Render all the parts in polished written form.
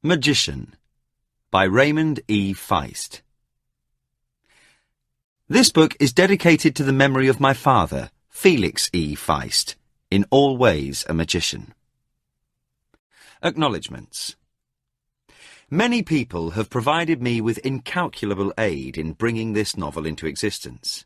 Magician by Raymond E. Feist. This book is dedicated to the memory of my father, Felix E. Feist, in all ways a magician. Acknowledgements. Many people have provided me with incalculable aid in bringing this novel into existence.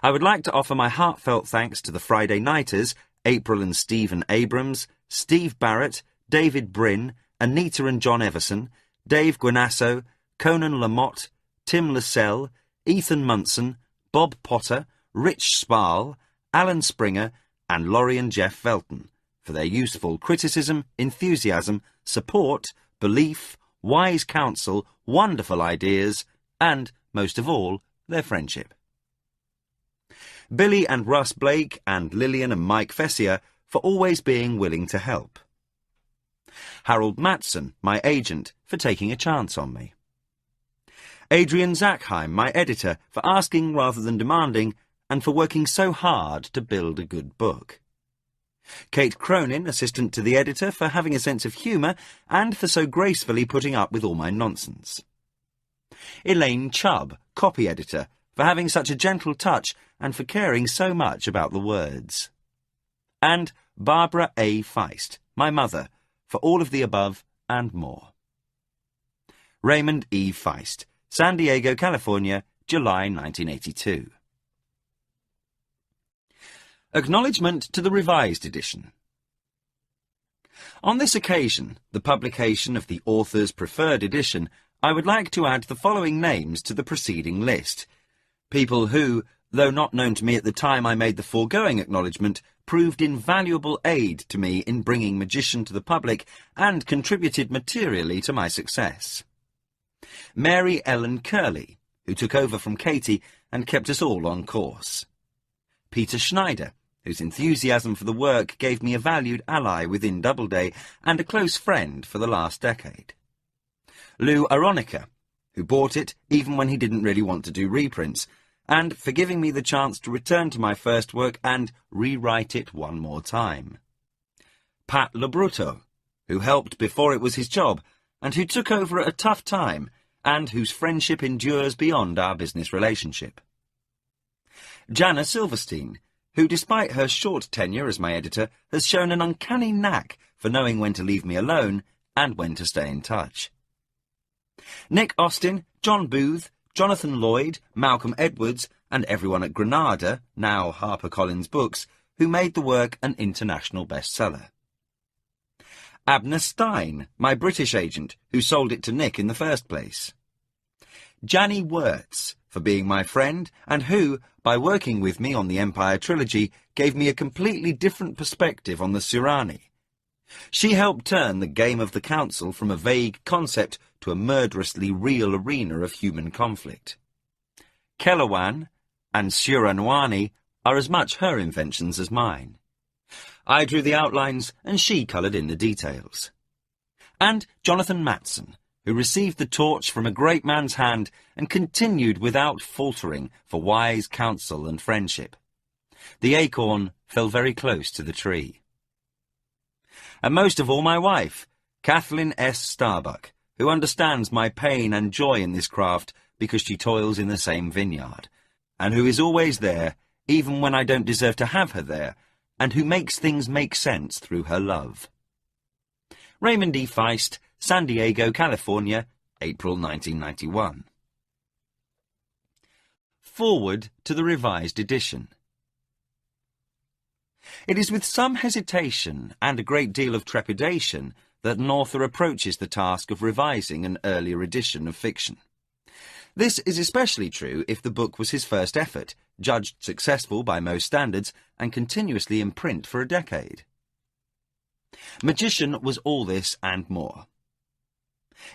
I would like to offer my heartfelt thanks to the Friday Nighters, April and Stephen Abrams, Steve Barrett, David Bryn, Anita and John Everson, Dave Guinasso, Conan Lamotte, Tim Lascelles, Ethan Munson, Bob Potter, Rich Sparl, Alan Springer, and Laurie and Jeff Velton for their useful criticism, enthusiasm, support, belief, wise counsel, wonderful ideas, and, most of all, their friendship. Billy and Russ Blake and Lillian and Mike Fessier for always being willing to help. Harold Matson, my agent, for taking a chance on me. Adrian Zachheim, my editor, for asking rather than demanding, and for working so hard to build a good book. Kate Cronin, assistant to the editor, for having a sense of humour, and for so gracefully putting up with all my nonsense. Elaine Chubb, copy editor, for having such a gentle touch, and for caring so much about the words. And Barbara A. Feist, my mother, for all of the above and more. Raymond E. Feist, San Diego, California, July 1982. Acknowledgement to the Revised Edition. On this occasion, the publication of the author's preferred edition, I would like to add the following names to the preceding list. People who, though not known to me at the time I made the foregoing acknowledgement, proved invaluable aid to me in bringing Magician to the public and contributed materially to my success. Mary Ellen Curley, who took over from Katie and kept us all on course. Peter Schneider, whose enthusiasm for the work gave me a valued ally within Doubleday and a close friend for the last decade. Lou Aronica, who bought it even when he didn't really want to do reprints, and for giving me the chance to return to my first work and rewrite it one more time. Pat Labruto, who helped before it was his job, and who took over at a tough time, and whose friendship endures beyond our business relationship. Jana Silverstein, who despite her short tenure as my editor, has shown an uncanny knack for knowing when to leave me alone and when to stay in touch. Nick Austin, John Booth, Jonathan Lloyd, Malcolm Edwards, and everyone at Granada, now HarperCollins Books, who made the work an international bestseller. Abner Stein, my British agent, who sold it to Nick in the first place. Janny Wirtz, for being my friend, and who, by working with me on the Empire trilogy, gave me a completely different perspective on the Surani. She helped turn the game of the Council from a vague concept to a murderously real arena of human conflict. Kellerwan and Suranwani are as much her inventions as mine. I drew the outlines and she coloured in the details. And Jonathan Matson, who received the torch from a great man's hand and continued without faltering for wise counsel and friendship. The acorn fell very close to the tree. And most of all my wife, Kathleen S. Starbuck, who understands my pain and joy in this craft because she toils in the same vineyard, and who is always there, even when I don't deserve to have her there, and who makes things make sense through her love. Raymond E. Feist, San Diego, California, April 1991. Forward to the Revised Edition. It is with some hesitation and a great deal of trepidation that an author approaches the task of revising an earlier edition of fiction. This is especially true if the book was his first effort, judged successful by most standards, and continuously in print for a decade. Magician was all this and more.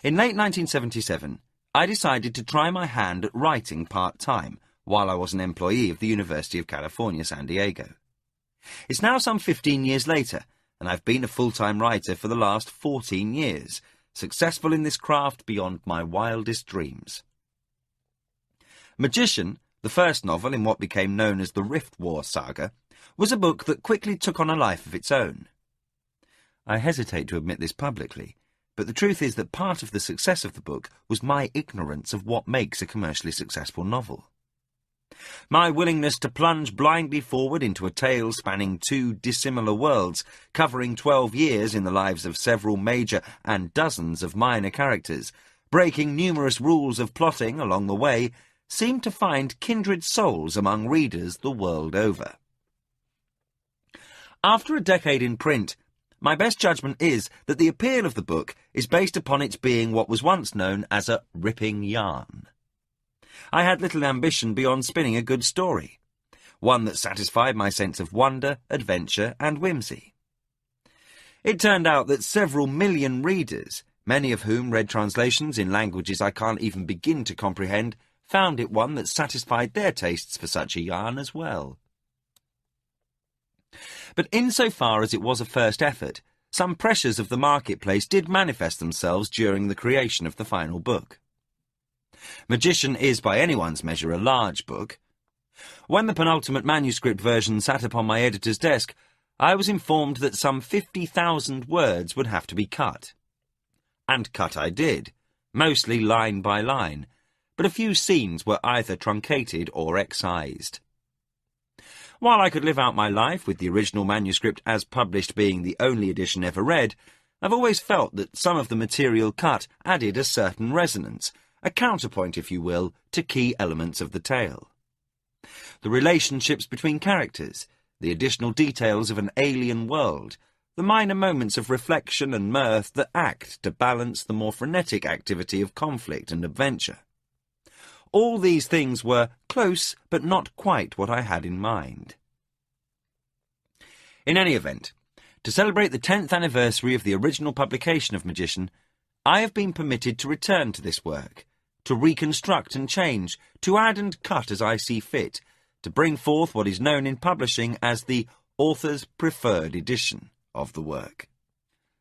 In late 1977, I decided to try my hand at writing part-time while I was an employee of the University of California, San Diego. It's now some 15 years later, and I've been a full-time writer for the last 14 years, successful in this craft beyond my wildest dreams. Magician, the first novel in what became known as the Riftwar Saga, was a book that quickly took on a life of its own. I hesitate to admit this publicly, But the truth is that part of the success of the book was my ignorance of what makes a commercially successful novel. My willingness to plunge blindly forward into a tale spanning 2 dissimilar worlds, covering 12 years in the lives of several major and dozens of minor characters, breaking numerous rules of plotting along the way, seemed to find kindred souls among readers the world over. After a decade in print, my best judgment is that the appeal of the book is based upon its being what was once known as a ripping yarn. I had little ambition beyond spinning a good story, one that satisfied my sense of wonder, adventure, and whimsy. It turned out that several million readers, many of whom read translations in languages I can't even begin to comprehend, found it one that satisfied their tastes for such a yarn as well. But insofar as it was a first effort, some pressures of the marketplace did manifest themselves during the creation of the final book. Magician is by anyone's measure a large book. When the penultimate manuscript version sat upon my editor's desk, I was informed that some 50,000 words would have to be cut. And cut I did, mostly line by line, but a few scenes were either truncated or excised. While I could live out my life with the original manuscript as published being the only edition ever read, I've always felt that some of the material cut added a certain resonance, a counterpoint, if you will, to key elements of the tale. The relationships between characters, the additional details of an alien world, the minor moments of reflection and mirth that act to balance the more frenetic activity of conflict and adventure. All these things were close, but not quite what I had in mind. In any event, to celebrate the 10th anniversary of the original publication of Magician, I have been permitted to return to this work, to reconstruct and change, to add and cut as I see fit, to bring forth what is known in publishing as the author's preferred edition of the work.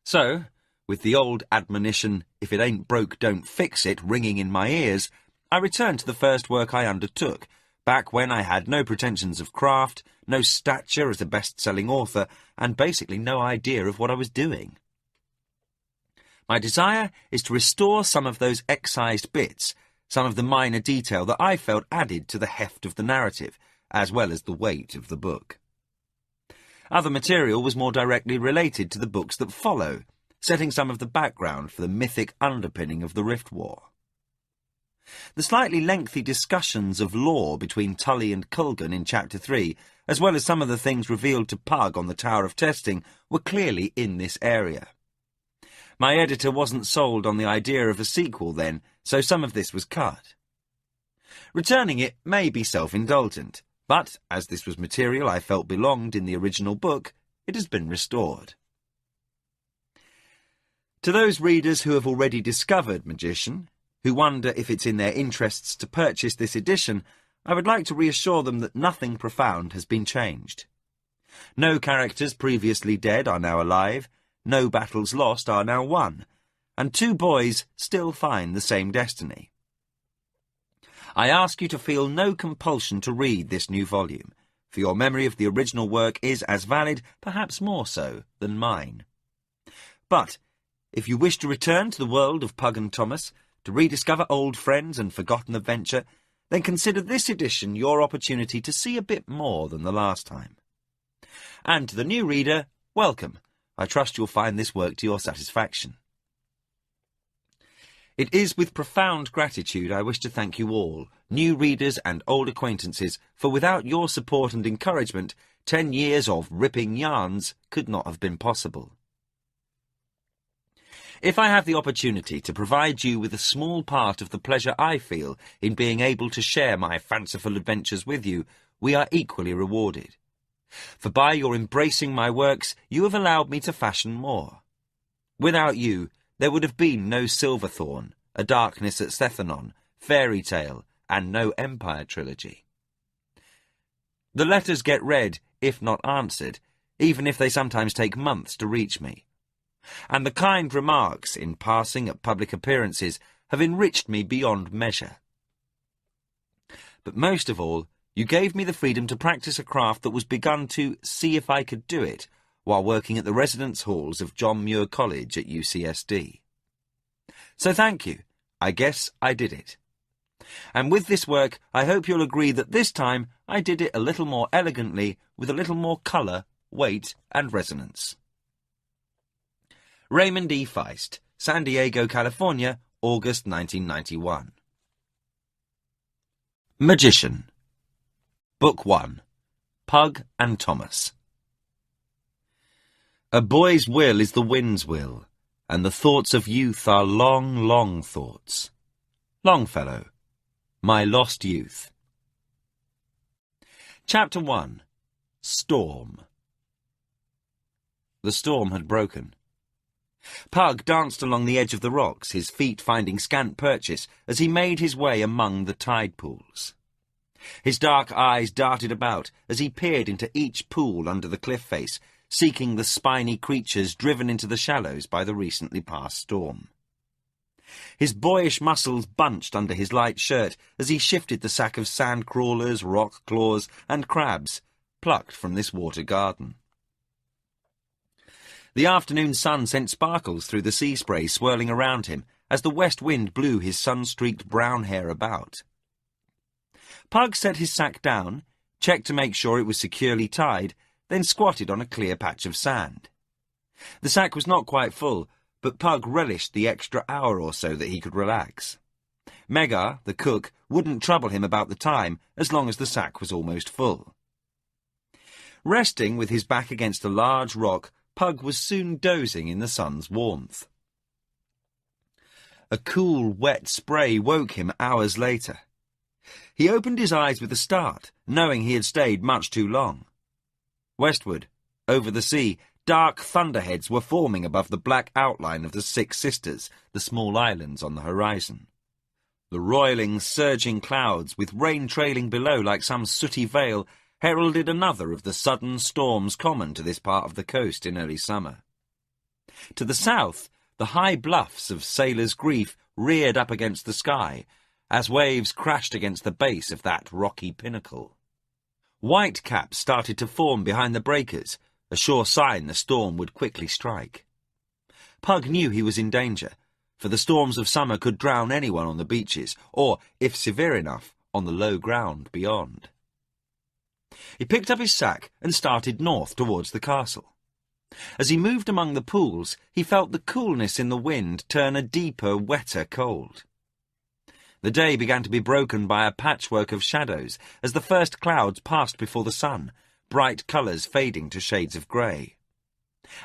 So, with the old admonition, "If it ain't broke, don't fix it," ringing in my ears, I returned to the first work I undertook, back when I had no pretensions of craft, no stature as a best-selling author, and basically no idea of what I was doing. My desire is to restore some of those excised bits, some of the minor detail that I felt added to the heft of the narrative, as well as the weight of the book. Other material was more directly related to the books that follow, setting some of the background for the mythic underpinning of the Rift War. The slightly lengthy discussions of lore between Tully and Kulgan in Chapter 3, as well as some of the things revealed to Pug on the Tower of Testing, were clearly in this area. My editor wasn't sold on the idea of a sequel then, so some of this was cut. Returning it may be self-indulgent, but, as this was material I felt belonged in the original book, it has been restored. To those readers who have already discovered Magician, who wonder if it's in their interests to purchase this edition, I would like to reassure them that nothing profound has been changed. No characters previously dead are now alive, no battles lost are now won, and 2 boys still find the same destiny. I ask you to feel no compulsion to read this new volume, for your memory of the original work is as valid, perhaps more so, than mine. But, if you wish to return to the world of Pug and Thomas, to rediscover old friends and forgotten adventure, then consider this edition your opportunity to see a bit more than the last time. And to the new reader, welcome. I trust you'll find this work to your satisfaction. It is with profound gratitude I wish to thank you all, new readers and old acquaintances, for without your support and encouragement, 10 years of ripping yarns could not have been possible. If I have the opportunity to provide you with a small part of the pleasure I feel in being able to share my fanciful adventures with you, we are equally rewarded. For by your embracing my works, you have allowed me to fashion more. Without you, there would have been no Silverthorn, A Darkness at Sethenon, Fairy Tale, and no Empire trilogy. The letters get read, if not answered, even if they sometimes take months to reach me. And the kind remarks in passing at public appearances have enriched me beyond measure. But most of all, you gave me the freedom to practice a craft that was begun to see if I could do it while working at the residence halls of John Muir College at UCSD. So thank you. I guess I did it. And with this work, I hope you'll agree that this time I did it a little more elegantly, with a little more colour, weight, and resonance. Raymond E. Feist, San Diego, California, August 1991. Magician. Book 1. Pug and Thomas. A boy's will is the wind's will, and the thoughts of youth are long, long thoughts. Longfellow, My Lost Youth. Chapter 1. Storm. The storm had broken. Pug danced along the edge of the rocks, his feet finding scant purchase as he made his way among the tide pools. His dark eyes darted about as he peered into each pool under the cliff face, seeking the spiny creatures driven into the shallows by the recently passed storm. His boyish muscles bunched under his light shirt as he shifted the sack of sand crawlers, rock claws, and crabs plucked from this water garden. The afternoon sun sent sparkles through the sea spray swirling around him as the west wind blew his sun-streaked brown hair about. Pug set his sack down, checked to make sure it was securely tied, then squatted on a clear patch of sand. The sack was not quite full, but Pug relished the extra hour or so that he could relax. Megar, the cook, wouldn't trouble him about the time as long as the sack was almost full. Resting with his back against a large rock, Pug was soon dozing in the sun's warmth. A cool, wet spray woke him hours later. He opened his eyes with a start, knowing he had stayed much too long. Westward, over the sea, dark thunderheads were forming above the black outline of the Six Sisters, the small islands on the horizon. The roiling, surging clouds, with rain trailing below like some sooty veil, heralded another of the sudden storms common to this part of the coast in early summer. To the south, the high bluffs of Sailor's Grief reared up against the sky, as waves crashed against the base of that rocky pinnacle. White caps started to form behind the breakers, a sure sign the storm would quickly strike. Pug knew he was in danger, for the storms of summer could drown anyone on the beaches, or, if severe enough, on the low ground beyond. He picked up his sack and started north towards the castle. As he moved among the pools, he felt the coolness in the wind turn a deeper, wetter cold. The day began to be broken by a patchwork of shadows as the first clouds passed before the sun, bright colours fading to shades of grey.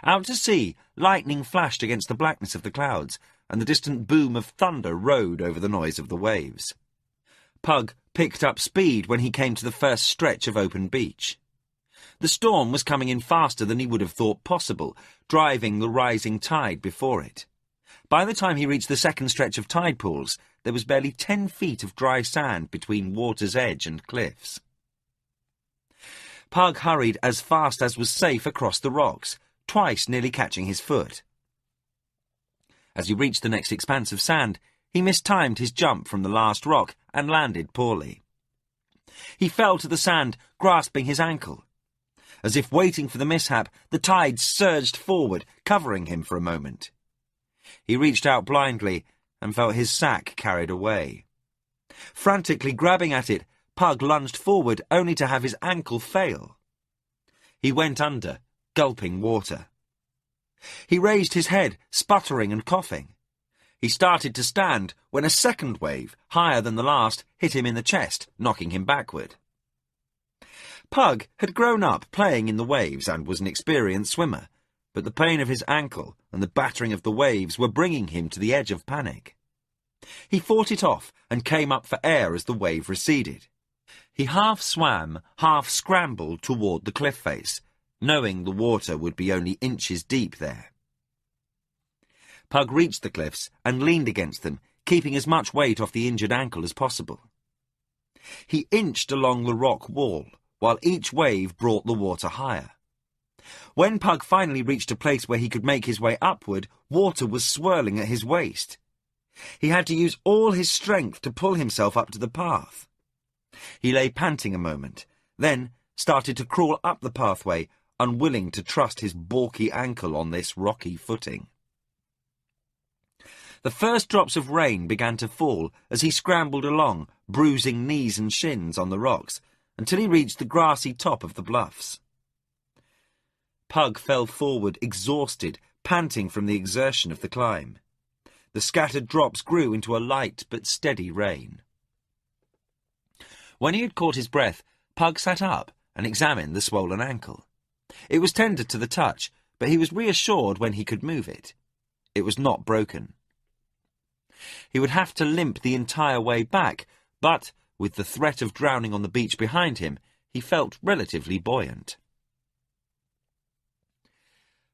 Out to sea, lightning flashed against the blackness of the clouds, and the distant boom of thunder rode over the noise of the waves. Pug picked up speed when he came to the first stretch of open beach. The storm was coming in faster than he would have thought possible, driving the rising tide before it. By the time he reached the second stretch of tide pools, there was barely 10 feet of dry sand between water's edge and cliffs. Pug hurried as fast as was safe across the rocks, twice nearly catching his foot. As he reached the next expanse of sand, he mistimed his jump from the last rock and landed poorly. He fell to the sand, grasping his ankle. As if waiting for the mishap, the tide surged forward, covering him for a moment. He reached out blindly and felt his sack carried away. Frantically grabbing at it, Pug lunged forward only to have his ankle fail. He went under, gulping water. He raised his head, sputtering and coughing. He started to stand when a second wave, higher than the last, hit him in the chest, knocking him backward. Pug had grown up playing in the waves and was an experienced swimmer, but the pain of his ankle and the battering of the waves were bringing him to the edge of panic. He fought it off and came up for air as the wave receded. He half swam, half scrambled toward the cliff face, knowing the water would be only inches deep there. Pug reached the cliffs and leaned against them, keeping as much weight off the injured ankle as possible. He inched along the rock wall, while each wave brought the water higher. When Pug finally reached a place where he could make his way upward, water was swirling at his waist. He had to use all his strength to pull himself up to the path. He lay panting a moment, then started to crawl up the pathway, unwilling to trust his balky ankle on this rocky footing. The first drops of rain began to fall as he scrambled along, bruising knees and shins on the rocks, until he reached the grassy top of the bluffs. Pug fell forward, exhausted, panting from the exertion of the climb. The scattered drops grew into a light but steady rain. When he had caught his breath, Pug sat up and examined the swollen ankle. It was tender to the touch, but he was reassured when he could move it. It was not broken. He would have to limp the entire way back, but, with the threat of drowning on the beach behind him, he felt relatively buoyant.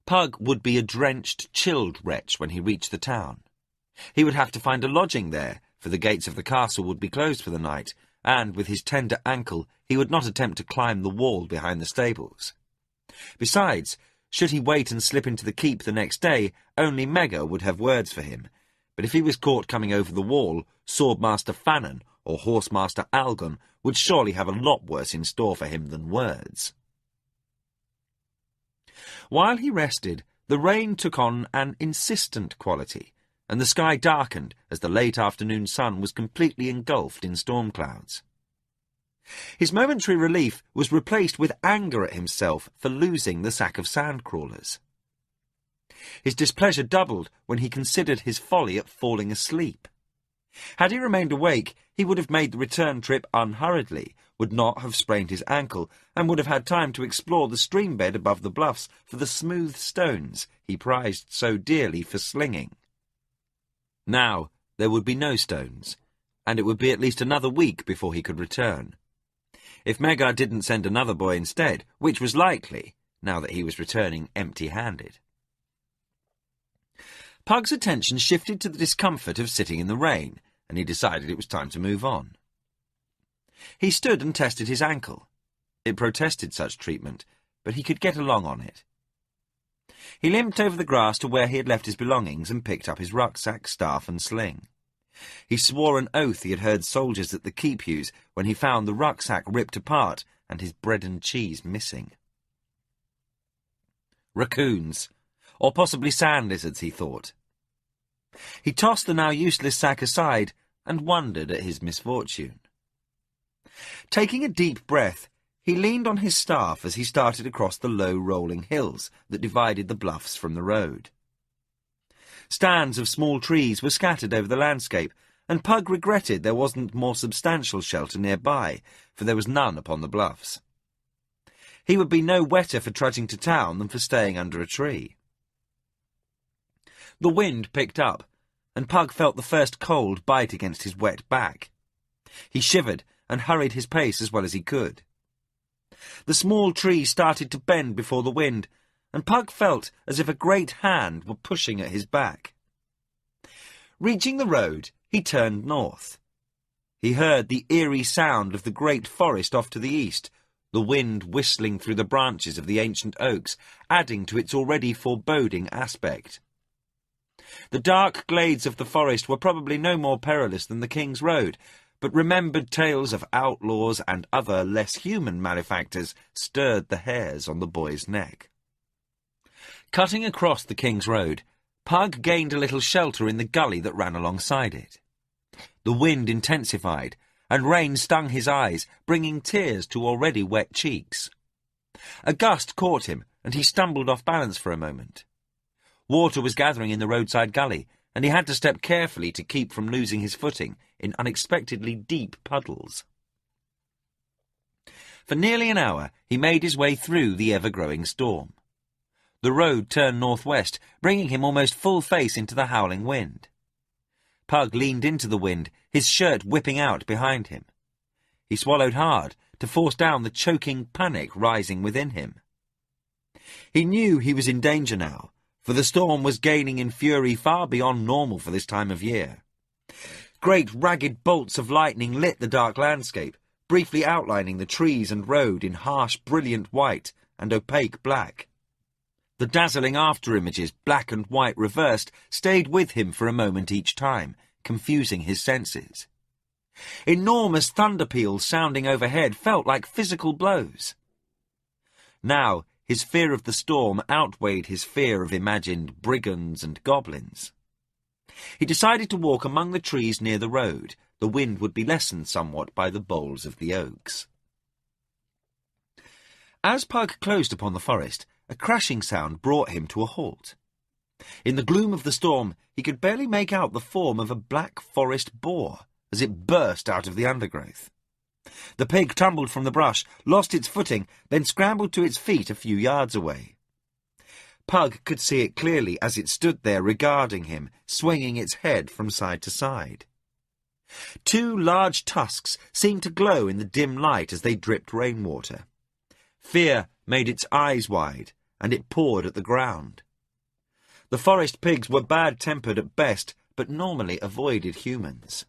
Pug would be a drenched, chilled wretch when he reached the town. He would have to find a lodging there, for the gates of the castle would be closed for the night, and with his tender ankle he would not attempt to climb the wall behind the stables. Besides, should he wait and slip into the keep the next day, only Mega would have words for him. But if he was caught coming over the wall, Swordmaster Fannon or Horsemaster Algon would surely have a lot worse in store for him than words. While he rested, the rain took on an insistent quality, and the sky darkened as the late afternoon sun was completely engulfed in storm clouds. His momentary relief was replaced with anger at himself for losing the sack of sandcrawlers. His displeasure doubled when he considered his folly at falling asleep. Had he remained awake, he would have made the return trip unhurriedly, would not have sprained his ankle, and would have had time to explore the stream bed above the bluffs for the smooth stones he prized so dearly for slinging. Now there would be no stones, and it would be at least another week before he could return. If Megar didn't send another boy instead, which was likely, now that he was returning empty-handed. Pug's attention shifted to the discomfort of sitting in the rain, and he decided it was time to move on. He stood and tested his ankle. It protested such treatment, but he could get along on it. He limped over the grass to where he had left his belongings and picked up his rucksack, staff and sling. He swore an oath he had heard soldiers at the keep use when he found the rucksack ripped apart and his bread and cheese missing. Raccoons, or possibly sand lizards, he thought. He tossed the now useless sack aside and wondered at his misfortune. Taking a deep breath, he leaned on his staff as he started across the low rolling hills that divided the bluffs from the road. Stands of small trees were scattered over the landscape, and Pug regretted there wasn't more substantial shelter nearby, for there was none upon the bluffs. He would be no wetter for trudging to town than for staying under a tree. The wind picked up, and Pug felt the first cold bite against his wet back. He shivered and hurried his pace as well as he could. The small tree started to bend before the wind, and Pug felt as if a great hand were pushing at his back. Reaching the road, he turned north. He heard the eerie sound of the great forest off to the east, the wind whistling through the branches of the ancient oaks, adding to its already foreboding aspect. The dark glades of the forest were probably no more perilous than the King's Road, but remembered tales of outlaws and other less human malefactors stirred the hairs on the boy's neck. Cutting across the King's Road, Pug gained a little shelter in the gully that ran alongside it. The wind intensified, and rain stung his eyes, bringing tears to already wet cheeks. A gust caught him, and he stumbled off balance for a moment. Water was gathering in the roadside gully, and he had to step carefully to keep from losing his footing in unexpectedly deep puddles. For nearly an hour he made his way through the ever-growing storm. The road turned northwest, bringing him almost full face into the howling wind. Pug leaned into the wind, his shirt whipping out behind him. He swallowed hard to force down the choking panic rising within him. He knew he was in danger now, for the storm was gaining in fury far beyond normal for this time of year. Great ragged bolts of lightning lit the dark landscape, briefly outlining the trees and road in harsh, brilliant white and opaque black. The dazzling after-images, black and white reversed, stayed with him for a moment each time, confusing his senses. Enormous thunder peals sounding overhead felt like physical blows. Now, his fear of the storm outweighed his fear of imagined brigands and goblins. He decided to walk among the trees near the road. The wind would be lessened somewhat by the boles of the oaks. As Pug closed upon the forest, a crashing sound brought him to a halt. In the gloom of the storm, he could barely make out the form of a black forest boar as it burst out of the undergrowth. The pig tumbled from the brush, lost its footing, then scrambled to its feet a few yards away. Pug could see it clearly as it stood there regarding him, swinging its head from side to side. Two large tusks seemed to glow in the dim light as they dripped rainwater. Fear made its eyes wide, and it pawed at the ground. The forest pigs were bad-tempered at best, but normally avoided humans.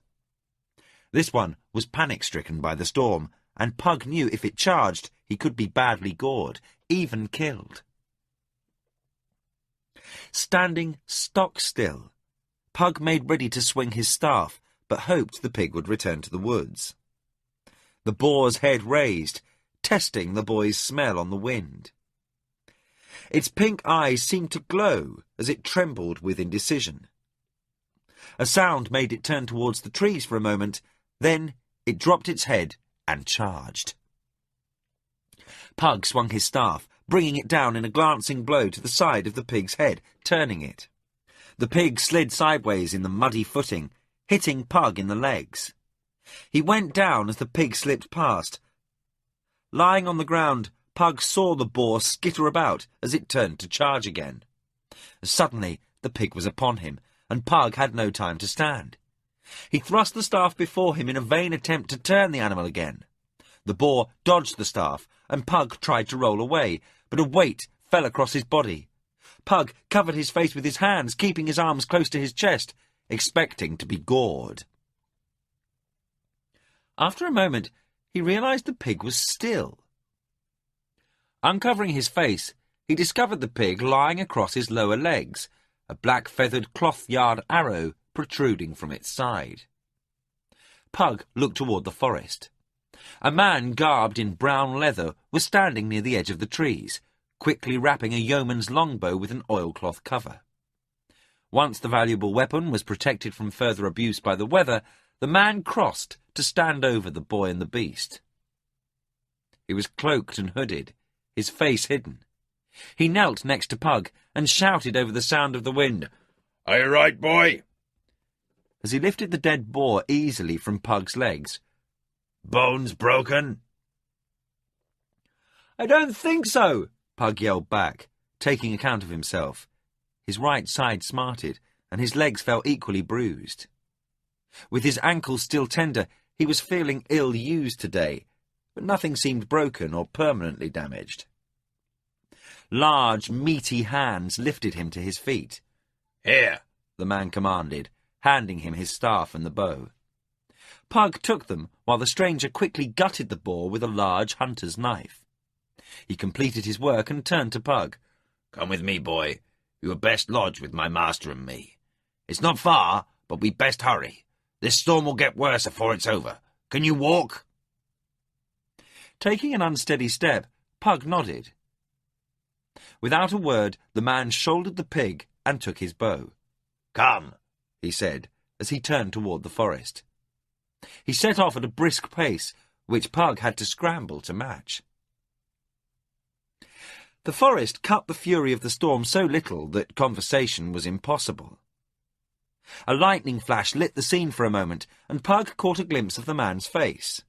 This one was panic-stricken by the storm, and Pug knew if it charged, he could be badly gored, even killed. Standing stock still, Pug made ready to swing his staff, but hoped the pig would return to the woods. The boar's head raised, testing the boy's smell on the wind. Its pink eyes seemed to glow as it trembled with indecision. A sound made it turn towards the trees for a moment, then it dropped its head and charged. Pug swung his staff, bringing it down in a glancing blow to the side of the pig's head, turning it. The pig slid sideways in the muddy footing, hitting Pug in the legs. He went down as the pig slipped past. Lying on the ground, Pug saw the boar skitter about as it turned to charge again. Suddenly, the pig was upon him, and Pug had no time to stand. He thrust the staff before him in a vain attempt to turn the animal again. The boar dodged the staff, and Pug tried to roll away, but a weight fell across his body. Pug covered his face with his hands, keeping his arms close to his chest, expecting to be gored. After a moment, he realized the pig was still. Uncovering his face, he discovered the pig lying across his lower legs, a black feathered cloth-yard arrow protruding from its side. Pug looked toward the forest. A man garbed in brown leather was standing near the edge of the trees, quickly wrapping a yeoman's longbow with an oilcloth cover. Once the valuable weapon was protected from further abuse by the weather, the man crossed to stand over the boy and the beast. He was cloaked and hooded, his face hidden. He knelt next to Pug and shouted over the sound of the wind, "Are you right, boy?" As he lifted the dead boar easily from Pug's legs. "Bones broken?" "I don't think so," Pug yelled back, taking account of himself. His right side smarted, and his legs felt equally bruised. With his ankles still tender, he was feeling ill-used today, but nothing seemed broken or permanently damaged. Large, meaty hands lifted him to his feet. "Here," the man commanded, handing him his staff and the bow. Pug took them, while the stranger quickly gutted the boar with a large hunter's knife. He completed his work and turned to Pug. "Come with me, boy. You had best lodge with my master and me. It's not far, but we'd best hurry. This storm will get worse afore it's over. Can you walk?" Taking an unsteady step, Pug nodded. Without a word, the man shouldered the pig and took his bow. "Come," he said, as he turned toward the forest. He set off at a brisk pace, which Pug had to scramble to match. The forest cut the fury of the storm so little that conversation was impossible. A lightning flash lit the scene for a moment, and Pug caught a glimpse of the man's face.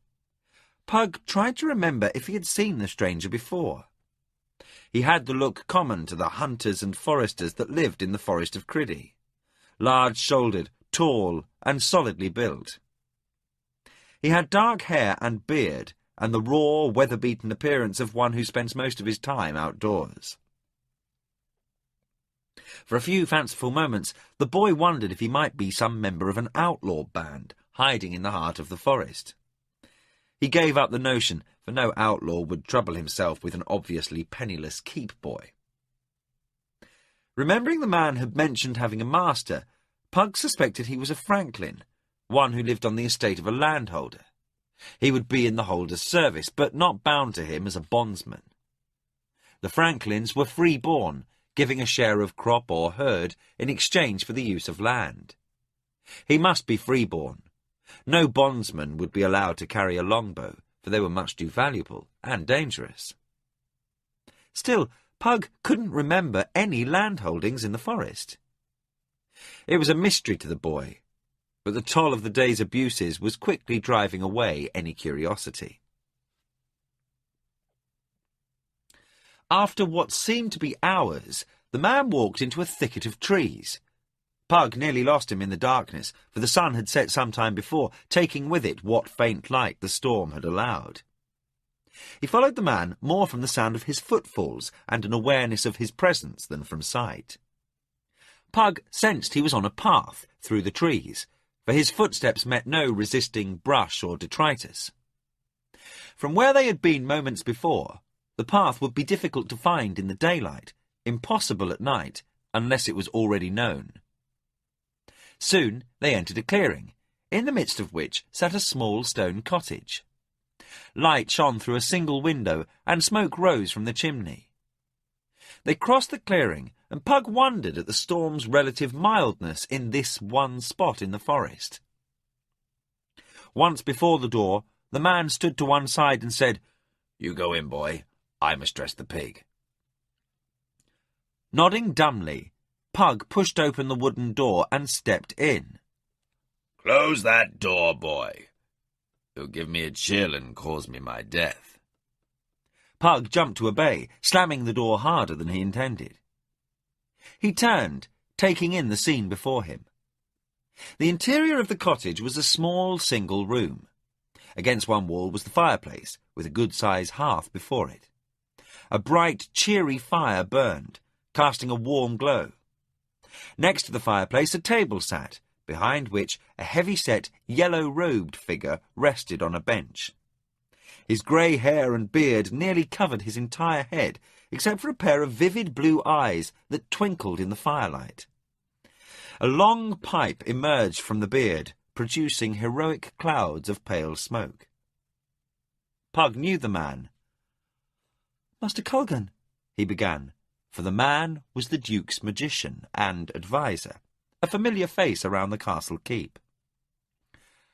Pug tried to remember if he had seen the stranger before. He had the look common to the hunters and foresters that lived in the forest of Criddy. Large-shouldered, tall, and solidly built. He had dark hair and beard, and the raw, weather-beaten appearance of one who spends most of his time outdoors. For a few fanciful moments, the boy wondered if he might be some member of an outlaw band hiding in the heart of the forest. He gave up the notion, for no outlaw would trouble himself with an obviously penniless keep boy. Remembering the man had mentioned having a master, Pug suspected he was a franklin, one who lived on the estate of a landholder. He would be in the holder's service, but not bound to him as a bondsman. The franklins were free-born, giving a share of crop or herd in exchange for the use of land. He must be freeborn. No bondsman would be allowed to carry a longbow, for they were much too valuable and dangerous. Still, Pug couldn't remember any landholdings in the forest. It was a mystery to the boy, but the toll of the day's abuses was quickly driving away any curiosity. After what seemed to be hours, the man walked into a thicket of trees. Pug nearly lost him in the darkness, for the sun had set some time before, taking with it what faint light the storm had allowed. He followed the man more from the sound of his footfalls and an awareness of his presence than from sight. Pug sensed he was on a path through the trees, for his footsteps met no resisting brush or detritus. From where they had been moments before, the path would be difficult to find in the daylight, impossible at night, unless it was already known. Soon they entered a clearing, in the midst of which sat a small stone cottage. Light shone through a single window, and smoke rose from the chimney. They crossed the clearing, and Pug wondered at the storm's relative mildness in this one spot in the forest. Once before the door, the man stood to one side and said, "You go in, boy. I must dress the pig." Nodding dumbly, Pug pushed open the wooden door and stepped in. "Close that door, boy. You'll give me a chill and cause me my death." Pug jumped to obey, slamming the door harder than he intended. He turned, taking in the scene before him. The interior of the cottage was a small single room. Against one wall was the fireplace, with a good-sized hearth before it. A bright, cheery fire burned, casting a warm glow. Next to the fireplace a table sat, behind which a heavy-set, yellow-robed figure rested on a bench. His grey hair and beard nearly covered his entire head, except for a pair of vivid blue eyes that twinkled in the firelight. A long pipe emerged from the beard, producing heroic clouds of pale smoke. Pug knew the man. "Master Colgan," he began, for the man was the Duke's magician and adviser, a familiar face around the castle keep.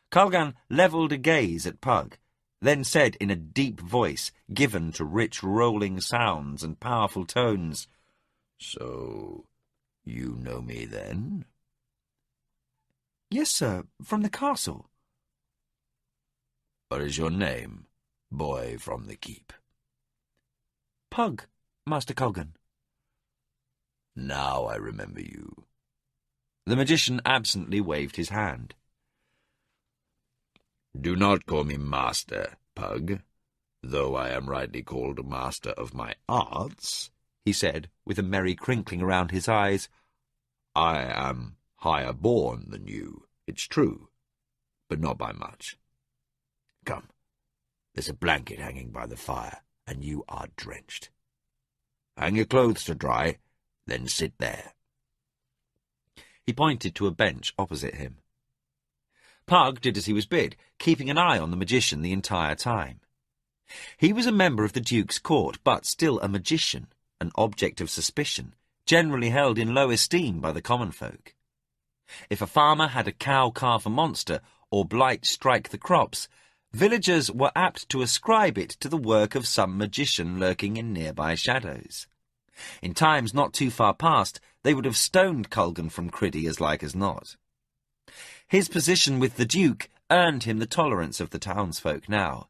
Colgan levelled a gaze at Pug, then said in a deep voice, given to rich rolling sounds and powerful tones, "So, you know me then?" "Yes, sir, from the castle." "What is your name, boy from the keep?" "Pug, Master Colgan." "Now I remember you." The magician absently waved his hand. "Do not call me master, Pug, though I am rightly called master of my arts," he said, with a merry crinkling around his eyes. "I am higher born than you, it's true, but not by much. Come, there's a blanket hanging by the fire, and you are drenched. Hang your clothes to dry, then sit there." He pointed to a bench opposite him. Pug did as he was bid, keeping an eye on the magician the entire time. He was a member of the Duke's court, but still a magician, an object of suspicion, generally held in low esteem by the common folk. If a farmer had a cow carve a monster, or blight strike the crops, villagers were apt to ascribe it to the work of some magician lurking in nearby shadows. In times not too far past, they would have stoned Colgan from Criddy as like as not. His position with the Duke earned him the tolerance of the townsfolk now,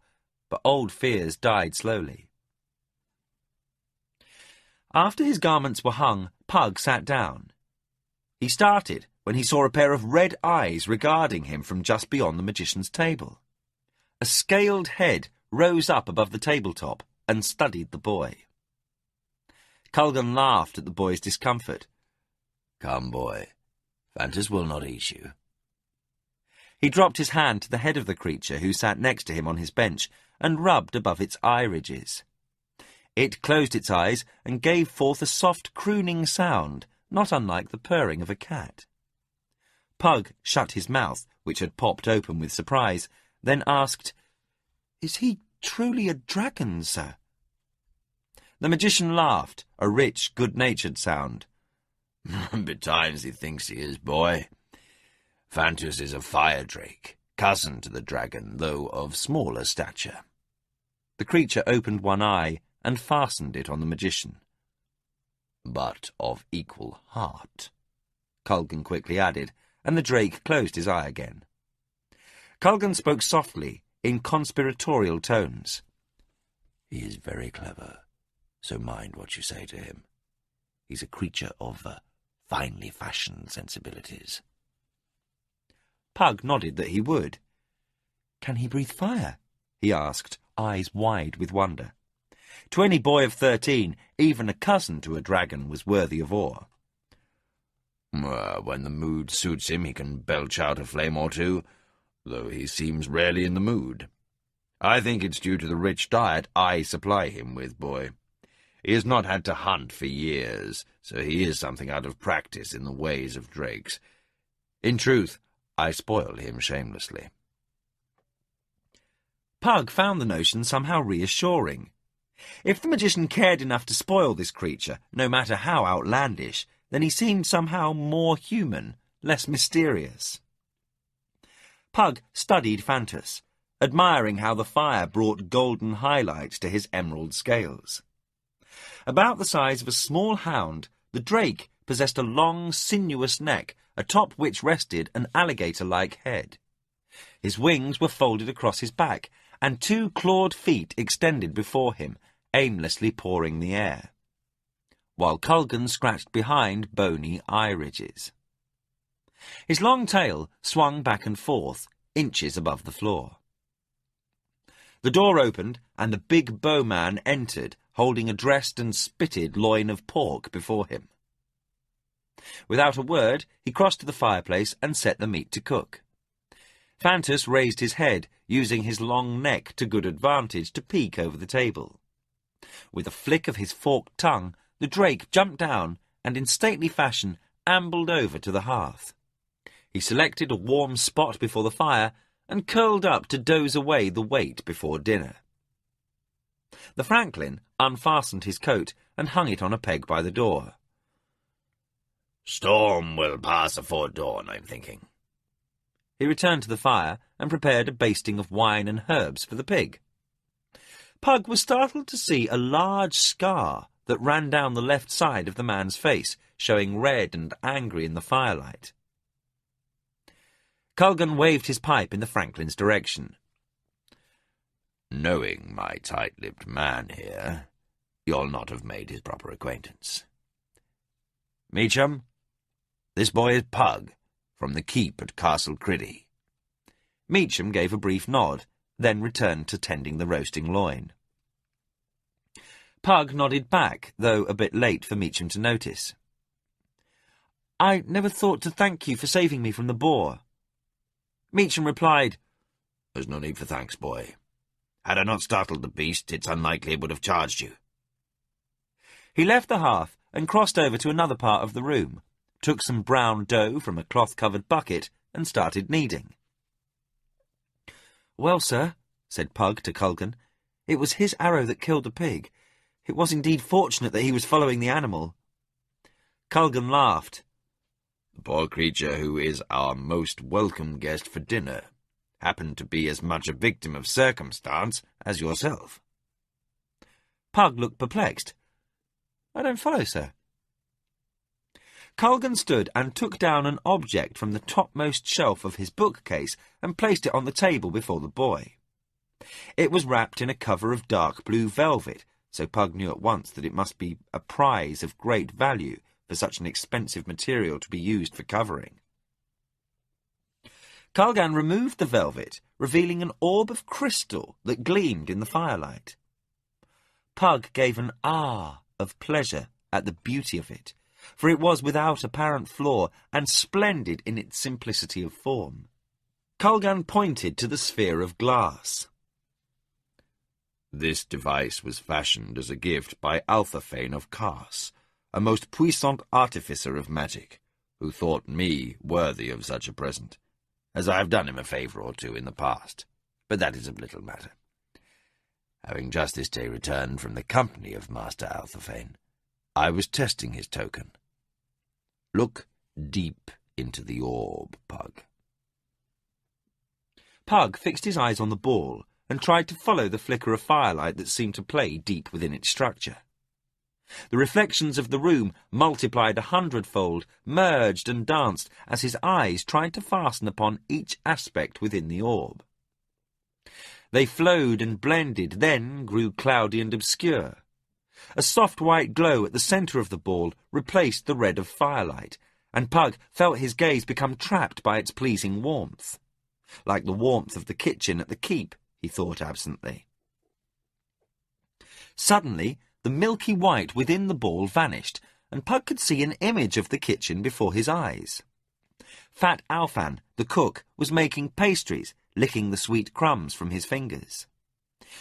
but old fears died slowly. After his garments were hung, Pug sat down. He started when he saw a pair of red eyes regarding him from just beyond the magician's table. A scaled head rose up above the tabletop and studied the boy. Colgan laughed at the boy's discomfort. "Come, boy, Fantas will not eat you." He dropped his hand to the head of the creature who sat next to him on his bench and rubbed above its eye ridges. It closed its eyes and gave forth a soft crooning sound, not unlike the purring of a cat. Pug shut his mouth, which had popped open with surprise, then asked, "Is he truly a dragon, sir?" The magician laughed, a rich, good-natured sound. "Betimes he thinks he is, boy. Fantus is a fire drake, cousin to the dragon, though of smaller stature. The creature opened one eye and fastened it on the magician. But of equal heart, Culgan quickly added, and the drake closed his eye again. Culgan spoke softly, in conspiratorial tones. He is very clever, so mind what you say to him. He's a creature of finely fashioned sensibilities. Pug nodded that he would. Can he breathe fire? He asked, eyes wide with wonder. To any boy of 13, even a cousin to a dragon was worthy of awe. When the mood suits him, he can belch out a flame or two, though he seems rarely in the mood. I think it's due to the rich diet I supply him with, boy. He has not had to hunt for years, so he is something out of practice in the ways of drakes. In truth, I spoil him shamelessly. Pug found the notion somehow reassuring. If the magician cared enough to spoil this creature, no matter how outlandish, then he seemed somehow more human, less mysterious. Pug studied Fantus, admiring how the fire brought golden highlights to his emerald scales. About the size of a small hound, the drake possessed a long, sinuous neck, atop which rested an alligator-like head. His wings were folded across his back, and 2 clawed feet extended before him, aimlessly pawing the air, while Culgan scratched behind bony eye ridges. His long tail swung back and forth, inches above the floor. The door opened, and the big bowman entered, holding a dressed and spitted loin of pork before him. Without a word, he crossed to the fireplace and set the meat to cook. Fantus raised his head, using his long neck to good advantage to peek over the table. With a flick of his forked tongue, the drake jumped down and, in stately fashion, ambled over to the hearth. He selected a warm spot before the fire and curled up to doze away the wait before dinner. The Franklin unfastened his coat and hung it on a peg by the door. Storm will pass afore dawn, I'm thinking. He returned to the fire and prepared a basting of wine and herbs for the pig. Pug was startled to see a large scar that ran down the left side of the man's face, showing red and angry in the firelight. Culgan waved his pipe in the Franklin's direction. Knowing my tight-lipped man here, you'll not have made his proper acquaintance. Meacham, this boy is Pug, from the keep at Castle Criddy. Meacham gave a brief nod, then returned to tending the roasting loin. Pug nodded back, though a bit late for Meacham to notice. I never thought to thank you for saving me from the boar. Meacham replied, There's no need for thanks, boy. Had I not startled the beast, it's unlikely it would have charged you. He left the hearth and crossed over to another part of the room, took some brown dough from a cloth-covered bucket and started kneading. Well, sir, said Pug to Culgan, it was his arrow that killed the pig. It was indeed fortunate that he was following the animal. Culgan laughed. The poor creature who is our most welcome guest for dinner happened to be as much a victim of circumstance as yourself. Pug looked perplexed. I don't follow, sir. Culgan stood and took down an object from the topmost shelf of his bookcase and placed it on the table before the boy. It was wrapped in a cover of dark blue velvet, so Pug knew at once that it must be a prize of great value for such an expensive material to be used for covering. Culgan removed the velvet, revealing an orb of crystal that gleamed in the firelight. Pug gave an ah of pleasure at the beauty of it, for it was without apparent flaw and splendid in its simplicity of form. Culgan pointed to the sphere of glass. This device was fashioned as a gift by Alphafane of Kars, a most puissant artificer of magic, who thought me worthy of such a present, as I have done him a favour or two in the past, but that is of little matter. Having just this day returned from the company of Master Alphafane, I was testing his token. Look deep into the orb, Pug. Pug fixed his eyes on the ball and tried to follow the flicker of firelight that seemed to play deep within its structure. The reflections of the room multiplied 100-fold, merged and danced as his eyes tried to fasten upon each aspect within the orb. They flowed and blended, then grew cloudy and obscure. A soft white glow at the centre of the ball replaced the red of firelight, and Pug felt his gaze become trapped by its pleasing warmth. Like the warmth of the kitchen at the keep, he thought absently. Suddenly, the milky white within the ball vanished, and Pug could see an image of the kitchen before his eyes. Fat Alfan, the cook, was making pastries, licking the sweet crumbs from his fingers.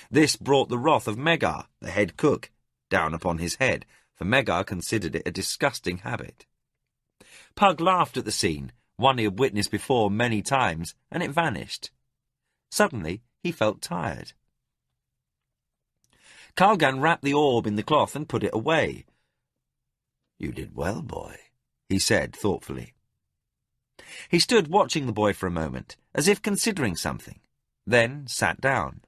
This brought the wrath of Megar, the head cook, down upon his head, for Megar considered it a disgusting habit. Pug laughed at the scene, one he had witnessed before many times, and it vanished. Suddenly, he felt tired. Kalgan wrapped the orb in the cloth and put it away. "You did well, boy," he said thoughtfully. He stood watching the boy for a moment, as if considering something, then sat down.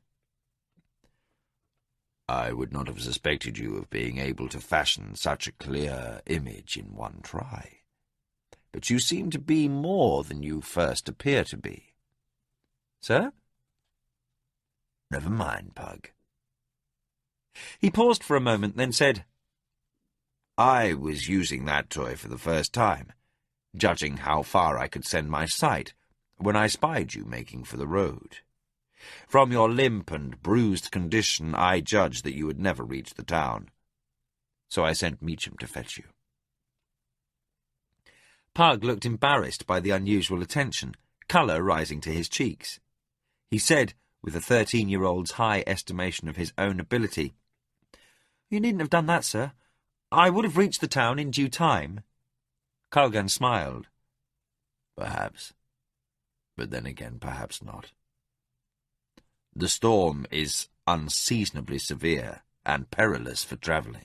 "I would not have suspected you of being able to fashion such a clear image in one try. But you seem to be more than you first appear to be." "Sir?" "Never mind, Pug." He paused for a moment, then said, "I was using that toy for the first time, judging how far I could send my sight, when I spied you making for the road. From your limp and bruised condition, I judged that you would never reach the town. So I sent Meacham to fetch you." Pug looked embarrassed by the unusual attention, colour rising to his cheeks. He said, with a 13-year-old's high estimation of his own ability, "You needn't have done that, sir. I would have reached the town in due time." Kalgan smiled. "Perhaps. But then again, perhaps not. The storm is unseasonably severe and perilous for travelling."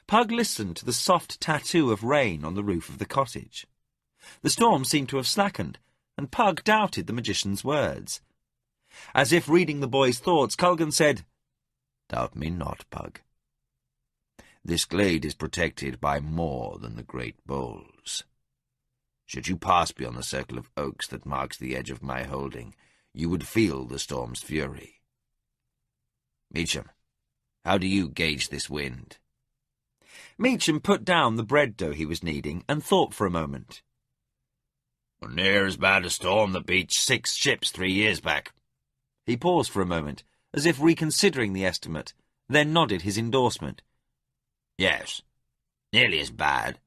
Pug listened to the soft tattoo of rain on the roof of the cottage. The storm seemed to have slackened, and Pug doubted the magician's words. As if reading the boy's thoughts, Kalgan said, "Doubt me not, Pug. This glade is protected by more than the great boles. Should you pass beyond the circle of oaks that marks the edge of my holding, you would feel the storm's fury. Meacham, how do you gauge this wind?" Meacham put down the bread dough he was kneading and thought for a moment. "Near as bad a storm that beat 6 ships 3 years back." He paused for a moment, as if reconsidering the estimate, then nodded his endorsement. "Yes, nearly as bad,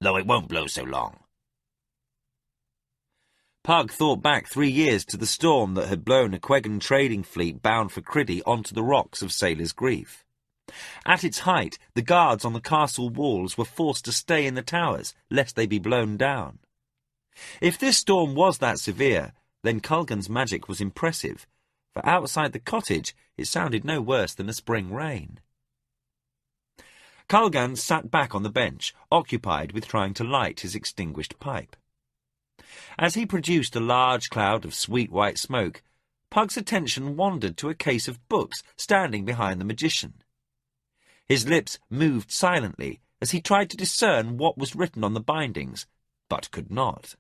though it won't blow so long." Pug thought back 3 years to the storm that had blown a Quegan trading fleet bound for Criddy onto the rocks of Sailor's Grief. At its height, the guards on the castle walls were forced to stay in the towers, lest they be blown down. If this storm was that severe, then Kalgan's magic was impressive, for outside the cottage it sounded no worse than a spring rain. Kalgan sat back on the bench, occupied with trying to light his extinguished pipe. As he produced a large cloud of sweet white smoke, Pug's attention wandered to a case of books standing behind the magician. His lips moved silently as he tried to discern what was written on the bindings, but could not.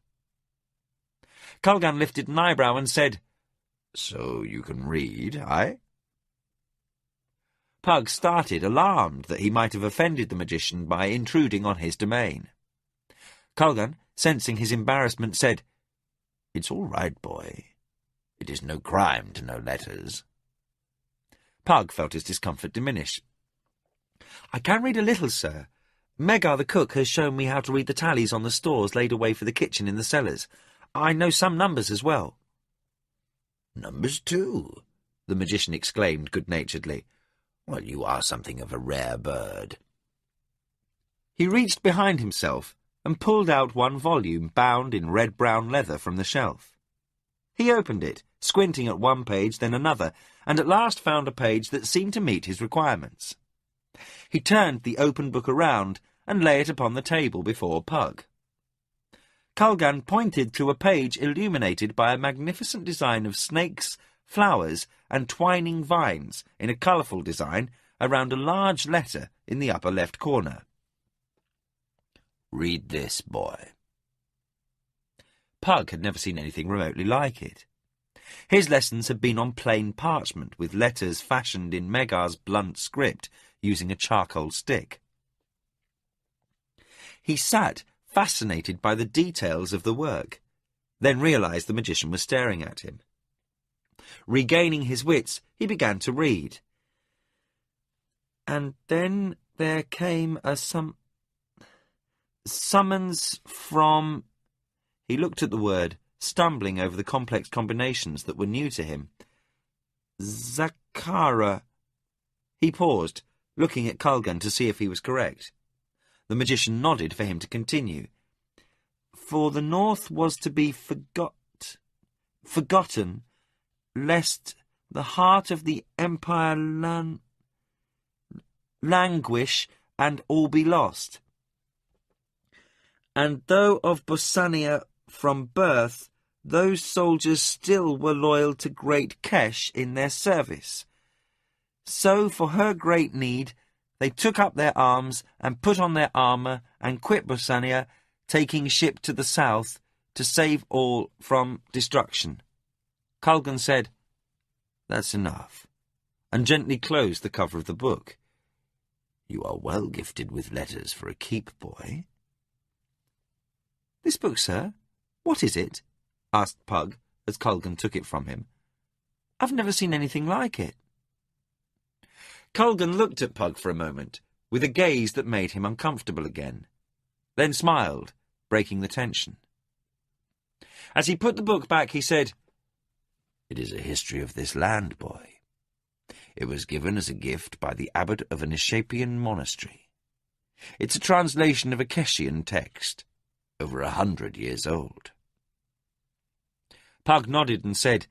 Kalgan lifted an eyebrow and said, "So you can read, aye?" Pug started, alarmed that he might have offended the magician by intruding on his domain. Kalgan, sensing his embarrassment, said, "It's all right, boy. It is no crime to know letters." Pug felt his discomfort diminish. "I can read a little, sir. Megar the cook has shown me how to read the tallies on the stores laid away for the kitchen in the cellars. I know some numbers as well." "Numbers too?" the magician exclaimed good-naturedly. "Well, you are something of a rare bird." He reached behind himself and pulled out one volume bound in red-brown leather from the shelf. He opened it, squinting at one page, then another, and at last found a page that seemed to meet his requirements. He turned the open book around and lay it upon the table before Pug. Kulgan pointed to a page illuminated by a magnificent design of snakes, flowers, and twining vines in a colourful design around a large letter in the upper left corner. "Read this, boy." Pug had never seen anything remotely like it. His lessons had been on plain parchment, with letters fashioned in Megar's blunt script using a charcoal stick. He sat, fascinated by the details of the work, then realised the magician was staring at him. Regaining his wits, he began to read. And then there came a summons from... He looked at the word, stumbling over the complex combinations that were new to him. Zakara. He paused, looking at Kulgan to see if he was correct. The magician nodded for him to continue. For the north was to be forgotten, lest the heart of the empire languish and all be lost. And though of Bosania from birth, those soldiers still were loyal to great Kesh in their service. So, for her great need, they took up their arms and put on their armour and quit Bosania, taking ship to the south to save all from destruction. Kulgan said, "That's enough," and gently closed the cover of the book. "You are well gifted with letters for a keep, boy." "This book, sir? What is it?" asked Pug, as Kulgan took it from him. "I've never seen anything like it." Kulgan looked at Pug for a moment, with a gaze that made him uncomfortable again, then smiled, breaking the tension. As he put the book back, he said, "It is a history of this land, boy. It was given as a gift by the abbot of an Ishapian monastery. It's a translation of a Keshian text, over 100 years old." Pug nodded and said,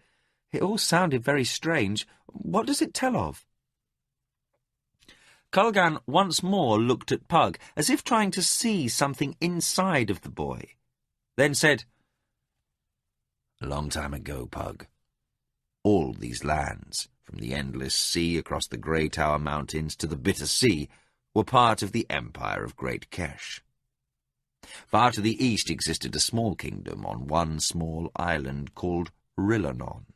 "It all sounded very strange. What does it tell of?" Kulgan once more looked at Pug, as if trying to see something inside of the boy, then said, "A long time ago, Pug, all these lands, from the endless sea across the Grey Tower Mountains to the Bitter Sea, were part of the empire of Great Kesh. Far to the east existed a small kingdom on one small island called Rillanon.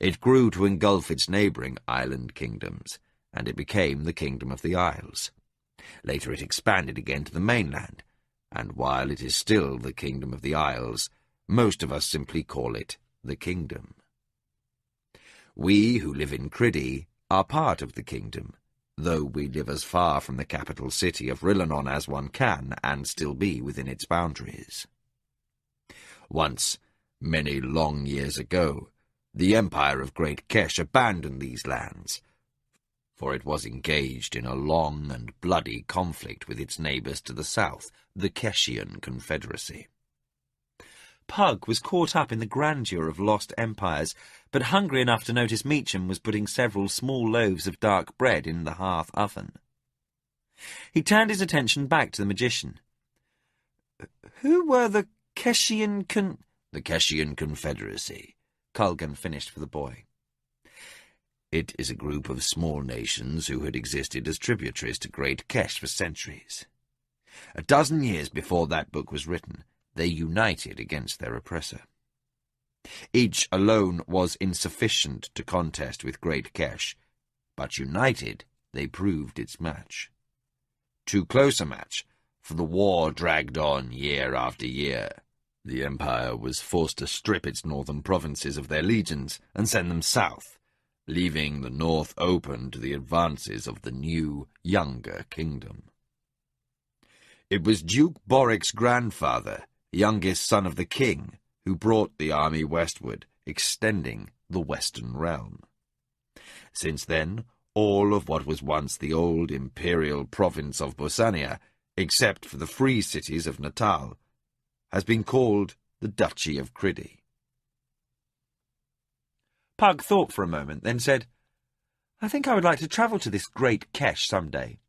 It grew to engulf its neighbouring island kingdoms, and it became the Kingdom of the Isles. Later it expanded again to the mainland, and while it is still the Kingdom of the Isles, most of us simply call it the Kingdom. We who live in Criddy are part of the kingdom, though we live as far from the capital city of Rillanon as one can, and still be within its boundaries. Once, many long years ago, the Empire of Great Kesh abandoned these lands, for it was engaged in a long and bloody conflict with its neighbours to the south, the Keshian Confederacy. Pug was caught up in the grandeur of lost empires, but hungry enough to notice Meacham was putting several small loaves of dark bread in the hearth oven. He turned his attention back to the magician. "Who were the Keshian The Keshian Confederacy," Kulgan finished for the boy. "It is a group of small nations who had existed as tributaries to Great Kesh for centuries. 12 years before that book was written, they united against their oppressor. Each alone was insufficient to contest with Great Kesh, but united they proved its match. Too close a match, for the war dragged on year after year. The Empire was forced to strip its northern provinces of their legions and send them south, leaving the north open to the advances of the new, younger kingdom. It was Duke Boric's grandfather, youngest son of the king, who brought the army westward, extending the western realm. Since then, all of what was once the old imperial province of Bosania, except for the free cities of Natal, has been called the Duchy of Criddy." Pug thought for a moment, then said, "I think I would like to travel to this great Kesh some day."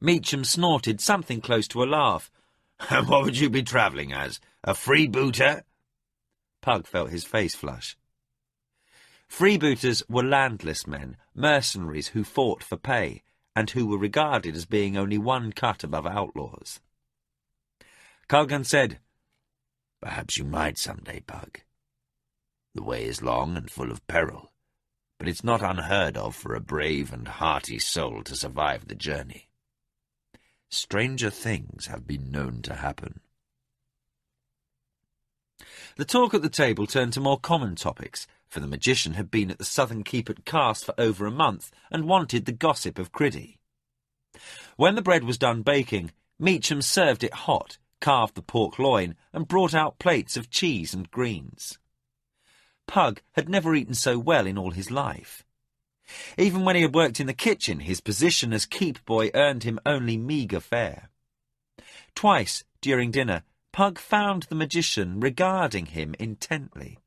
Meacham snorted something close to a laugh. And what would you be travelling as? A freebooter? Pug felt his face flush. Freebooters were landless men, mercenaries who fought for pay, and who were regarded as being only one cut above outlaws. Culgan said, Perhaps you might some day, Pug. The way is long and full of peril, but it's not unheard of for a brave and hearty soul to survive the journey. Stranger things have been known to happen. The talk at the table turned to more common topics, for the magician had been at the Southern Keep at Cast for over a month and wanted the gossip of Criddy. When the bread was done baking, Meacham served it hot, carved the pork loin, and brought out plates of cheese and greens. Pug had never eaten so well in all his life. Even when he had worked in the kitchen, his position as keep boy earned him only meagre fare. Twice, during dinner, Pug found the magician regarding him intently.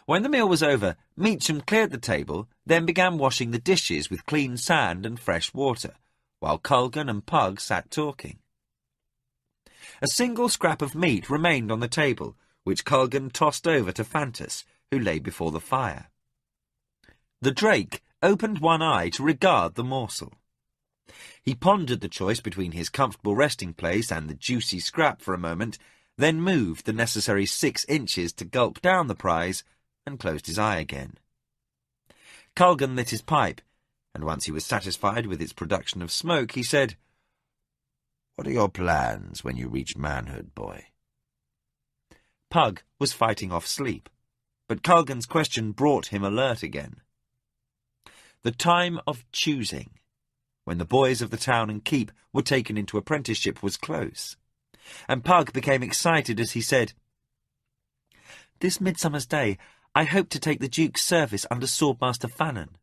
When the meal was over, Meacham cleared the table, then began washing the dishes with clean sand and fresh water, while Culgan and Pug sat talking. A single scrap of meat remained on the table, which Culgan tossed over to Fantus, who lay before the fire. The drake opened one eye to regard the morsel. He pondered the choice between his comfortable resting place and the juicy scrap for a moment, then moved the necessary 6 inches to gulp down the prize, and closed his eye again. Culgan lit his pipe, and once he was satisfied with its production of smoke, he said, What are your plans when you reach manhood, boy? Pug was fighting off sleep, but Culgan's question brought him alert again. The time of choosing, when the boys of the town and keep were taken into apprenticeship, was close, and Pug became excited as he said, This Midsummer's Day, I hope to take the Duke's service under Swordmaster Fannon.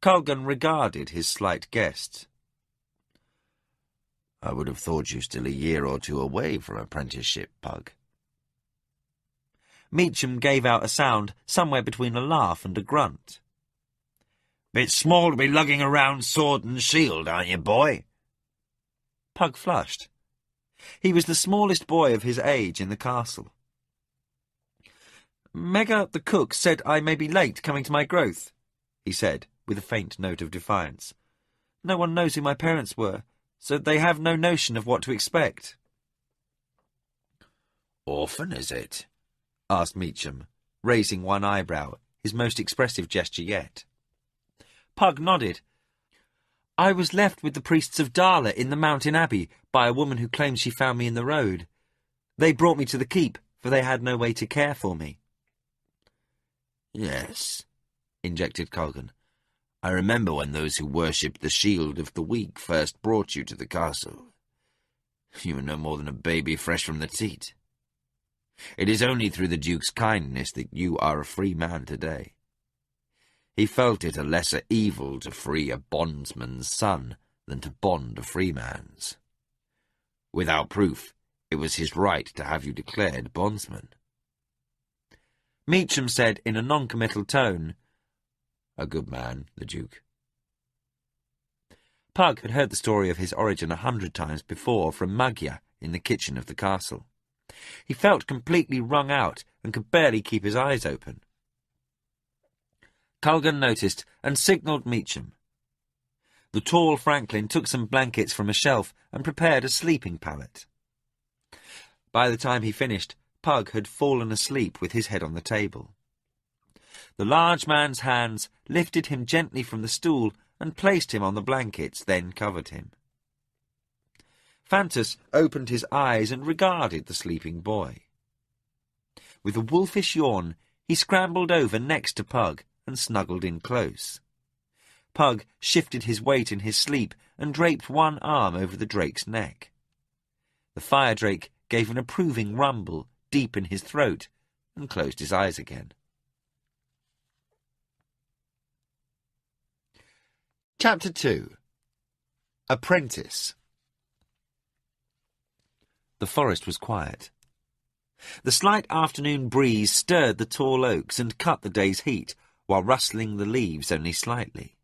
Culgan regarded his slight guest. I would have thought you still a year or 2 away from apprenticeship, Pug. Meacham gave out a sound somewhere between a laugh and a grunt. Bit small to be lugging around sword and shield, aren't you, boy? Pug flushed. He was the smallest boy of his age in the castle. Megga, the cook, said I may be late coming to my growth, he said, with a faint note of defiance. No one knows who my parents were, so they have no notion of what to expect. Orphan, is it? Asked Meacham, raising one eyebrow, his most expressive gesture yet. Pug nodded. I was left with the priests of Darla in the Mountain Abbey by a woman who claimed she found me in the road. They brought me to the keep, for they had no way to care for me. Yes, injected Culgan. I remember when those who worshipped the shield of the weak first brought you to the castle. You were no more than a baby fresh from the teat. It is only through the Duke's kindness that you are a free man today. He felt it a lesser evil to free a bondsman's son than to bond a freeman's. Without proof, it was his right to have you declared bondsman. Meacham said in a non-committal tone, A good man, the Duke. Pug had heard the story of his origin 100 times before from Magyar in the kitchen of the castle. He felt completely wrung out and could barely keep his eyes open. Culgan noticed and signalled Meacham. The tall Franklin took some blankets from a shelf and prepared a sleeping pallet. By the time he finished, Pug had fallen asleep with his head on the table. The large man's hands lifted him gently from the stool and placed him on the blankets, then covered him. Fantus opened his eyes and regarded the sleeping boy. With a wolfish yawn, he scrambled over next to Pug and snuggled in close. Pug shifted his weight in his sleep and draped one arm over the drake's neck. The fire drake gave an approving rumble deep in his throat and closed his eyes again. Chapter 2. Apprentice. The forest was quiet. The slight afternoon breeze stirred the tall oaks and cut the day's heat, while rustling the leaves only slightly.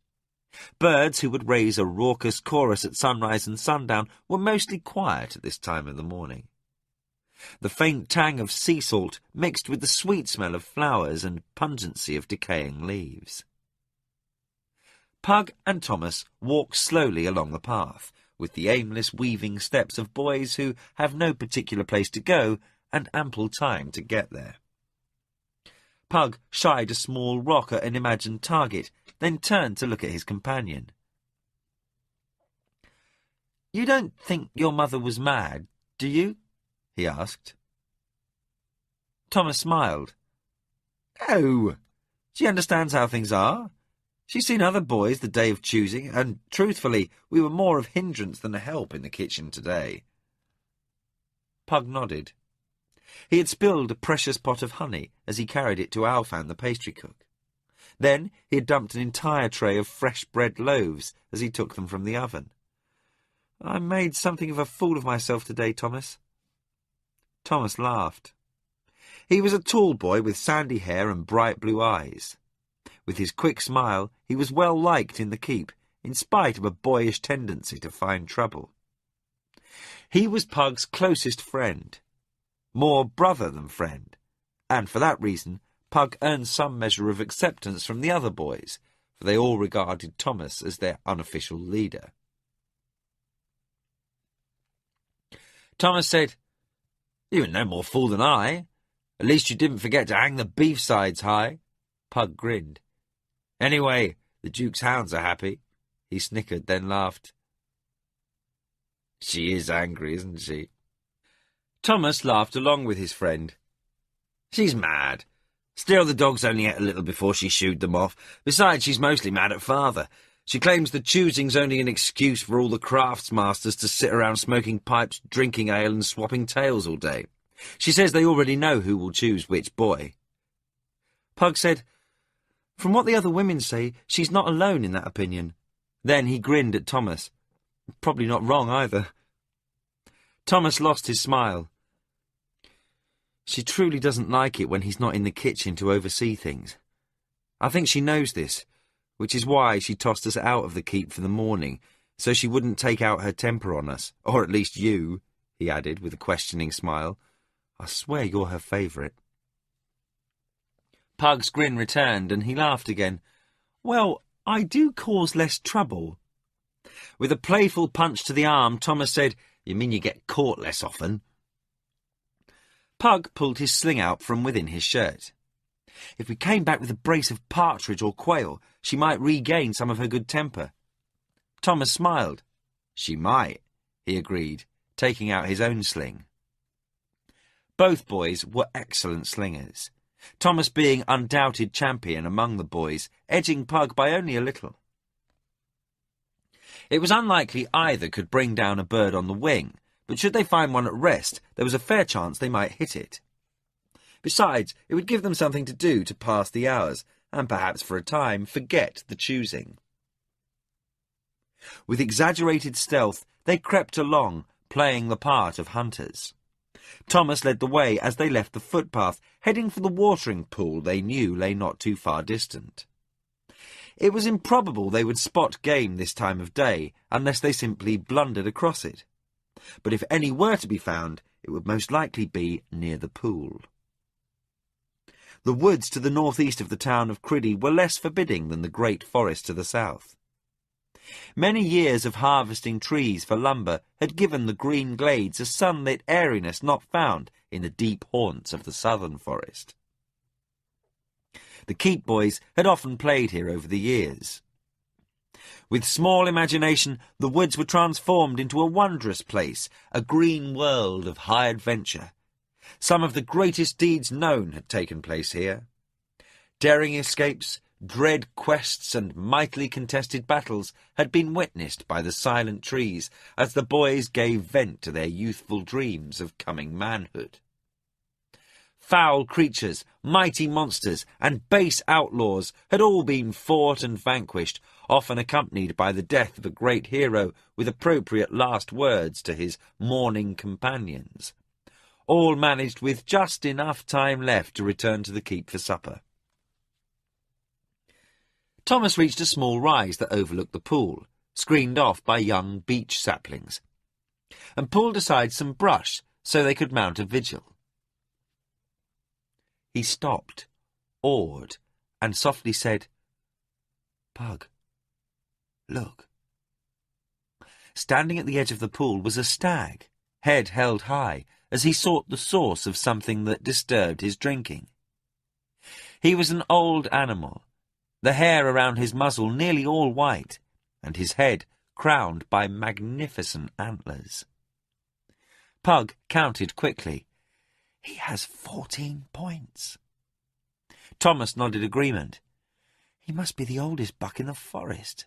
Birds who would raise a raucous chorus at sunrise and sundown were mostly quiet at this time of the morning. The faint tang of sea salt mixed with the sweet smell of flowers and pungency of decaying leaves. Pug and Thomas walk slowly along the path, with the aimless weaving steps of boys who have no particular place to go and ample time to get there. Pug shied a small rock at an imagined target, then turned to look at his companion. "You don't think your mother was mad, do you?" he asked. Thomas smiled. "Oh, she understands how things are. She's seen other boys the day of choosing, and, truthfully, we were more of hindrance than a help in the kitchen today." Pug nodded. He had spilled a precious pot of honey as he carried it to Alfan, the pastry cook. Then he had dumped an entire tray of fresh bread loaves as he took them from the oven. "I made something of a fool of myself today, Thomas." Thomas laughed. He was a tall boy with sandy hair and bright blue eyes. With his quick smile, he was well liked in the keep, in spite of a boyish tendency to find trouble. He was Pug's closest friend, more brother than friend, and for that reason Pug earned some measure of acceptance from the other boys, for they all regarded Thomas as their unofficial leader. Thomas said, "You were no more fool than I. At least you didn't forget to hang the beef sides high." Pug grinned. "Anyway, the Duke's hounds are happy." He snickered, then laughed. "She is angry, isn't she?" Thomas laughed along with his friend. "She's mad. Still, the dogs only ate a little before she shooed them off. Besides, she's mostly mad at father. She claims the choosing's only an excuse for all the craftsmasters to sit around smoking pipes, drinking ale and swapping tales all day. She says they already know who will choose which boy." Pug said, "From what the other women say, she's not alone in that opinion." Then he grinned at Thomas. "Probably not wrong either." Thomas lost his smile. "She truly doesn't like it when he's not in the kitchen to oversee things. I think she knows this, which is why she tossed us out of the keep for the morning, so she wouldn't take out her temper on us, or at least you," he added with a questioning smile. "I swear you're her favourite." Pug's grin returned, and he laughed again. "Well, I do cause less trouble." With a playful punch to the arm, Thomas said, "You mean you get caught less often?" Pug pulled his sling out from within his shirt. "If we came back with a brace of partridge or quail, she might regain some of her good temper." Thomas smiled. "She might," he agreed, taking out his own sling. Both boys were excellent slingers, Thomas being undoubted champion among the boys, edging Pug by only a little. It was unlikely either could bring down a bird on the wing, but should they find one at rest, there was a fair chance they might hit it. Besides, it would give them something to do to pass the hours, and perhaps for a time forget the choosing. With exaggerated stealth, they crept along, playing the part of hunters. Thomas led the way as they left the footpath, heading for the watering pool they knew lay not too far distant. It was improbable they would spot game this time of day, unless they simply blundered across it. But if any were to be found, it would most likely be near the pool. The woods to the northeast of the town of Criddy were less forbidding than the great forest to the south. Many years of harvesting trees for lumber had given the green glades a sunlit airiness not found in the deep haunts of the southern forest. The keep boys had often played here over the years. With small imagination, the woods were transformed into a wondrous place, a green world of high adventure. Some of the greatest deeds known had taken place here. Daring escapes, dread quests and mightily contested battles had been witnessed by the silent trees as the boys gave vent to their youthful dreams of coming manhood. Foul creatures, mighty monsters, and base outlaws had all been fought and vanquished, often accompanied by the death of a great hero with appropriate last words to his mourning companions. All managed with just enough time left to return to the keep for supper. Thomas reached a small rise that overlooked the pool, screened off by young beech saplings, and pulled aside some brush so they could mount a vigil. He stopped, awed, and softly said, "Pug, look." Standing at the edge of the pool was a stag, head held high, as he sought the source of something that disturbed his drinking. He was an old animal, the hair around his muzzle nearly all white, and his head crowned by magnificent antlers. Pug counted quickly. "He has 14 points. Thomas nodded agreement. "He must be the oldest buck in the forest."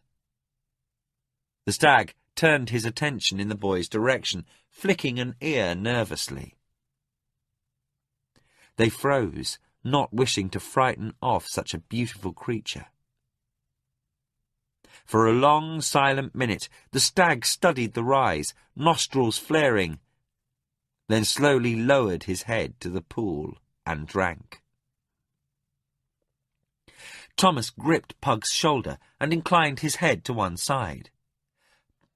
The stag turned his attention in the boy's direction, flicking an ear nervously. They froze, not wishing to frighten off such a beautiful creature. For a long, silent minute, the stag studied the rise, nostrils flaring, then slowly lowered his head to the pool and drank. Thomas gripped Pug's shoulder and inclined his head to one side.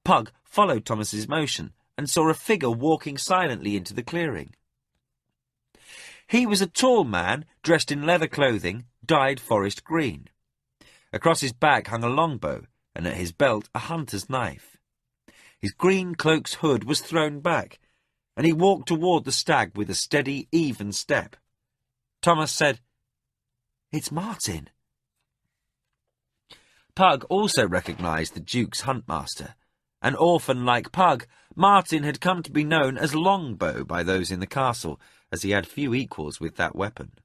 Pug followed Thomas's motion and saw a figure walking silently into the clearing. He was a tall man dressed in leather clothing, dyed forest green. Across his back hung a longbow, and at his belt a hunter's knife. His green cloak's hood was thrown back, and he walked toward the stag with a steady, even step. Thomas said, "It's Martin." Pug also recognized the Duke's huntmaster. An orphan like Pug, Martin had come to be known as Longbow by those in the castle, as he had few equals with that weapon.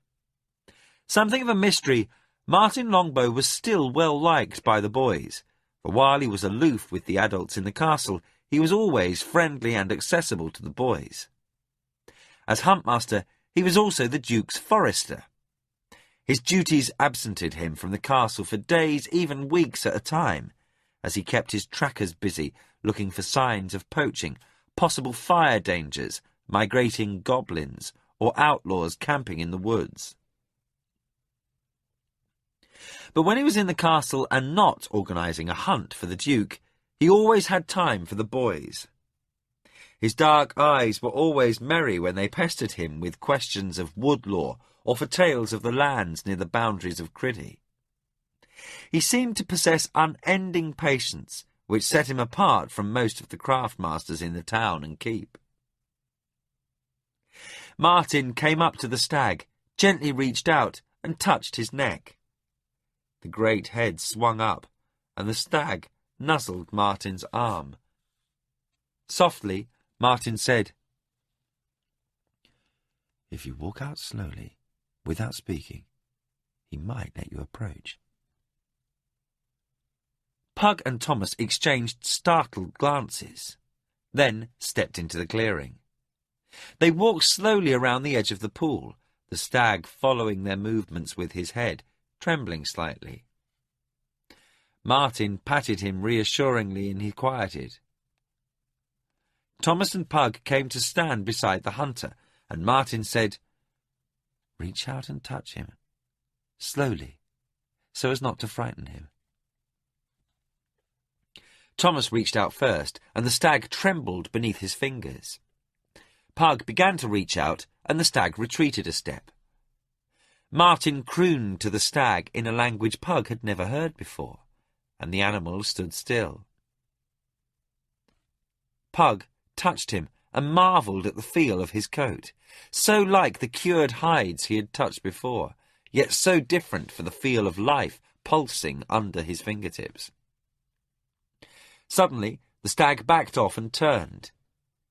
Something of a mystery, Martin Longbow was still well liked by the boys, for while he was aloof with the adults in the castle, he was always friendly and accessible to the boys. As huntmaster, he was also the Duke's forester. His duties absented him from the castle for days, even weeks at a time, as he kept his trackers busy looking for signs of poaching, possible fire dangers, migrating goblins, or outlaws camping in the woods. But when he was in the castle and not organising a hunt for the Duke, he always had time for the boys. His dark eyes were always merry when they pestered him with questions of wood lore or for tales of the lands near the boundaries of Criddy. He seemed to possess unending patience, which set him apart from most of the craftmasters in the town and keep. Martin came up to the stag, gently reached out and touched his neck. The great head swung up, and the stag nuzzled Martin's arm. Softly, Martin said, "If you walk out slowly, without speaking, he might let you approach." Pug and Thomas exchanged startled glances, then stepped into the clearing. They walked slowly around the edge of the pool, the stag following their movements with his head, trembling slightly. Martin patted him reassuringly and he quieted. Thomas and Pug came to stand beside the hunter, and Martin said, "Reach out and touch him, slowly, so as not to frighten him." Thomas reached out first, and the stag trembled beneath his fingers. Pug began to reach out, and the stag retreated a step. Martin crooned to the stag in a language Pug had never heard before, and the animal stood still. Pug touched him and marvelled at the feel of his coat, so like the cured hides he had touched before, yet so different for the feel of life pulsing under his fingertips. Suddenly, the stag backed off and turned.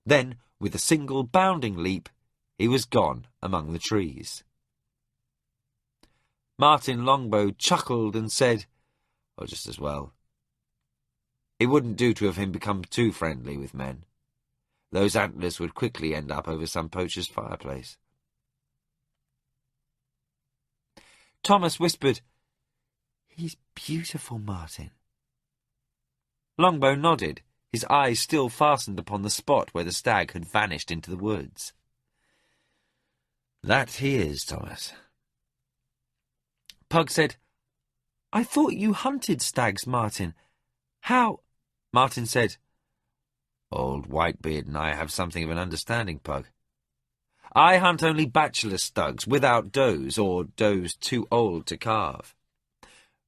Then, with a single bounding leap, he was gone among the trees. Martin Longbow chuckled and said, "Oh, just as well. It wouldn't do to have him become too friendly with men. Those antlers would quickly end up over some poacher's fireplace." Thomas whispered, "He's beautiful, Martin." Longbow nodded, his eyes still fastened upon the spot where the stag had vanished into the woods. "That he is, Thomas." Pug said, I thought you hunted stags, Martin. How? Martin said, Old Whitebeard and I have something of an understanding, Pug. I hunt only bachelor stugs without does, or does too old to carve.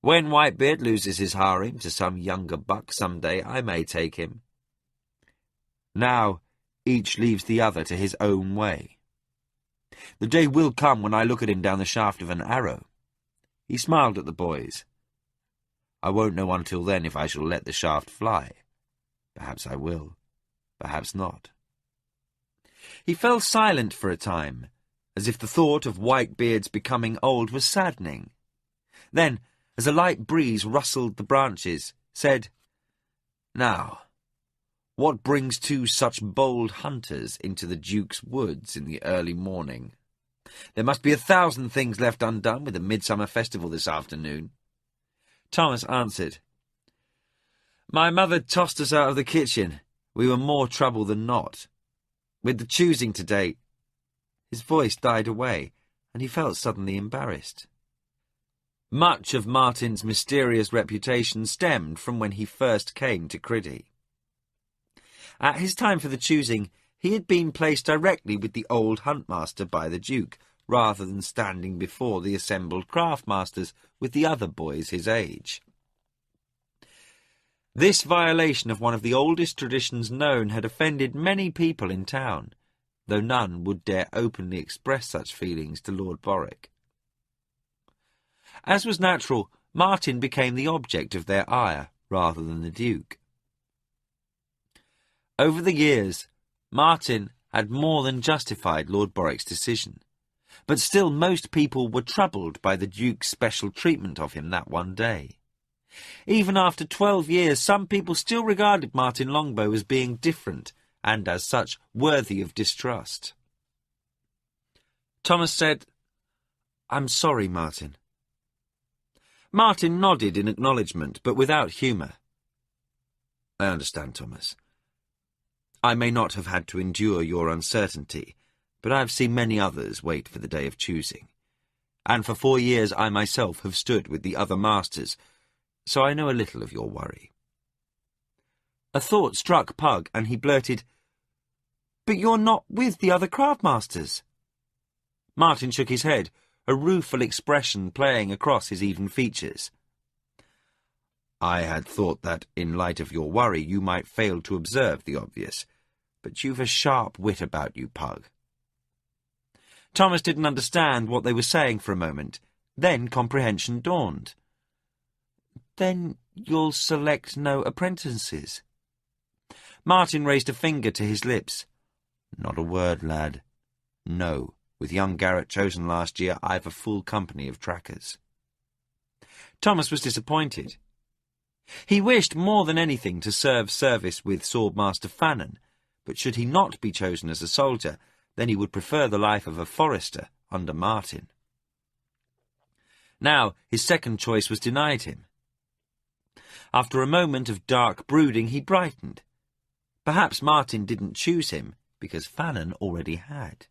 When Whitebeard loses his harem to some younger buck someday, I may take him. Now, each leaves the other to his own way. The day will come when I look at him down the shaft of an arrow. He smiled at the boys. I won't know until then if I shall let the shaft fly. Perhaps I will, perhaps not. He fell silent for a time, as if the thought of Whitebeard's becoming old was saddening. Then, as a light breeze rustled the branches, said, Now, what brings two such bold hunters into the Duke's woods in the early morning? There must be 1,000 things left undone with the midsummer festival this afternoon. Thomas answered, My mother tossed us out of the kitchen. We were more trouble than not. With the choosing today. His voice died away, and he felt suddenly embarrassed. Much of Martin's mysterious reputation stemmed from when he first came to Criddy. At his time for the choosing, he had been placed directly with the old huntmaster by the Duke, rather than standing before the assembled craftmasters with the other boys his age. This violation of one of the oldest traditions known had offended many people in town, though none would dare openly express such feelings to Lord Borwick. As was natural, Martin became the object of their ire rather than the Duke. Over the years, Martin had more than justified Lord Borwick's decision, but still most people were troubled by the Duke's special treatment of him that one day. Even after 12 years, some people still regarded Martin Longbow as being different, and as such worthy of distrust. Thomas said, I'm sorry, Martin. Martin nodded in acknowledgement, but without humour. I understand, Thomas. I may not have had to endure your uncertainty, but I have seen many others wait for the day of choosing. And for 4 years I myself have stood with the other masters, so I know a little of your worry. A thought struck Pug, and he blurted, But you're not with the other craftmasters. Martin shook his head, a rueful expression playing across his even features. I had thought that, in light of your worry, you might fail to observe the obvious, but you've a sharp wit about you, Pug. Thomas didn't understand what they were saying for a moment. Then comprehension dawned. Then you'll select no apprentices? Martin raised a finger to his lips. Not a word, lad. No, with young Garrett chosen last year, I've a full company of trackers. Thomas was disappointed. He wished more than anything to serve service with Swordmaster Fannon, but should he not be chosen as a soldier, then he would prefer the life of a forester under Martin. Now his second choice was denied him. After a moment of dark brooding, he brightened. Perhaps Martin didn't choose him, because Fannon already had.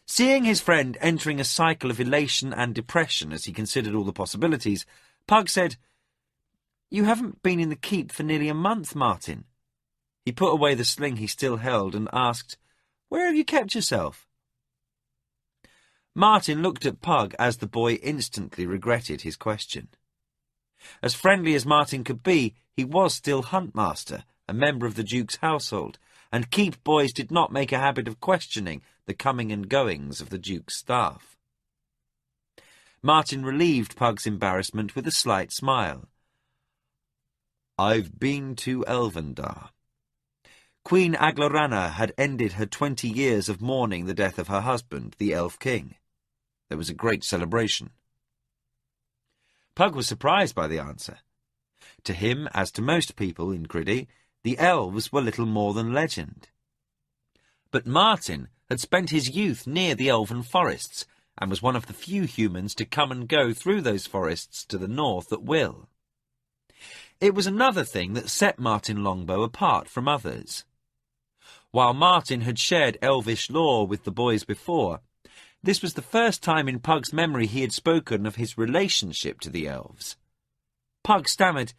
Seeing his friend entering a cycle of elation and depression as he considered all the possibilities, Pug said, You haven't been in the keep for nearly a month, Martin. He put away the sling he still held and asked, Where have you kept yourself? Martin looked at Pug as the boy instantly regretted his question. As friendly as Martin could be, he was still huntmaster, a member of the Duke's household, and keep boys did not make a habit of questioning the coming and goings of the Duke's staff. Martin relieved Pug's embarrassment with a slight smile. I've been to Elvendar. Queen Aglorana had ended her 20 years of mourning the death of her husband, the Elf King. There was a great celebration. Pug was surprised by the answer. To him, as to most people in Criddy, the elves were little more than legend. But Martin had spent his youth near the elven forests, and was one of the few humans to come and go through those forests to the north at will. It was another thing that set Martin Longbow apart from others. While Martin had shared elvish lore with the boys before, This was the first time in Pug's memory he had spoken of his relationship to the elves. Pug stammered,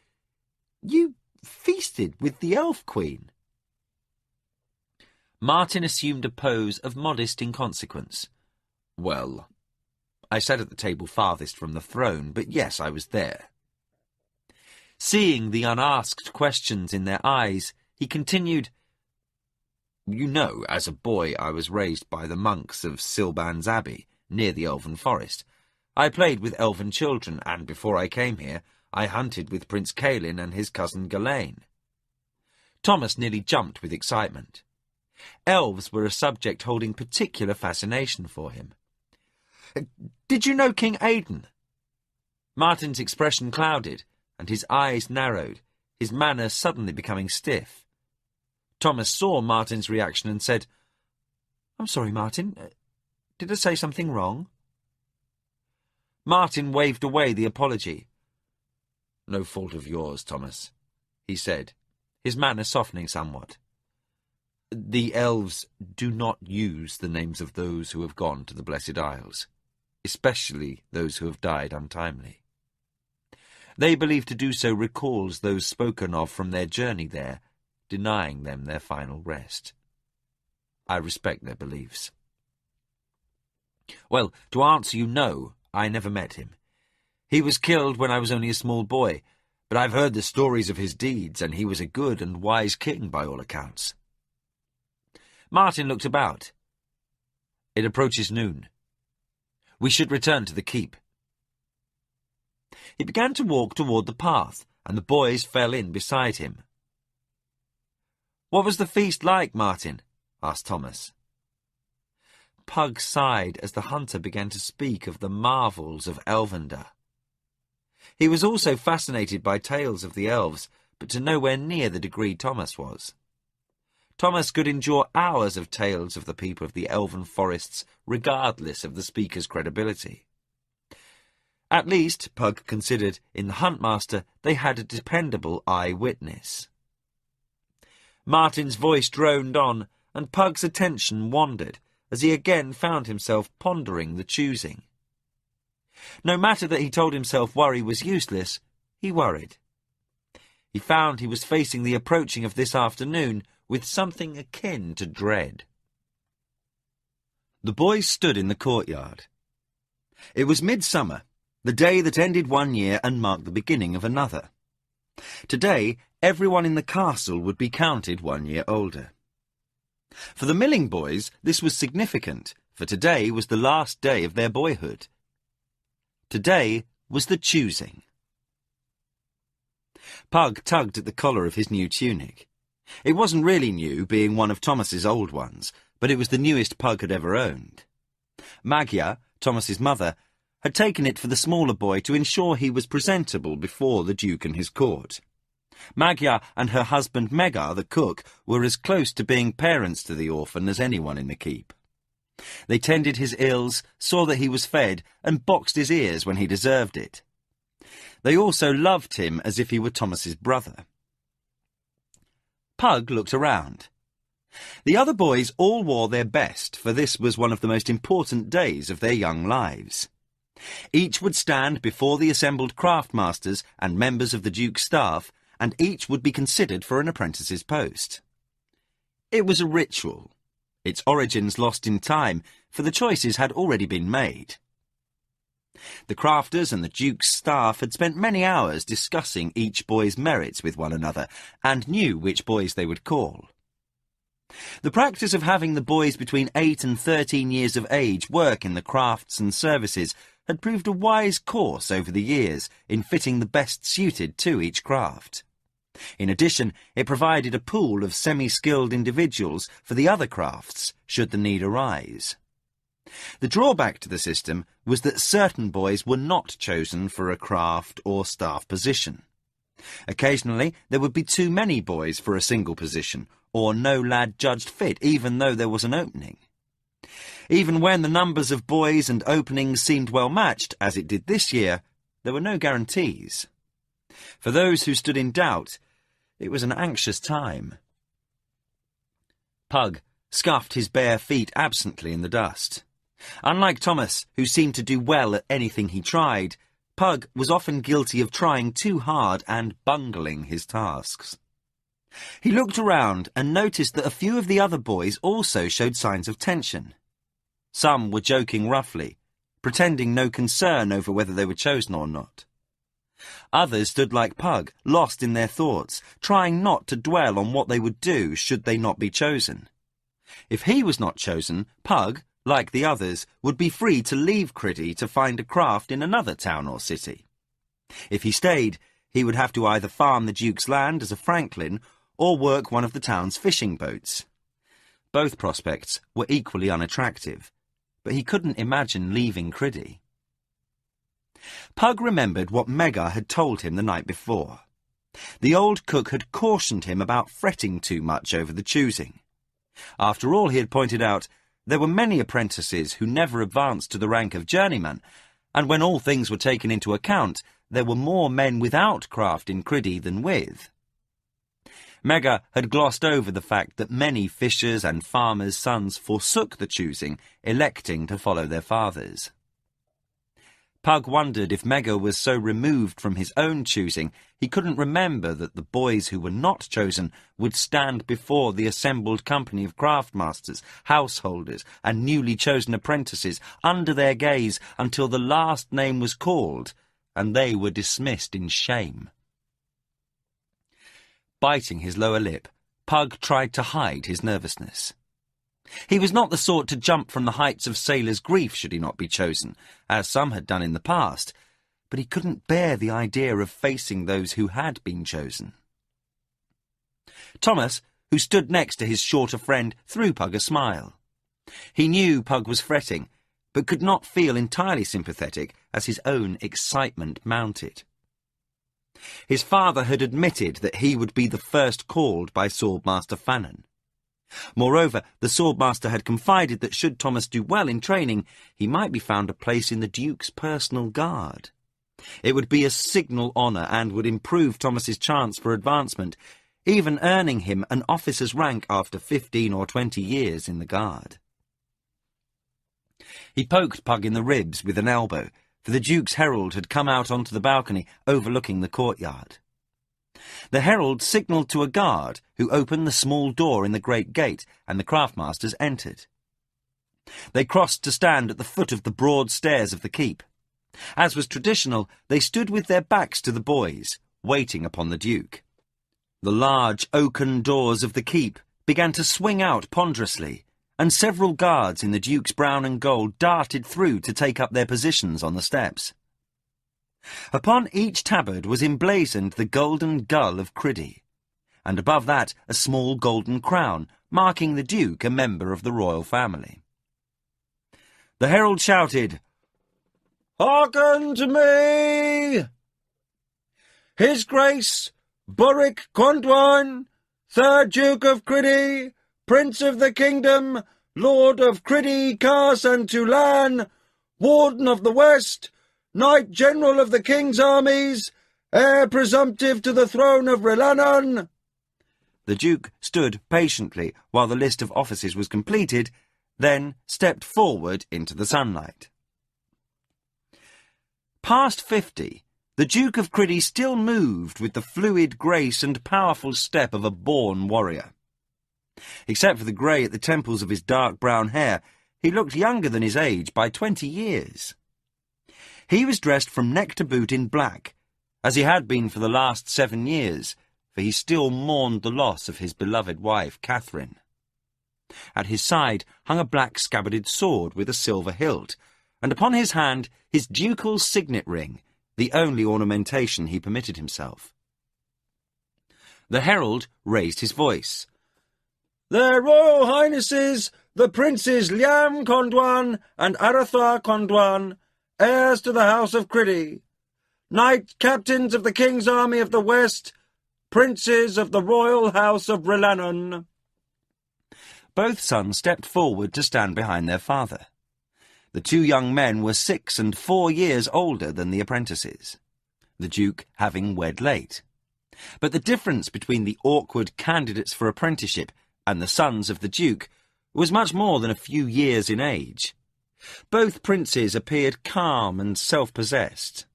"You feasted with the Elf Queen?" Martin assumed a pose of modest inconsequence. "Well, I sat at the table farthest from the throne, but yes, I was there." Seeing the unasked questions in their eyes, he continued, "You know, as a boy I was raised by the monks of Silban's Abbey, near the Elven Forest. I played with elven children, and before I came here, I hunted with Prince Caelin and his cousin Galain." Thomas nearly jumped with excitement. Elves were a subject holding particular fascination for him. "Did you know King Aidan?" Martin's expression clouded, and his eyes narrowed, his manner suddenly becoming stiff. Thomas saw Martin's reaction and said, "I'm sorry, Martin. Did I say something wrong?" Martin waved away the apology. "No fault of yours, Thomas," he said, his manner softening somewhat. "The elves do not use the names of those who have gone to the Blessed Isles, especially those who have died untimely. They believe to do so recalls those spoken of from their journey there, denying them their final rest. I respect their beliefs." "Well, to answer you, no, I never met him. He was killed when I was only a small boy, but I've heard the stories of his deeds, and he was a good and wise king by all accounts." Martin looked about. "It approaches noon. We should return to the keep." He began to walk toward the path, and the boys fell in beside him. "What was the feast like, Martin?" asked Thomas. Pug sighed as the hunter began to speak of the marvels of Elvender. He was also fascinated by tales of the elves, but to nowhere near the degree Thomas was. Thomas could endure hours of tales of the people of the elven forests, regardless of the speaker's credibility. At least, Pug considered, in the Huntmaster they had a dependable eyewitness. Martin's voice droned on, and Pug's attention wandered, as he again found himself pondering the choosing. No matter that he told himself worry was useless, he worried. He found he was facing the approaching of this afternoon with something akin to dread. The boys stood in the courtyard. It was midsummer, the day that ended one year and marked the beginning of another. Today, everyone in the castle would be counted 1 year older. For the milling boys, this was significant, for today was the last day of their boyhood. Today was the choosing. Pug tugged at the collar of his new tunic. It wasn't really new, being one of Thomas's old ones, but it was the newest Pug had ever owned. Magyar, Thomas's mother, had taken it for the smaller boy to ensure he was presentable before the Duke and his court. Magyar and her husband Megar, the cook, were as close to being parents to the orphan as anyone in the keep. They tended his ills, saw that he was fed, and boxed his ears when he deserved it. They also loved him as if he were Thomas's brother. Pug looked around. The other boys all wore their best, for this was one of the most important days of their young lives. Each would stand before the assembled craftmasters and members of the Duke's staff, and each would be considered for an apprentice's post. It was a ritual, its origins lost in time, for the choices had already been made. The crafters and the Duke's staff had spent many hours discussing each boy's merits with one another, and knew which boys they would call. The practice of having the boys between 8 and 13 years of age work in the crafts and services had proved a wise course over the years in fitting the best suited to each craft. In addition, it provided a pool of semi-skilled individuals for the other crafts, should the need arise. The drawback to the system was that certain boys were not chosen for a craft or staff position. Occasionally, there would be too many boys for a single position, or no lad judged fit even though there was an opening. Even when the numbers of boys and openings seemed well matched, as it did this year, there were no guarantees. For those who stood in doubt, it was an anxious time. Pug scuffed his bare feet absently in the dust. Unlike Thomas, who seemed to do well at anything he tried, Pug was often guilty of trying too hard and bungling his tasks. He looked around and noticed that a few of the other boys also showed signs of tension. Some were joking roughly, pretending no concern over whether they were chosen or not. Others stood like Pug, lost in their thoughts, trying not to dwell on what they would do should they not be chosen. If he was not chosen, Pug, like the others, would be free to leave Criddy to find a craft in another town or city. If he stayed, he would have to either farm the Duke's land as a franklin or work one of the town's fishing boats. Both prospects were equally unattractive, but he couldn't imagine leaving Criddy. Pug remembered what Meggar had told him the night before. The old cook had cautioned him about fretting too much over the choosing. After all, he had pointed out, there were many apprentices who never advanced to the rank of journeyman, and when all things were taken into account, there were more men without craft in Criddy than with. Meggar had glossed over the fact that many fishers' and farmers' sons forsook the choosing, electing to follow their fathers. Pug wondered if Meggar was so removed from his own choosing he couldn't remember that the boys who were not chosen would stand before the assembled company of craftmasters, householders, and newly chosen apprentices under their gaze until the last name was called, and they were dismissed in shame. Biting his lower lip, Pug tried to hide his nervousness. He was not the sort to jump from the heights of sailor's grief should he not be chosen, as some had done in the past, but he couldn't bear the idea of facing those who had been chosen. Thomas, who stood next to his shorter friend, threw Pug a smile. He knew Pug was fretting, but could not feel entirely sympathetic as his own excitement mounted. His father had admitted that he would be the first called by Swordmaster Fannon. Moreover, the Swordmaster had confided that should Thomas do well in training, he might be found a place in the Duke's personal guard. It would be a signal honour and would improve Thomas's chance for advancement, even earning him an officer's rank after 15 or 20 years in the guard. He poked Pug in the ribs with an elbow, for the Duke's herald had come out onto the balcony overlooking the courtyard. The herald signalled to a guard, who opened the small door in the great gate, and the craftmasters entered. They crossed to stand at the foot of the broad stairs of the keep. As was traditional, they stood with their backs to the boys, waiting upon the Duke. The large oaken doors of the keep began to swing out ponderously, and several guards in the Duke's brown and gold darted through to take up their positions on the steps. Upon each tabard was emblazoned the golden gull of Criddy, and above that a small golden crown, marking the Duke a member of the royal family. The herald shouted, "Hearken to me! His Grace, Boric Condwine, 3rd Duke of Criddy, Prince of the Kingdom, Lord of Criddy, Cars and Tulan, Warden of the West, Knight General of the King's armies, heir presumptive to the throne of Rilannon." The Duke stood patiently while the list of offices was completed, then stepped forward into the sunlight. Past 50, the Duke of Criddy still moved with the fluid grace and powerful step of a born warrior. Except for the grey at the temples of his dark brown hair, he looked younger than his age by 20 years. He was dressed from neck to boot in black, as he had been for the last 7 years, for he still mourned the loss of his beloved wife, Catherine. At his side hung a black scabbarded sword with a silver hilt, and upon his hand his ducal signet ring, the only ornamentation he permitted himself. The herald raised his voice. "Their Royal Highnesses, the Princes Liam Condwan and Arathar Condwan, heirs to the House of Criddy, Knight Captains of the King's Army of the West, Princes of the Royal House of Rilannon." Both sons stepped forward to stand behind their father. The 2 young men were 6 and 4 years older than the apprentices, the Duke having wed late. But the difference between the awkward candidates for apprenticeship and the sons of the Duke was much more than a few years in age. Both princes appeared calm and self-possessed.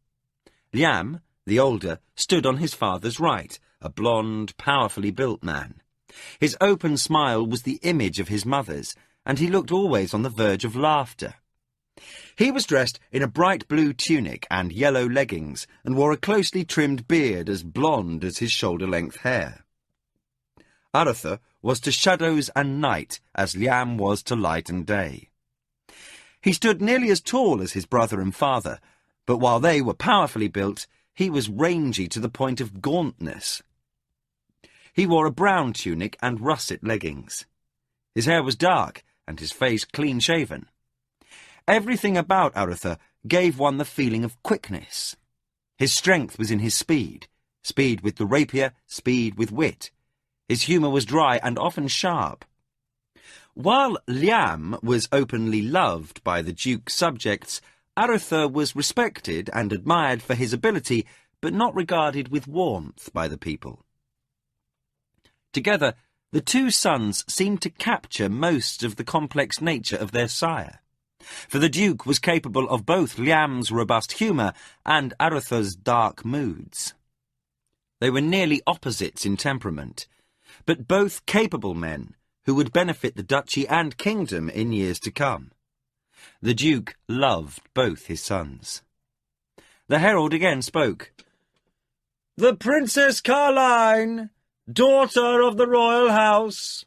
Liam, the older, stood on his father's right, a blonde, powerfully built man. His open smile was the image of his mother's, and he looked always on the verge of laughter. He was dressed in a bright blue tunic and yellow leggings, and wore a closely trimmed beard as blonde as his shoulder-length hair. Arthur was to shadows and night as Liam was to light and day. He stood nearly as tall as his brother and father, but while they were powerfully built, he was rangy to the point of gauntness. He wore a brown tunic and russet leggings. His hair was dark, and his face clean-shaven. Everything about Arthur gave one the feeling of quickness. His strength was in his speed with the rapier, speed with wit. His humour was dry and often sharp. While Liam was openly loved by the Duke's subjects, Arthur was respected and admired for his ability, but not regarded with warmth by the people. Together, the two sons seemed to capture most of the complex nature of their sire, for the Duke was capable of both Liam's robust humour and Arthur's dark moods. They were nearly opposites in temperament, but both capable men who would benefit the duchy and kingdom in years to come. The Duke loved both his sons. The herald again spoke. "The Princess Caroline, daughter of the royal house."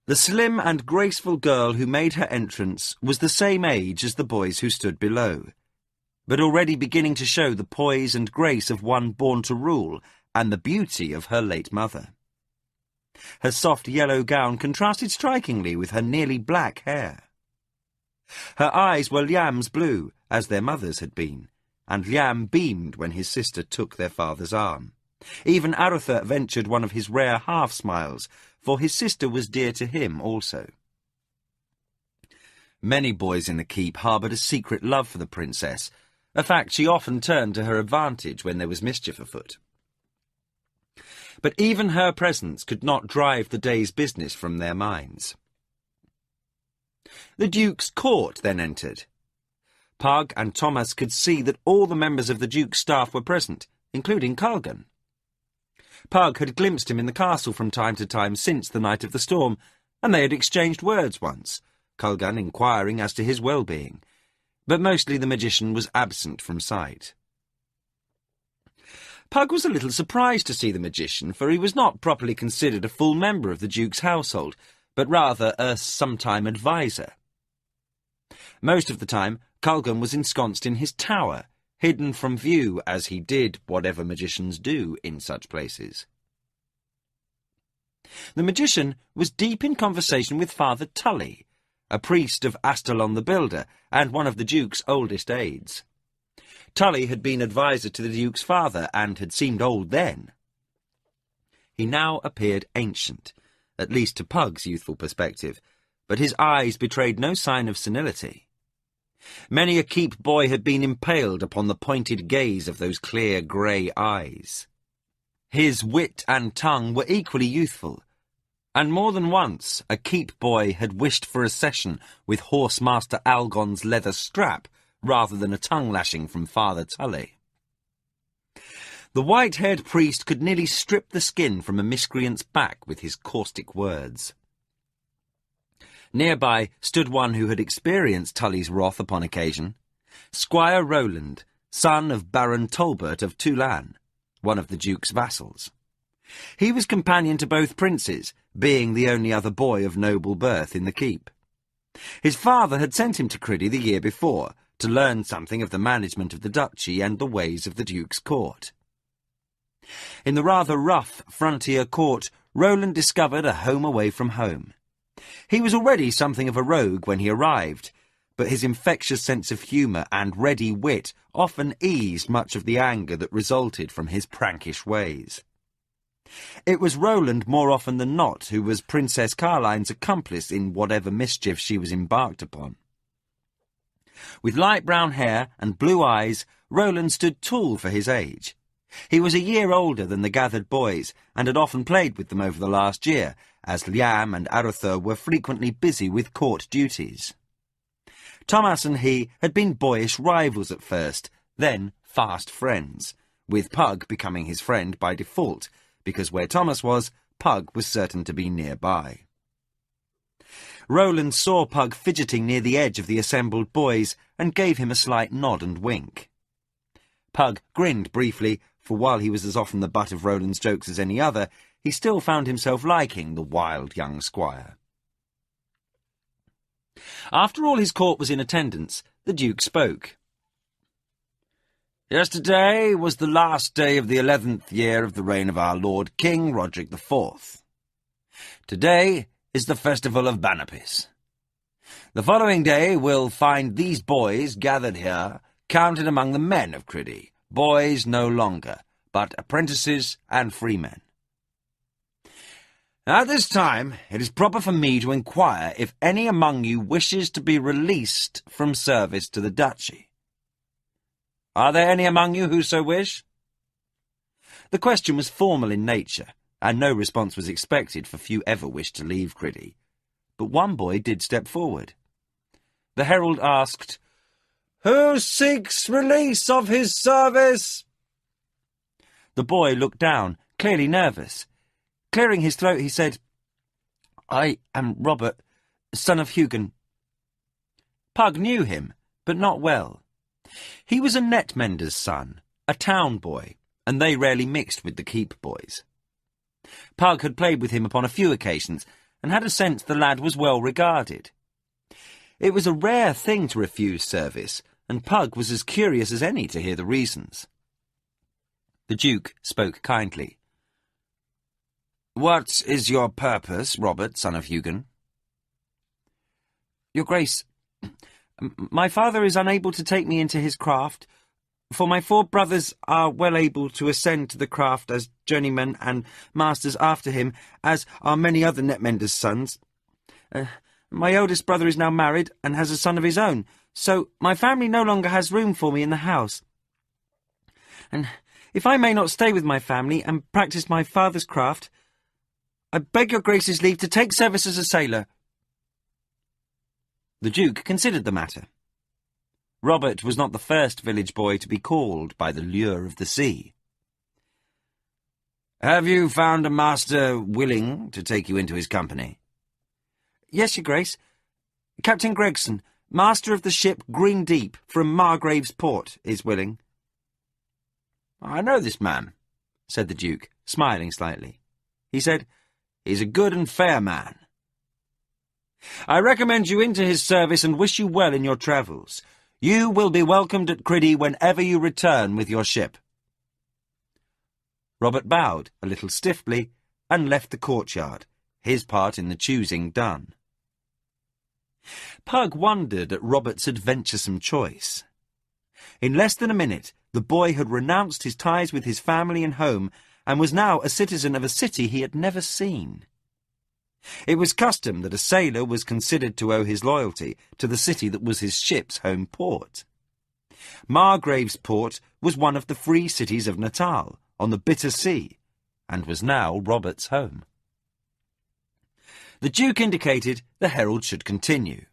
The slim and graceful girl who made her entrance was the same age as the boys who stood below, but already beginning to show the poise and grace of one born to rule and the beauty of her late mother. Her soft yellow gown contrasted strikingly with her nearly black hair. Her eyes were Liam's blue, as their mother's had been, and Liam beamed when his sister took their father's arm. Even Arthur ventured one of his rare half-smiles, for his sister was dear to him also. Many boys in the keep harboured a secret love for the princess, a fact she often turned to her advantage when there was mischief afoot. But even her presence could not drive the day's business from their minds. The Duke's court then entered. Pug and Thomas could see that all the members of the Duke's staff were present, including Culgan. Pug had glimpsed him in the castle from time to time since the night of the storm, and they had exchanged words once, Culgan inquiring as to his well-being, but mostly the magician was absent from sight. Pug was a little surprised to see the magician, for he was not properly considered a full member of the Duke's household, but rather a sometime adviser. Most of the time, Culgan was ensconced in his tower, hidden from view as he did whatever magicians do in such places. The magician was deep in conversation with Father Tully, a priest of Astalon the Builder, and one of the Duke's oldest aides. Tully had been adviser to the Duke's father, and had seemed old then. He now appeared ancient, at least to Pug's youthful perspective, but his eyes betrayed no sign of senility. Many a keep boy had been impaled upon the pointed gaze of those clear grey eyes. His wit and tongue were equally youthful, and more than once a keep boy had wished for a session with Horsemaster Algon's leather strap, rather than a tongue-lashing from Father Tully. The white-haired priest could nearly strip the skin from a miscreant's back with his caustic words. Nearby stood one who had experienced Tully's wrath upon occasion, Squire Roland, son of Baron Talbot of Toulan, one of the Duke's vassals. He was companion to both princes, being the only other boy of noble birth in the keep. His father had sent him to Criddy the year before, to learn something of the management of the duchy and the ways of the Duke's court. In the rather rough frontier court, Roland discovered a home away from home. He was already something of a rogue when he arrived, but his infectious sense of humour and ready wit often eased much of the anger that resulted from his prankish ways. It was Roland more often than not who was Princess Caroline's accomplice in whatever mischief she was embarked upon. With light brown hair and blue eyes, Roland stood tall for his age. He was a year older than the gathered boys, and had often played with them over the last year, as Liam and Arthur were frequently busy with court duties. Thomas and he had been boyish rivals at first, then fast friends, with Pug becoming his friend by default, because where Thomas was, Pug was certain to be nearby. Roland saw Pug fidgeting near the edge of the assembled boys and gave him a slight nod and wink. Pug grinned briefly, for while he was as often the butt of Roland's jokes as any other, he still found himself liking the wild young squire. After all his court was in attendance, the Duke spoke. "Yesterday was the last day of the 11th year of the reign of our Lord King Roderick IV. Today is the festival of Banipis. The following day will find these boys gathered here counted among the men of Criddy, boys no longer, but apprentices and freemen. At this time, it is proper for me to inquire if any among you wishes to be released from service to the duchy. Are there any among you who so wish?" The question was formal in nature, and no response was expected, for few ever wished to leave Criddy. But one boy did step forward. The herald asked, "Who seeks release of his service?" The boy looked down, clearly nervous. Clearing his throat, he said, "I am Robert, son of Hugon." Pug knew him, but not well. He was a net mender's son, a town boy, and they rarely mixed with the keep boys. Pug had played with him upon a few occasions, and had a sense the lad was well regarded. It was a rare thing to refuse service, and Pug was as curious as any to hear the reasons. The Duke spoke kindly. "What is your purpose, Robert, son of Hugon?" "Your Grace, my father is unable to take me into his craft, for my 4 brothers are well able to ascend to the craft as journeymen and masters after him, as are many other netmenders' sons. My eldest brother is now married and has a son of his own, so my family no longer has room for me in the house. And if I may not stay with my family and practice my father's craft, I beg your Grace's leave to take service as a sailor." The Duke considered the matter. Robert was not the first village boy to be called by the lure of the sea. "Have you found a master willing to take you into his company?" "Yes, your Grace. Captain Gregson, master of the ship Green Deep from Margrave's Port, is willing." "I know this man," said the Duke, smiling slightly. He said, "He's a good and fair man. I recommend you into his service and wish you well in your travels. You will be welcomed at Criddy whenever you return with your ship." Robert bowed a little stiffly and left the courtyard, his part in the choosing done. Pug wondered at Robert's adventuresome choice. In less than a minute, the boy had renounced his ties with his family and home, and was now a citizen of a city he had never seen. It was custom that a sailor was considered to owe his loyalty to the city that was his ship's home port. Margrave's Port was one of the free cities of Natal, on the bitter sea, and was now Robert's home. The Duke indicated the herald should continue.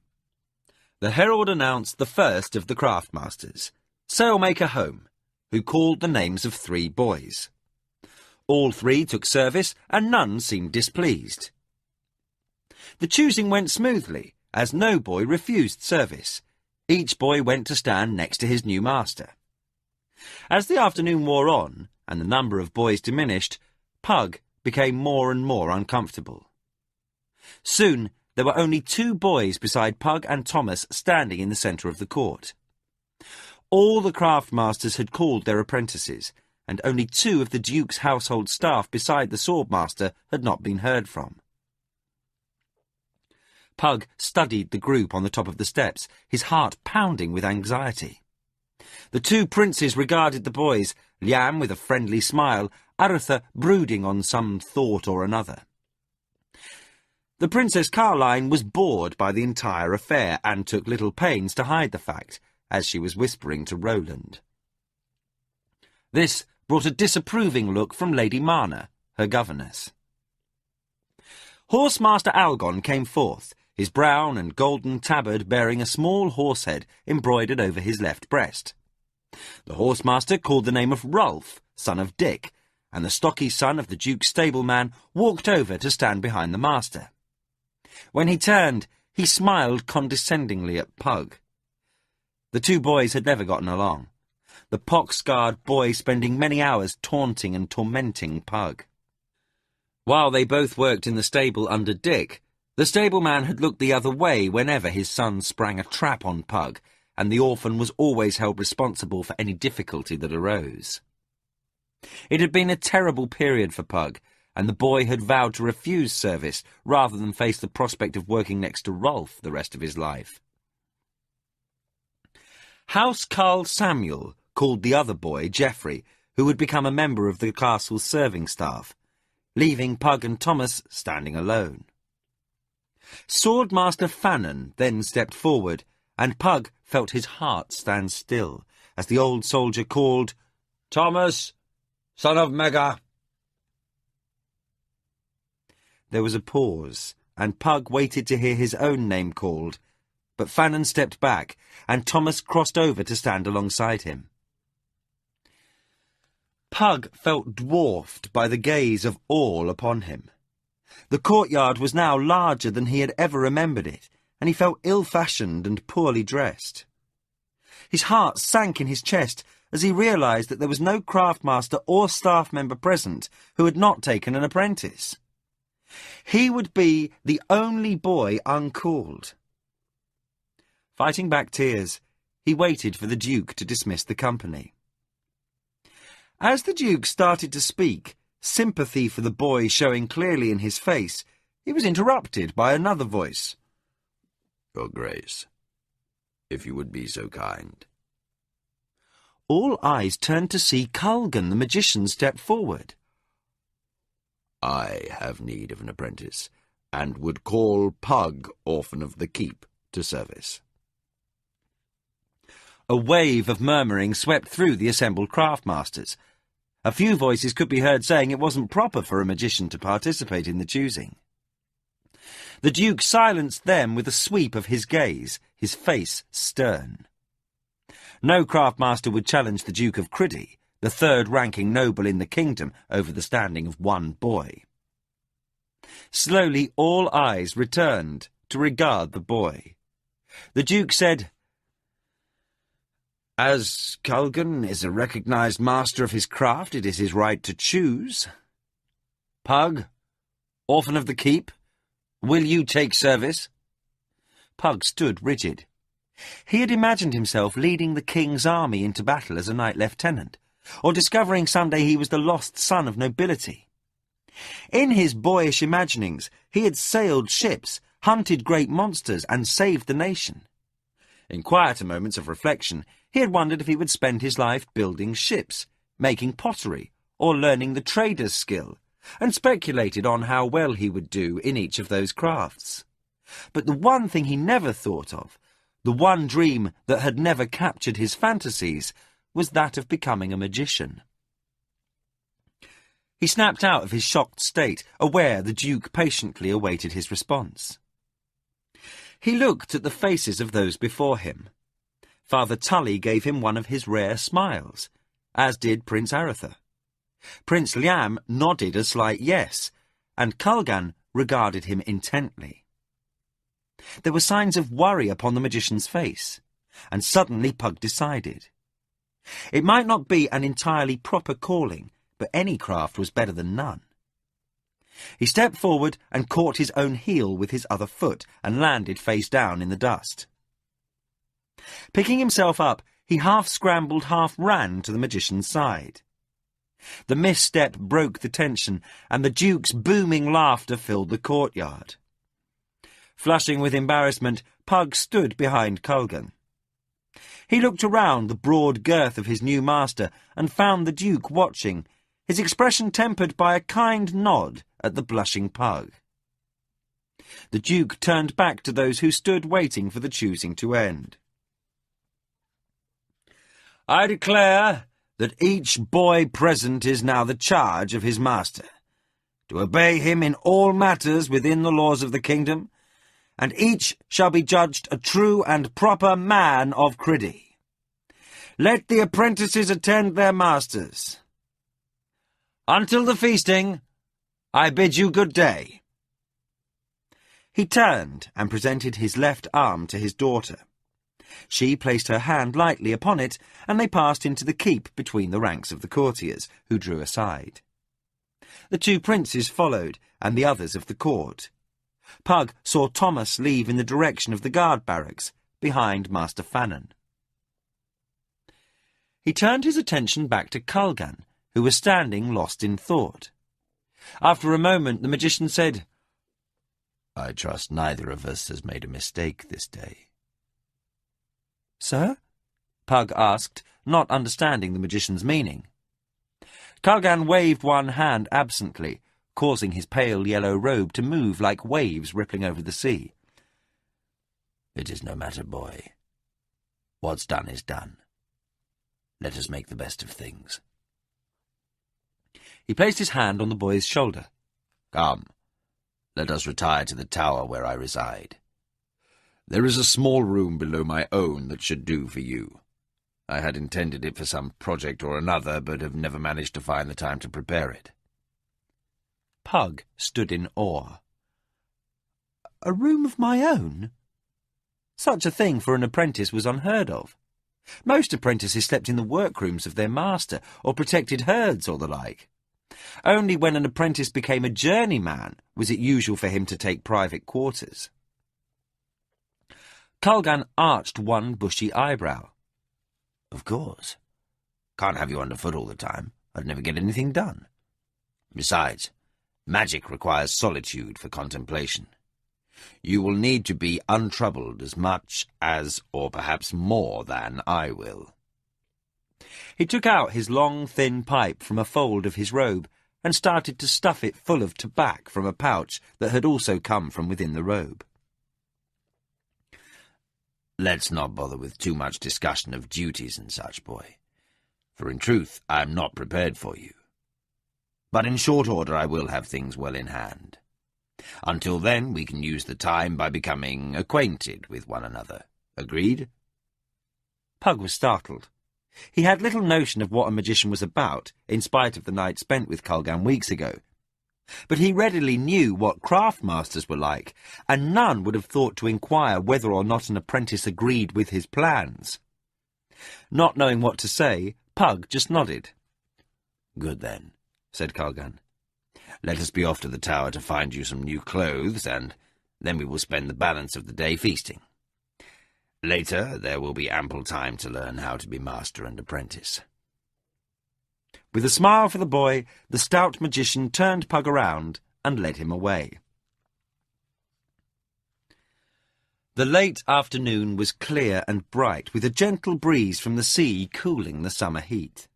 The herald announced the first of the craftmasters, Sailmaker Home, who called the names of 3 boys. All 3 took service, and none seemed displeased. The choosing went smoothly, as no boy refused service. Each boy went to stand next to his new master. As the afternoon wore on, and the number of boys diminished, Pug became more and more uncomfortable. Soon there were only 2 boys beside Pug and Thomas standing in the centre of the court. All the craftmasters had called their apprentices, and only 2 of the Duke's household staff beside the swordmaster had not been heard from. Pug studied the group on the top of the steps, his heart pounding with anxiety. The 2 princes regarded the boys, Liam with a friendly smile, Arthur brooding on some thought or another. The Princess Carline was bored by the entire affair, and took little pains to hide the fact, as she was whispering to Roland. This brought a disapproving look from Lady Marna, her governess. Horsemaster Algon came forth, his brown and golden tabard bearing a small horse head embroidered over his left breast. The horsemaster called the name of Rolf, son of Dick, and the stocky son of the Duke's stableman walked over to stand behind the master. When he turned, he smiled condescendingly at Pug. The two boys had never gotten along, the pock-scarred boy spending many hours taunting and tormenting Pug. While they both worked in the stable under Dick, the stableman had looked the other way whenever his son sprang a trap on Pug, and the orphan was always held responsible for any difficulty that arose. It had been a terrible period for Pug, and the boy had vowed to refuse service rather than face the prospect of working next to Rolf the rest of his life. Housecarl Samuel called the other boy Geoffrey, who had become a member of the castle's serving staff, leaving Pug and Thomas standing alone. Swordmaster Fannon then stepped forward, and Pug felt his heart stand still as the old soldier called, "Thomas, son of Mega." There was a pause, and Pug waited to hear his own name called, but Fannon stepped back, and Thomas crossed over to stand alongside him. Pug felt dwarfed by the gaze of all upon him. The courtyard was now larger than he had ever remembered it, and he felt ill-fashioned and poorly dressed. His heart sank in his chest as he realised that there was no craftmaster or staff member present who had not taken an apprentice. He would be the only boy uncalled. Fighting back tears, he waited for the Duke to dismiss the company. As the Duke started to speak, sympathy for the boy showing clearly in his face, he was interrupted by another voice. "Your Grace, if you would be so kind." All eyes turned to see Culgan the magician step forward. "I have need of an apprentice, and would call Pug, orphan of the keep, to service." A wave of murmuring swept through the assembled craftmasters. A few voices could be heard saying it wasn't proper for a magician to participate in the choosing. The Duke silenced them with a sweep of his gaze, his face stern. No craftmaster would challenge the Duke of Criddy, the third-ranking noble in the kingdom, over the standing of one boy. Slowly all eyes returned to regard the boy. The Duke said, "As Culgan is a recognised master of his craft, it is his right to choose. Pug, orphan of the keep, will you take service?" Pug stood rigid. He had imagined himself leading the king's army into battle as a knight lieutenant, or discovering someday he was the lost son of nobility. In his boyish imaginings, he had sailed ships, hunted great monsters, and saved the nation. In quieter moments of reflection, he had wondered if he would spend his life building ships, making pottery, or learning the trader's skill, and speculated on how well he would do in each of those crafts. But the one thing he never thought of, the one dream that had never captured his fantasies, was that of becoming a magician. He snapped out of his shocked state, aware the Duke patiently awaited his response. He looked at the faces of those before him. Father Tully gave him one of his rare smiles, as did Prince Aretha. Prince Liam nodded a slight yes, and Culgan regarded him intently. There were signs of worry upon the magician's face, and suddenly Pug decided. It might not be an entirely proper calling, but any craft was better than none. He stepped forward and caught his own heel with his other foot and landed face down in the dust. Picking himself up, he half-scrambled, half-ran to the magician's side. The misstep broke the tension, and the Duke's booming laughter filled the courtyard. Flushing with embarrassment, Pug stood behind Culgan. He looked around the broad girth of his new master and found the Duke watching, his expression tempered by a kind nod at the blushing Pug. The Duke turned back to those who stood waiting for the choosing to end. "I declare that each boy present is now the charge of his master. to obey him in all matters within the laws of the kingdom, and each shall be judged a true and proper man of Cridi. Let the apprentices attend their masters. Until the feasting, I bid you good day." He turned and presented his left arm to his daughter. She placed her hand lightly upon it, and they passed into the keep between the ranks of the courtiers, who drew aside. The two princes followed, and the others of the court. Pug saw Thomas leave in the direction of the guard barracks, behind Master Fannon. He turned his attention back to Culgan, who was standing lost in thought. After a moment, the magician said, "I trust neither of us has made a mistake this day." "Sir?" Pug asked, not understanding the magician's meaning. Culgan waved one hand absently, causing his pale yellow robe to move like waves rippling over the sea. "It is no matter, boy. What's done is done. Let us make the best of things." He placed his hand on the boy's shoulder. "Come, let us retire to the tower where I reside. There is a small room below my own that should do for you. I had intended it for some project or another, but have never managed to find the time to prepare it." Pug stood in awe. "A room of my own?" Such a thing for an apprentice was unheard of. Most apprentices slept in the workrooms of their master, or protected herds or the like. Only when an apprentice became a journeyman was it usual for him to take private quarters. Culgan arched one bushy eyebrow. "Of course. Can't have you underfoot all the time. I'd never get anything done. Besides, magic requires solitude for contemplation. You will need to be untroubled as much as, or perhaps more than, I will." He took out his long, thin pipe from a fold of his robe and started to stuff it full of tobacco from a pouch that had also come from within the robe. "Let's not bother with too much discussion of duties and such, boy, for in truth I am not prepared for you. But in short order I will have things well in hand. Until then we can use the time by becoming acquainted with one another. Agreed?" Pug was startled. He had little notion of what a magician was about, in spite of the night spent with Culgan weeks ago. But he readily knew what craftmasters were like, and none would have thought to inquire whether or not an apprentice agreed with his plans. Not knowing what to say, Pug just nodded. "Good then," said Culgan. "Let us be off to the tower to find you some new clothes, and then we will spend the balance of the day feasting. Later there will be ample time to learn how to be master and apprentice." With a smile for the boy, the stout magician turned Pug around and led him away. The late afternoon was clear and bright, with a gentle breeze from the sea cooling the summer heat.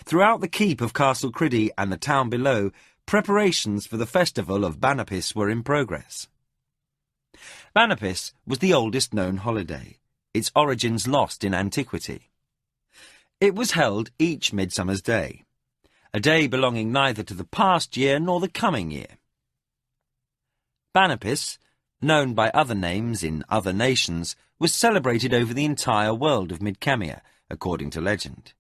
Throughout the keep of Castle Cridi and the town below, preparations for the festival of Banipis were in progress. Banipis was the oldest known holiday, its origins lost in antiquity. It was held each Midsummer's Day, a day belonging neither to the past year nor the coming year. Banipis, known by other names in other nations, was celebrated over the entire world of Midkemia, according to legend.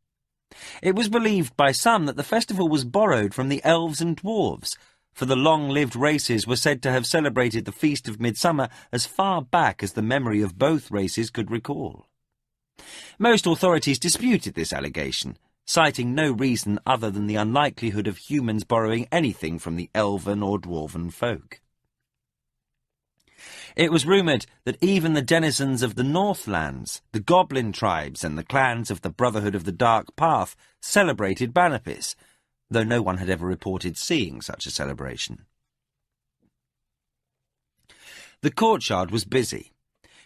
It was believed by some that the festival was borrowed from the elves and dwarves, for the long-lived races were said to have celebrated the Feast of Midsummer as far back as the memory of both races could recall. Most authorities disputed this allegation, citing no reason other than the unlikelihood of humans borrowing anything from the elven or dwarven folk. It was rumoured that even the denizens of the Northlands, the goblin tribes and the clans of the Brotherhood of the Dark Path celebrated Banipis, though no one had ever reported seeing such a celebration. The courtyard was busy.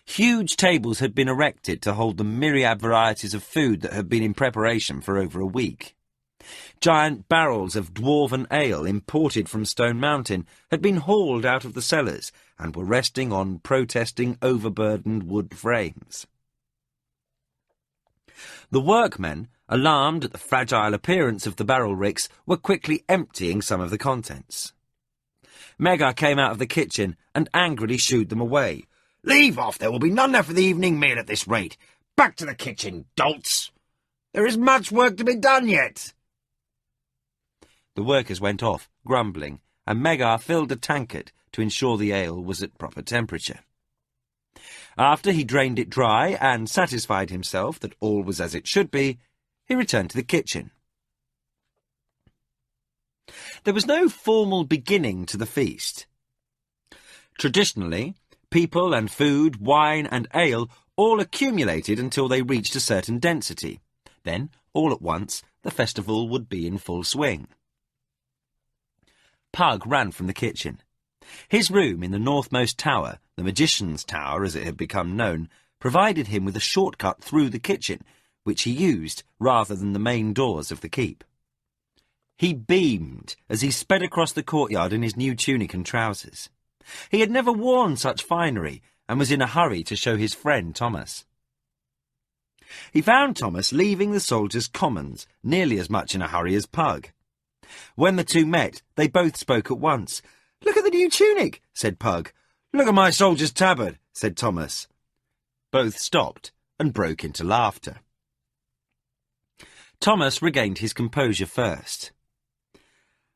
Huge tables had been erected to hold the myriad varieties of food that had been in preparation for over a week. Giant barrels of dwarven ale imported from Stone Mountain had been hauled out of the cellars and were resting on protesting, overburdened wood frames. The workmen, alarmed at the fragile appearance of the barrel ricks, were quickly emptying some of the contents. Megar came out of the kitchen and angrily shooed them away. "Leave off! There will be none left for the evening meal at this rate. Back to the kitchen, dolts! There is much work to be done yet." The workers went off, grumbling, and Megar filled a tankard to ensure the ale was at proper temperature. After he drained it dry and satisfied himself that all was as it should be, he returned to the kitchen. There was no formal beginning to the feast. Traditionally, people and food, wine and ale all accumulated until they reached a certain density. Then, all at once, the festival would be in full swing. Pug ran from the kitchen. His room in the northmost tower, the Magician's Tower as it had become known, provided him with a shortcut through the kitchen, which he used rather than the main doors of the keep. He beamed as he sped across the courtyard in his new tunic and trousers. He had never worn such finery and was in a hurry to show his friend Thomas. He found Thomas leaving the soldiers' commons, nearly as much in a hurry as Pug. When the two met, they both spoke at once. "Look at the new tunic," said Pug. "Look at my soldier's tabard," said Thomas. Both stopped and broke into laughter. Thomas regained his composure first.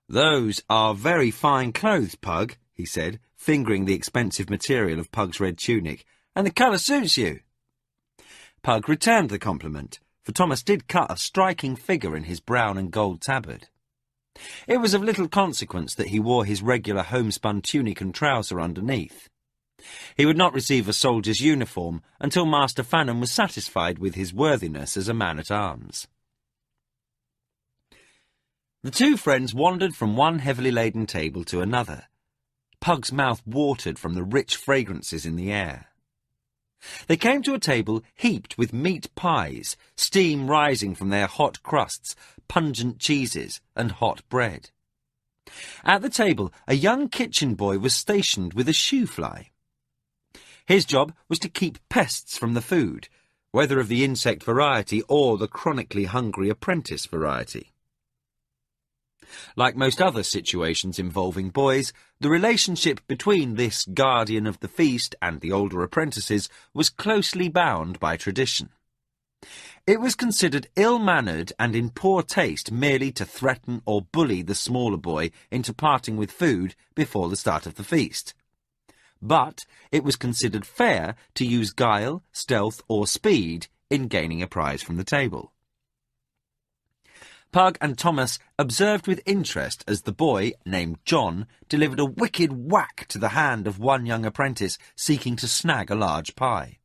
"Those are very fine clothes, Pug," he said, fingering the expensive material of Pug's red tunic, "and the colour suits you." Pug returned the compliment, for Thomas did cut a striking figure in his brown and gold tabard. It was of little consequence that he wore his regular homespun tunic and trouser underneath. He would not receive a soldier's uniform until Master Phannom was satisfied with his worthiness as a man-at-arms. The two friends wandered from one heavily laden table to another. Pug's mouth watered from the rich fragrances in the air. They came to a table heaped with meat pies, steam rising from their hot crusts, pungent cheeses, and hot bread. At the table, a young kitchen boy was stationed with a shoe fly. His job was to keep pests from the food, whether of the insect variety or the chronically hungry apprentice variety. Like most other situations involving boys, the relationship between this guardian of the feast and the older apprentices was closely bound by tradition. It was considered ill-mannered and in poor taste merely to threaten or bully the smaller boy into parting with food before the start of the feast. But it was considered fair to use guile, stealth or speed in gaining a prize from the table. Pug and Thomas observed with interest as the boy, named John, delivered a wicked whack to the hand of one young apprentice seeking to snag a large pie.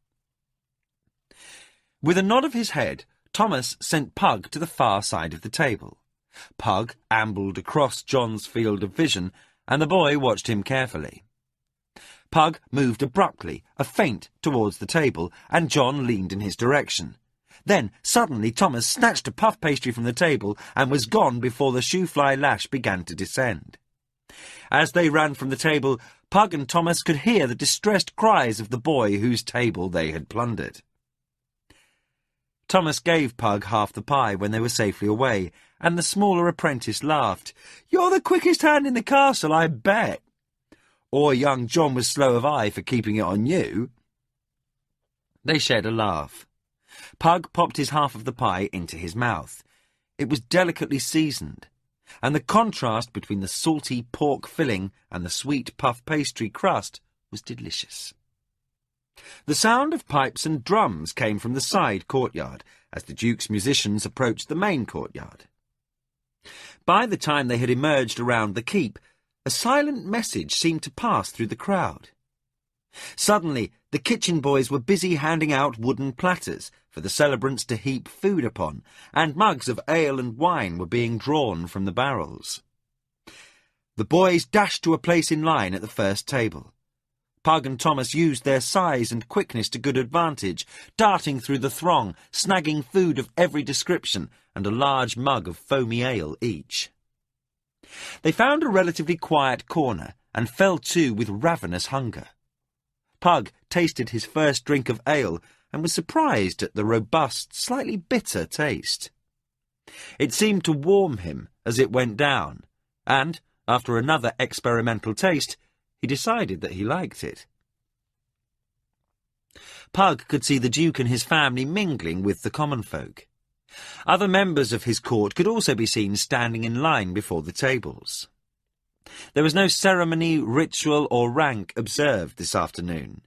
With a nod of his head, Thomas sent Pug to the far side of the table. Pug ambled across John's field of vision, and the boy watched him carefully. Pug moved abruptly, a feint towards the table, and John leaned in his direction. Then, suddenly, Thomas snatched a puff pastry from the table and was gone before the shoe-fly lash began to descend. As they ran from the table, Pug and Thomas could hear the distressed cries of the boy whose table they had plundered. Thomas gave Pug half the pie when they were safely away, and the smaller apprentice laughed. "You're the quickest hand in the castle, I bet." "Or young John was slow of eye for keeping it on you." They shared a laugh. Pug popped his half of the pie into his mouth. It was delicately seasoned, and the contrast between the salty pork filling and the sweet puff pastry crust was delicious. The sound of pipes and drums came from the side courtyard as the Duke's musicians approached the main courtyard. By the time they had emerged around the keep, a silent message seemed to pass through the crowd. Suddenly, the kitchen boys were busy handing out wooden platters for the celebrants to heap food upon, and mugs of ale and wine were being drawn from the barrels. The boys dashed to a place in line at the first table. Pug and Thomas used their size and quickness to good advantage, darting through the throng, snagging food of every description and a large mug of foamy ale each. They found a relatively quiet corner and fell to with ravenous hunger. Pug tasted his first drink of ale and was surprised at the robust, slightly bitter taste. It seemed to warm him as it went down, and, after another experimental taste, he decided that he liked it. Pug could see the Duke and his family mingling with the common folk. Other members of his court could also be seen standing in line before the tables. There was no ceremony, ritual, or rank observed this afternoon.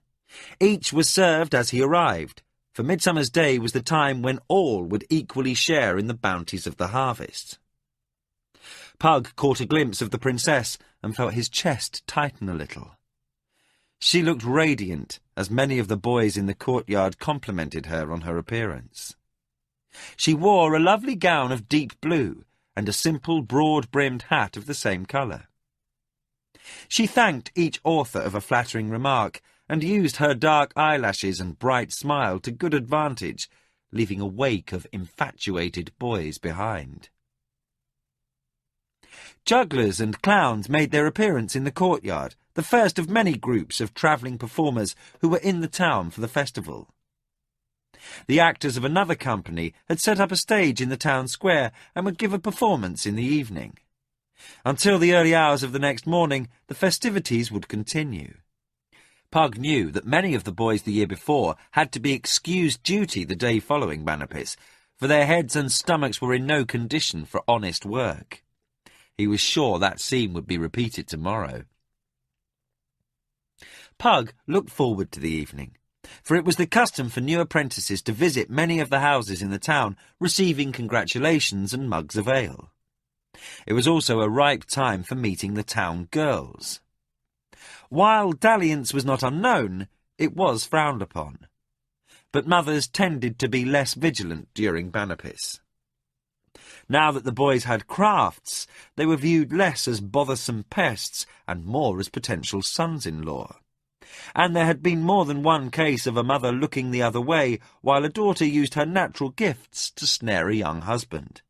Each was served as he arrived, for Midsummer's Day was the time when all would equally share in the bounties of the harvest. Pug caught a glimpse of the princess and felt his chest tighten a little. She looked radiant as many of the boys in the courtyard complimented her on her appearance. She wore a lovely gown of deep blue and a simple broad-brimmed hat of the same colour. She thanked each author of a flattering remark and used her dark eyelashes and bright smile to good advantage, leaving a wake of infatuated boys behind. Jugglers and clowns made their appearance in the courtyard, the first of many groups of travelling performers who were in the town for the festival. The actors of another company had set up a stage in the town square and would give a performance in the evening. Until the early hours of the next morning, the festivities would continue. Pug knew that many of the boys the year before had to be excused duty the day following Banipis, for their heads and stomachs were in no condition for honest work. He was sure that scene would be repeated tomorrow. Pug looked forward to the evening, for it was the custom for new apprentices to visit many of the houses in the town, receiving congratulations and mugs of ale. It was also a ripe time for meeting the town girls. While dalliance was not unknown, it was frowned upon. But mothers tended to be less vigilant during Banipis. Now that the boys had crafts, they were viewed less as bothersome pests and more as potential sons-in-law. And there had been more than one case of a mother looking the other way while a daughter used her natural gifts to snare a young husband.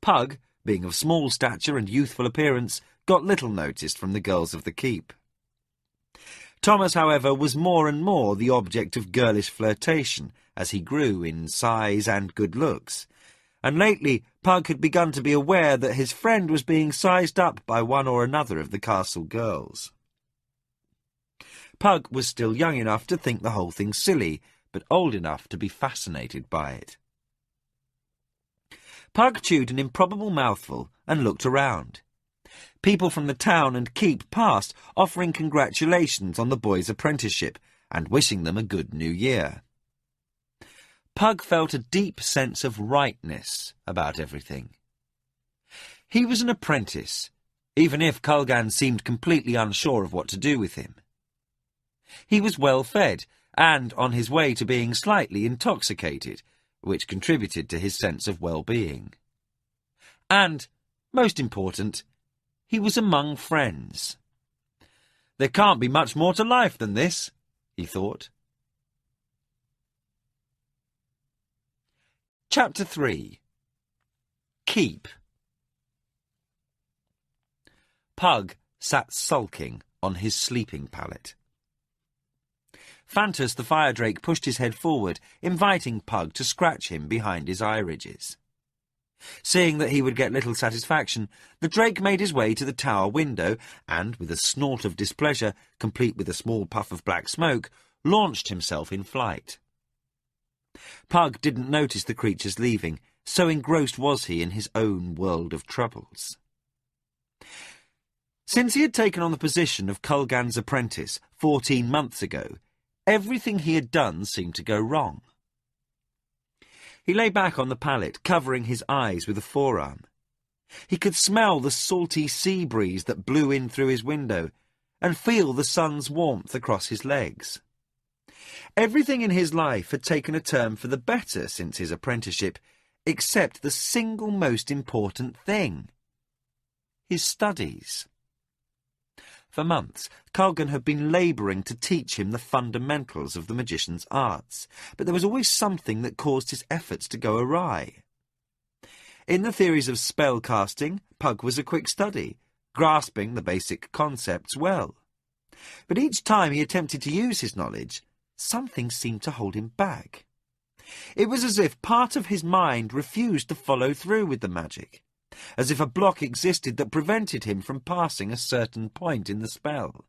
Pug, being of small stature and youthful appearance, got little notice from the girls of the keep. Thomas, however, was more and more the object of girlish flirtation as he grew in size and good looks, and lately Pug had begun to be aware that his friend was being sized up by one or another of the castle girls. Pug was still young enough to think the whole thing silly, but old enough to be fascinated by it. Pug chewed an improbable mouthful and looked around. People from the town and keep passed, offering congratulations on the boys' apprenticeship and wishing them a good new year. Pug felt a deep sense of rightness about everything. He was an apprentice, even if Kulgan seemed completely unsure of what to do with him. He was well fed and on his way to being slightly intoxicated, which contributed to his sense of well-being. And, most important, he was among friends. There can't be much more to life than this, he thought. Chapter 3. Keep. Pug sat sulking on his sleeping pallet. Phantus the fire drake pushed his head forward, inviting Pug to scratch him behind his eye ridges. Seeing that he would get little satisfaction, the drake made his way to the tower window and, with a snort of displeasure, complete with a small puff of black smoke, launched himself in flight. Pug didn't notice the creatures leaving, so engrossed was he in his own world of troubles. Since he had taken on the position of Kulgan's apprentice 14 months ago, everything he had done seemed to go wrong. He lay back on the pallet, covering his eyes with a forearm. He could smell the salty sea breeze that blew in through his window and feel the sun's warmth across his legs. Everything in his life had taken a turn for the better since his apprenticeship, except the single most important thing: his studies. For months, Kulgan had been labouring to teach him the fundamentals of the magician's arts, but there was always something that caused his efforts to go awry. In the theories of spell casting, Pug was a quick study, grasping the basic concepts well. But each time he attempted to use his knowledge, something seemed to hold him back. It was as if part of his mind refused to follow through with the magic, as if a block existed that prevented him from passing a certain point in the spell.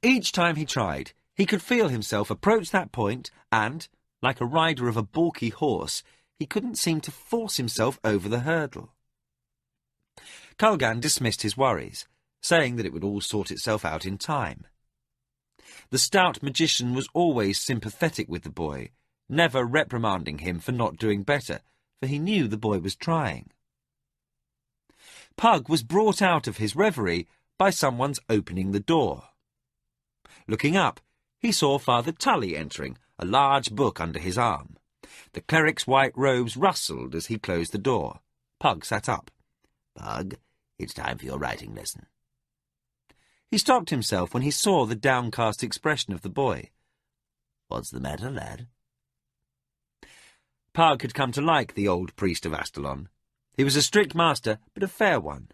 Each time he tried, he could feel himself approach that point and, like a rider of a balky horse, he couldn't seem to force himself over the hurdle. Kulgan dismissed his worries, saying that it would all sort itself out in time. The stout magician was always sympathetic with the boy, never reprimanding him for not doing better, for he knew the boy was trying. Pug was brought out of his reverie by someone's opening the door. Looking up, he saw Father Tully entering, a large book under his arm. The cleric's white robes rustled as he closed the door. Pug sat up. "Pug, it's time for your writing lesson." He stopped himself when he saw the downcast expression of the boy. "What's the matter, lad?" Pug had come to like the old priest of Astalon. He was a strict master, but a fair one.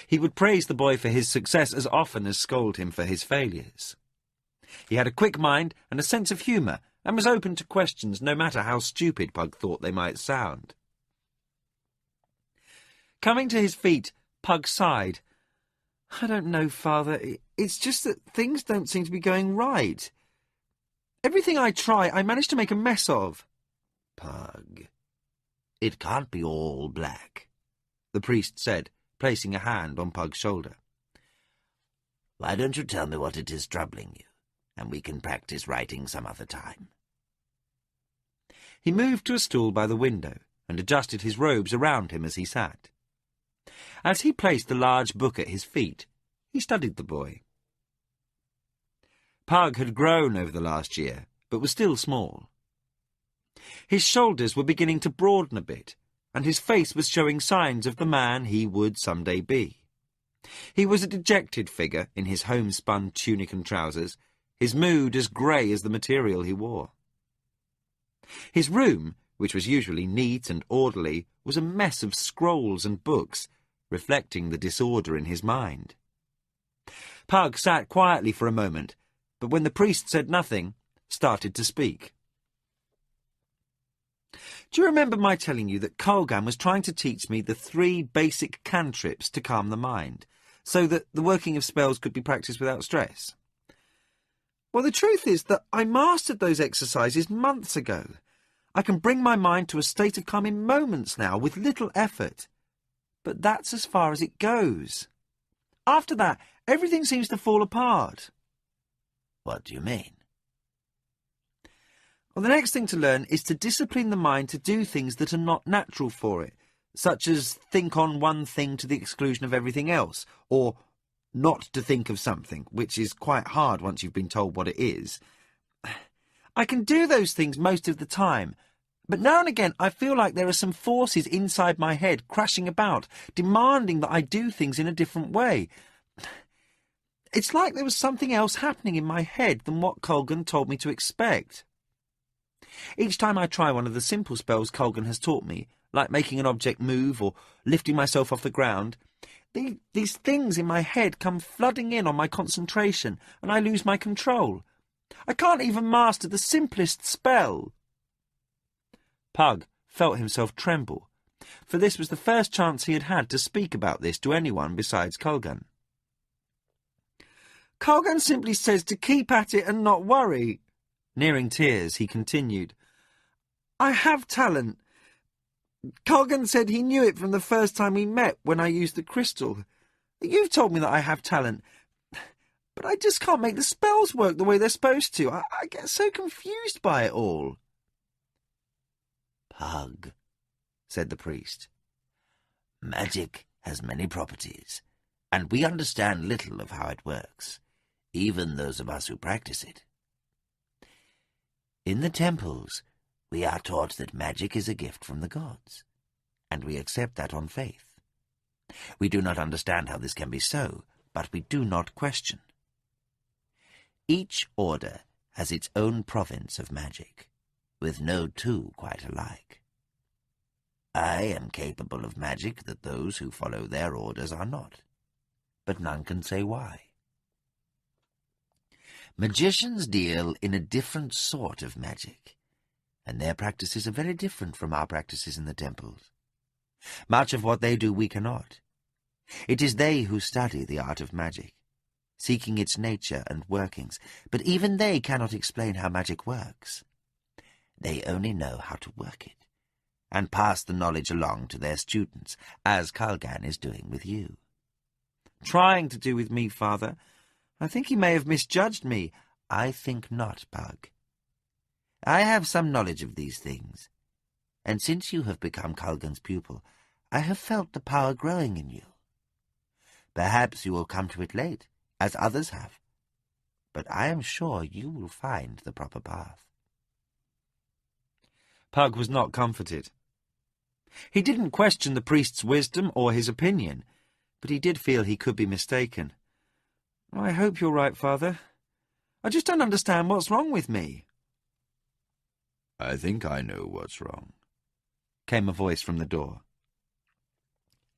He would praise the boy for his success as often as scold him for his failures. He had a quick mind and a sense of humour, and was open to questions no matter how stupid Pug thought they might sound. Coming to his feet, Pug sighed. "I don't know, Father. It's just that things don't seem to be going right. Everything I try, I manage to make a mess of." "Pug, it can't be all black," the priest said, placing a hand on Pug's shoulder. "Why don't you tell me what it is troubling you, and we can practice writing some other time?" He moved to a stool by the window and adjusted his robes around him as he sat. As he placed the large book at his feet, he studied the boy. Pug had grown over the last year, but was still small. His shoulders were beginning to broaden a bit, and his face was showing signs of the man he would someday be. He was a dejected figure in his homespun tunic and trousers, his mood as grey as the material he wore. His room, which was usually neat and orderly, was a mess of scrolls and books, reflecting the disorder in his mind. Pug sat quietly for a moment, but when the priest said nothing, started to speak. "Do you remember my telling you that Kulgan was trying to teach me the 3 basic cantrips to calm the mind, so that the working of spells could be practiced without stress? Well, the truth is that I mastered those exercises months ago. I can bring my mind to a state of calm in moments now, with little effort. But that's as far as it goes. After that, everything seems to fall apart." "What do you mean?" "Well, the next thing to learn is to discipline the mind to do things that are not natural for it, such as think on one thing to the exclusion of everything else, or not to think of something, which is quite hard once you've been told what it is. I can do those things most of the time, but now and again I feel like there are some forces inside my head crashing about, demanding that I do things in a different way. It's like there was something else happening in my head than what Kulgan told me to expect. Each time I try one of the simple spells Kulgan has taught me, like making an object move or lifting myself off the ground, these things in my head come flooding in on my concentration, and I lose my control. I can't even master the simplest spell." Pug felt himself tremble, for this was the first chance he had had to speak about this to anyone besides Kulgan. "Kulgan simply says to keep at it and not worry." Nearing tears, he continued, "I have talent. Kulgan said he knew it from the first time we met when I used the crystal. You've told me that I have talent, but I just can't make the spells work the way they're supposed to. I get so confused by it all." "Pug," said the priest, "magic has many properties, and we understand little of how it works, even those of us who practice it. In the temples, we are taught that magic is a gift from the gods, and we accept that on faith. We do not understand how this can be so, but we do not question. Each order has its own province of magic, with no two quite alike. I am capable of magic that those who follow their orders are not, but none can say why. Magicians deal in a different sort of magic, and their practices are very different from our practices in the temples. Much of what they do we cannot. It is they who study the art of magic, seeking its nature and workings, but even they cannot explain how magic works. They only know how to work it, and pass the knowledge along to their students, as Kalgan is doing with you. Trying to do with me, Father. I think he may have misjudged me. I think not, Pug. I have some knowledge of these things, and since you have become Kalgan's pupil, I have felt the power growing in you. Perhaps you will come to it late, as others have, but I am sure you will find the proper path. Pug was not comforted. He didn't question the priest's wisdom or his opinion, but he did feel he could be mistaken. I hope you're right, Father. I just don't understand what's wrong with me. I think I know what's wrong, came a voice from the door.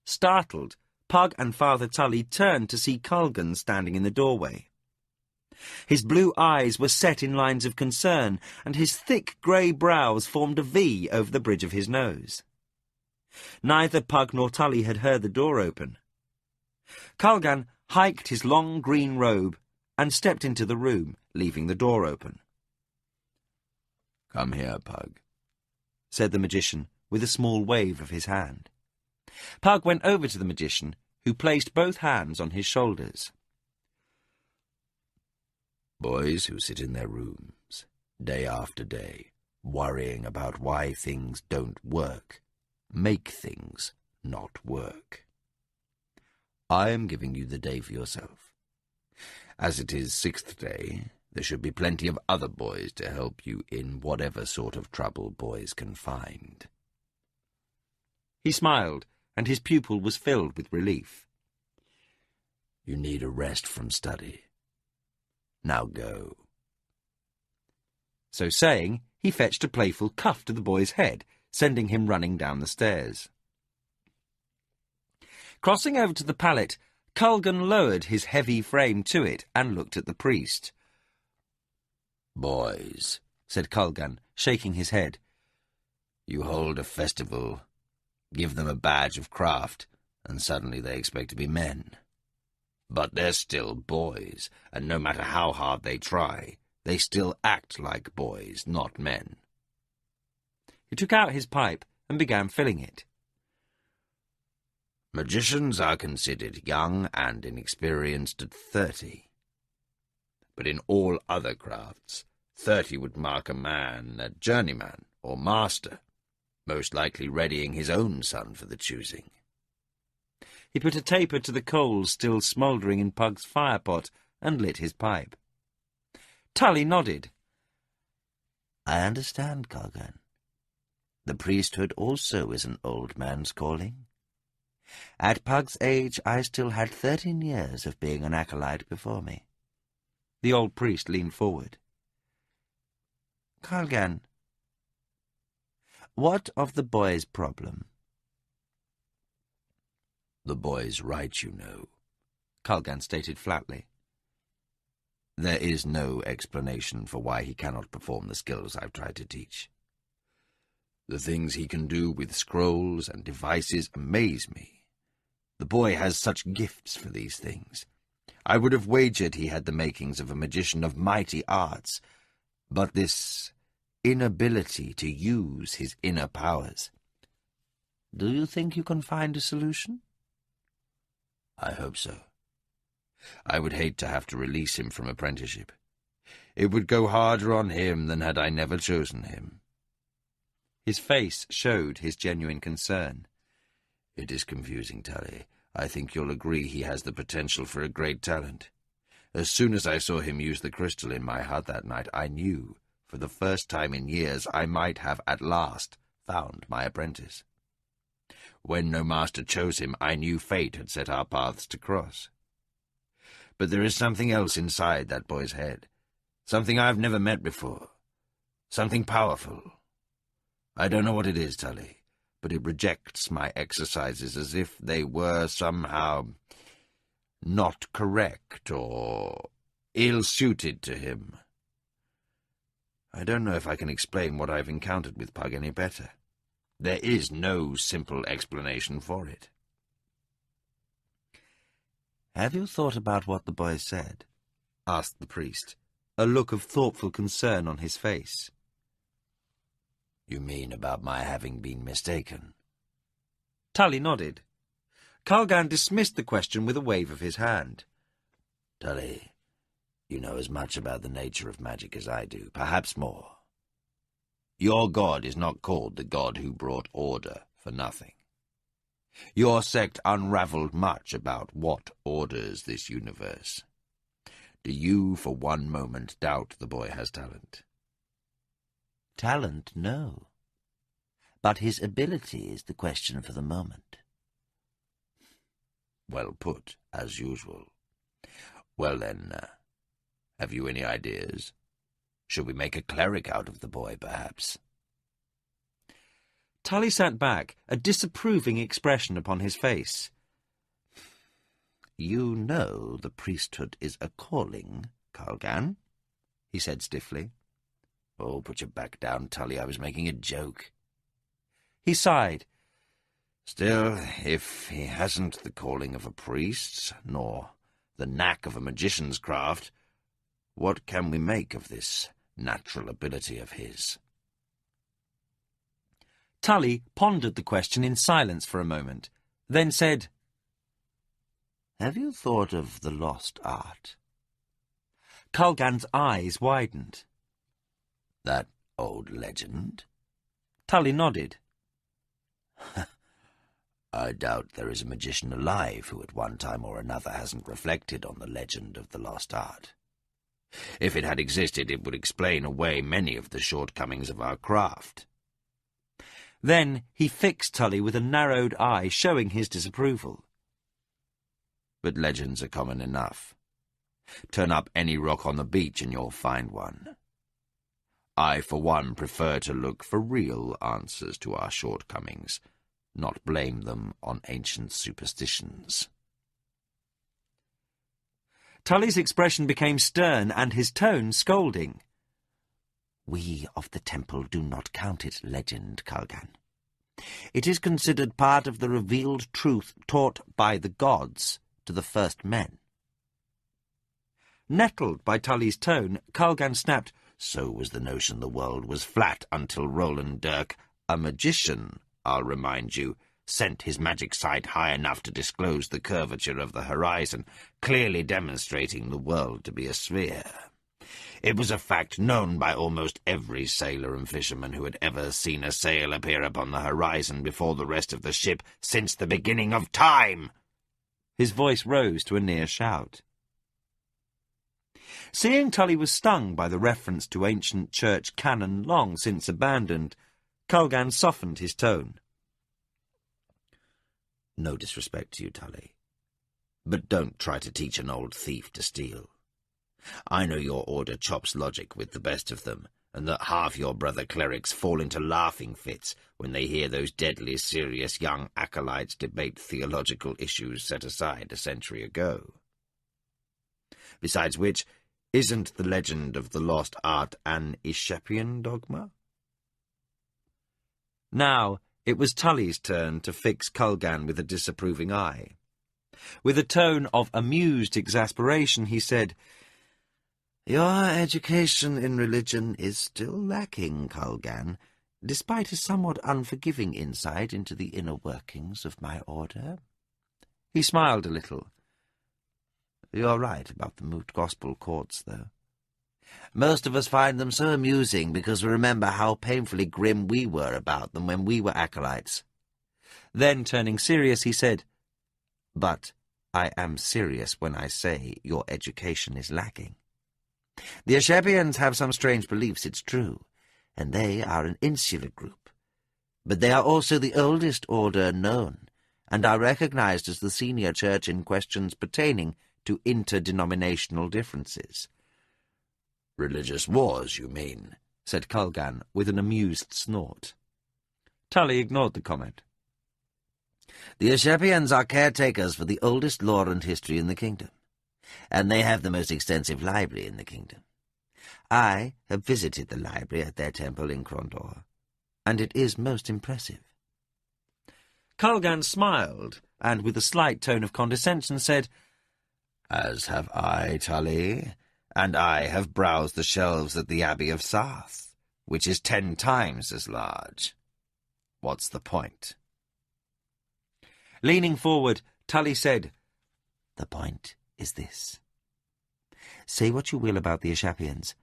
Startled, Pug and Father Tully turned to see Kalgan standing in the doorway. His blue eyes were set in lines of concern, and his thick grey brows formed a V over the bridge of his nose. Neither Pug nor Tully had heard the door open. Kalgan hiked his long green robe and stepped into the room, leaving the door open. "Come here, Pug," said the magician, with a small wave of his hand. Pug went over to the magician, who placed both hands on his shoulders. "Boys who sit in their rooms, day after day, worrying about why things don't work, make things not work. I am giving you the day for yourself. As it is 6th day, there should be plenty of other boys to help you in whatever sort of trouble boys can find." He smiled, and his pupil was filled with relief. "You need a rest from study. Now go." So saying, he fetched a playful cuff to the boy's head, sending him running down the stairs. Crossing over to the pallet, Kalgan lowered his heavy frame to it and looked at the priest. "Boys," said Kalgan, shaking his head. "You hold a festival, give them a badge of craft, and suddenly they expect to be men. But they're still boys, and no matter how hard they try, they still act like boys, not men." He took out his pipe and began filling it. "Magicians are considered young and inexperienced at 30. But in all other crafts, 30 would mark a man, a journeyman or master, most likely readying his own son for the choosing." He put a taper to the coals still smouldering in Pug's firepot and lit his pipe. Tully nodded. "I understand, Kalgan. The priesthood also is an old man's calling. At Pug's age, I still had 13 years of being an acolyte before me." The old priest leaned forward. "Kalgan, what of the boy's problem?" "The boy's right, you know," Kalgan stated flatly. "There is no explanation for why he cannot perform the skills I've tried to teach. The things he can do with scrolls and devices amaze me. The boy has such gifts for these things. I would have wagered he had the makings of a magician of mighty arts, but this inability to use his inner powers." "Do you think you can find a solution?" "I hope so. I would hate to have to release him from apprenticeship. It would go harder on him than had I never chosen him." His face showed his genuine concern. "It is confusing, Tully. I think you'll agree he has the potential for a great talent. As soon as I saw him use the crystal in my hut that night, I knew, for the first time in years, I might have at last found my apprentice. When no master chose him, I knew fate had set our paths to cross. But there is something else inside that boy's head, something I've never met before, something powerful. I don't know what it is, Tully, but it rejects my exercises as if they were somehow not correct or ill-suited to him. I don't know if I can explain what I've encountered with Pug any better. There is no simple explanation for it. Have you thought about what the boy said? Asked the priest, a look of thoughtful concern on his face. You mean about my having been mistaken? Tully nodded. Kalgan dismissed the question with a wave of his hand. Tully, you know as much about the nature of magic as I do, perhaps more. Your god is not called the god who brought order for nothing. Your sect unravelled much about what orders this universe. Do you for one moment doubt the boy has talent? Talent, no. But his ability is the question for the moment. Well put, as usual. Well then, have you any ideas? Should we make a cleric out of the boy, perhaps? Tully sat back, a disapproving expression upon his face. You know the priesthood is a calling, Kalgan, he said stiffly. Oh, put your back down, Tully. I was making a joke. He sighed. Still, if he hasn't the calling of a priest, nor the knack of a magician's craft, what can we make of this natural ability of his? Tully pondered the question in silence for a moment, then said, Have you thought of the lost art? Kalgan's eyes widened. That old legend? Tully nodded. I doubt there is a magician alive who at one time or another hasn't reflected on the legend of the lost art. If it had existed, it would explain away many of the shortcomings of our craft. Then he fixed Tully with a narrowed eye, showing his disapproval. But legends are common enough. Turn up any rock on the beach and you'll find one. I, for one, prefer to look for real answers to our shortcomings, not blame them on ancient superstitions. Tully's expression became stern and his tone scolding. We of the temple do not count it legend, Kalgan. It is considered part of the revealed truth taught by the gods to the first men. Nettled by Tully's tone, Kalgan snapped, So was the notion the world was flat until Roland Dirk, a magician, I'll remind you, sent his magic sight high enough to disclose the curvature of the horizon, clearly demonstrating the world to be a sphere. It was a fact known by almost every sailor and fisherman who had ever seen a sail appear upon the horizon before the rest of the ship since the beginning of time. His voice rose to a near shout. Seeing Tully was stung by the reference to ancient church canon long since abandoned, Kalgan softened his tone. No disrespect to you, Tully, but don't try to teach an old thief to steal. I know your order chops logic with the best of them, and that half your brother clerics fall into laughing fits when they hear those deadly serious young acolytes debate theological issues set aside a century ago. Besides which, isn't the legend of the lost art an Aesculapian dogma? Now it was Tully's turn to fix Kalgan with a disapproving eye. With a tone of amused exasperation, he said, Your education in religion is still lacking, Kalgan, despite a somewhat unforgiving insight into the inner workings of my order. He smiled a little. You're right about the moot gospel courts, though. Most of us find them so amusing because we remember how painfully grim we were about them when we were acolytes. Then, turning serious, he said, But I am serious when I say your education is lacking. The Aesculapians have some strange beliefs, it's true, and they are an insular group. But they are also the oldest order known, and are recognized as the senior church in questions pertaining to interdenominational differences. Religious wars, you mean? Said Kalgan with an amused snort. Tully ignored the comment. The Aesculapians are caretakers for the oldest lore and history in the kingdom. and they have the most extensive library in the kingdom. I have visited the library at their temple in Krondor, and it is most impressive." Kulgan smiled, and with a slight tone of condescension said, "As have I, Tully, and I have browsed the shelves at the Abbey of Sarth, which is 10 times as large. What's the point?" Leaning forward, Tully said, "The point is this. Say what you will about the Ashapians,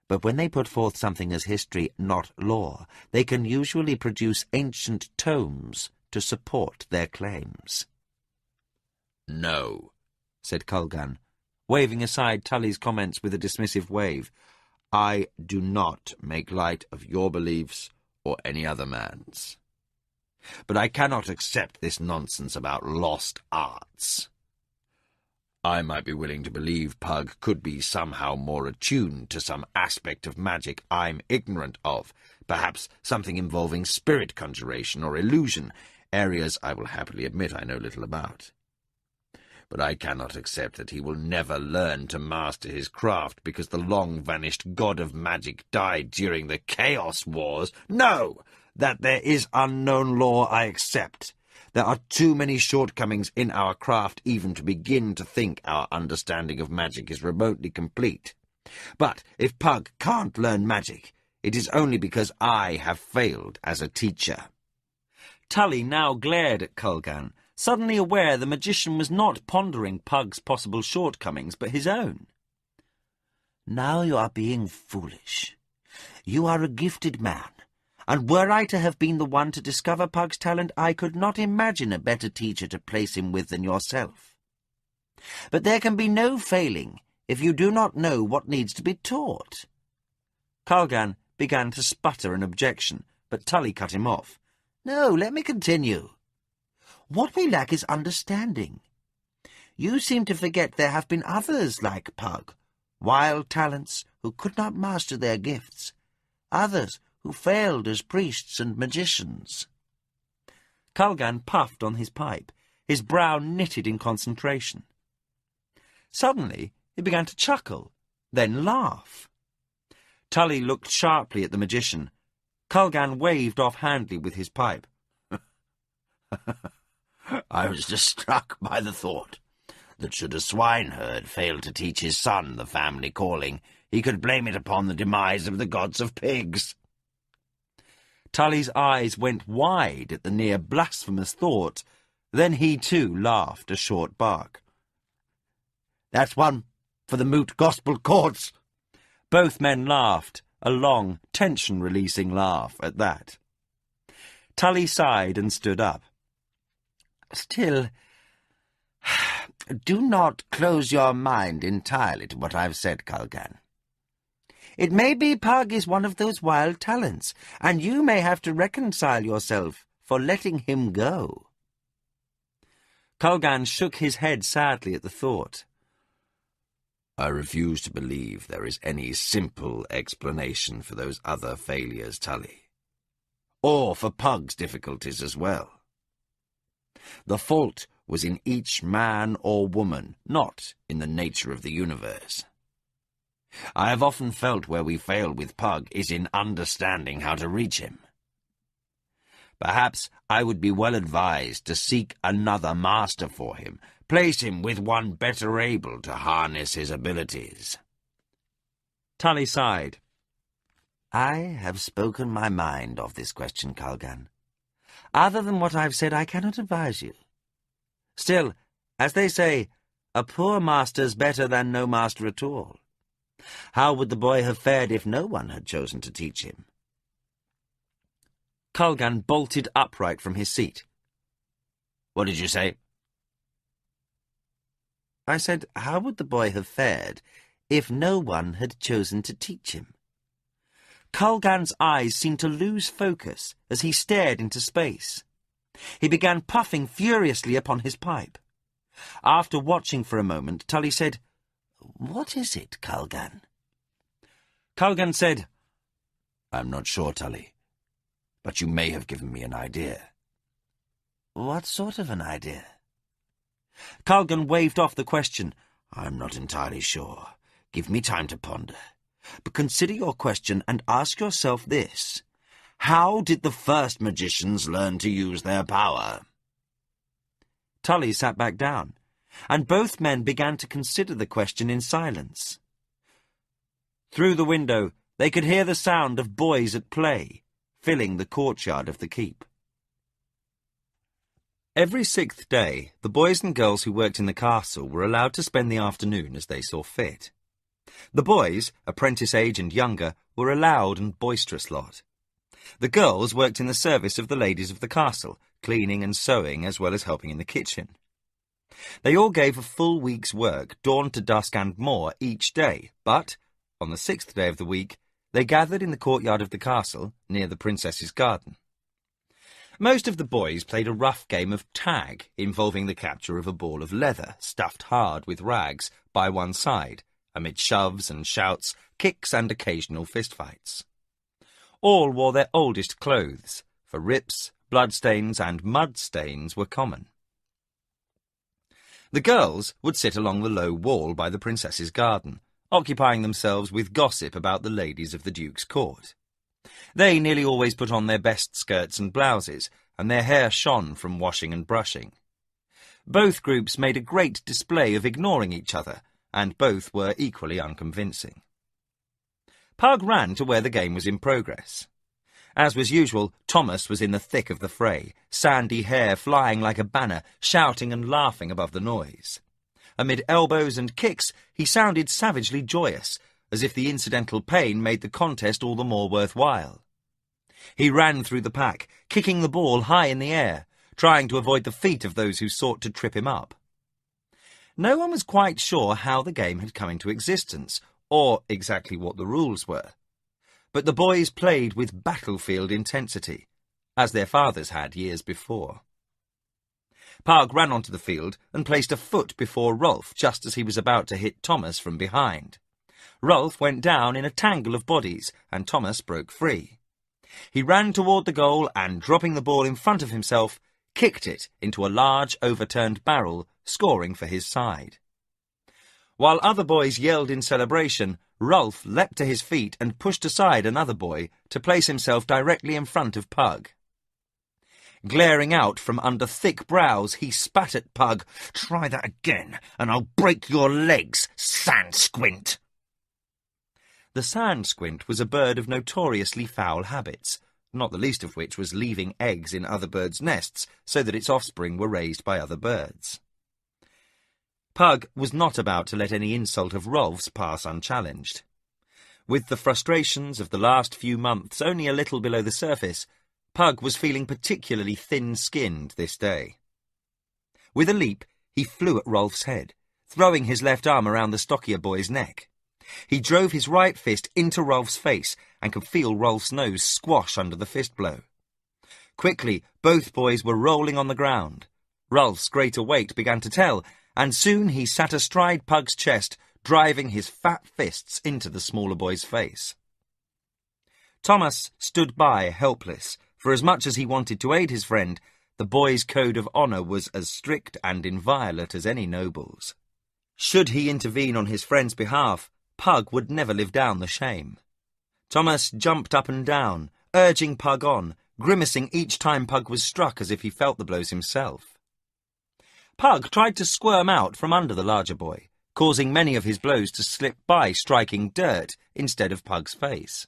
but when they put forth something as history, not law, they can usually produce ancient tomes to support their claims." "No," said Kulgan, waving aside Tully's comments with a dismissive wave. "I do not make light of your beliefs or any other man's. But I cannot accept this nonsense about lost arts. I might be willing to believe Pug could be somehow more attuned to some aspect of magic I'm ignorant of, perhaps something involving spirit conjuration or illusion, areas I will happily admit I know little about. But I cannot accept that he will never learn to master his craft because the long-vanished god of magic died during the Chaos Wars. No! That there is unknown law I accept. There are too many shortcomings in our craft even to begin to think our understanding of magic is remotely complete. But if Pug can't learn magic, it is only because I have failed as a teacher." Tully now glared at Kulgan, suddenly aware the magician was not pondering Pug's possible shortcomings, but his own. "Now you are being foolish. You are a gifted man, and were I to have been the one to discover Pug's talent, I could not imagine a better teacher to place him with than yourself. But there can be no failing if you do not know what needs to be taught." Kulgan began to sputter an objection, but Tully cut him off. "No, let me continue. What we lack is understanding. You seem to forget there have been others like Pug, wild talents who could not master their gifts, others who failed as priests and magicians." Kulgan puffed on his pipe, his brow knitted in concentration. Suddenly he began to chuckle, then laugh. Tully looked sharply at the magician. Kulgan waved offhandedly with his pipe. "I was just struck by the thought that should a swineherd fail to teach his son the family calling, he could blame it upon the demise of the gods of pigs." Tully's eyes went wide at the near blasphemous thought. Then he too laughed a short bark. "That's one for the moot gospel courts." Both men laughed, a long, tension-releasing laugh at that. Tully sighed and stood up. "Still, do not close your mind entirely to what I've said, Kulgan. It may be Pug is one of those wild talents, and you may have to reconcile yourself for letting him go." Kulgan shook his head sadly at the thought. "I refuse to believe there is any simple explanation for those other failures, Tully. Or for Pug's difficulties as well. The fault was in each man or woman, not in the nature of the universe. I have often felt where we fail with Pug is in understanding how to reach him. Perhaps I would be well advised to seek another master for him, place him with one better able to harness his abilities." Tully sighed. "I have spoken my mind of this question, Kulgan. Other than what I've said, I cannot advise you. Still, as they say, a poor master's better than no master at all. How would the boy have fared if no one had chosen to teach him?" Kulgan bolted upright from his seat. "What did you say?" "I said, how would the boy have fared if no one had chosen to teach him?" Kulgan's eyes seemed to lose focus as he stared into space. He began puffing furiously upon his pipe. After watching for a moment, Tully said, "What is it, Kulgan?" Kulgan said, "I'm not sure, Tully, but you may have given me an idea." "What sort of an idea?" Kulgan waved off the question. I'm not entirely sure. Give me time to ponder. But consider your question and ask yourself this. How did the first magicians learn to use their power? Tully sat back down, and both men began to consider the question in silence. Through the window, they could hear the sound of boys at play, filling the courtyard of the keep. Every 6th day, the boys and girls who worked in the castle were allowed to spend the afternoon as they saw fit. The boys, apprentice age and younger, were a loud and boisterous lot. The girls worked in the service of the ladies of the castle, cleaning and sewing as well as helping in the kitchen. They all gave a full week's work, dawn to dusk and more, each day, but, on the 6th day of the week, they gathered in the courtyard of the castle, near the princess's garden. Most of the boys played a rough game of tag, involving the capture of a ball of leather, stuffed hard with rags, by one side, amid shoves and shouts, kicks and occasional fistfights. All wore their oldest clothes, for rips, bloodstains and mud stains were common. The girls would sit along the low wall by the princess's garden, occupying themselves with gossip about the ladies of the Duke's court. They nearly always put on their best skirts and blouses, and their hair shone from washing and brushing. Both groups made a great display of ignoring each other, and both were equally unconvincing. Pug ran to where the game was in progress. As was usual, Thomas was in the thick of the fray, sandy hair flying like a banner, shouting and laughing above the noise. Amid elbows and kicks, he sounded savagely joyous, as if the incidental pain made the contest all the more worthwhile. He ran through the pack, kicking the ball high in the air, trying to avoid the feet of those who sought to trip him up. No one was quite sure how the game had come into existence, or exactly what the rules were. But the boys played with battlefield intensity, as their fathers had years before. Pug ran onto the field and placed a foot before Rolf just as he was about to hit Thomas from behind. Rolf went down in a tangle of bodies, and Thomas broke free. He ran toward the goal and, dropping the ball in front of himself, kicked it into a large overturned barrel, scoring for his side. While other boys yelled in celebration, Rolf leapt to his feet and pushed aside another boy to place himself directly in front of Pug. Glaring out from under thick brows, he spat at Pug. "Try that again, and I'll break your legs, sand squint!" The sand squint was a bird of notoriously foul habits, not the least of which was leaving eggs in other birds' nests so that its offspring were raised by other birds. Pug was not about to let any insult of Rolf's pass unchallenged. With the frustrations of the last few months only a little below the surface, Pug was feeling particularly thin-skinned this day. With a leap, he flew at Rolf's head, throwing his left arm around the stockier boy's neck. He drove his right fist into Rolf's face and could feel Rolf's nose squash under the fist blow. Quickly, both boys were rolling on the ground. Rolf's greater weight began to tell, and soon he sat astride Pug's chest, driving his fat fists into the smaller boy's face. Thomas stood by, helpless, for as much as he wanted to aid his friend, the boy's code of honour was as strict and inviolate as any noble's. Should he intervene on his friend's behalf, Pug would never live down the shame. Thomas jumped up and down, urging Pug on, grimacing each time Pug was struck as if he felt the blows himself. Pug tried to squirm out from under the larger boy, causing many of his blows to slip by, striking dirt instead of Pug's face.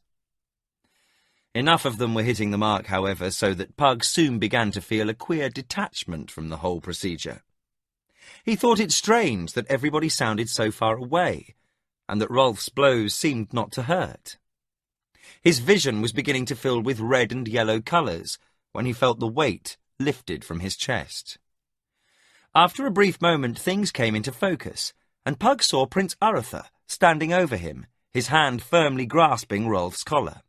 Enough of them were hitting the mark, however, so that Pug soon began to feel a queer detachment from the whole procedure. He thought it strange that everybody sounded so far away, and that Rolf's blows seemed not to hurt. His vision was beginning to fill with red and yellow colours when he felt the weight lifted from his chest. After a brief moment, things came into focus, and Pug saw Prince Arthur standing over him, his hand firmly grasping Rolf's collar.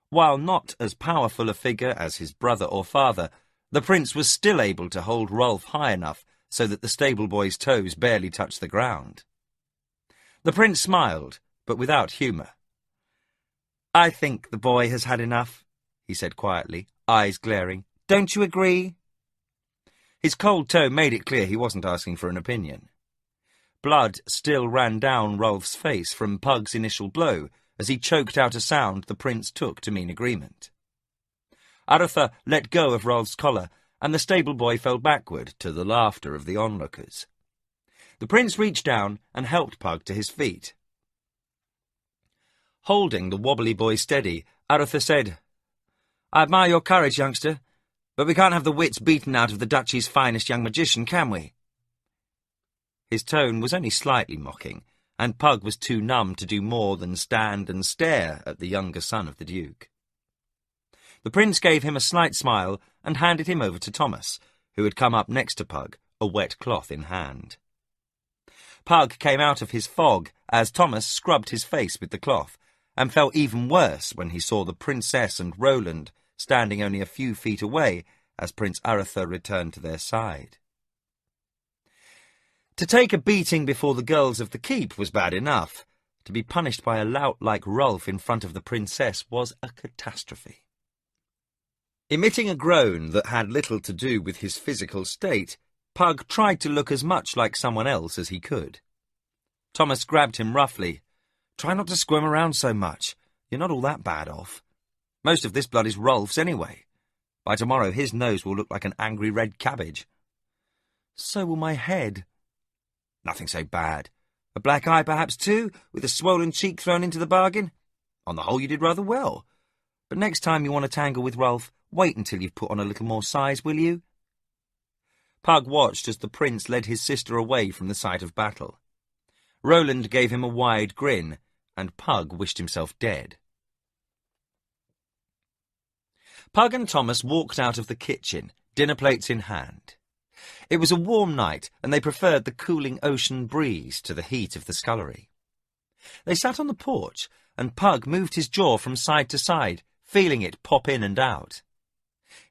While not as powerful a figure as his brother or father, the prince was still able to hold Rolf high enough so that the stable boy's toes barely touched the ground. The prince smiled, but without humour. "I think the boy has had enough," he said quietly, eyes glaring. "Don't you agree?" His cold tone made it clear he wasn't asking for an opinion. Blood still ran down Rolf's face from Pug's initial blow as he choked out a sound the prince took to mean agreement. Aretha let go of Rolf's collar, and the stable boy fell backward to the laughter of the onlookers. The prince reached down and helped Pug to his feet. Holding the wobbly boy steady, Aretha said, "I admire your courage, youngster, but we can't have the wits beaten out of the Duchy's finest young magician, can we?" His tone was only slightly mocking, and Pug was too numb to do more than stand and stare at the younger son of the Duke. The prince gave him a slight smile and handed him over to Thomas, who had come up next to Pug, a wet cloth in hand. Pug came out of his fog as Thomas scrubbed his face with the cloth, and felt even worse when he saw the princess and Roland standing only a few feet away as Prince Aretha returned to their side. To take a beating before the girls of the keep was bad enough. To be punished by a lout like Rolf in front of the princess was a catastrophe. Emitting a groan that had little to do with his physical state, Pug tried to look as much like someone else as he could. Thomas grabbed him roughly. "Try not to squirm around so much. You're not all that bad off. Most of this blood is Rolf's anyway. By tomorrow his nose will look like an angry red cabbage." "So will my head." "Nothing so bad. A black eye perhaps too, with a swollen cheek thrown into the bargain? On the whole you did rather well. But next time you want to tangle with Rolf, wait until you've put on a little more size, will you?" Pug watched as the prince led his sister away from the site of battle. Roland gave him a wide grin, and Pug wished himself dead. Pug and Thomas walked out of the kitchen, dinner plates in hand. It was a warm night, and they preferred the cooling ocean breeze to the heat of the scullery. They sat on the porch, and Pug moved his jaw from side to side, feeling it pop in and out.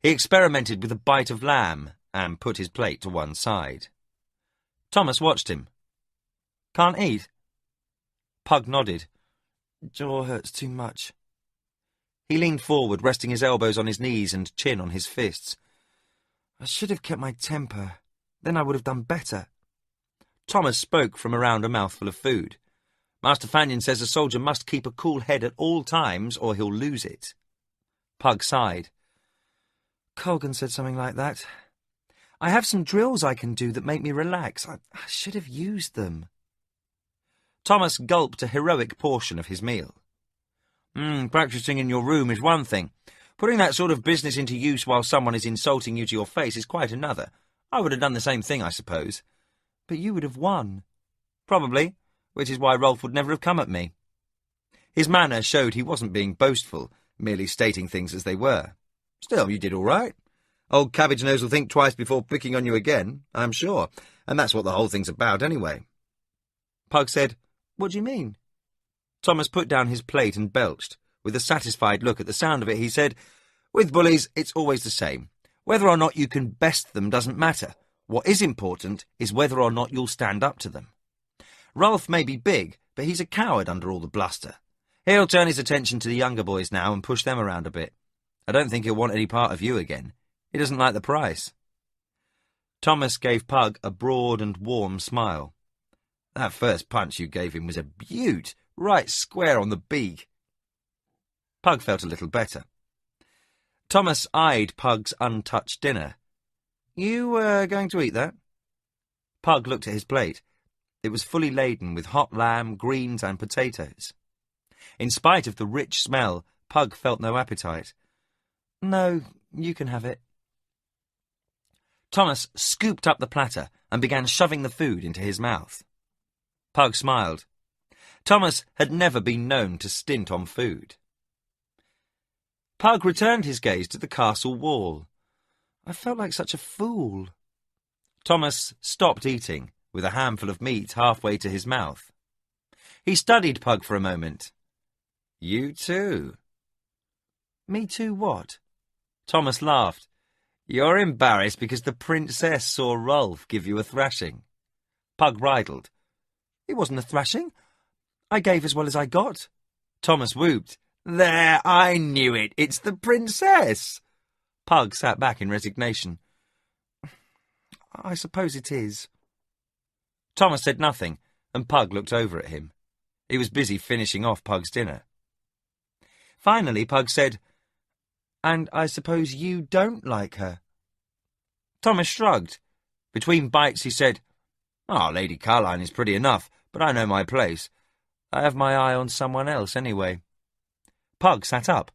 He experimented with a bite of lamb and put his plate to one side. Thomas watched him. "Can't eat?" Pug nodded. "Jaw hurts too much." He leaned forward, resting his elbows on his knees and chin on his fists. "I should have kept my temper. Then I would have done better." Thomas spoke from around a mouthful of food. "Master Fannion says a soldier must keep a cool head at all times, or he'll lose it." Pug sighed. "Colgan said something like that. I have some drills I can do that make me relax. I should have used them." Thomas gulped a heroic portion of his meal. Practising in your room is one thing. Putting that sort of business into use while someone is insulting you to your face is quite another. I would have done the same thing, I suppose." "But you would have won." "Probably, which is why Rolf would never have come at me." His manner showed he wasn't being boastful, merely stating things as they were. "Still, you did all right. Old Cabbage Nose will think twice before picking on you again, I'm sure, and that's what the whole thing's about anyway." Pug said, "What do you mean?" Thomas put down his plate and belched. With a satisfied look at the sound of it, he said, "With bullies, it's always the same. Whether or not you can best them doesn't matter. What is important is whether or not you'll stand up to them. Rolf may be big, but he's a coward under all the bluster. He'll turn his attention to the younger boys now and push them around a bit. I don't think he'll want any part of you again. He doesn't like the price." Thomas gave Pug a broad and warm smile. "That first punch you gave him was a beaut, right square on the beak." Pug felt a little better. Thomas eyed Pug's untouched dinner. "You were going to eat that?" Pug looked at his plate. It was fully laden with hot lamb, greens and potatoes. In spite of the rich smell, Pug felt no appetite. "No, you can have it." Thomas scooped up the platter and began shoving the food into his mouth. Pug smiled. Thomas had never been known to stint on food. Pug returned his gaze to the castle wall. "I felt like such a fool." Thomas stopped eating, with a handful of meat halfway to his mouth. He studied Pug for a moment. "You too." "Me too what?" Thomas laughed. "You're embarrassed because the princess saw Rolf give you a thrashing." Pug bridled. "It wasn't a thrashing. I gave as well as I got." Thomas whooped. "There, I knew it. It's the princess." Pug sat back in resignation. "I suppose it is." Thomas said nothing, and Pug looked over at him. He was busy finishing off Pug's dinner. Finally, Pug said, "And I suppose you don't like her?" Thomas shrugged. Between bites he said, "Oh, Lady Carline is pretty enough, but I know my place. I have my eye on someone else anyway." Pug sat up.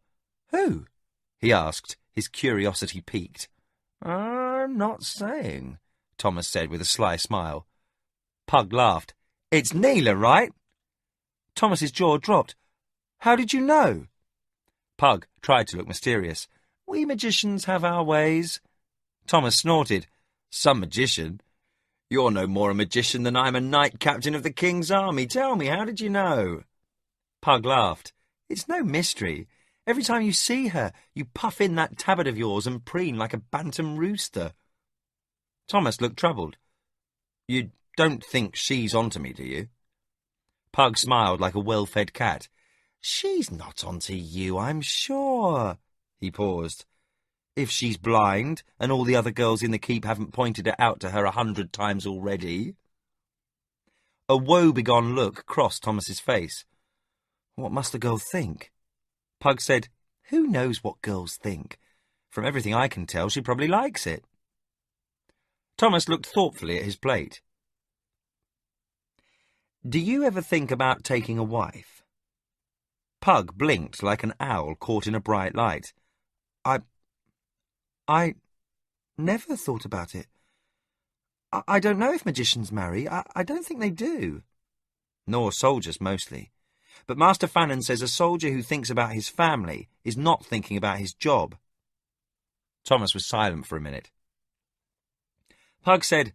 "Who?" he asked, his curiosity piqued. "I'm not saying," Thomas said with a sly smile. Pug laughed. "It's Neela, right?" Thomas's jaw dropped. "How did you know?" Pug tried to look mysterious. "We magicians have our ways." Thomas snorted. "Some magician? You're no more a magician than I'm a knight captain of the King's army. Tell me, how did you know?" Pug laughed. "It's no mystery. Every time you see her, you puff in that tabard of yours and preen like a bantam rooster." Thomas looked troubled. "You don't think she's onto me, do you?" Pug smiled like a well-fed cat. "She's not onto you, I'm sure." He paused. "If she's blind, and all the other girls in the keep haven't pointed it out to her 100 times already." A woe-begone look crossed Thomas's face. What must the girl think? Pug said, "Who knows what girls think? From everything I can tell, she probably likes it." Thomas looked thoughtfully at his plate. "Do you ever think about taking a wife?" Pug blinked like an owl caught in a bright light. I never thought about it. I don't know if magicians marry. I don't think they do." "Nor soldiers, mostly. But Master Fannin says a soldier who thinks about his family is not thinking about his job." Thomas was silent for a minute. Pug said,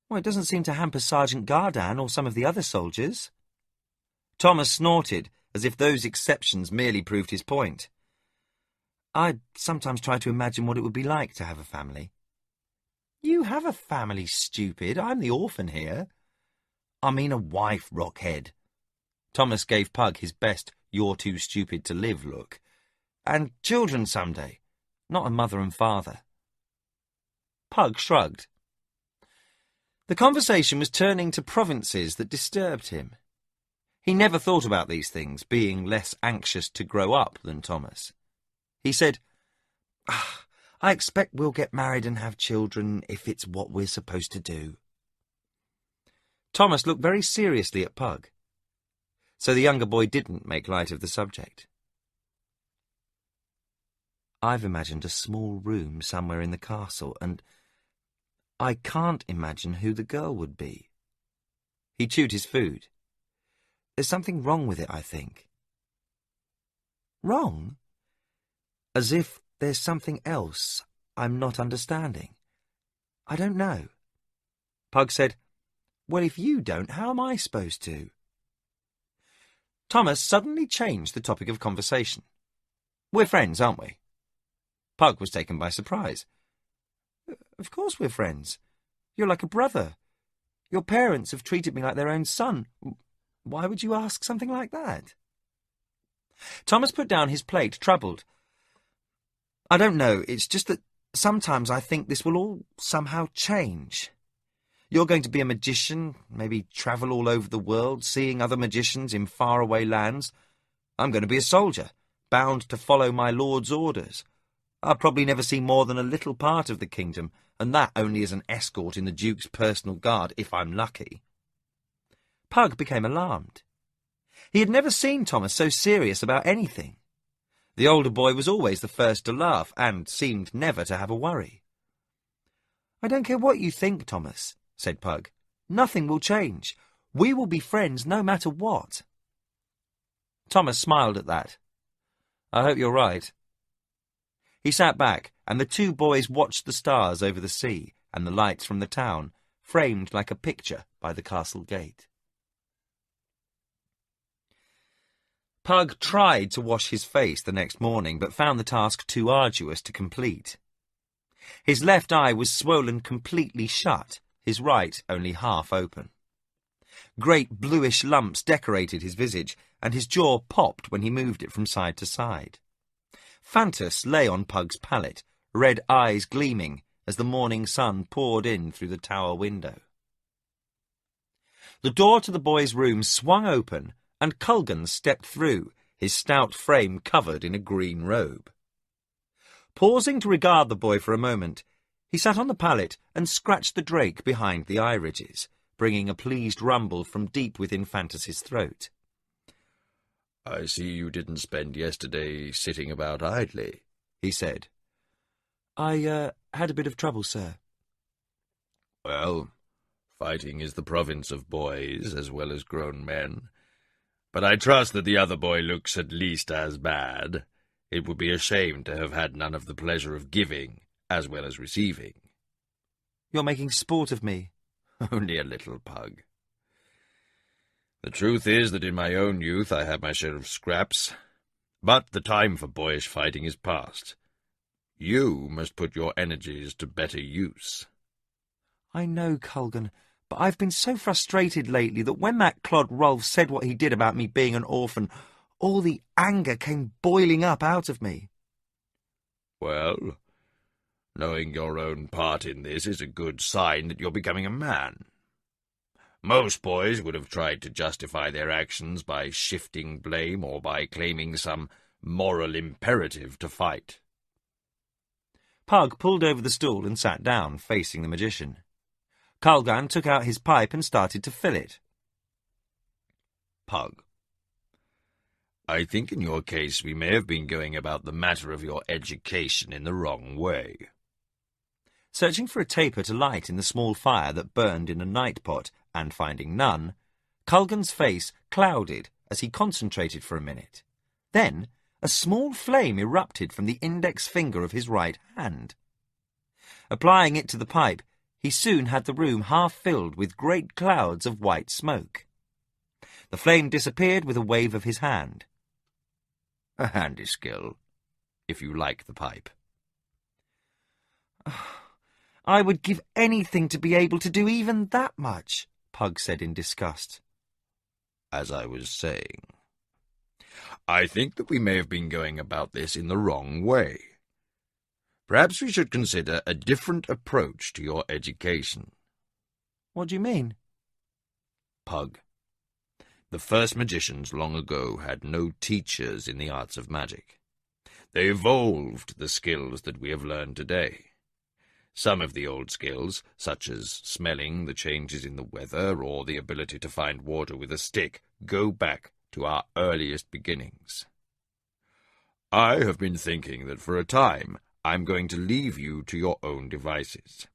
"Well, it doesn't seem to hamper Sergeant Gardan or some of the other soldiers." Thomas snorted, as if those exceptions merely proved his point. "I sometimes try to imagine what it would be like to have a family." "You have a family, stupid. I'm the orphan here." "I mean a wife, rockhead." Thomas gave Pug his best "you're too stupid to live" look. "And children someday, not a mother and father." Pug shrugged. The conversation was turning to provinces that disturbed him. He never thought about these things, being less anxious to grow up than Thomas. He said, "I expect we'll get married and have children if it's what we're supposed to do." Thomas looked very seriously at Pug. So the younger boy didn't make light of the subject. "I've imagined a small room somewhere in the castle, and I can't imagine who the girl would be." He chewed his food. "There's something wrong with it, I think." "Wrong? As if there's something else I'm not understanding. I don't know." Pug said, "Well, if you don't, how am I supposed to?" Thomas suddenly changed the topic of conversation. "We're friends, aren't we?" Pug was taken by surprise. "Of course we're friends. You're like a brother. Your parents have treated me like their own son. Why would you ask something like that?" Thomas put down his plate, troubled. "I don't know. It's just that sometimes I think this will all somehow change. You're going to be a magician, maybe travel all over the world, seeing other magicians in faraway lands. I'm going to be a soldier, bound to follow my lord's orders. I'll probably never see more than a little part of the kingdom, and that only as an escort in the Duke's personal guard, if I'm lucky." Pug became alarmed. He had never seen Thomas so serious about anything. The older boy was always the first to laugh, and seemed never to have a worry. "I don't care what you think, Thomas," said Pug. "Nothing will change. We will be friends no matter what." Thomas smiled at that. "I hope you're right." He sat back, and the two boys watched the stars over the sea and the lights from the town, framed like a picture by the castle gate. Pug tried to wash his face the next morning, but found the task too arduous to complete. His left eye was swollen completely shut, his right only half open. Great bluish lumps decorated his visage, and his jaw popped when he moved it from side to side. Phantus lay on Pug's pallet, red eyes gleaming as the morning sun poured in through the tower window. The door to the boys' room swung open, and Culgan stepped through, his stout frame covered in a green robe. Pausing to regard the boy for a moment, he sat on the pallet and scratched the drake behind the eye ridges, bringing a pleased rumble from deep within Fantasy's throat. "I see you didn't spend yesterday sitting about idly," he said. "I had a bit of trouble, sir." "Well, fighting is the province of boys as well as grown men. But I trust that the other boy looks at least as bad. It would be a shame to have had none of the pleasure of giving as well as receiving." "You're making sport of me." "Only a little, Pug. The truth is that in my own youth I had my share of scraps. But the time for boyish fighting is past. You must put your energies to better use." "I know, Culgan, but I've been so frustrated lately that when that clod Rolf said what he did about me being an orphan, all the anger came boiling up out of me." "Well, knowing your own part in this is a good sign that you're becoming a man. Most boys would have tried to justify their actions by shifting blame or by claiming some moral imperative to fight." Pug pulled over the stool and sat down, facing the magician. Culgan took out his pipe and started to fill it. "Pug, I think in your case we may have been going about the matter of your education in the wrong way." Searching for a taper to light in the small fire that burned in a night pot, and finding none, Culgan's face clouded as he concentrated for a minute. Then a small flame erupted from the index finger of his right hand. Applying it to the pipe, he soon had the room half filled with great clouds of white smoke. The flame disappeared with a wave of his hand. "A handy skill, if you like the pipe." "I would give anything to be able to do even that much," Pug said in disgust. "As I was saying, I think that we may have been going about this in the wrong way. Perhaps we should consider a different approach to your education." "What do you mean?" "Pug, the first magicians long ago had no teachers in the arts of magic. They evolved the skills that we have learned today. Some of the old skills, such as smelling the changes in the weather or the ability to find water with a stick, go back to our earliest beginnings. I have been thinking that for a time I'm going to leave you to your own devices.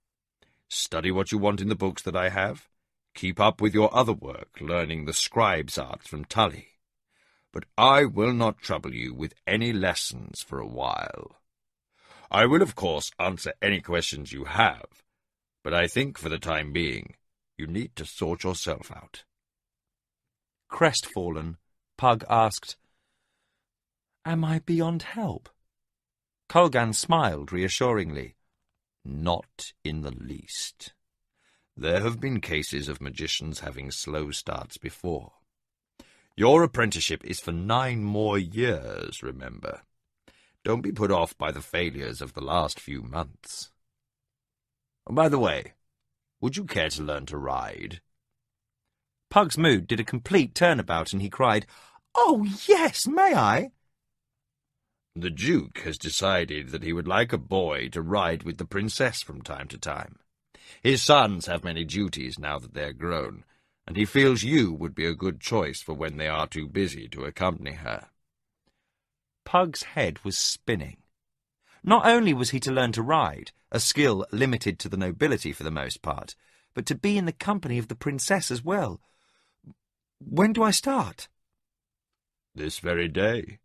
Study what you want in the books that I have. Keep up with your other work, learning the scribe's arts from Tully. But I will not trouble you with any lessons for a while. I will, of course, answer any questions you have, but I think for the time being you need to sort yourself out." Crestfallen, Pug asked, "Am I beyond help?" Culgan smiled reassuringly. "Not in the least. There have been cases of magicians having slow starts before. Your apprenticeship is for 9 more years, remember. Don't be put off by the failures of the last few months. By the way, would you care to learn to ride?" Pug's mood did a complete turnabout and he cried, "Oh, yes, may I?" "The Duke has decided that he would like a boy to ride with the princess from time to time. His sons have many duties now that they're grown, and he feels you would be a good choice for when they are too busy to accompany her." Pug's head was spinning. Not only was he to learn to ride, a skill limited to the nobility for the most part, but to be in the company of the princess as well. When do I start? "This very day.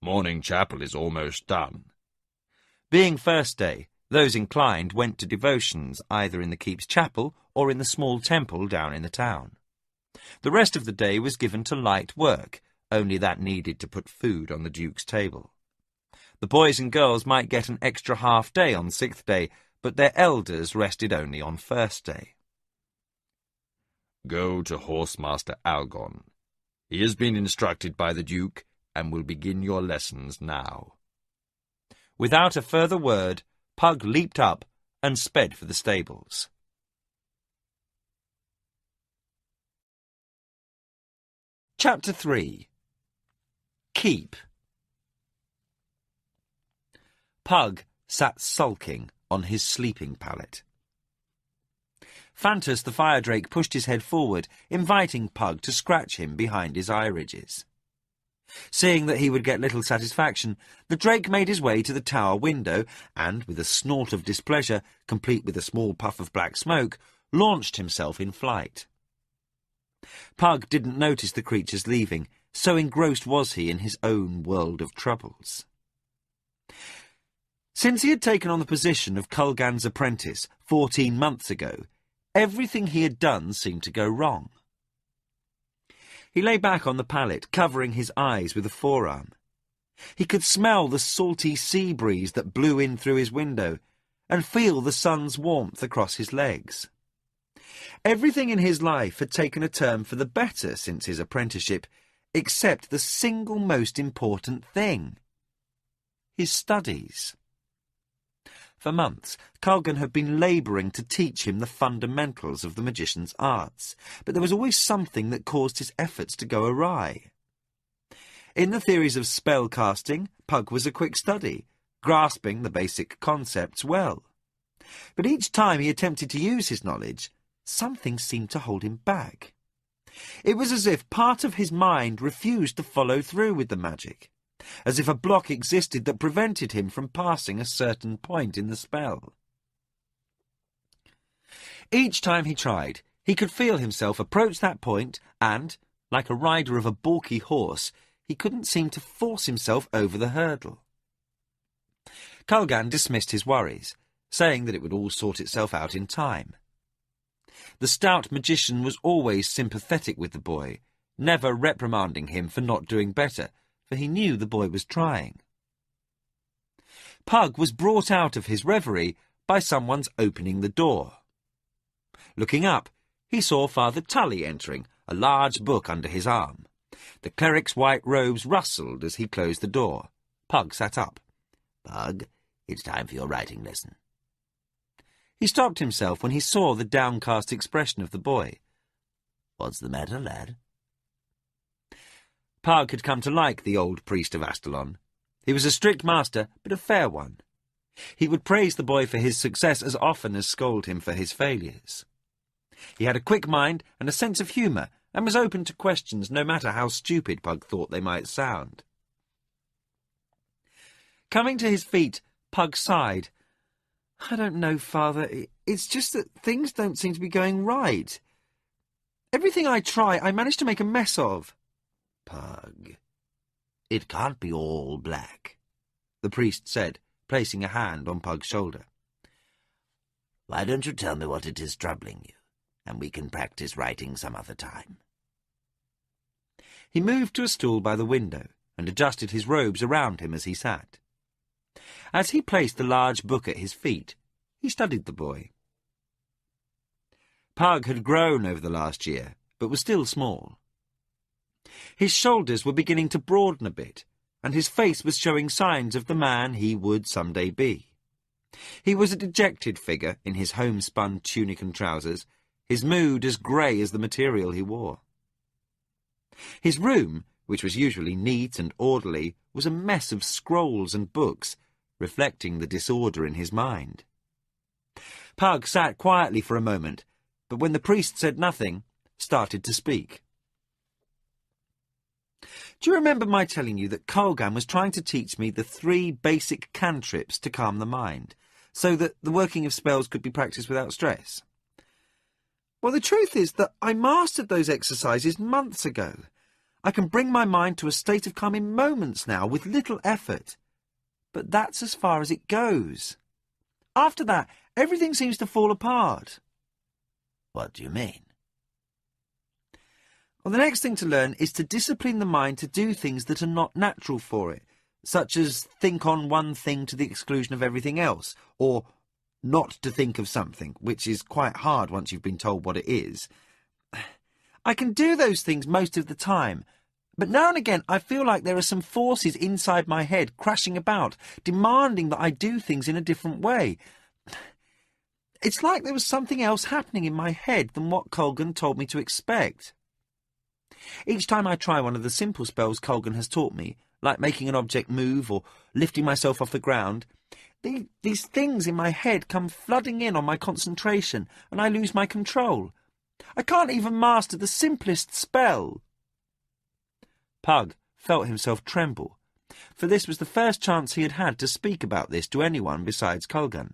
Morning chapel is almost done." Being first day, those inclined went to devotions either in the keep's chapel or in the small temple down in the town. The rest of the day was given to light work, only that needed to put food on the Duke's table. The boys and girls might get an extra half day on 6th day, but their elders rested only on 1st day. "Go to Horsemaster Algon. He has been instructed by the Duke and will begin your lessons now." Without a further word, Pug leaped up and sped for the stables. Chapter 3. Keep. Pug sat sulking on his sleeping pallet. Phantus the fire drake pushed his head forward, inviting Pug to scratch him behind his eye ridges. Seeing that he would get little satisfaction, the drake made his way to the tower window and, with a snort of displeasure, complete with a small puff of black smoke, launched himself in flight. Pug didn't notice the creatures leaving, so engrossed was he in his own world of troubles. Since he had taken on the position of Kulgan's apprentice 14 months ago, everything he had done seemed to go wrong. He lay back on the pallet, covering his eyes with a forearm. He could smell the salty sea breeze that blew in through his window, and feel the sun's warmth across his legs. Everything in his life had taken a turn for the better since his apprenticeship, except the single most important thing: his studies. For months, Kulgan had been labouring to teach him the fundamentals of the magician's arts, but there was always something that caused his efforts to go awry. In the theories of spell casting, Pug was a quick study, grasping the basic concepts well. But each time he attempted to use his knowledge, something seemed to hold him back. It was as if part of his mind refused to follow through with the magic, as if a block existed that prevented him from passing a certain point in the spell. Each time he tried, he could feel himself approach that point and, like a rider of a balky horse, he couldn't seem to force himself over the hurdle. Kulgan dismissed his worries, saying that it would all sort itself out in time. The stout magician was always sympathetic with the boy, never reprimanding him for not doing better, for he knew the boy was trying. Pug was brought out of his reverie by someone's opening the door. Looking up, he saw Father Tully entering, a large book under his arm. The cleric's white robes rustled as he closed the door. Pug sat up. "Pug, it's time for your writing lesson." He stopped himself when he saw the downcast expression of the boy. "What's the matter, lad?" Pug had come to like the old priest of Astalon. He was a strict master, but a fair one. He would praise the boy for his success as often as scold him for his failures. He had a quick mind and a sense of humour, and was open to questions no matter how stupid Pug thought they might sound. Coming to his feet, Pug sighed. "I don't know, Father. It's just that things don't seem to be going right. Everything I try, I manage to make a mess of." "Pug, it can't be all black," the priest said, placing a hand on Pug's shoulder. "Why don't you tell me what it is troubling you, and we can practice writing some other time?" He moved to a stool by the window and adjusted his robes around him as he sat. As he placed the large book at his feet, he studied the boy. Pug had grown over the last year, but was still small. His shoulders were beginning to broaden a bit, and his face was showing signs of the man he would someday be. He was a dejected figure in his homespun tunic and trousers, his mood as grey as the material he wore. His room, which was usually neat and orderly, was a mess of scrolls and books, reflecting the disorder in his mind. Pug sat quietly for a moment, but when the priest said nothing, started to speak. "Do you remember my telling you that Kulgan was trying to teach me the 3 basic cantrips to calm the mind, so that the working of spells could be practiced without stress? Well, the truth is that I mastered those exercises months ago. I can bring my mind to a state of calm in moments now, with little effort. But that's as far as it goes. After that, everything seems to fall apart." "What do you mean?" "Well, the next thing to learn is to discipline the mind to do things that are not natural for it, such as think on one thing to the exclusion of everything else, or not to think of something, which is quite hard once you've been told what it is. I can do those things most of the time, but now and again I feel like there are some forces inside my head crashing about, demanding that I do things in a different way. It's like there was something else happening in my head than what Kulgan told me to expect." Each time I try one of the simple spells Colgan has taught me, like making an object move or lifting myself off the ground, these things in my head come flooding in on my concentration, and I lose my control. I can't even master the simplest spell." Pug felt himself tremble, for this was the first chance he had had to speak about this to anyone besides Colgan.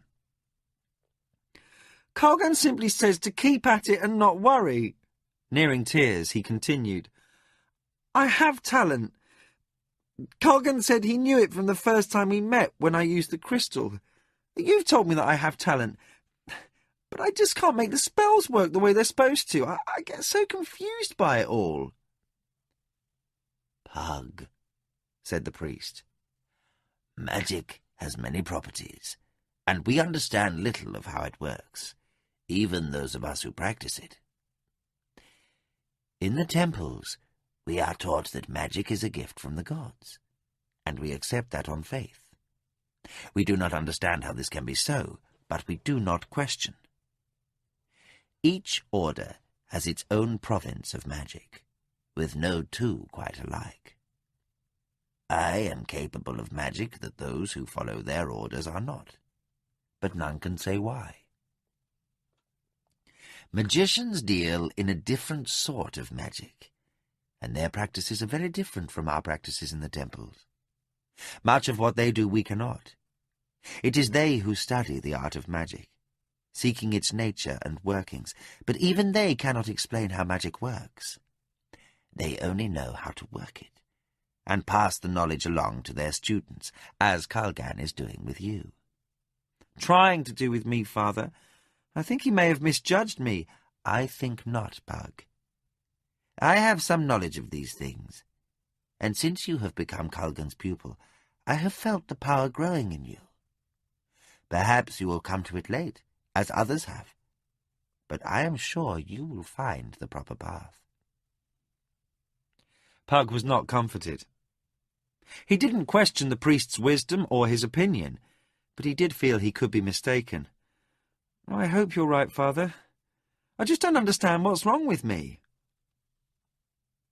"Colgan simply says to keep at it and not worry." Nearing tears, he continued, "I have talent. Colgan said he knew it from the first time we met when I used the crystal. You've told me that I have talent, but I just can't make the spells work the way they're supposed to. I get so confused by it all." "Pug," said the priest, "magic has many properties, and we understand little of how it works, even those of us who practice it. In the temples, we are taught that magic is a gift from the gods, and we accept that on faith. We do not understand how this can be so, but we do not question. Each order has its own province of magic, with no two quite alike. I am capable of magic that those who follow their orders are not, but none can say why. Magicians deal in a different sort of magic, and their practices are very different from our practices in the temples. Much of what they do we cannot. It is they who study the art of magic, seeking its nature and workings, but even they cannot explain how magic works. They only know how to work it, and pass the knowledge along to their students, as Colgan is doing with you." "Trying to do with me, Father. I think he may have misjudged me." "I think not, Pug. I have some knowledge of these things, and since you have become Colgan's pupil, I have felt the power growing in you. Perhaps you will come to it late, as others have, but I am sure you will find the proper path." Pug was not comforted. He didn't question the priest's wisdom or his opinion, but he did feel he could be mistaken. "I hope you're right, Father. I just don't understand what's wrong with me."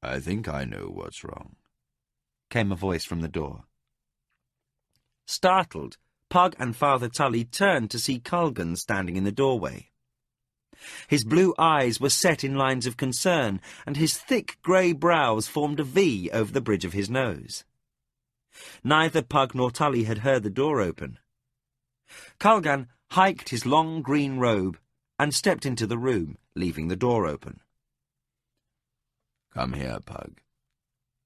"I think I know what's wrong," came a voice from the door. Startled, Pug and Father Tully turned to see Colgan standing in the doorway. His blue eyes were set in lines of concern, and his thick grey brows formed a V over the bridge of his nose. Neither Pug nor Tully had heard the door open. Colgan hiked his long green robe and stepped into the room, leaving the door open. "Come here, Pug,"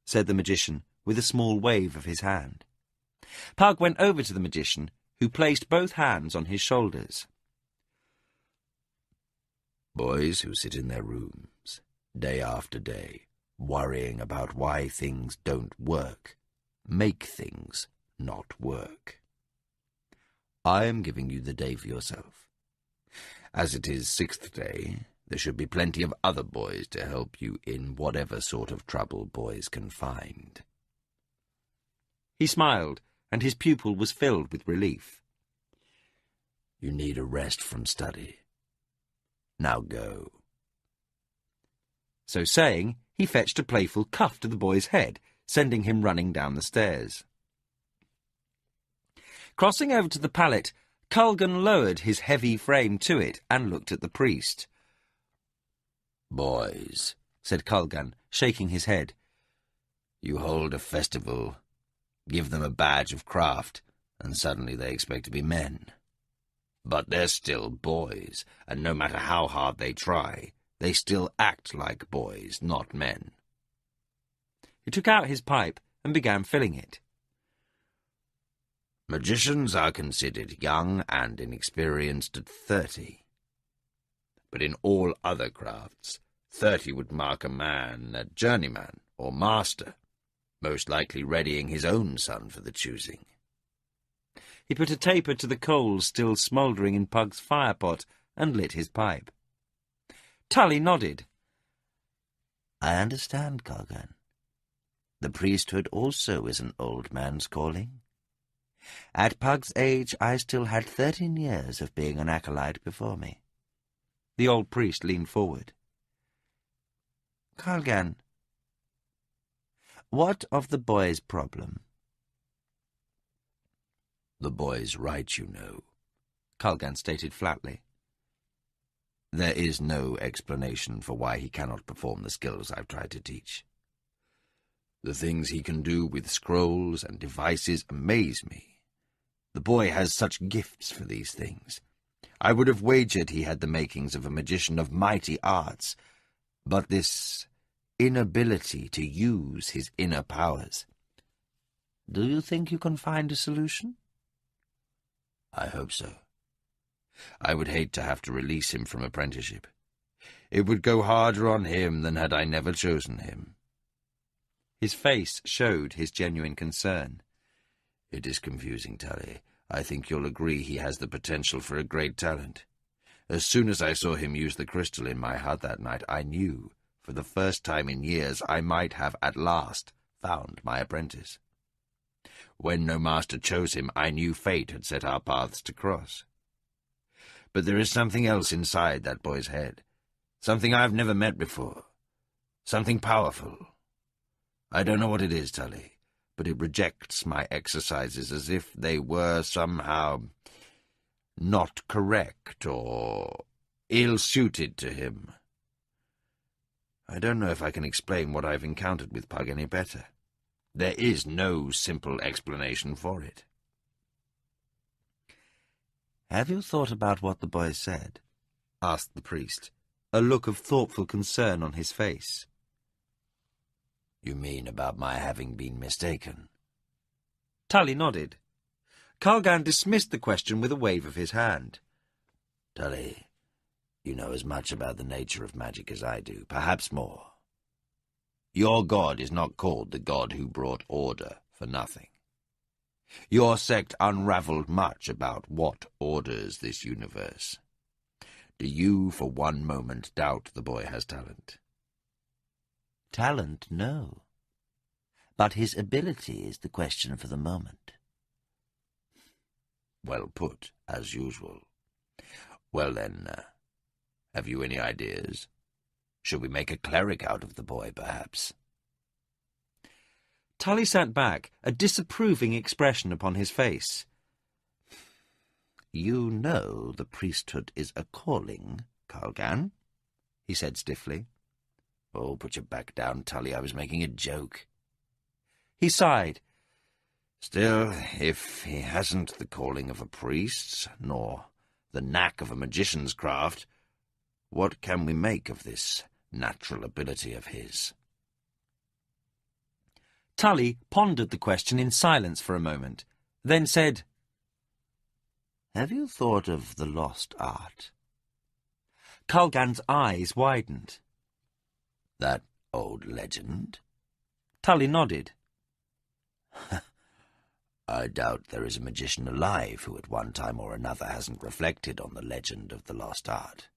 said the magician, with a small wave of his hand. Pug went over to the magician, who placed both hands on his shoulders. "Boys who sit in their rooms, day after day, worrying about why things don't work, make things not work. I am giving you the day for yourself. As it is 6th day, there should be plenty of other boys to help you in whatever sort of trouble boys can find." He smiled, and his pupil was filled with relief. "You need a rest from study. Now go." So saying, he fetched a playful cuff to the boy's head, sending him running down the stairs. Crossing over to the pallet, Colgan lowered his heavy frame to it and looked at the priest. "Boys," said Colgan, shaking his head, "you hold a festival, give them a badge of craft, and suddenly they expect to be men. But they're still boys, and no matter how hard they try, they still act like boys, not men." He took out his pipe and began filling it. "Magicians are considered young and inexperienced at 30. But in all other crafts, 30 would mark a man a journeyman or master, most likely readying his own son for the choosing." He put a taper to the coals still smouldering in Pug's firepot and lit his pipe. Tully nodded. "I understand, Colgan. The priesthood also is an old man's calling. At Pug's age, I still had 13 years of being an acolyte before me." The old priest leaned forward. "Colgan, What of the boy's problem? The boy's right, you know, Kalgan stated flatly. There is no explanation for why he cannot perform the skills I've tried to teach. The things he can do with scrolls and devices amaze me. The boy has such gifts for these things. I would have wagered he had the makings of a magician of mighty arts, but this inability to use his inner powers. Do you think you can find a solution? I hope so. I would hate to have to release him from apprenticeship. It would go harder on him than had I never chosen him. His face showed his genuine concern. It is confusing, Tully. I think you'll agree he has the potential for a great talent. As soon as I saw him use the crystal in my hut that night, I knew, for the first time in years, I might have at last found my apprentice. When no master chose him, I knew fate had set our paths to cross. But there is something else inside that boy's head, something I've never met before, something powerful. I don't know what it is, Tully, but it rejects my exercises as if they were somehow not correct or ill-suited to him. I don't know if I can explain what I've encountered with Pug any better. There is no simple explanation for it. Have you thought about what the boy said? Asked the priest, a look of thoughtful concern on his face. You mean about my having been mistaken? Tully nodded. Kalgan dismissed the question with a wave of his hand. Tully, you know as much about the nature of magic as I do, perhaps more. Your god is not called the god who brought order for nothing. Your sect unraveled much about what orders this universe. Do you for one moment doubt the boy has talent? Talent, no. But his ability is the question for the moment. Well put, as usual. Well then, have you any ideas? Should we make a cleric out of the boy, perhaps? Tully sat back, a disapproving expression upon his face. You know the priesthood is a calling, Kalgan, he said stiffly. Oh, put your back down, Tully. I was making a joke. He sighed. Still, if he hasn't the calling of a priest, nor the knack of a magician's craft, what can we make of this natural ability of his? Tully pondered the question in silence for a moment, then said, Have you thought of the lost art? Kalgan's eyes widened. That old legend? Tully nodded. I doubt there is a magician alive who at one time or another hasn't reflected on the legend of the lost art.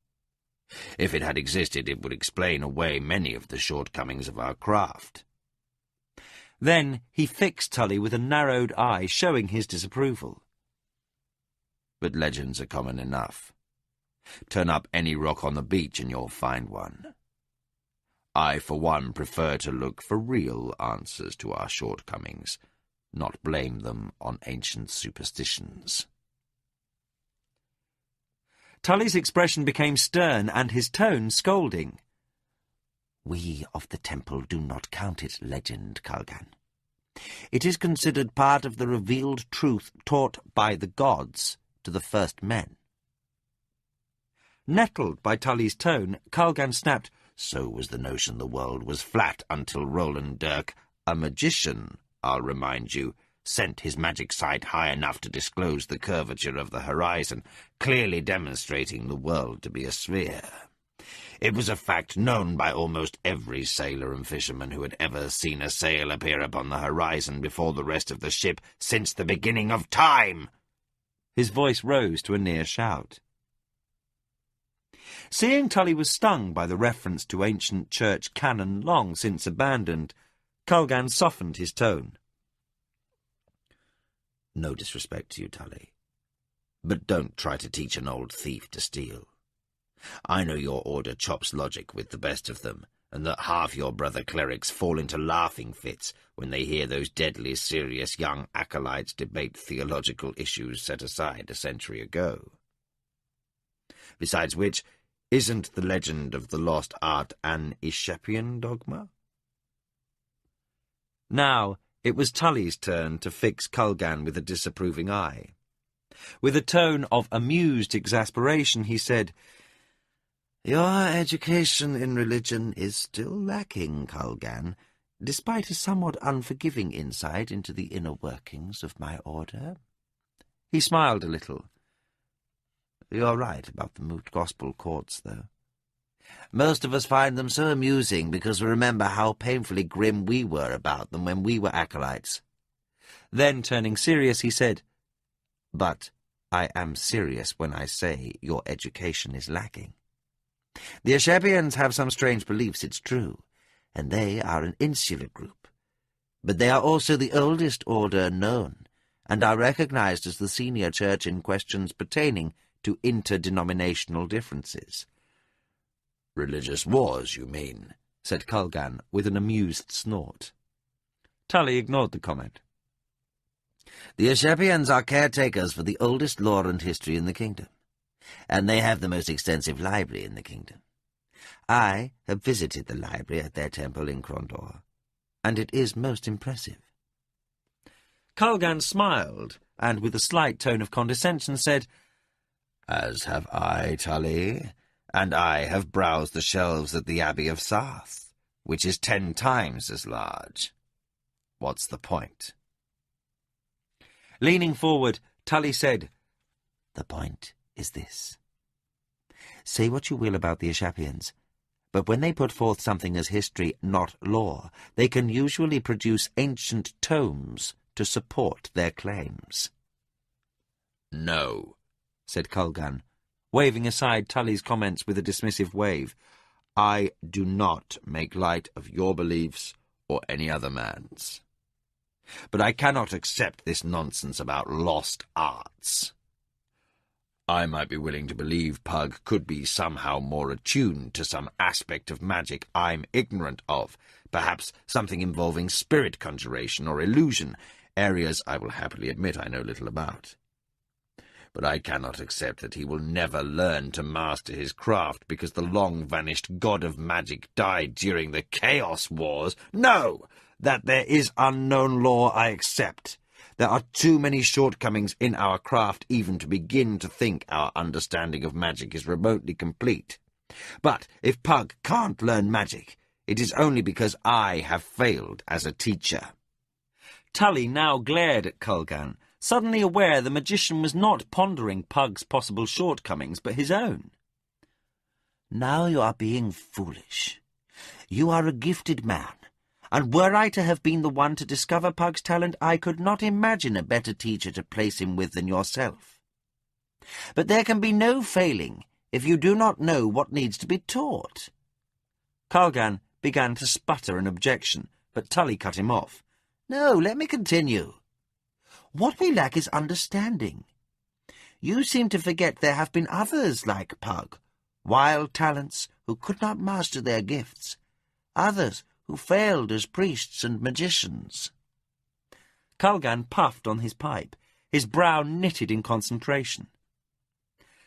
If it had existed, it would explain away many of the shortcomings of our craft. Then he fixed Tully with a narrowed eye, showing his disapproval. But legends are common enough. Turn up any rock on the beach and you'll find one. I, for one, prefer to look for real answers to our shortcomings, not blame them on ancient superstitions. Tully's expression became stern and his tone scolding. We of the temple do not count it legend, Kalgan. It is considered part of the revealed truth taught by the gods to the first men. Nettled by Tully's tone, Kalgan snapped, So was the notion the world was flat until Roland Dirk, a magician, I'll remind you, sent his magic sight high enough to disclose the curvature of the horizon, clearly demonstrating the world to be a sphere. It was a fact known by almost every sailor and fisherman who had ever seen a sail appear upon the horizon before the rest of the ship since the beginning of time. His voice rose to a near shout. Seeing Tully was stung by the reference to ancient church canon long since abandoned, Kalgan softened his tone. No disrespect to you, Tully, but don't try to teach an old thief to steal. I know your order chops logic with the best of them, and that half your brother clerics fall into laughing fits when they hear those deadly serious young acolytes debate theological issues set aside a century ago. Besides which, isn't the legend of the lost art an Aesculapian dogma? Now it was Tully's turn to fix Culgan with a disapproving eye. With a tone of amused exasperation, he said, "Your education in religion is still lacking, Culgan, despite a somewhat unforgiving insight into the inner workings of my order." He smiled a little. "You're right about the moot gospel courts, though. Most of us find them so amusing because we remember how painfully grim we were about them when we were acolytes." Then, turning serious, he said, "But I am serious when I say your education is lacking. The Aesculapians have some strange beliefs, it's true, and they are an insular group. But they are also the oldest order known, and are recognized as the senior church in questions pertaining to interdenominational differences." "Religious wars, you mean?" said Culgan with an amused snort. Tully ignored the comment. "The Aesculapians are caretakers for the oldest lore and history in the kingdom, and they have the most extensive library in the kingdom. I have visited the library at their temple in Crondor, and it is most impressive." Culgan smiled, and with a slight tone of condescension said, "As have I, Tully, and I have browsed the shelves at the Abbey of Sarth, which is 10 times as large. What's the point?" Leaning forward, Tully said, "The point is this. Say what you will about the Aesculapians, but when they put forth something as history, not lore, they can usually produce ancient tomes to support their claims." "No," said Culgan, waving aside Tully's comments with a dismissive wave. "I do not make light of your beliefs or any other man's. But I cannot accept this nonsense about lost arts. I might be willing to believe Pug could be somehow more attuned to some aspect of magic I'm ignorant of, perhaps something involving spirit conjuration or illusion, areas I will happily admit I know little about. But I cannot accept that he will never learn to master his craft because the long-vanished god of magic died during the Chaos Wars. No! That there is unknown lore I accept. There are too many shortcomings in our craft even to begin to think our understanding of magic is remotely complete. But if Pug can't learn magic, it is only because I have failed as a teacher." Tully now glared at Culgan, suddenly aware the magician was not pondering Pug's possible shortcomings, but his own. "Now you are being foolish. You are a gifted man, and were I to have been the one to discover Pug's talent, I could not imagine a better teacher to place him with than yourself. But there can be no failing if you do not know what needs to be taught." Culgan began to sputter an objection, but Tully cut him off. "No, let me continue. What we lack is understanding. You seem to forget there have been others like Pug, wild talents who could not master their gifts, others who failed as priests and magicians." Culgan puffed on his pipe, his brow knitted in concentration.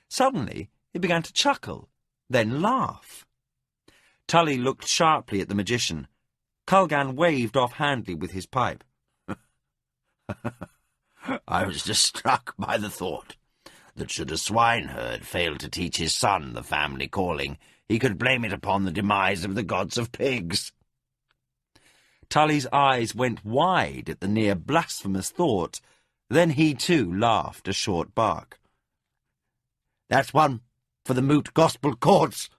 Suddenly he began to chuckle, then laugh. Tully looked sharply at the magician. Culgan waved offhandedly with his pipe. "I was just struck by the thought that should a swineherd fail to teach his son the family calling, he could blame it upon the demise of the gods of pigs." Tully's eyes went wide at the near blasphemous thought. Then he too laughed a short bark. "That's one for the moot gospel courts."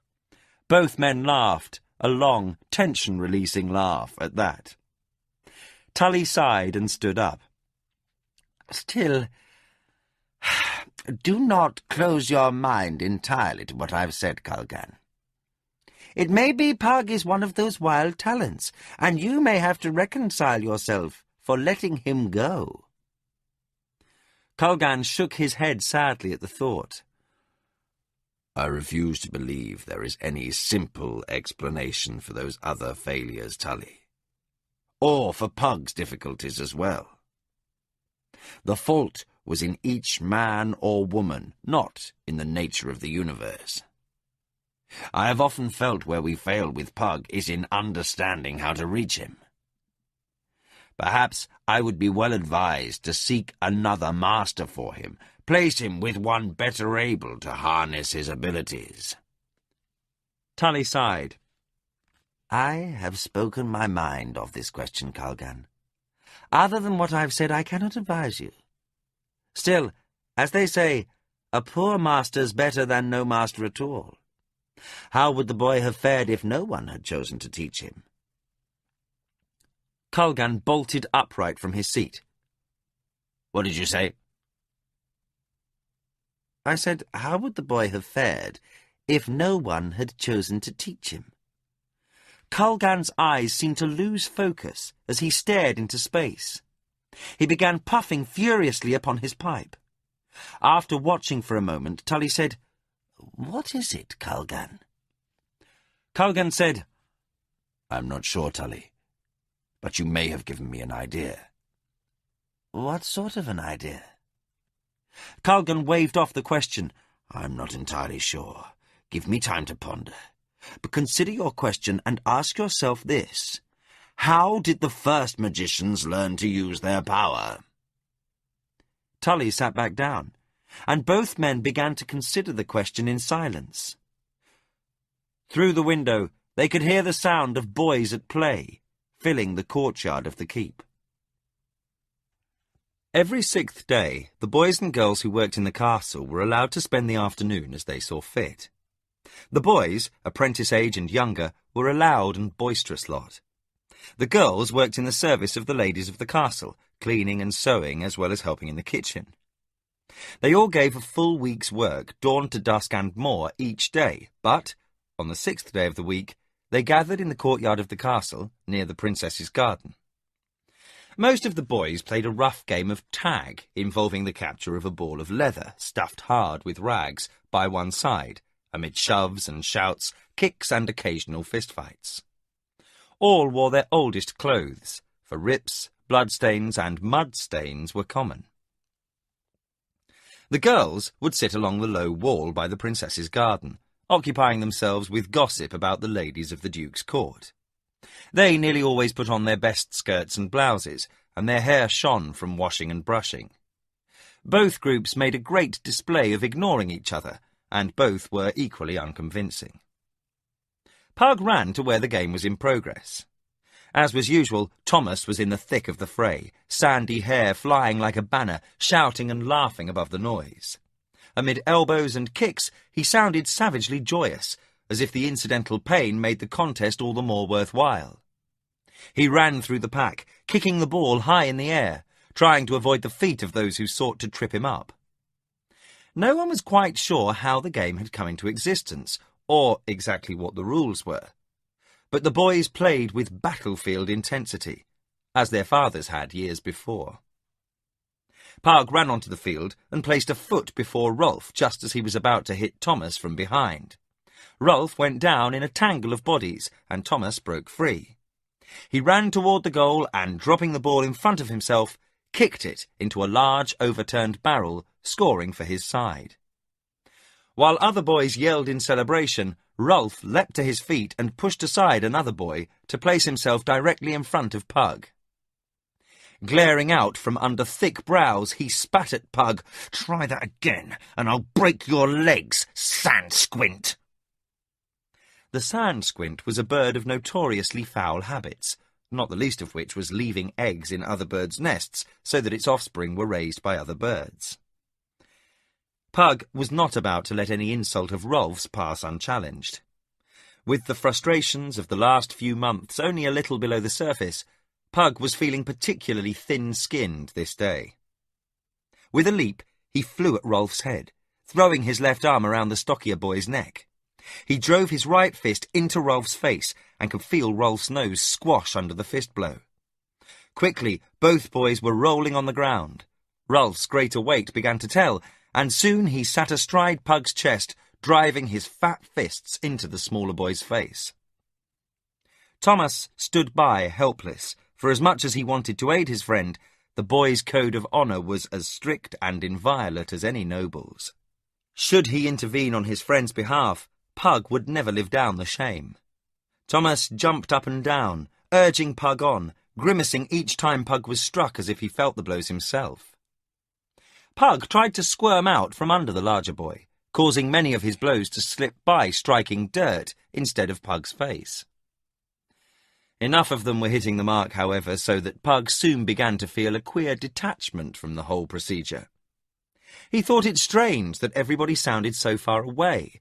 Both men laughed, a long, tension-releasing laugh at that. Tully sighed and stood up. "Still, do not close your mind entirely to what I've said, Culgan. It may be Pug is one of those wild talents, and you may have to reconcile yourself for letting him go." Culgan shook his head sadly at the thought. I refuse to believe there is any simple explanation for those other failures, Tully. Or for Pug's difficulties as well. The fault was in each man or woman, not in the nature of the universe. I have often felt where we fail with Pug is in understanding how to reach him. Perhaps I would be well advised to seek another master for him, place him with one better able to harness his abilities. Tully sighed. I have spoken my mind of this question, Calgan. Other than what I've said, I cannot advise you. Still, as they say, a poor master's better than no master at all. How would the boy have fared if no one had chosen to teach him? Calgan bolted upright from his seat. What did you say? I said, how would the boy have fared if no one had chosen to teach him? Calgan's eyes seemed to lose focus as he stared into space. He began puffing furiously upon his pipe. After watching for a moment, Tully said, What is it, Calgan? Calgan said, I'm not sure, Tully, but you may have given me an idea. What sort of an idea? Calgan waved off the question. I'm not entirely sure. Give me time to ponder. But consider your question and ask yourself this. How did the first magicians learn to use their power? Tully sat back down, and both men began to consider the question in silence. Through the window, they could hear the sound of boys at play, filling the courtyard of the keep. Every 6th day, the boys and girls who worked in the castle were allowed to spend the afternoon as they saw fit. The boys, apprentice age and younger, were a loud and boisterous lot. The girls worked in the service of the ladies of the castle, cleaning and sewing as well as helping in the kitchen. They all gave a full week's work, dawn to dusk and more, each day, but, on the 6th day of the week, they gathered in the courtyard of the castle, near the princess's garden. Most of the boys played a rough game of tag, involving the capture of a ball of leather, stuffed hard with rags, by one side, amid shoves and shouts, kicks and occasional fistfights. All wore their oldest clothes, for rips, bloodstains and mud stains were common. The girls would sit along the low wall by the princess's garden, occupying themselves with gossip about the ladies of the Duke's court. They nearly always put on their best skirts and blouses, and their hair shone from washing and brushing. Both groups made a great display of ignoring each other, and both were equally unconvincing. Pug ran to where the game was in progress. As was usual, Thomas was in the thick of the fray, sandy hair flying like a banner, shouting and laughing above the noise. Amid elbows and kicks, he sounded savagely joyous, as if the incidental pain made the contest all the more worthwhile. He ran through the pack, kicking the ball high in the air, trying to avoid the feet of those who sought to trip him up. No one was quite sure how the game had come into existence, or exactly what the rules were. But the boys played with battlefield intensity, as their fathers had years before. Pug ran onto the field and placed a foot before Rolf just as he was about to hit Thomas from behind. Rolf went down in a tangle of bodies, and Thomas broke free. He ran toward the goal and, dropping the ball in front of himself, kicked it into a large overturned barrel, scoring for his side. While other boys yelled in celebration, Rolf leapt to his feet and pushed aside another boy to place himself directly in front of Pug. Glaring out from under thick brows, he spat at Pug. "Try that again, and I'll break your legs, sand squint!" The sand squint was a bird of notoriously foul habits, not the least of which was leaving eggs in other birds' nests so that its offspring were raised by other birds. Pug was not about to let any insult of Rolf's pass unchallenged. With the frustrations of the last few months only a little below the surface, Pug was feeling particularly thin-skinned this day. With a leap, he flew at Rolf's head, throwing his left arm around the stockier boy's neck. He drove his right fist into Rolf's face and could feel Rolf's nose squash under the fist blow. Quickly, both boys were rolling on the ground. Rolf's greater weight began to tell, and soon he sat astride Pug's chest, driving his fat fists into the smaller boy's face. Thomas stood by, helpless, for as much as he wanted to aid his friend, the boy's code of honour was as strict and inviolate as any noble's. Should he intervene on his friend's behalf, Pug would never live down the shame. Thomas jumped up and down, urging Pug on, grimacing each time Pug was struck as if he felt the blows himself. Pug tried to squirm out from under the larger boy, causing many of his blows to slip by, striking dirt instead of Pug's face. Enough of them were hitting the mark, however, so that Pug soon began to feel a queer detachment from the whole procedure. He thought it strange that everybody sounded so far away,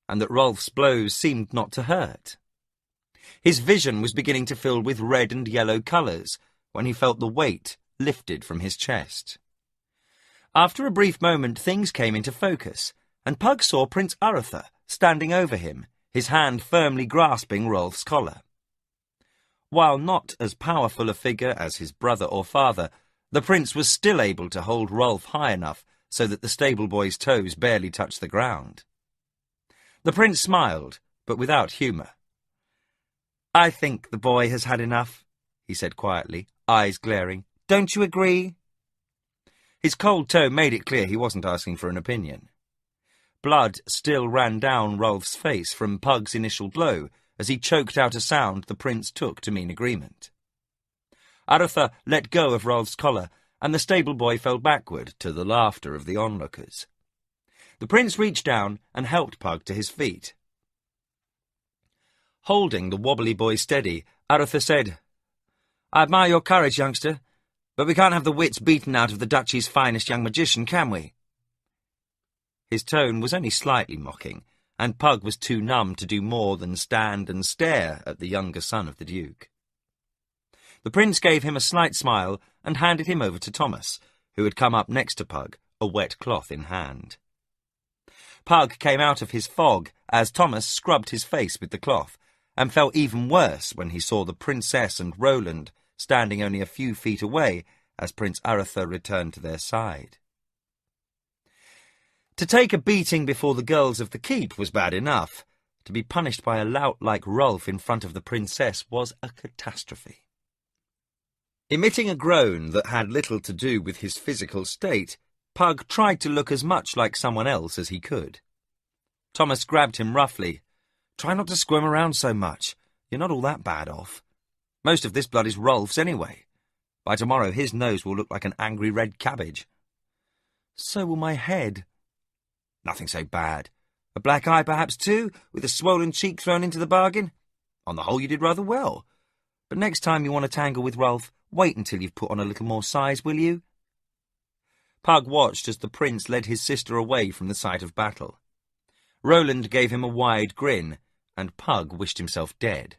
and that Rolf's blows seemed not to hurt. His vision was beginning to fill with red and yellow colours when he felt the weight lifted from his chest. After a brief moment, things came into focus, and Pug saw Prince Arthur standing over him, his hand firmly grasping Rolf's collar. While not as powerful a figure as his brother or father, the prince was still able to hold Rolf high enough so that the stable boy's toes barely touched the ground. The prince smiled, but without humour. "I think the boy has had enough," he said quietly, eyes glaring. "Don't you agree?" His cold tone made it clear he wasn't asking for an opinion. Blood still ran down Rolf's face from Pug's initial blow as he choked out a sound the prince took to mean agreement. Arthur let go of Rolf's collar, and the stable boy fell backward to the laughter of the onlookers. The prince reached down and helped Pug to his feet. Holding the wobbly boy steady, Arthur said, "I admire your courage, youngster, but we can't have the wits beaten out of the Duchy's finest young magician, can we?" His tone was only slightly mocking, and Pug was too numb to do more than stand and stare at the younger son of the Duke. The prince gave him a slight smile and handed him over to Thomas, who had come up next to Pug, a wet cloth in hand. Pug came out of his fog as Thomas scrubbed his face with the cloth, and felt even worse when he saw the princess and Roland standing only a few feet away as Prince Arthur returned to their side. To take a beating before the girls of the keep was bad enough. To be punished by a lout like Rolf in front of the princess was a catastrophe. Emitting a groan that had little to do with his physical state, Pug tried to look as much like someone else as he could. Thomas grabbed him roughly. "Try not to squirm around so much. You're not all that bad off. Most of this blood is Rolf's anyway. By tomorrow his nose will look like an angry red cabbage." "So will my head." "Nothing so bad. A black eye perhaps too, with a swollen cheek thrown into the bargain? On the whole you did rather well. But next time you want to tangle with Rolf, wait until you've put on a little more size, will you?" Pug watched as the prince led his sister away from the site of battle. Roland gave him a wide grin, and Pug wished himself dead.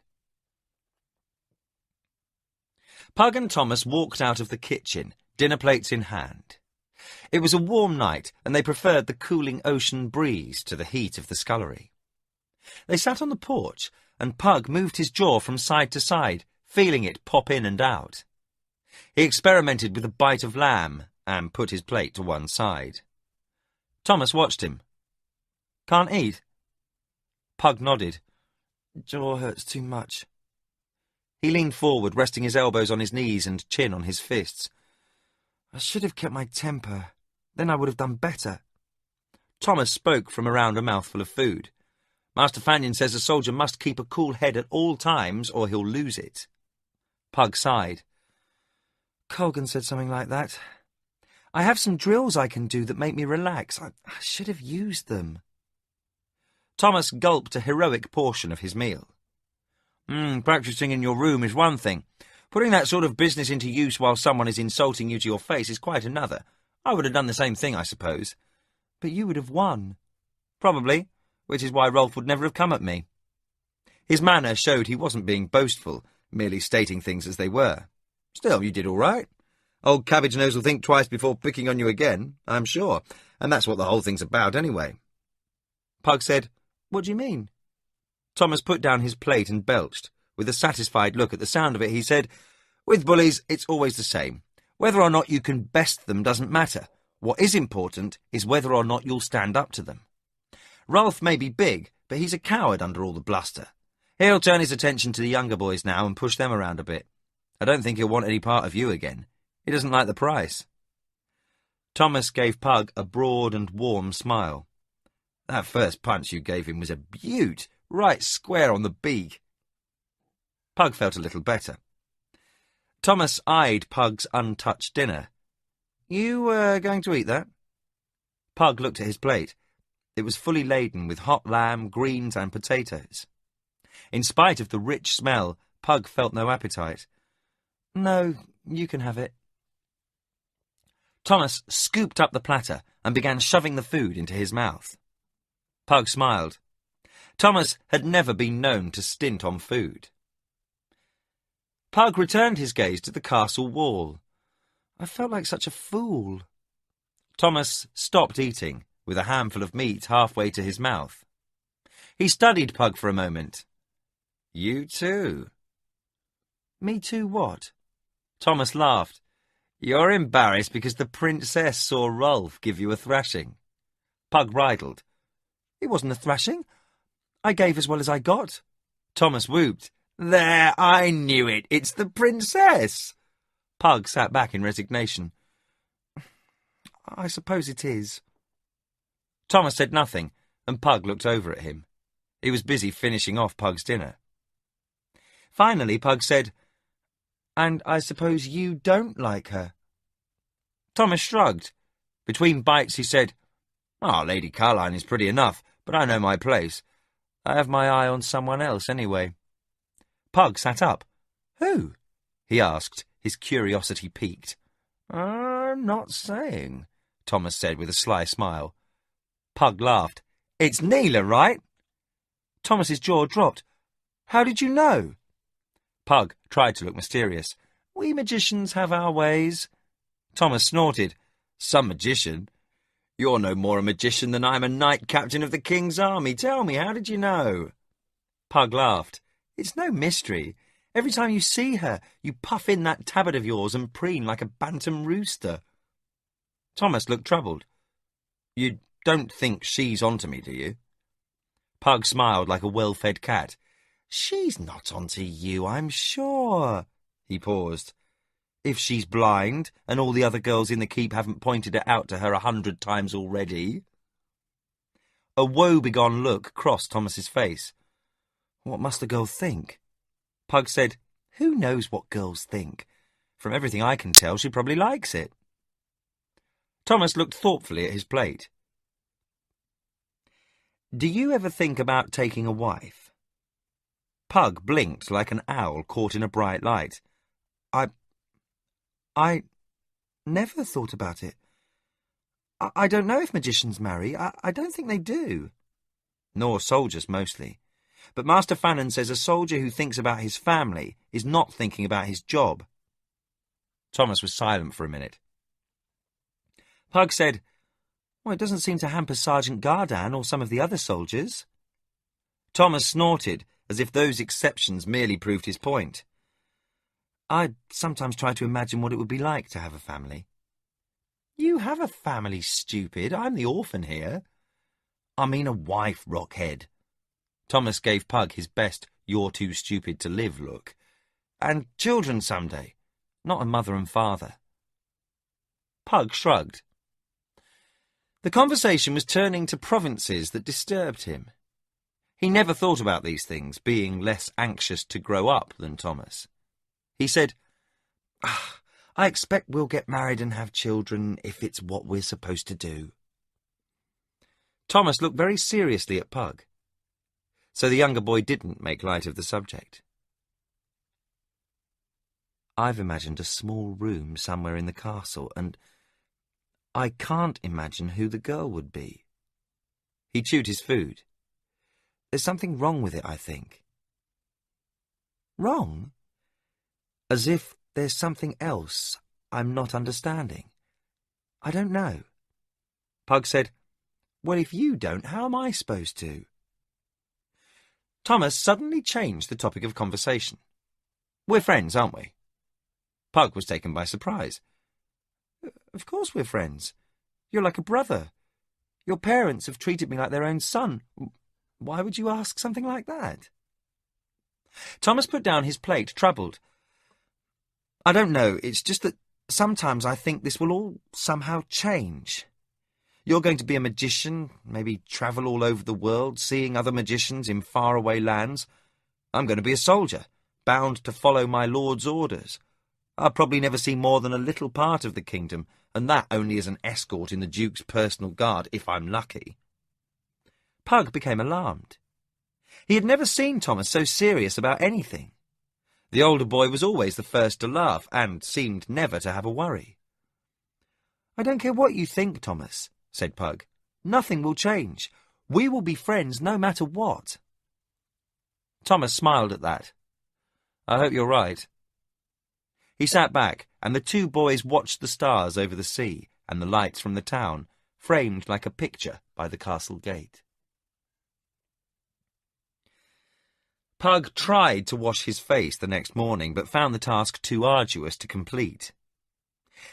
Pug and Thomas walked out of the kitchen, dinner plates in hand. It was a warm night, and they preferred the cooling ocean breeze to the heat of the scullery. They sat on the porch, and Pug moved his jaw from side to side, feeling it pop in and out. He experimented with a bite of lamb and put his plate to one side. Thomas watched him. "Can't eat?" Pug nodded. "Jaw hurts too much." He leaned forward, resting his elbows on his knees and chin on his fists. "I should have kept my temper. Then I would have done better." Thomas spoke from around a mouthful of food. "Master Fannion says a soldier must keep a cool head at all times or he'll lose it." Pug sighed. "Colgan said something like that. I have some drills I can do that make me relax. I should have used them." Thomas gulped a heroic portion of his meal. Practising in your room is one thing. Putting that sort of business into use while someone is insulting you to your face is quite another. I would have done the same thing, I suppose." "But you would have won." "Probably, which is why Rolf would never have come at me." His manner showed he wasn't being boastful, merely stating things as they were. "Still, you did all right. Old Cabbage Nose will think twice before picking on you again, I'm sure, and that's what the whole thing's about anyway." Pug said, "What do you mean?" Thomas put down his plate and belched. With a satisfied look at the sound of it, he said, "With bullies, it's always the same. Whether or not you can best them doesn't matter. What is important is whether or not you'll stand up to them. Rolf may be big, but he's a coward under all the bluster. He'll turn his attention to the younger boys now and push them around a bit. I don't think he'll want any part of you again. He doesn't like the price." Thomas gave Pug a broad and warm smile. "That first punch you gave him was a beaut, right square on the beak." Pug felt a little better. Thomas eyed Pug's untouched dinner. "You going to eat that?" Pug looked at his plate. It was fully laden with hot lamb, greens and potatoes. In spite of the rich smell, Pug felt no appetite. "No, you can have it." Thomas scooped up the platter and began shoving the food into his mouth. Pug smiled. Thomas had never been known to stint on food. Pug returned his gaze to the castle wall. "I felt like such a fool." Thomas stopped eating, with a handful of meat halfway to his mouth. He studied Pug for a moment. "You too." "Me too what?" Thomas laughed. "You're embarrassed because the princess saw Rolf give you a thrashing." Pug bridled. "It wasn't a thrashing. I gave as well as I got." Thomas whooped. "There, I knew it. It's the princess." Pug sat back in resignation. "I suppose it is." Thomas said nothing, and Pug looked over at him. He was busy finishing off Pug's dinner. Finally, Pug said, "And I suppose you don't like her?" Thomas shrugged. Between bites he said, "Oh, Lady Carline is pretty enough, but I know my place. I have my eye on someone else anyway." Pug sat up. "Who?" he asked, his curiosity piqued. "I'm not saying," Thomas said with a sly smile. Pug laughed. "It's Neela, right?" Thomas's jaw dropped. "How did you know?" Pug tried to look mysterious. "We magicians have our ways." Thomas snorted. "Some magician? You're no more a magician than I'm a knight captain of the king's army. Tell me, how did you know?" Pug laughed. "It's no mystery. Every time you see her, you puff in that tabard of yours and preen like a bantam rooster." Thomas looked troubled. "You don't think she's onto me, do you?" Pug smiled like a well-fed cat. "She's not onto you, I'm sure." He paused. "If she's blind, and all the other girls in the keep haven't pointed it out to her 100 times already." A woe-begone look crossed Thomas's face. "What must the girl think?" Pug said, "Who knows what girls think? From everything I can tell, she probably likes it." Thomas looked thoughtfully at his plate. "Do you ever think about taking a wife?" Pug blinked like an owl caught in a bright light. I never thought about it. I don't know if magicians marry. I don't think they do." "Nor soldiers, mostly. But Master Fannin says a soldier who thinks about his family is not thinking about his job." Thomas was silent for a minute. Pug said, "Well, it doesn't seem to hamper Sergeant Gardan or some of the other soldiers." Thomas snorted, as if those exceptions merely proved his point. "I sometimes try to imagine what it would be like to have a family." "You have a family, stupid. I'm the orphan here." "I mean a wife, rockhead." Thomas gave Pug his best "you're too stupid to live" look. "And children someday, not a mother and father." Pug shrugged. The conversation was turning to provinces that disturbed him. He never thought about these things, being less anxious to grow up than Thomas. He said, "I expect we'll get married and have children if it's what we're supposed to do." Thomas looked very seriously at Pug. So the younger boy didn't make light of the subject. "I've imagined a small room somewhere in the castle, and I can't imagine who the girl would be." He chewed his food. "There's something wrong with it, I think." "Wrong? As if there's something else I'm not understanding. I don't know." Pug said, "Well, if you don't, how am I supposed to?" Thomas suddenly changed the topic of conversation. "We're friends, aren't we?" Pug was taken by surprise. "Of course we're friends. You're like a brother. Your parents have treated me like their own son. Why would you ask something like that? Thomas put down his plate, troubled. I don't know, it's just that sometimes I think this will all somehow change. You're going to be a magician, maybe travel all over the world, seeing other magicians in faraway lands. I'm going to be a soldier, bound to follow my lord's orders. I'll probably never see more than a little part of the kingdom, and that only as an escort in the Duke's personal guard, if I'm lucky. Pug became alarmed. He had never seen Thomas so serious about anything. The older boy was always the first to laugh, and seemed never to have a worry. I don't care what you think, Thomas, said Pug. Nothing will change. We will be friends no matter what. Thomas smiled at that. I hope you're right. He sat back, and the two boys watched the stars over the sea and the lights from the town, framed like a picture by the castle gate. Pug tried to wash his face the next morning, but found the task too arduous to complete.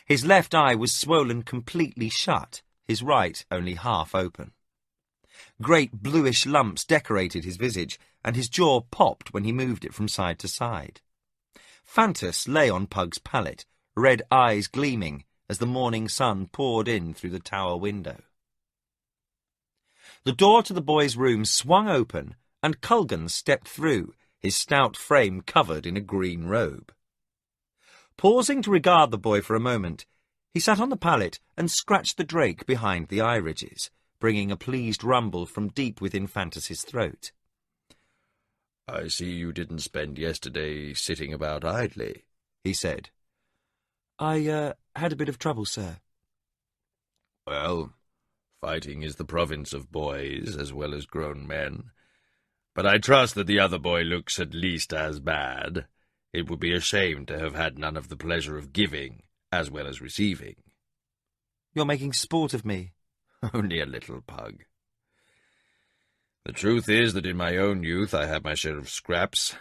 His left eye was swollen completely shut, his right only half open. Great bluish lumps decorated his visage, and his jaw popped when he moved it from side to side. Phantus lay on Pug's pallet, red eyes gleaming as the morning sun poured in through the tower window. The door to the boy's room swung open, and Culgan stepped through, his stout frame covered in a green robe. Pausing to regard the boy for a moment, he sat on the pallet and scratched the drake behind the eye ridges, bringing a pleased rumble from deep within Phantus's throat. I see you didn't spend yesterday sitting about idly, he said. I had a bit of trouble, sir. Well, fighting is the province of boys as well as grown men. But I trust that the other boy looks at least as bad. It would be a shame to have had none of the pleasure of giving as well as receiving. You're making sport of me. Only a little, Pug. The truth is that in my own youth I had my share of scraps,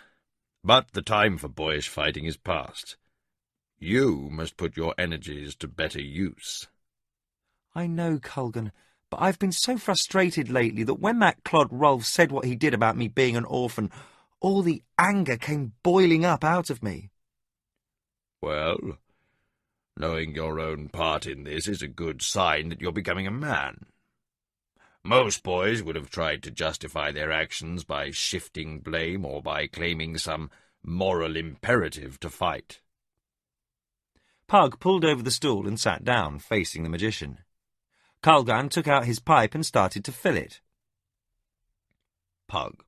but the time for boyish fighting is past. You must put your energies to better use. I know, Culgan, but I've been so frustrated lately that when that clod Rolf said what he did about me being an orphan, all the anger came boiling up out of me. Well, knowing your own part in this is a good sign that you're becoming a man. Most boys would have tried to justify their actions by shifting blame or by claiming some moral imperative to fight. Pug pulled over the stool and sat down, facing the magician. Culgan took out his pipe and started to fill it. Pug,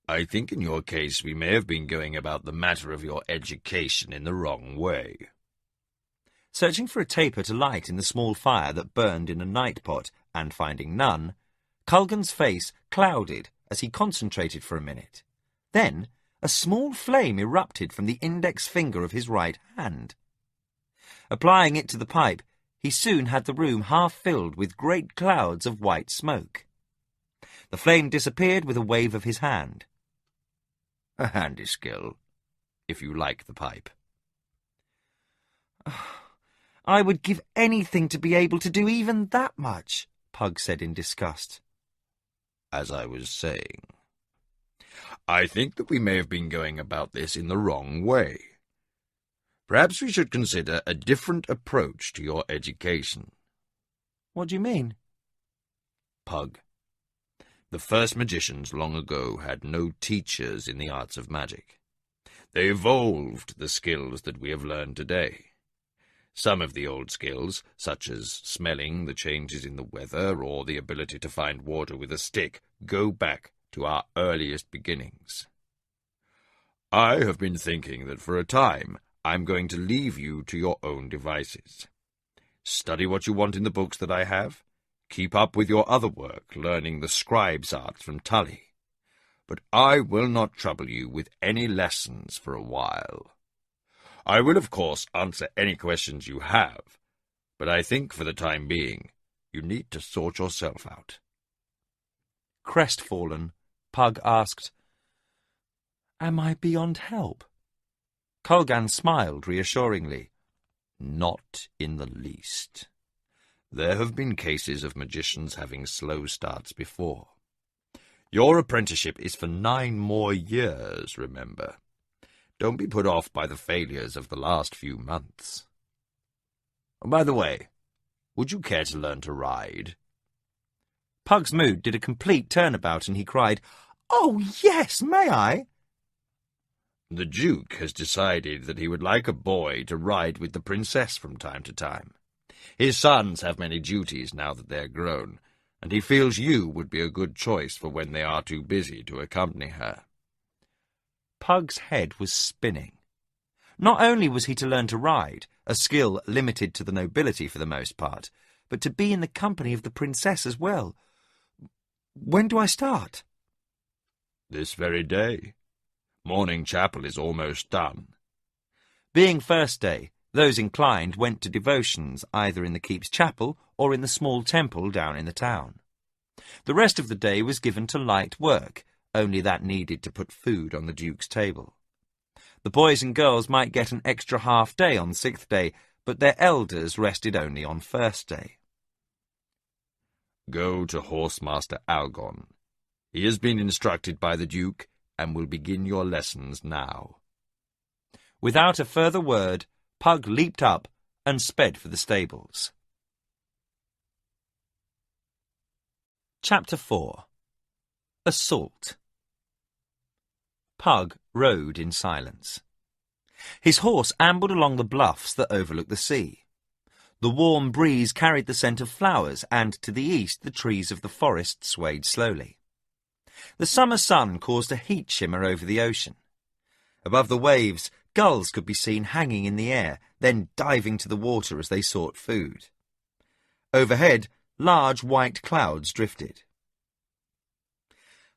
I think in your case we may have been going about the matter of your education in the wrong way. Searching for a taper to light in the small fire that burned in a night pot, and finding none, Culgan's face clouded as he concentrated for a minute. Then a small flame erupted from the index finger of his right hand. Applying it to the pipe, he soon had the room half filled with great clouds of white smoke. The flame disappeared with a wave of his hand. A handy skill, if you like the pipe. I would give anything to be able to do even that much, Pug said in disgust. As I was saying, I think that we may have been going about this in the wrong way. Perhaps we should consider a different approach to your education. What do you mean? Pug, the first magicians long ago had no teachers in the arts of magic. They evolved the skills that we have learned today. Some of the old skills, such as smelling the changes in the weather or the ability to find water with a stick, go back to our earliest beginnings. I have been thinking that for a time I'm going to leave you to your own devices. Study what you want in the books that I have. Keep up with your other work, learning the scribe's arts from Tully. But I will not trouble you with any lessons for a while. I will, of course, answer any questions you have, but I think for the time being you need to sort yourself out. Crestfallen, Pug asked, Am I beyond help? Culgan smiled reassuringly. Not in the least. There have been cases of magicians having slow starts before. Your apprenticeship is for 9 more years, remember. Don't be put off by the failures of the last few months. By the way, would you care to learn to ride? Pug's mood did a complete turnabout and he cried, "Oh, yes, may I?" The Duke has decided that he would like a boy to ride with the princess from time to time. His sons have many duties now that they're grown, and he feels you would be a good choice for when they are too busy to accompany her. Pug's head was spinning. Not only was he to learn to ride, a skill limited to the nobility for the most part, but to be in the company of the princess as well. When do I start? This very day. Morning chapel is almost done. Being first day, those inclined went to devotions either in the keep's chapel or in the small temple down in the town. The rest of the day was given to light work, only that needed to put food on the Duke's table. The boys and girls might get an extra half day on 6th day, but their elders rested only on 1st day. Go to Horsemaster Algon. He has been instructed by the Duke and will begin your lessons now. Without a further word, Pug leaped up and sped for the stables. Chapter 4. Assault. Pug rode in silence. His horse ambled along the bluffs that overlook the sea. The warm breeze carried the scent of flowers, and to the east the trees of the forest swayed slowly. The summer sun caused a heat shimmer over the ocean. Above the waves, gulls could be seen hanging in the air, then diving to the water as they sought food. Overhead, large white clouds drifted.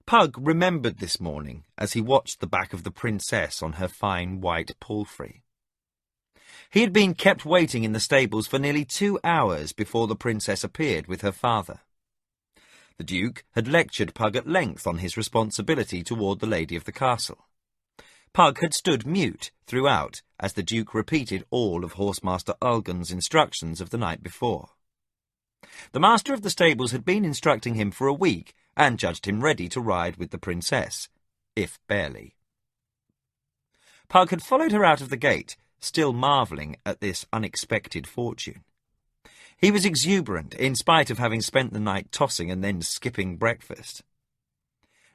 Pug remembered this morning as he watched the back of the princess on her fine white palfrey. He had been kept waiting in the stables for nearly 2 hours before the princess appeared with her father. The Duke had lectured Pug at length on his responsibility toward the lady of the castle. Pug had stood mute throughout as the Duke repeated all of Horsemaster Algon's instructions of the night before. The master of the stables had been instructing him for a week and judged him ready to ride with the princess, if barely. Pug had followed her out of the gate, still marvelling at this unexpected fortune. He was exuberant, in spite of having spent the night tossing and then skipping breakfast.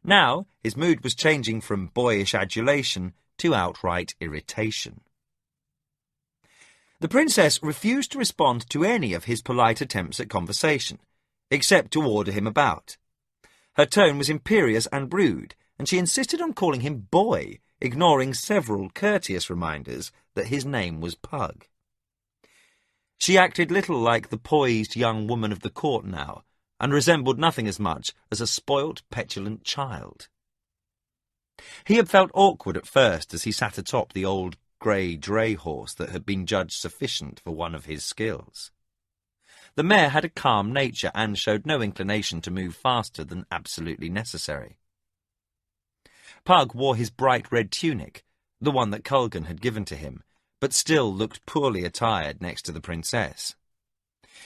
Now his mood was changing from boyish adulation to outright irritation. The princess refused to respond to any of his polite attempts at conversation, except to order him about. Her tone was imperious and rude, and she insisted on calling him boy, ignoring several courteous reminders that his name was Pug. She acted little like the poised young woman of the court now, and resembled nothing as much as a spoilt, petulant child. He had felt awkward at first as he sat atop the old grey dray horse that had been judged sufficient for one of his skills. The mare had a calm nature and showed no inclination to move faster than absolutely necessary. Pug wore his bright red tunic, the one that Culgan had given to him, but still looked poorly attired next to the princess.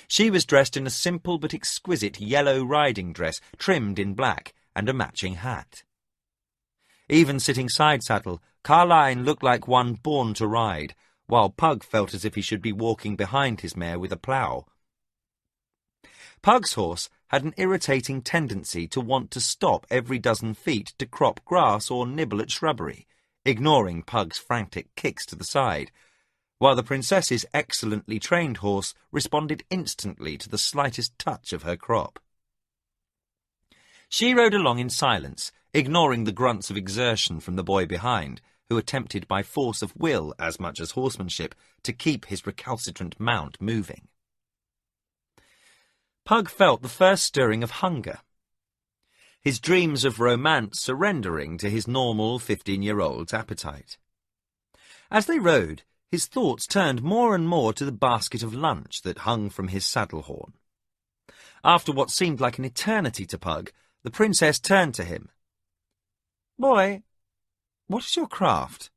She was dressed in a simple but exquisite yellow riding dress trimmed in black and a matching hat. Even sitting side-saddle, Carline looked like one born to ride, while Pug felt as if he should be walking behind his mare with a plough. Pug's horse had an irritating tendency to want to stop every dozen feet to crop grass or nibble at shrubbery, ignoring Pug's frantic kicks to the side, while the princess's excellently trained horse responded instantly to the slightest touch of her crop. She rode along in silence, ignoring the grunts of exertion from the boy behind, who attempted by force of will as much as horsemanship to keep his recalcitrant mount moving. Pug felt the first stirring of hunger. His dreams of romance surrendering to his normal 15-year-old's appetite. As they rode, his thoughts turned more and more to the basket of lunch that hung from his saddle horn. After what seemed like an eternity to Pug, the princess turned to him. "Boy, what is your craft?"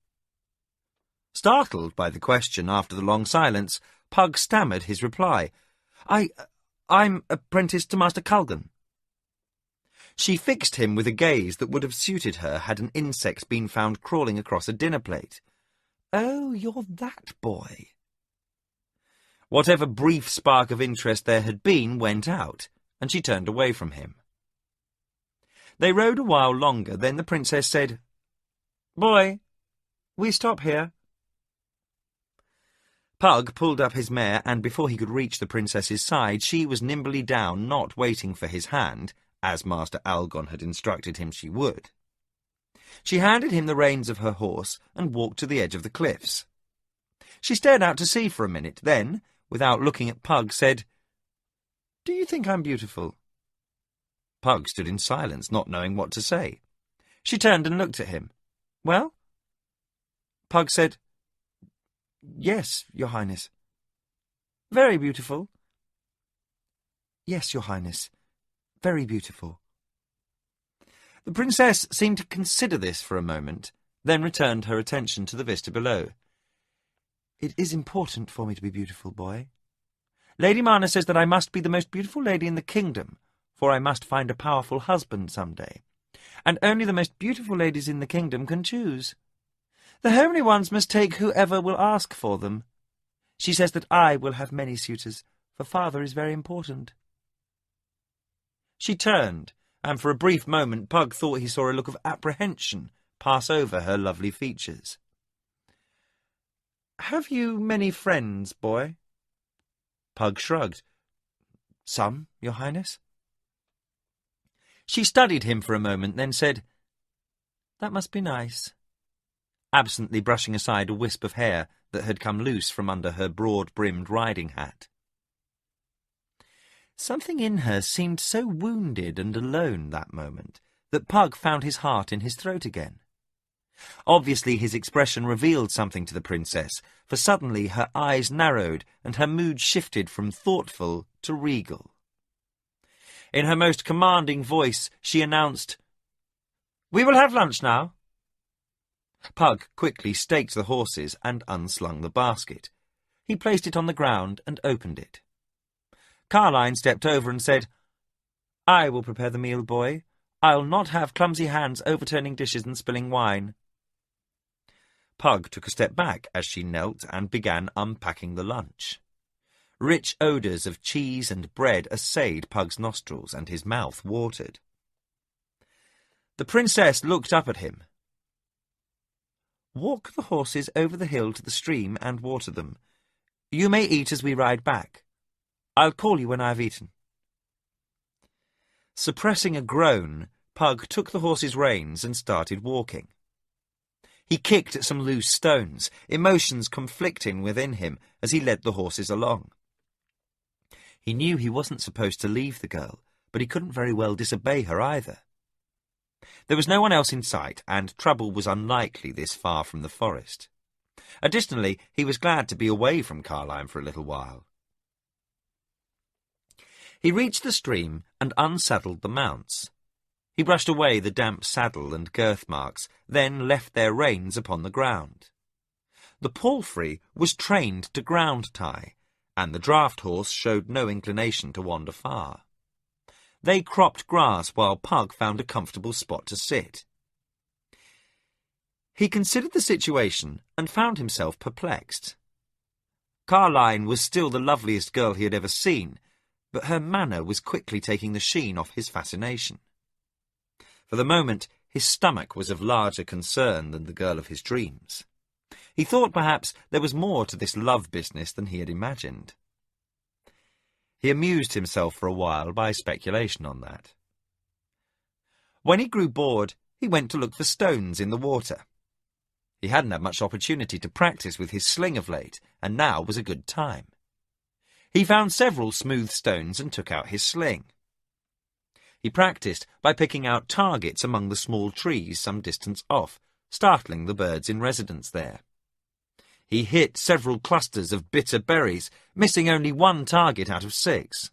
Startled by the question after the long silence, Pug stammered his reply. I'm apprenticed to Master Culgan. She fixed him with a gaze that would have suited her had an insect been found crawling across a dinner plate. Oh, you're that boy. Whatever brief spark of interest there had been went out, and she turned away from him. They rode a while longer, then the princess said, "Boy, we stop here." Pug pulled up his mare, and before he could reach the princess's side, she was nimbly down, not waiting for his hand, as Master Algon had instructed him she would. She handed him the reins of her horse and walked to the edge of the cliffs. She stared out to sea for a minute, then, without looking at Pug, said, "Do you think I'm beautiful?" Pug stood in silence, not knowing what to say. She turned and looked at him. "Well?" Pug said, "Yes, Your Highness." "Very beautiful?" "Yes, Your Highness. Very beautiful." The princess seemed to consider this for a moment, then returned her attention to the vista below. "It is important for me to be beautiful, boy. Lady Mana says that I must be the most beautiful lady in the kingdom, for I must find a powerful husband some day, and only the most beautiful ladies in the kingdom can choose. The homely ones must take whoever will ask for them. She says that I will have many suitors, for father is very important." She turned, and for a brief moment Pug thought he saw a look of apprehension pass over her lovely features. "Have you many friends, boy?" Pug shrugged. "Some, Your Highness." She studied him for a moment, then said, "That must be nice," absently brushing aside a wisp of hair that had come loose from under her broad-brimmed riding hat. Something in her seemed so wounded and alone that moment that Pug found his heart in his throat again. Obviously his expression revealed something to the princess, for suddenly her eyes narrowed and her mood shifted from thoughtful to regal. In her most commanding voice she announced, "We will have lunch now." Pug quickly staked the horses and unslung the basket. He placed it on the ground and opened it. Carline stepped over and said, "I will prepare the meal, boy. I'll not have clumsy hands overturning dishes and spilling wine." Pug took a step back as she knelt and began unpacking the lunch. Rich odours of cheese and bread assayed Pug's nostrils, and his mouth watered. The princess looked up at him. "Walk the horses over the hill to the stream and water them. You may eat as we ride back. I'll call you when I have eaten." Suppressing a groan, Pug took the horse's reins and started walking. He kicked at some loose stones, emotions conflicting within him as he led the horses along. He knew he wasn't supposed to leave the girl, but he couldn't very well disobey her either. There was no one else in sight, and trouble was unlikely this far from the forest. Additionally, he was glad to be away from Carline for a little while. He reached the stream and unsaddled the mounts. He brushed away the damp saddle and girth marks, then left their reins upon the ground. The palfrey was trained to ground tie, and the draught horse showed no inclination to wander far. They cropped grass while Pug found a comfortable spot to sit. He considered the situation and found himself perplexed. Carline was still the loveliest girl he had ever seen, but her manner was quickly taking the sheen off his fascination. For the moment, his stomach was of larger concern than the girl of his dreams. He thought perhaps there was more to this love business than he had imagined. He amused himself for a while by speculation on that. When he grew bored, he went to look for stones in the water. He hadn't had much opportunity to practice with his sling of late, and now was a good time. He found several smooth stones and took out his sling. He practiced by picking out targets among the small trees some distance off, startling the birds in residence there. He hit several clusters of bitter berries, missing only one target out of 6.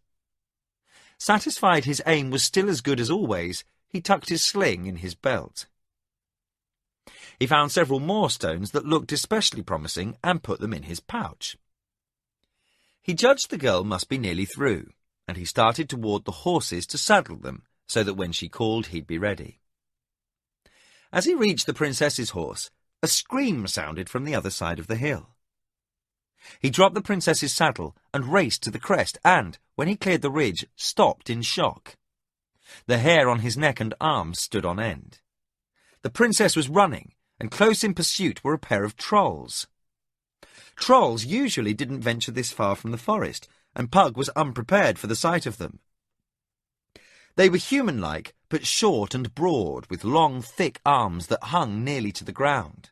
Satisfied his aim was still as good as always, he tucked his sling in his belt. He found several more stones that looked especially promising and put them in his pouch. He judged the girl must be nearly through, and he started toward the horses to saddle them, so that when she called he'd be ready. As he reached the princess's horse, a scream sounded from the other side of the hill. He dropped the princess's saddle and raced to the crest and, when he cleared the ridge, stopped in shock. The hair on his neck and arms stood on end. The princess was running, and close in pursuit were a pair of trolls. Trolls usually didn't venture this far from the forest, and Pug was unprepared for the sight of them. They were human-like, but short and broad, with long, thick arms that hung nearly to the ground.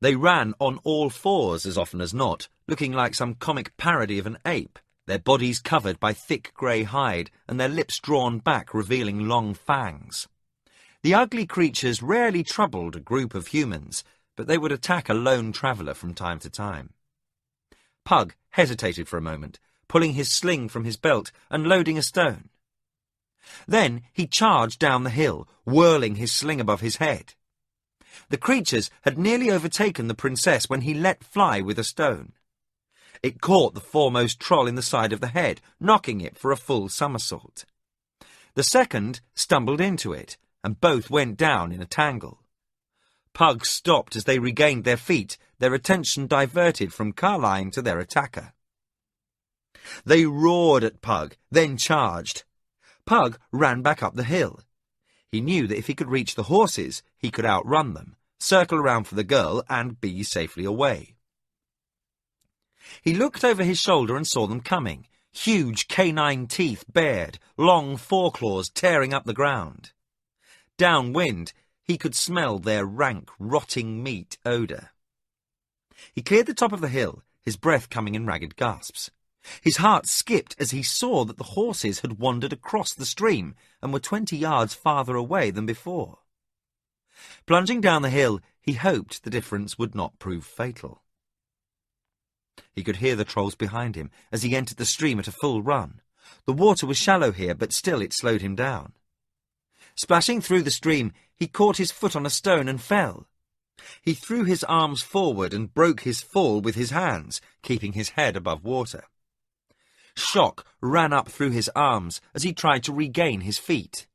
They ran on all fours as often as not, looking like some comic parody of an ape, their bodies covered by thick grey hide and their lips drawn back, revealing long fangs. The ugly creatures rarely troubled a group of humans, but they would attack a lone traveller from time to time. Pug hesitated for a moment, pulling his sling from his belt and loading a stone. Then he charged down the hill, whirling his sling above his head. The creatures had nearly overtaken the princess when he let fly with a stone. It caught the foremost troll in the side of the head, knocking it for a full somersault. The second stumbled into it, and both went down in a tangle. Pug stopped as they regained their feet, their attention diverted from Carline to their attacker. They roared at Pug, then charged. Pug ran back up the hill. He knew that if he could reach the horses, he could outrun them, circle around for the girl, and be safely away. He looked over his shoulder and saw them coming, huge canine teeth bared, long foreclaws tearing up the ground. Downwind, he could smell their rank, rotting meat odour. He cleared the top of the hill, his breath coming in ragged gasps. His heart skipped as he saw that the horses had wandered across the stream and were 20 yards farther away than before. Plunging down the hill, he hoped the difference would not prove fatal. He could hear the trolls behind him as he entered the stream at a full run. The water was shallow here, but still it slowed him down. Splashing through the stream, he caught his foot on a stone and fell. He threw his arms forward and broke his fall with his hands, keeping his head above water. Shock ran up through his arms as he tried to regain his feet.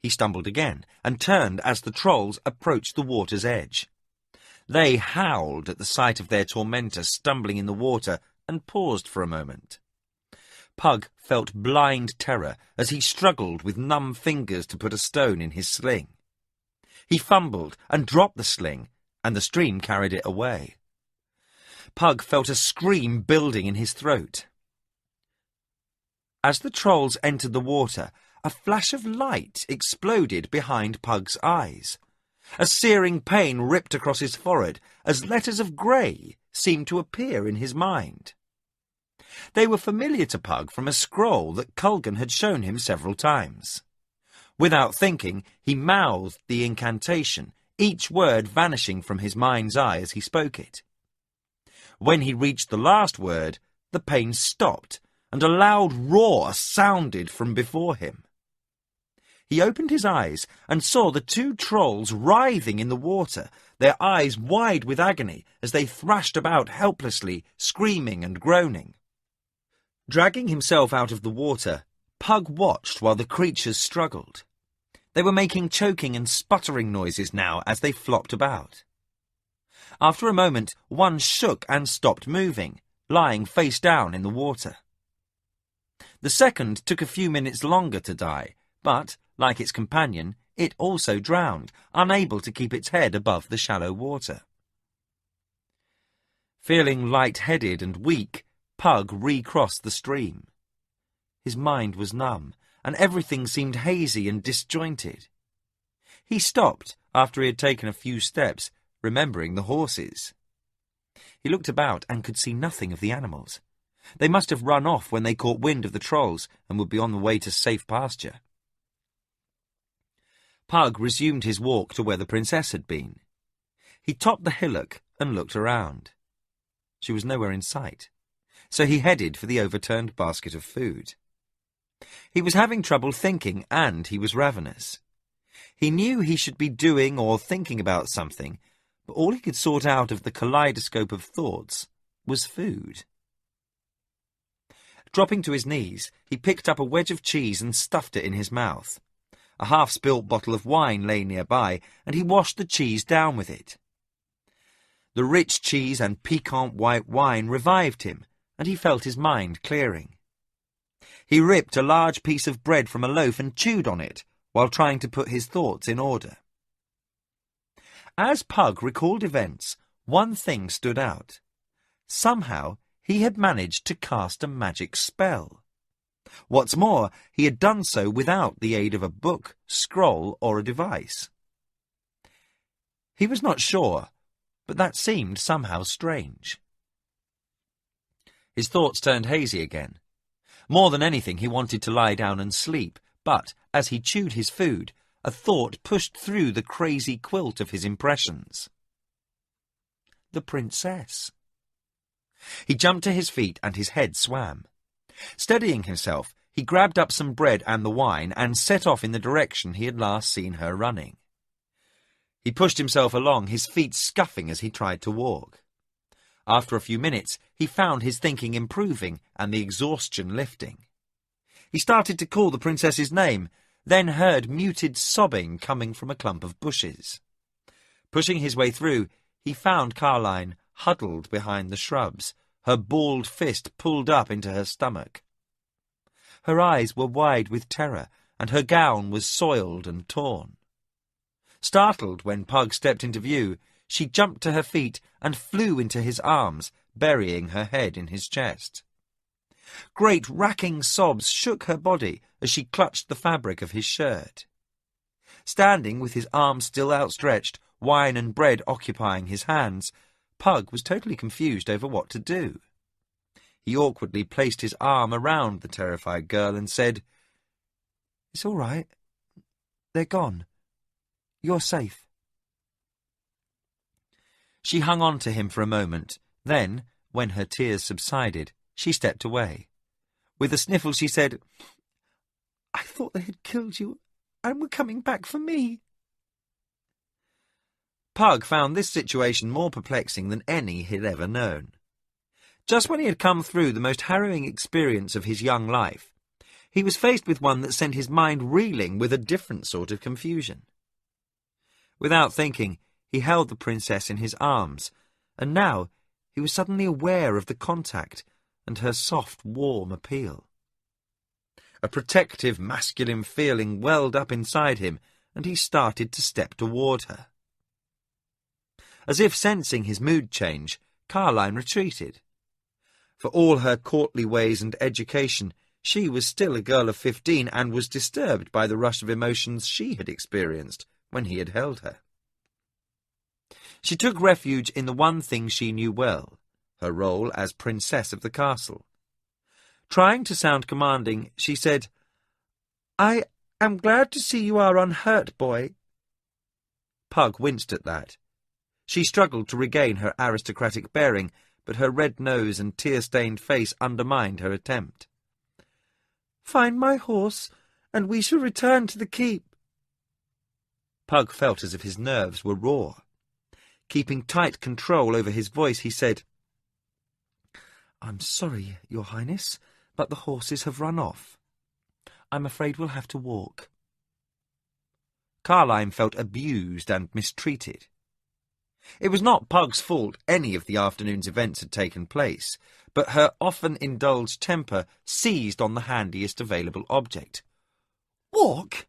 He stumbled again and turned as the trolls approached the water's edge. They howled at the sight of their tormentor stumbling in the water and paused for a moment. Pug felt blind terror as he struggled with numb fingers to put a stone in his sling. He fumbled and dropped the sling, and the stream carried it away. Pug felt a scream building in his throat. As the trolls entered the water, a flash of light exploded behind Pug's eyes. A searing pain ripped across his forehead as letters of grey seemed to appear in his mind. They were familiar to Pug from a scroll that Culgan had shown him several times. Without thinking, he mouthed the incantation, each word vanishing from his mind's eye as he spoke it. When he reached the last word, the pain stopped, and a loud roar sounded from before him. He opened his eyes and saw the two trolls writhing in the water, their eyes wide with agony as they thrashed about helplessly, screaming and groaning. Dragging himself out of the water, Pug watched while the creatures struggled. They were making choking and sputtering noises now as they flopped about. After a moment, one shook and stopped moving, lying face down in the water. The second took a few minutes longer to die, but, like its companion, it also drowned, unable to keep its head above the shallow water. Feeling light-headed and weak, Pug recrossed the stream. His mind was numb, and everything seemed hazy and disjointed. He stopped after he had taken a few steps, remembering the horses. He looked about and could see nothing of the animals. They must have run off when they caught wind of the trolls and would be on the way to safe pasture. Pug resumed his walk to where the princess had been. He topped the hillock and looked around. She was nowhere in sight, so he headed for the overturned basket of food. He was having trouble thinking, and he was ravenous. He knew he should be doing or thinking about something, but all he could sort out of the kaleidoscope of thoughts was food. Dropping to his knees, he picked up a wedge of cheese and stuffed it in his mouth. A half-spilt bottle of wine lay nearby, and he washed the cheese down with it. The rich cheese and piquant white wine revived him, and he felt his mind clearing. He ripped a large piece of bread from a loaf and chewed on it, while trying to put his thoughts in order. As Pug recalled events, one thing stood out. Somehow, he had managed to cast a magic spell. What's more, he had done so without the aid of a book, scroll, or a device. He was not sure, but that seemed somehow strange. His thoughts turned hazy again. More than anything, he wanted to lie down and sleep, but, as he chewed his food, a thought pushed through the crazy quilt of his impressions. The princess. He jumped to his feet and his head swam. Steadying himself, he grabbed up some bread and the wine and set off in the direction he had last seen her running. He pushed himself along, his feet scuffing as he tried to walk. After a few minutes, he found his thinking improving and the exhaustion lifting. He started to call the princess's name, then heard muted sobbing coming from a clump of bushes. Pushing his way through, he found Carline huddled behind the shrubs, her balled fist pulled up into her stomach. Her eyes were wide with terror, and her gown was soiled and torn. Startled when Pug stepped into view, she jumped to her feet and flew into his arms, burying her head in his chest. Great racking sobs shook her body as she clutched the fabric of his shirt. Standing with his arms still outstretched, wine and bread occupying his hands, Pug was totally confused over what to do. He awkwardly placed his arm around the terrified girl and said, "It's all right. They're gone. You're safe." She hung on to him for a moment. Then, when her tears subsided, she stepped away. With a sniffle, she said, "I thought they had killed you and were coming back for me." Pug found this situation more perplexing than any he had ever known. Just when he had come through the most harrowing experience of his young life, he was faced with one that sent his mind reeling with a different sort of confusion. Without thinking, he held the princess in his arms, and now he was suddenly aware of the contact and her soft, warm appeal. A protective, masculine feeling welled up inside him, and he started to step toward her. As if sensing his mood change, Carline retreated. For all her courtly ways and education, she was still a girl of 15 and was disturbed by the rush of emotions she had experienced when he had held her. She took refuge in the one thing she knew well, her role as princess of the castle. Trying to sound commanding, she said, "I am glad to see you are unhurt, boy." Pug winced at that. She struggled to regain her aristocratic bearing, but her red nose and tear-stained face undermined her attempt. "Find my horse, and we shall return to the keep." Pug felt as if his nerves were raw. Keeping tight control over his voice, he said, "I'm sorry, Your Highness, but the horses have run off. I'm afraid we'll have to walk." Carline felt abused and mistreated. It was not Pug's fault any of the afternoon's events had taken place, but her often indulged temper seized on the handiest available object. "Walk?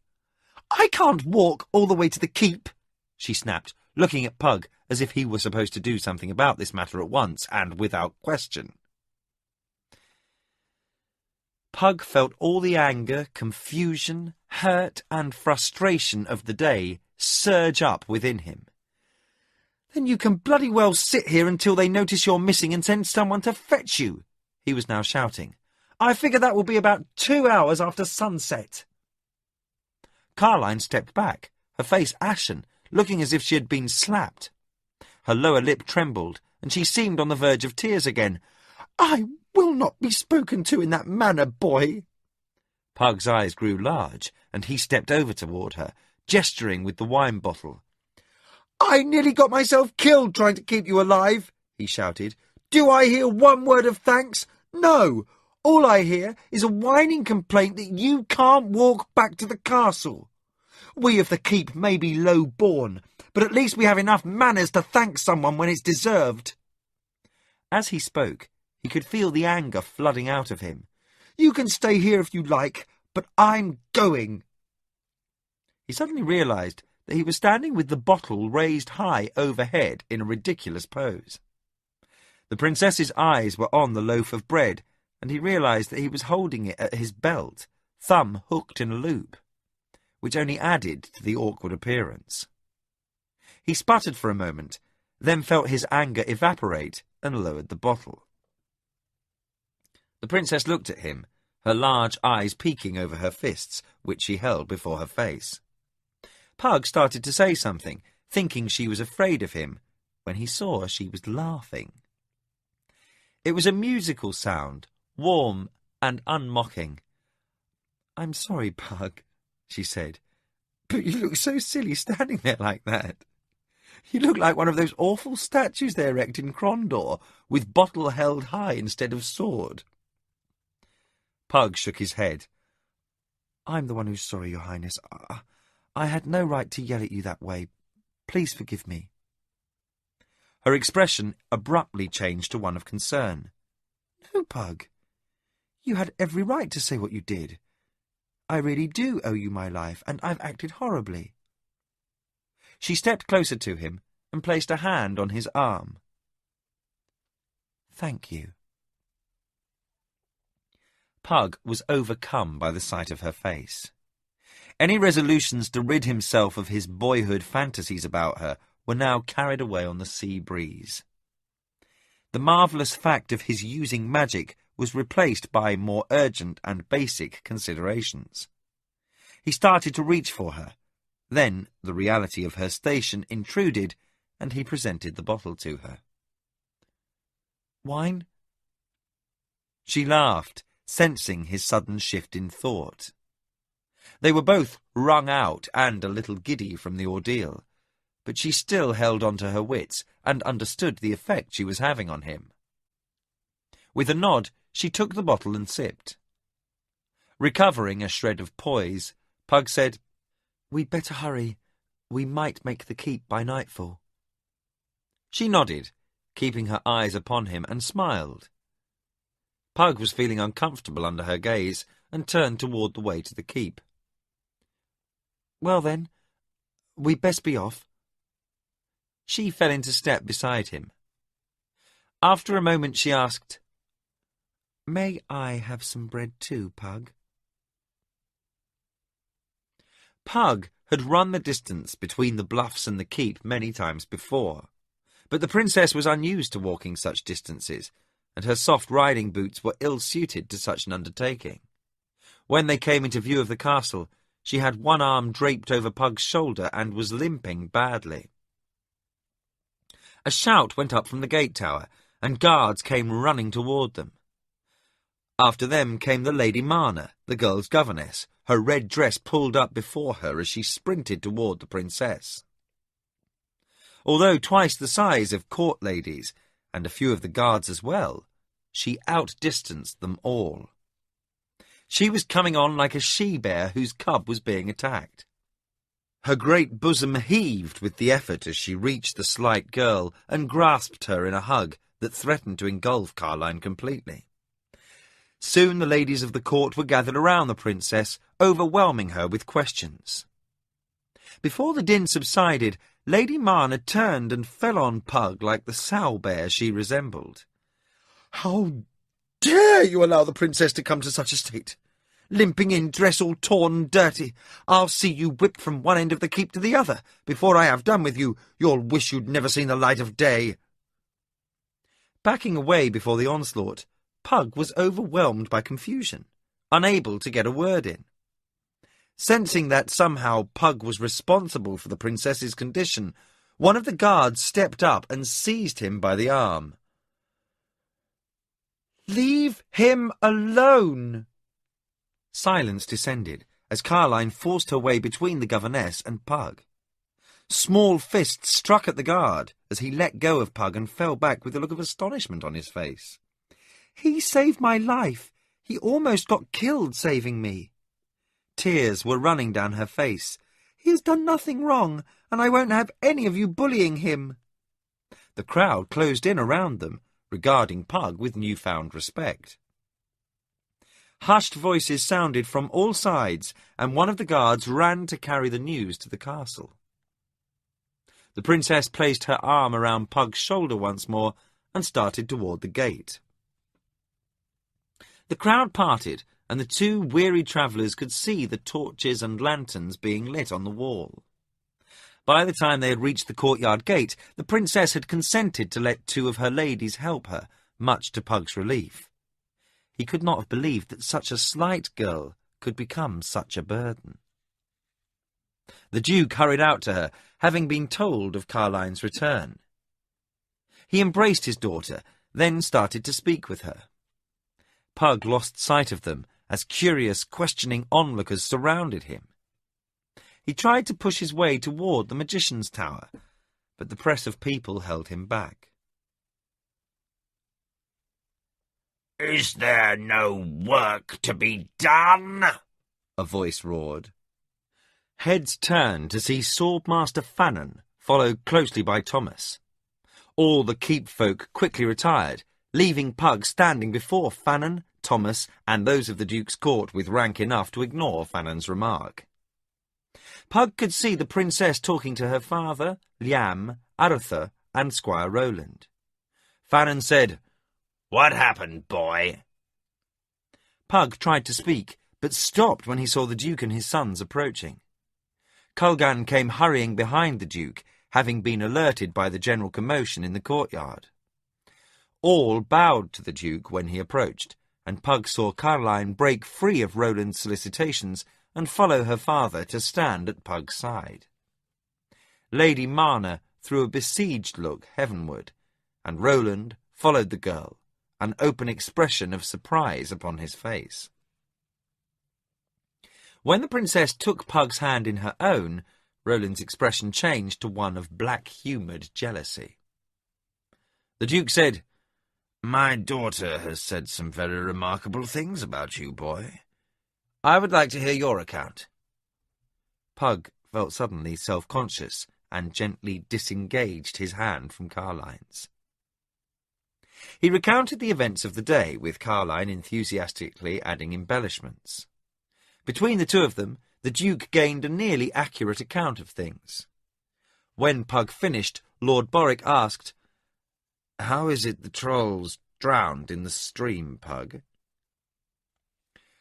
I can't walk all the way to the keep," she snapped, looking at Pug as if he were supposed to do something about this matter at once and without question. Pug felt all the anger, confusion, hurt and frustration of the day surge up within him. "Then you can bloody well sit here until they notice you're missing and send someone to fetch you," he was now shouting. "I figure that will be about 2 hours after sunset." Carline stepped back, her face ashen, looking as if she had been slapped. Her lower lip trembled, and she seemed on the verge of tears again. "I will not be spoken to in that manner, boy." Pug's eyes grew large, and he stepped over toward her, gesturing with the wine bottle. "I nearly got myself killed trying to keep you alive," he shouted. "Do I hear one word of thanks? No! All I hear is a whining complaint that you can't walk back to the castle. We of the keep may be low-born, but at least we have enough manners to thank someone when it's deserved." As he spoke, he could feel the anger flooding out of him. "You can stay here if you like, but I'm going." He suddenly realised that he was standing with the bottle raised high overhead in a ridiculous pose. The princess's eyes were on the loaf of bread, and he realised that he was holding it at his belt, thumb hooked in a loop, which only added to the awkward appearance. He sputtered for a moment, then felt his anger evaporate and lowered the bottle. The princess looked at him, her large eyes peeking over her fists, which she held before her face. Pug started to say something, thinking she was afraid of him, when he saw she was laughing. It was a musical sound, warm and unmocking. "I'm sorry, Pug," she said, "but you look so silly standing there like that. You look like one of those awful statues they erect in Crondor, with bottle held high instead of sword." Pug shook his head. "I'm the one who's sorry, Your Highness. I had no right to yell at you that way. Please forgive me." Her expression abruptly changed to one of concern. "No, Pug. You had every right to say what you did. I really do owe you my life, and I've acted horribly." She stepped closer to him and placed a hand on his arm. "Thank you." Pug was overcome by the sight of her face. Any resolutions to rid himself of his boyhood fantasies about her were now carried away on the sea breeze. The marvellous fact of his using magic was replaced by more urgent and basic considerations. He started to reach for her. Then the reality of her station intruded, and he presented the bottle to her. "Wine?" She laughed, sensing his sudden shift in thought. They were both wrung out and a little giddy from the ordeal, but she still held on to her wits and understood the effect she was having on him. With a nod, she took the bottle and sipped. Recovering a shred of poise, Pug said, "We'd better hurry. We might make the keep by nightfall." She nodded, keeping her eyes upon him, and smiled. Pug was feeling uncomfortable under her gaze and turned toward the way to the keep. "Well then, we'd best be off." She fell into step beside him. After a moment she asked, "May I have some bread too, Pug?" Pug had run the distance between the bluffs and the keep many times before, but the princess was unused to walking such distances, and her soft riding boots were ill-suited to such an undertaking. When they came into view of the castle, she had one arm draped over Pug's shoulder and was limping badly. A shout went up from the gate tower, and guards came running toward them. After them came the Lady Marna, the girl's governess, her red dress pulled up before her as she sprinted toward the princess. Although twice the size of court ladies, and a few of the guards as well, she outdistanced them all. She was coming on like a she-bear whose cub was being attacked. Her great bosom heaved with the effort as she reached the slight girl and grasped her in a hug that threatened to engulf Carline completely. Soon the ladies of the court were gathered around the princess, overwhelming her with questions. Before the din subsided, Lady Marna turned and fell on Pug like the sow-bear she resembled. "How dare you allow the princess to come to such a state? Limping in, dress all torn and dirty. I'll see you whipped from one end of the keep to the other. Before I have done with you, you'll wish you'd never seen the light of day." Backing away before the onslaught, Pug was overwhelmed by confusion, unable to get a word in. Sensing that somehow Pug was responsible for the princess's condition, one of the guards stepped up and seized him by the arm. "Leave him alone!" Silence descended as Carline forced her way between the governess and Pug. Small fists struck at the guard as he let go of Pug and fell back with a look of astonishment on his face. "He saved my life. He almost got killed saving me." Tears were running down her face. "He has done nothing wrong, and I won't have any of you bullying him." The crowd closed in around them, regarding Pug with newfound respect. Hushed voices sounded from all sides, and one of the guards ran to carry the news to the castle. The princess placed her arm around Pug's shoulder once more and started toward the gate. The crowd parted, and the two weary travellers could see the torches and lanterns being lit on the wall. By the time they had reached the courtyard gate, the princess had consented to let two of her ladies help her, much to Pug's relief. He could not have believed that such a slight girl could become such a burden. The Duke hurried out to her, having been told of Carline's return. He embraced his daughter, then started to speak with her. Pug lost sight of them as curious, questioning onlookers surrounded him. He tried to push his way toward the magician's tower, but the press of people held him back. "Is there no work to be done?" a voice roared. Heads turned to see Swordmaster Fannin, followed closely by Thomas. All the keep folk quickly retired, leaving Pug standing before Fannin, Thomas, and those of the Duke's court with rank enough to ignore Fannin's remark. Pug could see the princess talking to her father, Liam, Arthur, and Squire Roland. Fannin said, "What happened, boy?" Pug tried to speak, but stopped when he saw the Duke and his sons approaching. Culgan came hurrying behind the Duke, having been alerted by the general commotion in the courtyard. All bowed to the Duke when he approached, and Pug saw Carline break free of Roland's solicitations and follow her father to stand at Pug's side. Lady Marna threw a besieged look heavenward, and Roland followed the girl, an open expression of surprise upon his face. When the princess took Pug's hand in her own, Roland's expression changed to one of black-humoured jealousy. The Duke said, "My daughter has said some very remarkable things about you, boy. I would like to hear your account." Pug felt suddenly self-conscious and gently disengaged his hand from Carline's. He recounted the events of the day, with Carline enthusiastically adding embellishments. Between the two of them, the Duke gained a nearly accurate account of things. When Pug finished, Lord Borwick asked, "How is it the trolls drowned in the stream, Pug?"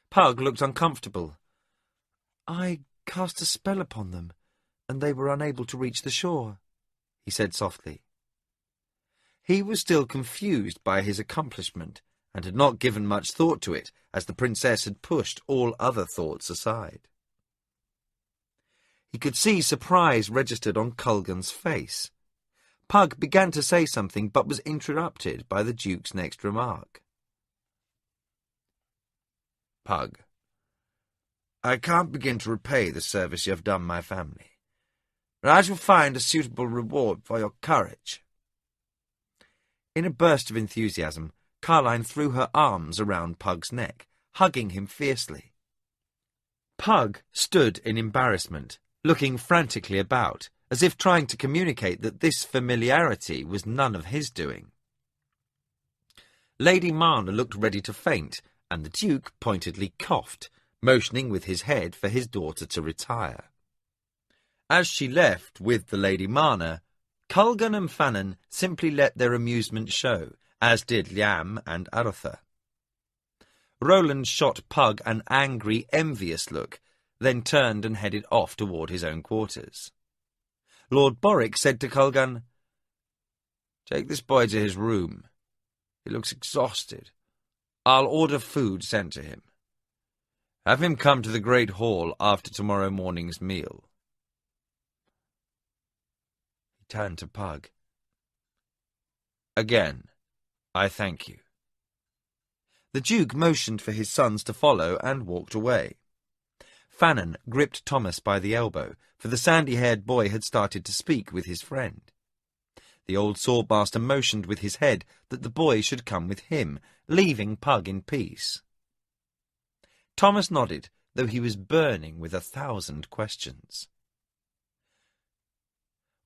Pug looked uncomfortable. "I cast a spell upon them, and they were unable to reach the shore," he said softly. He was still confused by his accomplishment, and had not given much thought to it, as the princess had pushed all other thoughts aside. He could see surprise registered on Culgan's face. Pug began to say something, but was interrupted by the Duke's next remark. "Pug, I can't begin to repay the service you have done my family, but I shall find a suitable reward for your courage." In a burst of enthusiasm, Carline threw her arms around Pug's neck, hugging him fiercely. Pug stood in embarrassment, looking frantically about, as if trying to communicate that this familiarity was none of his doing. Lady Marna looked ready to faint, and the Duke pointedly coughed, motioning with his head for his daughter to retire. As she left with the Lady Marna, Culgan and Fannin simply let their amusement show, as did Liam and Arthur. Roland shot Pug an angry, envious look, then turned and headed off toward his own quarters. Lord Borwick said to Culgan, "Take this boy to his room. He looks exhausted. I'll order food sent to him. Have him come to the Great Hall after tomorrow morning's meal." He turned to Pug. "Again, I thank you." The Duke motioned for his sons to follow and walked away. Fannin gripped Thomas by the elbow, for the sandy-haired boy had started to speak with his friend. The old swordmaster motioned with his head that the boy should come with him, leaving Pug in peace. Thomas nodded, though he was burning with 1,000 questions.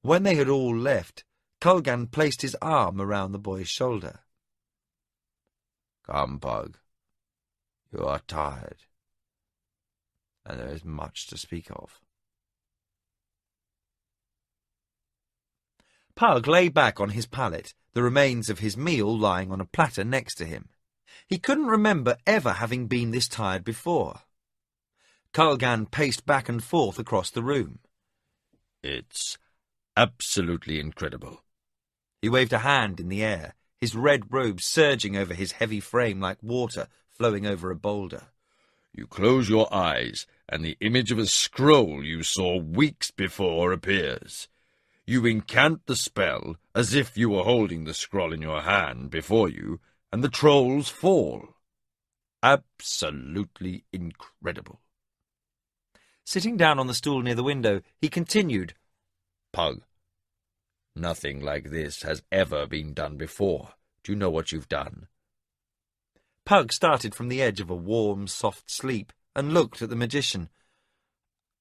When they had all left, Colgan placed his arm around the boy's shoulder. "Come, Pug. You are tired, and there is much to speak of." Pug lay back on his pallet, the remains of his meal lying on a platter next to him. He couldn't remember ever having been this tired before. Colgan paced back and forth across the room. "It's absolutely incredible." He waved a hand in the air, his red robe surging over his heavy frame like water flowing over a boulder. "You close your eyes, and the image of a scroll you saw weeks before appears. You incant the spell as if you were holding the scroll in your hand before you, and the trolls fall. Absolutely incredible." Sitting down on the stool near the window, he continued, "Pug, nothing like this has ever been done before. Do you know what you've done?" Pug started from the edge of a warm, soft sleep and looked at the magician.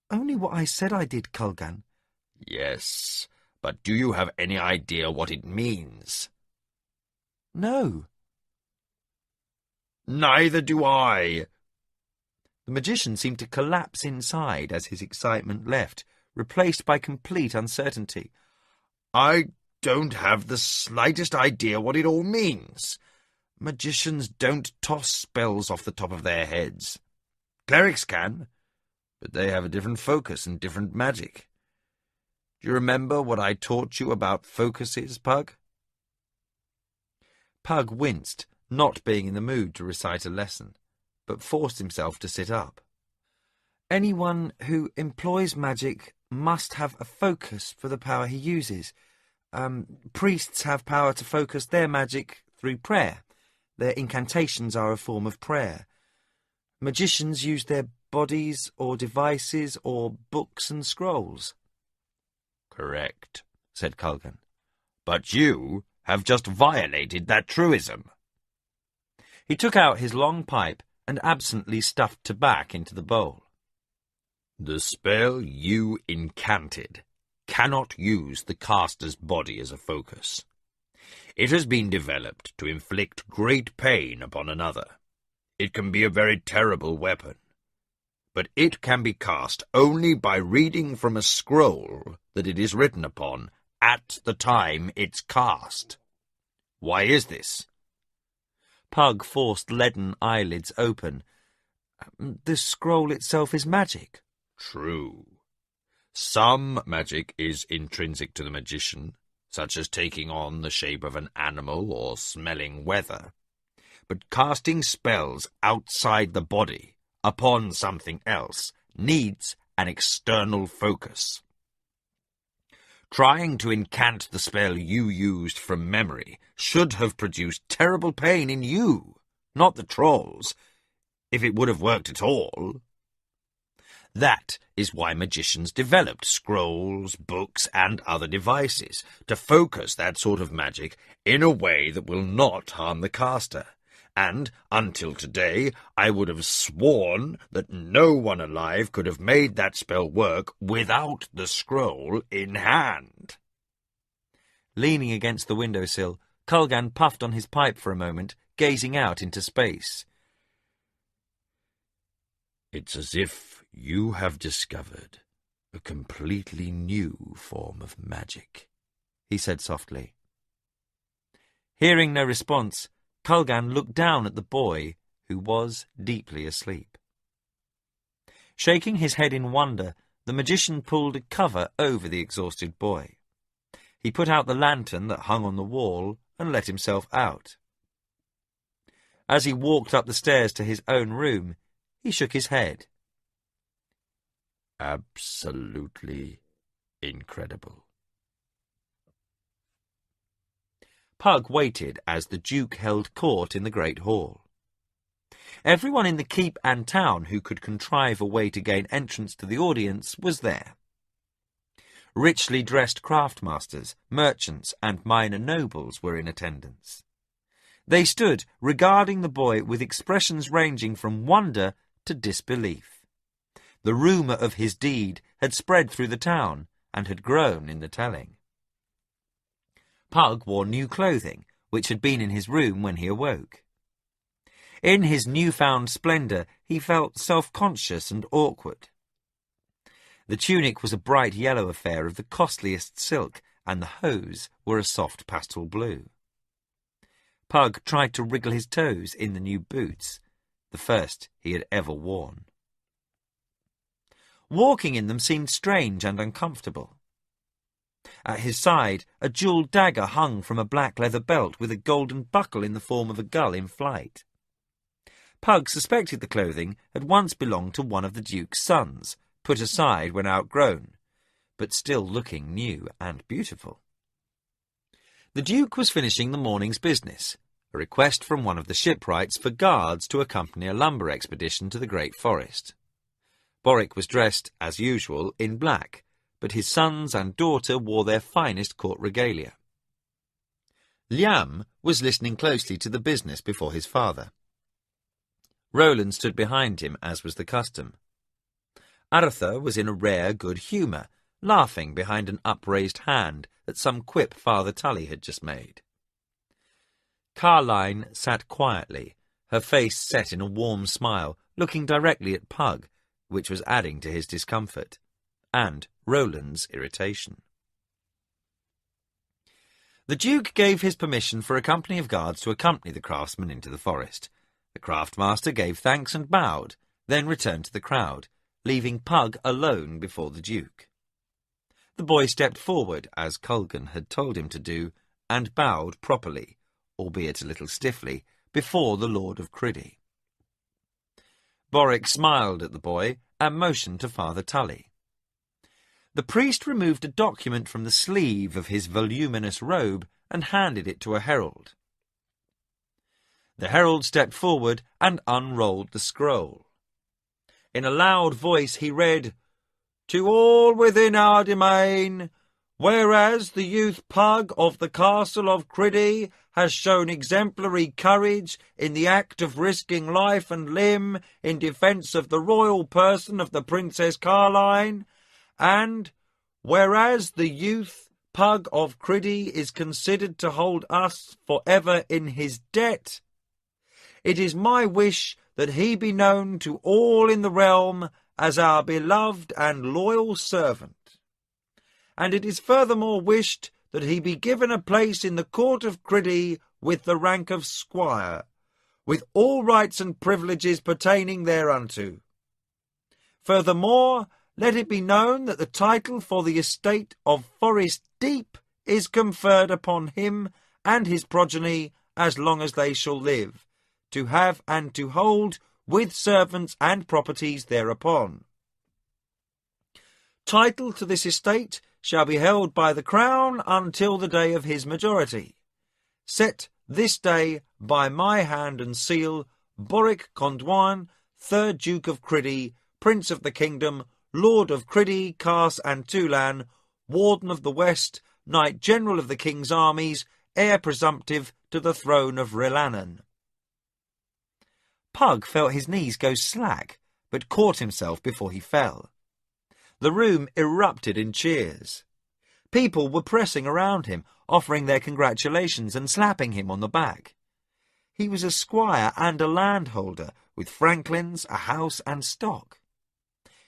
"Only what I said I did, Colgan." "Yes, but do you have any idea what it means?" "No." "Neither do I." The magician seemed to collapse inside as his excitement left, replaced by complete uncertainty. "I don't have the slightest idea what it all means. Magicians don't toss spells off the top of their heads. Clerics can, but they have a different focus and different magic. Do you remember what I taught you about focuses, Pug?" Pug winced, not being in the mood to recite a lesson, but forced himself to sit up. "Anyone who employs magic must have a focus for the power he uses. Priests have power to focus their magic through prayer. Their incantations are a form of prayer. Magicians use their bodies or devices or books and scrolls." "Correct," said Colgan. "But you have just violated that truism." He took out his long pipe and absently stuffed tobacco into the bowl. "The spell you incanted cannot use the caster's body as a focus. It has been developed to inflict great pain upon another. It can be a very terrible weapon, but it can be cast only by reading from a scroll that it is written upon at the time it's cast. Why is this?" Pug forced leaden eyelids open. "The scroll itself is magic." "True. Some magic is intrinsic to the magician, such as taking on the shape of an animal or smelling weather. But casting spells outside the body, upon something else, needs an external focus. Trying to incant the spell you used from memory should have produced terrible pain in you, not the trolls, if it would have worked at all. That is why magicians developed scrolls, books, and other devices, to focus that sort of magic in a way that will not harm the caster. And, until today, I would have sworn that no one alive could have made that spell work without the scroll in hand." Leaning against the windowsill, Colgan puffed on his pipe for a moment, gazing out into space. "It's as if you have discovered a completely new form of magic," he said softly. Hearing no response, Colgan looked down at the boy, who was deeply asleep. Shaking his head in wonder, the magician pulled a cover over the exhausted boy. He put out the lantern that hung on the wall and let himself out. As he walked up the stairs to his own room, he shook his head. "Absolutely incredible." Pug waited as the Duke held court in the great hall. Everyone in the keep and town who could contrive a way to gain entrance to the audience was there. Richly dressed craftmasters, merchants, and minor nobles were in attendance. They stood regarding the boy with expressions ranging from wonder to disbelief. The rumour of his deed had spread through the town and had grown in the telling. Pug wore new clothing, which had been in his room when he awoke. In his newfound splendour, he felt self-conscious and awkward. The tunic was a bright yellow affair of the costliest silk, and the hose were a soft pastel blue. Pug tried to wriggle his toes in the new boots, the first he had ever worn. Walking in them seemed strange and uncomfortable. At his side, a jewelled dagger hung from a black leather belt with a golden buckle in the form of a gull in flight. Pug suspected the clothing had once belonged to one of the Duke's sons, put aside when outgrown, but still looking new and beautiful. The Duke was finishing the morning's business, a request from one of the shipwrights for guards to accompany a lumber expedition to the Great Forest. Boric was dressed, as usual, in black, but his sons and daughter wore their finest court regalia. Liam was listening closely to the business before his father. Roland stood behind him, as was the custom. Arthur was in a rare good humour, laughing behind an upraised hand at some quip Father Tully had just made. Carline sat quietly, her face set in a warm smile, looking directly at Pug, which was adding to his discomfort, and Roland's irritation. The Duke gave his permission for a company of guards to accompany the craftsman into the forest. The craftmaster gave thanks and bowed, then returned to the crowd, leaving Pug alone before the Duke. The boy stepped forward, as Culgan had told him to do, and bowed properly, albeit a little stiffly, before the Lord of Criddy. Boric smiled at the boy and motioned to Father Tully. The priest removed a document from the sleeve of his voluminous robe and handed it to a herald. The herald stepped forward and unrolled the scroll. In a loud voice he read, "To all within our domain, whereas the youth Pug of the castle of Criddy has shown exemplary courage in the act of risking life and limb in defence of the royal person of the Princess Carline, and whereas the youth Pug of Criddy is considered to hold us for ever in his debt, it is my wish that he be known to all in the realm as our beloved and loyal servant. And it is furthermore wished that he be given a place in the court of Criddy with the rank of squire, with all rights and privileges pertaining thereunto. Furthermore, let it be known that the title for the estate of Forest Deep is conferred upon him and his progeny as long as they shall live, to have and to hold with servants and properties thereupon. Title to this estate shall be held by the crown until the day of his majority. Set this day by my hand and seal, Boric Condouin, 3rd Duke of Criddy, Prince of the Kingdom, Lord of Criddy, Cars and Toulan, Warden of the West, Knight General of the King's armies, heir presumptive to the throne of Rilannan." Pug felt his knees go slack, but caught himself before he fell. The room erupted in cheers. People were pressing around him, offering their congratulations and slapping him on the back. He was a squire and a landholder, with franklins, a house and stock.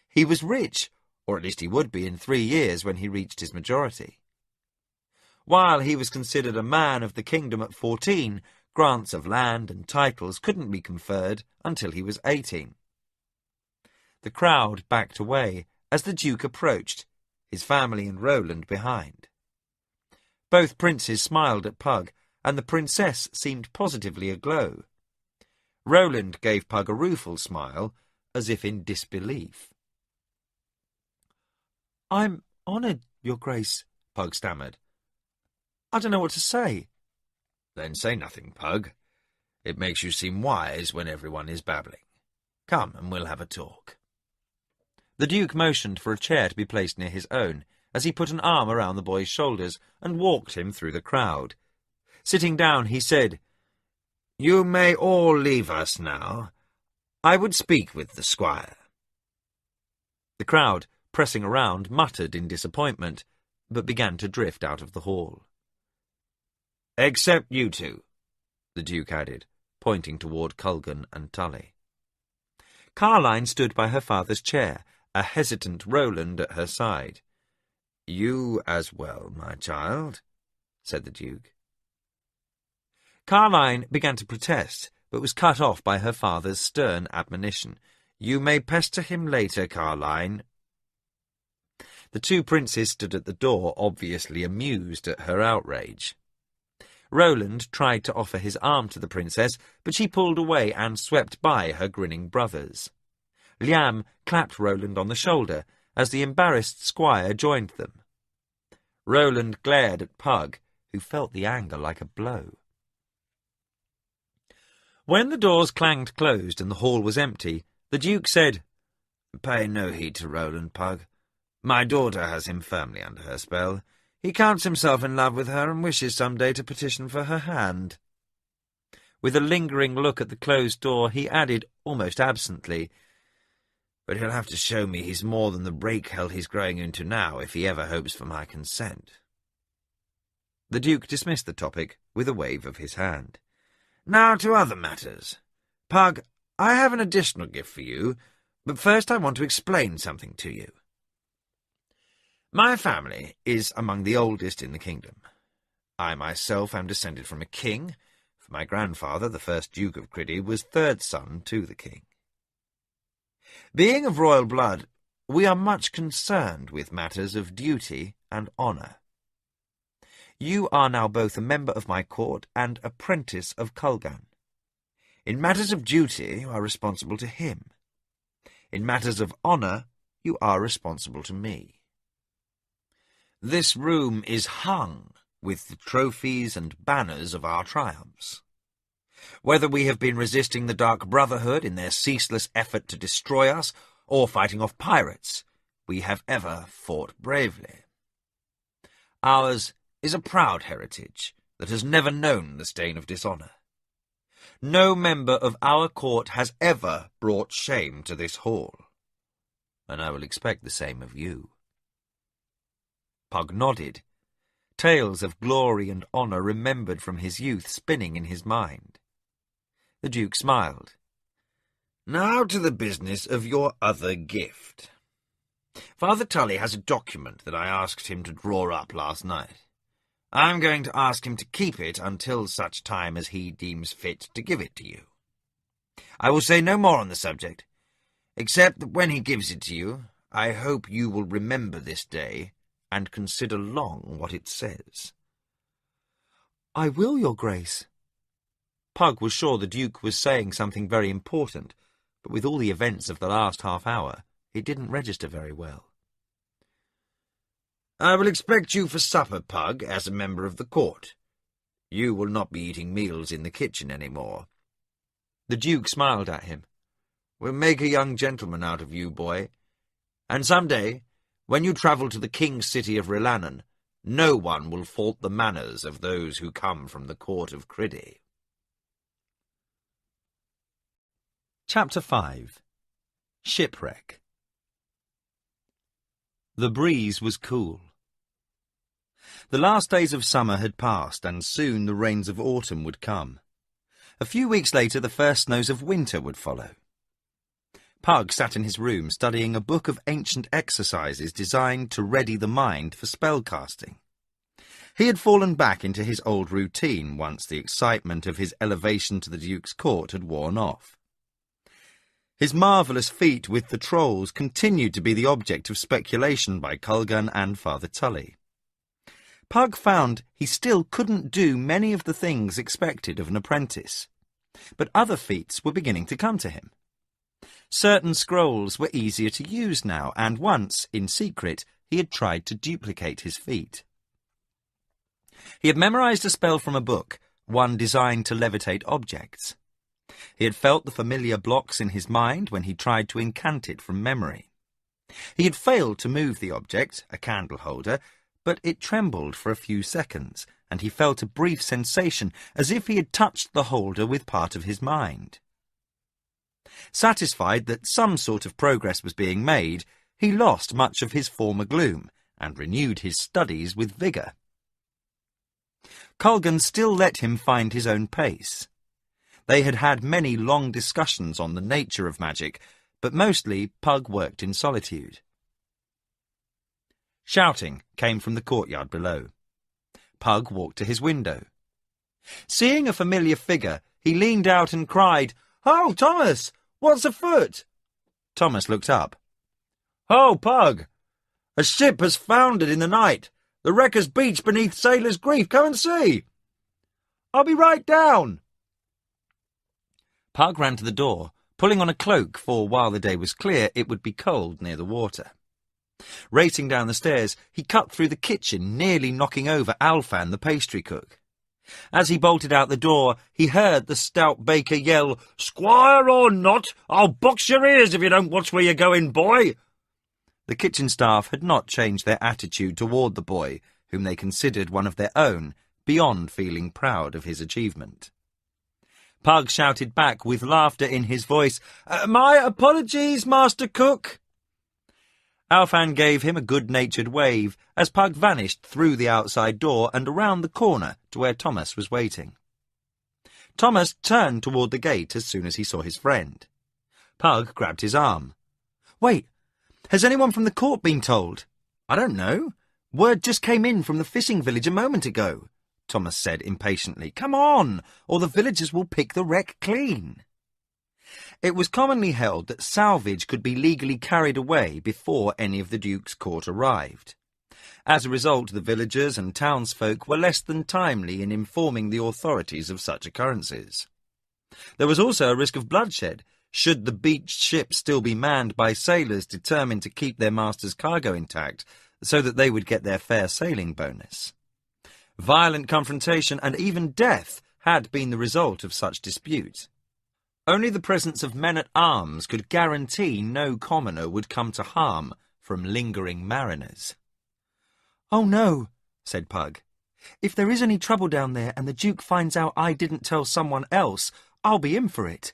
He was rich, or at least he would be in 3 years when he reached his majority. While he was considered a man of the kingdom at 14, grants of land and titles couldn't be conferred until he was 18. The crowd backed away as the Duke approached, his family and Roland behind. Both princes smiled at Pug, and the princess seemed positively aglow. Roland gave Pug a rueful smile, as if in disbelief. "I'm honoured, Your Grace," Pug stammered. "I don't know what to say." "Then say nothing, Pug. It makes you seem wise when everyone is babbling. Come, and we'll have a talk." The Duke motioned for a chair to be placed near his own, as he put an arm around the boy's shoulders and walked him through the crowd. Sitting down, he said, "You may all leave us now. I would speak with the squire. The crowd, pressing around, muttered in disappointment, but began to drift out of the hall. Except you two, the Duke added, pointing toward Culgan and Tully. Carline stood by her father's chair, a hesitant Roland at her side. You as well, my child, said the Duke. Carline began to protest, but was cut off by her father's stern admonition. You may pester him later, Carline. The two princes stood at the door, obviously amused at her outrage. Roland tried to offer his arm to the princess, but she pulled away and swept by her grinning brothers. Liam clapped Roland on the shoulder as the embarrassed squire joined them. Roland glared at Pug, who felt the anger like a blow. When the doors clanged closed and the hall was empty, the Duke said, Pay no heed to Roland, Pug. My daughter has him firmly under her spell. He counts himself in love with her and wishes some day to petition for her hand. With a lingering look at the closed door, he added, almost absently, But he'll have to show me he's more than the brake hell he's growing into now if he ever hopes for my consent. The Duke dismissed the topic with a wave of his hand. Now to other matters. Pug, I have an additional gift for you, but first I want to explain something to you. My family is among the oldest in the kingdom. I myself am descended from a king, for my grandfather, the first Duke of Criddy, was third son to the king. Being of royal blood, we are much concerned with matters of duty and honour. You are now both a member of my court and apprentice of Culgan. In matters of duty, you are responsible to him. In matters of honour, you are responsible to me. This room is hung with the trophies and banners of our triumphs. Whether we have been resisting the Dark Brotherhood in their ceaseless effort to destroy us, or fighting off pirates, we have ever fought bravely. Ours is a proud heritage that has never known the stain of dishonour. No member of our court has ever brought shame to this hall, and I will expect the same of you. Pug nodded, tales of glory and honour remembered from his youth spinning in his mind. The Duke smiled. Now to the business of your other gift. Father Tully has a document that I asked him to draw up last night. I'm going to ask him to keep it until such time as he deems fit to give it to you. I will say no more on the subject, except that when he gives it to you, I hope you will remember this day and consider long what it says. I will, your grace. Pug was sure the Duke was saying something very important, but with all the events of the last half hour, it didn't register very well. I will expect you for supper, Pug, as a member of the court. You will not be eating meals in the kitchen any more. The Duke smiled at him. We'll make a young gentleman out of you, boy. And some day, when you travel to the king's city of Rilannon, no one will fault the manners of those who come from the court of Criddy. Chapter 5. Shipwreck. The breeze was cool. The last days of summer had passed, and soon the rains of autumn would come. A few weeks later, the first snows of winter would follow. Pug sat in his room studying a book of ancient exercises designed to ready the mind for spellcasting. He had fallen back into his old routine once the excitement of his elevation to the Duke's court had worn off. His marvellous feat with the trolls continued to be the object of speculation by Culgan and Father Tully. Pug found he still couldn't do many of the things expected of an apprentice, but other feats were beginning to come to him. Certain scrolls were easier to use now, and once, in secret, he had tried to duplicate his feat. He had memorized a spell from a book, one designed to levitate objects. He had felt the familiar blocks in his mind when he tried to incant it from memory. He had failed to move the object, a candle holder, but it trembled for a few seconds, and he felt a brief sensation as if he had touched the holder with part of his mind. Satisfied that some sort of progress was being made, he lost much of his former gloom and renewed his studies with vigour. Colgan still let him find his own pace. They had had many long discussions on the nature of magic, but mostly Pug worked in solitude. Shouting came from the courtyard below. Pug walked to his window. Seeing a familiar figure, he leaned out and cried, "Ho, Thomas! What's afoot?" Thomas looked up. "Ho, Pug! A ship has foundered in the night. The wreck has beached beneath Sailor's Grief. Come and see." "I'll be right down." Pug ran to the door, pulling on a cloak, for while the day was clear, it would be cold near the water. Racing down the stairs, he cut through the kitchen, nearly knocking over Alfan, the pastry cook. As he bolted out the door, he heard the stout baker yell, "Squire or not, I'll box your ears if you don't watch where you're going, boy." The kitchen staff had not changed their attitude toward the boy, whom they considered one of their own, beyond feeling proud of his achievement. Pug shouted back with laughter in his voice, "My apologies, Master Cook." Alfan gave him a good-natured wave as Pug vanished through the outside door and around the corner to where Thomas was waiting. Thomas turned toward the gate as soon as he saw his friend. Pug grabbed his arm. "Wait, has anyone from the court been told?" "I don't know. Word just came in from the fishing village a moment ago," Thomas said impatiently. "Come on, or the villagers will pick the wreck clean." It was commonly held that salvage could be legally carried away before any of the Duke's court arrived. As a result, the villagers and townsfolk were less than timely in informing the authorities of such occurrences. There was also a risk of bloodshed, should the beached ship still be manned by sailors determined to keep their master's cargo intact, so that they would get their fair sailing bonus. Violent confrontation and even death had been the result of such dispute. Only the presence of men-at-arms could guarantee no commoner would come to harm from lingering mariners. "Oh no," said Pug. "If there is any trouble down there and the Duke finds out I didn't tell someone else, I'll be in for it."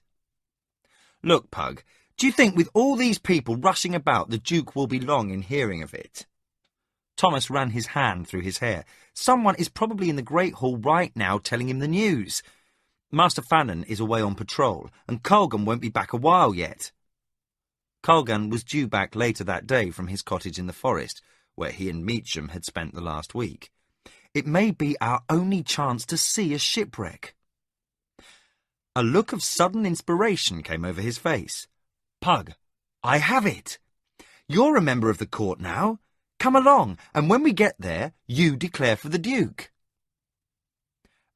"Look, Pug, do you think with all these people rushing about the Duke will be long in hearing of it?" Thomas ran his hand through his hair. "Someone is probably in the Great Hall right now telling him the news. Master Fannin is away on patrol, and Colgan won't be back a while yet." Colgan was due back later that day from his cottage in the forest, where he and Meacham had spent the last week. "It may be our only chance to see a shipwreck." A look of sudden inspiration came over his face. "Pug, I have it! You're a member of the court now. Come along, and when we get there, you declare for the Duke."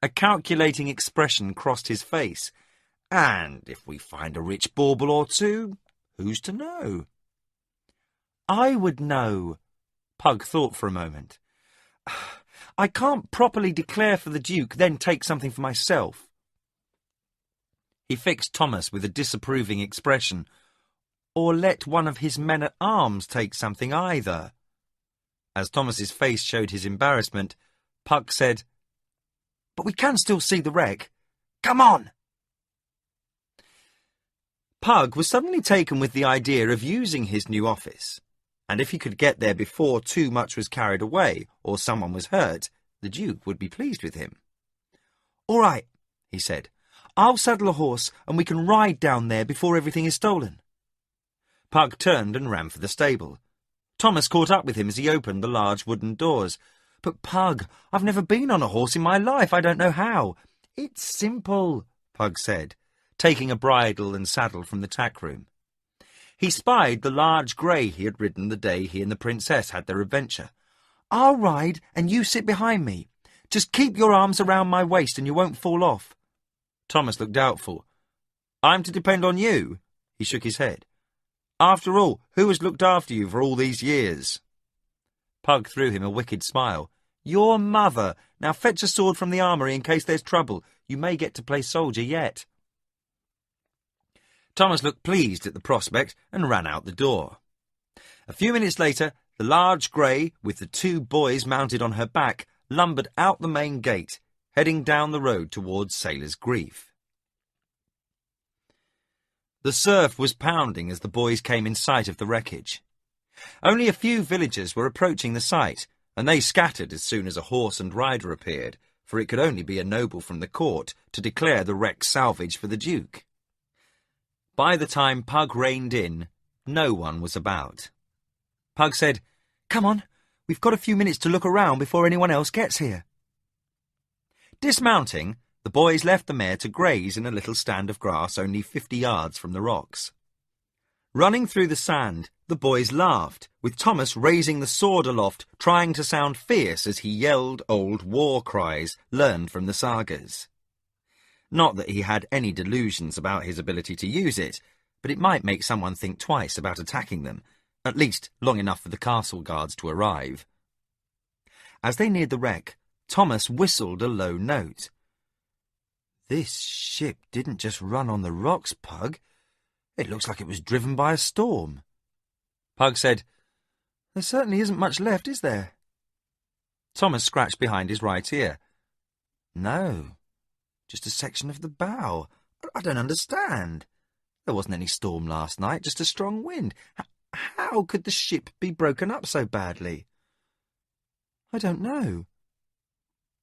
A calculating expression crossed his face. "And if we find a rich bauble or two, who's to know?" "I would know." Pug thought for a moment. "I can't properly declare for the Duke, then take something for myself." He fixed Thomas with a disapproving expression. "Or let one of his men-at-arms take something either." As Thomas's face showed his embarrassment, Pug said, "But we can still see the wreck. Come on!" Pug was suddenly taken with the idea of using his new office, and if he could get there before too much was carried away or someone was hurt, the Duke would be pleased with him. "All right," he said. "I'll saddle a horse and we can ride down there before everything is stolen." Pug turned and ran for the stable. Thomas caught up with him as he opened the large wooden doors. "But, Pug, I've never been on a horse in my life. I don't know how." "It's simple," Pug said, taking a bridle and saddle from the tack room. He spied the large grey he had ridden the day he and the princess had their adventure. "I'll ride and you sit behind me. Just keep your arms around my waist and you won't fall off." Thomas looked doubtful. "I'm to depend on you?" He shook his head. "After all, who has looked after you for all these years?" Pug threw him a wicked smile. "Your mother. Now fetch a sword from the armoury in case there's trouble. You may get to play soldier yet." Thomas looked pleased at the prospect and ran out the door. A few minutes later, the large grey, with the two boys mounted on her back, lumbered out the main gate, heading down the road towards Sailor's Grief. The surf was pounding as the boys came in sight of the wreckage. Only a few villagers were approaching the site, and they scattered as soon as a horse and rider appeared, for it could only be a noble from the court to declare the wreck salvage for the Duke. By the time Pug reined in, no one was about. Pug said, "Come on, we've got a few minutes to look around before anyone else gets here." Dismounting, the boys left the mare to graze in a little stand of grass only 50 yards from the rocks. Running through the sand, the boys laughed, with Thomas raising the sword aloft, trying to sound fierce as he yelled old war cries learned from the sagas. Not that he had any delusions about his ability to use it, but it might make someone think twice about attacking them, at least long enough for the castle guards to arrive. As they neared the wreck, Thomas whistled a low note. "This ship didn't just run on the rocks, Pug. It looks like it was driven by a storm." Pug said, "There certainly isn't much left, is there?" Thomas scratched behind his right ear. "No, just a section of the bow. I don't understand. There wasn't any storm last night, just a strong wind. How could the ship be broken up so badly?" "I don't know."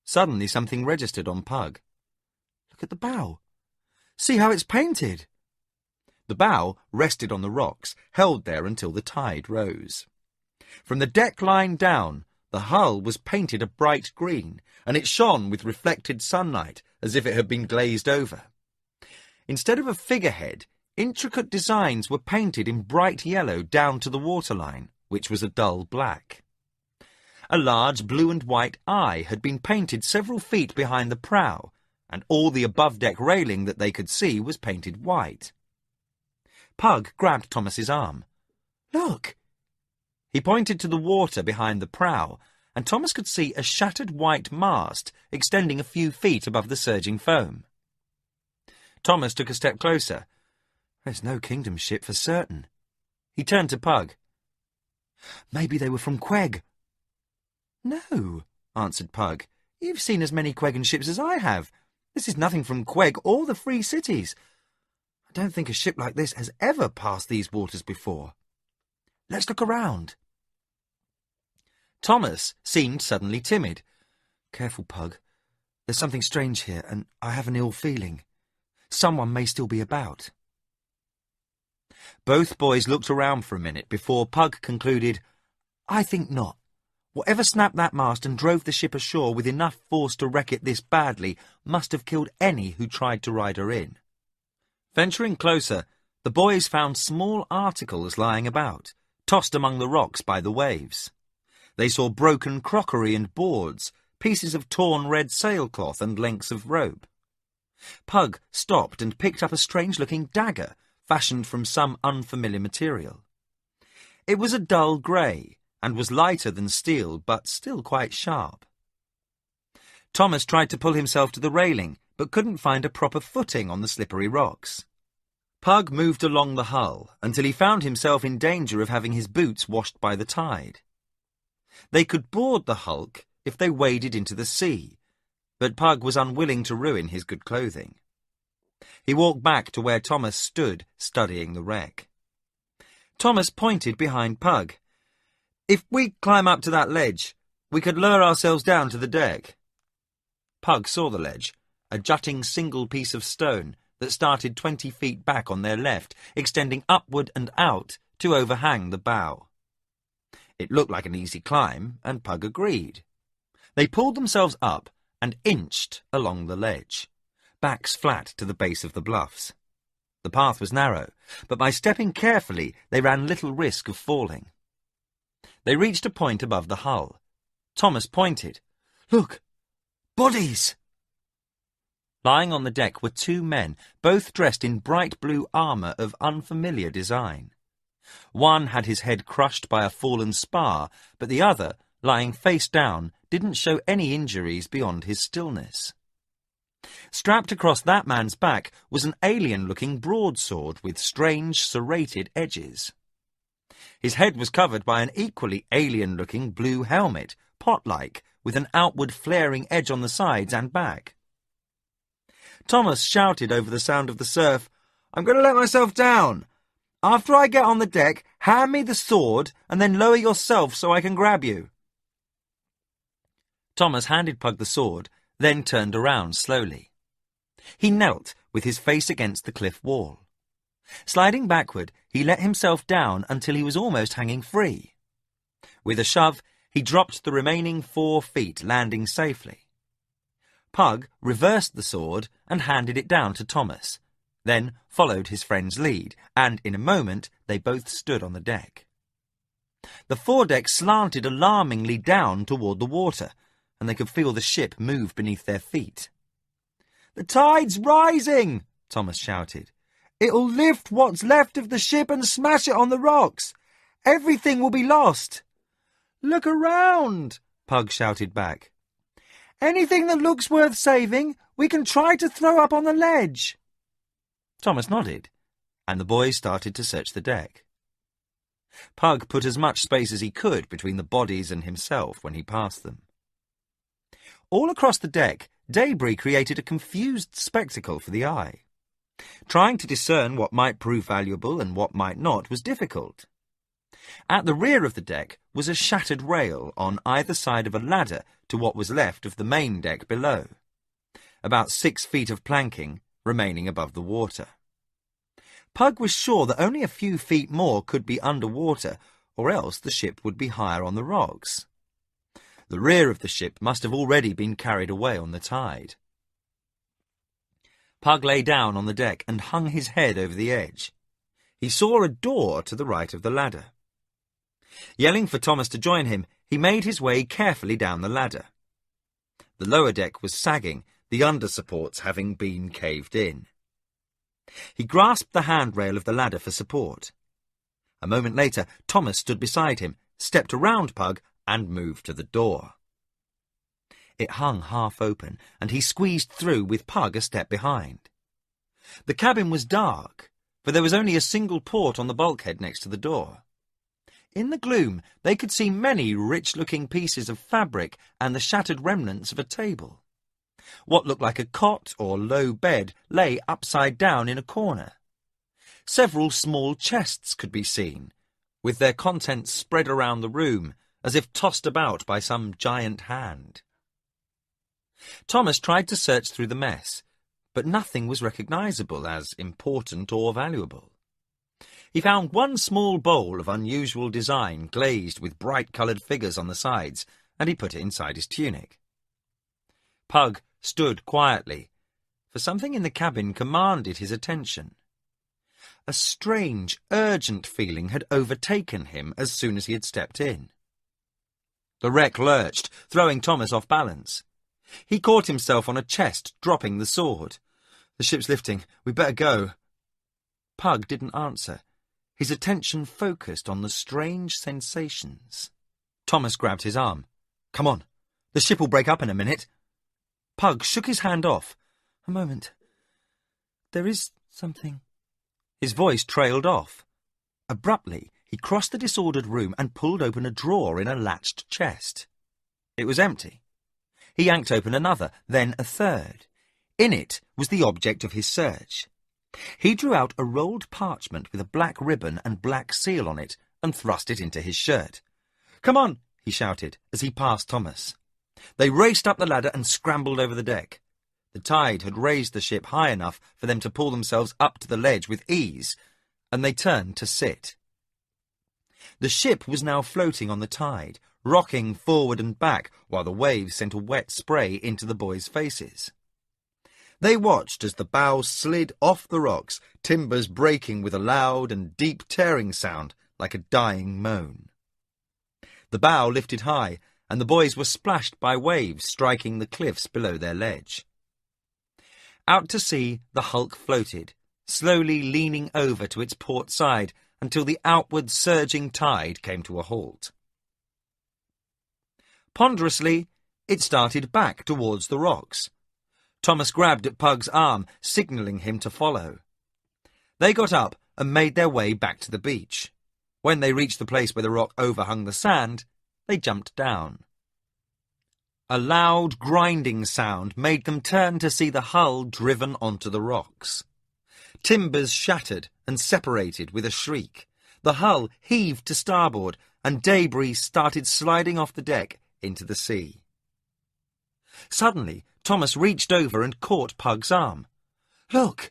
Suddenly something registered on Pug. "Look at the bow. See how it's painted." The bow rested on the rocks, held there until the tide rose. From the deck line down, the hull was painted a bright green, and it shone with reflected sunlight as if it had been glazed over. Instead of a figurehead, intricate designs were painted in bright yellow down to the waterline, which was a dull black. A large blue and white eye had been painted several feet behind the prow, and all the above-deck railing that they could see was painted white. Pug grabbed Thomas's arm. "Look!" He pointed to the water behind the prow, and Thomas could see a shattered white mast extending a few feet above the surging foam. Thomas took a step closer. "There's no kingdom ship for certain." He turned to Pug. "Maybe they were from Queg." "No," answered Pug. "You've seen as many Quegan ships as I have. This is nothing from Queg or the Free Cities. I don't think a ship like this has ever passed these waters before. Let's look around." Thomas seemed suddenly timid. "Careful, Pug. There's something strange here, and I have an ill feeling. Someone may still be about." Both boys looked around for a minute before Pug concluded, "I think not. Whatever snapped that mast and drove the ship ashore with enough force to wreck it this badly must have killed any who tried to ride her in." Venturing closer, the boys found small articles lying about, tossed among the rocks by the waves. They saw broken crockery and boards, pieces of torn red sailcloth and lengths of rope. Pug stopped and picked up a strange-looking dagger, fashioned from some unfamiliar material. It was a dull grey, and was lighter than steel, but still quite sharp. Thomas tried to pull himself to the railing, but couldn't find a proper footing on the slippery rocks. Pug moved along the hull until he found himself in danger of having his boots washed by the tide. They could board the hulk if they waded into the sea, but Pug was unwilling to ruin his good clothing. He walked back to where Thomas stood studying the wreck. Thomas pointed behind Pug. "If we climb up to that ledge, we could lower ourselves down to the deck." Pug saw the ledge, a jutting single piece of stone that started 20 feet back on their left, extending upward and out to overhang the bow. It looked like an easy climb, and Pug agreed. They pulled themselves up and inched along the ledge, backs flat to the base of the bluffs. The path was narrow, but by stepping carefully they ran little risk of falling. They reached a point above the hull. Thomas pointed. "Look! Bodies!" Lying on the deck were two men, both dressed in bright blue armour of unfamiliar design. One had his head crushed by a fallen spar, but the other, lying face down, didn't show any injuries beyond his stillness. Strapped across that man's back was an alien-looking broadsword with strange serrated edges. His head was covered by an equally alien-looking blue helmet, pot-like, with an outward flaring edge on the sides and back. Thomas shouted over the sound of the surf, I'm going to let myself down. After I get on the deck, hand me the sword and then lower yourself so I can grab you." Thomas handed Pug the sword, then turned around slowly. He knelt with his face against the cliff wall. Sliding backward, he let himself down until he was almost hanging free. With a shove, he dropped the remaining 4 feet, landing safely. Pug reversed the sword and handed it down to Thomas, then followed his friend's lead, and in a moment they both stood on the deck. The foredeck slanted alarmingly down toward the water, and they could feel the ship move beneath their feet. "The tide's rising!" Thomas shouted. "It'll lift what's left of the ship and smash it on the rocks. Everything will be lost." "Look around!" Pug shouted back. "Anything that looks worth saving, we can try to throw up on the ledge." Thomas nodded, and the boys started to search the deck. Pug put as much space as he could between the bodies and himself when he passed them. All across the deck, debris created a confused spectacle for the eye. Trying to discern what might prove valuable and what might not was difficult. At the rear of the deck was a shattered rail on either side of a ladder to what was left of the main deck below. About 6 feet of planking remaining above the water. Pug was sure that only a few feet more could be underwater, or else the ship would be higher on the rocks. The rear of the ship must have already been carried away on the tide. Pug lay down on the deck and hung his head over the edge. He saw a door to the right of the ladder. Yelling for Thomas to join him, he made his way carefully down the ladder. The lower deck was sagging, the under-supports having been caved in. He grasped the handrail of the ladder for support. A moment later, Thomas stood beside him, stepped around Pug, and moved to the door. It hung half open, and he squeezed through with Pug a step behind. The cabin was dark, for there was only a single port on the bulkhead next to the door. In the gloom, they could see many rich-looking pieces of fabric and the shattered remnants of a table. What looked like a cot or low bed lay upside down in a corner. Several small chests could be seen, with their contents spread around the room, as if tossed about by some giant hand. Thomas tried to search through the mess, but nothing was recognizable as important or valuable. He found one small bowl of unusual design glazed with bright-coloured figures on the sides, and he put it inside his tunic. Pug stood quietly, for something in the cabin commanded his attention. A strange, urgent feeling had overtaken him as soon as he had stepped in. The wreck lurched, throwing Thomas off balance. He caught himself on a chest, dropping the sword. "The ship's lifting. We'd better go." Pug didn't answer. His attention focused on the strange sensations. Thomas grabbed his arm. "Come on. The ship will break up in a minute." Pug shook his hand off. "A moment. There is something." His voice trailed off. Abruptly, he crossed the disordered room and pulled open a drawer in a latched chest. It was empty. He yanked open another, then a third. In it was the object of his search. He drew out a rolled parchment with a black ribbon and black seal on it and thrust it into his shirt. "Come on," he shouted as he passed Thomas. They raced up the ladder and scrambled over the deck. The tide had raised the ship high enough for them to pull themselves up to the ledge with ease, and they turned to sit. The ship was now floating on the tide, rocking forward and back while the waves sent a wet spray into the boys' faces. They watched as the bow slid off the rocks, timbers breaking with a loud and deep tearing sound like a dying moan. The bow lifted high, and the boys were splashed by waves striking the cliffs below their ledge. Out to sea, the hulk floated, slowly leaning over to its port side until the outward surging tide came to a halt. Ponderously, it started back towards the rocks. Thomas grabbed at Pug's arm, signalling him to follow. They got up and made their way back to the beach. When they reached the place where the rock overhung the sand, they jumped down. A loud, grinding sound made them turn to see the hull driven onto the rocks. Timbers shattered and separated with a shriek. The hull heaved to starboard, and debris started sliding off the deck into the sea. Suddenly, Thomas reached over and caught Pug's arm. "Look!"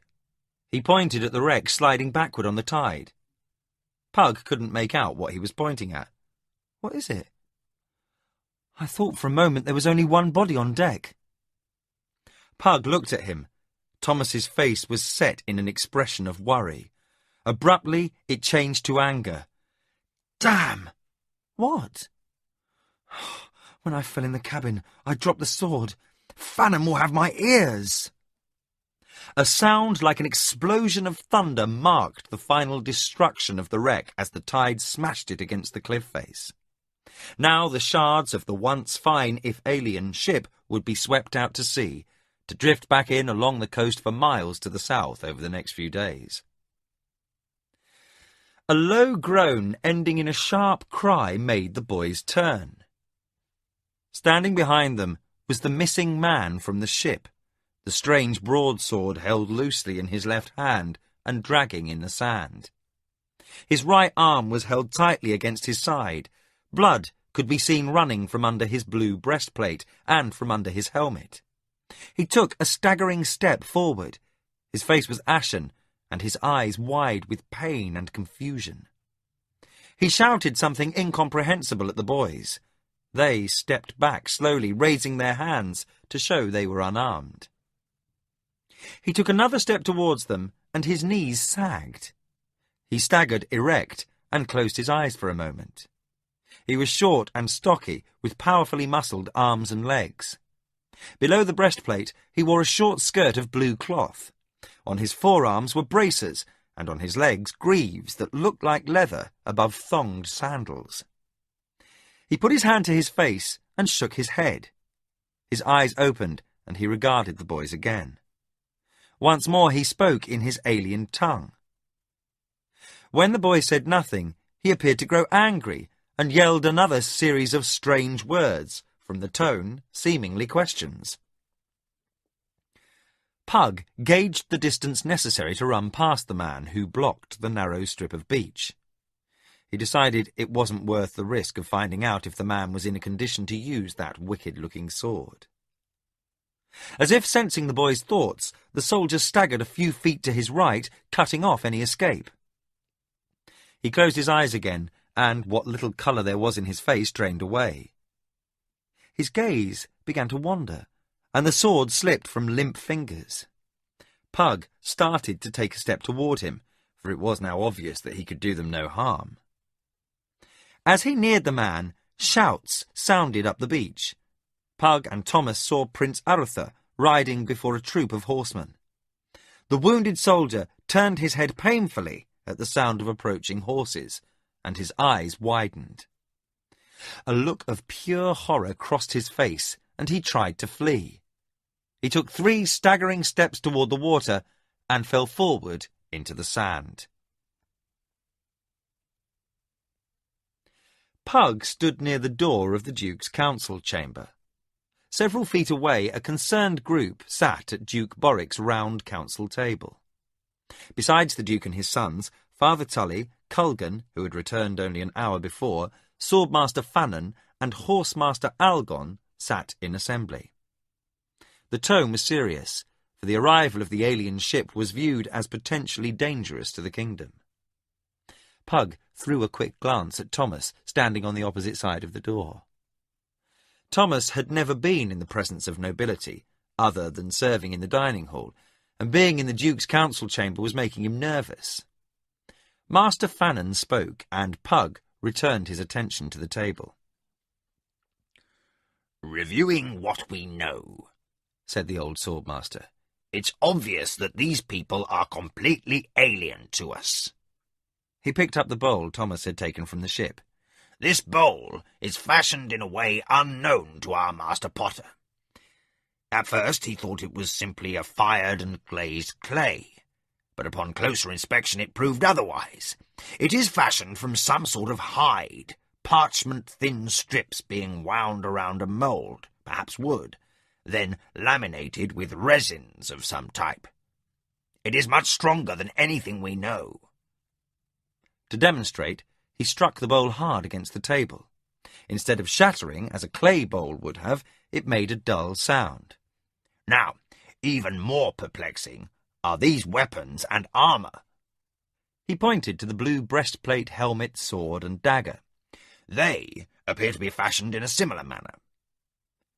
He pointed at the wreck sliding backward on the tide. Pug couldn't make out what he was pointing at. "What is it?" "I thought for a moment there was only one body on deck." Pug looked at him. Thomas's face was set in an expression of worry. Abruptly, it changed to anger. "Damn!" "What?" "When I fell in the cabin, I dropped the sword. Phannom will have my ears!" A sound like an explosion of thunder marked the final destruction of the wreck as the tide smashed it against the cliff face. Now the shards of the once fine, if alien, ship would be swept out to sea, to drift back in along the coast for miles to the south over the next few days. A low groan ending in a sharp cry made the boys turn. Standing behind them was the missing man from the ship, the strange broadsword held loosely in his left hand and dragging in the sand. His right arm was held tightly against his side. Blood could be seen running from under his blue breastplate and from under his helmet. He took a staggering step forward. His face was ashen, and his eyes wide with pain and confusion. He shouted something incomprehensible at the boys. They stepped back slowly, raising their hands to show they were unarmed. He took another step towards them, and his knees sagged. He staggered erect and closed his eyes for a moment. He was short and stocky, with powerfully muscled arms and legs. Below the breastplate, he wore a short skirt of blue cloth. On his forearms were bracers, and on his legs greaves that looked like leather above thonged sandals. He put his hand to his face and shook his head. His eyes opened, and he regarded the boys again. Once more he spoke in his alien tongue. When the boy said nothing, he appeared to grow angry and yelled another series of strange words, from the tone, seemingly questions. Pug gauged the distance necessary to run past the man who blocked the narrow strip of beach. He decided it wasn't worth the risk of finding out if the man was in a condition to use that wicked-looking sword. As if sensing the boy's thoughts, the soldier staggered a few feet to his right, cutting off any escape. He closed his eyes again, and what little colour there was in his face drained away. His gaze began to wander, and the sword slipped from limp fingers. Pug started to take a step toward him, for it was now obvious that he could do them no harm. As he neared the man, shouts sounded up the beach. Pug and Thomas saw Prince Arthur riding before a troop of horsemen. The wounded soldier turned his head painfully at the sound of approaching horses, and his eyes widened. A look of pure horror crossed his face, and he tried to flee. He took 3 staggering steps toward the water and fell forward into the sand. Pug stood near the door of the Duke's council chamber. Several feet away, a concerned group sat at Duke Borwick's round council table. Besides the Duke and his sons, Father Tully, Culgan, who had returned only an hour before, Swordmaster Phannon, and Horsemaster Algon sat in assembly. The tone was serious, for the arrival of the alien ship was viewed as potentially dangerous to the kingdom. Pug threw a quick glance at Thomas, standing on the opposite side of the door. Thomas had never been in the presence of nobility, other than serving in the dining hall, and being in the Duke's council chamber was making him nervous. Master Phannon spoke, and Pug returned his attention to the table. "Reviewing what we know," said the old swordmaster, "it's obvious that these people are completely alien to us." He picked up the bowl Thomas had taken from the ship. "This bowl is fashioned in a way unknown to our master potter. At first he thought it was simply a fired and glazed clay, but upon closer inspection it proved otherwise. It is fashioned from some sort of hide, parchment-thin strips being wound around a mould, perhaps wood, then laminated with resins of some type. It is much stronger than anything we know. To demonstrate, he struck the bowl hard against the table. Instead of shattering, as a clay bowl would have, it made a dull sound. Now, even more perplexing are these weapons and armour. He pointed to the blue breastplate, helmet, sword, and dagger. They appear to be fashioned in a similar manner.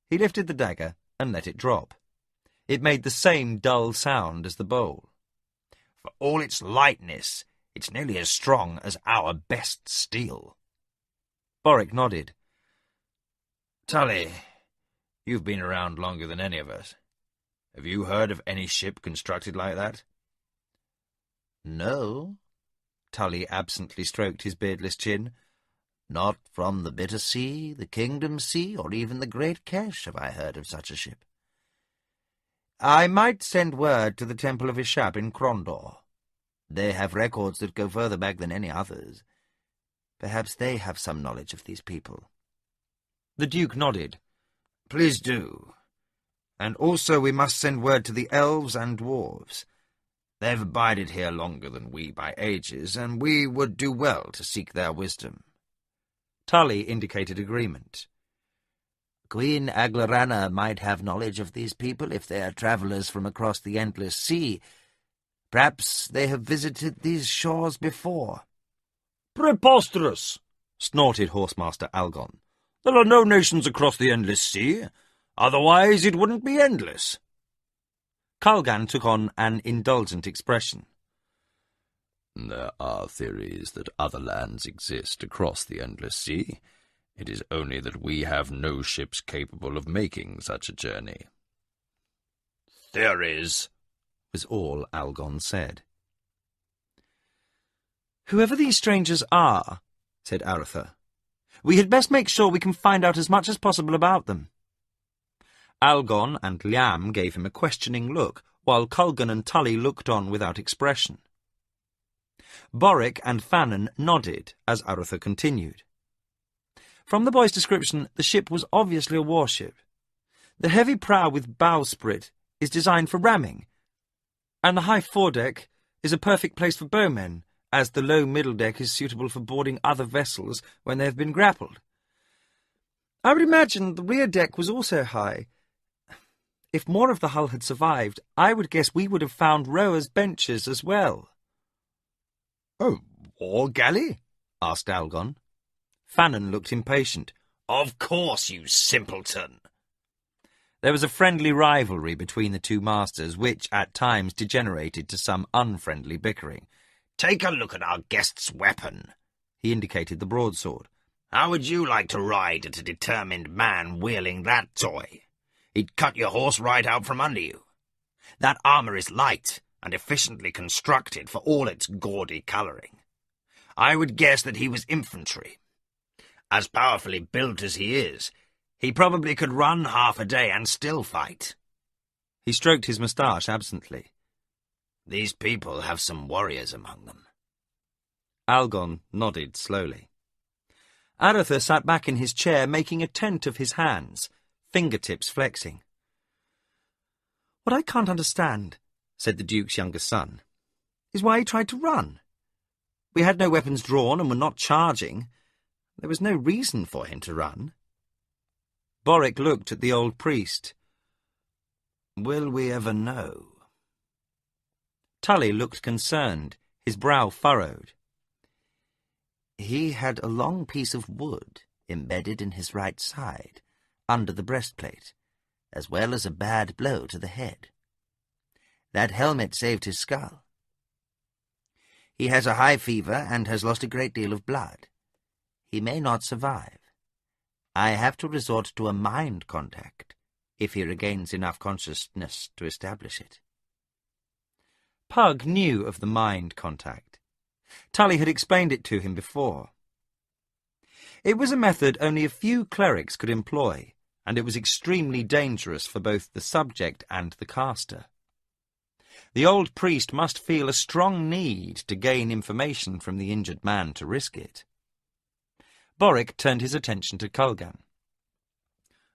He lifted the dagger and let it drop. It made the same dull sound as the bowl. For all its lightness, it's nearly as strong as our best steel. Boric nodded. Tully, you've been around longer than any of us. Have you heard of any ship constructed like that? No. Tully absently stroked his beardless chin. Not from the Bitter Sea, the Kingdom Sea, or even the Great Cache have I heard of such a ship. I might send word to the Temple of Ishab in Krondor. They have records that go further back than any others. Perhaps they have some knowledge of these people. The Duke nodded. Please do. And also we must send word to the elves and dwarves. They've abided here longer than we by ages, and we would do well to seek their wisdom. Tully indicated agreement. Queen Aglarana might have knowledge of these people if they are travellers from across the endless sea. Perhaps they have visited these shores before. Preposterous! Snorted Horsemaster Algon. There are no nations across the endless sea. Otherwise it wouldn't be endless. Kalgan took on an indulgent expression. There are theories that other lands exist across the endless sea. It is only that we have no ships capable of making such a journey. Theories, was all Algon said. Whoever these strangers are, said Aretha, we had best make sure we can find out as much as possible about them. Algon and Liam gave him a questioning look, while Culgan and Tully looked on without expression. Boric and Fannon nodded as Aretha continued. From the boy's description, the ship was obviously a warship. The heavy prow with bowsprit is designed for ramming, and the high foredeck is a perfect place for bowmen, as the low middle deck is suitable for boarding other vessels when they have been grappled. I would imagine the rear deck was also high. If more of the hull had survived, I would guess we would have found rowers' benches as well. "Oh, war galley?" asked Algon. Fannon looked impatient. "Of course, you simpleton." There was a friendly rivalry between the two masters, which at times degenerated to some unfriendly bickering. "Take a look at our guest's weapon." He indicated the broadsword. "How would you like to ride at a determined man wielding that toy? He'd cut your horse right out from under you. That armour is light and efficiently constructed for all its gaudy colouring. I would guess that he was infantry. As powerfully built as he is, he probably could run half a day and still fight." He stroked his moustache absently. "These people have some warriors among them." Algon nodded slowly. Aretha sat back in his chair, making a tent of his hands, fingertips flexing. "What I can't understand," said the Duke's younger son, "is why he tried to run. We had no weapons drawn and were not charging. There was no reason for him to run." Boric looked at the old priest. "Will we ever know?" Tully looked concerned, his brow furrowed. "He had a long piece of wood embedded in his right side, under the breastplate, as well as a bad blow to the head. That helmet saved his skull. He has a high fever and has lost a great deal of blood. He may not survive. I have to resort to a mind contact if he regains enough consciousness to establish it." Pug knew of the mind contact. Tully had explained it to him before. It was a method only a few clerics could employ, and it was extremely dangerous for both the subject and the caster. The old priest must feel a strong need to gain information from the injured man to risk it. Boric turned his attention to Culgan.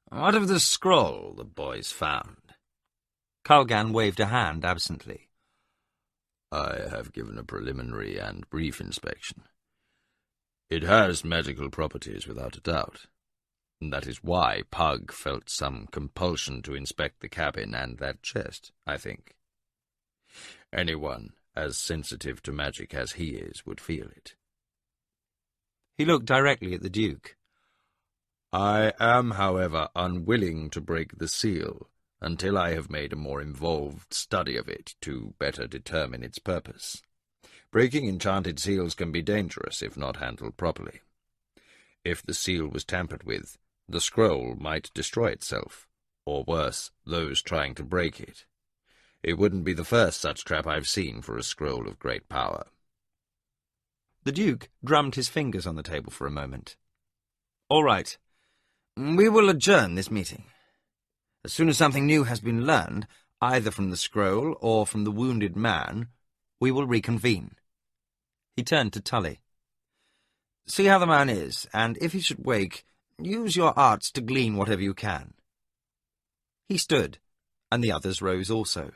"What of the scroll the boys found?" Culgan waved a hand absently. I have given a preliminary and brief inspection. It has magical properties, without a doubt. And that is why Pug felt some compulsion to inspect the cabin and that chest, I think. Anyone as sensitive to magic as he is would feel it. He looked directly at the Duke. I am, however, unwilling to break the seal until I have made a more involved study of it to better determine its purpose. Breaking enchanted seals can be dangerous if not handled properly. If the seal was tampered with, the scroll might destroy itself, or worse, those trying to break it. It wouldn't be the first such trap I've seen for a scroll of great power. The Duke drummed his fingers on the table for a moment. All right. We will adjourn this meeting. As soon as something new has been learned, either from the scroll or from the wounded man, we will reconvene. He turned to Tully. See how the man is, and if he should wake, use your arts to glean whatever you can. He stood, and the others rose also.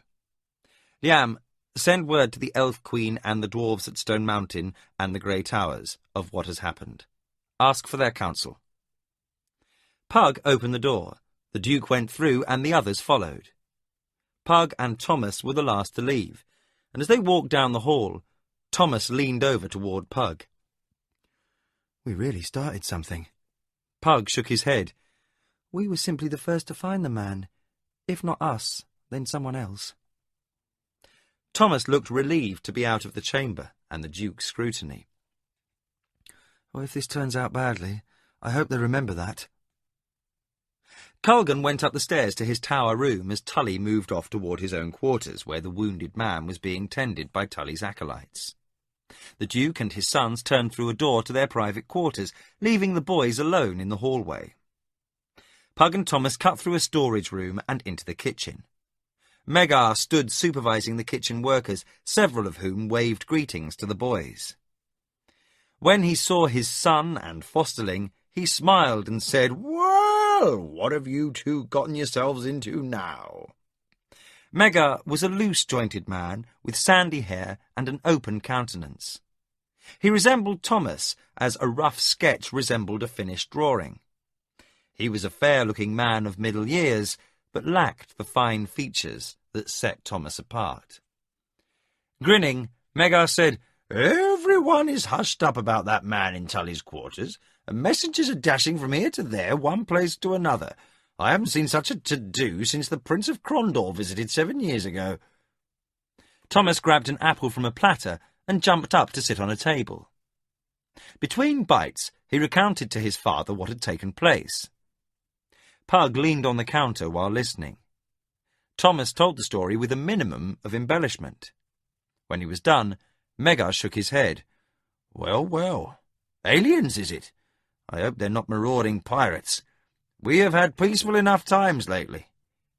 Liam, send word to the Elf Queen and the dwarves at Stone Mountain and the Grey Towers of what has happened. Ask for their counsel. Pug opened the door. The Duke went through, and the others followed. Pug and Thomas were the last to leave, and as they walked down the hall, Thomas leaned over toward Pug. We really started something. Pug shook his head. We were simply the first to find the man. If not us, then someone else. Thomas looked relieved to be out of the chamber and the Duke's scrutiny. Oh, if this turns out badly, I hope they remember that. Culgan went up the stairs to his tower room as Tully moved off toward his own quarters, where the wounded man was being tended by Tully's acolytes. The Duke and his sons turned through a door to their private quarters, leaving the boys alone in the hallway. Pug and Thomas cut through a storage room and into the kitchen. Megar stood supervising the kitchen workers, several of whom waved greetings to the boys. When he saw his son and fosterling, he smiled and said, "Well, what have you two gotten yourselves into now?" Megar was a loose-jointed man with sandy hair and an open countenance. He resembled Thomas, as a rough sketch resembled a finished drawing. He was a fair-looking man of middle years, but lacked the fine features that set Thomas apart. Grinning, Megar said, "Everyone is hushed up about that man in Tully's quarters, and messengers are dashing from here to there, one place to another. I haven't seen such a to-do since the Prince of Crondor visited 7 years ago." Thomas grabbed an apple from a platter and jumped up to sit on a table. Between bites, he recounted to his father what had taken place. Pug leaned on the counter while listening. Thomas told the story with a minimum of embellishment. When he was done, Megar shook his head. "Well, well. Aliens, is it? I hope they're not marauding pirates. We have had peaceful enough times lately.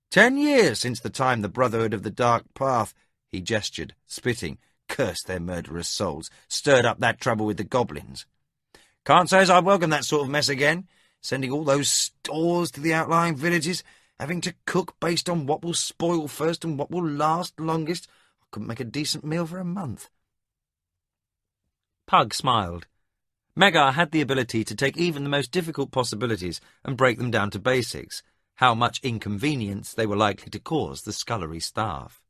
10 years since the time the Brotherhood of the Dark Path," he gestured, spitting, "curse their murderous souls, stirred up that trouble with the goblins. Can't say as I welcome that sort of mess again, sending all those stores to the outlying villages, having to cook based on what will spoil first and what will last longest. I couldn't make a decent meal for a month." Pug smiled. Megar had the ability to take even the most difficult possibilities and break them down to basics, how much inconvenience they were likely to cause the scullery staff.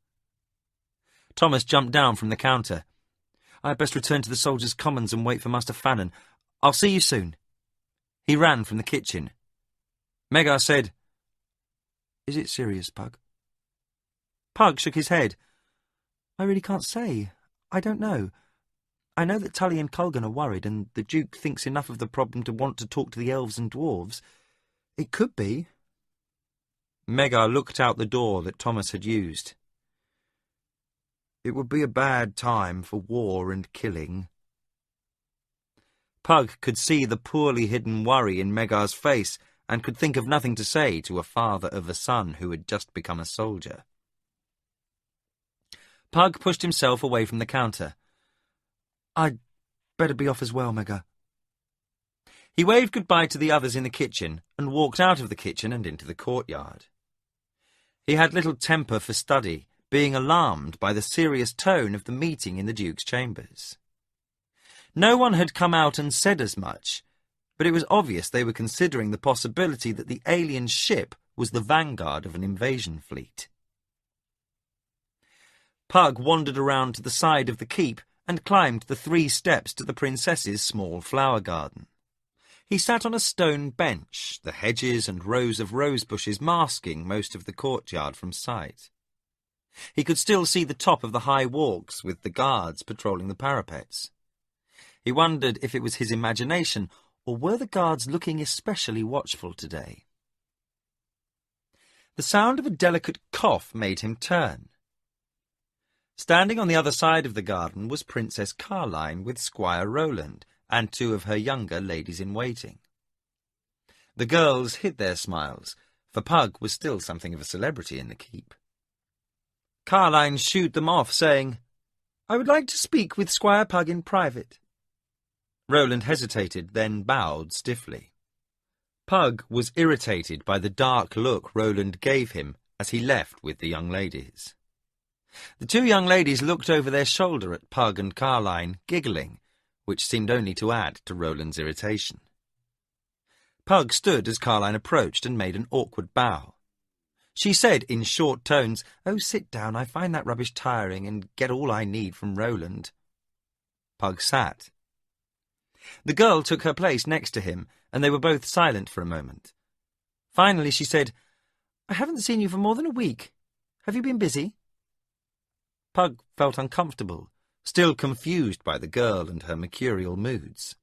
Thomas jumped down from the counter. "I had best return to the soldiers' commons and wait for Master Fannin. I'll see you soon." He ran from the kitchen. Megar said, "Is it serious, Pug?" Pug shook his head. "I really can't say. I don't know. I know that Tully and Culgan are worried, and the Duke thinks enough of the problem to want to talk to the elves and dwarves. It could be." Megar looked out the door that Thomas had used. "It would be a bad time for war and killing." Pug could see the poorly hidden worry in Megar's face and could think of nothing to say to a father of a son who had just become a soldier. Pug pushed himself away from the counter. "I'd better be off as well, Megar." He waved goodbye to the others in the kitchen and walked out of the kitchen and into the courtyard. He had little temper for study, being alarmed by the serious tone of the meeting in the Duke's chambers. No one had come out and said as much, but it was obvious they were considering the possibility that the alien ship was the vanguard of an invasion fleet. Pug wandered around to the side of the keep and climbed the 3 steps to the princess's small flower garden. He sat on a stone bench, the hedges and rows of rose bushes masking most of the courtyard from sight. He could still see the top of the high walks with the guards patrolling the parapets. He wondered if it was his imagination, or were the guards looking especially watchful today? The sound of a delicate cough made him turn. Standing on the other side of the garden was Princess Carline with Squire Roland and 2 of her younger ladies-in-waiting. The girls hid their smiles, for Pug was still something of a celebrity in the keep. Carline shooed them off, saying, "I would like to speak with Squire Pug in private." Roland hesitated, then bowed stiffly. Pug was irritated by the dark look Roland gave him as he left with the young ladies. The 2 young ladies looked over their shoulder at Pug and Carline, giggling, which seemed only to add to Roland's irritation. Pug stood as Carline approached and made an awkward bow. She said in short tones, "Oh, sit down, I find that rubbish tiring and get all I need from Roland." Pug sat. The girl took her place next to him, and they were both silent for a moment. Finally she said, "I haven't seen you for more than a week. Have you been busy?" Pug felt uncomfortable, still confused by the girl and her mercurial moods.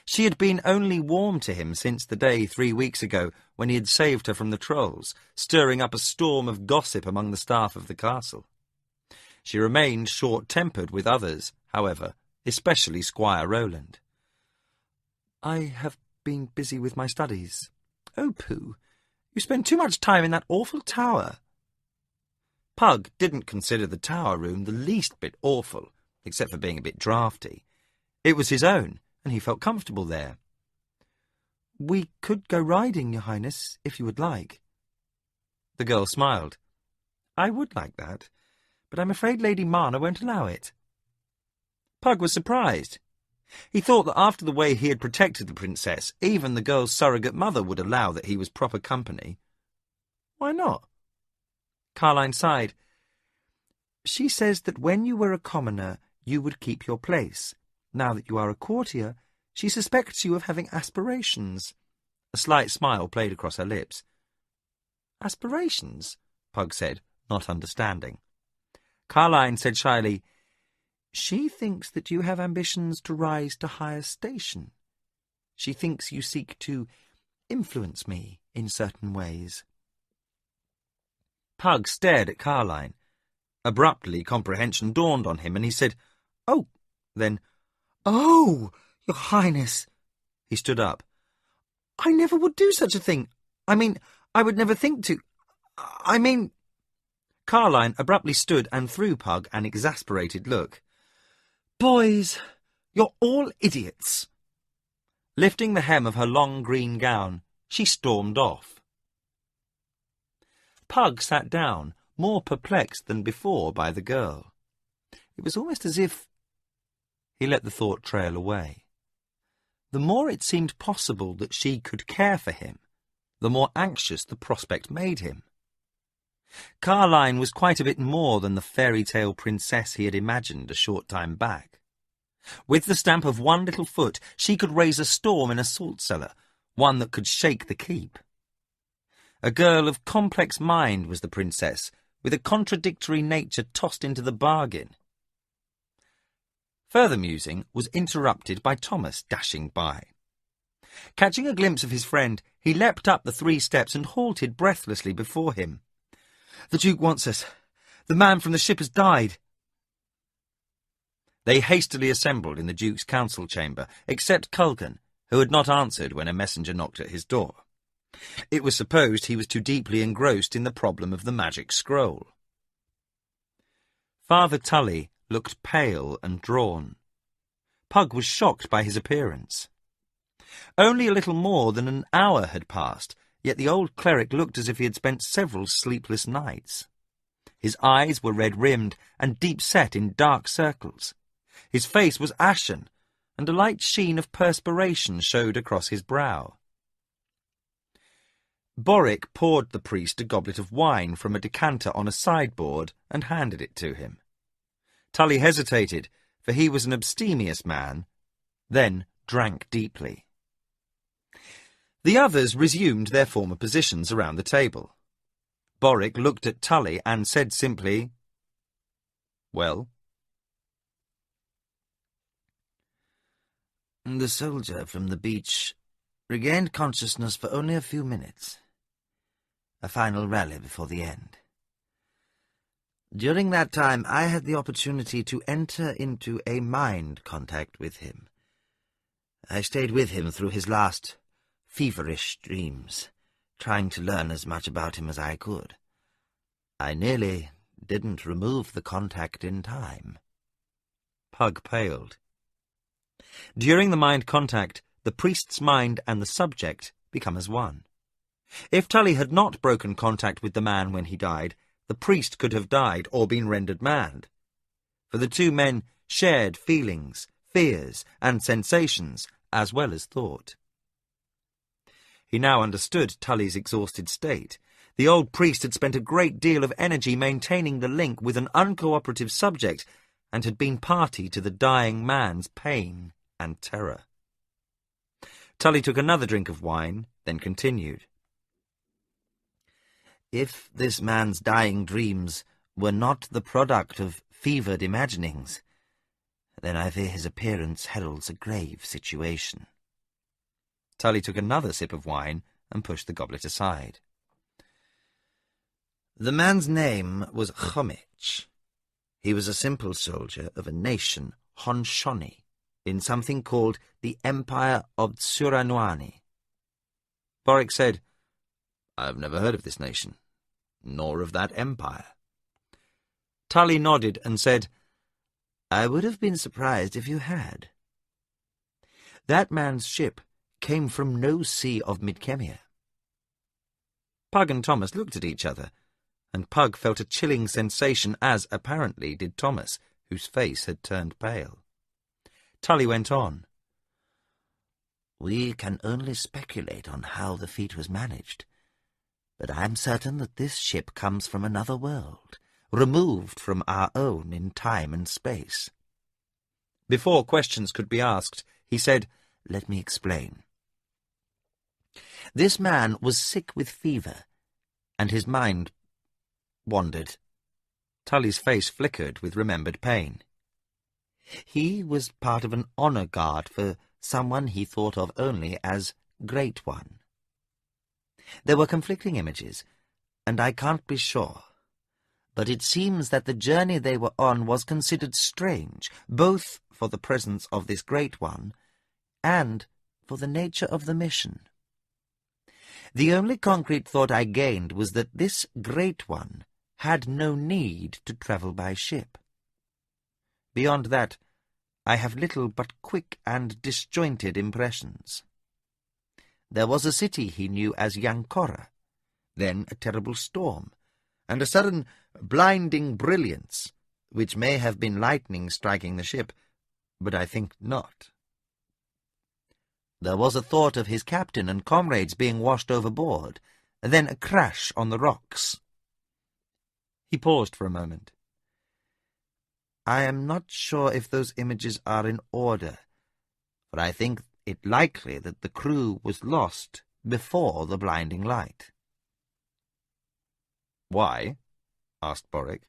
She had been only warm to him since the day 3 weeks ago when he had saved her from the trolls, stirring up a storm of gossip among the staff of the castle. She remained short-tempered with others, however, especially Squire Roland. "I have been busy with my studies." "Oh, pooh! You spend too much time in that awful tower." Pug didn't consider the tower room the least bit awful, except for being a bit draughty. It was his own, and he felt comfortable there. "We could go riding, Your Highness, if you would like." The girl smiled. "I would like that, but I'm afraid Lady Marna won't allow it." Pug was surprised. He thought that after the way he had protected the princess, even the girl's surrogate mother would allow that he was proper company. "Why not?" Carline sighed. "She says that when you were a commoner, you would keep your place. Now that you are a courtier, she suspects you of having aspirations." A slight smile played across her lips. "Aspirations?" Pug said, not understanding. Carline said shyly, "She thinks that you have ambitions to rise to higher station. She thinks you seek to influence me in certain ways." Pug stared at Carline. Abruptly, comprehension dawned on him, and he said, "Oh," then, "Oh, Your Highness." He stood up. "I never would do such a thing. I mean, I would never think to... I mean..." Carline abruptly stood and threw Pug an exasperated look. "Boys, you're all idiots." Lifting the hem of her long green gown, she stormed off. Pug sat down, more perplexed than before by the girl. It was almost as if... He let the thought trail away. The more it seemed possible that she could care for him, the more anxious the prospect made him. Carline was quite a bit more than the fairy-tale princess he had imagined a short time back. With the stamp of one little foot, she could raise a storm in a salt-cellar, one that could shake the keep. A girl of complex mind was the princess, with a contradictory nature tossed into the bargain. Further musing was interrupted by Thomas dashing by. Catching a glimpse of his friend, he leapt up the 3 steps and halted breathlessly before him. "The Duke wants us. The man from the ship has died." They hastily assembled in the Duke's council chamber, except Culkin, who had not answered when a messenger knocked at his door. It was supposed he was too deeply engrossed in the problem of the magic scroll. Father Tully looked pale and drawn. Pug was shocked by his appearance. Only a little more than an hour had passed, yet the old cleric looked as if he had spent several sleepless nights. His eyes were red-rimmed and deep-set in dark circles. His face was ashen, and a light sheen of perspiration showed across his brow. Boric poured the priest a goblet of wine from a decanter on a sideboard and handed it to him. Tully hesitated, for he was an abstemious man, then drank deeply. The others resumed their former positions around the table. Boric looked at Tully and said simply, "Well?" The soldier from the beach regained consciousness for only a few minutes. A final rally before the end. During that time, I had the opportunity to enter into a mind contact with him. I stayed with him through his last feverish dreams, trying to learn as much about him as I could. I nearly didn't remove the contact in time. Pug paled. During the mind contact, the priest's mind and the subject become as one. If Tully had not broken contact with the man when he died, the priest could have died or been rendered mad. For the two men shared feelings, fears, and sensations, as well as thought. He now understood Tully's exhausted state. The old priest had spent a great deal of energy maintaining the link with an uncooperative subject, and had been party to the dying man's pain and terror. Tully took another drink of wine, then continued. If this man's dying dreams were not the product of fevered imaginings, then I fear his appearance heralds a grave situation. Tully took another sip of wine and pushed the goblet aside. The man's name was Chomich. He was a simple soldier of a nation, Honshoni, in something called the Empire of Tsuranwani. Boric said, "I have never heard of this nation, nor of that empire." Tully nodded and said, "I would have been surprised if you had. That man's ship came from no sea of Midkemia." Pug and Thomas looked at each other, and Pug felt a chilling sensation, as apparently did Thomas, whose face had turned pale. Tully went on. "We can only speculate on how the feat was managed, but I'm certain that this ship comes from another world, removed from our own in time and space." Before questions could be asked, he said, "Let me explain. This man was sick with fever, and his mind wandered." Tully's face flickered with remembered pain. "He was part of an honor guard for someone he thought of only as Great One. There were conflicting images, and I can't be sure, but it seems that the journey they were on was considered strange, both for the presence of this Great One and for the nature of the mission. The only concrete thought I gained was that this Great One had no need to travel by ship. Beyond that, I have little but quick and disjointed impressions. There was a city he knew as Yankora, then a terrible storm, and a sudden blinding brilliance, which may have been lightning striking the ship, but I think not. There was a thought of his captain and comrades being washed overboard, then a crash on the rocks." He paused for a moment. "I am not sure if those images are in order, but I think it likely that the crew was lost before the blinding light." "Why?" asked Boric.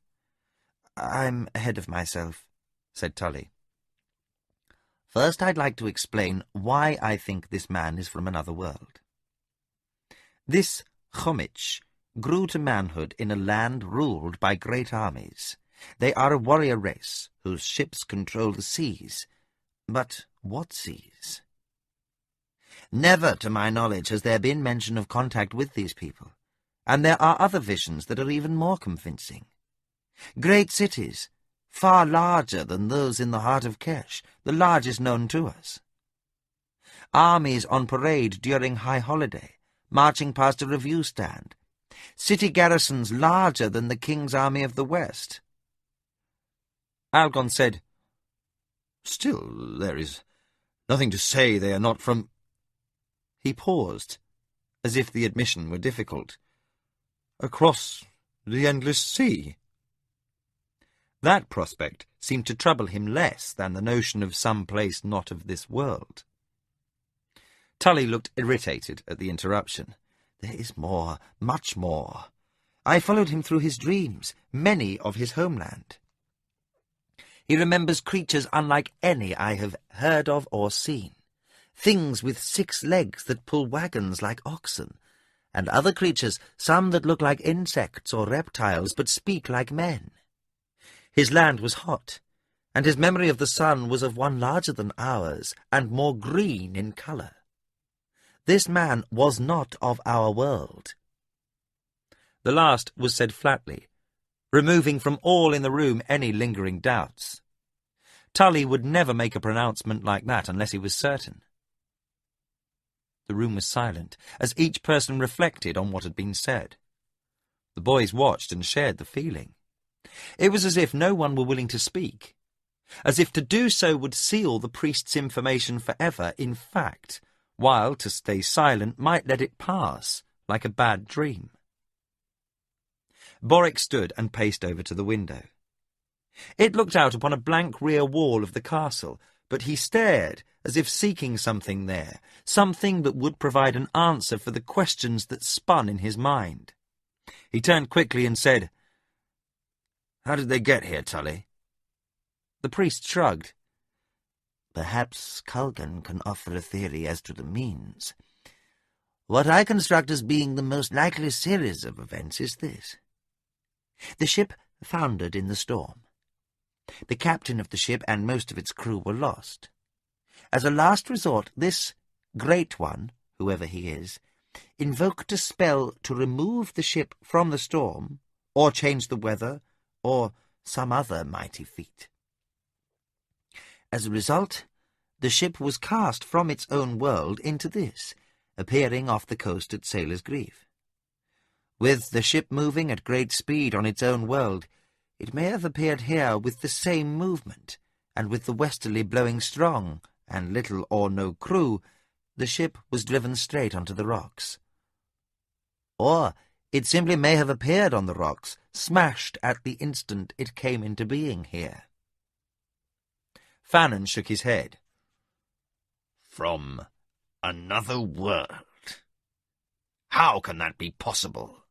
"I'm ahead of myself," said Tully. "First, I'd like to explain why I think this man is from another world. This Chomich grew to manhood in a land ruled by great armies. They are a warrior race whose ships control the seas. But what seas? Never, to my knowledge, has there been mention of contact with these people, and there are other visions that are even more convincing. Great cities, far larger than those in the heart of Kesh, the largest known to us. Armies on parade during high holiday, marching past a review stand. City garrisons larger than the king's army of the West. Algon said, "Still, there is nothing to say they are not from—" He paused, as if the admission were difficult. "Across the endless sea." That prospect seemed to trouble him less than the notion of some place not of this world. Tully looked irritated at the interruption. "There is more, much more. I followed him through his dreams, many of his homeland. He remembers creatures unlike any I have heard of or seen, things with 6 legs that pull wagons like oxen, and other creatures, some that look like insects or reptiles but speak like men. His land was hot, and his memory of the sun was of one larger than ours and more green in colour. This man was not of our world." The last was said flatly, removing from all in the room any lingering doubts. Tully would never make a pronouncement like that unless he was certain. The room was silent, as each person reflected on what had been said. The boys watched and shared the feeling. It was as if no one were willing to speak, as if to do so would seal the priest's information forever in fact, while to stay silent might let it pass like a bad dream. Boric stood and paced over to the window. It looked out upon a blank rear wall of the castle, but he stared as if seeking something there, something that would provide an answer for the questions that spun in his mind. He turned quickly and said, "How did they get here, Tully?" The priest shrugged. "Perhaps Culgan can offer a theory as to the means. What I construct as being the most likely series of events is this. The ship foundered in the storm. The captain of the ship and most of its crew were lost. As a last resort, this Great One, whoever he is, invoked a spell to remove the ship from the storm, or change the weather, or some other mighty feat. As a result, the ship was cast from its own world into this, appearing off the coast at Sailor's Grief. With the ship moving at great speed on its own world, it may have appeared here with the same movement, and with the westerly blowing strong, and little or no crew, the ship was driven straight onto the rocks. Or it simply may have appeared on the rocks, smashed at the instant it came into being here." Fannin shook his head. "From another world? How can that be possible?"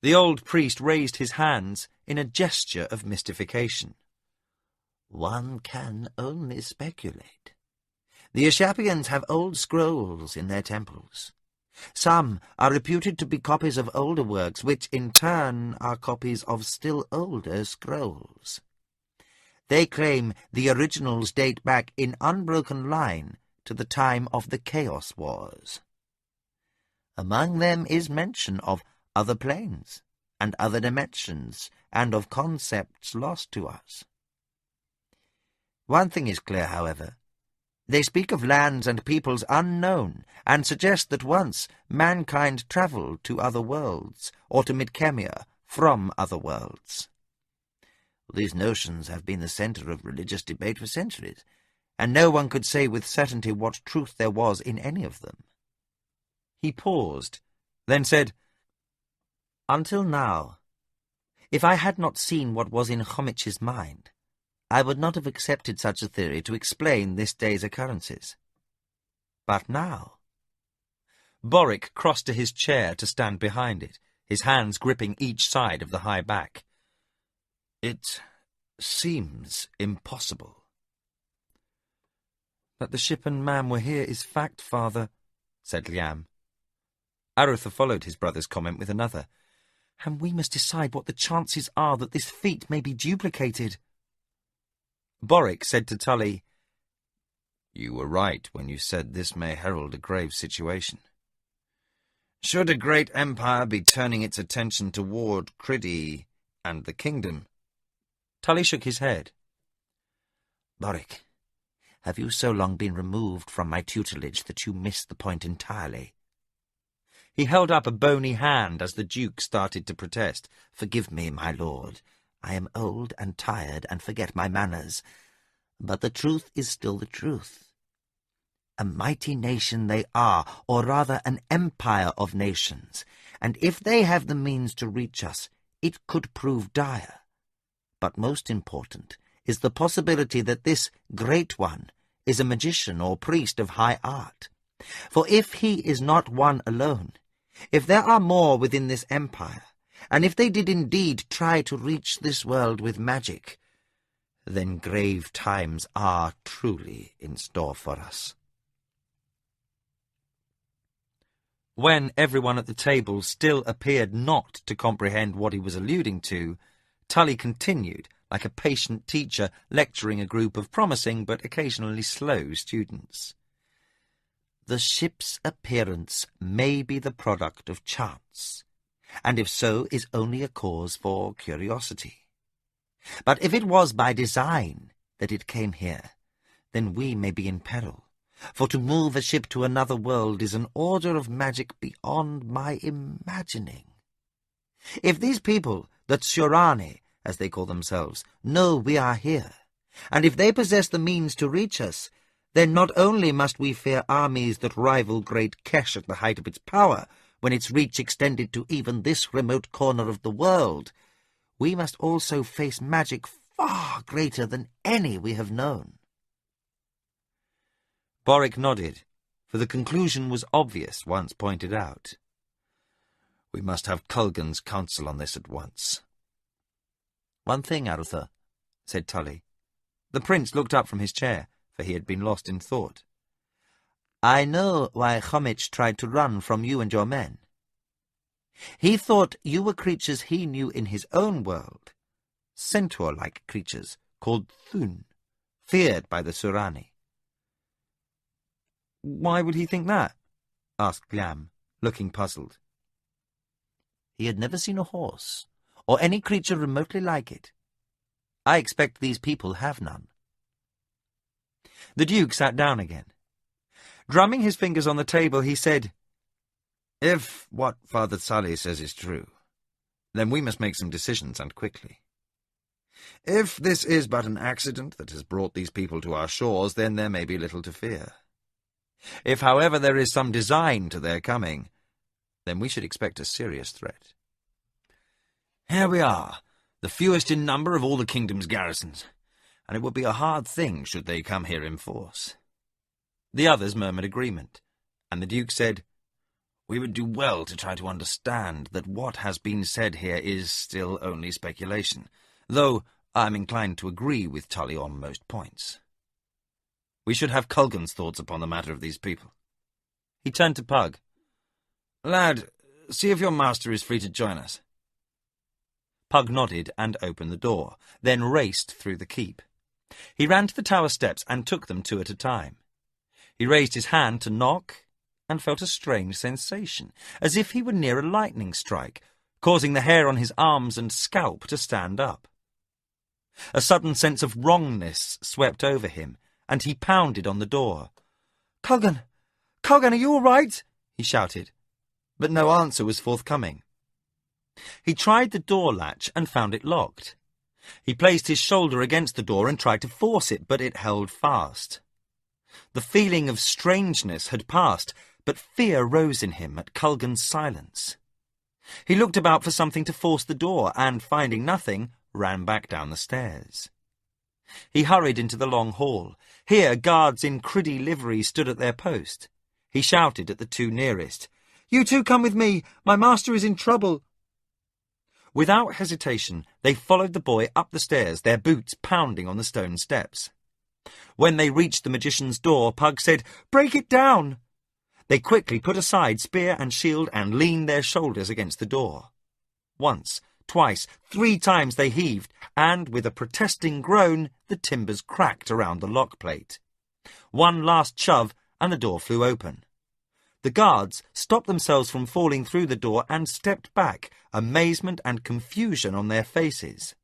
The old priest raised his hands in a gesture of mystification. "One can only speculate. The Ashapians have old scrolls in their temples. Some are reputed to be copies of older works, which in turn are copies of still older scrolls. They claim the originals date back in unbroken line to the time of the Chaos Wars. Among them is mention of other planes and other dimensions, and of concepts lost to us. One thing is clear, however. They speak of lands and peoples unknown, and suggest that once mankind travelled to other worlds, or to Midkemia from other worlds. These notions have been the centre of religious debate for centuries, and no one could say with certainty what truth there was in any of them." He paused, then said, "Until now, if I had not seen what was in Chomich's mind, I would not have accepted such a theory to explain this day's occurrences. But now—" Boric crossed to his chair to stand behind it, his hands gripping each side of the high back. "It seems impossible." "That the ship and man were here is fact, father," said Liam. Arutha followed his brother's comment with another. "And we must decide what the chances are that this feat may be duplicated." Boric said to Tully, "You were right when you said this may herald a grave situation. Should a great empire be turning its attention toward Criddy and the kingdom?" Tully shook his head. "Boric, have you so long been removed from my tutelage that you miss the point entirely?" He held up a bony hand as the Duke started to protest. "Forgive me, my lord. I am old and tired and forget my manners. But the truth is still the truth. A mighty nation they are, or rather an empire of nations, and if they have the means to reach us, it could prove dire. But most important is the possibility that this great one is a magician or priest of high art. For if he is not one alone, if there are more within this empire, and if they did indeed try to reach this world with magic, then grave times are truly in store for us." When everyone at the table still appeared not to comprehend what he was alluding to, Tully continued, like a patient teacher lecturing a group of promising but occasionally slow students. "The ship's appearance may be the product of chance, and if so, is only a cause for curiosity. But if it was by design that it came here, then we may be in peril, for to move a ship to another world is an order of magic beyond my imagining. If these people, the Tsurani, as they call themselves, know we are here, and if they possess the means to reach us, then not only must we fear armies that rival Great Kesh at the height of its power, when its reach extended to even this remote corner of the world, we must also face magic far greater than any we have known." Boric nodded, for the conclusion was obvious once pointed out. "We must have Culgan's counsel on this at once." "One thing, Arthur," said Tully. The prince looked up from his chair, for he had been lost in thought. "I know why Homich tried to run from you and your men. He thought you were creatures he knew in his own world, centaur-like creatures called Thun, feared by the Tsurani." "Why would he think that?" asked Lam, looking puzzled. "He had never seen a horse, or any creature remotely like it. I expect these people have none." The Duke sat down again. Drumming his fingers on the table, he said, "If what Father Sully says is true, then we must make some decisions, and quickly. If this is but an accident that has brought these people to our shores, then there may be little to fear. If, however, there is some design to their coming, then we should expect a serious threat. Here we are, the fewest in number of all the kingdom's garrisons, and it would be a hard thing should they come here in force." The others murmured agreement, and the Duke said, "We would do well to try to understand that what has been said here is still only speculation, though I am inclined to agree with Tully on most points. We should have Culgan's thoughts upon the matter of these people." He turned to Pug. "Lad, see if your master is free to join us." Pug nodded and opened the door, then raced through the keep. He ran to the tower steps and took them two at a time. He raised his hand to knock and felt a strange sensation, as if he were near a lightning strike, causing the hair on his arms and scalp to stand up. A sudden sense of wrongness swept over him, and he pounded on the door. "Culgan! Culgan, are you all right?" he shouted, but no answer was forthcoming. He tried the door latch and found it locked. He placed his shoulder against the door and tried to force it, but it held fast. The feeling of strangeness had passed, but fear rose in him at Culgan's silence. He looked about for something to force the door, and, finding nothing, ran back down the stairs. He hurried into the long hall. Here guards in Criddy livery stood at their post. He shouted at the two nearest, "You two come with me! My master is in trouble!" Without hesitation, they followed the boy up the stairs, their boots pounding on the stone steps. When they reached the magician's door, Pug said, "Break it down!" They quickly put aside spear and shield and leaned their shoulders against the door. Once, twice, 3 times they heaved, and, with a protesting groan, the timbers cracked around the lock plate. One last shove, and the door flew open. The guards stopped themselves from falling through the door and stepped back, amazement and confusion on their faces.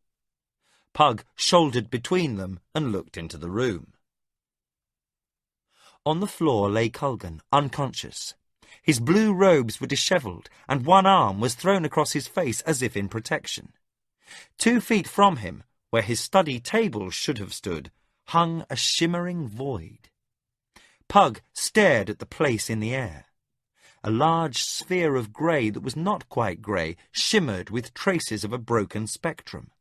Pug shouldered between them and looked into the room. On the floor lay Culgan, unconscious. His blue robes were dishevelled, and one arm was thrown across his face as if in protection. 2 feet from him, where his study table should have stood, hung a shimmering void. Pug stared at the place in the air. A large sphere of grey that was not quite grey shimmered with traces of a broken spectrum.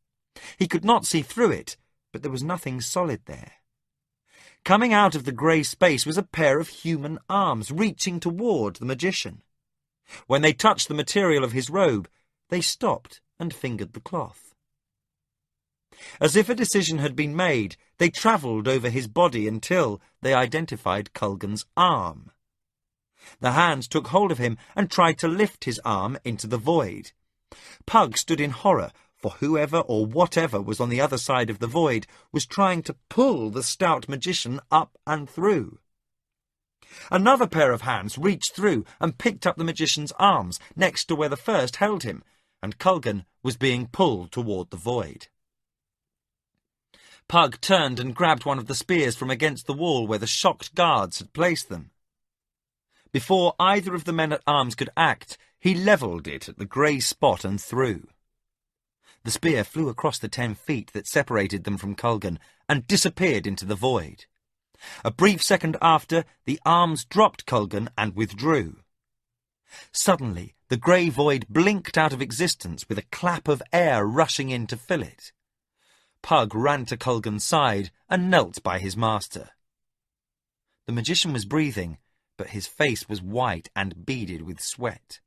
He could not see through it, but there was nothing solid there. Coming out of the grey space was a pair of human arms reaching toward the magician. When they touched the material of his robe, they stopped and fingered the cloth. As if a decision had been made, they travelled over his body until they identified Culgan's arm. The hands took hold of him and tried to lift his arm into the void. Pug stood in horror, for whoever or whatever was on the other side of the void was trying to pull the stout magician up and through. Another pair of hands reached through and picked up the magician's arms next to where the first held him, and Culgan was being pulled toward the void. Pug turned and grabbed one of the spears from against the wall where the shocked guards had placed them. Before either of the men-at-arms could act, he levelled it at the grey spot and threw. The spear flew across the 10 feet that separated them from Culgan and disappeared into the void. A brief second after, the arms dropped Culgan and withdrew. Suddenly, the grey void blinked out of existence with a clap of air rushing in to fill it. Pug ran to Culgan's side and knelt by his master. The magician was breathing, but his face was white and beaded with sweat.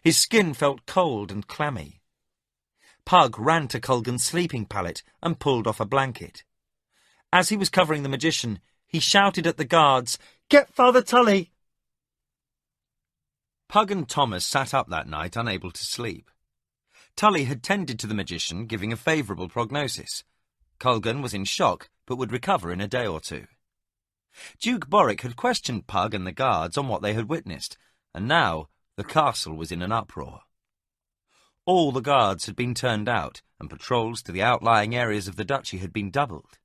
His skin felt cold and clammy. Pug ran to Culgan's sleeping pallet and pulled off a blanket. As he was covering the magician, he shouted at the guards, "Get Father Tully!" Pug and Thomas sat up that night, unable to sleep. Tully had tended to the magician, giving a favourable prognosis. Culgan was in shock, but would recover in a day or 2. Duke Boric had questioned Pug and the guards on what they had witnessed, and now the castle was in an uproar. All the guards had been turned out, and patrols to the outlying areas of the duchy had been doubled.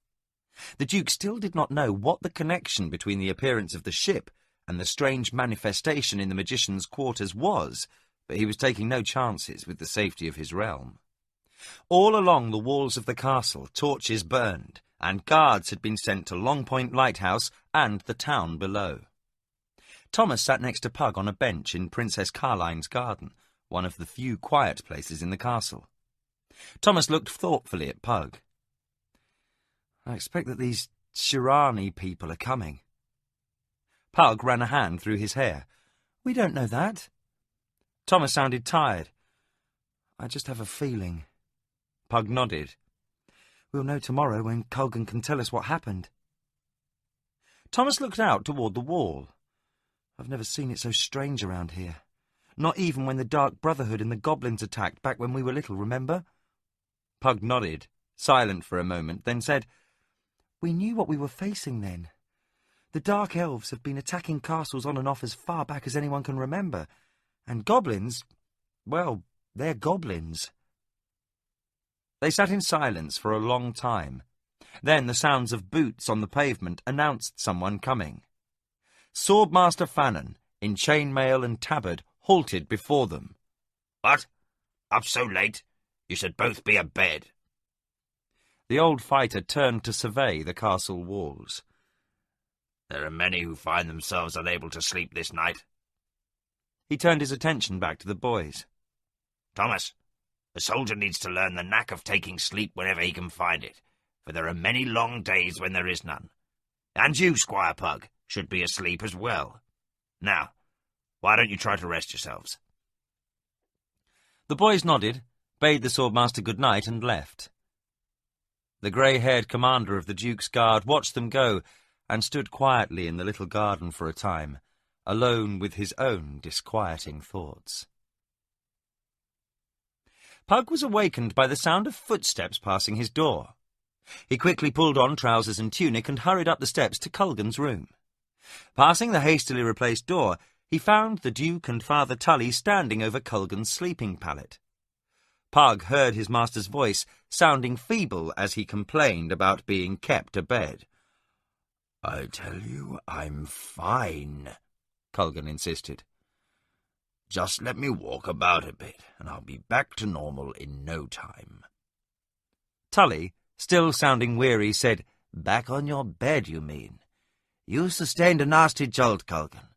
The Duke still did not know what the connection between the appearance of the ship and the strange manifestation in the magician's quarters was, but he was taking no chances with the safety of his realm. All along the walls of the castle, torches burned, and guards had been sent to Long Point Lighthouse and the town below. Thomas sat next to Pug on a bench in Princess Carline's garden, one of the few quiet places in the castle. Thomas looked thoughtfully at Pug. "I expect that these Shirani people are coming." Pug ran a hand through his hair. "We don't know that." Thomas sounded tired. "I just have a feeling." Pug nodded. "We'll know tomorrow when Culgan can tell us what happened." Thomas looked out toward the wall. "I've never seen it so strange around here. Not even when the Dark Brotherhood and the goblins attacked back when we were little, remember?" Pug nodded, silent for a moment, then said, "We knew what we were facing then. The Dark Elves have been attacking castles on and off as far back as anyone can remember. And goblins, well, they're goblins." They sat in silence for a long time. Then the sounds of boots on the pavement announced someone coming. Swordmaster Fannon, in chainmail and tabard, halted before them. "What? Up so late? You should both be abed." The old fighter turned to survey the castle walls. "There are many who find themselves unable to sleep this night." He turned his attention back to the boys. "Thomas, a soldier needs to learn the knack of taking sleep whenever he can find it, for there are many long days when there is none. And you, Squire Pug, should be asleep as well. Now, why don't you try to rest yourselves?" The boys nodded, bade the swordmaster good night, and left. The grey-haired commander of the Duke's Guard watched them go and stood quietly in the little garden for a time, alone with his own disquieting thoughts. Pug was awakened by the sound of footsteps passing his door. He quickly pulled on trousers and tunic and hurried up the steps to Culgan's room. Passing the hastily replaced door, he found the Duke and Father Tully standing over Culgan's sleeping pallet. Pug heard his master's voice, sounding feeble as he complained about being kept abed. "I tell you, I'm fine," Culgan insisted. Just let me walk about a bit, and I'll be back to normal in no time. Tully, still sounding weary, said, Back on your bed, you mean? You sustained a nasty jolt, Culkin.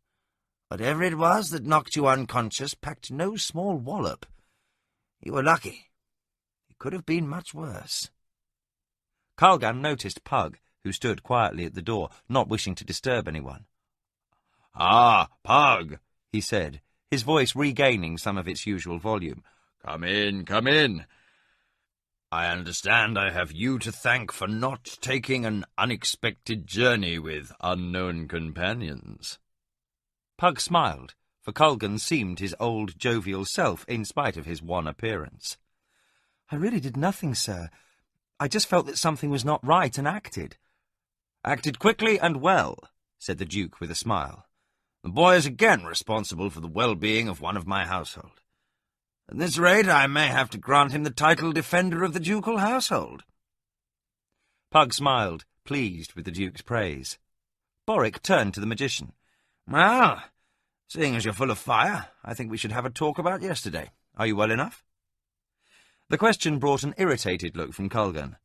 Whatever it was that knocked you unconscious packed no small wallop. You were lucky. It could have been much worse. Culgan noticed Pug, who stood quietly at the door, not wishing to disturb anyone. "Ah, Pug," he said, his voice regaining some of its usual volume. "Come in, come in. I understand I have you to thank for not taking an unexpected journey with Unknown companions." Pug smiled, for Culgan seemed his old jovial self in spite of his wan appearance. I really did nothing, sir. I just felt that something was not right and acted. Acted quickly and well, said the Duke with a smile. The boy is again responsible for the well-being of one of my household. At this rate, I may have to grant him the title Defender of the Ducal Household. Pug smiled, pleased with the Duke's praise. Boric turned to the magician. Well, seeing as you're full of fire, I think we should have a talk about yesterday. Are you well enough? The question brought an irritated look from Culgan.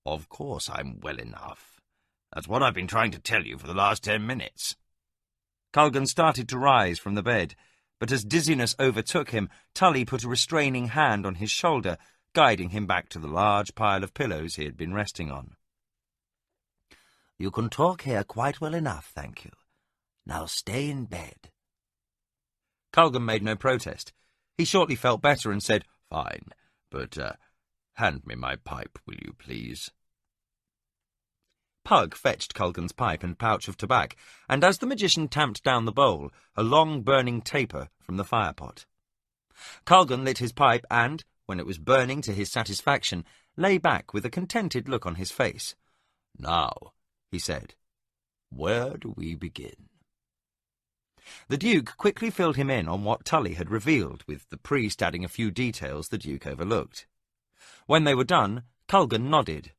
Of course I'm well enough. That's what I've been trying to tell you for the last 10 minutes. Culgan started to rise from the bed, but as dizziness overtook him, Tully put a restraining hand on his shoulder, guiding him back to the large pile of pillows he had been resting on. You can talk here quite well enough, thank you. Now stay in bed. Culgan made no protest. He shortly felt better and said, "Fine, but hand me my pipe, will you please?" Pug fetched Culgan's pipe and pouch of tobacco, and as the magician tamped down the bowl, a long burning taper from the firepot. Culgan lit his pipe and, when it was burning to his satisfaction, lay back with a contented look on his face. "Now," he said, "where do we begin?" The Duke quickly filled him in on what Tully had revealed, with the priest adding a few details the Duke overlooked. When they were done, Culgan nodded.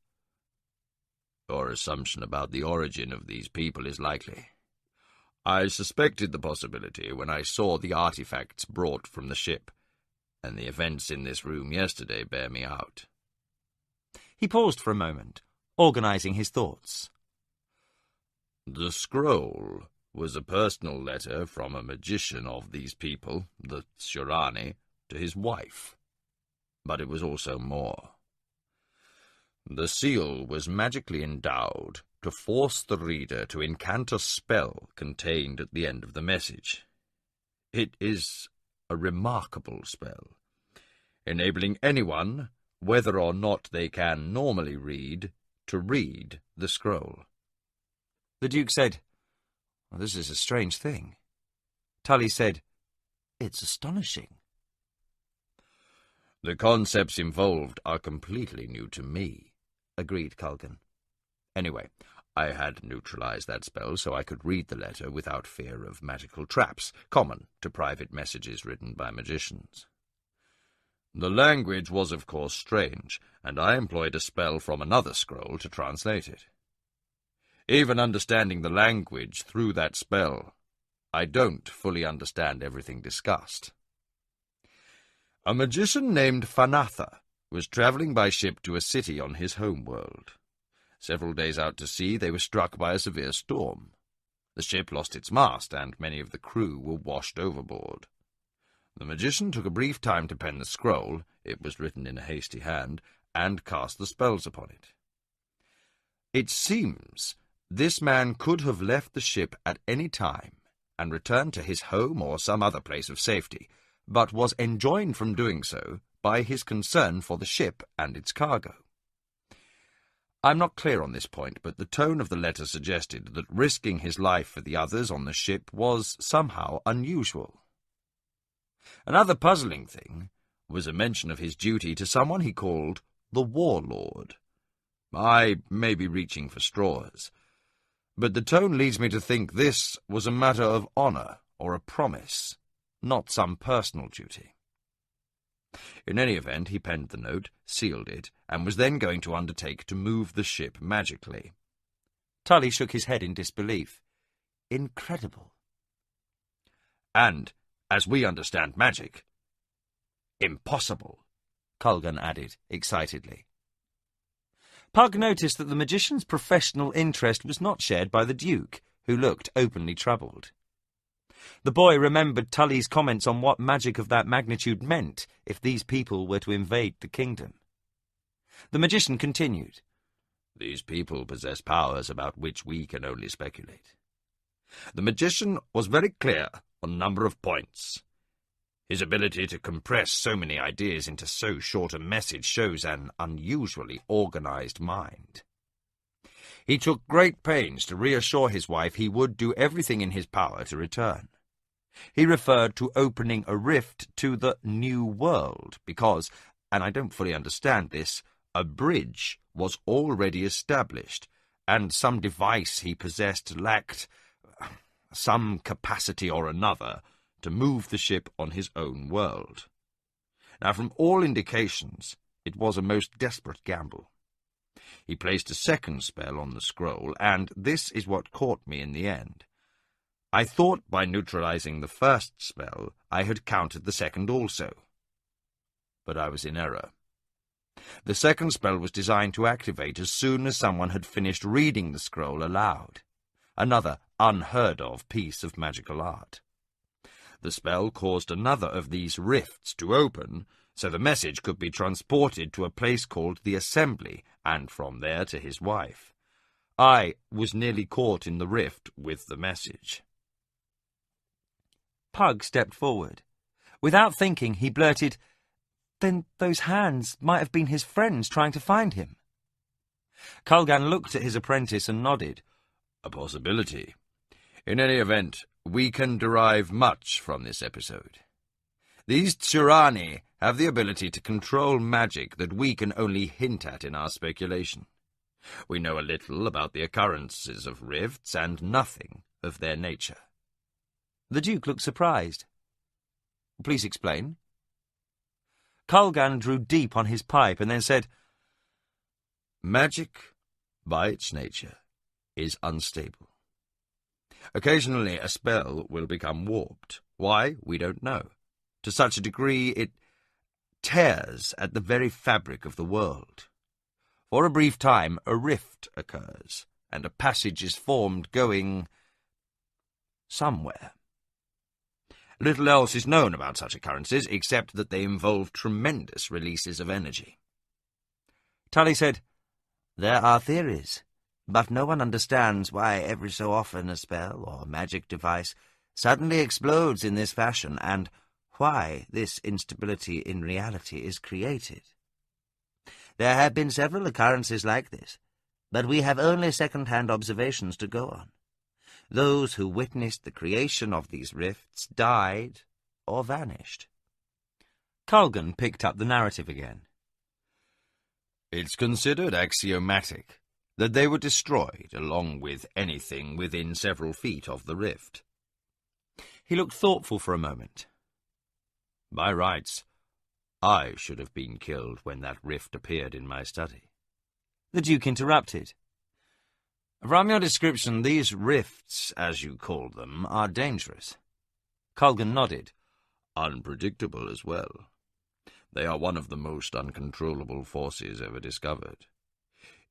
"Your assumption about the origin of these people is likely. I suspected the possibility when I saw the artifacts brought from the ship, and the events in this room yesterday bear me out." He paused for a moment, organizing his thoughts. The scroll was a personal letter from a magician of these people, the Tsurani, to his wife. But it was also more. The seal was magically endowed to force the reader to incant a spell contained at the end of the message. It is a remarkable spell, enabling anyone, whether or not they can normally read, to read the scroll. The Duke said, "Well, this is a strange thing." Tully said, "It's astonishing." "The concepts involved are completely new to me," agreed Culgan. "Anyway, I had neutralized that spell so I could read the letter without fear of magical traps, common to private messages written by magicians. The language was, of course, strange, and I employed a spell from another scroll to translate it. Even understanding the language through that spell, I don't fully understand everything discussed. A magician named Fanatha was traveling by ship to a city on his home world. Several days out to sea, they were struck by a severe storm. The ship lost its mast, and many of the crew were washed overboard. The magician took a brief time to pen the scroll, it was written in a hasty hand, and cast the spells upon it. It seems this man could have left the ship at any time and returned to his home or some other place of safety, but was enjoined from doing so by his concern for the ship and its cargo. I'm not clear on this point, but the tone of the letter suggested that risking his life for the others on the ship was somehow unusual. Another puzzling thing was a mention of his duty to someone he called the Warlord. I may be reaching for straws, but the tone leads me to think this was a matter of honor or a promise, not some personal duty. In any event, he penned the note, sealed it, and was then going to undertake to move the ship magically. Tully shook his head in disbelief. Incredible. And, as we understand magic. Impossible, Colgan added excitedly. Pug noticed that the magician's professional interest was not shared by the Duke, who looked openly troubled. The boy remembered Tully's comments on what magic of that magnitude meant if these people were to invade the kingdom. The magician continued. These people possess powers about which we can only speculate. The magician was very clear on a number of points. His ability to compress so many ideas into so short a message shows an unusually organized mind. He took great pains to reassure his wife he would do everything in his power to return. He referred to opening a rift to the New World because, and I don't fully understand this, a bridge was already established, and some device he possessed lacked some capacity or another to move the ship on his own world. Now, from all indications, it was a most desperate gamble. He placed a second spell on the scroll, and this is what caught me in the end. I thought by neutralizing the first spell I had countered the second also. But I was in error. The second spell was designed to activate as soon as someone had finished reading the scroll aloud. Another unheard-of piece of magical art. The spell caused another of these rifts to open, so the message could be transported to a place called the Assembly, and from there to his wife. I was nearly caught in the rift with the message. Pug stepped forward. Without thinking, he blurted, "Then those hands might have been his friends trying to find him." Colgan looked at his apprentice and nodded. A possibility. In any event, we can derive much from this episode. These Tsurani have the ability to control magic that we can only hint at in our speculation. We know a little about the occurrences of rifts and nothing of their nature. The Duke looked surprised. "Please explain." Colgan drew deep on his pipe and then said, Magic, by its nature, is unstable. Occasionally a spell will become warped. Why, we don't know. To such a degree it tears at the very fabric of the world. For a brief time a rift occurs, and a passage is formed going somewhere. Little else is known about such occurrences, except that they involve tremendous releases of energy. Tully said, "There are theories, but no one understands why every so often a spell or magic device suddenly explodes in this fashion, and why this instability in reality is created. There have been several occurrences like this, but we have only second-hand observations to go on. Those who witnessed the creation of these rifts died or vanished." Colgan picked up the narrative again. It's considered axiomatic that they were destroyed along with anything within several feet of the rift. He looked thoughtful for a moment. By rights, I should have been killed when that rift appeared in my study. The Duke interrupted. From your description, these rifts, as you called them, are dangerous. Colgan nodded. Unpredictable as well. They are one of the most uncontrollable forces ever discovered.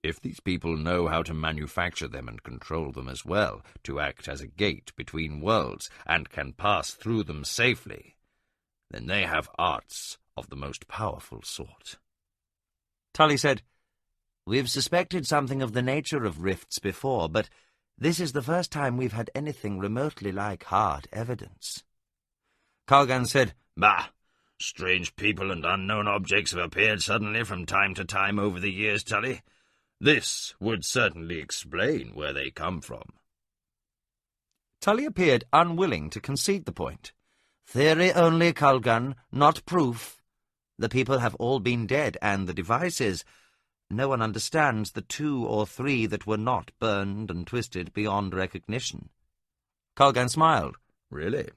If these people know how to manufacture them and control them as well, to act as a gate between worlds, and can pass through them safely, then they have arts of the most powerful sort. Tully said, "We've suspected something of the nature of rifts before, but this is the first time we've had anything remotely like hard evidence." Colgan said, "Bah! Strange people and unknown objects have appeared suddenly from time to time over the years, Tully. This would certainly explain where they come from." Tully appeared unwilling to concede the point. "Theory only, Colgan, not proof. The people have all been dead, and the devices... No one understands the 2 or 3 that were not burned and twisted beyond recognition." Colgan smiled. "Really?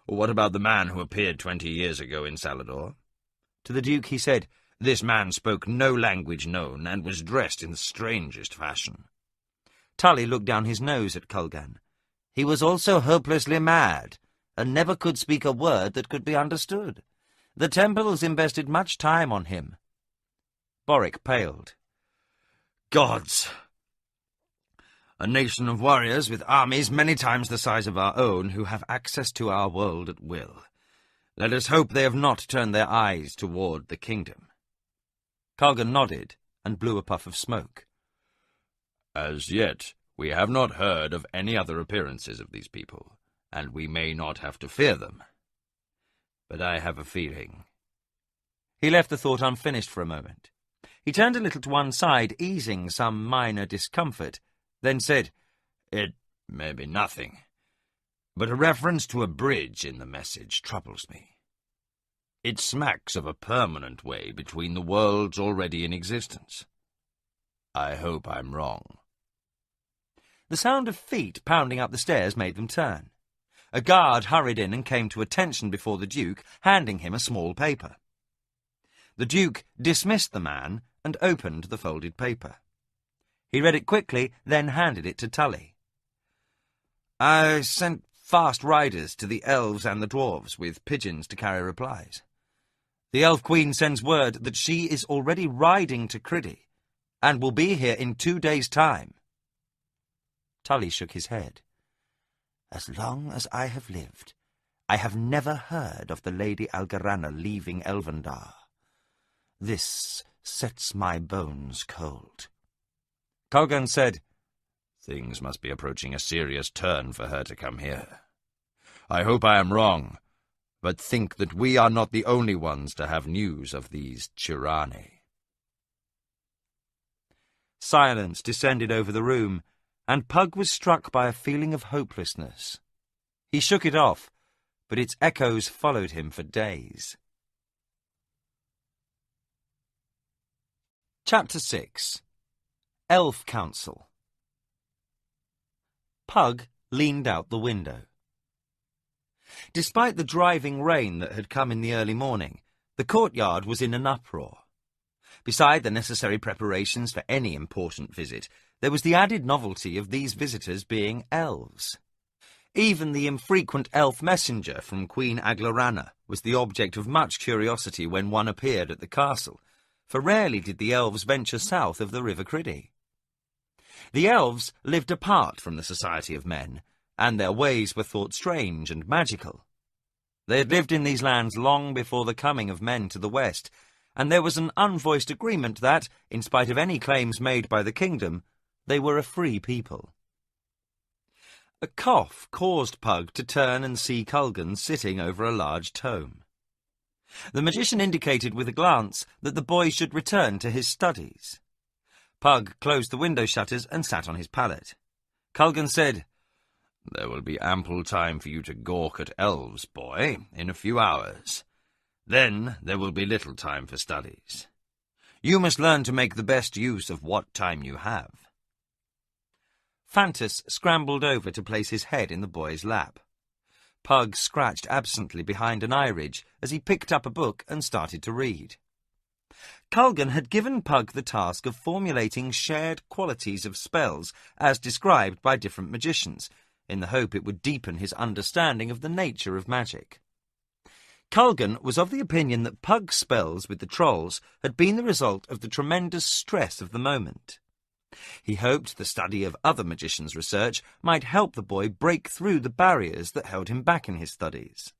What about the man who appeared 20 years ago in Salador?" To the Duke he said, "This man spoke no language known, and was dressed in the strangest fashion." Tully looked down his nose at Colgan. "He was also hopelessly mad. and never could speak a word that could be understood. The temples invested much time on him." Boric paled. "Gods! A nation of warriors with armies many times the size of our own who have access to our world at will. Let us hope they have not turned their eyes toward the kingdom." Culgan nodded and blew a puff of smoke. "As yet, we have not heard of any other appearances of these people, and we may not have to fear them. But I have a feeling." He left the thought unfinished for a moment. He turned a little to one side, easing some minor discomfort, then said, "It may be nothing, but a reference to a bridge in the message troubles me. It smacks of a permanent way between the worlds already in existence. I hope I'm wrong." The sound of feet pounding up the stairs made them turn. A guard hurried in and came to attention before the Duke, handing him a small paper. The Duke dismissed the man and opened the folded paper. He read it quickly, then handed it to Tully. "I sent fast riders to the elves and the dwarves with pigeons to carry replies. The Elf Queen sends word that she is already riding to Criddy and will be here in 2 days' time." Tully shook his head. "As long as I have lived, I have never heard of the Lady Algarana leaving Elvendar. This sets my bones cold." Culgan said, "Things must be approaching a serious turn for her to come here. I hope I am wrong, but think that we are not the only ones to have news of these Chirani." Silence descended over the room, and Pug was struck by a feeling of hopelessness. He shook it off, but its echoes followed him for days. Chapter 6. Elf Council. Pug leaned out the window. Despite the driving rain that had come in the early morning, the courtyard was in an uproar. Beside the necessary preparations for any important visit, there was the added novelty of these visitors being elves. Even the infrequent elf messenger from Queen Aglarana was the object of much curiosity when one appeared at the castle, for rarely did the elves venture south of the River Criddy. The elves lived apart from the society of men, and their ways were thought strange and magical. They had lived in these lands long before the coming of men to the west, and there was an unvoiced agreement that, in spite of any claims made by the kingdom, they were a free people. A cough caused Pug to turn and see Culgan sitting over a large tome. The magician indicated with a glance that the boy should return to his studies. Pug closed the window shutters and sat on his pallet. Culgan said, "There will be ample time for you to gawk at elves, boy, in a few hours. Then there will be little time for studies. You must learn to make the best use of what time you have." Fantus scrambled over to place his head in the boy's lap. Pug scratched absently behind an eye ridge as he picked up a book and started to read. Culgan had given Pug the task of formulating shared qualities of spells as described by different magicians, in the hope it would deepen his understanding of the nature of magic. Culgan was of the opinion that Pug's spells with the trolls had been the result of the tremendous stress of the moment. He hoped the study of other magicians' research might help the boy break through the barriers that held him back in his studies.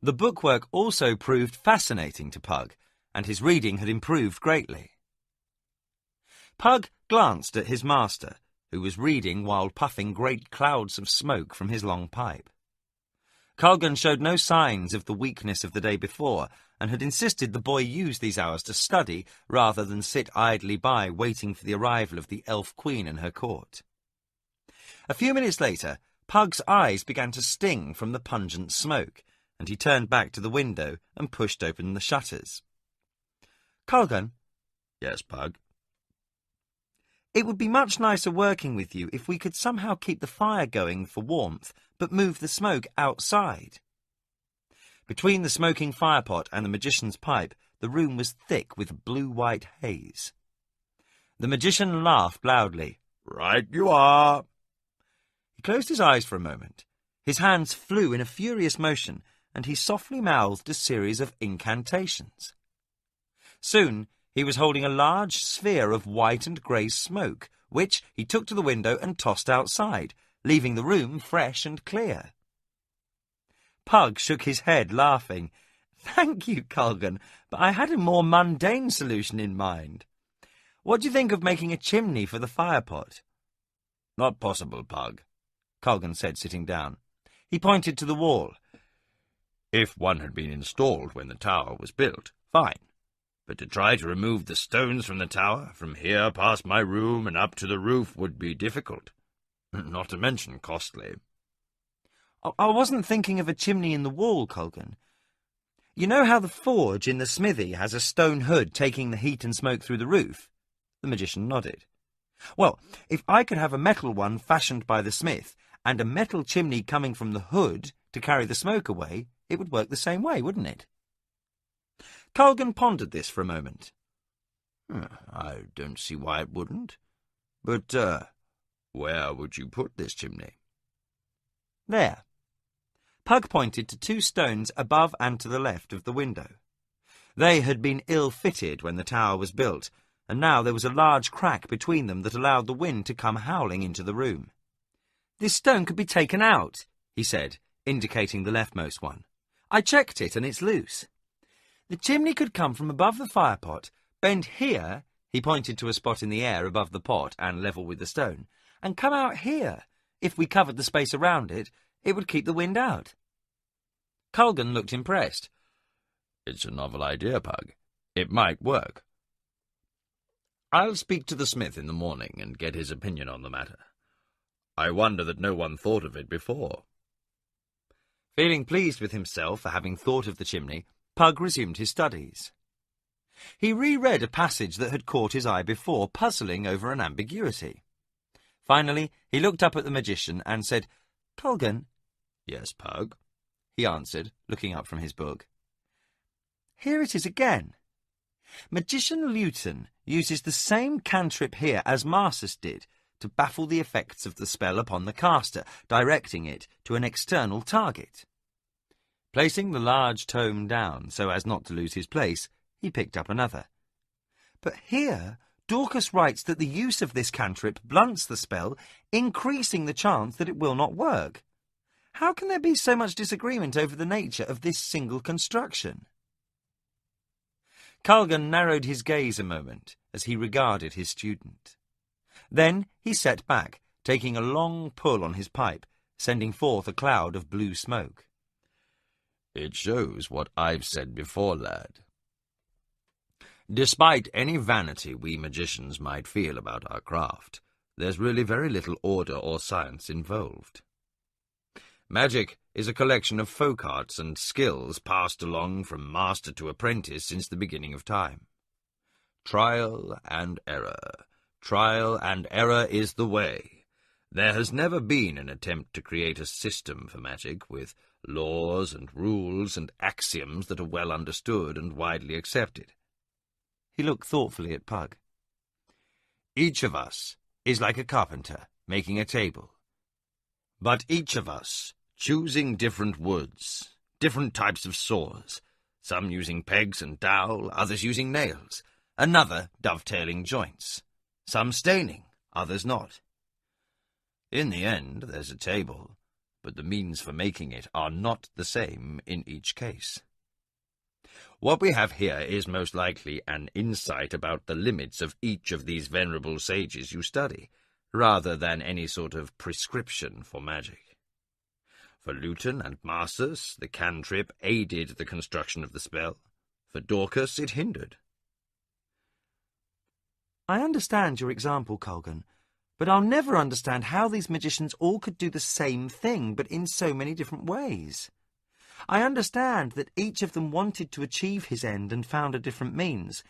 The bookwork also proved fascinating to Pug, and his reading had improved greatly. Pug glanced at his master, who was reading while puffing great clouds of smoke from his long pipe. Culgan showed no signs of the weakness of the day before, and had insisted the boy use these hours to study rather than sit idly by waiting for the arrival of the Elf Queen and her court. A few minutes later, Pug's eyes began to sting from the pungent smoke, and he turned back to the window and pushed open the shutters. "Culgan." "Yes, Pug?" "It would be much nicer working with you if we could somehow keep the fire going for warmth, but move the smoke outside." Between the smoking firepot and the magician's pipe, the room was thick with blue-white haze. The magician laughed loudly. "Right you are." He closed his eyes for a moment. His hands flew in a furious motion, and he softly mouthed a series of incantations. Soon he was holding a large sphere of white and grey smoke, which he took to the window and tossed outside, leaving the room fresh and clear. Pug shook his head, laughing. "Thank you, Colgan, but I had a more mundane solution in mind. What do you think of making a chimney for the firepot?" "Not possible, Pug," Colgan said, sitting down. He pointed to the wall. "If one had been installed when the tower was built, fine. But to try to remove the stones from the tower, from here past my room and up to the roof, would be difficult, not to mention costly." "I wasn't thinking of a chimney in the wall, Colgan. You know how the forge in the smithy has a stone hood taking the heat and smoke through the roof?" The magician nodded. "Well, if I could have a metal one fashioned by the smith, and a metal chimney coming from the hood to carry the smoke away, it would work the same way, wouldn't it?" Colgan pondered this for a moment. "I don't see why it wouldn't. But, where would you put this chimney?" "There." Pug pointed to 2 stones above and to the left of the window. They had been ill-fitted when the tower was built, and now there was a large crack between them that allowed the wind to come howling into the room. "This stone could be taken out," he said, indicating the leftmost one. "I checked it, and it's loose. The chimney could come from above the firepot, bend here," he pointed to a spot in the air above the pot and level with the stone, "and come out here. If we covered the space around it, it would keep the wind out." Colgan looked impressed. "It's a novel idea, Pug. It might work. I'll speak to the smith in the morning and get his opinion on the matter. I wonder that no one thought of it before." Feeling pleased with himself for having thought of the chimney, Pug resumed his studies. He reread a passage that had caught his eye before, puzzling over an ambiguity. Finally, he looked up at the magician and said, "Colgan." "Yes, Pug?" he answered, looking up from his book. "Here it is again. Magician Luton uses the same cantrip here as Marsus did to baffle the effects of the spell upon the caster, directing it to an external target." Placing the large tome down so as not to lose his place, he picked up another. "But here Dorcas writes that the use of this cantrip blunts the spell, increasing the chance that it will not work. How can there be so much disagreement over the nature of this single construction?" Colgan narrowed his gaze a moment as he regarded his student. Then he sat back, taking a long pull on his pipe, sending forth a cloud of blue smoke. "It shows what I've said before, lad. Despite any vanity we magicians might feel about our craft, there's really very little order or science involved. Magic is a collection of folk arts and skills passed along from master to apprentice since the beginning of time. Trial and error. Trial and error is the way. There has never been an attempt to create a system for magic with laws and rules and axioms that are well understood and widely accepted." He looked thoughtfully at Pug. "Each of us is like a carpenter making a table. But each of us choosing different woods, different types of saws, some using pegs and dowel, others using nails, another dovetailing joints, some staining, others not. In the end, there's a table, but the means for making it are not the same in each case. What we have here is most likely an insight about the limits of each of these venerable sages you study, rather than any sort of prescription for magic. For Luton and Marsus, the cantrip aided the construction of the spell. For Dorcas, it hindered." "I understand your example, Colgan, but I'll never understand how these magicians all could do the same thing, but in so many different ways. I understand that each of them wanted to achieve his end and found a different means.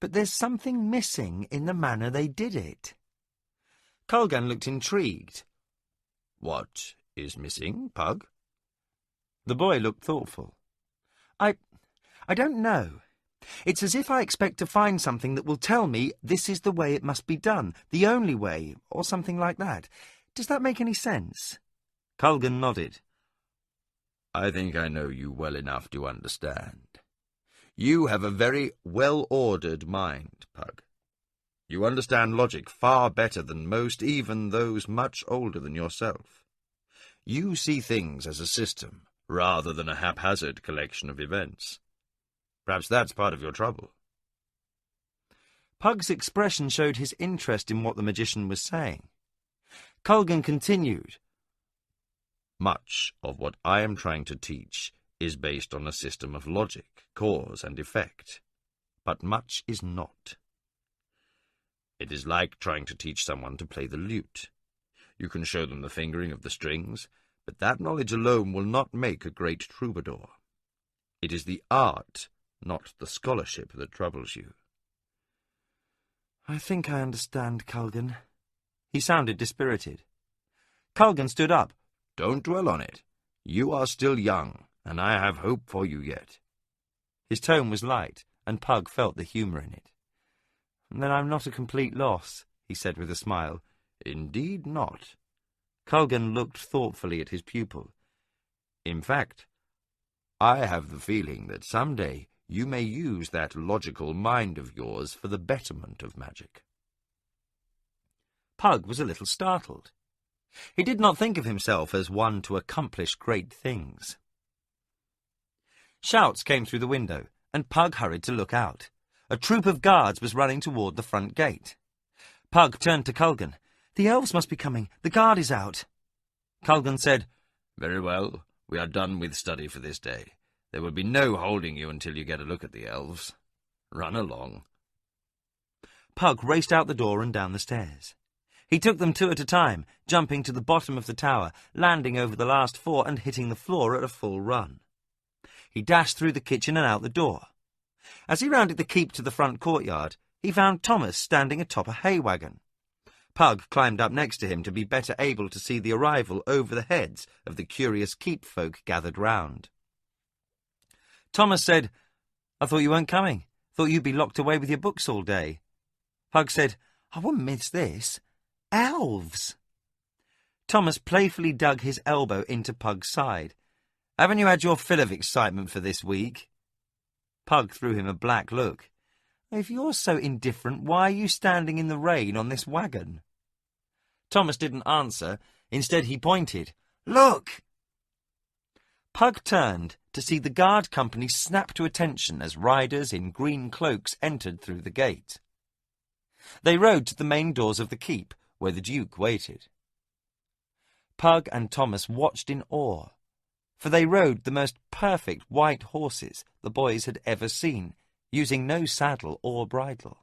But there's something missing in the manner they did it." Colgan looked intrigued. "What is missing, Pug?" The boy looked thoughtful. I don't know. It's as if I expect to find something that will tell me this is the way it must be done, the only way, or something like that. Does that make any sense?" Culgan nodded. I think I know you well enough to understand. You have a very well-ordered mind, Pug. You understand logic far better than most, even those much older than yourself. You see things as a system, rather than a haphazard collection of events. Perhaps that's part of your trouble. Pug's expression showed his interest in what the magician was saying. Culgan continued. Much of what I am trying to teach is based on a system of logic, cause and effect, but much is not. It is like trying to teach someone to play the lute. You can show them the fingering of the strings, but that knowledge alone will not make a great troubadour. It is the art, not the scholarship, that troubles you. I think I understand, Culgan. He sounded dispirited. Culgan stood up. Don't dwell on it. You are still young, and I have hope for you yet. His tone was light, and Pug felt the humour in it. Then I'm not a complete loss, he said with a smile. Indeed not. Culgan looked thoughtfully at his pupil. In fact, I have the feeling that someday you may use that logical mind of yours for the betterment of magic. Pug was a little startled. He did not think of himself as one to accomplish great things. Shouts came through the window, and Pug hurried to look out. A troop of guards was running toward the front gate. Pug turned to Culgan. The elves must be coming. The guard is out. Culgan said, Very well. We are done with study for this day. There will be no holding you until you get a look at the elves. Run along. Pug raced out the door and down the stairs. He took them 2 at a time, jumping to the bottom of the tower, landing over the last 4 and hitting the floor at a full run. He dashed through the kitchen and out the door. As he rounded the keep to the front courtyard, he found Thomas standing atop a hay wagon. Pug climbed up next to him to be better able to see the arrival over the heads of the curious keep folk gathered round. Thomas said, I thought you weren't coming. Thought you'd be locked away with your books all day. Pug said, I wouldn't miss this. Elves! Thomas playfully dug his elbow into Pug's side. Haven't you had your fill of excitement for this week? Pug threw him a black look. If you're so indifferent, why are you standing in the rain on this wagon? Thomas didn't answer. Instead, he pointed. Look! Pug turned to see the guard company snap to attention as riders in green cloaks entered through the gate. They rode to the main doors of the keep, where the Duke waited. Pug and Thomas watched in awe, for they rode the most perfect white horses the boys had ever seen, using no saddle or bridle.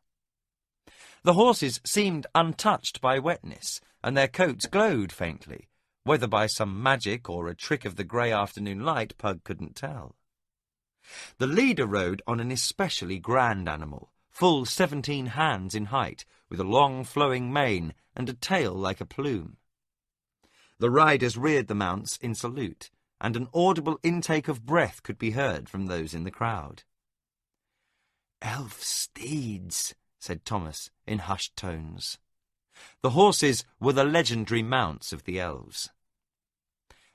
The horses seemed untouched by wetness, and their coats glowed faintly, whether by some magic or a trick of the grey afternoon light, Pug couldn't tell. The leader rode on an especially grand animal, full 17 hands in height, with a long flowing mane and a tail like a plume. The riders reared the mounts in salute, and an audible intake of breath could be heard from those in the crowd. Elf steeds, said Thomas in hushed tones. The horses were the legendary mounts of the elves.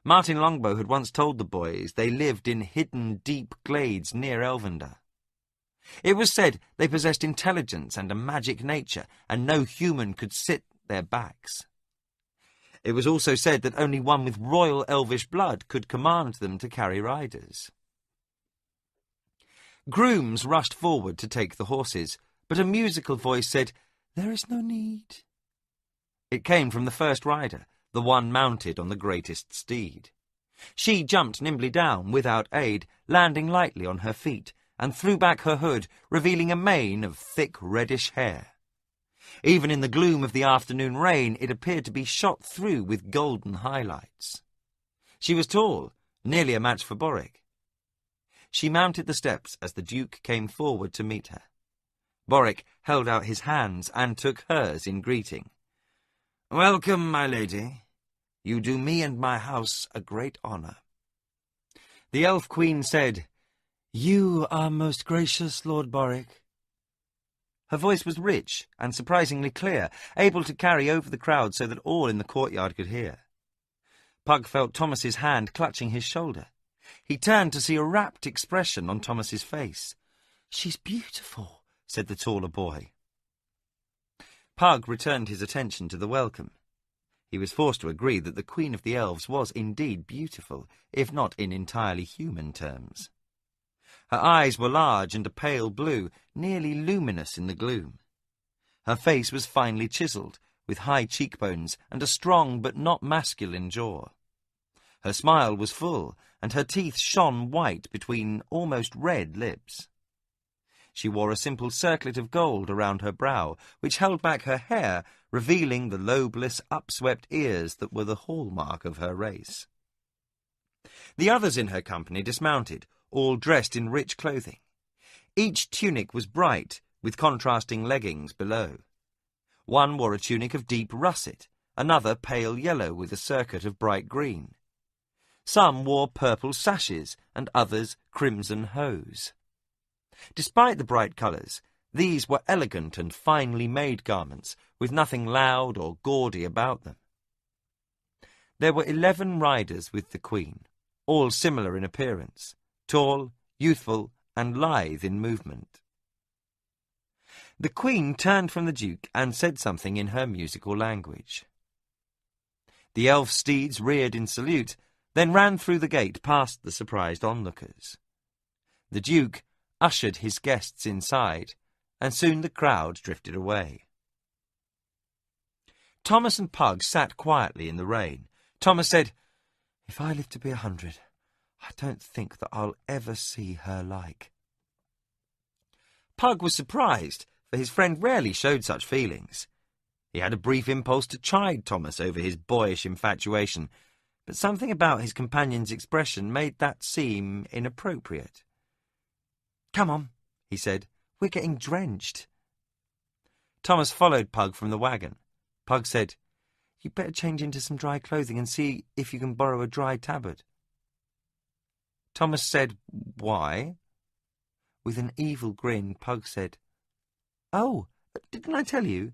Martin Longbow had once told the boys they lived in hidden deep glades near Elvender. It was said they possessed intelligence and a magic nature, and no human could sit their backs. It was also said that only one with royal elvish blood could command them to carry riders. Grooms rushed forward to take the horses, but a musical voice said, "There is no need." It came from the first rider, the one mounted on the greatest steed. She jumped nimbly down, without aid, landing lightly on her feet, and threw back her hood, revealing a mane of thick reddish hair. Even in the gloom of the afternoon rain, it appeared to be shot through with golden highlights. She was tall, nearly a match for Boric. She mounted the steps as the Duke came forward to meet her. Boric held out his hands and took hers in greeting. "Welcome, my lady. You do me and my house a great honour." The Elf Queen said, "You are most gracious, Lord Boric." Her voice was rich and surprisingly clear, able to carry over the crowd so that all in the courtyard could hear. Pug felt Thomas's hand clutching his shoulder. He turned to see a rapt expression on Thomas's face. "She's beautiful," said the taller boy. Pug returned his attention to the welcome. He was forced to agree that the Queen of the Elves was indeed beautiful, if not in entirely human terms. Her eyes were large and a pale blue, nearly luminous in the gloom. Her face was finely chiselled, with high cheekbones and a strong but not masculine jaw. Her smile was full, and her teeth shone white between almost red lips. She wore a simple circlet of gold around her brow, which held back her hair, revealing the lobeless, upswept ears that were the hallmark of her race. The others in her company dismounted, all dressed in rich clothing. Each tunic was bright, with contrasting leggings below. One wore a tunic of deep russet, another pale yellow with a circuit of bright green. Some wore purple sashes, and others crimson hose. Despite the bright colours, these were elegant and finely made garments, with nothing loud or gaudy about them. There were 11 riders with the Queen, all similar in appearance, tall, youthful, and lithe in movement. The Queen turned from the Duke and said something in her musical language. The elf steeds reared in salute, then ran through the gate past the surprised onlookers. The Duke ushered his guests inside, and soon the crowd drifted away. Thomas and Pug sat quietly in the rain. Thomas said, "If I live to be 100, I don't think that I'll ever see her like." Pug was surprised, for his friend rarely showed such feelings. He had a brief impulse to chide Thomas over his boyish infatuation, but something about his companion's expression made that seem inappropriate. "Come on," he said. "We're getting drenched." Thomas followed Pug from the wagon. Pug said, "You'd better change into some dry clothing and see if you can borrow a dry tabard." Thomas said, "Why?" With an evil grin, Pug said, "Oh, didn't I tell you?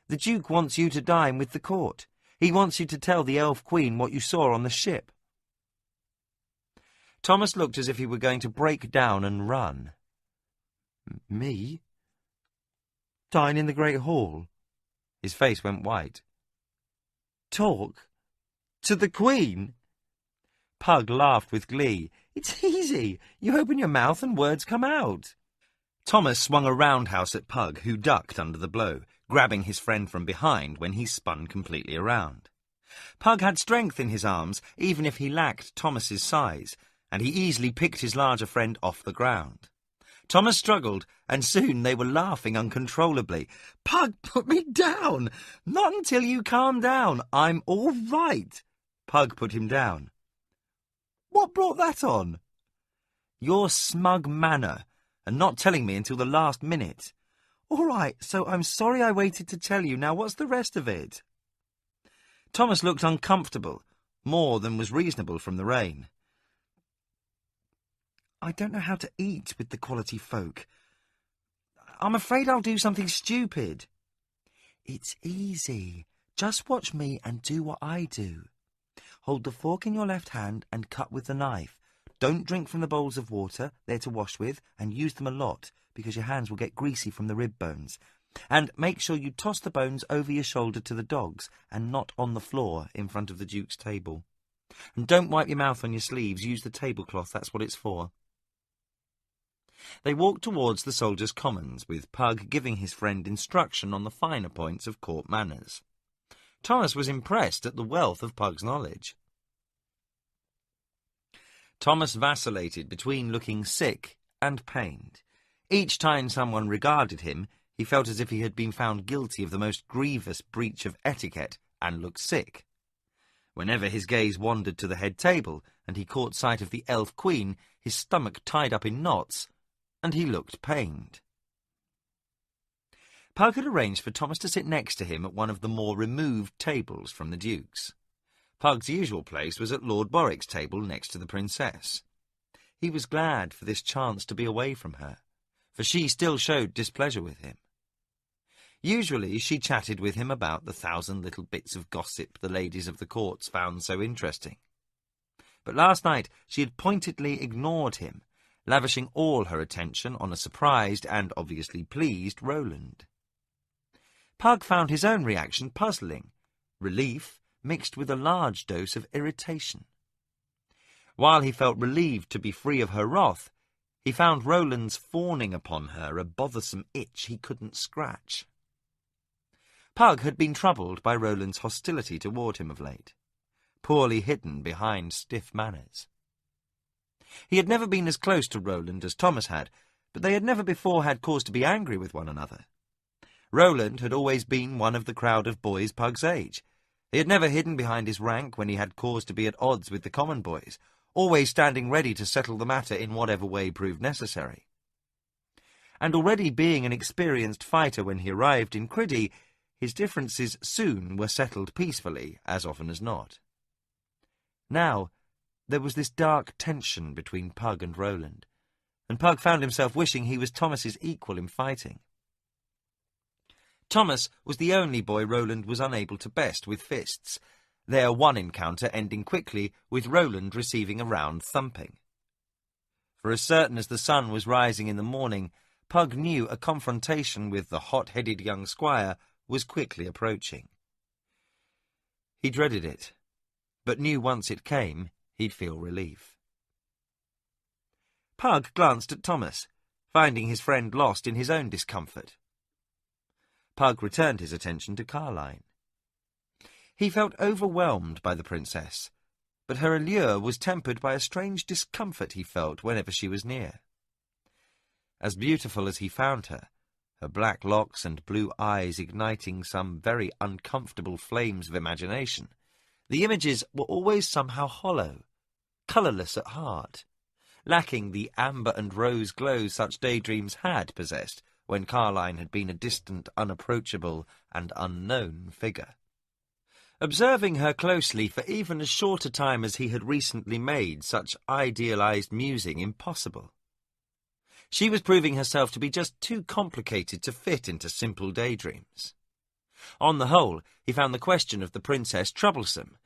The Duke wants you to dine with the court. He wants you to tell the Elf Queen what you saw on the ship." Thomas looked as if he were going to break down and run. "Me? Dine in the Great Hall?" His face went white. "Talk? To the Queen?" Pug laughed with glee. "It's easy. You open your mouth and words come out." Thomas swung a roundhouse at Pug, who ducked under the blow, grabbing his friend from behind when he spun completely around. Pug had strength in his arms, even if he lacked Thomas's size, and he easily picked his larger friend off the ground. Thomas struggled, and soon they were laughing uncontrollably. "Pug, put me down! Not until you calm down. I'm all right." Pug put him down. "What brought that on?" "Your smug manner, and not telling me until the last minute." "All right, so I'm sorry I waited to tell you. Now what's the rest of it?" Thomas looked uncomfortable, more than was reasonable from the rain. "I don't know how to eat with the quality folk. I'm afraid I'll do something stupid." "It's easy. Just watch me and do what I do. Hold the fork in your left hand and cut with the knife. Don't drink from the bowls of water they're to wash with, and use them a lot, because your hands will get greasy from the rib bones. And make sure you toss the bones over your shoulder to the dogs, and not on the floor in front of the Duke's table. And don't wipe your mouth on your sleeves. Use the tablecloth, that's what it's for." They walked towards the soldiers' commons, with Pug giving his friend instruction on the finer points of court manners. Thomas was impressed at the wealth of Pug's knowledge. Thomas vacillated between looking sick and pained. Each time someone regarded him, he felt as if he had been found guilty of the most grievous breach of etiquette and looked sick. Whenever his gaze wandered to the head table and he caught sight of the Elf Queen, his stomach tied up in knots, and he looked pained. Pug had arranged for Thomas to sit next to him at one of the more removed tables from the Duke's. Pug's usual place was at Lord Borwick's table next to the Princess. He was glad for this chance to be away from her, for she still showed displeasure with him. Usually she chatted with him about the 1,000 little bits of gossip the ladies of the courts found so interesting. But last night she had pointedly ignored him, lavishing all her attention on a surprised and obviously pleased Roland. Pug found his own reaction puzzling, relief mixed with a large dose of irritation. While he felt relieved to be free of her wrath, he found Roland's fawning upon her a bothersome itch he couldn't scratch. Pug had been troubled by Roland's hostility toward him of late, poorly hidden behind stiff manners. He had never been as close to Roland as Thomas had, but they had never before had cause to be angry with one another. Roland had always been one of the crowd of boys Pug's age. He had never hidden behind his rank when he had cause to be at odds with the common boys, always standing ready to settle the matter in whatever way proved necessary. And already being an experienced fighter when he arrived in Criddy, his differences soon were settled peacefully, as often as not. Now, there was this dark tension between Pug and Roland, and Pug found himself wishing he was Thomas's equal in fighting. Thomas was the only boy Roland was unable to best with fists, their one encounter ending quickly with Roland receiving a round thumping. For as certain as the sun was rising in the morning, Pug knew a confrontation with the hot-headed young squire was quickly approaching. He dreaded it, but knew once it came, he'd feel relief. Pug glanced at Thomas, finding his friend lost in his own discomfort. Pug returned his attention to Carline. He felt overwhelmed by the princess, but her allure was tempered by a strange discomfort he felt whenever she was near. As beautiful as he found her, her black locks and blue eyes igniting some very uncomfortable flames of imagination, the images were always somehow hollow, colourless at heart, lacking the amber and rose glow such daydreams had possessed when Carline had been a distant, unapproachable, and unknown figure. Observing her closely for even as short a time as he had recently made such idealized musing impossible. She was proving herself to be just too complicated to fit into simple daydreams. On the whole, he found the question of the princess troublesome,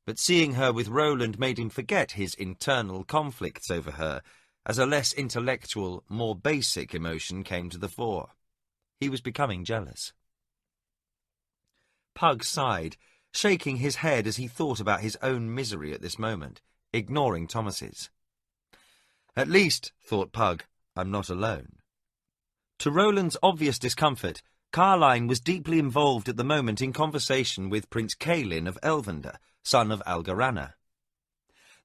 but seeing her with Roland made him forget his internal conflicts over her, as a less intellectual, more basic emotion came to the fore. He was becoming jealous. Pug sighed, shaking his head as he thought about his own misery at this moment, ignoring Thomas's. At least, thought Pug, I'm not alone. To Roland's obvious discomfort, Carline was deeply involved at the moment in conversation with Prince Caelin of Elvender, son of Algarana.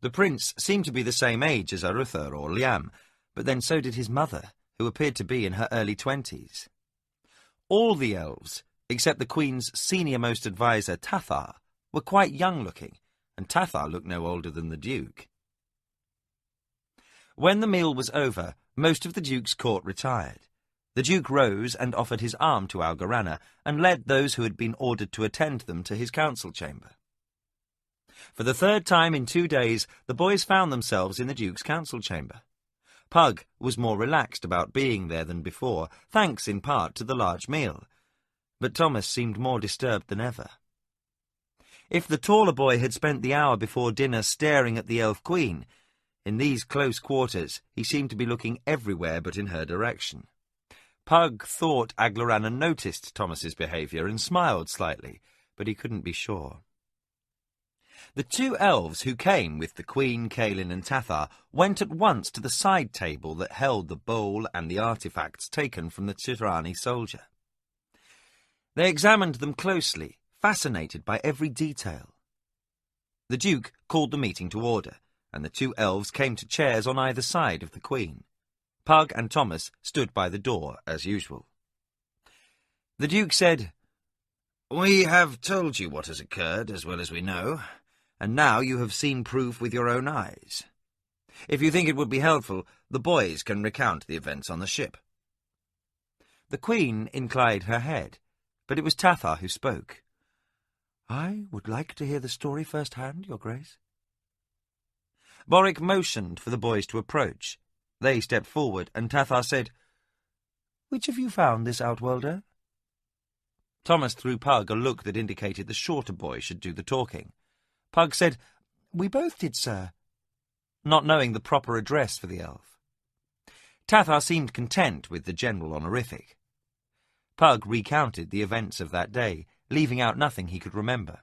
The prince seemed to be the same age as Aruther or Liam, but then so did his mother, who appeared to be in her early 20s. All the elves, except the Queen's senior-most adviser, Tathar, were quite young-looking, and Tathar looked no older than the Duke. When the meal was over, most of the Duke's court retired. The Duke rose and offered his arm to Algarana, and led those who had been ordered to attend them to his council chamber. For the third time in 2 days, the boys found themselves in the Duke's council chamber. Pug was more relaxed about being there than before, thanks in part to the large meal, but Thomas seemed more disturbed than ever. If the taller boy had spent the hour before dinner staring at the Elf Queen, in these close quarters he seemed to be looking everywhere but in her direction. Pug thought Aglarana noticed Thomas's behaviour and smiled slightly, but he couldn't be sure. The 2 elves who came with the Queen, Caelin and Tathar went at once to the side table that held the bowl and the artefacts taken from the Tirani soldier. They examined them closely, fascinated by every detail. The Duke called the meeting to order, and the 2 elves came to chairs on either side of the Queen. Pug and Thomas stood by the door, as usual. The Duke said, "We have told you what has occurred, as well as we know, and now you have seen proof with your own eyes. If you think it would be helpful, the boys can recount the events on the ship." The Queen inclined her head, but it was Tathar who spoke. "I would like to hear the story first-hand, Your Grace." Boric motioned for the boys to approach. They stepped forward, and Tathar said, "Which of you found this outworlder?" Thomas threw Pug a look that indicated the shorter boy should do the talking. Pug said, "We both did, sir," not knowing the proper address for the elf. Tathar seemed content with the general honorific. Pug recounted the events of that day, leaving out nothing he could remember.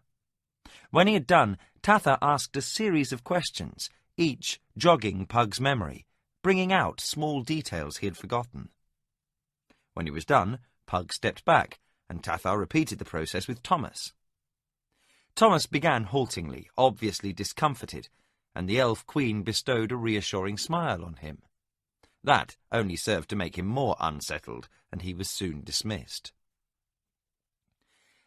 When he had done, Tathar asked a series of questions, each jogging Pug's memory, bringing out small details he had forgotten. When he was done, Pug stepped back, and Tathar repeated the process with Thomas. Thomas began haltingly, obviously discomfited, and the elf queen bestowed a reassuring smile on him. That only served to make him more unsettled, and he was soon dismissed.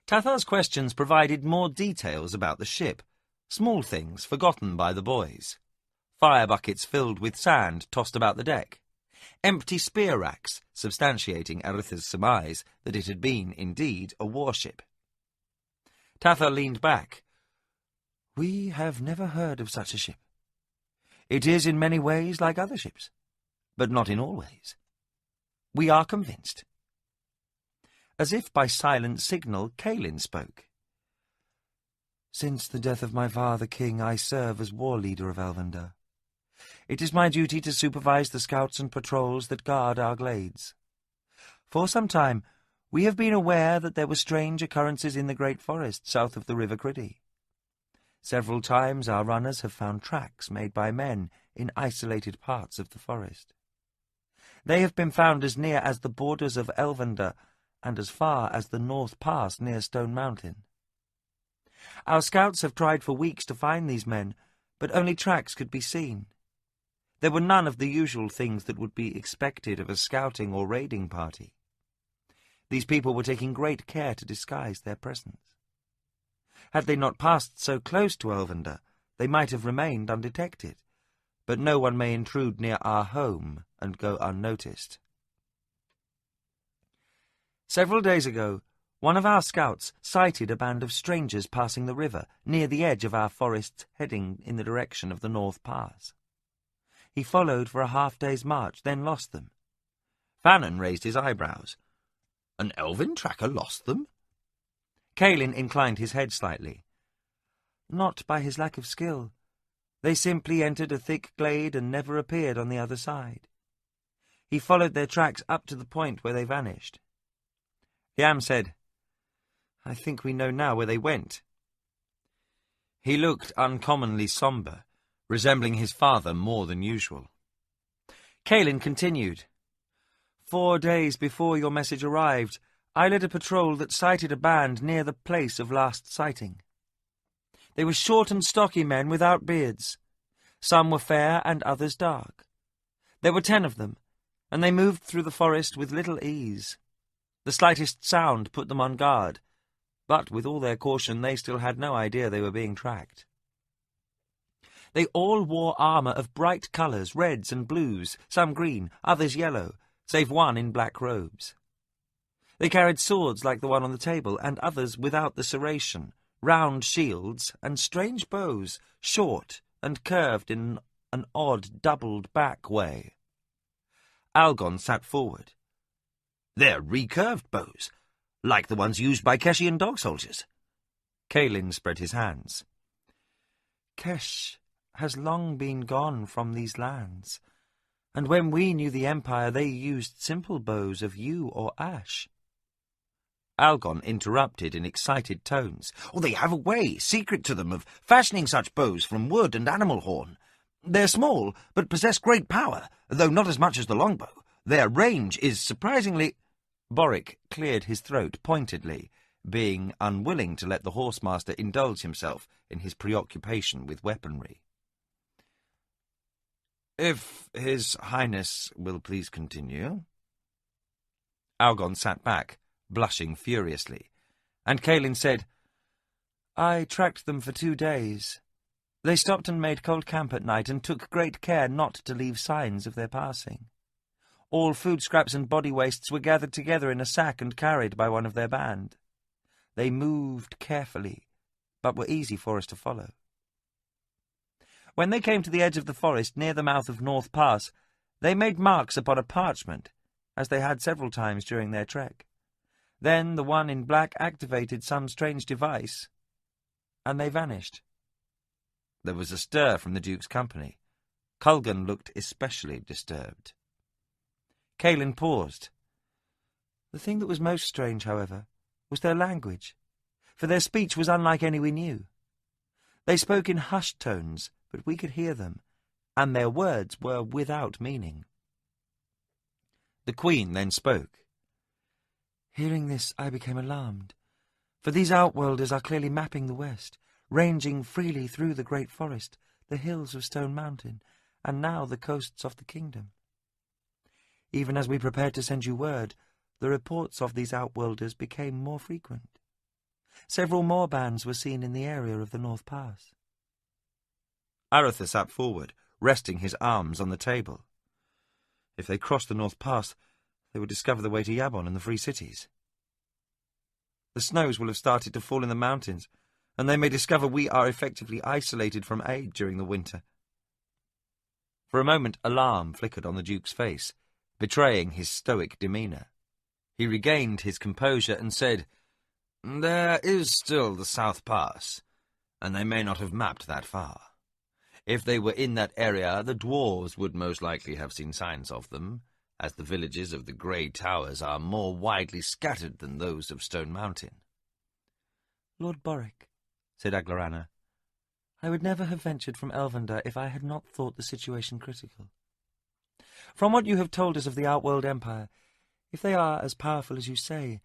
Tathar's questions provided more details about the ship, small things forgotten by the boys. Fire buckets filled with sand tossed about the deck, empty spear racks substantiating Aritha's surmise that it had been, indeed, a warship. Tathar leaned back. "We have never heard of such a ship. It is in many ways like other ships, but not in all ways. We are convinced." As if by silent signal, Caelin spoke. "Since the death of my father, King, I serve as war leader of Elvender. It is my duty to supervise the scouts and patrols that guard our glades. For some time, we have been aware that there were strange occurrences in the great forest south of the River Criddy. Several times our runners have found tracks made by men in isolated parts of the forest. They have been found as near as the borders of Elvender and as far as the North Pass near Stone Mountain. Our scouts have tried for weeks to find these men, but only tracks could be seen. There were none of the usual things that would be expected of a scouting or raiding party. These people were taking great care to disguise their presence. Had they not passed so close to Elvender, they might have remained undetected, but no one may intrude near our home and go unnoticed. Several days ago, one of our scouts sighted a band of strangers passing the river near the edge of our forests heading in the direction of the North Pass. He followed for a half-day's march, then lost them. Fannon raised his eyebrows. An elven tracker lost them? Caelin inclined his head slightly. Not by his lack of skill. They simply entered a thick glade and never appeared on the other side. He followed their tracks up to the point where they vanished. Yam said, "I think we know now where they went." He looked uncommonly sombre, resembling his father more than usual. Caelin continued, 4 days before your message arrived, I led a patrol that sighted a band near the place of last sighting. They were short and stocky men without beards. Some were fair and others dark. There were 10 of them, and they moved through the forest with little ease. The slightest sound put them on guard, but with all their caution they still had no idea they were being tracked. They all wore armour of bright colours, reds and blues, some green, others yellow, save one in black robes. They carried swords like the one on the table, and others without the serration, round shields and strange bows, short and curved in an odd doubled-back way. Algon sat forward. "They're recurved bows, like the ones used by Keshian dog soldiers." Caelin spread his hands. "Kesh has long been gone from these lands, and when we knew the Empire they used simple bows of yew or ash." Algon interrupted in excited tones. "They have a way, secret to them, of fashioning such bows from wood and animal horn. They're small, but possess great power, though not as much as the longbow. Their range is surprisingly—" Boric cleared his throat pointedly, being unwilling to let the horsemaster indulge himself in his preoccupation with weaponry. "If His Highness will please continue." Algon sat back, blushing furiously, and Caelin said, "I tracked them for 2 days. They stopped and made cold camp at night and took great care not to leave signs of their passing. All food scraps and body wastes were gathered together in a sack and carried by one of their band. They moved carefully, but were easy for us to follow. When they came to the edge of the forest near the mouth of North Pass, they made marks upon a parchment, as they had several times during their trek. Then the one in black activated some strange device, and they vanished. There was a stir from the Duke's company. Culgan looked especially disturbed. Caelan paused. The thing that was most strange, however, was their language, for their speech was unlike any we knew. They spoke in hushed tones, but we could hear them, and their words were without meaning. The Queen then spoke. Hearing this, I became alarmed, for these outworlders are clearly mapping the West, ranging freely through the great forest, the hills of Stone Mountain, and now the coasts of the kingdom. Even as we prepared to send you word, the reports of these outworlders became more frequent. Several more bands were seen in the area of the North Pass. Aratha sat forward, resting his arms on the table. If they crossed the North Pass, they would discover the way to Yabon and the Free Cities. The snows will have started to fall in the mountains, and they may discover we are effectively isolated from aid during the winter. For a moment, alarm flickered on the Duke's face, betraying his stoic demeanour. He regained his composure and said, "There is still the South Pass, and they may not have mapped that far. If they were in that area, the dwarves would most likely have seen signs of them, as the villages of the Grey Towers are more widely scattered than those of Stone Mountain." "Lord Boric," said Aglorana, "I would never have ventured from Elvender if I had not thought the situation critical. From what you have told us of the Outworld Empire, if they are as powerful as you say,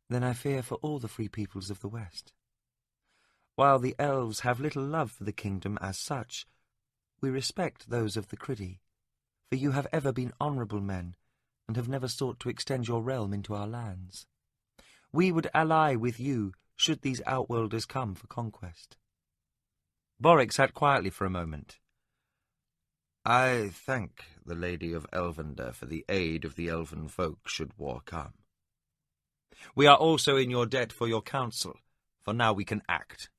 then I fear for all the free peoples of the West. While the elves have little love for the kingdom as such, we respect those of the Criddy, for you have ever been honourable men, and have never sought to extend your realm into our lands. We would ally with you should these outworlders come for conquest." Boric sat quietly for a moment. "I thank the Lady of Elvender for the aid of the elven folk should war come. We are also in your debt for your counsel, for now we can act.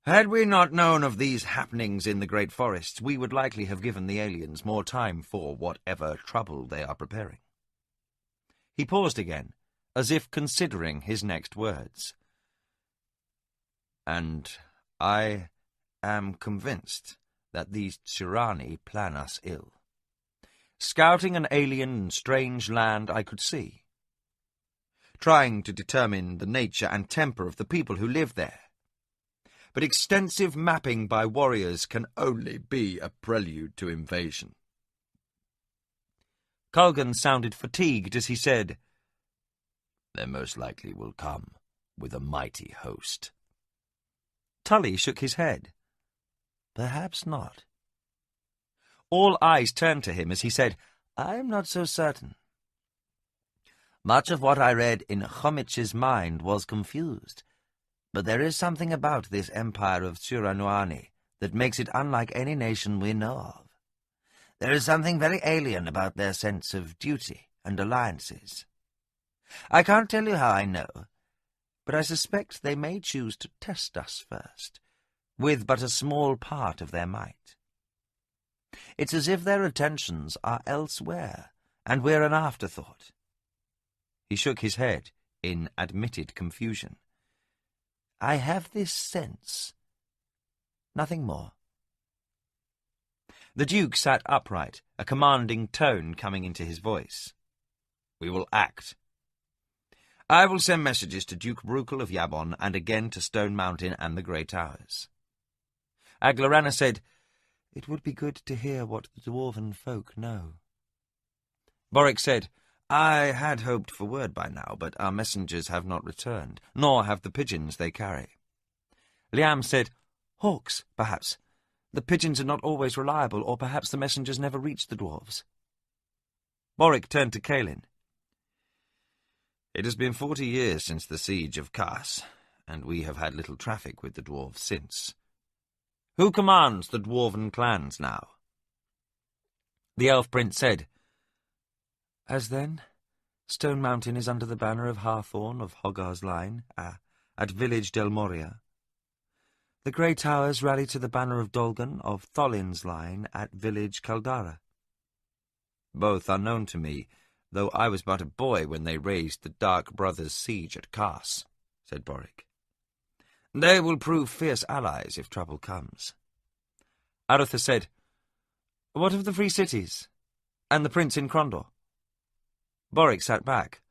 Had we not known of these happenings in the great forests, we would likely have given the aliens more time for whatever trouble they are preparing." He paused again, as if considering his next words. "And I am convinced that these tyranni plan us ill. Scouting an alien and strange land I could see, trying to determine the nature and temper of the people who live there. But extensive mapping by warriors can only be a prelude to invasion." Culgan sounded fatigued as he said, "They most likely will come with a mighty host." Tully shook his head. "Perhaps not." All eyes turned to him as he said, "I am not so certain. Much of what I read in Chomich's mind was confused, but there is something about this empire of Tsuranuani that makes it unlike any nation we know of. There is something very alien about their sense of duty and alliances. I can't tell you how I know, but I suspect they may choose to test us first, with but a small part of their might. It's as if their attentions are elsewhere, and we're an afterthought." He shook his head in admitted confusion. "I have this sense. Nothing more." The Duke sat upright, a commanding tone coming into his voice. "We will act. I will send messages to Duke Brukel of Yabon and again to Stone Mountain and the Grey Towers." Aglorana said, "It would be good to hear what the dwarven folk know." Boric said, "I had hoped for word by now, but our messengers have not returned, nor have the pigeons they carry." Liam said, "Hawks, perhaps. The pigeons are not always reliable, or perhaps the messengers never reached the dwarves." Boric turned to Caelan. "It has been 40 years since the siege of Kars, and we have had little traffic with the dwarves since. Who commands the dwarven clans now?" The elf prince said, "As then, Stone Mountain is under the banner of Harthorn of Hogar's line, at village Del Moria. The Grey Towers rally to the banner of Dolgan of Tholin's line at village Caldara. Both are known to me, though I was but a boy when they raised the Dark Brothers' siege at Kars," said Boric. "They will prove fierce allies if trouble comes." Arthur said, "What of the Free Cities, and the Prince in Crondor?" Boric sat back.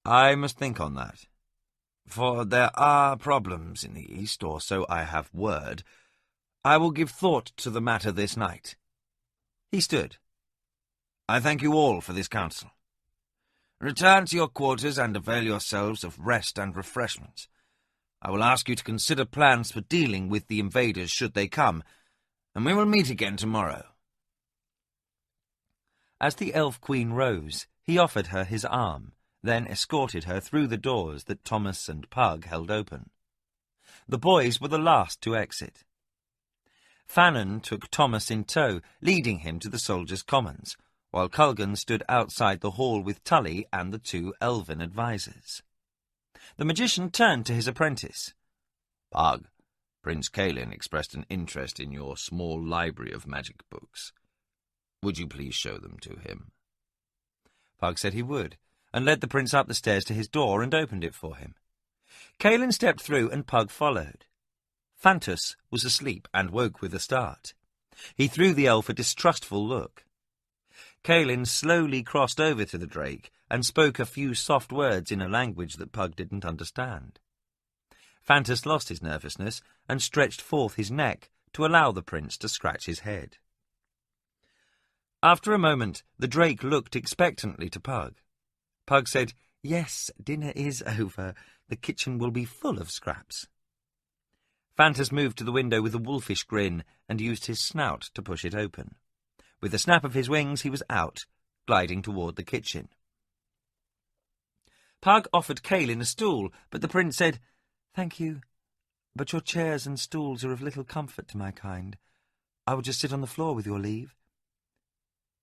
"I must think on that. For there are problems in the east, or so I have word. I will give thought to the matter this night." He stood. "I thank you all for this counsel. Return to your quarters and avail yourselves of rest and refreshments. I will ask you to consider plans for dealing with the invaders should they come, and we will meet again tomorrow." As the Elf Queen rose, he offered her his arm, then escorted her through the doors that Thomas and Pug held open. The boys were the last to exit. Fannon took Thomas in tow, leading him to the soldiers' commons, while Culgan stood outside the hall with Tully and the 2 elven advisers. The magician turned to his apprentice. "Pug, Prince Caelin expressed an interest in your small library of magic books. Would you please show them to him?" Pug said he would, and led the prince up the stairs to his door and opened it for him. Caelin stepped through and Pug followed. Fantus was asleep and woke with a start. He threw the elf a distrustful look. Caelin slowly crossed over to the drake and spoke a few soft words in a language that Pug didn't understand. Fantus lost his nervousness and stretched forth his neck to allow the prince to scratch his head. After a moment, the drake looked expectantly to Pug. Pug said, "Yes, dinner is over. The kitchen will be full of scraps." Fantus moved to the window with a wolfish grin and used his snout to push it open. With a snap of his wings, he was out, gliding toward the kitchen. Pug offered Caelin a stool, but the prince said, "Thank you, but your chairs and stools are of little comfort to my kind. I will just sit on the floor with your leave."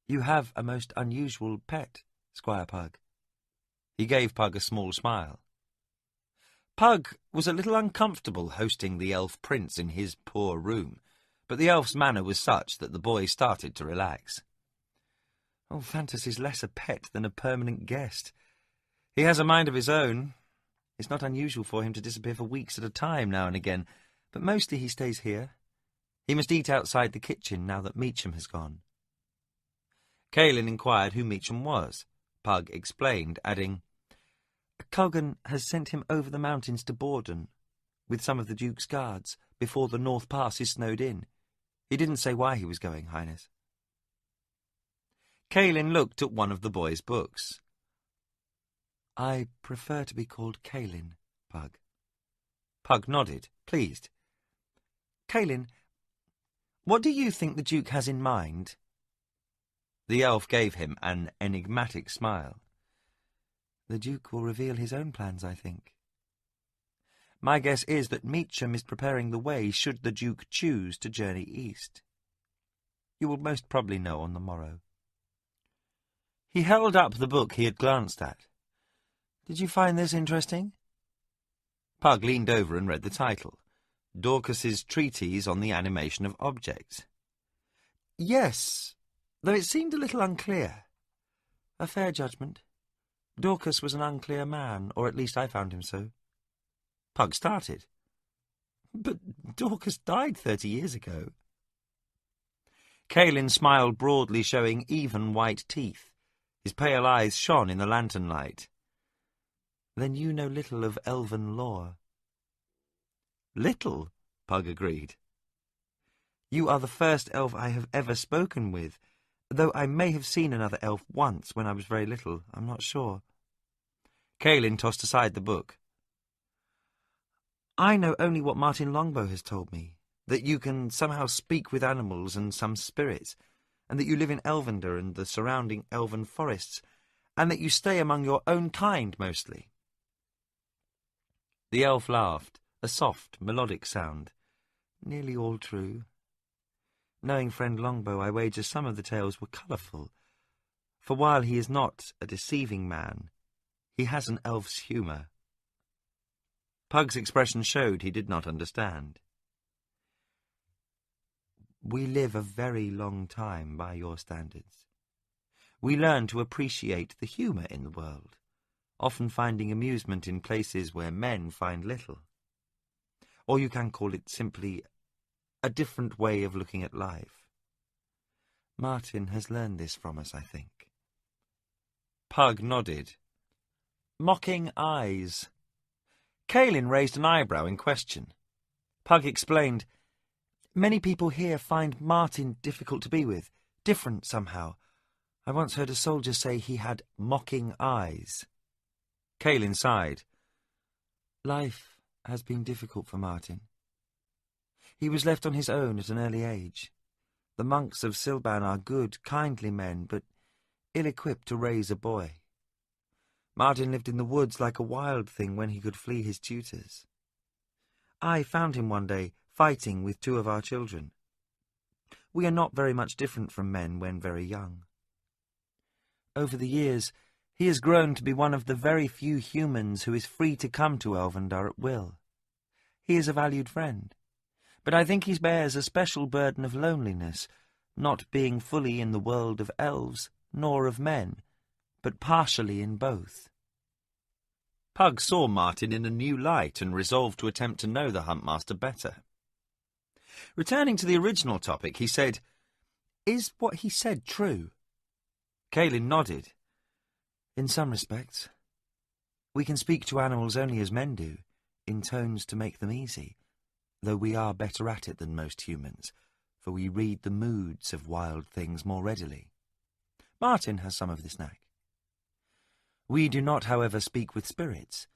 "You have a most unusual pet, Squire Pug." He gave Pug a small smile. Pug was a little uncomfortable hosting the elf prince in his poor room, but the elf's manner was such that the boy started to relax. "Oh, Fantus is less a pet than a permanent guest. He has a mind of his own. It's not unusual for him to disappear for weeks at a time now and again, but mostly he stays here. He must eat outside the kitchen now that Meacham has gone." Caelin inquired who Meacham was. Pug explained, adding, "Culgan has sent him over the mountains to Borden, with some of the Duke's guards, before the North Pass is snowed in. He didn't say why he was going, Highness." Caelin looked at one of the boy's books. "I prefer to be called Caelin, Pug." Pug nodded, pleased. "Caelin, what do you think the Duke has in mind?" The elf gave him an enigmatic smile. "The Duke will reveal his own plans, I think. My guess is that Meacham is preparing the way should the Duke choose to journey east. You will most probably know on the morrow." He held up the book he had glanced at. "Did you find this interesting?" Pug leaned over and read the title, Dorcas's Treatise on the Animation of Objects. "Yes, though it seemed a little unclear." "A fair judgment. Dorcas was an unclear man, or at least I found him so." Pug started. "But Dorcas died 30 years ago." Caelin smiled broadly, showing even white teeth. His pale eyes shone in the lantern light. "Then you know little of elven lore." "Little," Pug agreed. "You are the first elf I have ever spoken with, though I may have seen another elf once when I was very little. I'm not sure." Caelin tossed aside the book. "I know only what Martin Longbow has told me, that you can somehow speak with animals and some spirits, and that you live in Elvender and the surrounding elven forests, and that you stay among your own kind mostly." The elf laughed, a soft, melodic sound. "Nearly all true. Knowing friend Longbow, I wager some of the tales were colourful, for while he is not a deceiving man, he has an elf's humour." Pug's expression showed he did not understand. "We live a very long time by your standards. We learn to appreciate the humour in the world, often finding amusement in places where men find little. Or you can call it simply a different way of looking at life. Martin has learned this from us, I think. Pug nodded. Mocking eyes. Caelan raised an eyebrow in question. Pug explained, Many people here find Martin difficult to be with, different somehow. I once heard a soldier say he had mocking eyes. Caelan sighed. Life has been difficult for Martin. He was left on his own at an early age. The monks of Silban are good, kindly men, but ill-equipped to raise a boy. Martin lived in the woods like a wild thing when he could flee his tutors. I found him one day, fighting with 2 of our children. We are not very much different from men when very young. Over the years, he has grown to be one of the very few humans who is free to come to Elvendar at will. He is a valued friend, but I think he bears a special burden of loneliness, not being fully in the world of elves nor of men, but partially in both. Pug saw Martin in a new light and resolved to attempt to know the Huntmaster better. Returning to the original topic, he said, Is what he said true? Caelan nodded. In some respects. We can speak to animals only as men do, in tones to make them easy, though we are better at it than most humans, for we read the moods of wild things more readily. Martin has some of this knack. We do not, however, speak with spirits.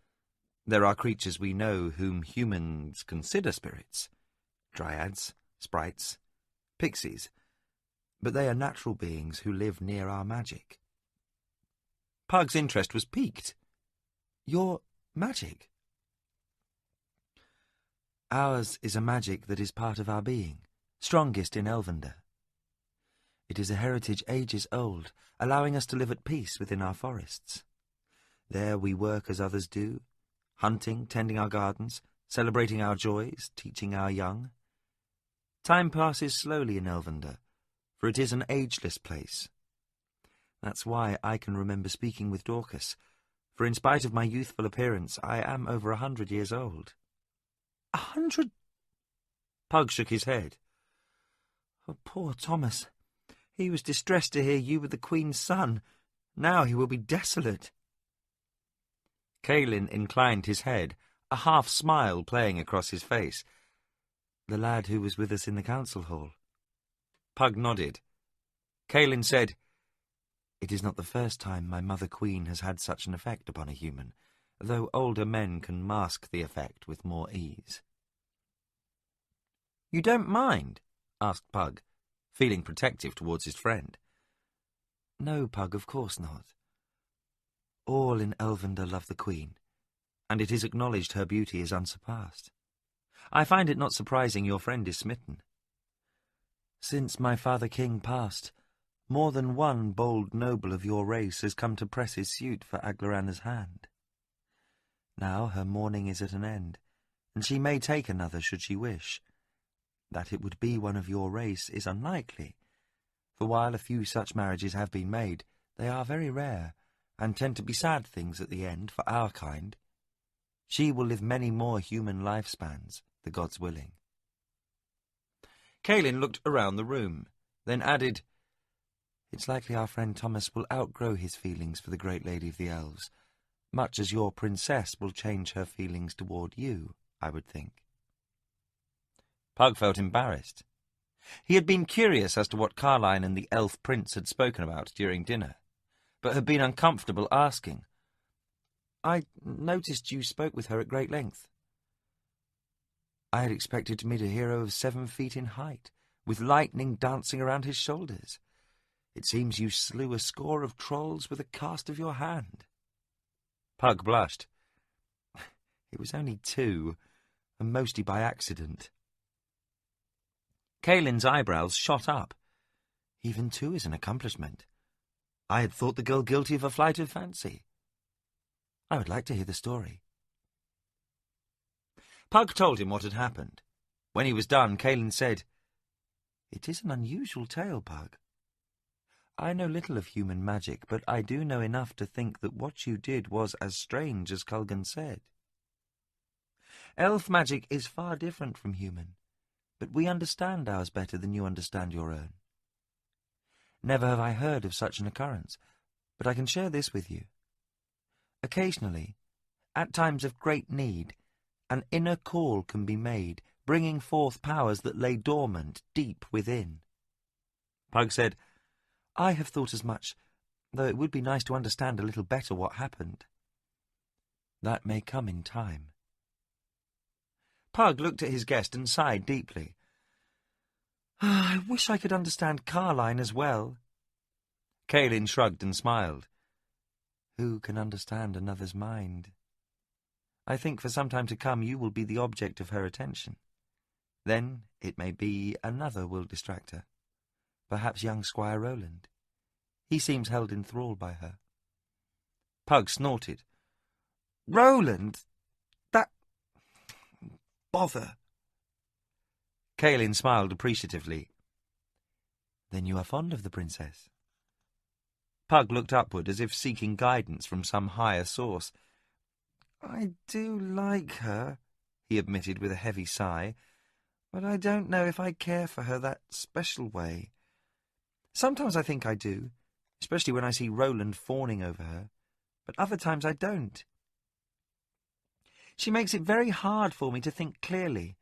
There are creatures we know whom humans consider spirits. Dryads, sprites, pixies, but they are natural beings who live near our magic. Pug's interest was piqued. Your magic? Ours is a magic that is part of our being, strongest in Elvendar. It is a heritage ages old, allowing us to live at peace within our forests. There we work as others do, hunting, tending our gardens, celebrating our joys, teaching our young. Time passes slowly in Elvendar, for it is an ageless place. That's why I can remember speaking with Dorcas, for in spite of my youthful appearance, I am over 100 years old. 100? Pug shook his head. Oh, poor Thomas. He was distressed to hear you were the Queen's son. Now he will be desolate. Caelan inclined his head, a half-smile playing across his face. The lad who was with us in the council hall. Pug nodded. Caelan said, It is not the first time my mother queen has had such an effect upon a human, though older men can mask the effect with more ease. You don't mind? Asked Pug, feeling protective towards his friend. No, Pug, of course not. All in Elvendar love the Queen, and it is acknowledged her beauty is unsurpassed. I find it not surprising your friend is smitten. Since my father king passed, more than one bold noble of your race has come to press his suit for Aglorana's hand. Now her mourning is at an end, and she may take another should she wish. That it would be one of your race is unlikely, for while a few such marriages have been made, they are very rare, and tend to be sad things at the end for our kind. She will live many more human lifespans, the gods willing. Caelan looked around the room, then added, It's likely our friend Thomas will outgrow his feelings for the great lady of the elves, much as your princess will change her feelings toward you, I would think. Pug felt embarrassed. He had been curious as to what Carline and the elf prince had spoken about during dinner, but had been uncomfortable asking. I noticed you spoke with her at great length. I had expected to meet a hero of 7 feet in height, with lightning dancing around his shoulders. It seems you slew a score of trolls with a cast of your hand. Pug blushed. It was only 2, and mostly by accident. Caelan's eyebrows shot up. Even 2 is an accomplishment. I had thought the girl guilty of a flight of fancy. I would like to hear the story. Pug told him what had happened. When he was done, Caelan said, It is an unusual tale, Pug. I know little of human magic, but I do know enough to think that what you did was as strange as Culgan said. Elf magic is far different from human, but we understand ours better than you understand your own. Never have I heard of such an occurrence, but I can share this with you. Occasionally, at times of great need, an inner call can be made, bringing forth powers that lay dormant deep within. Pug said, I have thought as much, though it would be nice to understand a little better what happened. That may come in time. Pug looked at his guest and sighed deeply. I wish I could understand Carline as well. Caelan shrugged and smiled. Who can understand another's mind? I think for some time to come you will be the object of her attention. Then it may be another will distract her. Perhaps young Squire Roland. He seems held in thrall by her. Pug snorted. Roland? That... bother. Caelan smiled appreciatively. Then you are fond of the princess? Pug looked upward as if seeking guidance from some higher source. I do like her, he admitted with a heavy sigh, but I don't know if I care for her that special way. Sometimes I think I do, especially when I see Roland fawning over her, but other times I don't. She makes it very hard for me to think clearly,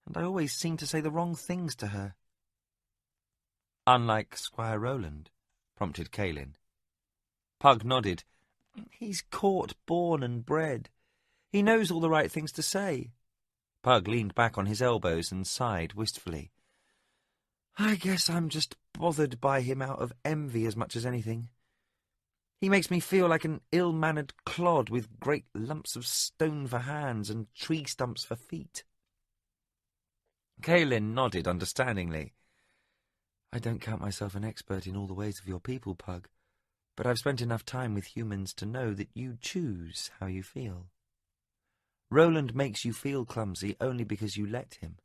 and I always seem to say the wrong things to her. Unlike Squire Roland, prompted Caelan. Pug nodded. He's court born and bred. He knows all the right things to say. Pug leaned back on his elbows and sighed wistfully. I guess I'm just bothered by him out of envy as much as anything. He makes me feel like an ill-mannered clod with great lumps of stone for hands and tree stumps for feet. Caelan nodded understandingly. I don't count myself an expert in all the ways of your people, Pug, but I've spent enough time with humans to know that you choose how you feel. Roland makes you feel clumsy only because you let him.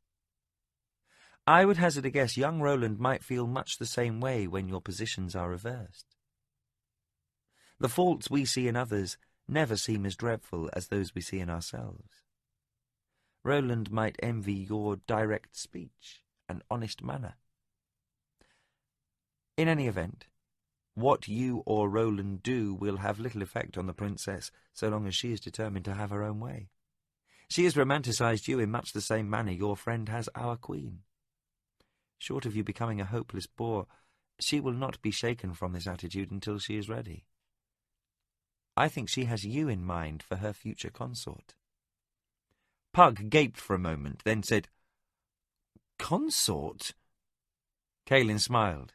I would hazard a guess young Roland might feel much the same way when your positions are reversed. The faults we see in others never seem as dreadful as those we see in ourselves. Roland might envy your direct speech and honest manner. In any event, what you or Roland do will have little effect on the princess so long as she is determined to have her own way. She has romanticized you in much the same manner your friend has our queen. Short of you becoming a hopeless bore, she will not be shaken from this attitude until she is ready. I think she has you in mind for her future consort. Pug gaped for a moment, then said, Consort? Caelan smiled.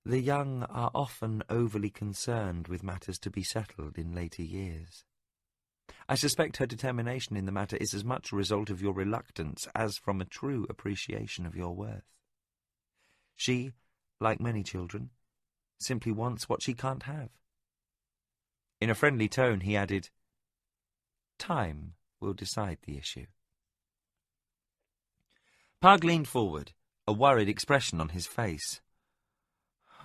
The young are often overly concerned with matters to be settled in later years. I suspect her determination in the matter is as much a result of your reluctance as from a true appreciation of your worth. She, like many children, simply wants what she can't have. In a friendly tone he added, Time will decide the issue. Pug leaned forward, a worried expression on his face.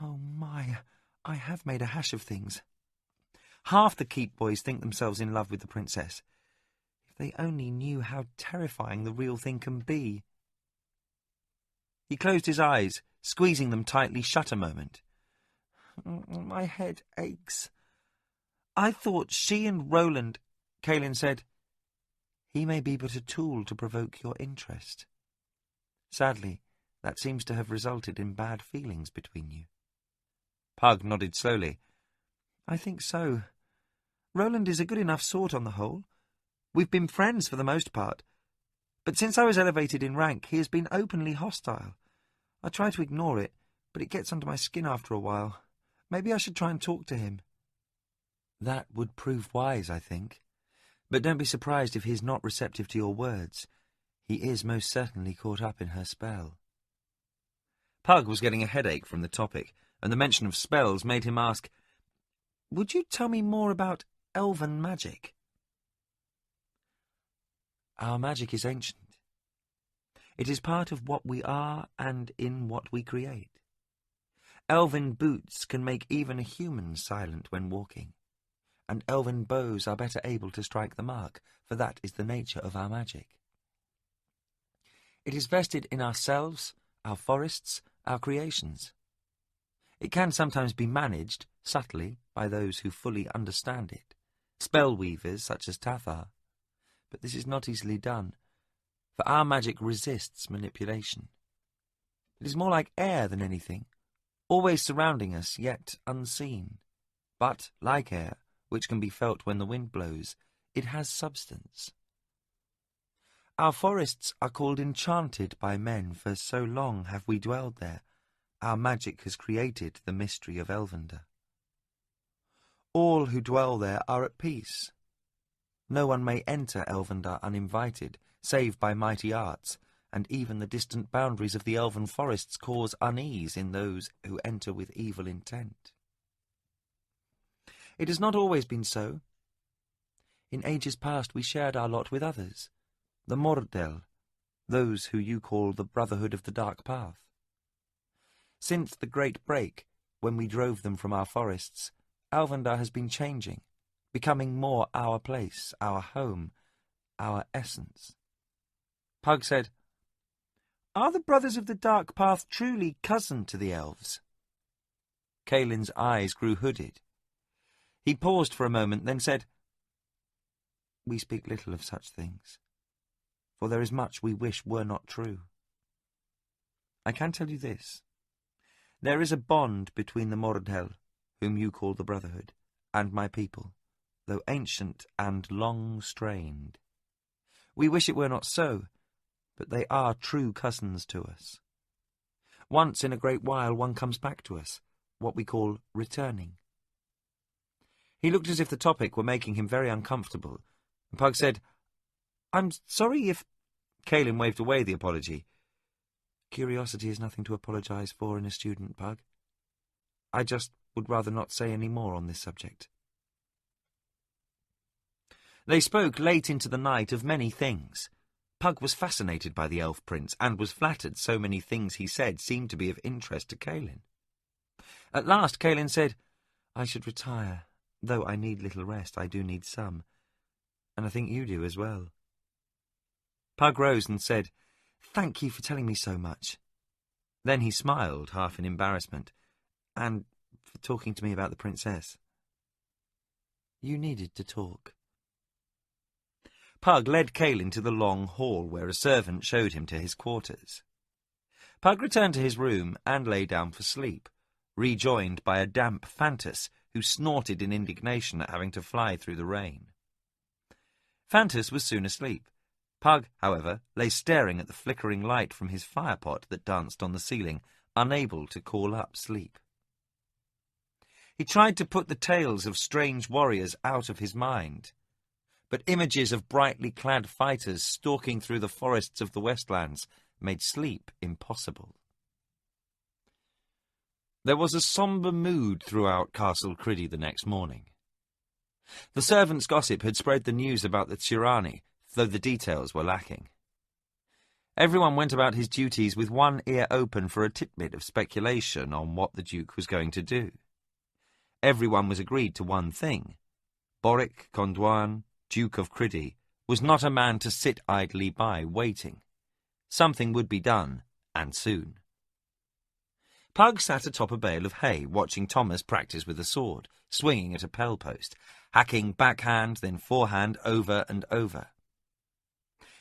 Oh my, I have made a hash of things. Half the keep boys think themselves in love with the princess. If they only knew how terrifying the real thing can be. He closed his eyes, squeezing them tightly shut a moment. My head aches. I thought she and Roland, Caelan said, he may be but a tool to provoke your interest. Sadly, that seems to have resulted in bad feelings between you. Pug nodded slowly. I think so. Roland is a good enough sort on the whole. We've been friends for the most part. But since I was elevated in rank, he has been openly hostile. I try to ignore it, but it gets under my skin after a while. Maybe I should try and talk to him. That would prove wise, I think. But don't be surprised if he is not receptive to your words. He is most certainly caught up in her spell. Pug was getting a headache from the topic, and the mention of spells made him ask, Would you tell me more about elven magic? Our magic is ancient. It is part of what we are and in what we create. Elven boots can make even a human silent when walking, and elven bows are better able to strike the mark, for that is the nature of our magic. It is vested in ourselves, our forests, our creations. It can sometimes be managed, subtly, by those who fully understand it, spell-weavers such as Tathar, but this is not easily done, for our magic resists manipulation. It is more like air than anything, always surrounding us, yet unseen. But, like air, which can be felt when the wind blows, it has substance. Our forests are called enchanted by men, for so long have we dwelled there. Our magic has created the mystery of Elvender. All who dwell there are at peace. No one may enter Elvender uninvited, save by mighty arts, and even the distant boundaries of the elven forests cause unease in those who enter with evil intent. It has not always been so. In ages past we shared our lot with others, the Mordel, those who you call the Brotherhood of the Dark Path. Since the Great Break, when we drove them from our forests, Elvender has been changing, becoming more our place, our home, our essence. Pug said, "Are the Brothers of the Dark Path truly cousin to the elves?" Kaelin's eyes grew hooded. He paused for a moment, then said, "We speak little of such things, for there is much we wish were not true. I can tell you this. There is a bond between the Mordel, whom you call the Brotherhood, and my people, though ancient and long-strained. We wish it were not so, but they are true cousins to us. Once in a great while one comes back to us, what we call returning." He looked as if the topic were making him very uncomfortable, and Pug said, "I'm sorry if—" Kaelin waved away the apology. "Curiosity is nothing to apologize for in a student, Pug. I just would rather not say any more on this subject." They spoke late into the night of many things. Pug was fascinated by the elf prince, and was flattered so many things he said seemed to be of interest to Kaelin. At last Kaelin said, "I should retire. Though I need little rest, I do need some. And I think you do as well." Pug rose and said, "Thank you for telling me so much." Then he smiled, half in embarrassment, "And for talking to me about the princess. You needed to talk." Pug led Kaelin to the long hall, where a servant showed him to his quarters. Pug returned to his room and lay down for sleep, rejoined by a damp Fantus, who snorted in indignation at having to fly through the rain. Fantus was soon asleep. Pug, however, lay staring at the flickering light from his firepot that danced on the ceiling, unable to call up sleep. He tried to put the tales of strange warriors out of his mind, but images of brightly clad fighters stalking through the forests of the Westlands made sleep impossible. There was a sombre mood throughout Castle Criddy the next morning. The servants' gossip had spread the news about the tyranny, though the details were lacking. Everyone went about his duties with one ear open for a titbit of speculation on what the Duke was going to do. Everyone was agreed to one thing. Boric Condouin, Duke of Criddy, was not a man to sit idly by, waiting. Something would be done, and soon. Pug sat atop a bale of hay, watching Thomas practice with a sword, swinging at a pell-post, hacking backhand, then forehand, over and over.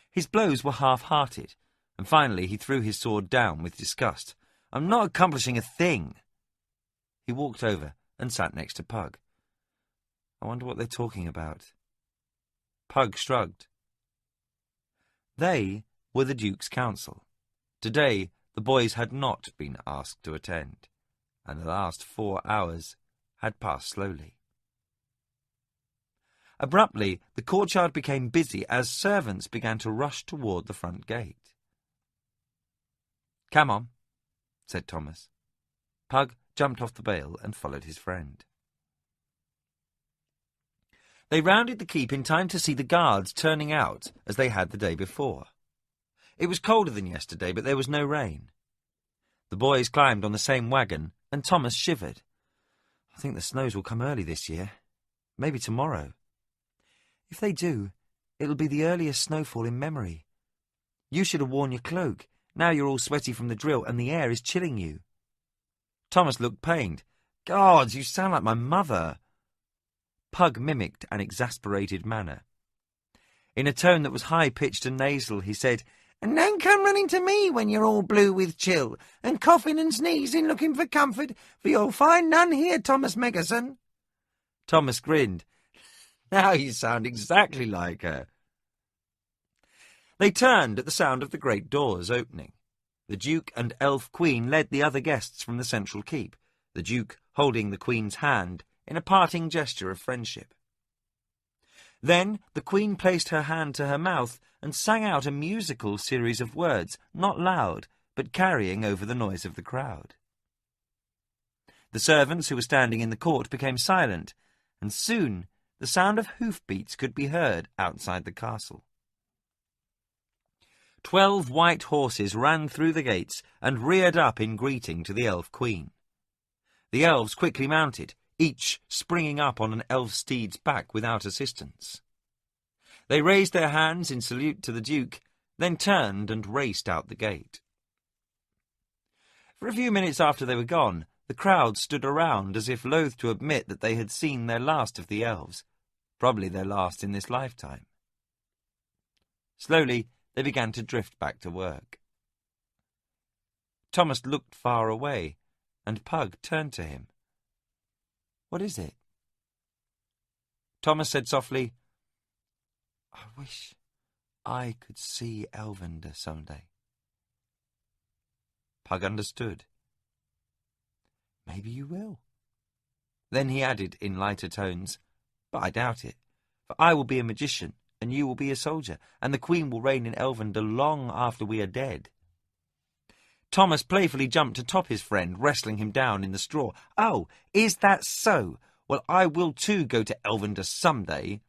His blows were half-hearted, and finally he threw his sword down with disgust. "I'm not accomplishing a thing." He walked over and sat next to Pug. "I wonder what they're talking about." Pug shrugged. They were the Duke's council. Today the boys had not been asked to attend, and the last 4 hours had passed slowly. Abruptly, the courtyard became busy as servants began to rush toward the front gate. "Come on," said Thomas. Pug jumped off the bale and followed his friend. They rounded the keep in time to see the guards turning out as they had the day before. It was colder than yesterday, but there was no rain. The boys climbed on the same wagon and Thomas shivered. I think the snows will come early this year. Maybe tomorrow. If they do, it'll be the earliest snowfall in memory. You should have worn your cloak. Now you're all sweaty from the drill and the air is chilling you. Thomas looked pained. Gods, you sound like my mother. Pug mimicked an exasperated manner. In a tone that was high-pitched and nasal, he said, "And don't come running to me when you're all blue with chill, and coughing and sneezing looking for comfort, for you'll find none here, Thomas Meggerson." Thomas grinned. Now you sound exactly like her. They turned at the sound of the great doors opening. The Duke and Elf Queen led the other guests from the central keep, the Duke holding the Queen's hand in a parting gesture of friendship. Then the Queen placed her hand to her mouth and sang out a musical series of words, not loud, but carrying over the noise of the crowd. The servants who were standing in the court became silent, and soon the sound of hoofbeats could be heard outside the castle. 12 white horses ran through the gates and reared up in greeting to the Elf Queen. The elves quickly mounted, each springing up on an elf steed's back without assistance. They raised their hands in salute to the Duke, then turned and raced out the gate. For a few minutes after they were gone, the crowd stood around as if loath to admit that they had seen their last of the elves, probably their last in this lifetime. Slowly, they began to drift back to work. Thomas looked far away, and Pug turned to him. "What is it?" Thomas said softly, "I wish I could see Elvender someday." Pug understood. "Maybe you will." Then he added in lighter tones, "But I doubt it, for I will be a magician, and you will be a soldier, and the Queen will reign in Elvender long after we are dead." Thomas playfully jumped to top his friend, wrestling him down in the straw. "Oh, is that so? Well, I will too go to Elvender someday."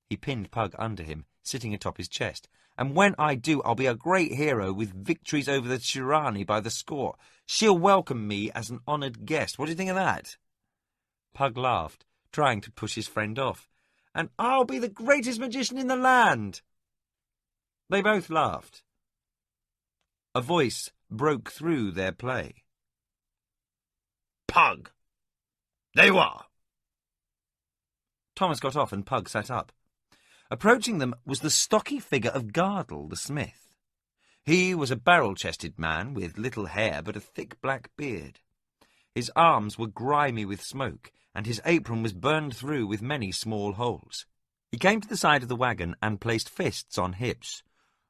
He pinned Pug under him, sitting atop his chest. "And when I do, I'll be a great hero with victories over the Tirani by the score. She'll welcome me as an honoured guest. What do you think of that?" Pug laughed, trying to push his friend off. "And I'll be the greatest magician in the land." They both laughed. A voice broke through their play. "Pug! There you are!" Thomas got off and Pug sat up. Approaching them was the stocky figure of Gardel the smith. He was a barrel-chested man with little hair but a thick black beard. His arms were grimy with smoke, and his apron was burned through with many small holes. He came to the side of the wagon and placed fists on hips.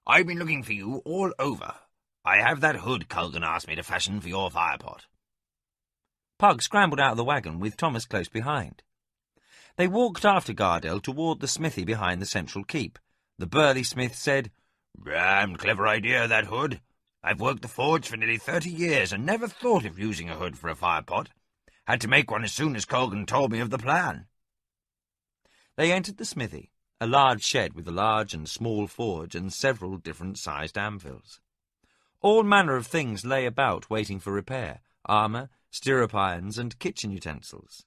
"I've been looking for you all over. I have that hood Culgan asked me to fashion for your firepot." Pug scrambled out of the wagon with Thomas close behind. They walked after Gardel toward the smithy behind the central keep. The burly smith said, "Damned clever idea, that hood. I've worked the forge for nearly 30 years and never thought of using a hood for a firepot. Had to make one as soon as Colgan told me of the plan." They entered the smithy, a large shed with a large and small forge and several different-sized anvils. All manner of things lay about waiting for repair, armour, stirrup irons and kitchen utensils.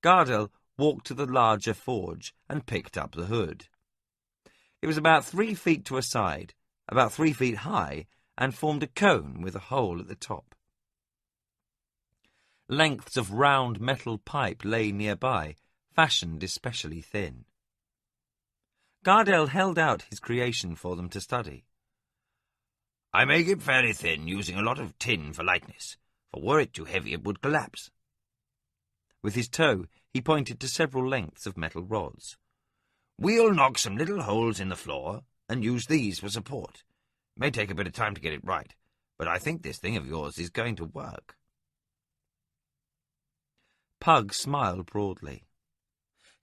Gardel walked to the larger forge and picked up the hood. It was about 3 feet to a side, about 3 feet high, and formed a cone with a hole at the top. Lengths of round metal pipe lay nearby, fashioned especially thin. Gardel held out his creation for them to study. "I make it fairly thin, using a lot of tin for lightness, for were it too heavy it would collapse." With his toe, he pointed to several lengths of metal rods. "We'll knock some little holes in the floor and use these for support. May take a bit of time to get it right, but I think this thing of yours is going to work." Pug smiled broadly.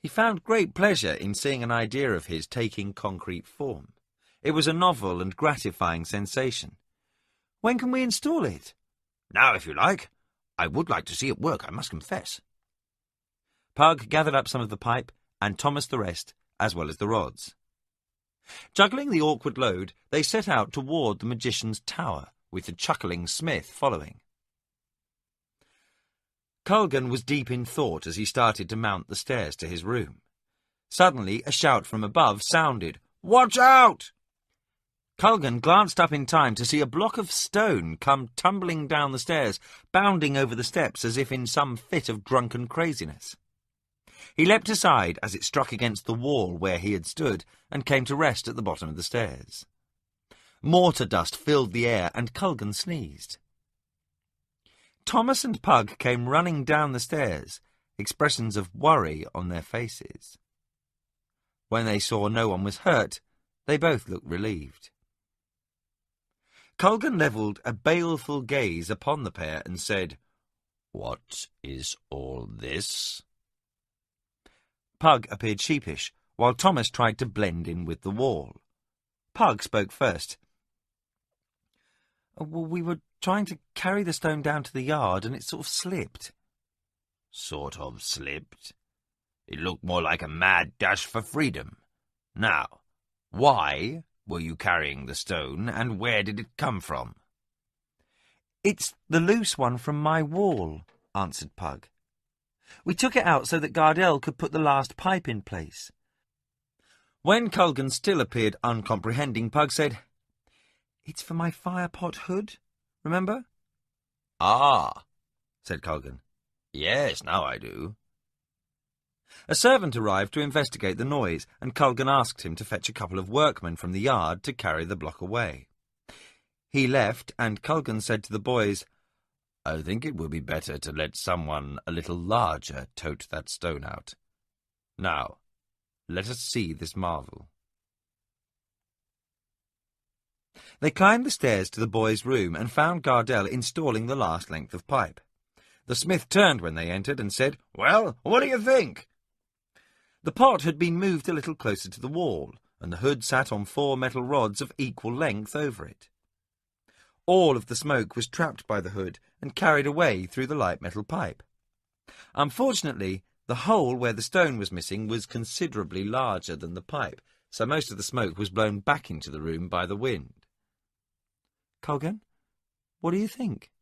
He found great pleasure in seeing an idea of his taking concrete form. It was a novel and gratifying sensation. "When can we install it?" "Now, if you like. I would like to see it work, I must confess." Pug gathered up some of the pipe, and Thomas the rest, as well as the rods. Juggling the awkward load, they set out toward the magician's tower, with the chuckling smith following. Culgan was deep in thought as he started to mount the stairs to his room. Suddenly, a shout from above sounded, "Watch out!" Culgan glanced up in time to see a block of stone come tumbling down the stairs, bounding over the steps as if in some fit of drunken craziness. He leapt aside as it struck against the wall where he had stood and came to rest at the bottom of the stairs. Mortar dust filled the air and Culgan sneezed. Thomas and Pug came running down the stairs, expressions of worry on their faces. When they saw no one was hurt, they both looked relieved. Culgan levelled a baleful gaze upon the pair and said, "What is all this?" Pug appeared sheepish, while Thomas tried to blend in with the wall. Pug spoke first. "Well, we were trying to carry the stone down to the yard, and it sort of slipped." "Sort of slipped? It looked more like a mad dash for freedom. Now, why were you carrying the stone, and where did it come from?" "It's the loose one from my wall," answered Pug. "We took it out so that Gardel could put the last pipe in place." When Culgan still appeared uncomprehending, Pug said, "It's for my firepot hood, remember?" "Ah," said Culgan. "Yes, now I do." A servant arrived to investigate the noise, and Culgan asked him to fetch a couple of workmen from the yard to carry the block away. He left, and Culgan said to the boys, "I think it will be better to let someone a little larger tote that stone out. Now, let us see this marvel." They climbed the stairs to the boys' room and found Gardel installing the last length of pipe. The smith turned when they entered and said, "Well, what do you think?" The pot had been moved a little closer to the wall, and the hood sat on 4 metal rods of equal length over it. All of the smoke was trapped by the hood and carried away through the light metal pipe. Unfortunately, the hole where the stone was missing was considerably larger than the pipe, so most of the smoke was blown back into the room by the wind. "Culgan, what do you think?"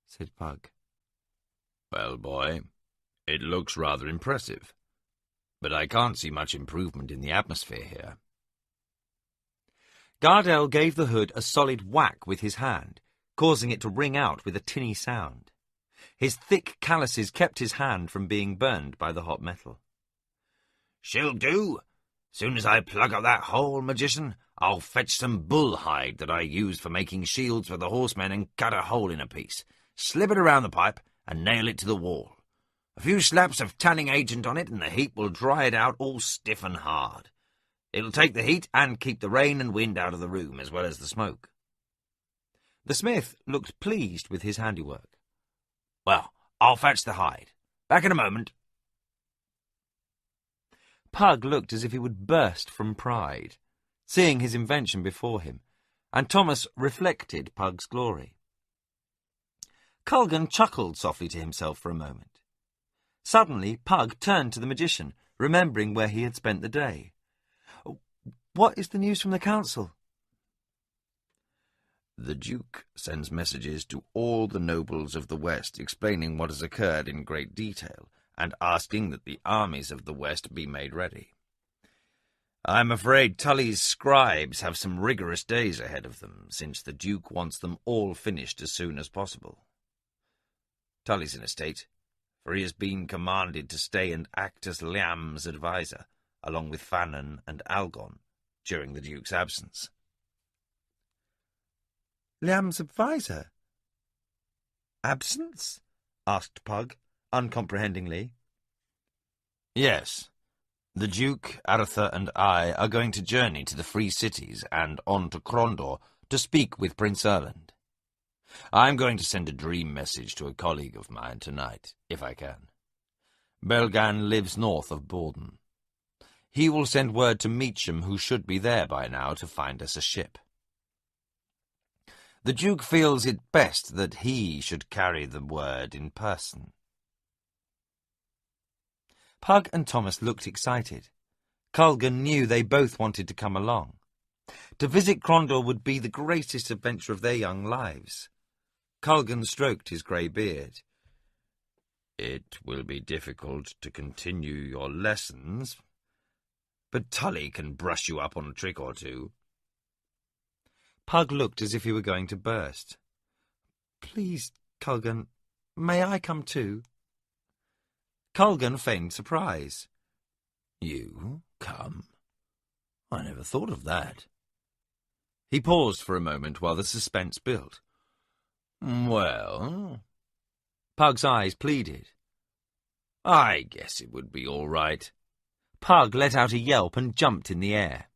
said Pug. "Well, boy, it looks rather impressive, but I can't see much improvement in the atmosphere here." Gardel gave the hood a solid whack with his hand, causing it to ring out with a tinny sound. His thick calluses kept his hand from being burned by the hot metal. "She'll do. Soon as I plug up that hole, magician, I'll fetch some bull hide that I used for making shields for the horsemen and cut a hole in a piece, slip it around the pipe, and nail it to the wall. A few slaps of tanning agent on it, and the heat will dry it out all stiff and hard. It'll take the heat and keep the rain and wind out of the room, as well as the smoke." The smith looked pleased with his handiwork. "Well, I'll fetch the hide. Back in a moment." Pug looked as if he would burst from pride, seeing his invention before him, and Thomas reflected Pug's glory. Culgan chuckled softly to himself for a moment. Suddenly, Pug turned to the magician, remembering where he had spent the day. "What is the news from the council?" "The Duke sends messages to all the nobles of the West explaining what has occurred in great detail, and asking that the armies of the West be made ready. I'm afraid Tully's scribes have some rigorous days ahead of them, since the Duke wants them all finished as soon as possible. Tully's in a state, for he has been commanded to stay and act as Liam's adviser, along with Fannon and Algon, during the Duke's absence." "Liam's adviser? Absence?" asked Pug, uncomprehendingly. "Yes. The Duke, Aretha, and I are going to journey to the Free Cities and on to Crondor to speak with Prince Erland. I'm going to send a dream message to a colleague of mine tonight, if I can. Belgan lives north of Borden. He will send word to Meacham, who should be there by now, to find us a ship. The Duke feels it best that he should carry the word in person." Pug and Thomas looked excited. Culgan knew they both wanted to come along. To visit Crondor would be the greatest adventure of their young lives. Culgan stroked his grey beard. It will be difficult to continue your lessons, but Tully can brush you up on a trick or two. Pug looked as if he were going to burst. "Please, Culgan, may I come too?" Culgan feigned surprise. You come? I never thought of that. He paused for a moment while the suspense built. Well, Pug's eyes pleaded. I guess it would be all right. Pug let out a yelp and jumped in the air.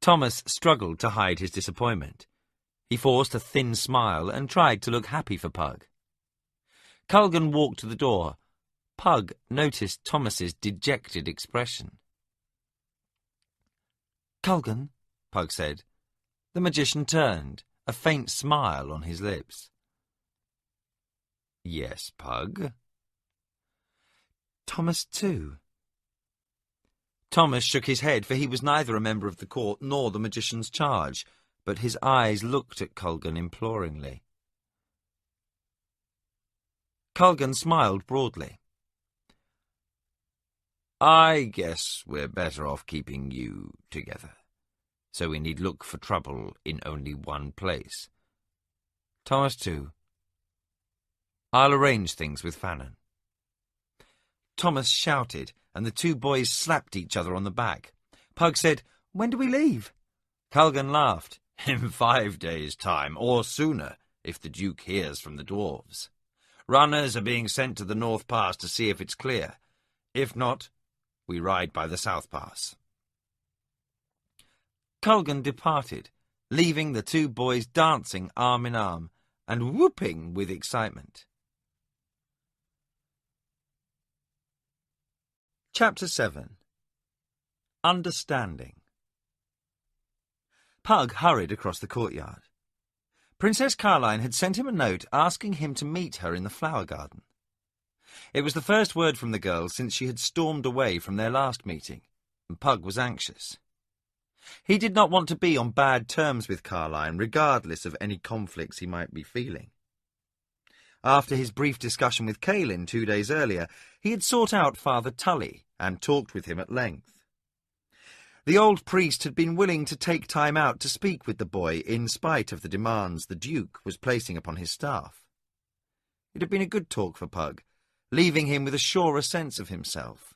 Thomas struggled to hide his disappointment. He forced a thin smile and tried to look happy for Pug. Culgan walked to the door. Pug noticed Thomas's dejected expression. "Culgan," Pug said. The magician turned, a faint smile on his lips. "Yes, Pug?" "Thomas too." Thomas shook his head, for he was neither a member of the court nor the magician's charge, but his eyes looked at Culgan imploringly. Culgan smiled broadly. "I guess we're better off keeping you together, so we need look for trouble in only one place." "Thomas too. I'll arrange things with Fannin." Thomas shouted, and the two boys slapped each other on the back. Pug said, "When do we leave?" Culgan laughed. "In 5 days' time, or sooner, if the Duke hears from the dwarves. Runners are being sent to the North Pass to see if it's clear. If not, we ride by the South Pass." Culgan departed, leaving the two boys dancing arm in arm and whooping with excitement. Chapter 7. Understanding. Pug hurried across the courtyard. Princess Carline had sent him a note asking him to meet her in the flower garden. It was the first word from the girl since she had stormed away from their last meeting, and Pug was anxious. He did not want to be on bad terms with Carline, regardless of any conflicts he might be feeling. After his brief discussion with Caelan 2 days earlier, he had sought out Father Tully and talked with him at length. The old priest had been willing to take time out to speak with the boy in spite of the demands the Duke was placing upon his staff. It had been a good talk for Pug, leaving him with a surer sense of himself.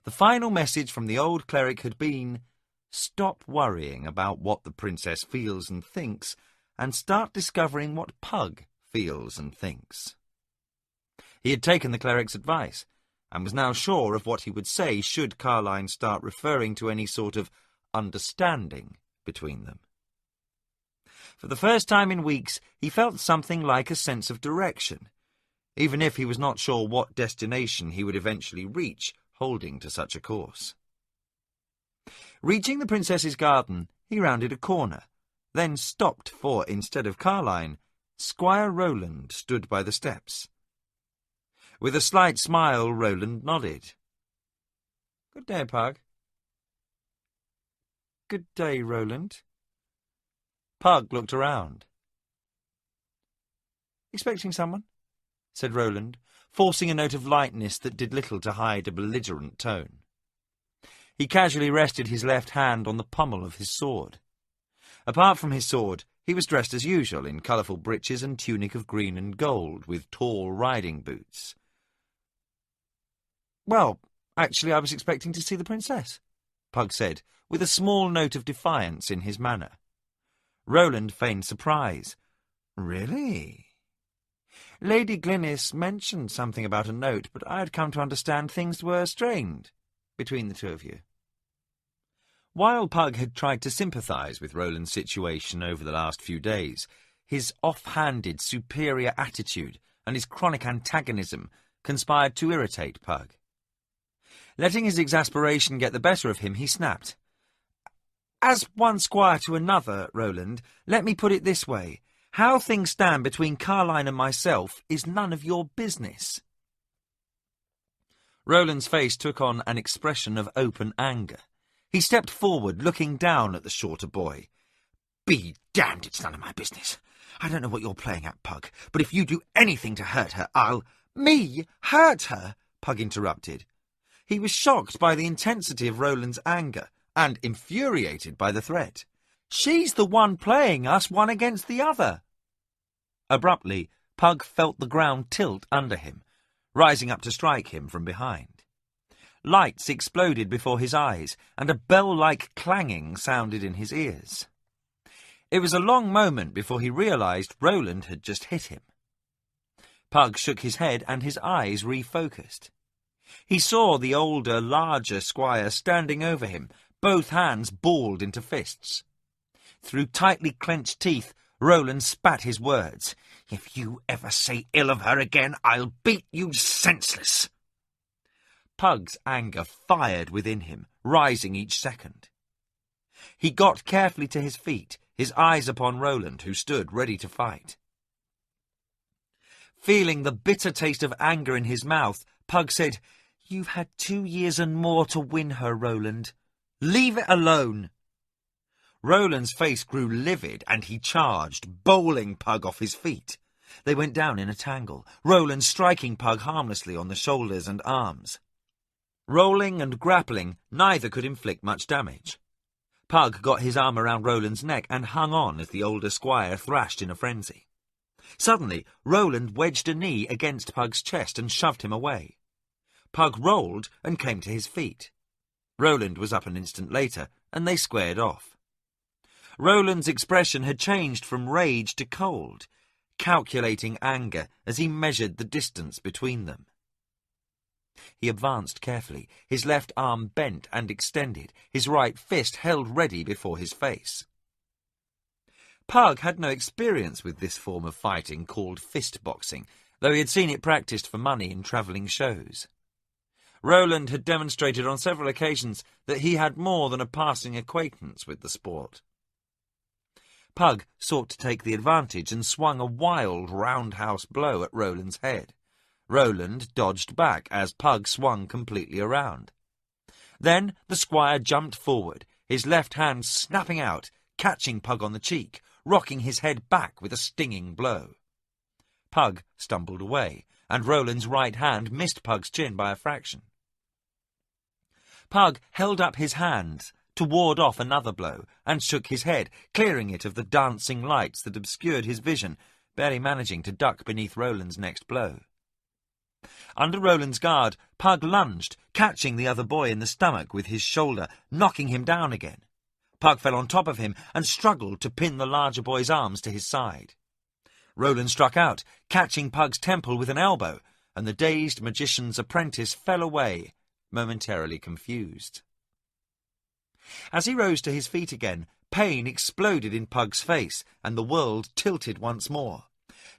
The final message from the old cleric had been, stop worrying about what the princess feels and thinks, and start discovering what Pug feels and thinks. He had taken the cleric's advice, and was now sure of what he would say should Carline start referring to any sort of understanding between them. For the first time in weeks, he felt something like a sense of direction, even if he was not sure what destination he would eventually reach holding to such a course. Reaching the princess's garden, he rounded a corner, then stopped, for instead of Carline, Squire Roland stood by the steps. With a slight smile, Roland nodded. "Good day, Pug." "Good day, Roland." Pug looked around. "Expecting someone?" said Roland, forcing a note of lightness that did little to hide a belligerent tone. He casually rested his left hand on the pommel of his sword. Apart from his sword, he was dressed as usual in colourful breeches and tunic of green and gold, with tall riding boots. "Well, actually I was expecting to see the princess," Pug said, with a small note of defiance in his manner. Roland feigned surprise. "Really?" "Lady Glynis mentioned something about a note, but I had come to understand things were strained between the two of you." While Pug had tried to sympathise with Roland's situation over the last few days, his off-handed, superior attitude and his chronic antagonism conspired to irritate Pug. Letting his exasperation get the better of him, he snapped. "As one squire to another, Roland, let me put it this way. How things stand between Carline and myself is none of your business." Roland's face took on an expression of open anger. He stepped forward, looking down at the shorter boy. "Be damned, it's none of my business. I don't know what you're playing at, Pug, but if you do anything to hurt her, I'll—" Me? Hurt her? Pug interrupted. He was shocked by the intensity of Roland's anger and infuriated by the threat. She's the one playing us one against the other. Abruptly, Pug felt the ground tilt under him, rising up to strike him from behind. Lights exploded before his eyes, and a bell-like clanging sounded in his ears. It was a long moment before he realized Roland had just hit him. Pug shook his head and his eyes refocused. He saw the older, larger squire standing over him, both hands balled into fists. Through tightly clenched teeth, Roland spat his words. "If you ever say ill of her again, I'll beat you senseless." Pug's anger fired within him, rising each second. He got carefully to his feet, his eyes upon Roland, who stood ready to fight. Feeling the bitter taste of anger in his mouth, Pug said, "You've had 2 years and more to win her, Roland. Leave it alone." Roland's face grew livid, and he charged, bowling Pug off his feet. They went down in a tangle, Roland striking Pug harmlessly on the shoulders and arms. Rolling and grappling, neither could inflict much damage. Pug got his arm around Roland's neck and hung on as the older squire thrashed in a frenzy. Suddenly, Roland wedged a knee against Pug's chest and shoved him away. Pug rolled and came to his feet. Roland was up an instant later, and they squared off. Roland's expression had changed from rage to cold, calculating anger as he measured the distance between them. He advanced carefully, his left arm bent and extended, his right fist held ready before his face. Pug had no experience with this form of fighting called fist boxing, though he had seen it practiced for money in travelling shows. Roland had demonstrated on several occasions that he had more than a passing acquaintance with the sport. Pug sought to take the advantage and swung a wild roundhouse blow at Roland's head. Roland dodged back as Pug swung completely around. Then the squire jumped forward, his left hand snapping out, catching Pug on the cheek, rocking his head back with a stinging blow. Pug stumbled away, and Roland's right hand missed Pug's chin by a fraction. Pug held up his hands to ward off another blow, and shook his head, clearing it of the dancing lights that obscured his vision, barely managing to duck beneath Roland's next blow. Under Roland's guard, Pug lunged, catching the other boy in the stomach with his shoulder, knocking him down again. Pug fell on top of him and struggled to pin the larger boy's arms to his side. Roland struck out, catching Pug's temple with an elbow, and the dazed magician's apprentice fell away, momentarily confused. As he rose to his feet again, pain exploded in Pug's face, and the world tilted once more.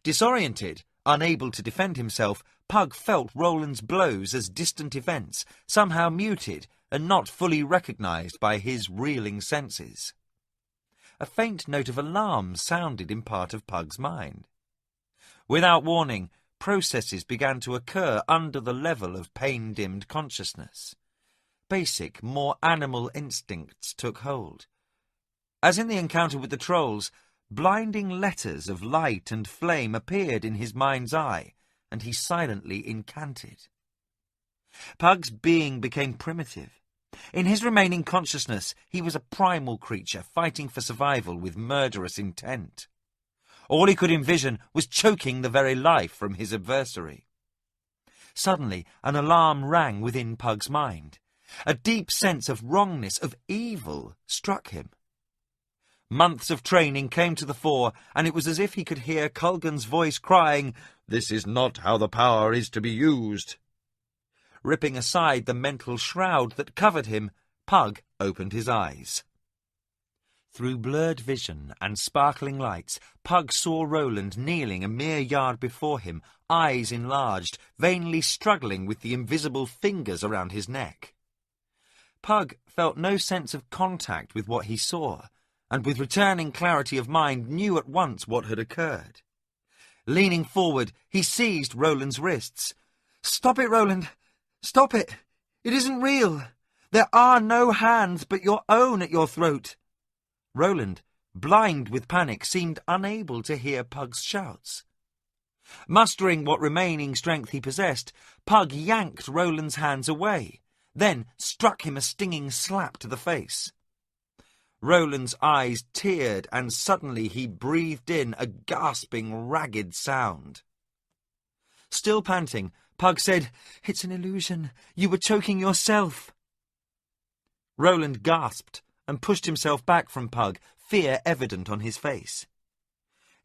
Disoriented, unable to defend himself, Pug felt Roland's blows as distant events, somehow muted and not fully recognized by his reeling senses. A faint note of alarm sounded in part of Pug's mind. Without warning, processes began to occur under the level of pain-dimmed consciousness. Basic, more animal instincts took hold. As in the encounter with the trolls, blinding letters of light and flame appeared in his mind's eye, and he silently incanted. Pug's being became primitive. In his remaining consciousness, he was a primal creature fighting for survival with murderous intent. All he could envision was choking the very life from his adversary. Suddenly, an alarm rang within Pug's mind. A deep sense of wrongness, of evil, struck him. Months of training came to the fore, and it was as if he could hear Culgan's voice crying, "This is not how the power is to be used." Ripping aside the mental shroud that covered him, Pug opened his eyes. Through blurred vision and sparkling lights, Pug saw Roland kneeling a mere yard before him, eyes enlarged, vainly struggling with the invisible fingers around his neck. Pug felt no sense of contact with what he saw, and with returning clarity of mind knew at once what had occurred. Leaning forward, he seized Roland's wrists. "Stop it, Roland! Stop it! It isn't real! There are no hands but your own at your throat!" Roland, blind with panic, seemed unable to hear Pug's shouts. Mustering what remaining strength he possessed, Pug yanked Roland's hands away, then struck him a stinging slap to the face. Roland's eyes teared, and suddenly he breathed in a gasping, ragged sound. Still panting, Pug said, "It's an illusion. You were choking yourself." Roland gasped and pushed himself back from Pug, fear evident on his face.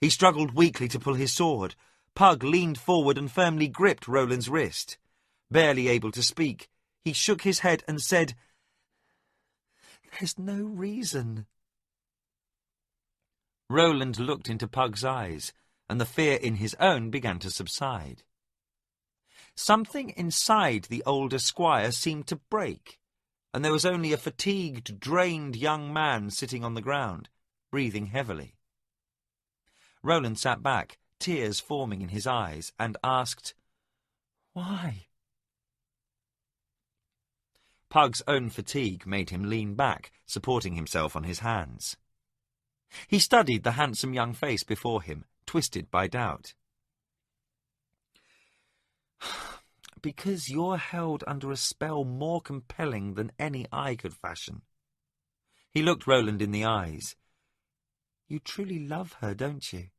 He struggled weakly to pull his sword. Pug leaned forward and firmly gripped Roland's wrist. Barely able to speak, he shook his head and said, "There's no reason." Roland looked into Pug's eyes, and the fear in his own began to subside. Something inside the older squire seemed to break, and there was only a fatigued, drained young man sitting on the ground, breathing heavily. Roland sat back, tears forming in his eyes, and asked, "Why?" Pug's own fatigue made him lean back, supporting himself on his hands. He studied the handsome young face before him, twisted by doubt. "Because you're held under a spell more compelling than any I could fashion." He looked Roland in the eyes. "You truly love her, don't you?"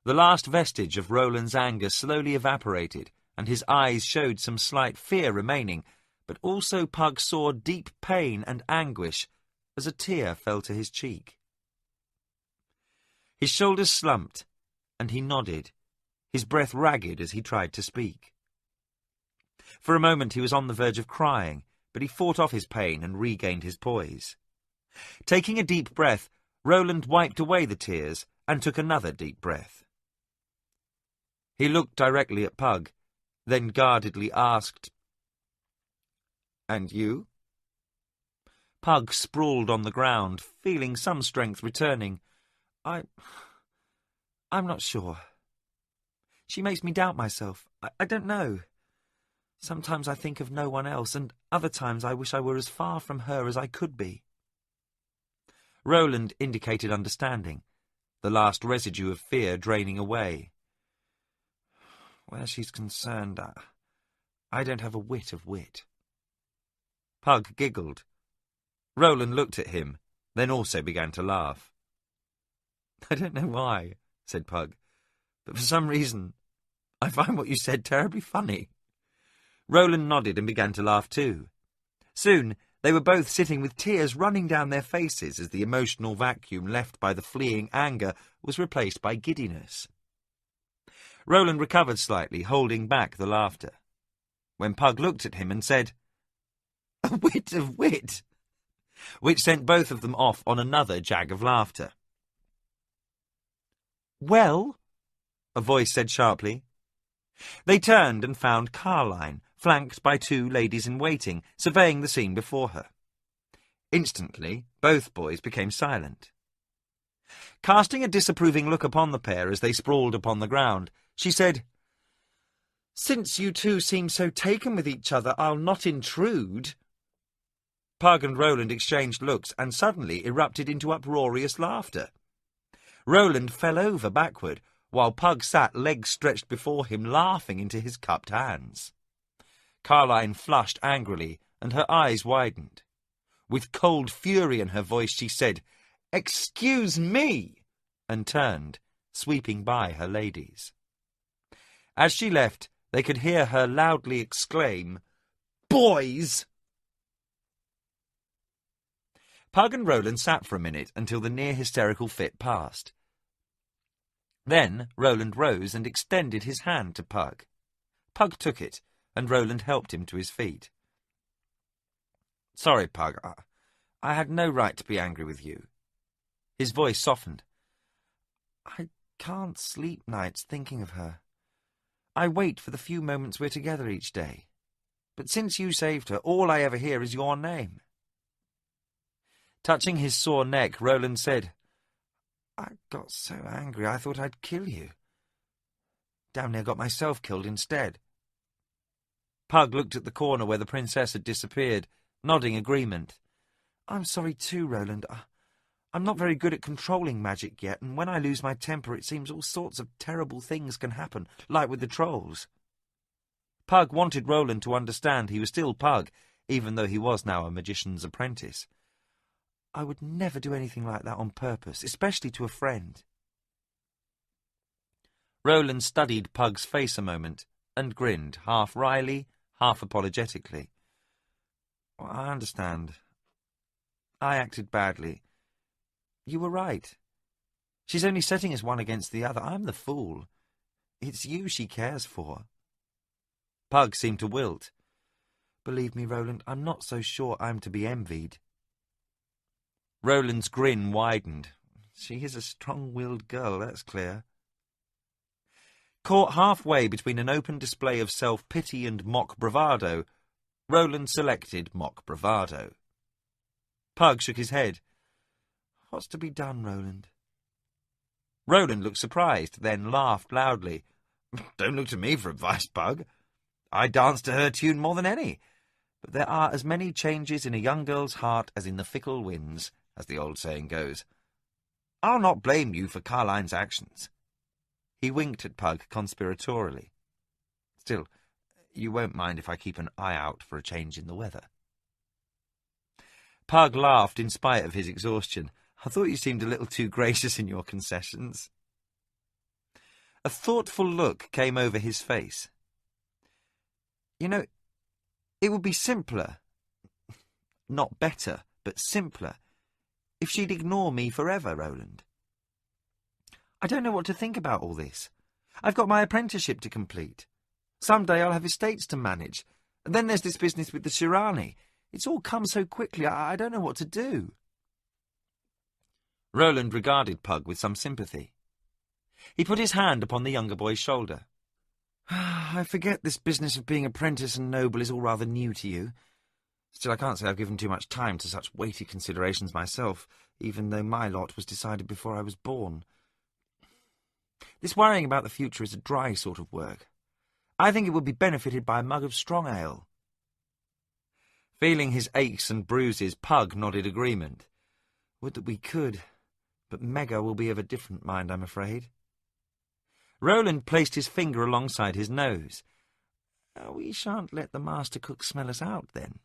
The last vestige of Roland's anger slowly evaporated, and his eyes showed some slight fear remaining, but also Pug saw deep pain and anguish as a tear fell to his cheek. His shoulders slumped, and he nodded, his breath ragged as he tried to speak. For a moment he was on the verge of crying, but he fought off his pain and regained his poise. Taking a deep breath, Roland wiped away the tears and took another deep breath. He looked directly at Pug, then guardedly asked, "And you?" Pug sprawled on the ground, feeling some strength returning. I'm not sure. She makes me doubt myself. I don't know. Sometimes I think of no one else, and other times I wish I were as far from her as I could be." Roland indicated understanding, the last residue of fear draining away. "Where she's concerned, I don't have a whit of wit." Pug giggled. Roland looked at him, then also began to laugh. "I don't know why," said Pug, "but for some reason I find what you said terribly funny." Roland nodded and began to laugh too. Soon they were both sitting with tears running down their faces as the emotional vacuum left by the fleeing anger was replaced by giddiness. Roland recovered slightly, holding back the laughter, when Pug looked at him and said, "A whit of wit," which sent both of them off on another jag of laughter. "Well?" a voice said sharply. They turned and found Carline, flanked by two ladies-in-waiting, surveying the scene before her. Instantly, both boys became silent. Casting a disapproving look upon the pair as they sprawled upon the ground, she said, "Since you two seem so taken with each other, I'll not intrude." Pug and Roland exchanged looks and suddenly erupted into uproarious laughter. Roland fell over backward, while Pug sat legs stretched before him, laughing into his cupped hands. Carline flushed angrily, and her eyes widened. With cold fury in her voice, she said, "Excuse me," and turned, sweeping by her ladies. As she left, they could hear her loudly exclaim, "Boys!" Pug and Roland sat for a minute until the near-hysterical fit passed. Then Roland rose and extended his hand to Pug. Pug took it, and Roland helped him to his feet. "Sorry, Pug. I had no right to be angry with you." His voice softened. "I can't sleep nights thinking of her. I wait for the few moments we're together each day. But since you saved her, all I ever hear is your name." Touching his sore neck, Roland said, "I got so angry I thought I'd kill you. Damn near got myself killed instead." Pug looked at the corner where the princess had disappeared, nodding agreement. "I'm sorry too, Roland. I'm not very good at controlling magic yet, and when I lose my temper it seems all sorts of terrible things can happen, like with the trolls. Pug wanted Roland to understand he was still Pug, even though he was now a magician's apprentice. I would never do anything like that on purpose, especially to a friend. Roland studied Pug's face a moment and grinned, half wryly, half apologetically. I understand. I acted badly. You were right. She's only setting us one against the other. I'm the fool. It's you she cares for. Pug seemed to wilt. Believe me, Roland, I'm not so sure I'm to be envied. Roland's grin widened. She is a strong-willed girl, that's clear. Caught halfway between an open display of self-pity and mock bravado, Roland selected mock bravado. Pug shook his head. What's to be done, Roland? Roland looked surprised, then laughed loudly. Don't look to me for advice, Pug. I dance to her tune more than any. But there are as many changes in a young girl's heart as in the fickle winds, as the old saying goes. I'll not blame you for Carline's actions. He winked at Pug conspiratorially. Still, you won't mind if I keep an eye out for a change in the weather. Pug laughed in spite of his exhaustion. I thought you seemed a little too gracious in your concessions. A thoughtful look came over his face. You know, it would be simpler, not better, but simpler, if she'd ignore me forever, Roland. I don't know what to think about all this. I've got my apprenticeship to complete. Some day I'll have estates to manage. And then there's this business with the Shirani. It's all come so quickly, I don't know what to do. Roland regarded Pug with some sympathy. He put his hand upon the younger boy's shoulder. I forget this business of being apprentice and noble is all rather new to you. Still, I can't say I've given too much time to such weighty considerations myself, even though my lot was decided before I was born. This worrying about the future is a dry sort of work. I think it would be benefited by a mug of strong ale. Feeling his aches and bruises, Pug nodded agreement. Would that we could, but Megga will be of a different mind, I'm afraid. Roland placed his finger alongside his nose. We shan't let the master cook smell us out, then.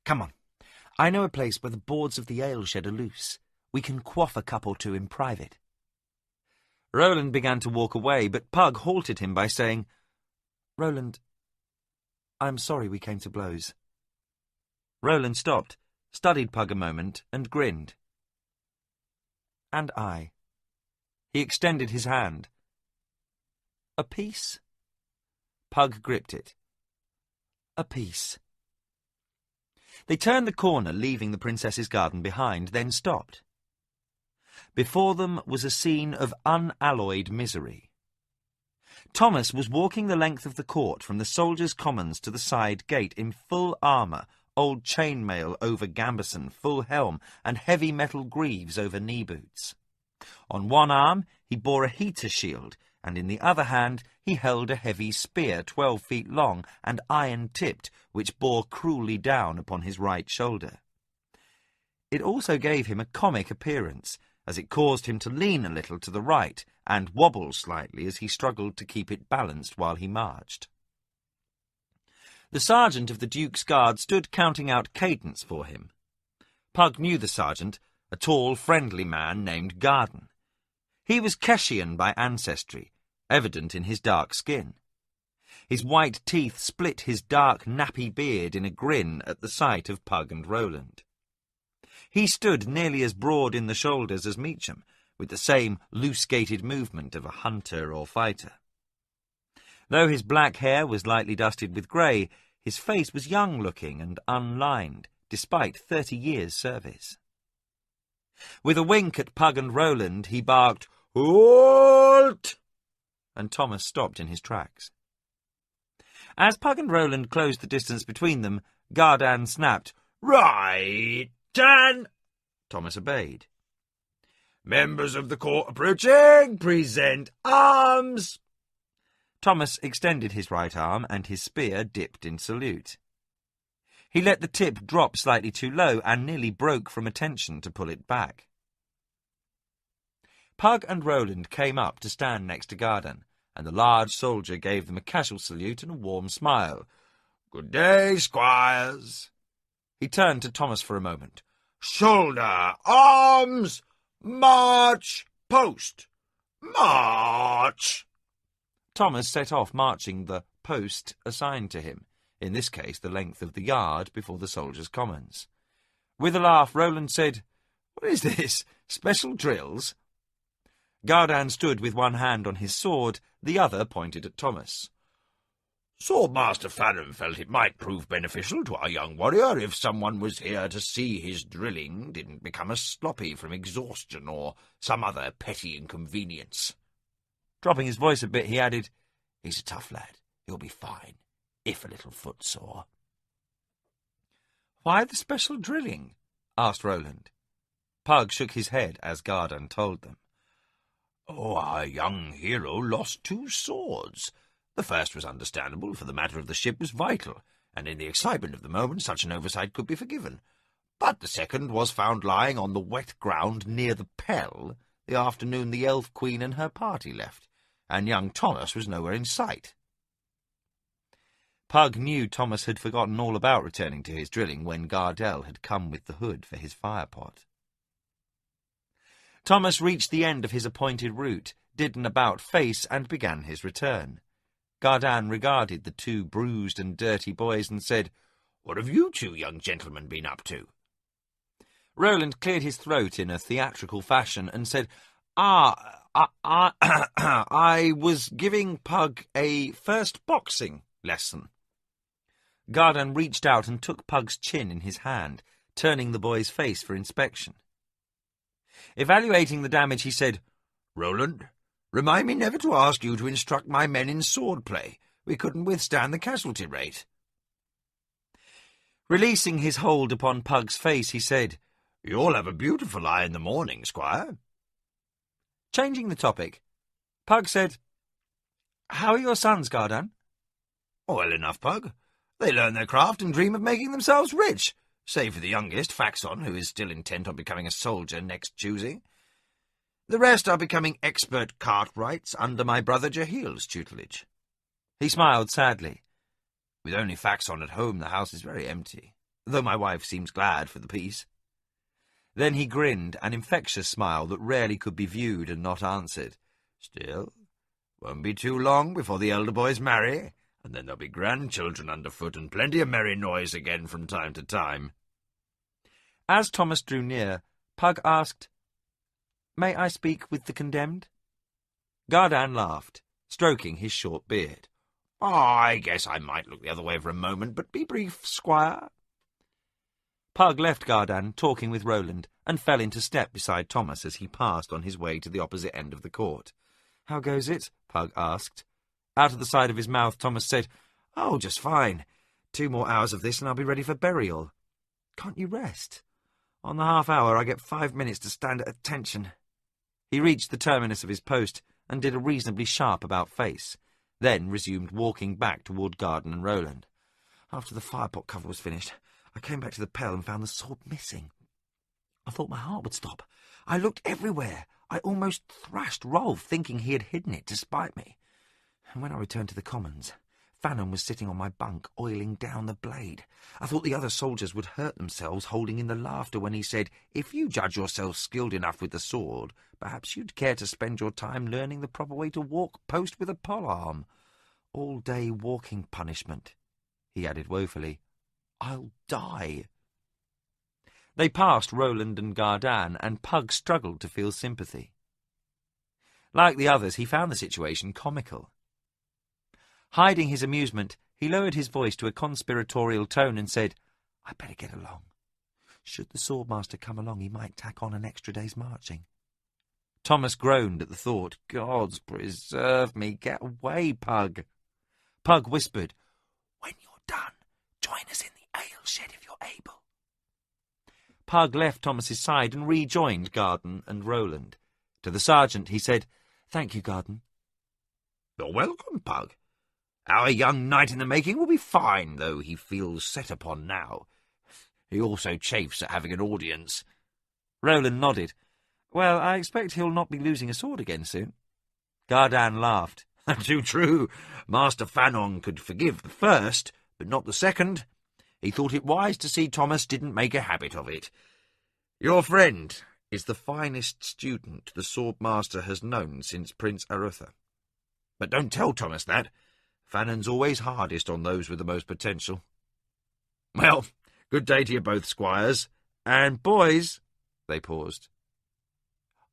Come on. I know a place where the boards of the ale shed are loose. We can quaff a cup or two in private. Roland began to walk away, but Pug halted him by saying, Roland, I'm sorry we came to blows. Roland stopped, studied Pug a moment, and grinned. And I. He extended his hand. A piece? Pug gripped it. A piece. They turned the corner, leaving the princess's garden behind, then stopped. Before them was a scene of unalloyed misery. Thomas was walking the length of the court from the soldiers' commons to the side gate in full armour, old chainmail over gambeson, full helm, and heavy metal greaves over knee boots. On one arm he bore a heater shield, and in the other hand he held a heavy spear 12 feet long and iron-tipped, which bore cruelly down upon his right shoulder. It also gave him a comic appearance, as it caused him to lean a little to the right and wobble slightly as he struggled to keep it balanced while he marched. The sergeant of the Duke's Guard stood counting out cadence for him. Pug knew the sergeant, a tall, friendly man named Garden. He was Keshian by ancestry, evident in his dark skin. His white teeth split his dark, nappy beard in a grin at the sight of Pug and Roland. He stood nearly as broad in the shoulders as Meacham, with the same loose-gated movement of a hunter or fighter. Though his black hair was lightly dusted with grey, his face was young-looking and unlined, despite 30 years' service. With a wink at Pug and Roland, he barked, "Halt!" and Thomas stopped in his tracks. As Pug and Roland closed the distance between them, Gardan snapped, "Right, Dan!" Thomas obeyed. "Members of the court approaching, present arms!" Thomas extended his right arm, and his spear dipped in salute. He let the tip drop slightly too low and nearly broke from attention to pull it back. Pug and Roland came up to stand next to Gardan, and the large soldier gave them a casual salute and a warm smile. "Good day, squires." He turned to Thomas for a moment. "Shoulder, arms, march, post, march." Thomas set off marching the post assigned to him, in this case the length of the yard before the soldiers' commons. With a laugh, Roland said, "What is this? Special drills?" Gardan stood with one hand on his sword, the other pointed at Thomas. "Swordmaster Farron felt it might prove beneficial to our young warrior if someone was here to see his drilling didn't become a sloppy from exhaustion or some other petty inconvenience." Dropping his voice a bit, he added, "He's a tough lad. He'll be fine, if a little footsore." "Why the special drilling?" asked Roland. Pug shook his head as Gardan told them. "Oh, our young hero lost 2 swords. The first was understandable, for the matter of the ship was vital, and in the excitement of the moment such an oversight could be forgiven. But the second was found lying on the wet ground near the Pell the afternoon the Elf Queen and her party left, and young Thomas was nowhere in sight." Pug knew Thomas had forgotten all about returning to his drilling when Gardel had come with the hood for his firepot. Thomas reached the end of his appointed route, did an about-face, and began his return. Gardan regarded the 2 bruised and dirty boys and said, "What have you 2 young gentlemen been up to?" Roland cleared his throat in a theatrical fashion and said, I was giving Pug a first boxing lesson." Gardan reached out and took Pug's chin in his hand, turning the boy's face for inspection. Evaluating the damage, he said, "Roland, remind me never to ask you to instruct my men in sword-play. We couldn't withstand the casualty rate." Releasing his hold upon Pug's face, he said, "You'll have a beautiful eye in the morning, squire." Changing the topic, Pug said, "How are your sons, Gardan?" "Well enough, Pug. They learn their craft and dream of making themselves rich, save for the youngest, Faxon, who is still intent on becoming a soldier next choosing. The rest are becoming expert cartwrights under my brother Jahil's tutelage." He smiled sadly. "With only Faxon at home, the house is very empty, though my wife seems glad for the peace." Then he grinned, an infectious smile that rarely could be viewed and not answered. "Still, won't be too long before the elder boys marry, and then there'll be grandchildren underfoot and plenty of merry noise again from time to time." As Thomas drew near, Pug asked, "May I speak with the condemned?" Gardan laughed, stroking his short beard. "I guess I might look the other way for a moment, but be brief, squire." Pug left Gardan talking with Roland and fell into step beside Thomas as he passed on his way to the opposite end of the court. "How goes it?" Pug asked. Out of the side of his mouth, Thomas said, "Oh, just fine. 2 more hours of this and I'll be ready for burial." "Can't you rest?" "On the half-hour I get 5 minutes to stand at attention." He reached the terminus of his post and did a reasonably sharp about-face, then resumed walking back toward Gardan and Roland. "After the firepot cover was finished, I came back to the Pell and found the sword missing. I thought my heart would stop. I looked everywhere. I almost thrashed Rolf, thinking he had hidden it to spite me. And when I returned to the commons, Fannon was sitting on my bunk, oiling down the blade. I thought the other soldiers would hurt themselves holding in the laughter when he said, 'If you judge yourself skilled enough with the sword, perhaps you'd care to spend your time learning the proper way to walk post with a polearm. All-day walking punishment,' he added woefully. 'I'll die.'" They passed Roland and Gardan, and Pug struggled to feel sympathy. Like the others, he found the situation comical. Hiding his amusement, he lowered his voice to a conspiratorial tone and said, "I'd better get along. Should the swordmaster come along, he might tack on an extra day's marching." Thomas groaned at the thought. "Gods preserve me. Get away, Pug." Pug whispered, "When you're done, join us in the ale shed if you're able." Pug left Thomas's side and rejoined Gardan and Roland. To the sergeant he said, "Thank you, Gardan." "You're welcome, Pug. Our young knight in the making will be fine, though he feels set upon now. He also chafes at having an audience." Roland nodded. Well, I expect he'll not be losing a sword again soon. Gardan laughed. Too true. Master Fanon could forgive the first, but not the second. He thought it wise to see Thomas didn't make a habit of it. Your friend is the finest student the swordmaster has known since Prince Arutha. But don't tell Thomas that. Fanon's always hardest on those with the most potential. Well, good day to you both, squires. And boys, they paused.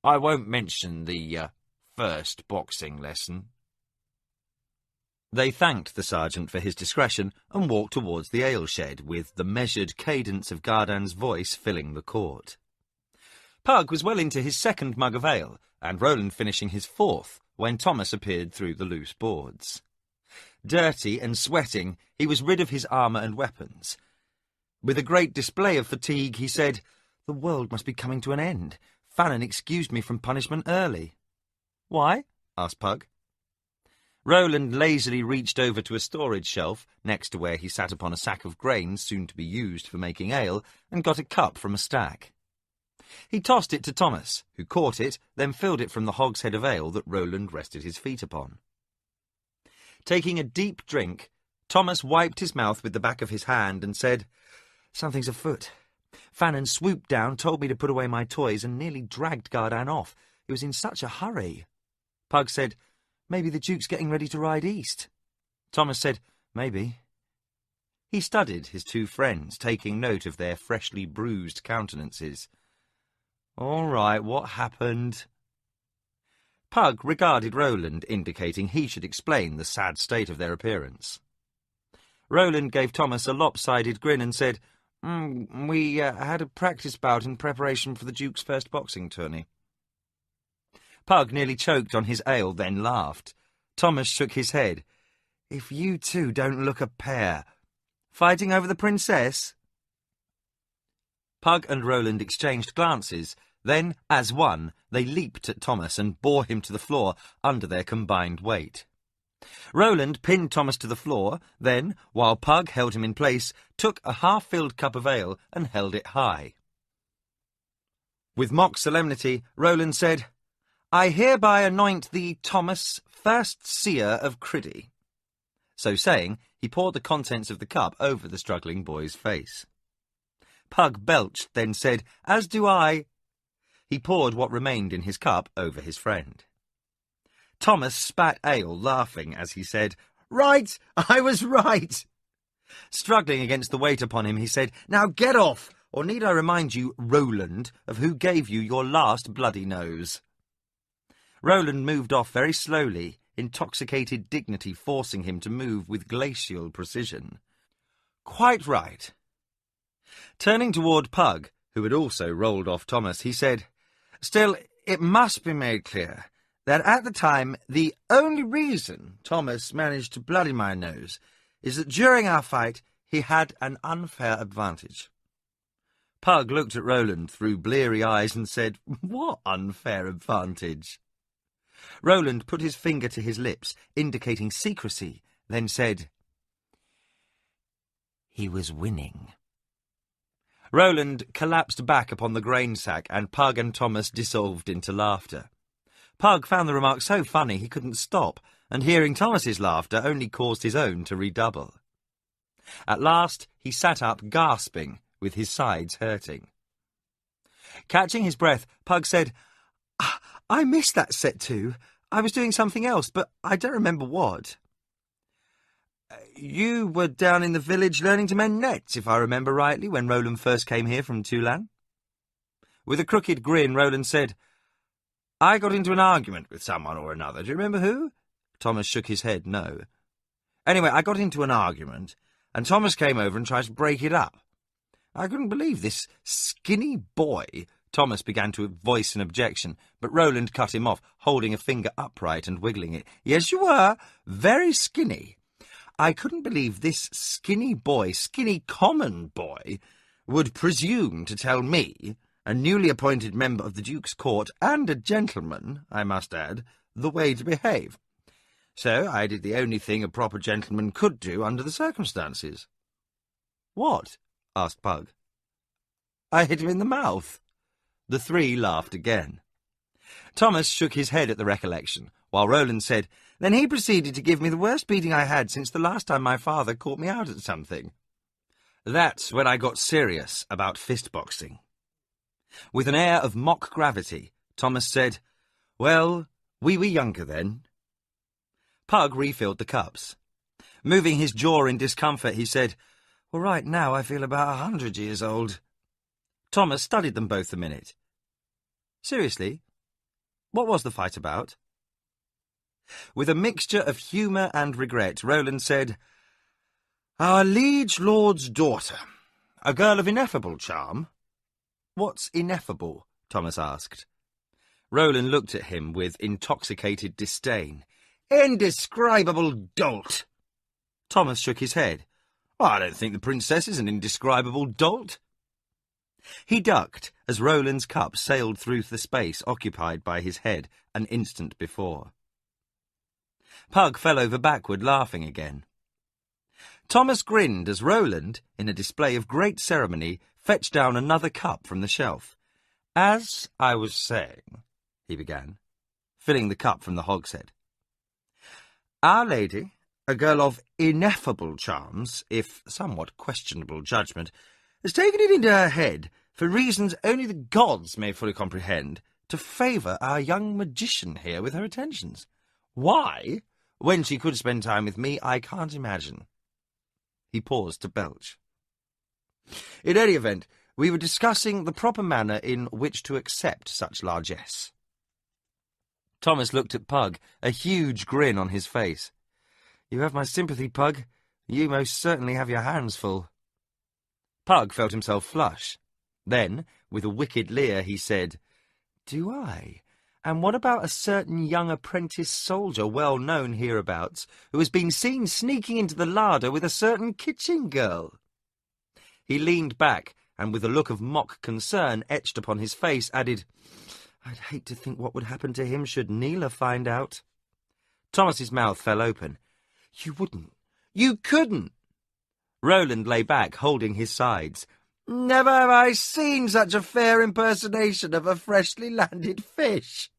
I won't mention the first boxing lesson. They thanked the sergeant for his discretion and walked towards the ale shed, with the measured cadence of Gardan's voice filling the court. Pug was well into his second mug of ale, and Roland finishing his fourth, when Thomas appeared through the loose boards. Dirty and sweating, he was rid of his armour and weapons. With a great display of fatigue, he said, "The world must be coming to an end. Fanon excused me from punishment early." "Why?" asked Pug. Roland lazily reached over to a storage shelf, next to where he sat upon a sack of grain soon to be used for making ale, and got a cup from a stack. He tossed it to Thomas, who caught it, then filled it from the hogshead of ale that Roland rested his feet upon. Taking a deep drink, Thomas wiped his mouth with the back of his hand and said, "Something's afoot. Fanon swooped down, told me to put away my toys, and nearly dragged Gardan off. He was in such a hurry." Pug said, "Maybe the Duke's getting ready to ride east." Thomas said, "Maybe." He studied his two friends, taking note of their freshly bruised countenances. "All right, what happened?" Pug regarded Roland, indicating he should explain the sad state of their appearance. Roland gave Thomas a lopsided grin and said, We had a practice bout in preparation for the Duke's first boxing tourney." Pug nearly choked on his ale, then laughed. Thomas shook his head. "If you two don't look a pair. Fighting over the princess?" Pug and Roland exchanged glances. Then, as one, they leaped at Thomas and bore him to the floor under their combined weight. Roland pinned Thomas to the floor, then, while Pug held him in place, took a half-filled cup of ale and held it high. With mock solemnity, Roland said, "I hereby anoint thee, Thomas, first seer of Criddy." So saying, he poured the contents of the cup over the struggling boy's face. Pug belched, then said, "As do I." He poured what remained in his cup over his friend. Thomas spat ale, laughing, as he said, "Right, I was right." Struggling against the weight upon him, he said, "Now get off, or need I remind you, Roland, of who gave you your last bloody nose?" Roland moved off very slowly, intoxicated dignity forcing him to move with glacial precision. "Quite right." Turning toward Pug, who had also rolled off Thomas, he said, "Still, it must be made clear that at the time the only reason Thomas managed to bloody my nose is that during our fight he had an unfair advantage." Pug looked at Roland through bleary eyes and said, "What unfair advantage?" Roland put his finger to his lips, indicating secrecy, then said, "He was winning." Roland collapsed back upon the grain sack, and Pug and Thomas dissolved into laughter. Pug found the remark so funny he couldn't stop, and hearing Thomas's laughter only caused his own to redouble. At last he sat up, gasping, with his sides hurting. Catching his breath, Pug said, "I missed that set too. I was doing something else, but I don't remember what." "You were down in the village learning to mend nets, if I remember rightly, when Roland first came here from Tulan." With a crooked grin, Roland said, "I got into an argument with someone or another. Do you remember who?" Thomas shook his head, no. "Anyway, I got into an argument, and Thomas came over and tried to break it up. I couldn't believe this skinny boy." Thomas began to voice an objection, but Roland cut him off, holding a finger upright and wiggling it. "Yes, you were. Very skinny. I couldn't believe this skinny common boy, would presume to tell me, a newly appointed member of the Duke's court, and a gentleman, I must add, the way to behave. So I did the only thing a proper gentleman could do under the circumstances." "What?" asked Pug. "I hit him in the mouth." The three laughed again. Thomas shook his head at the recollection, while Roland said, "Then he proceeded to give me the worst beating I had since the last time my father caught me out at something. That's when I got serious about fist-boxing." With an air of mock gravity, Thomas said, "Well, we were younger then." Pug refilled the cups. Moving his jaw in discomfort, he said, "Well, right now I feel about 100 years old." Thomas studied them both a minute. "Seriously? What was the fight about?" With a mixture of humour and regret, Roland said, "Our liege lord's daughter, a girl of ineffable charm." "What's ineffable?" Thomas asked. Roland looked at him with intoxicated disdain. "Indescribable dolt." Thomas shook his head. "I don't think the princess is an indescribable dolt." He ducked as Roland's cup sailed through the space occupied by his head an instant before. Pug fell over backward, laughing again. Thomas grinned as Roland, in a display of great ceremony, fetched down another cup from the shelf. "As I was saying," he began, filling the cup from the hogshead, "Our Lady, a girl of ineffable charms, if somewhat questionable judgment, has taken it into her head, for reasons only the gods may fully comprehend, to favour our young magician here with her attentions. Why, when she could spend time with me, I can't imagine." He paused to belch. "In any event, we were discussing the proper manner in which to accept such largesse." Thomas looked at Pug, a huge grin on his face. "You have my sympathy, Pug. You most certainly have your hands full." Pug felt himself flush. Then, with a wicked leer, he said, "Do I? And what about a certain young apprentice soldier well known hereabouts, who has been seen sneaking into the larder with a certain kitchen girl?" He leaned back, and with a look of mock concern etched upon his face, added, "I'd hate to think what would happen to him should Neela find out." Thomas's mouth fell open. "You wouldn't. You couldn't." Roland lay back, holding his sides. "Never have I seen such a fair impersonation of a freshly landed fish."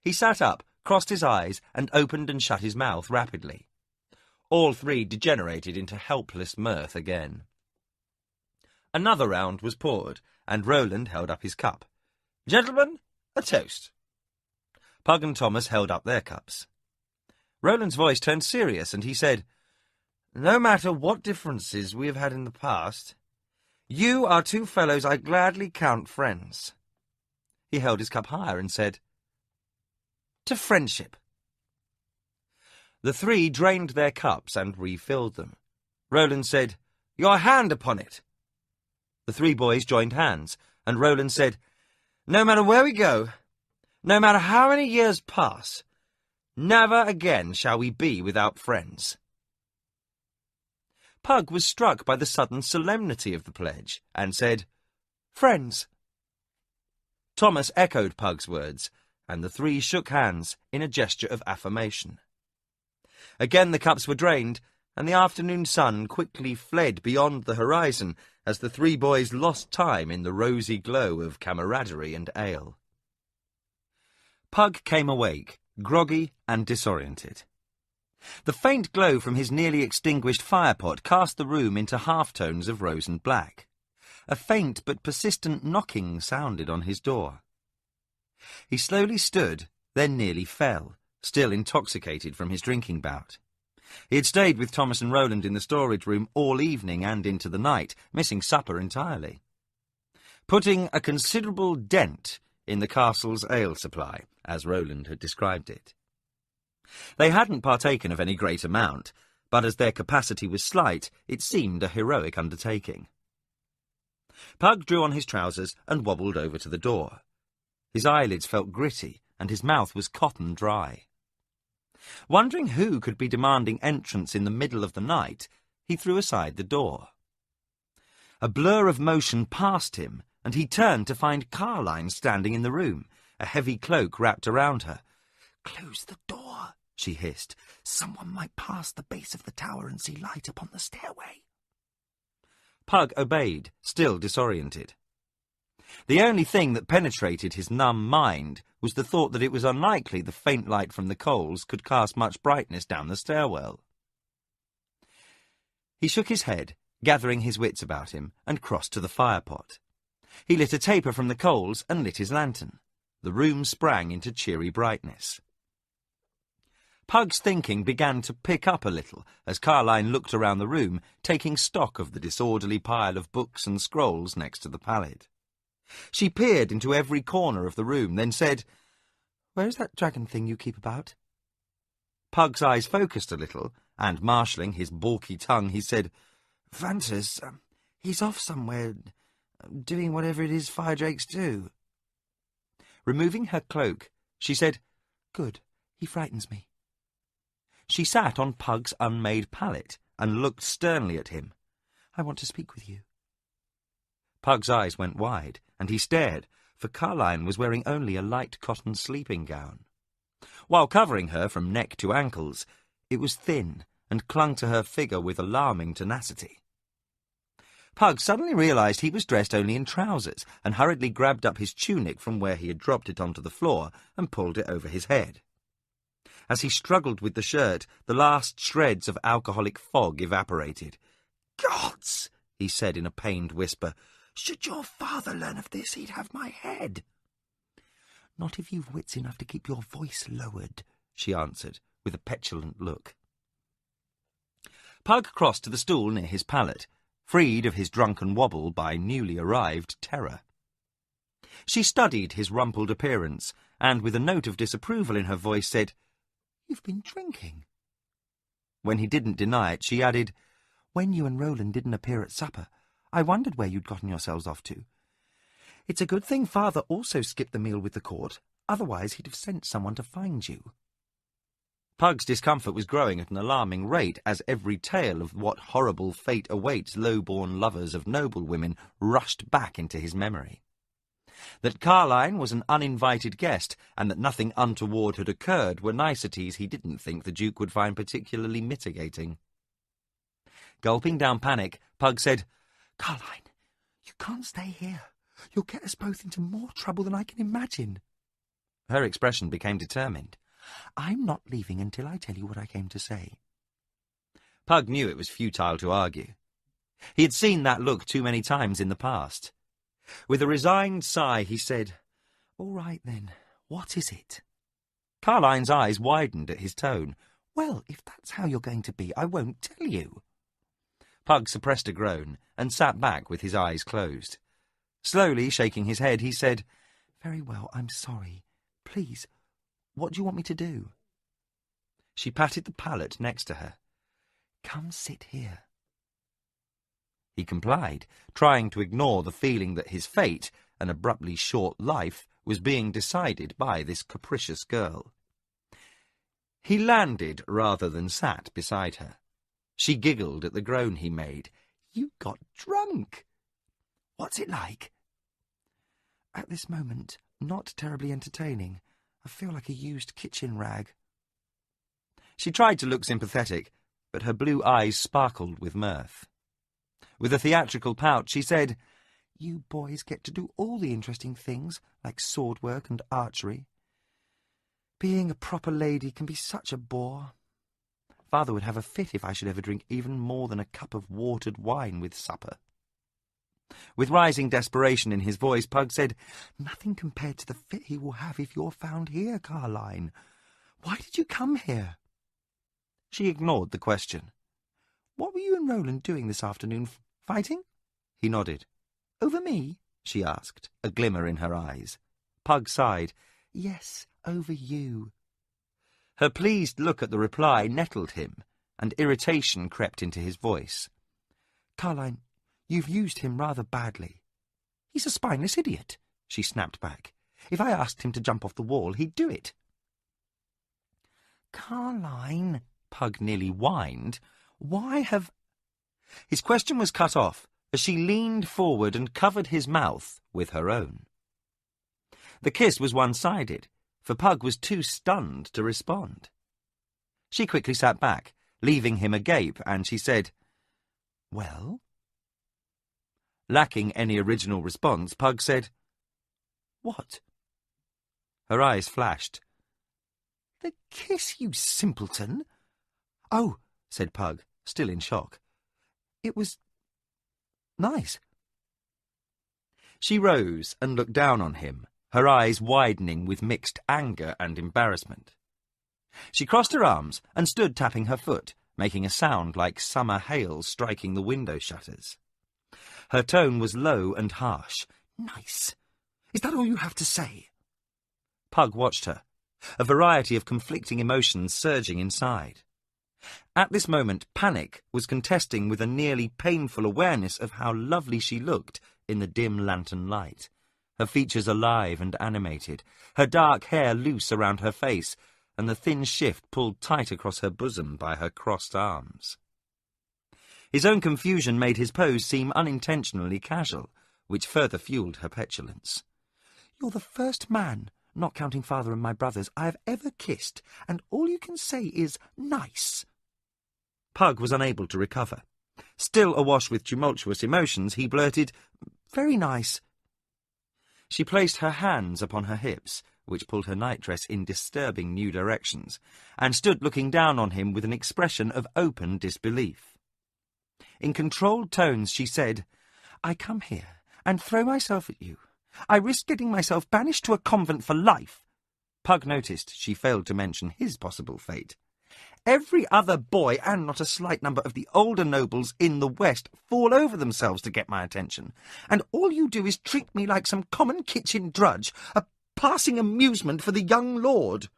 He sat up, crossed his eyes, and opened and shut his mouth rapidly. All three degenerated into helpless mirth again. Another round was poured, and Roland held up his cup. "Gentlemen, a toast." Pug and Thomas held up their cups. Roland's voice turned serious, and he said, "No matter what differences we have had in the past, you are two fellows I gladly count friends." He held his cup higher and said, "To friendship." The three drained their cups and refilled them. Roland said, "Your hand upon it." The three boys joined hands, and Roland said, "No matter where we go, no matter how many years pass, never again shall we be without friends." Pug was struck by the sudden solemnity of the pledge, and said, "Friends." Thomas echoed Pug's words, and the three shook hands in a gesture of affirmation. Again the cups were drained, and the afternoon sun quickly fled beyond the horizon as the three boys lost time in the rosy glow of camaraderie and ale. Pug came awake, groggy and disoriented. The faint glow from his nearly extinguished firepot cast the room into half-tones of rose and black. A faint but persistent knocking sounded on his door. He slowly stood, then nearly fell, still intoxicated from his drinking bout. He had stayed with Thomas and Roland in the storage room all evening and into the night, missing supper entirely, putting a considerable dent in the castle's ale supply, as Roland had described it. They hadn't partaken of any great amount, but as their capacity was slight, it seemed a heroic undertaking. Pug drew on his trousers and wobbled over to the door. His eyelids felt gritty, and his mouth was cotton dry. Wondering who could be demanding entrance in the middle of the night, he threw aside the door. A blur of motion passed him, and he turned to find Carline standing in the room, a heavy cloak wrapped around her. "Close the door," she hissed. "Someone might pass the base of the tower and see light upon the stairway." Pug obeyed, still disoriented. The only thing that penetrated his numb mind was the thought that it was unlikely the faint light from the coals could cast much brightness down the stairwell. He shook his head, gathering his wits about him, and crossed to the firepot. He lit a taper from the coals and lit his lantern. The room sprang into cheery brightness. Pug's thinking began to pick up a little as Carline looked around the room, taking stock of the disorderly pile of books and scrolls next to the pallet. She peered into every corner of the room, then said, "Where is that dragon thing you keep about?" Pug's eyes focused a little, and marshalling his balky tongue, he said, "Francis, he's off somewhere, doing whatever it is fire drakes do." Removing her cloak, she said, "Good, he frightens me." She sat on Pug's unmade pallet and looked sternly at him. "I want to speak with you." Pug's eyes went wide, and he stared, for Carline was wearing only a light cotton sleeping gown. While covering her from neck to ankles, it was thin and clung to her figure with alarming tenacity. Pug suddenly realized he was dressed only in trousers and hurriedly grabbed up his tunic from where he had dropped it onto the floor and pulled it over his head. As he struggled with the shirt, the last shreds of alcoholic fog evaporated. "Gods!" he said in a pained whisper. "Should your father learn of this, he'd have my head." "Not if you've wits enough to keep your voice lowered," she answered, with a petulant look. Pug crossed to the stool near his pallet, freed of his drunken wobble by newly arrived terror. She studied his rumpled appearance, and with a note of disapproval in her voice said, "You've been drinking." When he didn't deny it, she added, "When you and Roland didn't appear at supper, I wondered where you'd gotten yourselves off to. It's a good thing Father also skipped the meal with the court, otherwise he'd have sent someone to find you." Pug's discomfort was growing at an alarming rate as every tale of what horrible fate awaits low-born lovers of noble women rushed back into his memory. That Carline was an uninvited guest and that nothing untoward had occurred were niceties he didn't think the Duke would find particularly mitigating. Gulping down panic, Pug said, "Carline, you can't stay here. You'll get us both into more trouble than I can imagine." Her expression became determined. "I'm not leaving until I tell you what I came to say." Pug knew it was futile to argue. He had seen that look too many times in the past. With a resigned sigh, he said, "All right, then. What is it?" Carline's eyes widened at his tone. "Well, if that's how you're going to be, I won't tell you." Pug suppressed a groan and sat back with his eyes closed. Slowly shaking his head, he said, "Very well, I'm sorry. Please, what do you want me to do?" She patted the pallet next to her. "Come sit here." He complied, trying to ignore the feeling that his fate, an abruptly short life, was being decided by this capricious girl. He landed rather than sat beside her. She giggled at the groan he made. "You got drunk. What's it like?" "At this moment, not terribly entertaining. I feel like a used kitchen rag." She tried to look sympathetic, but her blue eyes sparkled with mirth. With a theatrical pout, she said, "You boys get to do all the interesting things, like sword work and archery. Being a proper lady can be such a bore. Father would have a fit if I should ever drink even more than a cup of watered wine with supper." With rising desperation in his voice, Pug said, "Nothing compared to the fit he will have if you're found here, Carline. Why did you come here?" She ignored the question. "What were you and Roland doing this afternoon? Fighting?" He nodded. "Over me?" she asked, a glimmer in her eyes. Pug sighed. "Yes, over you." Her pleased look at the reply nettled him, and irritation crept into his voice. "Carline, you've used him rather badly." "He's a spineless idiot," she snapped back. "If I asked him to jump off the wall, he'd do it." "Carline," Pug nearly whined, "why have—" His question was cut off as she leaned forward and covered his mouth with her own. The kiss was one-sided, for Pug was too stunned to respond. She quickly sat back, leaving him agape, and she said, "Well?" Lacking any original response, Pug said, What? Her eyes flashed. The kiss, you simpleton! Oh, said Pug, still in shock. It was nice. She rose and looked down on him, her eyes widening with mixed anger and embarrassment. She crossed her arms and stood tapping her foot, making a sound like summer hail striking the window shutters. Her tone was low and harsh. Nice. Is that all you have to say? Pug watched her, a variety of conflicting emotions surging inside. At this moment, panic was contesting with a nearly painful awareness of how lovely she looked in the dim lantern light, her features alive and animated, her dark hair loose around her face, and the thin shift pulled tight across her bosom by her crossed arms. His own confusion made his pose seem unintentionally casual, which further fueled her petulance. You're the first man, not counting father and my brothers, I have ever kissed, and all you can say is nice. Pug was unable to recover. Still awash with tumultuous emotions, he blurted, Very nice. She placed her hands upon her hips, which pulled her nightdress in disturbing new directions, and stood looking down on him with an expression of open disbelief. In controlled tones she said, I come here and throw myself at you. I risk getting myself banished to a convent for life. Pug noticed she failed to mention his possible fate. Every other boy, and not a slight number of the older nobles in the West, fall over themselves to get my attention, and all you do is treat me like some common kitchen drudge, a passing amusement for the young lord.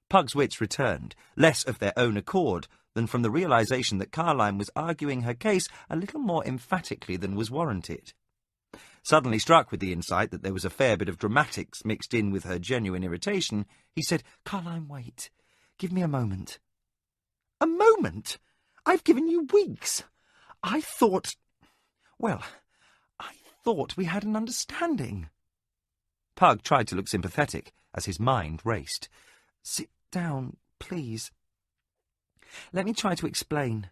Pug's wits returned, less of their own accord than from the realization that Carline was arguing her case a little more emphatically than was warranted. Suddenly struck with the insight that there was a fair bit of dramatics mixed in with her genuine irritation, he said, Carline, wait. Give me a moment. A moment? I've given you weeks. I thought we had an understanding. Pug tried to look sympathetic as his mind raced. Sit down, please. Let me try to explain.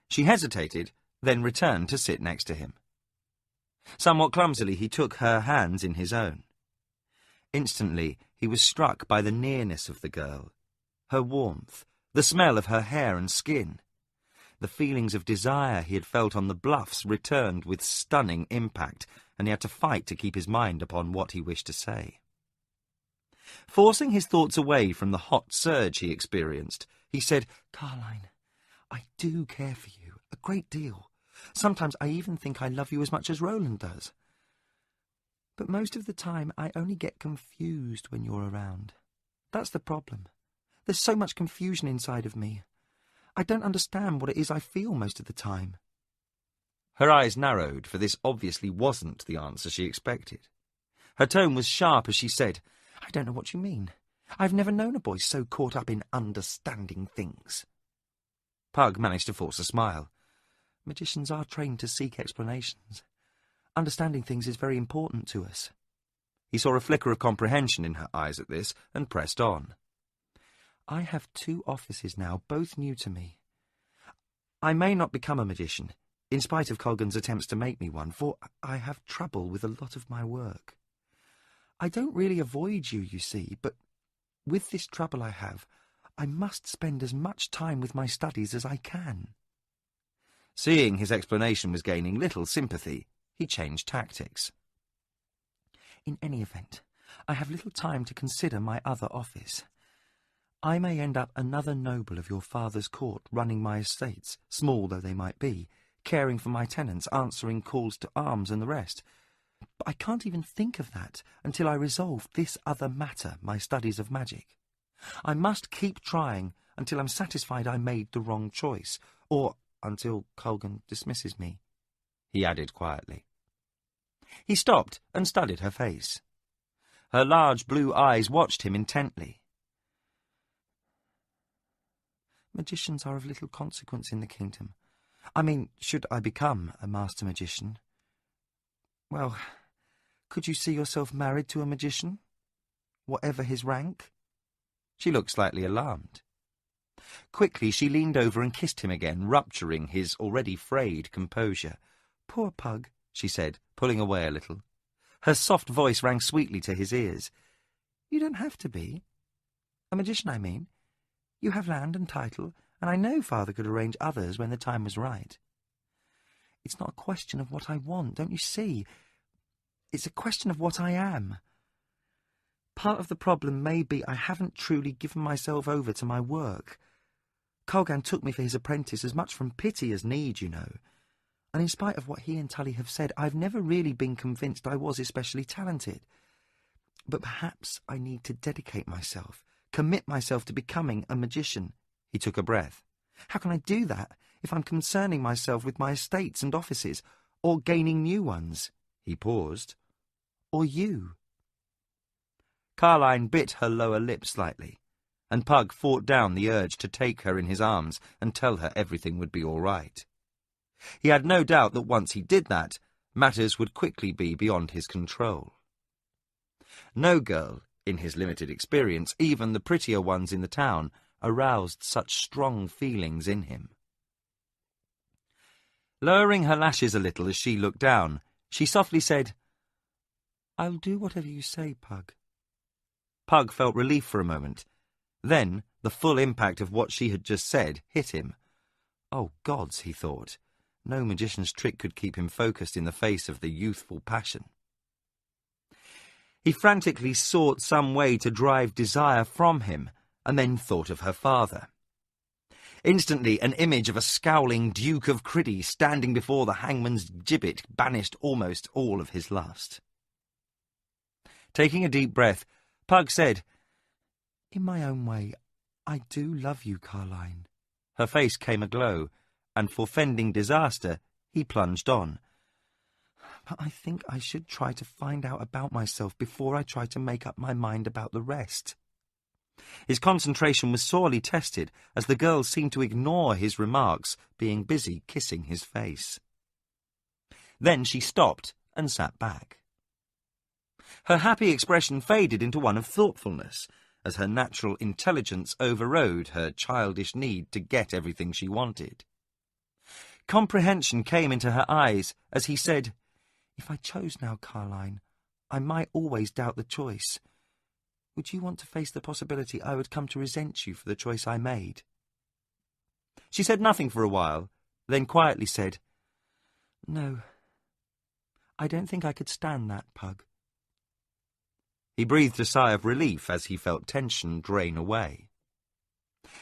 She hesitated, then returned to sit next to him. Somewhat clumsily he took her hands in his own. Instantly he was struck by the nearness of the girl, her warmth, the smell of her hair and skin. The feelings of desire he had felt on the bluffs returned with stunning impact, and he had to fight to keep his mind upon what he wished to say. Forcing his thoughts away from the hot surge he experienced, he said, Carline, I do care for you, a great deal. Sometimes I even think I love you as much as Roland does. But most of the time I only get confused when you're around. That's the problem. There's so much confusion inside of me. I don't understand what it is I feel most of the time. Her eyes narrowed, for this obviously wasn't the answer she expected. Her tone was sharp as she said, I don't know what you mean. I've never known a boy so caught up in understanding things. Pug managed to force a smile. Magicians are trained to seek explanations. Understanding things is very important to us. He saw a flicker of comprehension in her eyes at this, and pressed on. I have 2 offices now, both new to me. I may not become a magician, in spite of Colgan's attempts to make me one, for I have trouble with a lot of my work. I don't really avoid you, you see, but with this trouble I have, I must spend as much time with my studies as I can. Seeing his explanation was gaining little sympathy, he changed tactics. In any event, I have little time to consider my other office. I may end up another noble of your father's court, running my estates, small though they might be, caring for my tenants, answering calls to arms and the rest. But I can't even think of that until I resolve this other matter, my studies of magic. I must keep trying until I'm satisfied I made the wrong choice, or until Colgan dismisses me, he added quietly. He stopped and studied her face. Her large blue eyes watched him intently. Magicians are of little consequence in the kingdom. I mean, should I become a master magician? Well, could you see yourself married to a magician, whatever his rank? She looked slightly alarmed. Quickly she leaned over and kissed him again, rupturing his already frayed composure. Poor Pug, she said, pulling away a little. Her soft voice rang sweetly to his ears. "You don't have to be. A magician, I mean. You have land and title, and I know Father could arrange others when the time was right. It's not a question of what I want, don't you see? It's a question of what I am. Part of the problem may be I haven't truly given myself over to my work. Colgan took me for his apprentice as much from pity as need, you know. And in spite of what he and Tully have said, I've never really been convinced I was especially talented. But perhaps I need to dedicate myself, commit myself to becoming a magician." He took a breath. "How can I do that if I'm concerning myself with my estates and offices, or gaining new ones?" He paused. "Or you?" Carline bit her lower lip slightly, and Pug fought down the urge to take her in his arms and tell her everything would be all right. He had no doubt that once he did that, matters would quickly be beyond his control. No girl, in his limited experience, even the prettier ones in the town, aroused such strong feelings in him. Lowering her lashes a little as she looked down, she softly said, "I'll do whatever you say, Pug." Pug felt relief for a moment. Then the full impact of what she had just said hit him. Oh, gods, he thought. No magician's trick could keep him focused in the face of the youthful passion. He frantically sought some way to drive desire from him, and then thought of her father. Instantly, an image of a scowling Duke of Criddy standing before the hangman's gibbet banished almost all of his lust. Taking a deep breath, Pug said, "In my own way, I do love you, Carline." Her face came aglow, and forfending disaster, he plunged on. "But I think I should try to find out about myself before I try to make up my mind about the rest." His concentration was sorely tested, as the girl seemed to ignore his remarks, being busy kissing his face. Then she stopped and sat back. Her happy expression faded into one of thoughtfulness, as her natural intelligence overrode her childish need to get everything she wanted. Comprehension came into her eyes as he said, "If I chose now, Carline, I might always doubt the choice. Would you want to face the possibility I would come to resent you for the choice I made?" She said nothing for a while, then quietly said, "No, I don't think I could stand that, Pug." He breathed a sigh of relief as he felt tension drain away.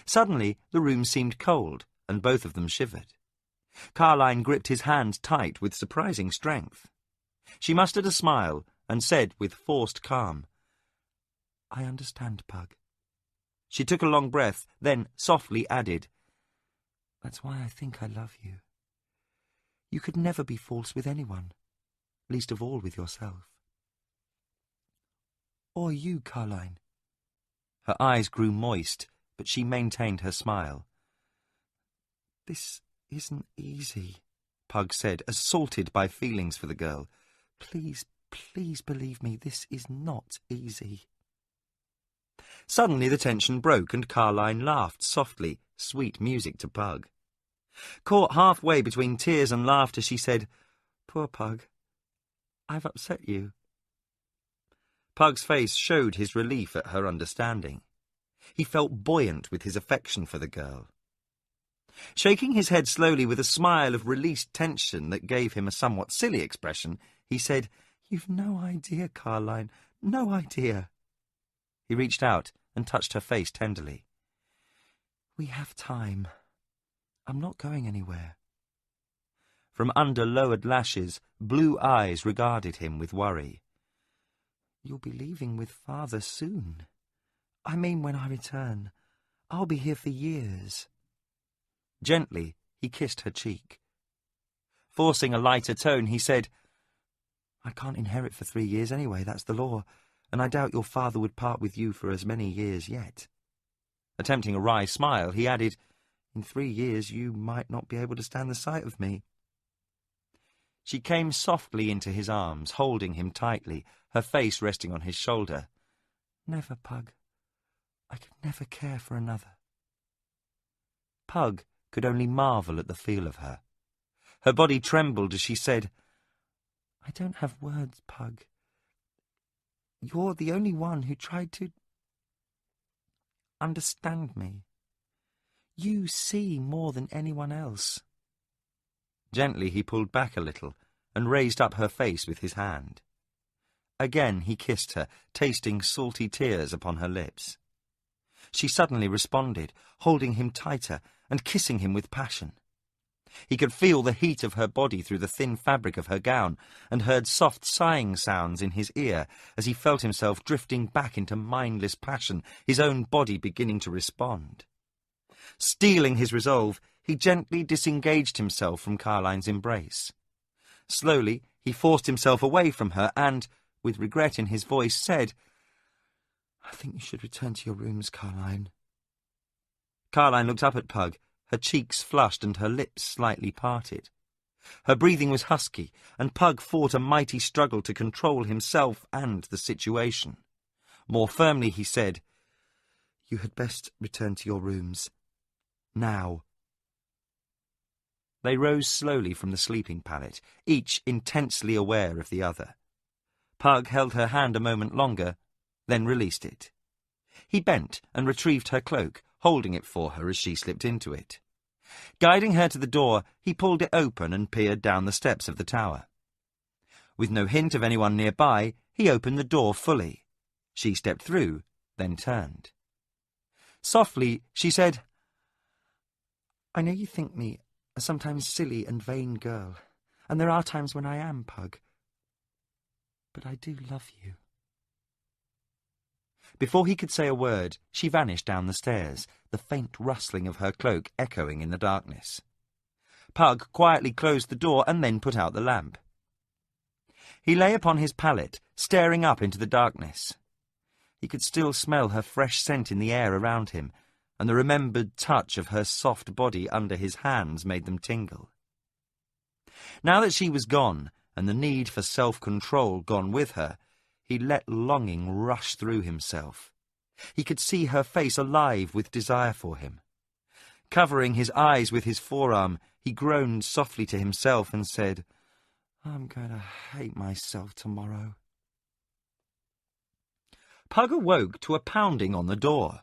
Suddenly, the room seemed cold, and both of them shivered. Carline gripped his hand tight with surprising strength. She mustered a smile and said with forced calm, "I understand, Pug." She took a long breath, then softly added, "That's why I think I love you. You could never be false with anyone, least of all with yourself." "Or you, Carline." Her eyes grew moist, but she maintained her smile. "This isn't easy," Pug said, assaulted by feelings for the girl. "Please, please believe me, this is not easy." Suddenly the tension broke, and Carline laughed softly, sweet music to Pug. Caught halfway between tears and laughter, she said, "Poor Pug, I've upset you." Pug's face showed his relief at her understanding. He felt buoyant with his affection for the girl. Shaking his head slowly with a smile of released tension that gave him a somewhat silly expression, he said, "You've no idea, Carline, no idea." He reached out and touched her face tenderly. "We have time. I'm not going anywhere." From under lowered lashes, blue eyes regarded him with worry. "You'll be leaving with Father soon. I mean, when I return. I'll be here for years." Gently, he kissed her cheek. Forcing a lighter tone, he said, "I can't inherit for 3 years anyway, that's the law, and I doubt your father would part with you for as many years yet." Attempting a wry smile, he added, "In 3 years you might not be able to stand the sight of me." She came softly into his arms, holding him tightly, her face resting on his shoulder. "Never, Pug. I could never care for another." Pug could only marvel at the feel of her. Her body trembled as she said, "I don't have words, Pug. You're the only one who tried to understand me. You see more than anyone else." Gently he pulled back a little and raised up her face with his hand. Again he kissed her, tasting salty tears upon her lips. She suddenly responded, holding him tighter and kissing him with passion. He could feel the heat of her body through the thin fabric of her gown, and heard soft sighing sounds in his ear as he felt himself drifting back into mindless passion, his own body beginning to respond. Steeling his resolve, he gently disengaged himself from Carline's embrace. Slowly he forced himself away from her and, with regret in his voice, said, "I think you should return to your rooms, Carline." Carline looked up at Pug, her cheeks flushed and her lips slightly parted. Her breathing was husky, and Pug fought a mighty struggle to control himself and the situation. More firmly he said, "You had best return to your rooms. Now." They rose slowly from the sleeping pallet, each intensely aware of the other. Pug held her hand a moment longer, then released it. He bent and retrieved her cloak, holding it for her as she slipped into it. Guiding her to the door, he pulled it open and peered down the steps of the tower. With no hint of anyone nearby, he opened the door fully. She stepped through, then turned. Softly, she said, "I know you think me a sometimes silly and vain girl, and there are times when I am, Pug. But I do love you." Before he could say a word, she vanished down the stairs, the faint rustling of her cloak echoing in the darkness. Pug quietly closed the door and then put out the lamp. He lay upon his pallet, staring up into the darkness. He could still smell her fresh scent in the air around him, and the remembered touch of her soft body under his hands made them tingle. Now that she was gone, and the need for self-control gone with her, he let longing rush through himself. He could see her face alive with desire for him. Covering his eyes with his forearm, he groaned softly to himself and said, "I'm going to hate myself tomorrow." Pug awoke to a pounding on the door.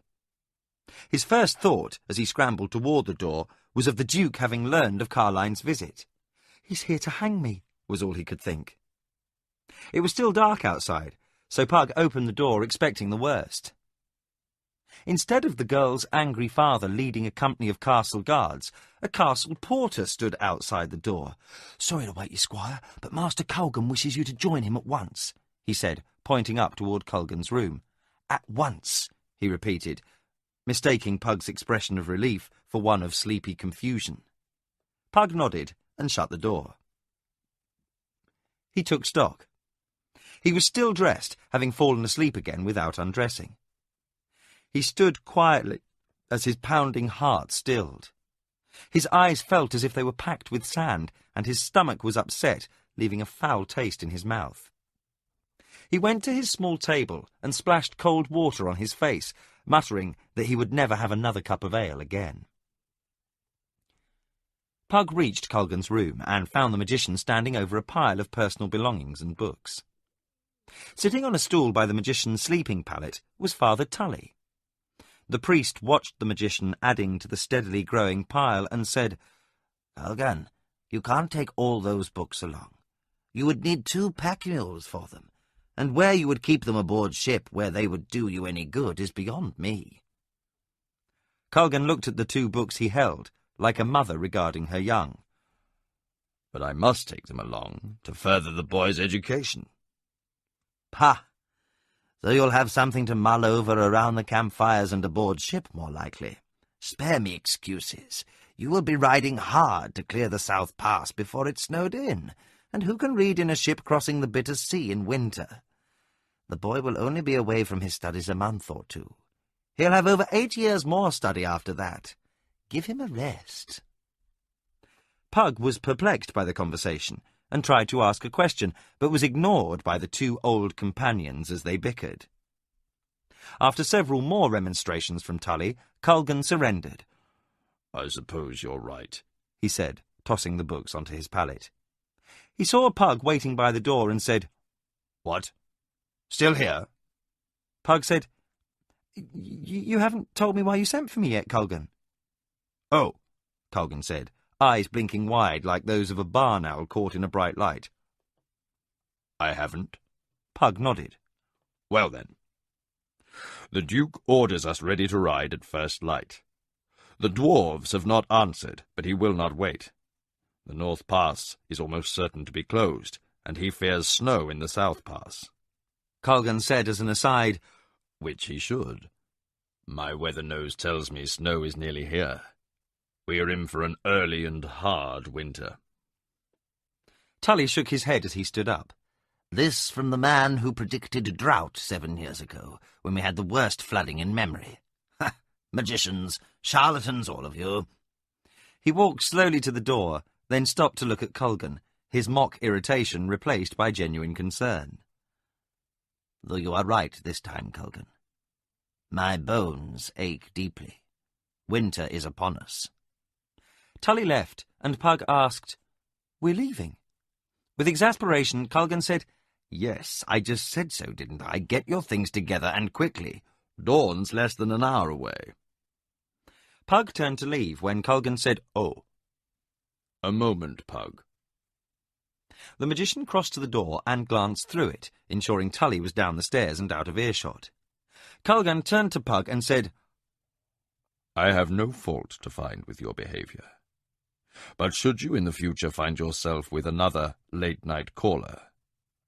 His first thought, as he scrambled toward the door, was of the Duke having learned of Carline's visit. "He's here to hang me," was all he could think. It was still dark outside, so Pug opened the door expecting the worst. Instead of the girl's angry father leading a company of castle guards, a castle porter stood outside the door. "Sorry to wake you, Squire, but Master Colgan wishes you to join him at once," he said, pointing up toward Colgan's room. "At once," he repeated, mistaking Pug's expression of relief for one of sleepy confusion. Pug nodded and shut the door. He took stock. He was still dressed, having fallen asleep again without undressing. He stood quietly as his pounding heart stilled. His eyes felt as if they were packed with sand, and his stomach was upset, leaving a foul taste in his mouth. He went to his small table and splashed cold water on his face, muttering that he would never have another cup of ale again. Pug reached Colgan's room and found the magician standing over a pile of personal belongings and books. Sitting on a stool by the magician's sleeping pallet was Father Tully. The priest watched the magician adding to the steadily growing pile and said, "Colgan, you can't take all those books along. You would need 2 pack mules for them, and where you would keep them aboard ship where they would do you any good is beyond me." Colgan looked at the 2 books he held, like a mother regarding her young. "But I must take them along to further the boy's education." "Pah! So you'll have something to mull over around the campfires and aboard ship, more likely. Spare me excuses. You will be riding hard to clear the South Pass before it's snowed in, and who can read in a ship crossing the bitter sea in winter? The boy will only be away from his studies a month or 2. He'll have over 8 years more study after that. Give him a rest." Pug was perplexed by the conversation and tried to ask a question, but was ignored by the 2 old companions as they bickered. After several more remonstrations from Tully, Colgan surrendered. "I suppose you're right," he said, tossing the books onto his pallet. He saw Pug waiting by the door and said, "What?" Still here? Pug said, You haven't told me why you sent for me yet, Colgan. Oh, Colgan said, eyes blinking wide like those of a barn owl caught in a bright light. I haven't. Pug nodded. Well then. The Duke orders us ready to ride at first light. The dwarves have not answered, but he will not wait. The North Pass is almost certain to be closed, and he fears snow in the South Pass. Colgan said as an aside, Which he should. My weather nose tells me snow is nearly here. We are in for an early and hard winter. Tully shook his head as he stood up. This from the man who predicted drought 7 years ago, when we had the worst flooding in memory. Ha! Magicians, charlatans, all of you. He walked slowly to the door, then stopped to look at Colgan, his mock irritation replaced by genuine concern. Though you are right this time, Colgan. My bones ache deeply. Winter is upon us. Tully left, and Pug asked, We're leaving? With exasperation, Colgan said, Yes, I just said so, didn't I? Get your things together, and quickly. Dawn's less than an hour away. Pug turned to leave when Colgan said, Oh. A moment, Pug. The magician crossed to the door and glanced through it, ensuring Tully was down the stairs and out of earshot. Colgan turned to Pug and said, I have no fault to find with your behaviour. But should you in the future find yourself with another late-night caller,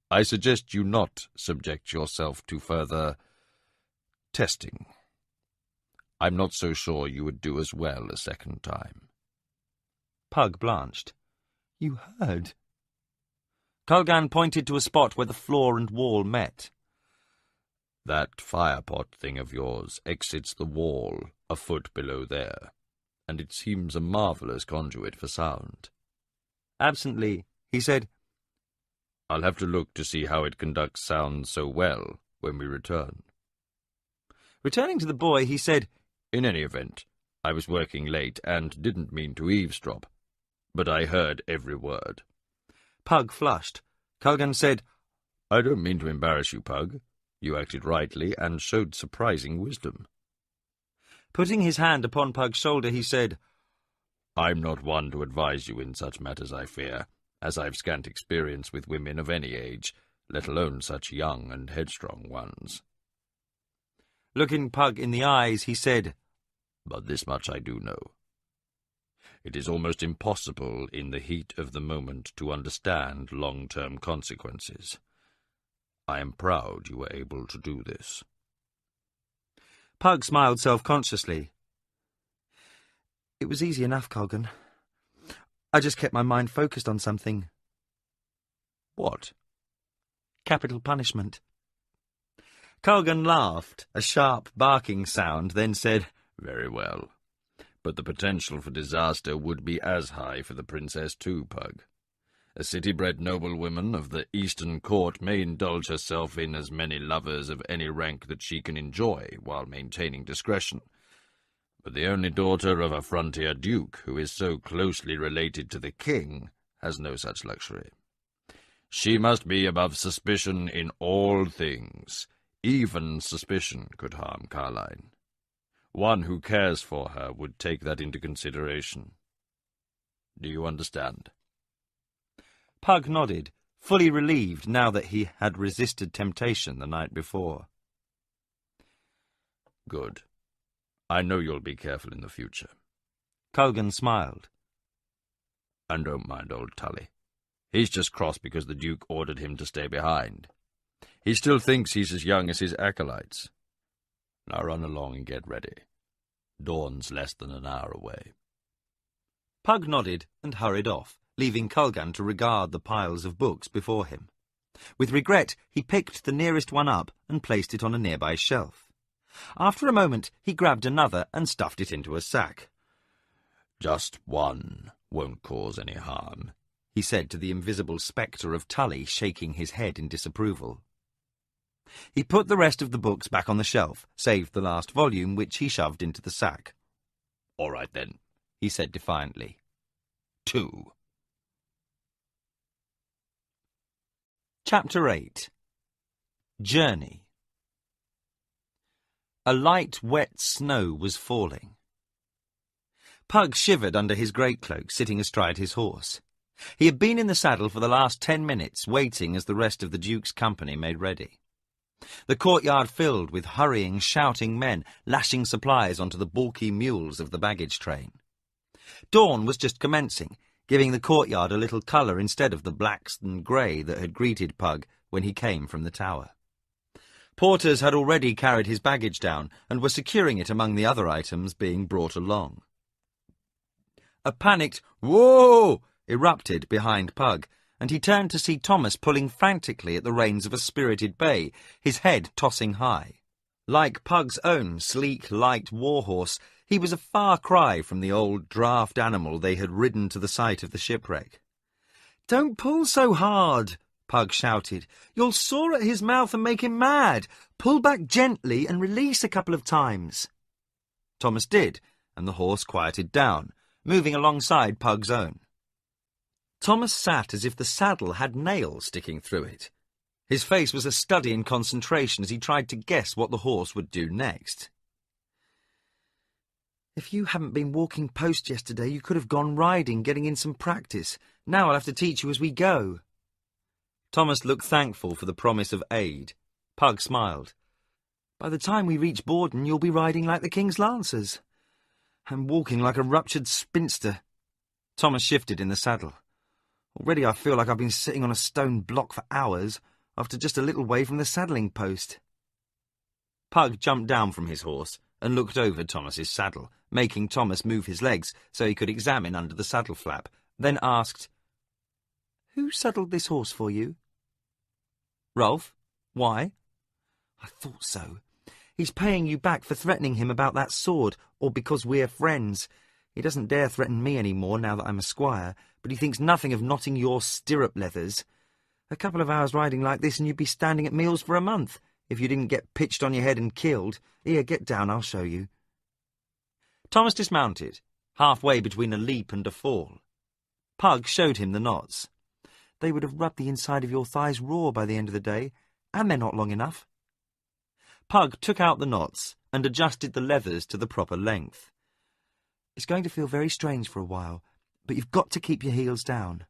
I suggest you not subject yourself to further testing. I'm not so sure you would do as well a second time. Pug blanched. You heard? Colgan pointed to a spot where the floor and wall met. That firepot thing of yours exits the wall a foot below there, and it seems a marvellous conduit for sound. Absently, he said, I'll have to look to see how it conducts sound so well when we return. Returning to the boy, he said, In any event, I was working late and didn't mean to eavesdrop, but I heard every word. Pug flushed. Colgan said, I don't mean to embarrass you, Pug. You acted rightly and showed surprising wisdom. Putting his hand upon Pug's shoulder, he said, I'm not one to advise you in such matters, I fear, as I've scant experience with women of any age, let alone such young and headstrong ones. Looking Pug in the eyes, he said, But this much I do know. It is almost impossible in the heat of the moment to understand long-term consequences. I am proud you were able to do this. Pug smiled self-consciously. It was easy enough, Colgan. I just kept my mind focused on something. What? Capital punishment. Colgan laughed, a sharp barking sound, then said, Very well. But the potential for disaster would be as high for the princess too, Pug. A city-bred noblewoman of the Eastern Court may indulge herself in as many lovers of any rank that she can enjoy while maintaining discretion. But the only daughter of a frontier duke who is so closely related to the king has no such luxury. She must be above suspicion in all things. Even suspicion could harm Carline. One who cares for her would take that into consideration. Do you understand? Pug nodded, fully relieved now that he had resisted temptation the night before. Good. I know you'll be careful in the future. Colgan smiled. And don't mind old Tully. He's just cross because the Duke ordered him to stay behind. He still thinks he's as young as his acolytes. Now run along and get ready. Dawn's less than an hour away. Pug nodded and hurried off, leaving Colgan to regard the piles of books before him. With regret, he picked the nearest one up and placed it on a nearby shelf. After a moment, he grabbed another and stuffed it into a sack. Just one won't cause any harm, he said to the invisible spectre of Tully, shaking his head in disapproval. He put the rest of the books back on the shelf, save the last volume, which he shoved into the sack. All right, then, he said defiantly. 2. Chapter 8. Journey. A light, wet snow was falling. Pug shivered under his greatcoat, sitting astride his horse. He had been in the saddle for the last 10 minutes, waiting as the rest of the Duke's company made ready. The courtyard filled with hurrying, shouting men, lashing supplies onto the balky mules of the baggage train. Dawn was just commencing, giving the courtyard a little colour instead of the blacks and grey that had greeted Pug when he came from the tower. Porters had already carried his baggage down and were securing it among the other items being brought along. A panicked "Whoa!" erupted behind Pug, and he turned to see Thomas pulling frantically at the reins of a spirited bay, his head tossing high. Like Pug's own sleek, light war-horse, he was a far cry from the old draft animal they had ridden to the site of the shipwreck. "Don't pull so hard," Pug shouted. "You'll saw at his mouth and make him mad. Pull back gently and release a couple of times." Thomas did, and the horse quieted down, moving alongside Pug's own. Thomas sat as if the saddle had nails sticking through it. His face was a study in concentration as he tried to guess what the horse would do next. "If you hadn't been walking post yesterday, you could have gone riding, getting in some practice. Now I'll have to teach you as we go." Thomas looked thankful for the promise of aid. Pug smiled. "By the time we reach Borden, you'll be riding like the King's Lancers. And walking like a ruptured spinster." Thomas shifted in the saddle. "Already I feel like I've been sitting on a stone block for hours, after just a little way from the saddling post." Pug jumped down from his horse and looked over Thomas's saddle, making Thomas move his legs so he could examine under the saddle flap, then asked, "Who saddled this horse for you?" "Rolf. Why?" "I thought so. He's paying you back for threatening him about that sword, or because we're friends. He doesn't dare threaten me any more now that I'm a squire, but he thinks nothing of knotting your stirrup leathers. A couple of hours riding like this and you'd be standing at meals for a month, if you didn't get pitched on your head and killed. Here, get down, I'll show you." Thomas dismounted, halfway between a leap and a fall. Pug showed him the knots. "They would have rubbed the inside of your thighs raw by the end of the day, and they're not long enough." Pug took out the knots and adjusted the leathers to the proper length. "It's going to feel very strange for a while, but you've got to keep your heels down.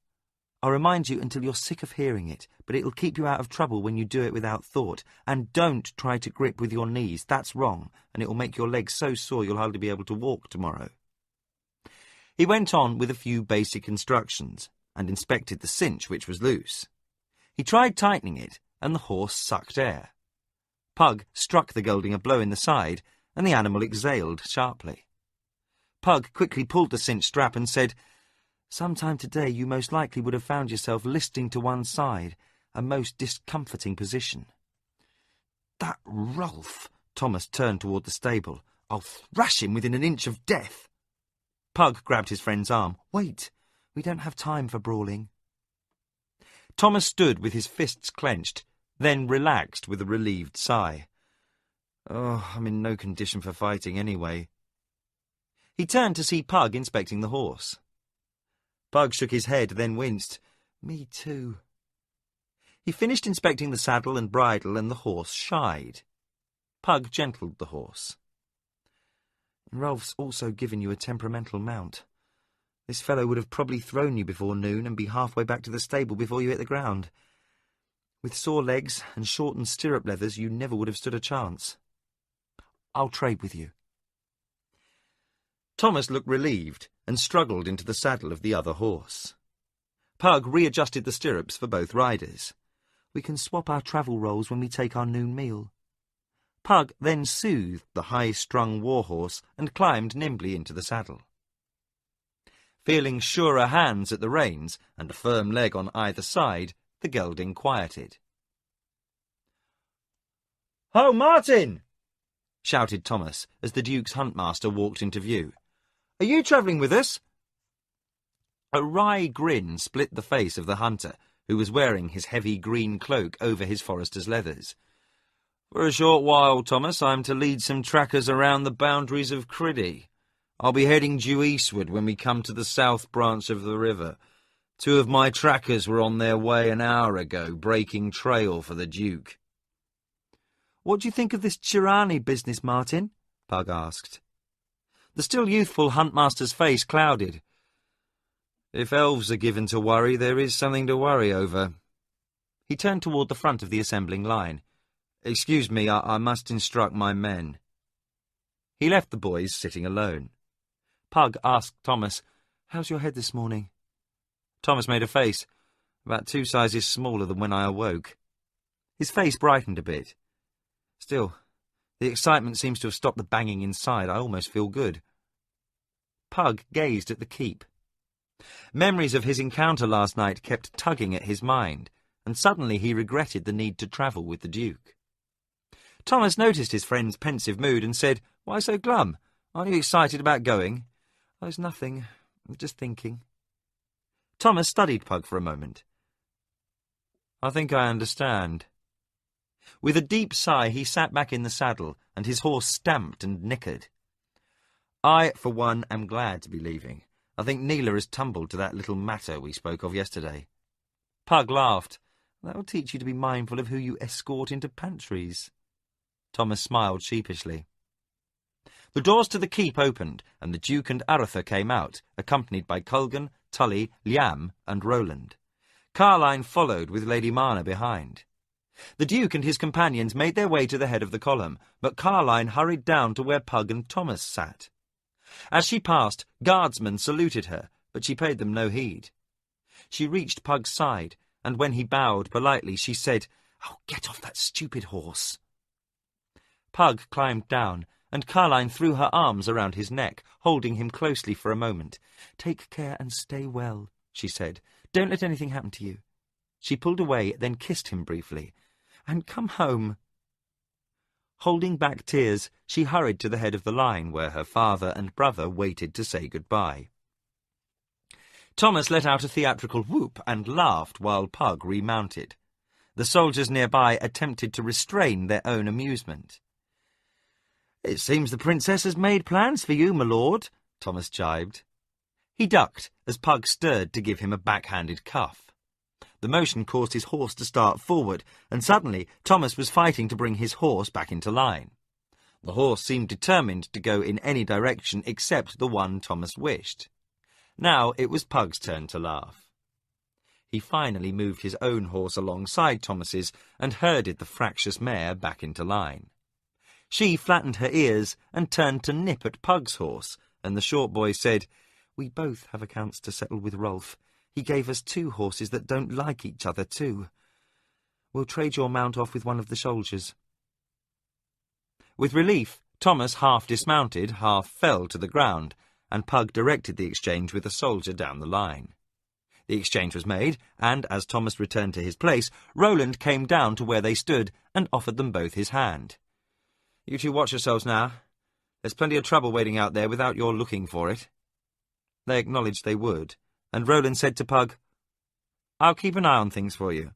I'll remind you until you're sick of hearing it, but it'll keep you out of trouble when you do it without thought. And don't try to grip with your knees, that's wrong, and it will make your legs so sore you'll hardly be able to walk tomorrow." He went on with a few basic instructions, and inspected the cinch, which was loose. He tried tightening it, and the horse sucked air. Pug struck the gelding a blow in the side, and the animal exhaled sharply. Pug quickly pulled the cinch strap and said, "Sometime today you most likely would have found yourself listing to one side, a most discomforting position." "That Rolf!" Thomas turned toward the stable. "I'll thrash him within an inch of death." Pug grabbed his friend's arm. "Wait, we don't have time for brawling." Thomas stood with his fists clenched, then relaxed with a relieved sigh. "Oh, I'm in no condition for fighting anyway." He turned to see Pug inspecting the horse. Pug shook his head, then winced. "Me too." He finished inspecting the saddle and bridle, and the horse shied. Pug gentled the horse. "Rolf's also given you a temperamental mount. This fellow would have probably thrown you before noon and be halfway back to the stable before you hit the ground. With sore legs and shortened stirrup leathers, you never would have stood a chance. I'll trade with you." Thomas looked relieved and struggled into the saddle of the other horse. Pug readjusted the stirrups for both riders. "We can swap our travel rolls when we take our noon meal." Pug then soothed the high-strung war-horse and climbed nimbly into the saddle. Feeling surer hands at the reins and a firm leg on either side, the gelding quieted. "Ho, Martin!" shouted Thomas as the Duke's huntmaster walked into view. "Are you travelling with us?" A wry grin split the face of the hunter, who was wearing his heavy green cloak over his forester's leathers. "For a short while, Thomas, I'm to lead some trackers around the boundaries of Criddy. I'll be heading due eastward when we come to the south branch of the river. 2 of my trackers were on their way an hour ago, breaking trail for the Duke." "What do you think of this Chirani business, Martin?" Pug asked. The still youthful huntmaster's face clouded. "If elves are given to worry, there is something to worry over." He turned toward the front of the assembling line. "Excuse me, I must instruct my men." He left the boys sitting alone. Pug asked Thomas, "How's your head this morning?" Thomas made a face, about 2 sizes smaller than when I awoke. His face brightened a bit. "Still, the excitement seems to have stopped the banging inside. I almost feel good." Pug gazed at the keep. Memories of his encounter last night kept tugging at his mind, and suddenly he regretted the need to travel with the Duke. Thomas noticed his friend's pensive mood and said, "Why so glum? Aren't you excited about going?" "Oh, it's nothing. I'm just thinking." Thomas studied Pug for a moment. "I think I understand." With a deep sigh, he sat back in the saddle, and his horse stamped and nickered. "I, for one, am glad to be leaving. I think Neela has tumbled to that little matter we spoke of yesterday." Pug laughed. "That will teach you to be mindful of who you escort into pantries." Thomas smiled sheepishly. The doors to the keep opened, and the Duke and Aratha came out, accompanied by Culgan, Tully, Liam, and Roland. Carline followed with Lady Marna behind. The Duke and his companions made their way to the head of the column, but Carline hurried down to where Pug and Thomas sat. As she passed, guardsmen saluted her, but she paid them no heed. She reached Pug's side, and when he bowed politely, she said, "Oh, get off that stupid horse." Pug climbed down, and Carline threw her arms around his neck, holding him closely for a moment. "Take care and stay well," she said. "Don't let anything happen to you." She pulled away, then kissed him briefly. "And come home." Holding back tears, she hurried to the head of the line, where her father and brother waited to say goodbye. Thomas let out a theatrical whoop and laughed while Pug remounted. The soldiers nearby attempted to restrain their own amusement. "It seems the princess has made plans for you, my lord," Thomas jibed. He ducked as Pug stirred to give him a backhanded cuff. The motion caused his horse to start forward, and suddenly Thomas was fighting to bring his horse back into line. The horse seemed determined to go in any direction except the one Thomas wished. Now it was Pug's turn to laugh. He finally moved his own horse alongside Thomas's and herded the fractious mare back into line. She flattened her ears and turned to nip at Pug's horse, and the short boy said, "We both have accounts to settle with Rolf. He gave us 2 horses that don't like each other, too. We'll trade your mount off with one of the soldiers." With relief, Thomas half dismounted, half fell to the ground, and Pug directed the exchange with a soldier down the line. The exchange was made, and as Thomas returned to his place, Roland came down to where they stood and offered them both his hand. "You two watch yourselves now. There's plenty of trouble waiting out there without your looking for it." They acknowledged they would, and Roland said to Pug, "I'll keep an eye on things for you."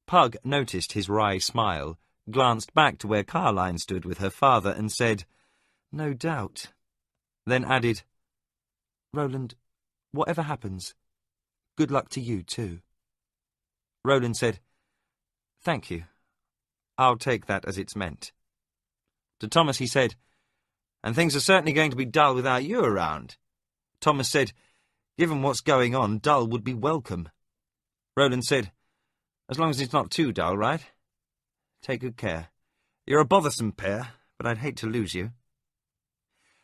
Pug noticed his wry smile, glanced back to where Carline stood with her father, and said, "No doubt," then added, "Roland, whatever happens, good luck to you too." Roland said, "Thank you. I'll take that as it's meant." To Thomas he said, "And things are certainly going to be dull without you around." Thomas said, "Given what's going on, dull would be welcome." Roland said, "As long as it's not too dull, right? Take good care. You're a bothersome pair, but I'd hate to lose you."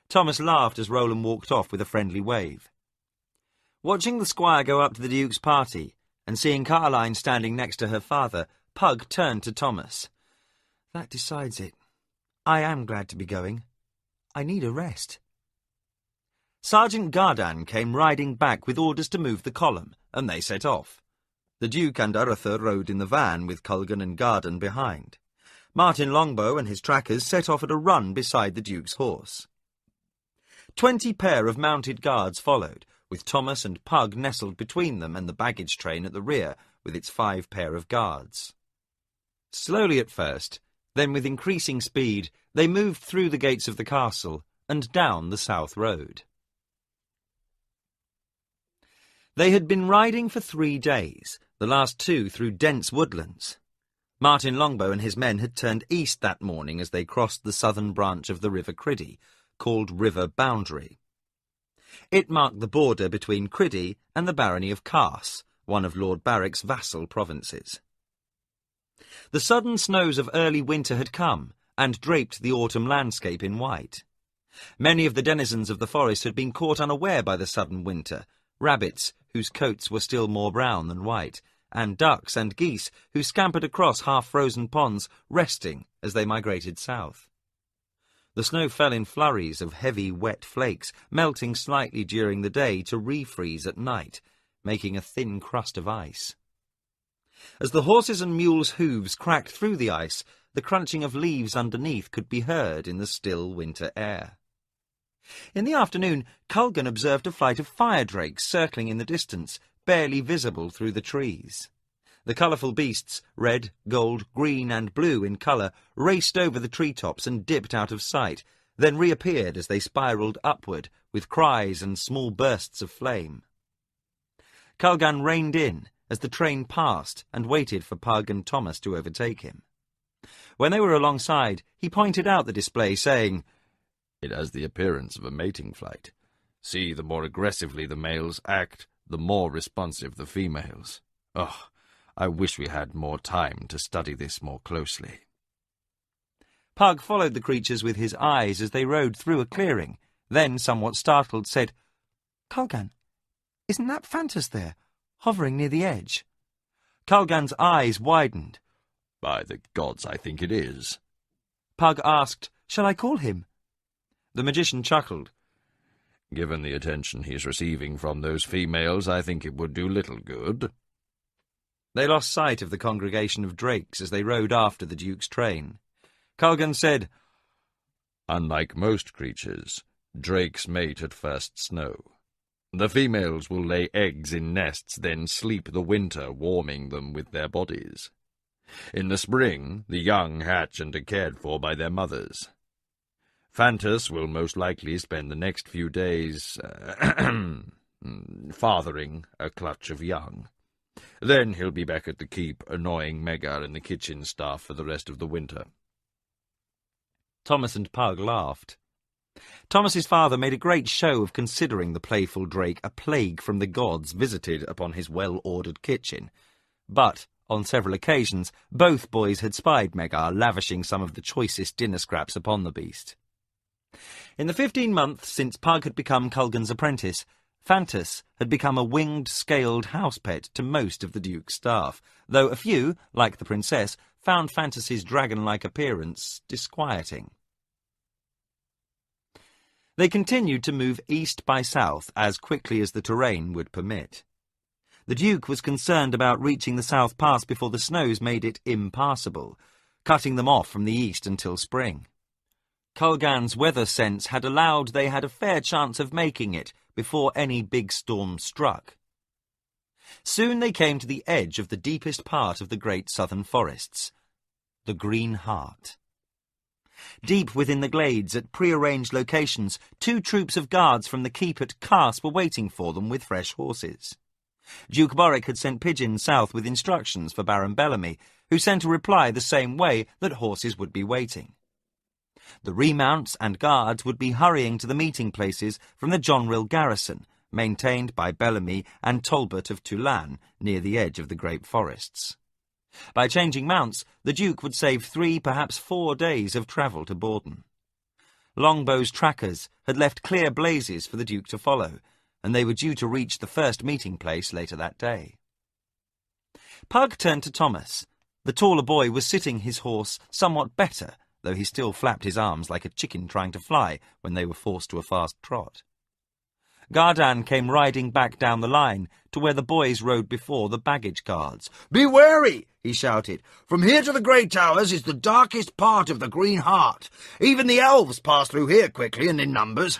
Thomas laughed as Roland walked off with a friendly wave. Watching the squire go up to the Duke's party, and seeing Carline standing next to her father, Pug turned to Thomas. "That decides it. I am glad to be going. I need a rest." Sergeant Gardan came riding back with orders to move the column, and they set off. The Duke and Aratha rode in the van with Culgan and Gardan behind. Martin Longbow and his trackers set off at a run beside the Duke's horse. 20 pair of mounted guards followed, with Thomas and Pug nestled between them and the baggage train at the rear, with its 5 pair of guards. Slowly at first, then with increasing speed, they moved through the gates of the castle and down the south road. They had been riding for 3 days, the last 2 through dense woodlands. Martin Longbow and his men had turned east that morning as they crossed the southern branch of the River Criddy, called River Boundary. It marked the border between Criddy and the barony of Carse, one of Lord Barrick's vassal provinces. The sudden snows of early winter had come, and draped the autumn landscape in white. Many of the denizens of the forest had been caught unaware by the sudden winter, rabbits, whose coats were still more brown than white, and ducks and geese, who scampered across half-frozen ponds, resting as they migrated south. The snow fell in flurries of heavy, wet flakes, melting slightly during the day to refreeze at night, making a thin crust of ice. As the horses' and mules' hooves cracked through the ice, the crunching of leaves underneath could be heard in the still winter air. In the afternoon, Culgan observed a flight of fire drakes circling in the distance, barely visible through the trees. The colourful beasts, red, gold, green and blue in colour, raced over the treetops and dipped out of sight, then reappeared as they spiralled upward, with cries and small bursts of flame. Culgan reined in as the train passed and waited for Pug and Thomas to overtake him. When they were alongside, he pointed out the display, saying, "It has the appearance of a mating flight. See, the more aggressively the males act, the more responsive the females. Oh, I wish we had more time to study this more closely." Pug followed the creatures with his eyes as they rode through a clearing, then, somewhat startled, said, "Culgan, isn't that Fantas there, hovering near the edge?" Culgan's eyes widened. "By the gods, I think it is." Pug asked, "Shall I call him?" The magician chuckled. "Given the attention he's receiving from those females, I think it would do little good." They lost sight of the congregation of drakes as they rode after the Duke's train. Culgan said, "Unlike most creatures, drakes mate at first snow. The females will lay eggs in nests, then sleep the winter, warming them with their bodies. In the spring, the young hatch and are cared for by their mothers. Fantas will most likely spend the next few days fathering a clutch of young. Then he'll be back at the keep, annoying Megar and the kitchen staff for the rest of the winter." Thomas and Pug laughed. Thomas's father made a great show of considering the playful drake a plague from the gods visited upon his well-ordered kitchen. But, on several occasions, both boys had spied Megar lavishing some of the choicest dinner scraps upon the beast. In the 15 months since Pug had become Culgan's apprentice, Fantas had become a winged, scaled house pet to most of the Duke's staff, though a few, like the princess, found Fantas's dragon-like appearance disquieting. They continued to move east by south as quickly as the terrain would permit. The Duke was concerned about reaching the South Pass before the snows made it impassable, cutting them off from the east until spring. Culgan's weather sense had allowed they had a fair chance of making it before any big storm struck. Soon they came to the edge of the deepest part of the great southern forests, the Green Heart. Deep within the glades, at prearranged locations, 2 troops of guards from the keep at Carse were waiting for them with fresh horses. Duke Boric had sent pigeons south with instructions for Baron Bellamy, who sent a reply the same way that horses would be waiting. The remounts and guards would be hurrying to the meeting places from the Jonril garrison, maintained by Bellamy and Talbot of Toulane, near the edge of the grape forests. By changing mounts, the Duke would save 3, perhaps 4 days of travel to Borden. Longbow's trackers had left clear blazes for the Duke to follow, and they were due to reach the first meeting place later that day. Pug turned to Thomas. The taller boy was sitting his horse somewhat better, though he still flapped his arms like a chicken trying to fly when they were forced to a fast trot. Gardan came riding back down the line to where the boys rode before the baggage guards. "Be wary!" he shouted. "From here to the Grey Towers is the darkest part of the Green Heart. Even the elves pass through here quickly and in numbers."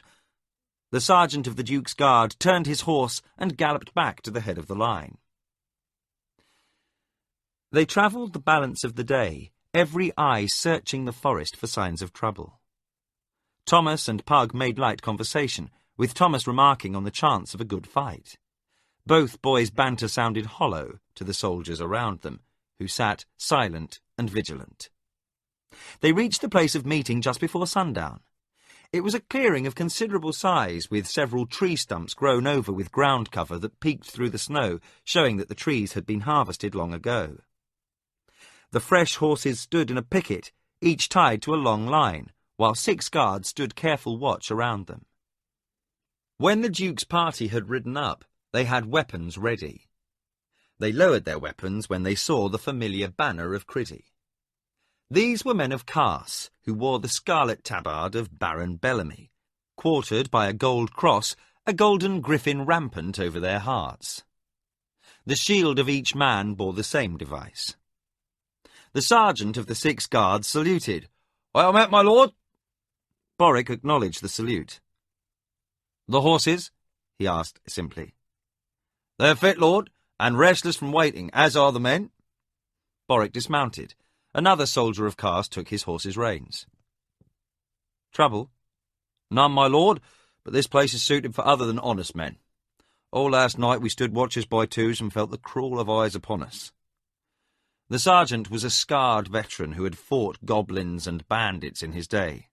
The sergeant of the Duke's guard turned his horse and galloped back to the head of the line. They travelled the balance of the day, every eye searching the forest for signs of trouble. Thomas and Pug made light conversation, with Thomas remarking on the chance of a good fight. Both boys' banter sounded hollow to the soldiers around them, who sat silent and vigilant. They reached the place of meeting just before sundown. It was a clearing of considerable size, with several tree stumps grown over with ground cover that peeked through the snow, showing that the trees had been harvested long ago. The fresh horses stood in a picket, each tied to a long line, while 6 guards stood careful watch around them. When the Duke's party had ridden up, they had weapons ready. They lowered their weapons when they saw the familiar banner of Criddy. These were men of Cars, who wore the scarlet tabard of Baron Bellamy, quartered by a gold cross, a golden griffin rampant over their hearts. The shield of each man bore the same device. The sergeant of the 6 guards saluted. "Well met, my lord." Boric acknowledged the salute. "The horses?" he asked simply. "They're fit, lord, and restless from waiting, as are the men." Boric dismounted. Another soldier of Cars took his horse's reins. "Trouble?" "None, my lord, but this place is suited for other than honest men. All last night we stood watches by twos and felt the crawl of eyes upon us." The sergeant was a scarred veteran who had fought goblins and bandits in his day.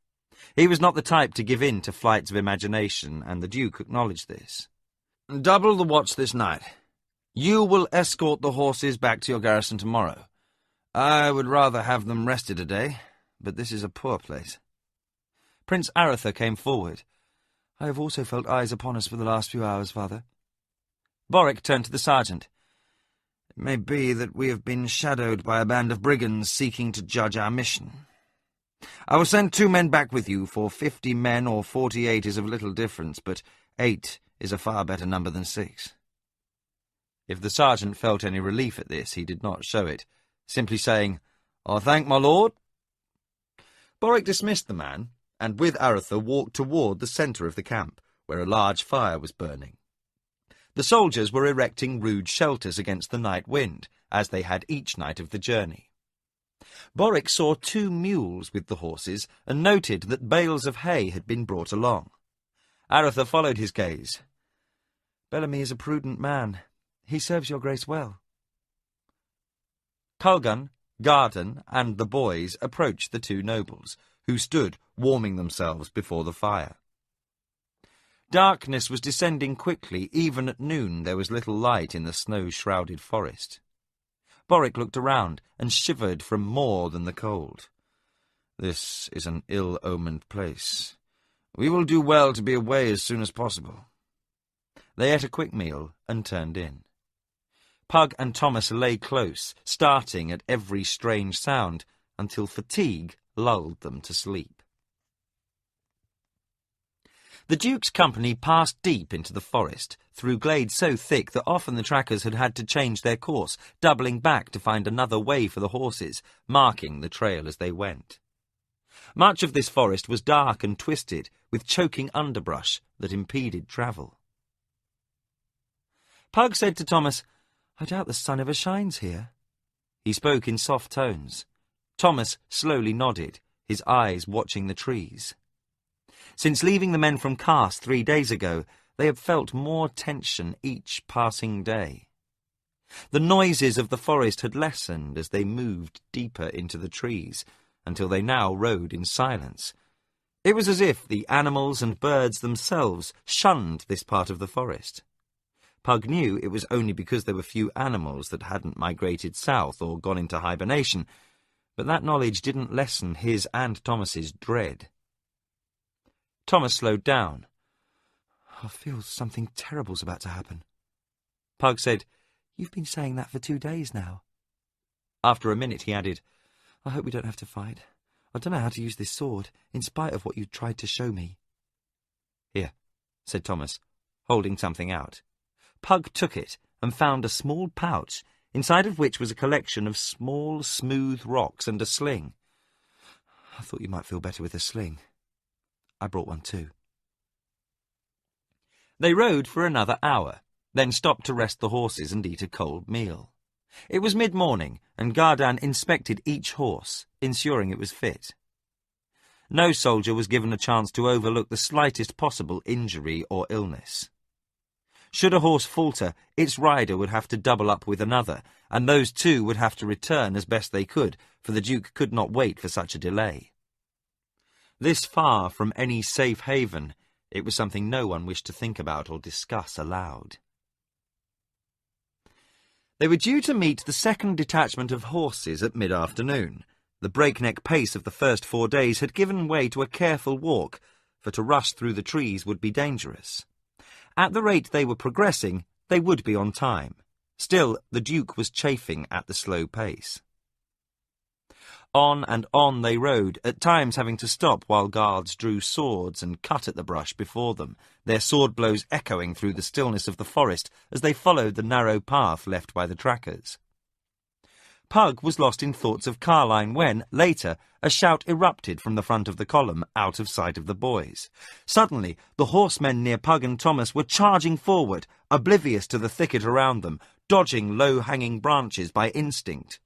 He was not the type to give in to flights of imagination, and the Duke acknowledged this. "Double the watch this night. You will escort the horses back to your garrison tomorrow. I would rather have them rested a day, but this is a poor place." Prince Aretha came forward. "I have also felt eyes upon us for the last few hours, father." Boric turned to the sergeant. "It may be that we have been shadowed by a band of brigands seeking to judge our mission. I will send 2 men back with you, for 50 men or 48 is of little difference, but 8 is a far better number than 6. If the sergeant felt any relief at this, he did not show it, simply saying, "I thank my lord." Boric dismissed the man, and with Aretha walked toward the centre of the camp, where a large fire was burning. The soldiers were erecting rude shelters against the night wind, as they had each night of the journey. Boric saw 2 mules with the horses, and noted that bales of hay had been brought along. Aretha followed his gaze. "Bellamy is a prudent man. He serves your grace well." Culgun, Garden, and the boys approached the 2 nobles, who stood warming themselves before the fire. Darkness was descending quickly. Even at noon there was little light in the snow-shrouded forest. Boric looked around and shivered from more than the cold. "This is an ill-omened place. We will do well to be away as soon as possible." They ate a quick meal and turned in. Pug and Thomas lay close, starting at every strange sound, until fatigue lulled them to sleep. The Duke's company passed deep into the forest, through glades so thick that often the trackers had had to change their course, doubling back to find another way for the horses, marking the trail as they went. Much of this forest was dark and twisted, with choking underbrush that impeded travel. Pug said to Thomas, "I doubt the sun ever shines here." He spoke in soft tones. Thomas slowly nodded, his eyes watching the trees. Since leaving the men from Cars 3 days ago, they had felt more tension each passing day. The noises of the forest had lessened as they moved deeper into the trees, until they now rode in silence. It was as if the animals and birds themselves shunned this part of the forest. Pug knew it was only because there were few animals that hadn't migrated south or gone into hibernation, but that knowledge didn't lessen his and Thomas's dread. Thomas slowed down. "I feel something terrible's about to happen." Pug said, "You've been saying that for 2 days now." After a minute he added, "I hope we don't have to fight. I don't know how to use this sword, in spite of what you tried to show me." "Here," said Thomas, holding something out. Pug took it and found a small pouch, inside of which was a collection of small, smooth rocks and a sling. "I thought you might feel better with a sling. I brought one too." They rode for another hour, then stopped to rest the horses and eat a cold meal. It was mid-morning, and Gardan inspected each horse, ensuring it was fit. No soldier was given a chance to overlook the slightest possible injury or illness. Should a horse falter, its rider would have to double up with another, and those two would have to return as best they could, for the Duke could not wait for such a delay. This far from any safe haven, it was something no one wished to think about or discuss aloud. They were due to meet the second detachment of horses at mid-afternoon. The breakneck pace of the first 4 days had given way to a careful walk, for to rush through the trees would be dangerous. At the rate they were progressing, they would be on time. Still, the Duke was chafing at the slow pace. On and on they rode, at times having to stop while guards drew swords and cut at the brush before them, their sword blows echoing through the stillness of the forest as they followed the narrow path left by the trackers. Pug was lost in thoughts of Carline when, later, a shout erupted from the front of the column, out of sight of the boys. Suddenly, the horsemen near Pug and Thomas were charging forward, oblivious to the thicket around them, dodging low-hanging branches by instinct.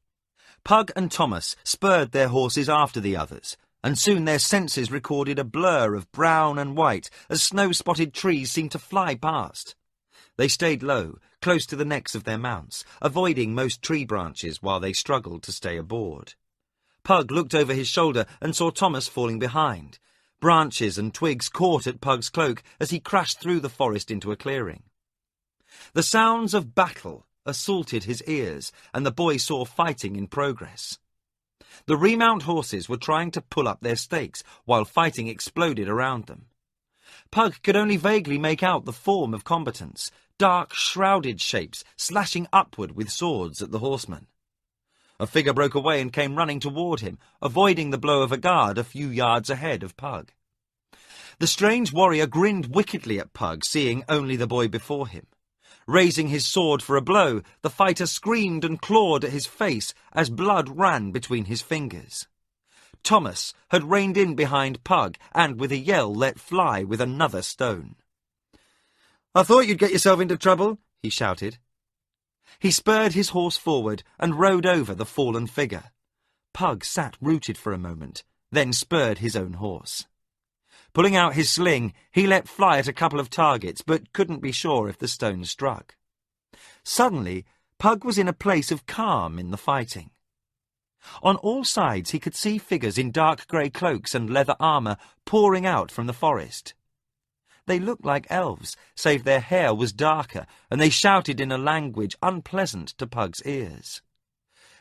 Pug and Thomas spurred their horses after the others, and soon their senses recorded a blur of brown and white as snow-spotted trees seemed to fly past. They stayed low, close to the necks of their mounts, avoiding most tree branches while they struggled to stay aboard. Pug looked over his shoulder and saw Thomas falling behind. Branches and twigs caught at Pug's cloak as he crashed through the forest into a clearing. The sounds of battle assaulted his ears, and the boy saw fighting in progress. The remount horses were trying to pull up their stakes, while fighting exploded around them. Pug could only vaguely make out the form of combatants, dark, shrouded shapes slashing upward with swords at the horsemen. A figure broke away and came running toward him, avoiding the blow of a guard a few yards ahead of Pug. The strange warrior grinned wickedly at Pug, seeing only the boy before him. Raising his sword for a blow, the fighter screamed and clawed at his face as blood ran between his fingers. Thomas had reined in behind Pug and, with a yell, let fly with another stone. "I thought you'd get yourself into trouble," he shouted. He spurred his horse forward and rode over the fallen figure. Pug sat rooted for a moment, then spurred his own horse. Pulling out his sling, he let fly at a couple of targets, but couldn't be sure if the stone struck. Suddenly, Pug was in a place of calm in the fighting. On all sides he could see figures in dark grey cloaks and leather armour pouring out from the forest. They looked like elves, save their hair was darker, and they shouted in a language unpleasant to Pug's ears.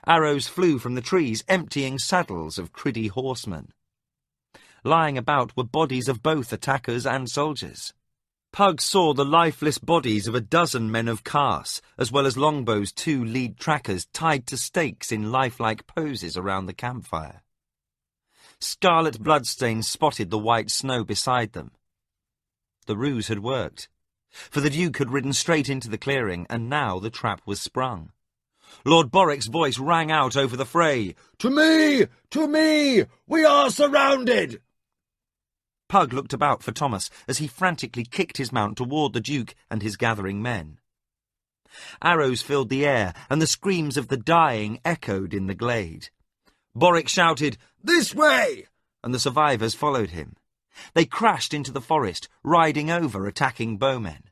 Arrows flew from the trees, emptying saddles of criddy horsemen. Lying about were bodies of both attackers and soldiers. Pug saw the lifeless bodies of a dozen men of Kars, as well as Longbow's 2 lead trackers tied to stakes in lifelike poses around the campfire. Scarlet bloodstains spotted the white snow beside them. The ruse had worked, for the Duke had ridden straight into the clearing, and now the trap was sprung. Lord Borwick's voice rang out over the fray. "To me! To me! We are surrounded!" Pug looked about for Thomas as he frantically kicked his mount toward the Duke and his gathering men. Arrows filled the air, and the screams of the dying echoed in the glade. Borwick shouted, "This way!" and the survivors followed him. They crashed into the forest, riding over attacking bowmen.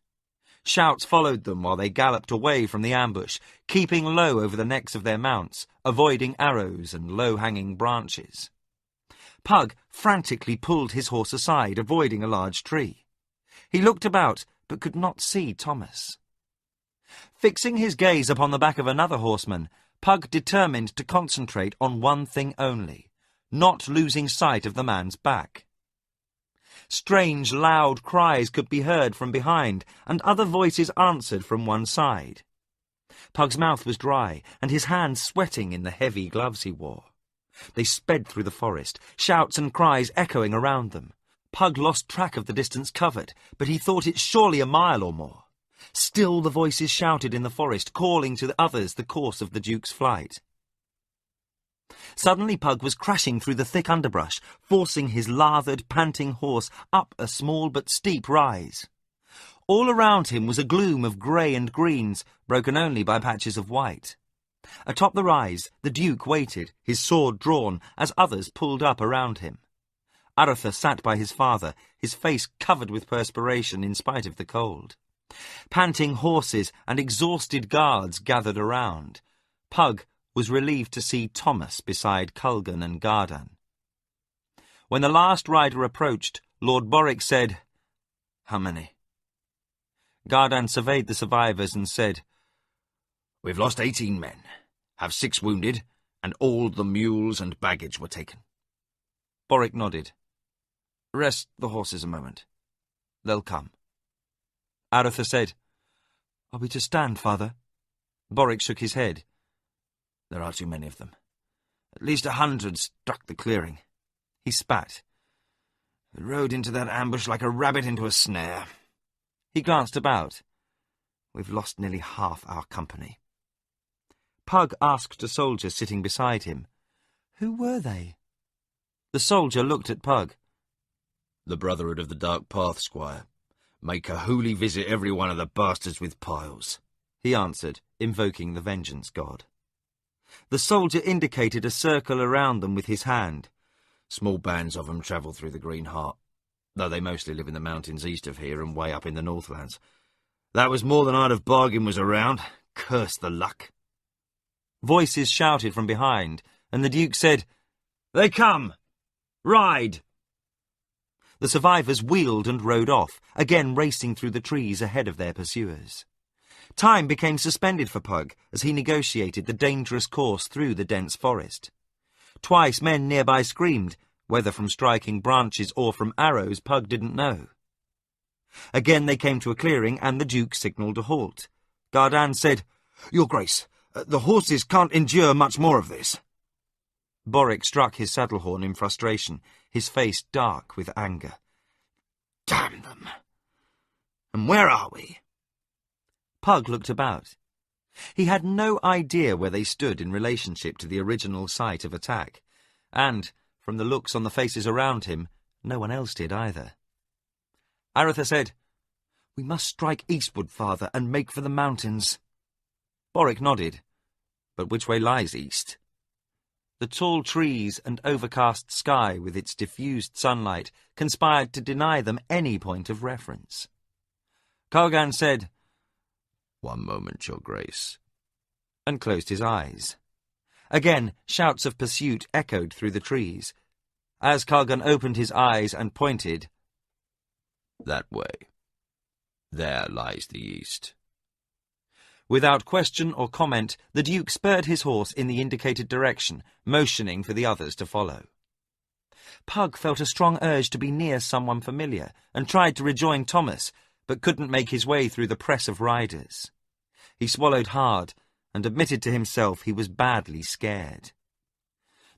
Shouts followed them while they galloped away from the ambush, keeping low over the necks of their mounts, avoiding arrows and low-hanging branches. Pug frantically pulled his horse aside, avoiding a large tree. He looked about, but could not see Thomas. Fixing his gaze upon the back of another horseman, Pug determined to concentrate on one thing only, not losing sight of the man's back. Strange, loud cries could be heard from behind, and other voices answered from one side. Pug's mouth was dry, and his hands sweating in the heavy gloves he wore. They sped through the forest, shouts and cries echoing around them. Pug lost track of the distance covered, but he thought it surely a mile or more. Still the voices shouted in the forest, calling to the others the course of the Duke's flight. Suddenly Pug was crashing through the thick underbrush, forcing his lathered, panting horse up a small but steep rise. All around him was a gloom of grey and greens, broken only by patches of white. Atop the rise, the Duke waited, his sword drawn, as others pulled up around him. Arthur sat by his father, his face covered with perspiration in spite of the cold. Panting horses and exhausted guards gathered around. Pug was relieved to see Thomas beside Culgan and Gardan. When the last rider approached, Lord Boric said, "How many?" Gardan surveyed the survivors and said, "We've lost 18 men, have 6 wounded, and all the mules and baggage were taken." Boric nodded. "Rest the horses a moment. They'll come." Aratha said, "Are we to stand, father?" Boric shook his head. "There are too many of them. At least 100 struck the clearing." He spat. "We rode into that ambush like a rabbit into a snare." He glanced about. "We've lost nearly half our company." Pug asked a soldier sitting beside him, "Who were they?" The soldier looked at Pug. "The Brotherhood of the Dark Path, Squire. Make a holy visit every one of the bastards with piles," he answered, invoking the vengeance god. The soldier indicated a circle around them with his hand. "Small bands of them travel through the Green Heart, though they mostly live in the mountains east of here and way up in the Northlands. That was more than I'd have bargained was around. Curse the luck." Voices shouted from behind, and the Duke said, "They come! Ride!" The survivors wheeled and rode off, again racing through the trees ahead of their pursuers. Time became suspended for Pug as he negotiated the dangerous course through the dense forest. Twice men nearby screamed, whether from striking branches or from arrows Pug didn't know. Again they came to a clearing, and the Duke signalled a halt. Gardan said, "Your Grace, the horses can't endure much more of this." Boric struck his saddle horn in frustration, his face dark with anger. "Damn them! And where are we?" Pug looked about. He had no idea where they stood in relationship to the original site of attack, and, from the looks on the faces around him, no one else did either. Aratha said, "We must strike eastward, father, and make for the mountains." Boric nodded. "But which way lies east?" The tall trees and overcast sky with its diffused sunlight conspired to deny them any point of reference. Culgan said, "One moment, Your Grace," and closed his eyes. Again, shouts of pursuit echoed through the trees. As Culgan opened his eyes and pointed, "That way. There lies the east." Without question or comment, the Duke spurred his horse in the indicated direction, motioning for the others to follow. Pug felt a strong urge to be near someone familiar, and tried to rejoin Thomas, but couldn't make his way through the press of riders. He swallowed hard, and admitted to himself he was badly scared.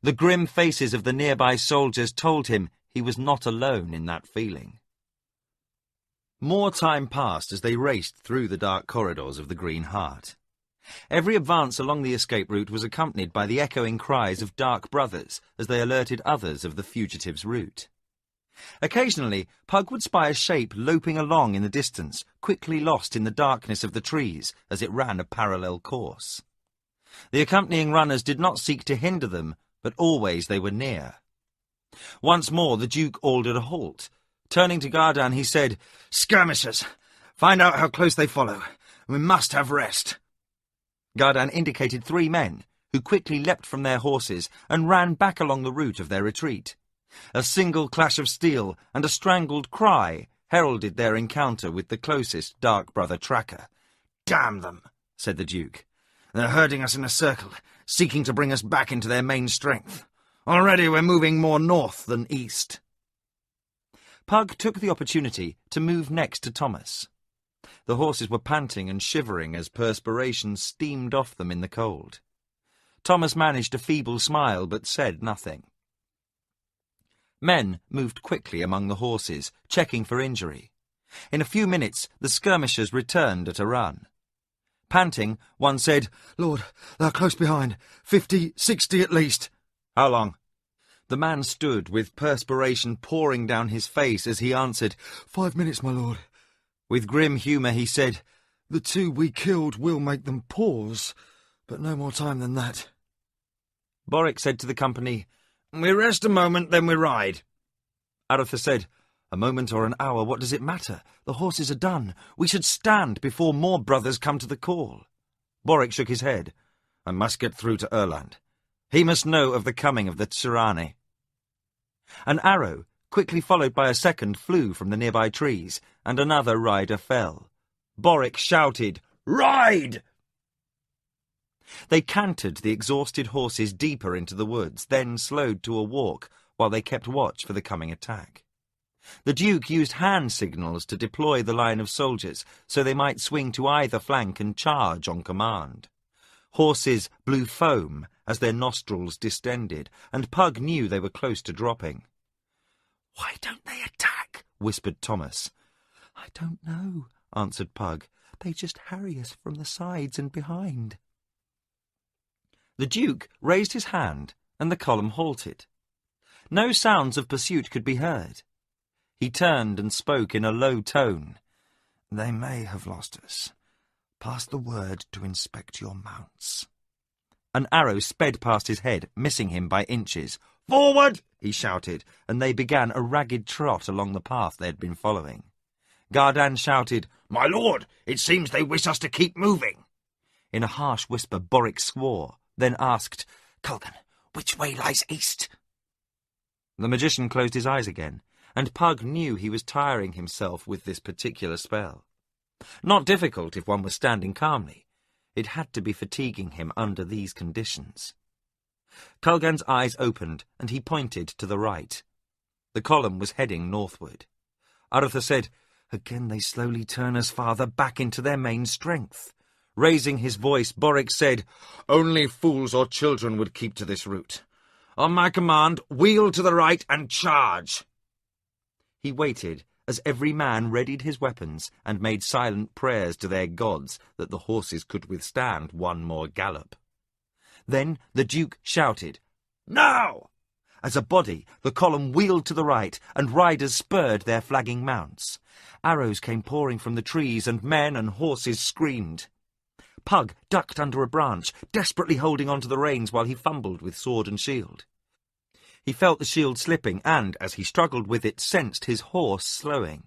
The grim faces of the nearby soldiers told him he was not alone in that feeling. More time passed as they raced through the dark corridors of the Green Heart. Every advance along the escape route was accompanied by the echoing cries of Dark Brothers as they alerted others of the fugitives' route. Occasionally, Pug would spy a shape loping along in the distance, quickly lost in the darkness of the trees as it ran a parallel course. The accompanying runners did not seek to hinder them, but always they were near. Once more the Duke ordered a halt. Turning to Gardan, he said, "Skirmishers! Find out how close they follow. We must have rest." Gardan indicated 3 men, who quickly leapt from their horses and ran back along the route of their retreat. A single clash of steel and a strangled cry heralded their encounter with the closest Dark Brother tracker. "Damn them," said the Duke. "They're herding us in a circle, seeking to bring us back into their main strength. Already we're moving more north than east." Pug took the opportunity to move next to Thomas. The horses were panting and shivering as perspiration steamed off them in the cold. Thomas managed a feeble smile, but said nothing. Men moved quickly among the horses, checking for injury. In a few minutes, the skirmishers returned at a run. Panting, one said, "Lord, they're close behind. 50, 60 at least." "How long?" The man stood with perspiration pouring down his face as he answered, 5 minutes, my lord." With grim humour he said, "The 2 we killed will make them pause, but no more time than that." Boric said to the company, "We rest a moment, then we ride." Aratha said, A moment or an hour, what does it matter? The horses are done. We should stand before more brothers come to the call. Boric shook his head. I must get through to Erland. He must know of the coming of the tyranny. An arrow, quickly followed by a second, flew from the nearby trees, and another rider fell. Boric shouted, "Ride!" They cantered the exhausted horses deeper into the woods, then slowed to a walk while they kept watch for the coming attack. The Duke used hand signals to deploy the line of soldiers so they might swing to either flank and charge on command. Horses blew foam as their nostrils distended, and Pug knew they were close to dropping. "Why don't they attack?" whispered Thomas. "I don't know," answered Pug. "They just harry us from the sides and behind." The Duke raised his hand, and the column halted. No sounds of pursuit could be heard. He turned and spoke in a low tone. "They may have lost us. Pass the word to inspect your mounts." An arrow sped past his head, missing him by inches. "Forward!" he shouted, and they began a ragged trot along the path they had been following. Gardan shouted, "My lord, it seems they wish us to keep moving." In a harsh whisper, Boric swore, then asked, "Culgan, which way lies east?" The magician closed his eyes again, and Pug knew he was tiring himself with this particular spell. Not difficult if one was standing calmly. It had to be fatiguing him under these conditions. Culgan's eyes opened, and he pointed to the right. The column was heading northward. Arthur said, "Again they slowly turn us farther back into their main strength." Raising his voice, Boric said, "Only fools or children would keep to this route. On my command, wheel to the right and charge." He waited as every man readied his weapons and made silent prayers to their gods that the horses could withstand one more gallop. Then the Duke shouted, "Now!" As a body, the column wheeled to the right, and riders spurred their flagging mounts. Arrows came pouring from the trees, and men and horses screamed. Pug ducked under a branch, desperately holding on to the reins while he fumbled with sword and shield. He felt the shield slipping and, as he struggled with it, sensed his horse slowing.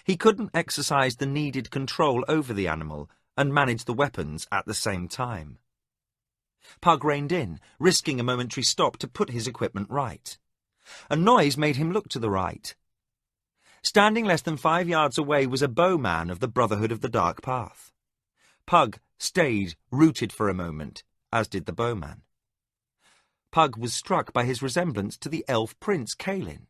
He couldn't exercise the needed control over the animal and manage the weapons at the same time. Pug reined in, risking a momentary stop to put his equipment right. A noise made him look to the right. Standing less than 5 yards away was a bowman of the Brotherhood of the Dark Path. Pug stayed, rooted for a moment, as did the bowman. Pug was struck by his resemblance to the elf prince Caelin.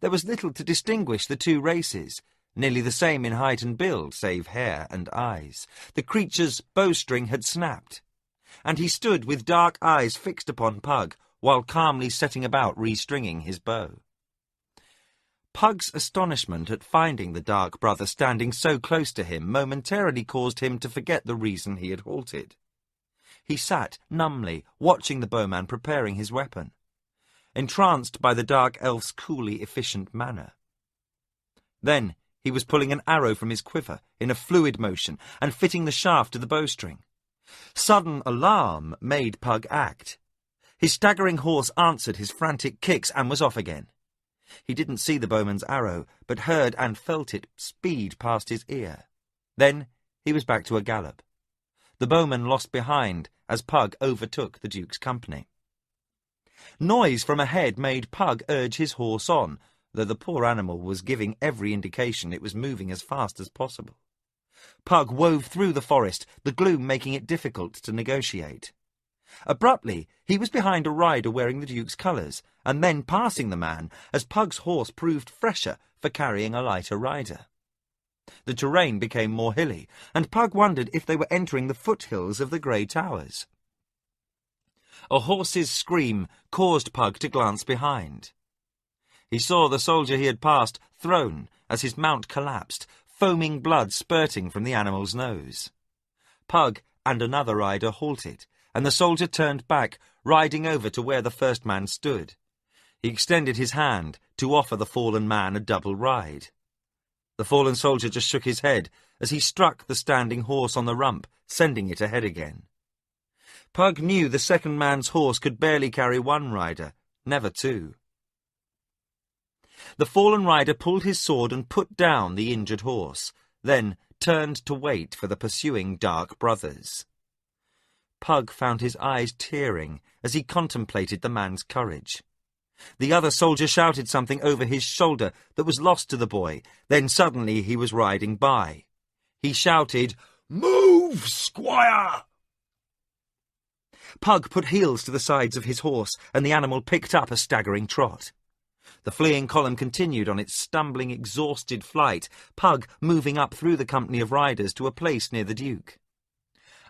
There was little to distinguish the two races, nearly the same in height and build, save hair and eyes. The creature's bowstring had snapped, and he stood with dark eyes fixed upon Pug, while calmly setting about restringing his bow. Pug's astonishment at finding the Dark Brother standing so close to him momentarily caused him to forget the reason he had halted. He sat numbly, watching the bowman preparing his weapon, entranced by the dark elf's coolly efficient manner. Then he was pulling an arrow from his quiver in a fluid motion and fitting the shaft to the bowstring. Sudden alarm made Pug act. His staggering horse answered his frantic kicks and was off again. He didn't see the bowman's arrow, but heard and felt it speed past his ear. Then he was back to a gallop. The bowman lost behind as Pug overtook the Duke's company. Noise from ahead made Pug urge his horse on, though the poor animal was giving every indication it was moving as fast as possible. Pug wove through the forest, the gloom making it difficult to negotiate. Abruptly, he was behind a rider wearing the Duke's colours, and then passing the man, as Pug's horse proved fresher for carrying a lighter rider. The terrain became more hilly, and Pug wondered if they were entering the foothills of the Grey Towers. A horse's scream caused Pug to glance behind. He saw the soldier he had passed thrown as his mount collapsed, foaming blood spurting from the animal's nose. Pug and another rider halted, and the soldier turned back, riding over to where the first man stood. He extended his hand to offer the fallen man a double ride. The fallen soldier just shook his head as he struck the standing horse on the rump, sending it ahead again. Pug knew the second man's horse could barely carry one rider, never two. The fallen rider pulled his sword and put down the injured horse, then turned to wait for the pursuing dark brothers. Pug found his eyes tearing as he contemplated the man's courage. The other soldier shouted something over his shoulder that was lost to the boy. Then suddenly he was riding by. He shouted, "Move, squire!" Pug put heels to the sides of his horse, and the animal picked up a staggering trot. The fleeing column continued on its stumbling, exhausted flight, Pug moving up through the company of riders to a place near the Duke.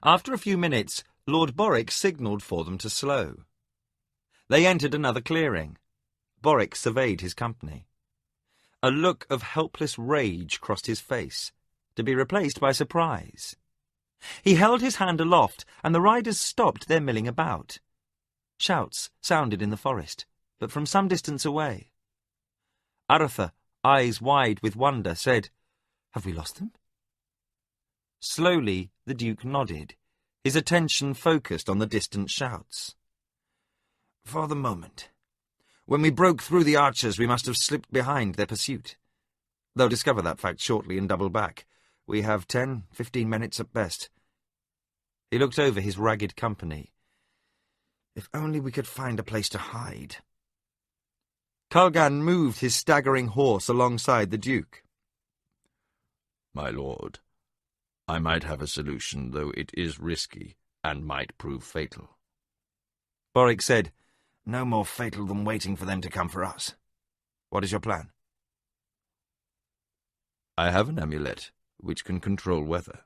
After a few minutes, Lord Boric signalled for them to slow. They entered another clearing. Boric surveyed his company. A look of helpless rage crossed his face, to be replaced by surprise. He held his hand aloft, and the riders stopped their milling about. Shouts sounded in the forest, but from some distance away. Arthur, eyes wide with wonder, said, "Have we lost them?" Slowly the Duke nodded, his attention focused on the distant shouts. "For the moment. When we broke through the archers, we must have slipped behind their pursuit. They'll discover that fact shortly and double back. We have 10-15 minutes at best." He looked over his ragged company. "If only we could find a place to hide." Kalgan moved his staggering horse alongside the Duke. "My lord, I might have a solution, though it is risky and might prove fatal." Boric said, "No more fatal than waiting for them to come for us. What is your plan?" "I have an amulet which can control weather.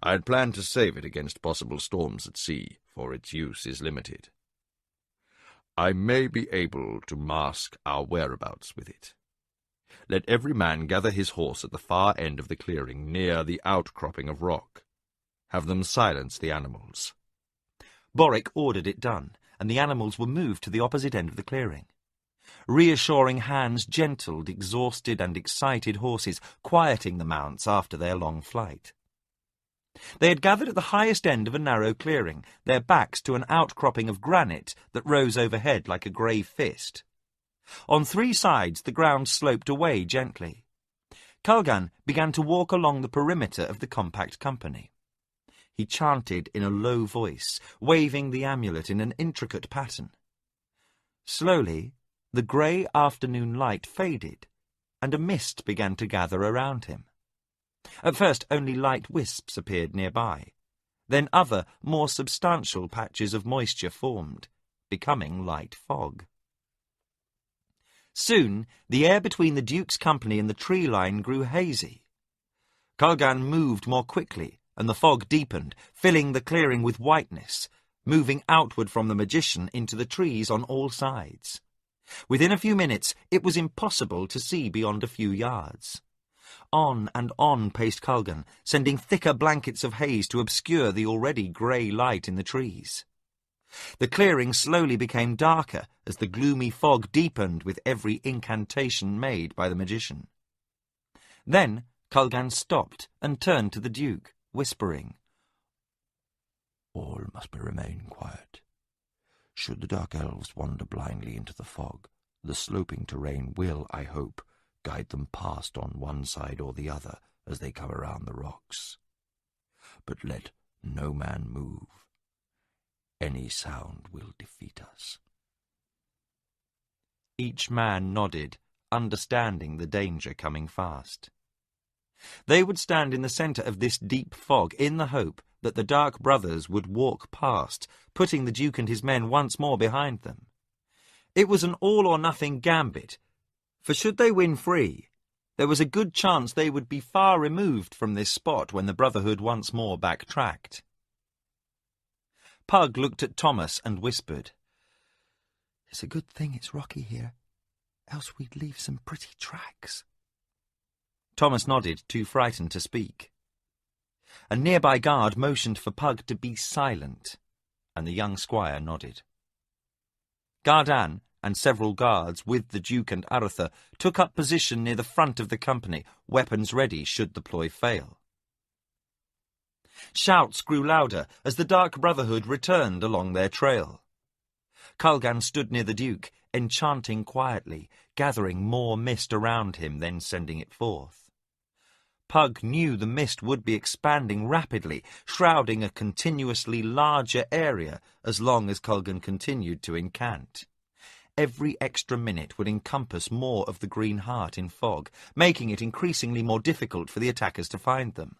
I had planned to save it against possible storms at sea, for its use is limited. I may be able to mask our whereabouts with it. Let every man gather his horse at the far end of the clearing near the outcropping of rock. Have them silence the animals." Boric ordered it done, and the animals were moved to the opposite end of the clearing. Reassuring hands gentled exhausted and excited horses, quieting the mounts after their long flight. They had gathered at the highest end of a narrow clearing, their backs to an outcropping of granite that rose overhead like a grey fist. On three sides the ground sloped away gently. Kalgan began to walk along the perimeter of the compact company. He chanted in a low voice, waving the amulet in an intricate pattern. Slowly, the grey afternoon light faded, and a mist began to gather around him. At first only light wisps appeared nearby. Then other, more substantial patches of moisture formed, becoming light fog. Soon the air between the Duke's company and the tree line grew hazy. Kalgan moved more quickly, and the fog deepened, filling the clearing with whiteness, moving outward from the magician into the trees on all sides. Within a few minutes it was impossible to see beyond a few yards. On and on paced Kalgan, sending thicker blankets of haze to obscure the already grey light in the trees. The clearing slowly became darker as the gloomy fog deepened with every incantation made by the magician. Then Kalgan stopped and turned to the Duke, whispering, "All must remain quiet. Should the dark elves wander blindly into the fog, the sloping terrain will, I hope, guide them past on one side or the other as they come around the rocks. But let no man move. Any sound will defeat us." Each man nodded, understanding the danger coming fast. They would stand in the centre of this deep fog in the hope that the Dark Brothers would walk past, putting the Duke and his men once more behind them. It was an all-or-nothing gambit, for should they win free, there was a good chance they would be far removed from this spot when the Brotherhood once more backtracked. Pug looked at Thomas and whispered, "It's a good thing it's rocky here, else we'd leave some pretty tracks." Thomas nodded, too frightened to speak. A nearby guard motioned for Pug to be silent, and the young squire nodded. Gardan and several guards with the Duke and Arthur took up position near the front of the company, weapons ready should the ploy fail. Shouts grew louder as the Dark Brotherhood returned along their trail. Kalgan stood near the Duke, enchanting quietly, gathering more mist around him, then sending it forth. Pug knew the mist would be expanding rapidly, shrouding a continuously larger area as long as Culgan continued to incant. Every extra minute would encompass more of the Green Heart in fog, making it increasingly more difficult for the attackers to find them.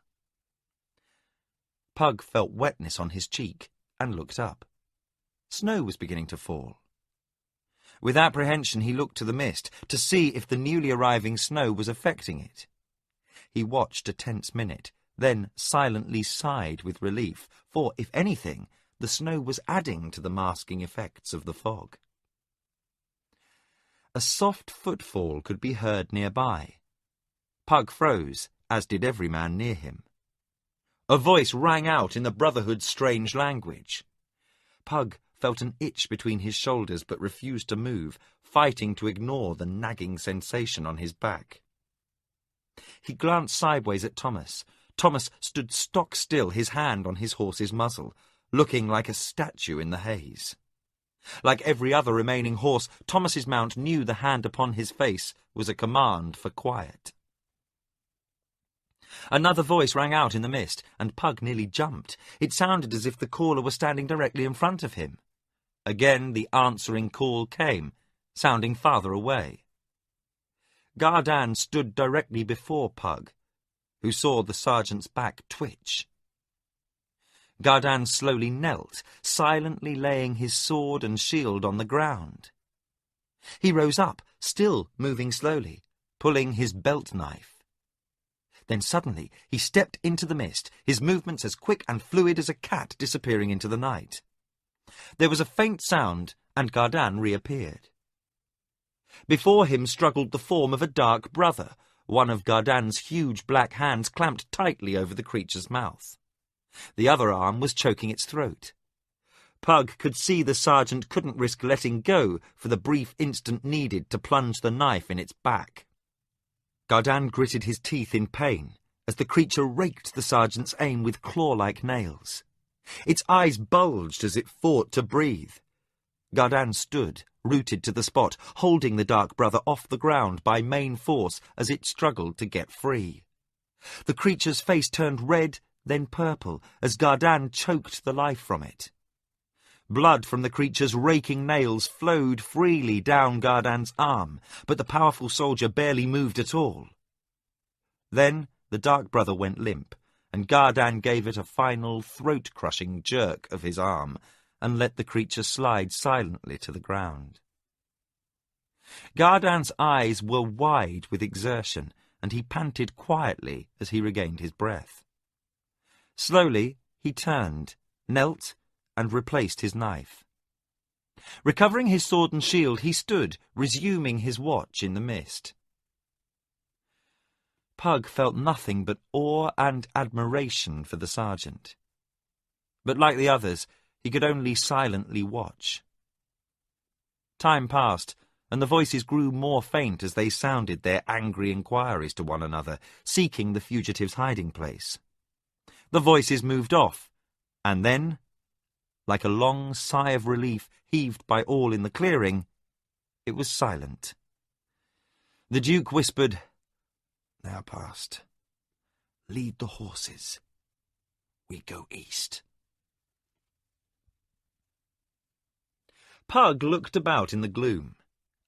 Pug felt wetness on his cheek and looked up. Snow was beginning to fall. With apprehension he looked to the mist to see if the newly arriving snow was affecting it. He watched a tense minute, then silently sighed with relief, for, if anything, the snow was adding to the masking effects of the fog. A soft footfall could be heard nearby. Pug froze, as did every man near him. A voice rang out in the Brotherhood's strange language. Pug felt an itch between his shoulders but refused to move, fighting to ignore the nagging sensation on his back. He glanced sideways at Thomas. Thomas stood stock still, his hand on his horse's muzzle, looking like a statue in the haze. Like every other remaining horse, Thomas's mount knew the hand upon his face was a command for quiet. Another voice rang out in the mist, and Pug nearly jumped. It sounded as if the caller were standing directly in front of him. Again the answering call came, sounding farther away. Gardan stood directly before Pug, who saw the sergeant's back twitch. Gardan slowly knelt, silently laying his sword and shield on the ground. He rose up, still moving slowly, pulling his belt knife. Then suddenly he stepped into the mist, his movements as quick and fluid as a cat disappearing into the night. There was a faint sound, and Gardan reappeared. Before him struggled the form of a dark brother, one of Gardan's huge black hands clamped tightly over the creature's mouth. The other arm was choking its throat. Pug could see the sergeant couldn't risk letting go for the brief instant needed to plunge the knife in its back. Gardan gritted his teeth in pain as the creature raked the sergeant's aim with claw-like nails. Its eyes bulged as it fought to breathe. Gardan stood, rooted to the spot, holding the dark brother off the ground by main force as it struggled to get free. The creature's face turned red, then purple, as Gardan choked the life from it. Blood from the creature's raking nails flowed freely down Gardan's arm, but the powerful soldier barely moved at all. Then the dark brother went limp, and Gardan gave it a final throat-crushing jerk of his arm and let the creature slide silently to the ground. Gardan's eyes were wide with exertion, and he panted quietly as he regained his breath. Slowly he turned, knelt, and replaced his knife. Recovering his sword and shield, he stood, resuming his watch in the mist. Pug felt nothing but awe and admiration for the sergeant. But like the others, he could only silently watch. Time passed, and the voices grew more faint as they sounded their angry inquiries to one another, seeking the fugitive's hiding place. The voices moved off, and then, like a long sigh of relief heaved by all in the clearing, it was silent. The Duke whispered, "Now past. Lead the horses. We go east." Pug looked about in the gloom.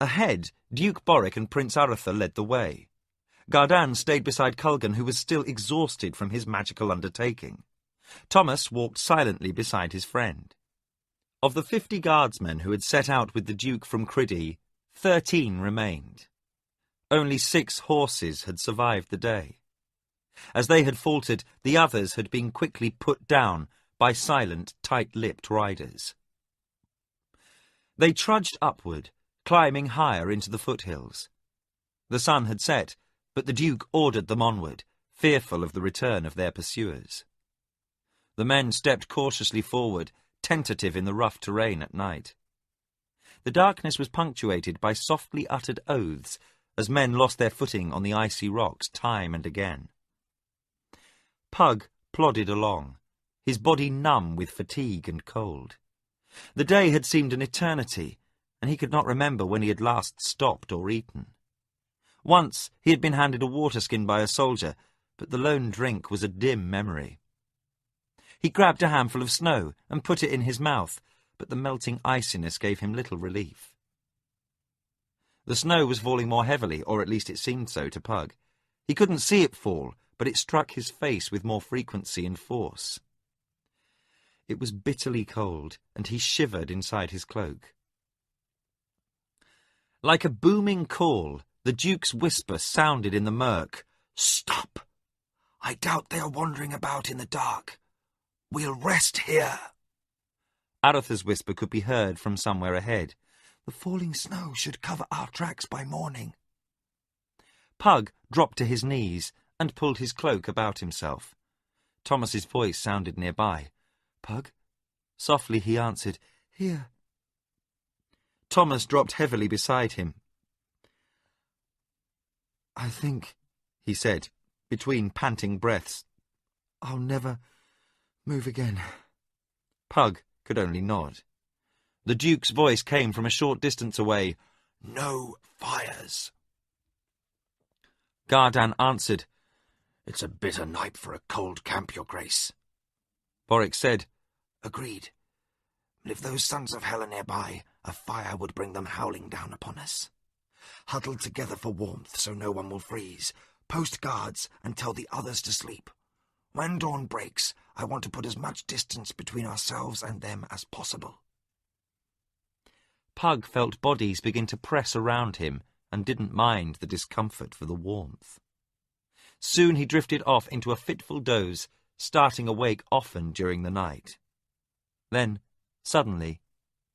Ahead, Duke Boric and Prince Arthur led the way. Gardan stayed beside Culgan, who was still exhausted from his magical undertaking. Thomas walked silently beside his friend. Of the 50 guardsmen who had set out with the Duke from Criddy, 13 remained. Only 6 horses had survived the day. As they had faltered, the others had been quickly put down by silent, tight-lipped riders. They trudged upward, climbing higher into the foothills. The sun had set, but the Duke ordered them onward, fearful of the return of their pursuers. The men stepped cautiously forward, tentative in the rough terrain at night. The darkness was punctuated by softly uttered oaths as men lost their footing on the icy rocks time and again. Pug plodded along, his body numb with fatigue and cold. The day had seemed an eternity, and he could not remember when he had last stopped or eaten. Once he had been handed a water-skin by a soldier, but the lone drink was a dim memory. He grabbed a handful of snow and put it in his mouth, but the melting iciness gave him little relief. The snow was falling more heavily, or at least it seemed so to Pug. He couldn't see it fall, but it struck his face with more frequency and force. It was bitterly cold, and he shivered inside his cloak. Like a booming call, the Duke's whisper sounded in the murk. "Stop! I doubt they are wandering about in the dark. We'll rest here." Arthur's whisper could be heard from somewhere ahead. "The falling snow should cover our tracks by morning." Pug dropped to his knees and pulled his cloak about himself. Thomas's voice sounded nearby. "Pug?" Softly he answered, "Here." Thomas dropped heavily beside him. "I think," he said, between panting breaths, "I'll never move again." Pug could only nod. The Duke's voice came from a short distance away. "No fires." Gardan answered, "It's a bitter night for a cold camp, Your Grace." Boric said, "Agreed. But if those sons of hell are nearby, a fire would bring them howling down upon us. Huddle together for warmth so no one will freeze. Post guards and tell the others to sleep. When dawn breaks, I want to put as much distance between ourselves and them as possible." Pug felt bodies begin to press around him and didn't mind the discomfort for the warmth. Soon he drifted off into a fitful doze, starting awake often during the night. Then, suddenly,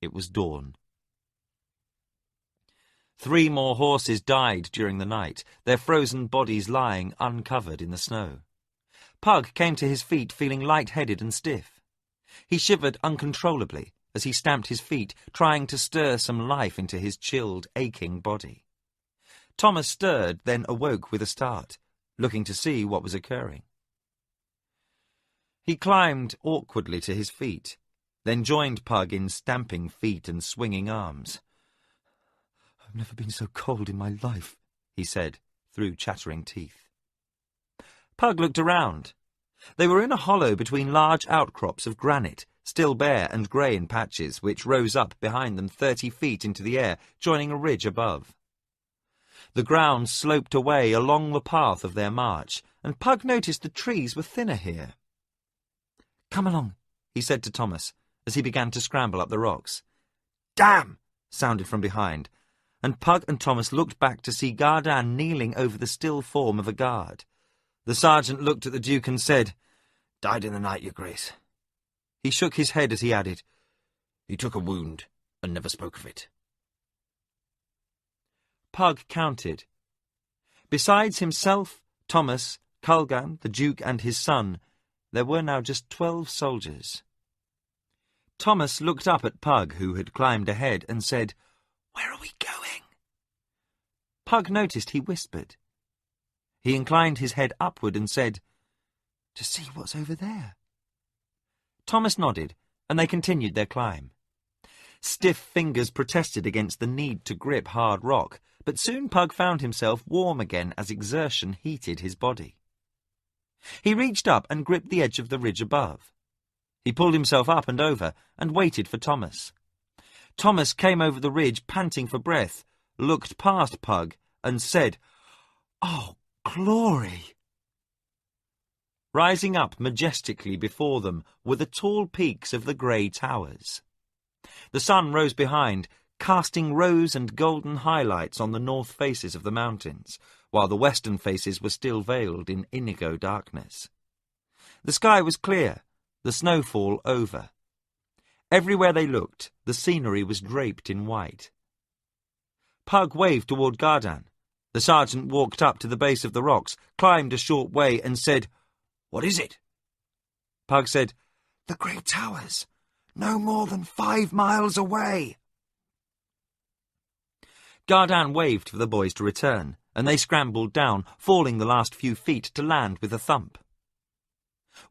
it was dawn. 3 more horses died during the night, their frozen bodies lying uncovered in the snow. Pug came to his feet feeling light-headed and stiff. He shivered uncontrollably as he stamped his feet, trying to stir some life into his chilled, aching body. Thomas stirred, then awoke with a start, looking to see what was occurring. He climbed awkwardly to his feet, then joined Pug in stamping feet and swinging arms. "I've never been so cold in my life," he said, through chattering teeth. Pug looked around. They were in a hollow between large outcrops of granite, still bare and grey in patches, which rose up behind them 30 feet into the air, joining a ridge above. The ground sloped away along the path of their march, and Pug noticed the trees were thinner here. "Come along," he said to Thomas, as he began to scramble up the rocks. "Damn!" sounded from behind, and Pug and Thomas looked back to see Gardan kneeling over the still form of a guard. The sergeant looked at the Duke and said, "Died in the night, Your Grace." He shook his head as he added, "He took a wound and never spoke of it." Pug counted. Besides himself, Thomas, Kulgan, the Duke and his son, there were now just 12 soldiers. Thomas looked up at Pug, who had climbed ahead, and said, "Where are we going?" Pug noticed he whispered. He inclined his head upward and said, "To see what's over there." Thomas nodded, and they continued their climb. Stiff fingers protested against the need to grip hard rock, but soon Pug found himself warm again as exertion heated his body. He reached up and gripped the edge of the ridge above. He pulled himself up and over and waited for Thomas. Thomas came over the ridge panting for breath, looked past Pug, and said, "Oh, glory!" Rising up majestically before them were the tall peaks of the grey towers. The sun rose behind, casting rose and golden highlights on the north faces of the mountains, while the western faces were still veiled in indigo darkness. The sky was clear, the snowfall over. Everywhere they looked, the scenery was draped in white. Pug waved toward Gardan. The sergeant walked up to the base of the rocks, climbed a short way, and said, "What is it?" Pug said, "The great towers, no more than 5 miles away." Gardan waved for the boys to return, and they scrambled down, falling the last few feet to land with a thump.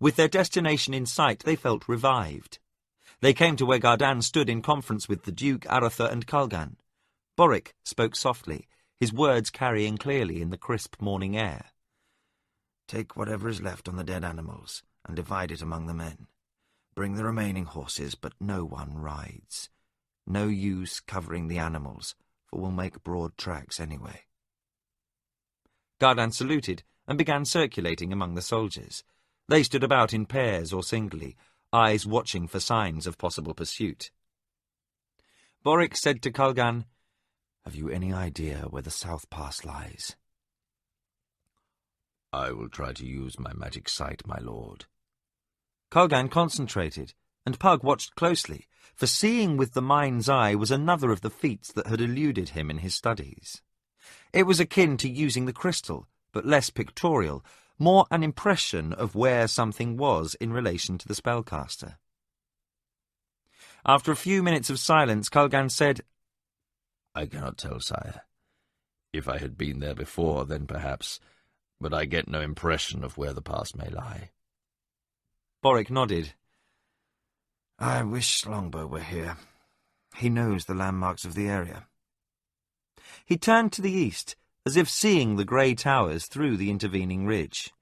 With their destination in sight, they felt revived. They came to where Gardan stood in conference with the Duke, Aratha, and Kulgan. Boric spoke softly, his words carrying clearly in the crisp morning air. "Take whatever is left on the dead animals, and divide it among the men. Bring the remaining horses, but no one rides. No use covering the animals, for we'll make broad tracks anyway." Gardan saluted and began circulating among the soldiers. They stood about in pairs or singly, eyes watching for signs of possible pursuit. Boric said to Kulgan, "Have you any idea where the South Pass lies?" "I will try to use my magic sight, my lord." Kulgan concentrated, and Pug watched closely, for seeing with the mind's eye was another of the feats that had eluded him in his studies. It was akin to using the crystal, but less pictorial, more an impression of where something was in relation to the spellcaster. After a few minutes of silence, Kulgan said, "I cannot tell, sire. If I had been there before, then perhaps, but I get no impression of where the pass may lie." Boric nodded. "I wish Longbow were here. He knows the landmarks of the area." He turned to the east, as if seeing the grey towers through the intervening ridge.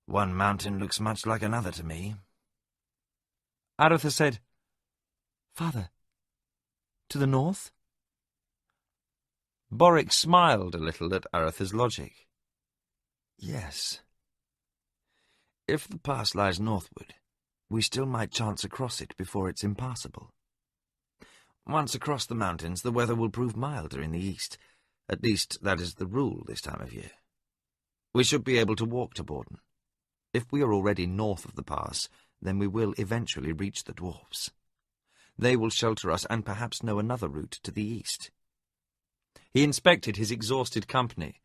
"One mountain looks much like another to me." Aratha said, "Father, to the north?" Boric smiled a little at Aratha's logic. "Yes. If the pass lies northward, we still might chance across it before it's impassable. Once across the mountains, the weather will prove milder in the east. At least, that is the rule this time of year. We should be able to walk to Borden. If we are already north of the pass, then we will eventually reach the dwarfs. They will shelter us and perhaps know another route to the east." He inspected his exhausted company.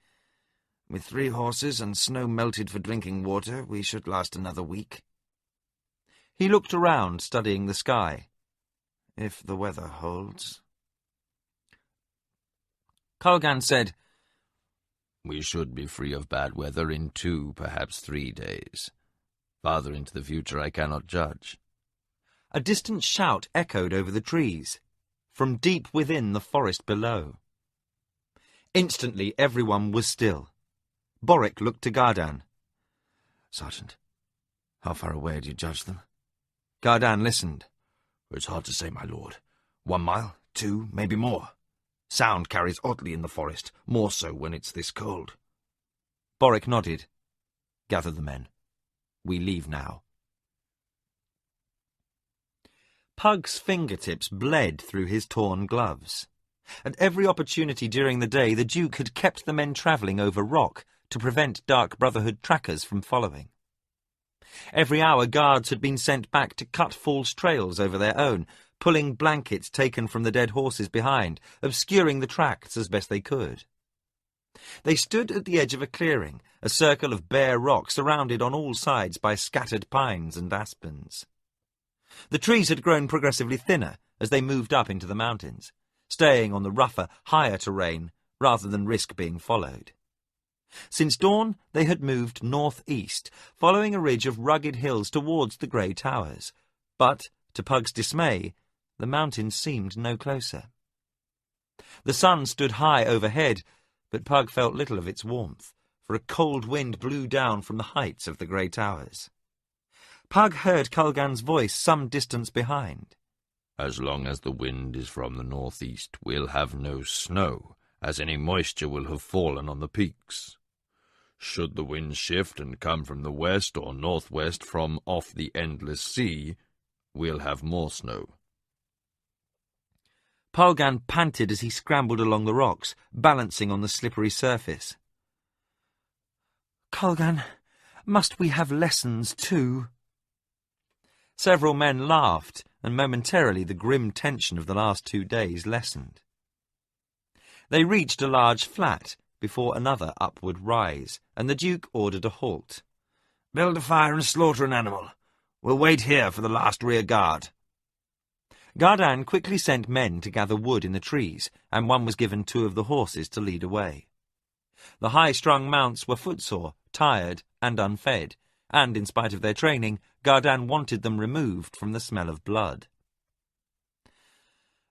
"With 3 horses and snow melted for drinking water, we should last another week." He looked around, studying the sky. "If the weather holds." Kulgan said, "We should be free of bad weather in 2, perhaps 3 days. Farther into the future I cannot judge." A distant shout echoed over the trees, from deep within the forest below. Instantly everyone was still. Boric looked to Gardan. "Sergeant, how far away do you judge them?" Gardan listened. "It's hard to say, my lord. 1 mile, 2, maybe more. Sound carries oddly in the forest, more so when it's this cold." Boric nodded. "Gather the men. We leave now." Pug's fingertips bled through his torn gloves. At every opportunity during the day, the Duke had kept the men travelling over rock to prevent Dark Brotherhood trackers from following. Every hour guards had been sent back to cut false trails over their own, pulling blankets taken from the dead horses behind, obscuring the tracks as best they could. They stood at the edge of a clearing, a circle of bare rock surrounded on all sides by scattered pines and aspens. The trees had grown progressively thinner as they moved up into the mountains, staying on the rougher, higher terrain rather than risk being followed. Since dawn, they had moved northeast, following a ridge of rugged hills towards the grey towers. But, to Pug's dismay, the mountains seemed no closer. The sun stood high overhead, but Pug felt little of its warmth, for a cold wind blew down from the heights of the grey towers. Pug heard Kulgan's voice some distance behind. "As long as the wind is from the northeast, we'll have no snow, as any moisture will have fallen on the peaks. Should the wind shift and come from the west or northwest from off the endless sea, we'll have more snow." Kulgan panted as he scrambled along the rocks, balancing on the slippery surface. "Kulgan, must we have lessons too?" Several men laughed, and momentarily the grim tension of the last 2 days lessened. They reached a large flat before another upward rise, and the Duke ordered a halt. "Build a fire and slaughter an animal. We'll wait here for the last rear guard." Gardan quickly sent men to gather wood in the trees, and one was given 2 of the horses to lead away. The high-strung mounts were footsore, tired, and unfed, and, in spite of their training, Gardan wanted them removed from the smell of blood.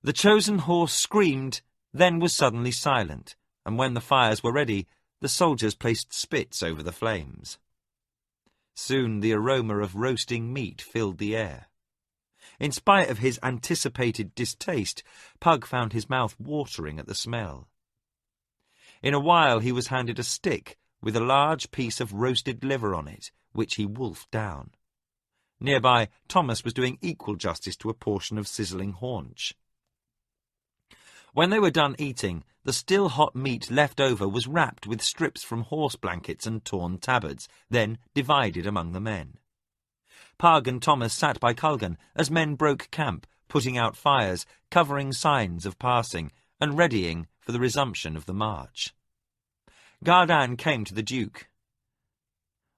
The chosen horse screamed, then was suddenly silent, and when the fires were ready, the soldiers placed spits over the flames. Soon the aroma of roasting meat filled the air. In spite of his anticipated distaste, Pug found his mouth watering at the smell. In a while he was handed a stick with a large piece of roasted liver on it, which he wolfed down. Nearby, Thomas was doing equal justice to a portion of sizzling haunch. When they were done eating, the still hot meat left over was wrapped with strips from horse blankets and torn tabards, then divided among the men. Pug and Thomas sat by Culgan as men broke camp, putting out fires, covering signs of passing, and readying for the resumption of the march. Gardan came to the Duke.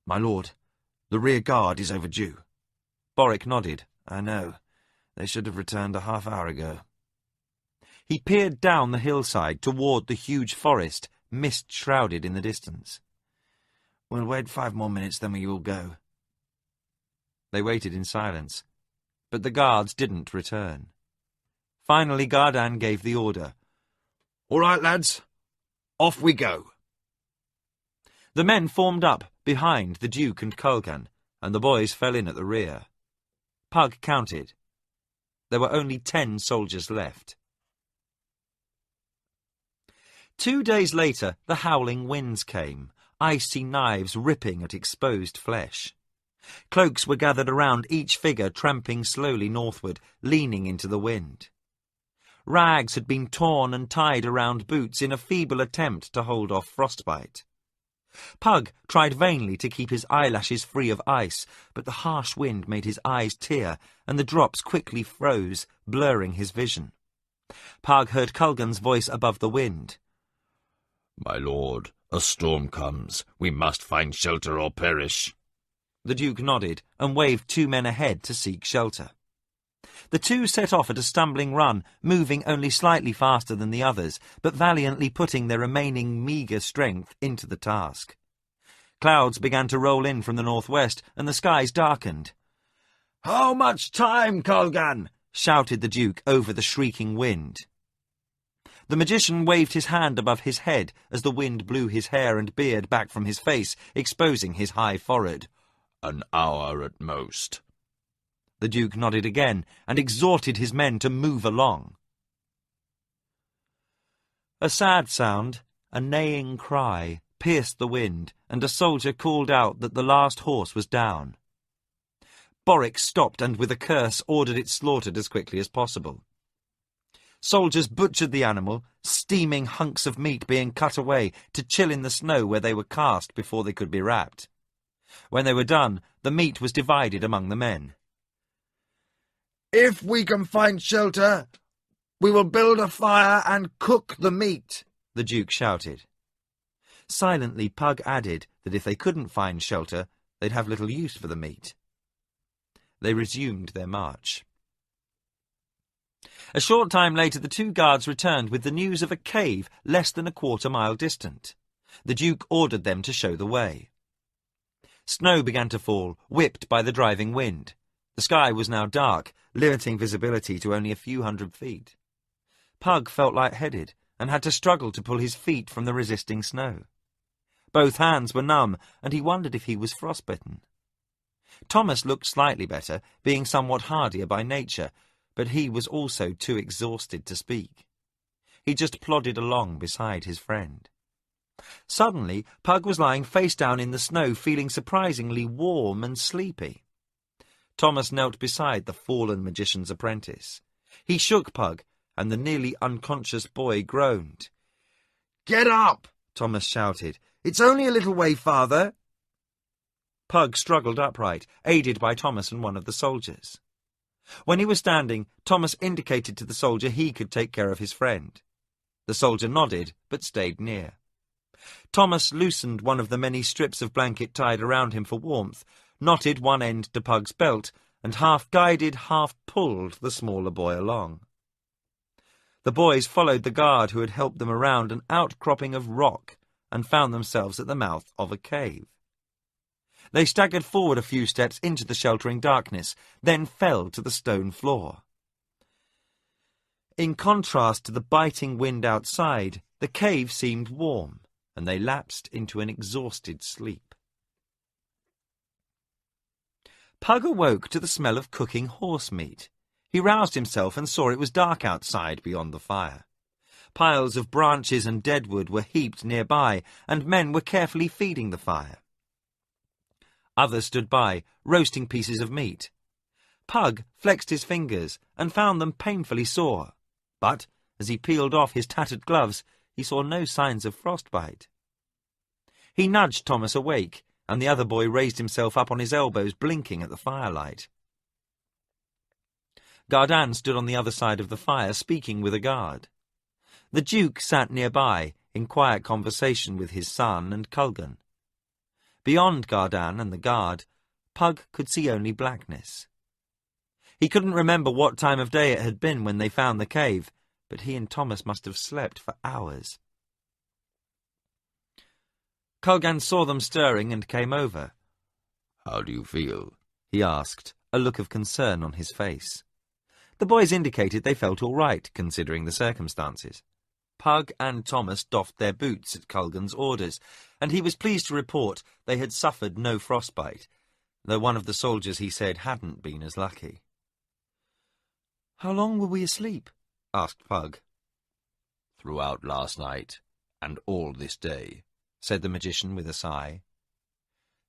"My lord, the rear guard is overdue." Boric nodded. "I know. They should have returned a half-hour ago." He peered down the hillside toward the huge forest, mist-shrouded in the distance. "We'll wait 5 more minutes, then we will go." They waited in silence, but the guards didn't return. Finally Gardan gave the order. "All right, lads. Off we go." The men formed up behind the Duke and Culgan, and the boys fell in at the rear. Pug counted. There were only 10 soldiers left. 2 days later, the howling winds came, icy knives ripping at exposed flesh. Cloaks were gathered around each figure, tramping slowly northward, leaning into the wind. Rags had been torn and tied around boots in a feeble attempt to hold off frostbite. Pug tried vainly to keep his eyelashes free of ice, but the harsh wind made his eyes tear, and the drops quickly froze, blurring his vision. Pug heard Culgan's voice above the wind. "My lord, a storm comes. We must find shelter or perish." The Duke nodded and waved 2 men ahead to seek shelter. The 2 set off at a stumbling run, moving only slightly faster than the others, but valiantly putting their remaining meagre strength into the task. Clouds began to roll in from the northwest, and the skies darkened. "How much time, Culgan?" shouted the Duke over the shrieking wind. The magician waved his hand above his head as the wind blew his hair and beard back from his face, exposing his high forehead. "An hour at most." The Duke nodded again and exhorted his men to move along. A sad sound, a neighing cry, pierced the wind, and a soldier called out that the last horse was down. Boric stopped and with a curse ordered it slaughtered as quickly as possible. Soldiers butchered the animal, steaming hunks of meat being cut away to chill in the snow where they were cast before they could be wrapped. When they were done, the meat was divided among the men. "If we can find shelter, we will build a fire and cook the meat," the Duke shouted. Silently, Pug added that if they couldn't find shelter, they'd have little use for the meat. They resumed their march. A short time later, the 2 guards returned with the news of a cave less than a quarter-mile distant. The Duke ordered them to show the way. Snow began to fall, whipped by the driving wind. The sky was now dark, limiting visibility to only a few hundred feet. Pug felt lightheaded and had to struggle to pull his feet from the resisting snow. Both hands were numb, and he wondered if he was frostbitten. Thomas looked slightly better, being somewhat hardier by nature, but he was also too exhausted to speak. He just plodded along beside his friend. Suddenly, Pug was lying face down in the snow, feeling surprisingly warm and sleepy. Thomas knelt beside the fallen magician's apprentice. He shook Pug, and the nearly unconscious boy groaned. "Get up!" Thomas shouted. "It's only a little way farther." Pug struggled upright, aided by Thomas and one of the soldiers. When he was standing, Thomas indicated to the soldier he could take care of his friend. The soldier nodded, but stayed near. Thomas loosened one of the many strips of blanket tied around him for warmth, knotted one end to Pug's belt, and half-guided, half-pulled the smaller boy along. The boys followed the guard who had helped them around an outcropping of rock and found themselves at the mouth of a cave. They staggered forward a few steps into the sheltering darkness, then fell to the stone floor. In contrast to the biting wind outside, the cave seemed warm, and they lapsed into an exhausted sleep. Pug awoke to the smell of cooking horse meat. He roused himself and saw it was dark outside beyond the fire. Piles of branches and deadwood were heaped nearby, and men were carefully feeding the fire. Others stood by, roasting pieces of meat. Pug flexed his fingers and found them painfully sore, but as he peeled off his tattered gloves, he saw no signs of frostbite. He nudged Thomas awake, and the other boy raised himself up on his elbows, blinking at the firelight. Gardan stood on the other side of the fire, speaking with a guard. The Duke sat nearby, in quiet conversation with his son and Culgan. Beyond Gardan and the guard, Pug could see only blackness. He couldn't remember what time of day it had been when they found the cave, but he and Thomas must have slept for hours. Culgan saw them stirring and came over. "How do you feel?" he asked, a look of concern on his face. The boys indicated they felt all right, considering the circumstances. Pug and Thomas doffed their boots at Culgan's orders, and he was pleased to report they had suffered no frostbite, though one of the soldiers, he said, hadn't been as lucky. "How long were we asleep?" asked Pug. "Throughout last night, and all this day," said the magician with a sigh.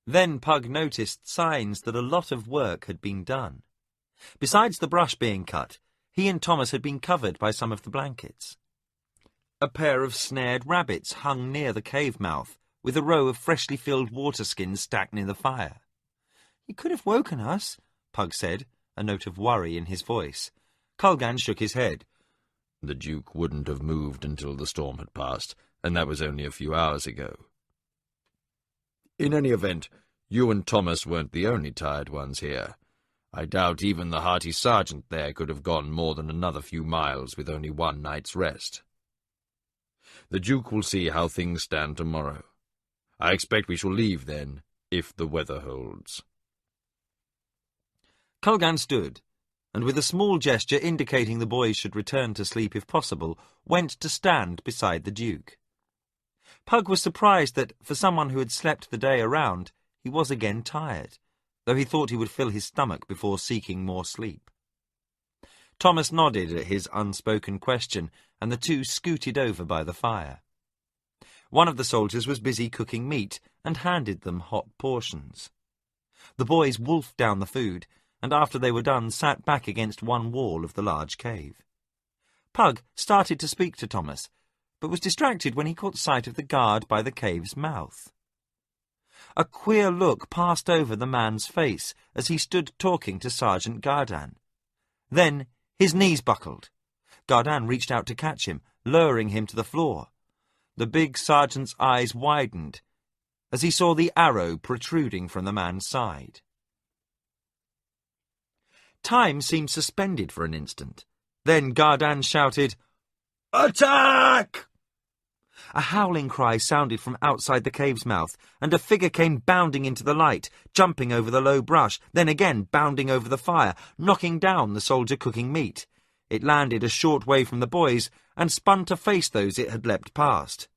Then Pug noticed signs that a lot of work had been done. Besides the brush being cut, he and Thomas had been covered by some of the blankets. A pair of snared rabbits hung near the cave mouth, with a row of freshly filled water skins stacked near the fire. "You could have woken us," Pug said, a note of worry in his voice. Culgan shook his head. "The Duke wouldn't have moved until the storm had passed, and that was only a few hours ago. In any event, you and Thomas weren't the only tired ones here. I doubt even the hearty sergeant there could have gone more than another few miles with only one night's rest. The Duke will see how things stand tomorrow. I expect we shall leave then, if the weather holds." Culgan stood, and with a small gesture indicating the boys should return to sleep if possible, went to stand beside the Duke. Pug was surprised that, for someone who had slept the day around, he was again tired, though he thought he would fill his stomach before seeking more sleep. Thomas nodded at his unspoken question, and the two scooted over by the fire. One of the soldiers was busy cooking meat and handed them hot portions. The boys wolfed down the food, and after they were done sat back against one wall of the large cave. Pug started to speak to Thomas, but was distracted when he caught sight of the guard by the cave's mouth. A queer look passed over the man's face as he stood talking to Sergeant Gardan. Then his knees buckled. Gardan reached out to catch him, lowering him to the floor. The big sergeant's eyes widened as he saw the arrow protruding from the man's side. Time seemed suspended for an instant. Then Gardan shouted, "Attack!" A howling cry sounded from outside the cave's mouth, and a figure came bounding into the light, jumping over the low brush, then again bounding over the fire, knocking down the soldier cooking meat. It landed a short way from the boys, and spun to face those it had leapt past.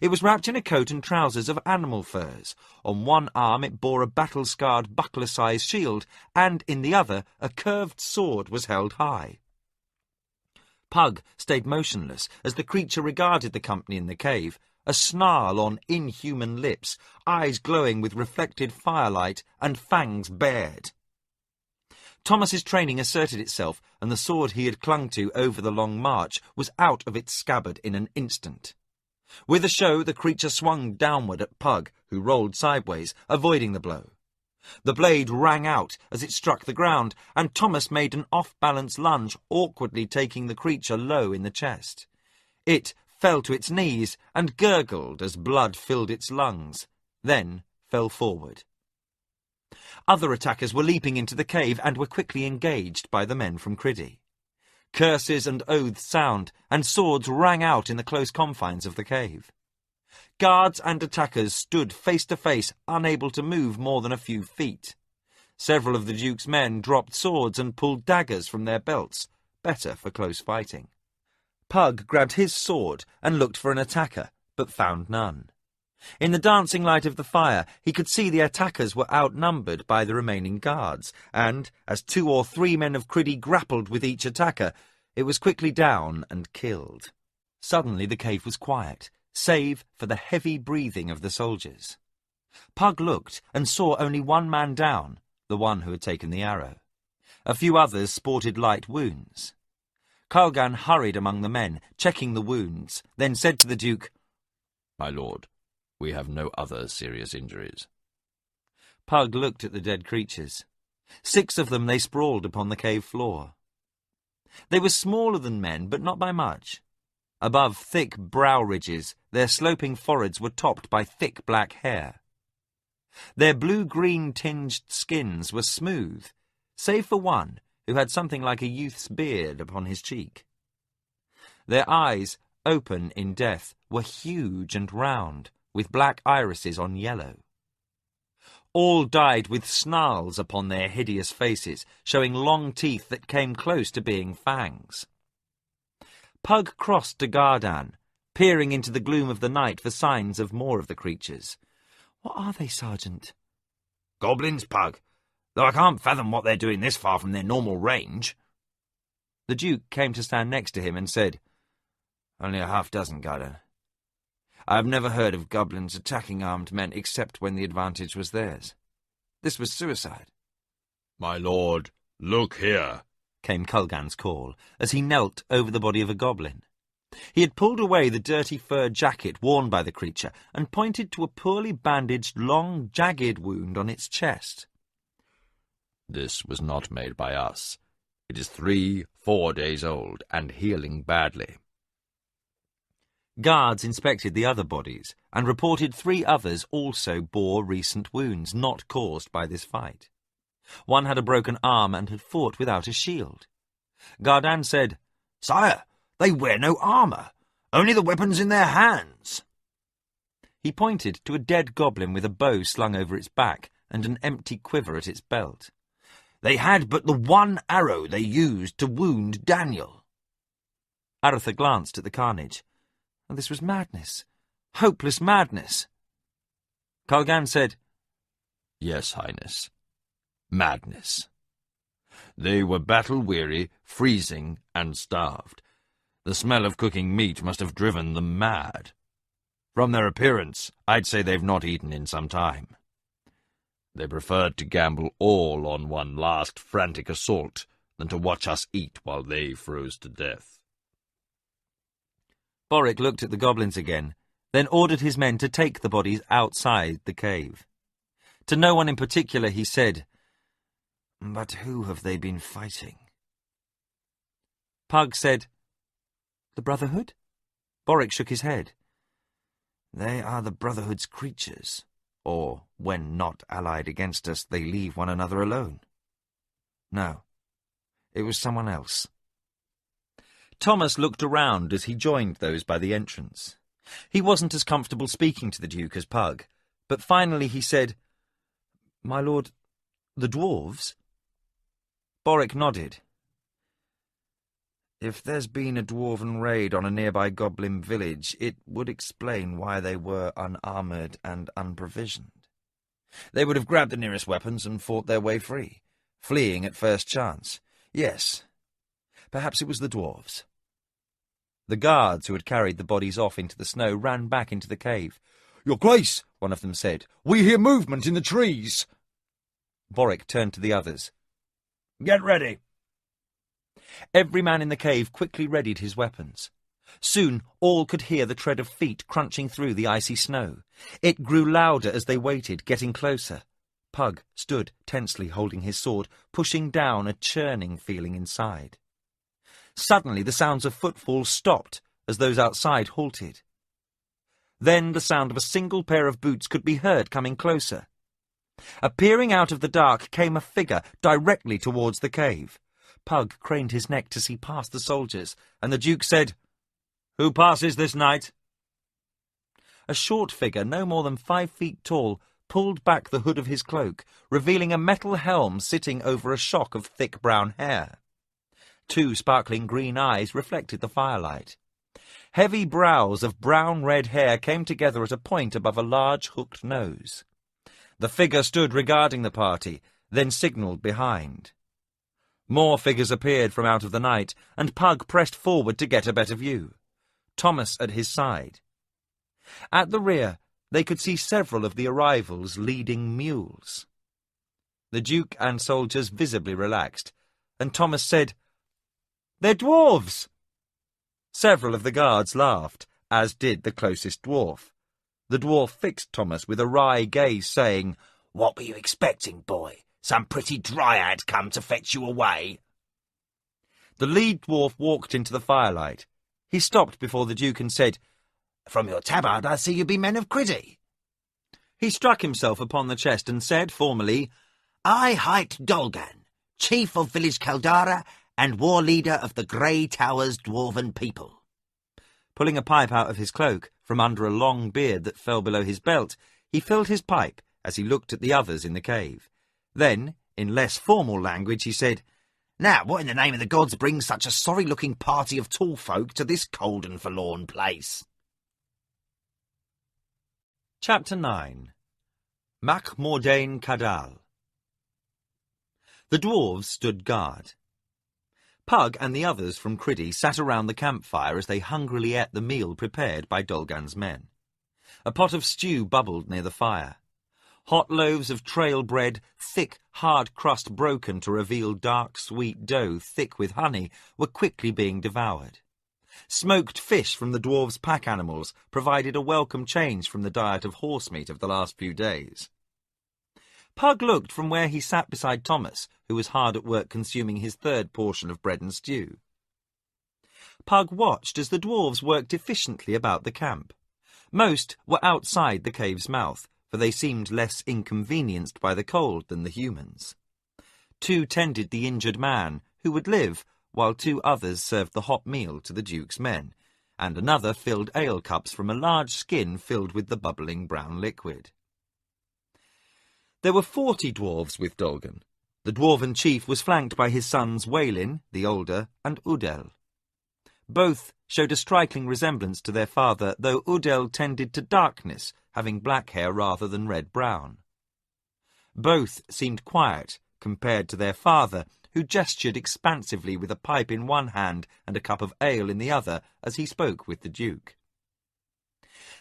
It was wrapped in a coat and trousers of animal furs. On one arm it bore a battle-scarred buckler-sized shield, and in the other a curved sword was held high. Pug stayed motionless as the creature regarded the company in the cave, a snarl on inhuman lips, eyes glowing with reflected firelight, and fangs bared. Thomas's training asserted itself, and the sword he had clung to over the long march was out of its scabbard in an instant. With a show, the creature swung downward at Pug, who rolled sideways, avoiding the blow. The blade rang out as it struck the ground, and Thomas made an off-balance lunge, awkwardly taking the creature low in the chest. It fell to its knees and gurgled as blood filled its lungs, then fell forward. Other attackers were leaping into the cave and were quickly engaged by the men from Criddy. Curses and oaths sounded, and swords rang out in the close confines of the cave. Guards and attackers stood face to face, unable to move more than a few feet. Several of the Duke's men dropped swords and pulled daggers from their belts, better for close fighting. Pug grabbed his sword and looked for an attacker, but found none. In the dancing light of the fire, he could see the attackers were outnumbered by the remaining guards, and, as 2 or 3 men of Criddy grappled with each attacker, it was quickly down and killed. Suddenly the cave was quiet, save for the heavy breathing of the soldiers. Pug looked and saw only 1 man down, the one who had taken the arrow. A few others sported light wounds. Colgan hurried among the men, checking the wounds, then said to the Duke, "My lord, we have no other serious injuries." Pug looked at the dead creatures. 6 of them lay sprawled upon the cave floor. They were smaller than men, but not by much. Above thick brow ridges, their sloping foreheads were topped by thick black hair. Their blue-green tinged skins were smooth, save for one who had something like a youth's beard upon his cheek. Their eyes, open in death, were huge and round, with black irises on yellow. All died with snarls upon their hideous faces, showing long teeth that came close to being fangs. Pug crossed to Gardan, peering into the gloom of the night for signs of more of the creatures. "What are they, Sergeant?" "Goblins, Pug, though I can't fathom what they're doing this far from their normal range." The Duke came to stand next to him and said, "Only a half-dozen, Gardan. I have never heard of goblins attacking armed men except when the advantage was theirs. This was suicide." "My lord, look here," came Colgan's call, as he knelt over the body of a goblin. He had pulled away the dirty fur jacket worn by the creature and pointed to a poorly bandaged, long, jagged wound on its chest. "This was not made by us. It is 3-4 days old and healing badly." Guards inspected the other bodies and reported 3 others also bore recent wounds not caused by this fight. One had a broken arm and had fought without a shield. Gardan said, "Sire, they wear no armour, only the weapons in their hands." He pointed to a dead goblin with a bow slung over its back and an empty quiver at its belt. "They had but the 1 arrow they used to wound Daniel." Arthur glanced at the carnage. This was madness. Hopeless madness. Colgan said, "Yes, Highness. Madness. They were battle-weary, freezing, and starved. The smell of cooking meat must have driven them mad. From their appearance, I'd say they've not eaten in some time. They preferred to gamble all on one last frantic assault than to watch us eat while they froze to death." Boric looked at the goblins again, then ordered his men to take the bodies outside the cave. To no one in particular he said, "But who have they been fighting?" Pug said, "The Brotherhood?" Boric shook his head. "They are the Brotherhood's creatures, or, when not allied against us, they leave one another alone. No, it was someone else." Thomas looked around as he joined those by the entrance. He wasn't as comfortable speaking to the Duke as Pug, but finally he said, "My lord, the dwarves?" Boric nodded. "If there's been a dwarven raid on a nearby goblin village, it would explain why they were unarmoured and unprovisioned. They would have grabbed the nearest weapons and fought their way free, fleeing at first chance. Yes, perhaps it was the dwarves." The guards who had carried the bodies off into the snow ran back into the cave. "Your Grace," one of them said, "we hear movement in the trees." Boric turned to the others. "Get ready." Every man in the cave quickly readied his weapons. Soon all could hear the tread of feet crunching through the icy snow. It grew louder as they waited, getting closer. Pug stood tensely holding his sword, pushing down a churning feeling inside. Suddenly the sounds of footfalls stopped as those outside halted. Then the sound of a single pair of boots could be heard coming closer. Appearing out of the dark came a figure directly towards the cave. Pug craned his neck to see past the soldiers, and the Duke said, "Who passes this night?" A short figure, no more than 5 feet tall, pulled back the hood of his cloak, revealing a metal helm sitting over a shock of thick brown hair. 2 sparkling green eyes reflected the firelight. Heavy brows of brown-red hair came together at a point above a large hooked nose. The figure stood regarding the party, then signalled behind. More figures appeared from out of the night, and Pug pressed forward to get a better view, Thomas at his side. At the rear, they could see several of the arrivals leading mules. The Duke and soldiers visibly relaxed, and Thomas said, "They're dwarves!" Several of the guards laughed, as did the closest dwarf. The dwarf fixed Thomas with a wry gaze, saying, "What were you expecting, boy? Some pretty dryad come to fetch you away?" The lead dwarf walked into the firelight. He stopped before the Duke and said, "From your tabard I see you be men of Criddy." He struck himself upon the chest and said formally, "I hight Dolgan, chief of village Caldara and war leader of the Grey Tower's dwarven people." Pulling a pipe out of his cloak from under a long beard that fell below his belt, he filled his pipe as he looked at the others in the cave. Then, in less formal language, he said, "Now, what in the name of the gods brings such a sorry-looking party of tall folk to this cold and forlorn place?" Chapter 9. Mac Mordain Cadal. The dwarves stood guard. Pug and the others from Criddy sat around the campfire as they hungrily ate the meal prepared by Dolgan's men. A pot of stew bubbled near the fire. Hot loaves of trail bread, thick, hard crust broken to reveal dark, sweet dough thick with honey, were quickly being devoured. Smoked fish from the dwarves' pack animals provided a welcome change from the diet of horse meat of the last few days. Pug looked from where he sat beside Thomas, who was hard at work consuming his 3rd portion of bread and stew. Pug watched as the dwarves worked efficiently about the camp. Most were outside the cave's mouth, for they seemed less inconvenienced by the cold than the humans. 2 tended the injured man, who would live, while 2 others served the hot meal to the Duke's men, and another filled ale cups from a large skin filled with the bubbling brown liquid. There were 40 dwarves with Dolgan. The dwarven chief was flanked by his sons Waelin, the older, and Udel. Both showed a striking resemblance to their father, though Udel tended to darkness, having black hair rather than red-brown. Both seemed quiet compared to their father, who gestured expansively with a pipe in one hand and a cup of ale in the other as he spoke with the Duke.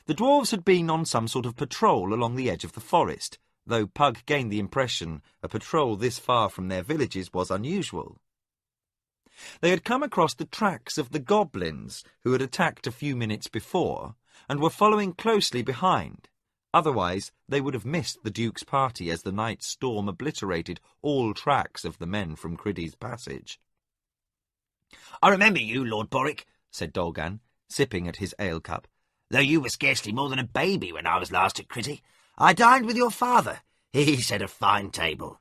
The dwarves had been on some sort of patrol along the edge of the forest, though Pug gained the impression a patrol this far from their villages was unusual. They had come across the tracks of the goblins who had attacked a few minutes before, and were following closely behind. Otherwise, they would have missed the Duke's party as the night's storm obliterated all tracks of the men from Criddy's passage. "I remember you, Lord Boric," said Dolgan, sipping at his ale cup, "though you were scarcely more than a baby when I was last at Criddy. I dined with your father. He set a fine table."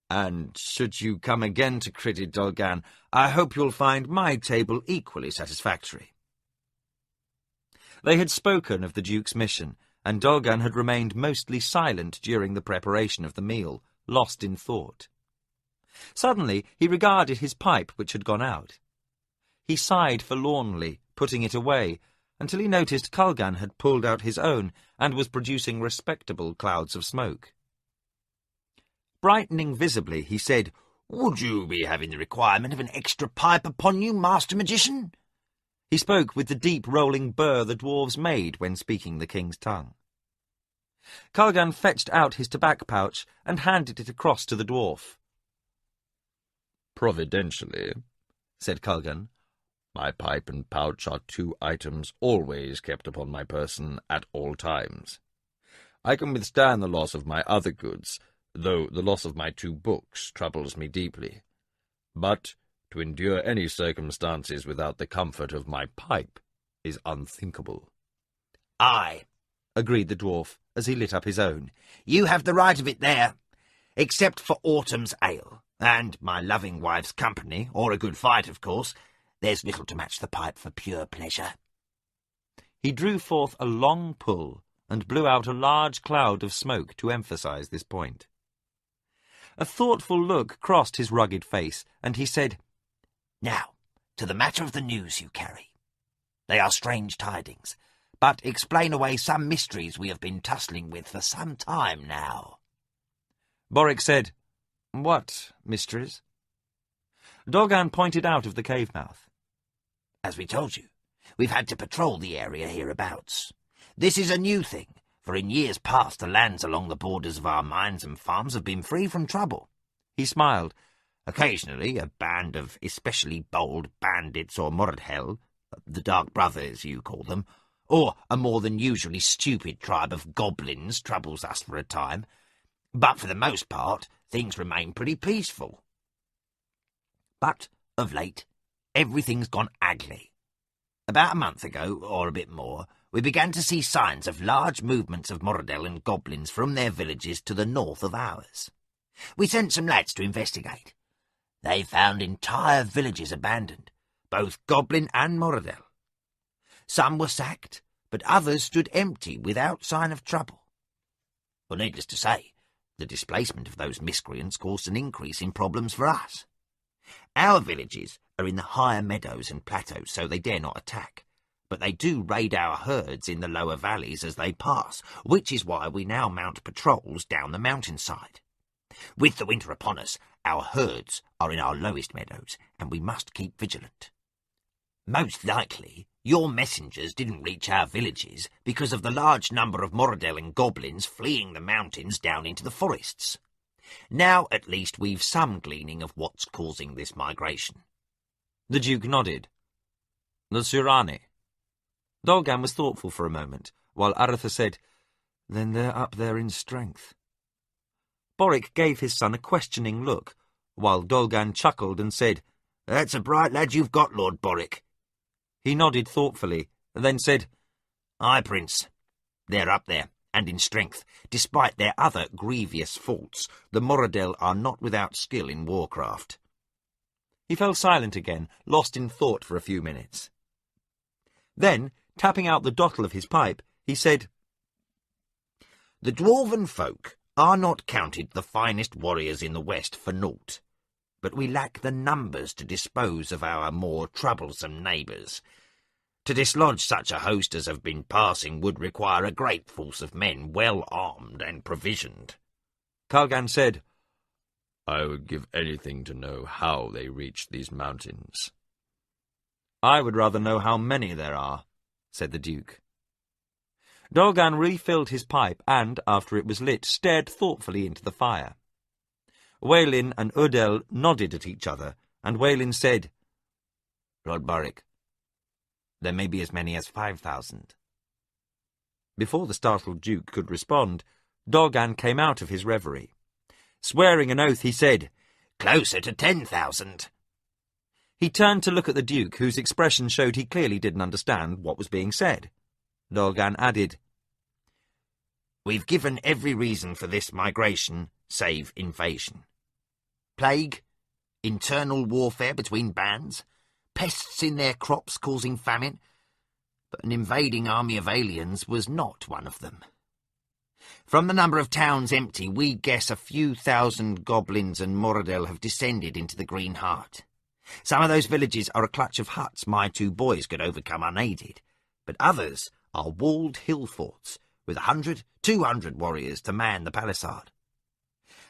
"And should you come again to Criddy, Dolgan, I hope you'll find my table equally satisfactory." They had spoken of the Duke's mission, and Dolgan had remained mostly silent during the preparation of the meal, lost in thought. Suddenly he regarded his pipe, which had gone out. He sighed forlornly, putting it away, until he noticed Culgan had pulled out his own and was producing respectable clouds of smoke. Brightening visibly, he said, "Would you be having the requirement of an extra pipe upon you, Master Magician?" He spoke with the deep rolling burr the dwarves made when speaking the king's tongue. Culgan fetched out his tobacco pouch and handed it across to the dwarf. "Providentially," said Culgan, "my pipe and pouch are 2 items always kept upon my person at all times. I can withstand the loss of my other goods, though the loss of my 2 books troubles me deeply. But to endure any circumstances without the comfort of my pipe is unthinkable." "Aye," agreed the dwarf, as he lit up his own. "You have the right of it there, except for autumn's ale, and my loving wife's company, or a good fight, of course. There's little to match the pipe for pure pleasure." He drew forth a long pull and blew out a large cloud of smoke to emphasize this point. A thoughtful look crossed his rugged face, and he said, "Now, to the matter of the news you carry. They are strange tidings, but explain away some mysteries we have been tussling with for some time now." Boric said, "What mysteries?" Dolgan pointed out of the cave mouth. "As we told you, we've had to patrol the area hereabouts. This is a new thing, for in years past the lands along the borders of our mines and farms have been free from trouble." He smiled. "Occasionally a band of especially bold bandits or Mordhel, the Dark Brothers you call them, or a more than usually stupid tribe of goblins troubles us for a time. But for the most part, things remain pretty peaceful. But, of late, everything's gone ugly. About a month ago, or a bit more, we began to see signs of large movements of Mordhel and goblins from their villages to the north of ours. We sent some lads to investigate. They found entire villages abandoned, both goblin and Mordhel. Some were sacked, but others stood empty without sign of trouble. Well, needless to say, the displacement of those miscreants caused an increase in problems for us. Our villages are in the higher meadows and plateaus, so they dare not attack, but they do raid our herds in the lower valleys as they pass, which is why we now mount patrols down the mountainside. With the winter upon us, our herds are in our lowest meadows, and we must keep vigilant. Most likely, your messengers didn't reach our villages because of the large number of Mordhel and goblins fleeing the mountains down into the forests. Now, at least, we've some gleaning of what's causing this migration." The Duke nodded. "The Surani." Dolgan was thoughtful for a moment, while Aratha said, "Then they're up there in strength." Boric gave his son a questioning look, while Dolgan chuckled and said, "That's a bright lad you've got, Lord Boric." He nodded thoughtfully, then said, "Aye, Prince. They're up there, and in strength. Despite their other grievous faults, the Mordhel are not without skill in warcraft." He fell silent again, lost in thought for a few minutes. Then, tapping out the dottle of his pipe, he said, "The dwarven folk are not counted the finest warriors in the West for naught, but we lack the numbers to dispose of our more troublesome neighbours. To dislodge such a host as have been passing would require a great force of men, well armed and provisioned." Kalgan said, "I would give anything to know how they reached these mountains." "I would rather know how many there are," said the Duke. Dolgan refilled his pipe and, after it was lit, stared thoughtfully into the fire. Waylin and Udel nodded at each other, and Waylin said, "Lord Boric, there may be as many as 5,000. Before the startled Duke could respond, Dolgan came out of his reverie. Swearing an oath, he said, "Closer to 10,000. He turned to look at the Duke, whose expression showed he clearly didn't understand what was being said. Dolgan added, "We've given every reason for this migration, save invasion. Plague, internal warfare between bands, pests in their crops causing famine, but an invading army of aliens was not one of them. From the number of towns empty, we guess a few thousand goblins and Mordhel have descended into the Green Heart. Some of those villages are a clutch of huts my two boys could overcome unaided, but others are walled hill forts with 100, 200 warriors to man the palisade.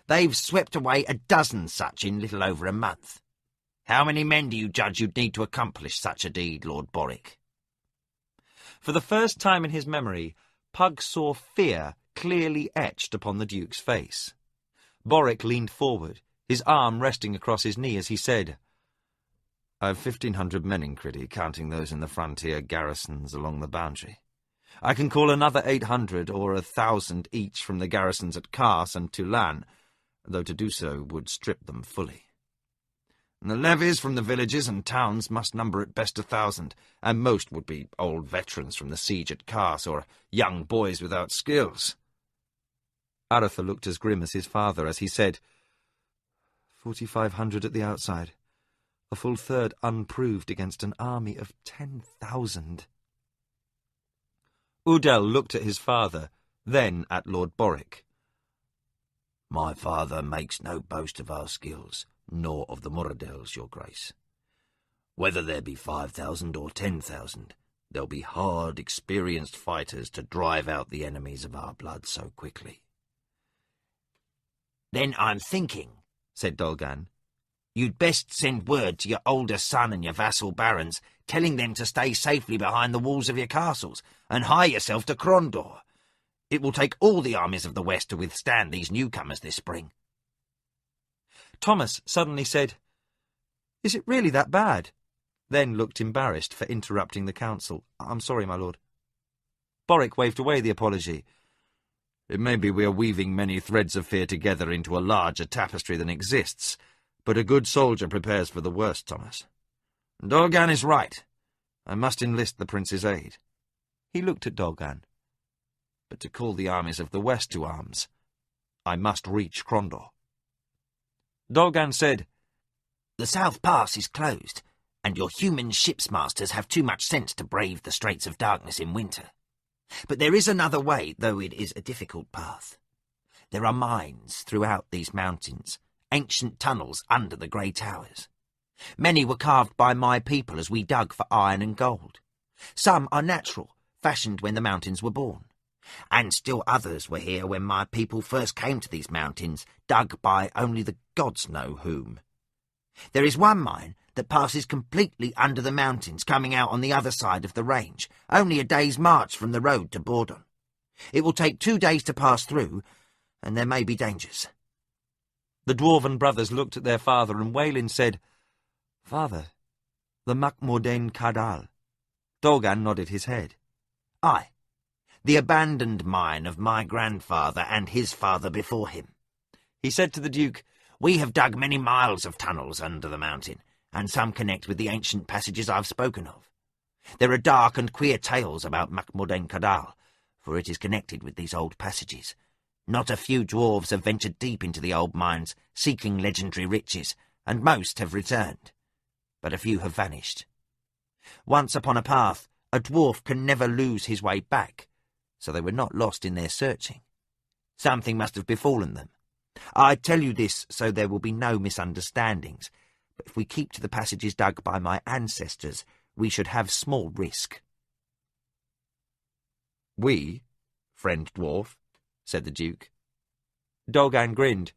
They've swept away a dozen such in little over a month. How many men do you judge you'd need to accomplish such a deed, Lord Boric?" For the first time in his memory, Pug saw fear clearly etched upon the Duke's face. Boric leaned forward, his arm resting across his knee as he said, "I've 1,500 men in Criddy, counting those in the frontier garrisons along the boundary. I can call another 800 or 1,000 each from the garrisons at Kars and Tulan, though to do so would strip them fully. The levies from the villages and towns must number at best 1,000, and most would be old veterans from the siege at Kars or young boys without skills." Aratha looked as grim as his father as he said, 4,500 at the outside, a full third unproved against an army of 10,000. Udel looked at his father, then at Lord Boric. My father makes no boast of our skills, nor of the Muradels, your grace. Whether there be 5,000 or 10,000, there'll be hard, experienced fighters to drive out the enemies of our blood so quickly. Then I'm thinking, said Dolgan, you'd best send word to your older son and your vassal barons, telling them to stay safely behind the walls of your castles, and hie yourself to Krondor. It will take all the armies of the West to withstand these newcomers this spring. Thomas suddenly said, "Is it really that bad?" Then looked embarrassed for interrupting the council. "I'm sorry, my lord." Boric waved away the apology. "It may be we are weaving many threads of fear together into a larger tapestry than exists, but a good soldier prepares for the worst, Thomas. Dolgan is right. I must enlist the prince's aid." He looked at Dolgan. "But to call the armies of the West to arms, I must reach Krondor." Dolgan said, "The South Pass is closed, and your human ship's masters have too much sense to brave the Straits of Darkness in winter. But there is another way, though it is a difficult path. There are mines throughout these mountains, ancient tunnels under the grey towers. Many were carved by my people as we dug for iron and gold. Some are natural, fashioned when the mountains were born. And still others were here when my people first came to these mountains, dug by only the gods know whom. There is one mine that passes completely under the mountains, coming out on the other side of the range, only a day's march from the road to Bordon. It will take 2 days to pass through, and there may be dangers." The dwarven brothers looked at their father, and Waylin said, "Father, the Makmordain Kadal." Dolgan nodded his head. "Aye, the abandoned mine of my grandfather and his father before him." He said to the Duke, "We have dug many miles of tunnels under the mountain, and some connect with the ancient passages I've spoken of. There are dark and queer tales about Makmordain Kadal, for it is connected with these old passages. Not a few dwarves have ventured deep into the old mines, seeking legendary riches, and most have returned. But a few have vanished. Once upon a path, a dwarf can never lose his way back, so they were not lost in their searching. Something must have befallen them. I tell you this so there will be no misunderstandings, but if we keep to the passages dug by my ancestors, we should have small risk." "We, friend dwarf?" said the Duke. Dolgan grinned.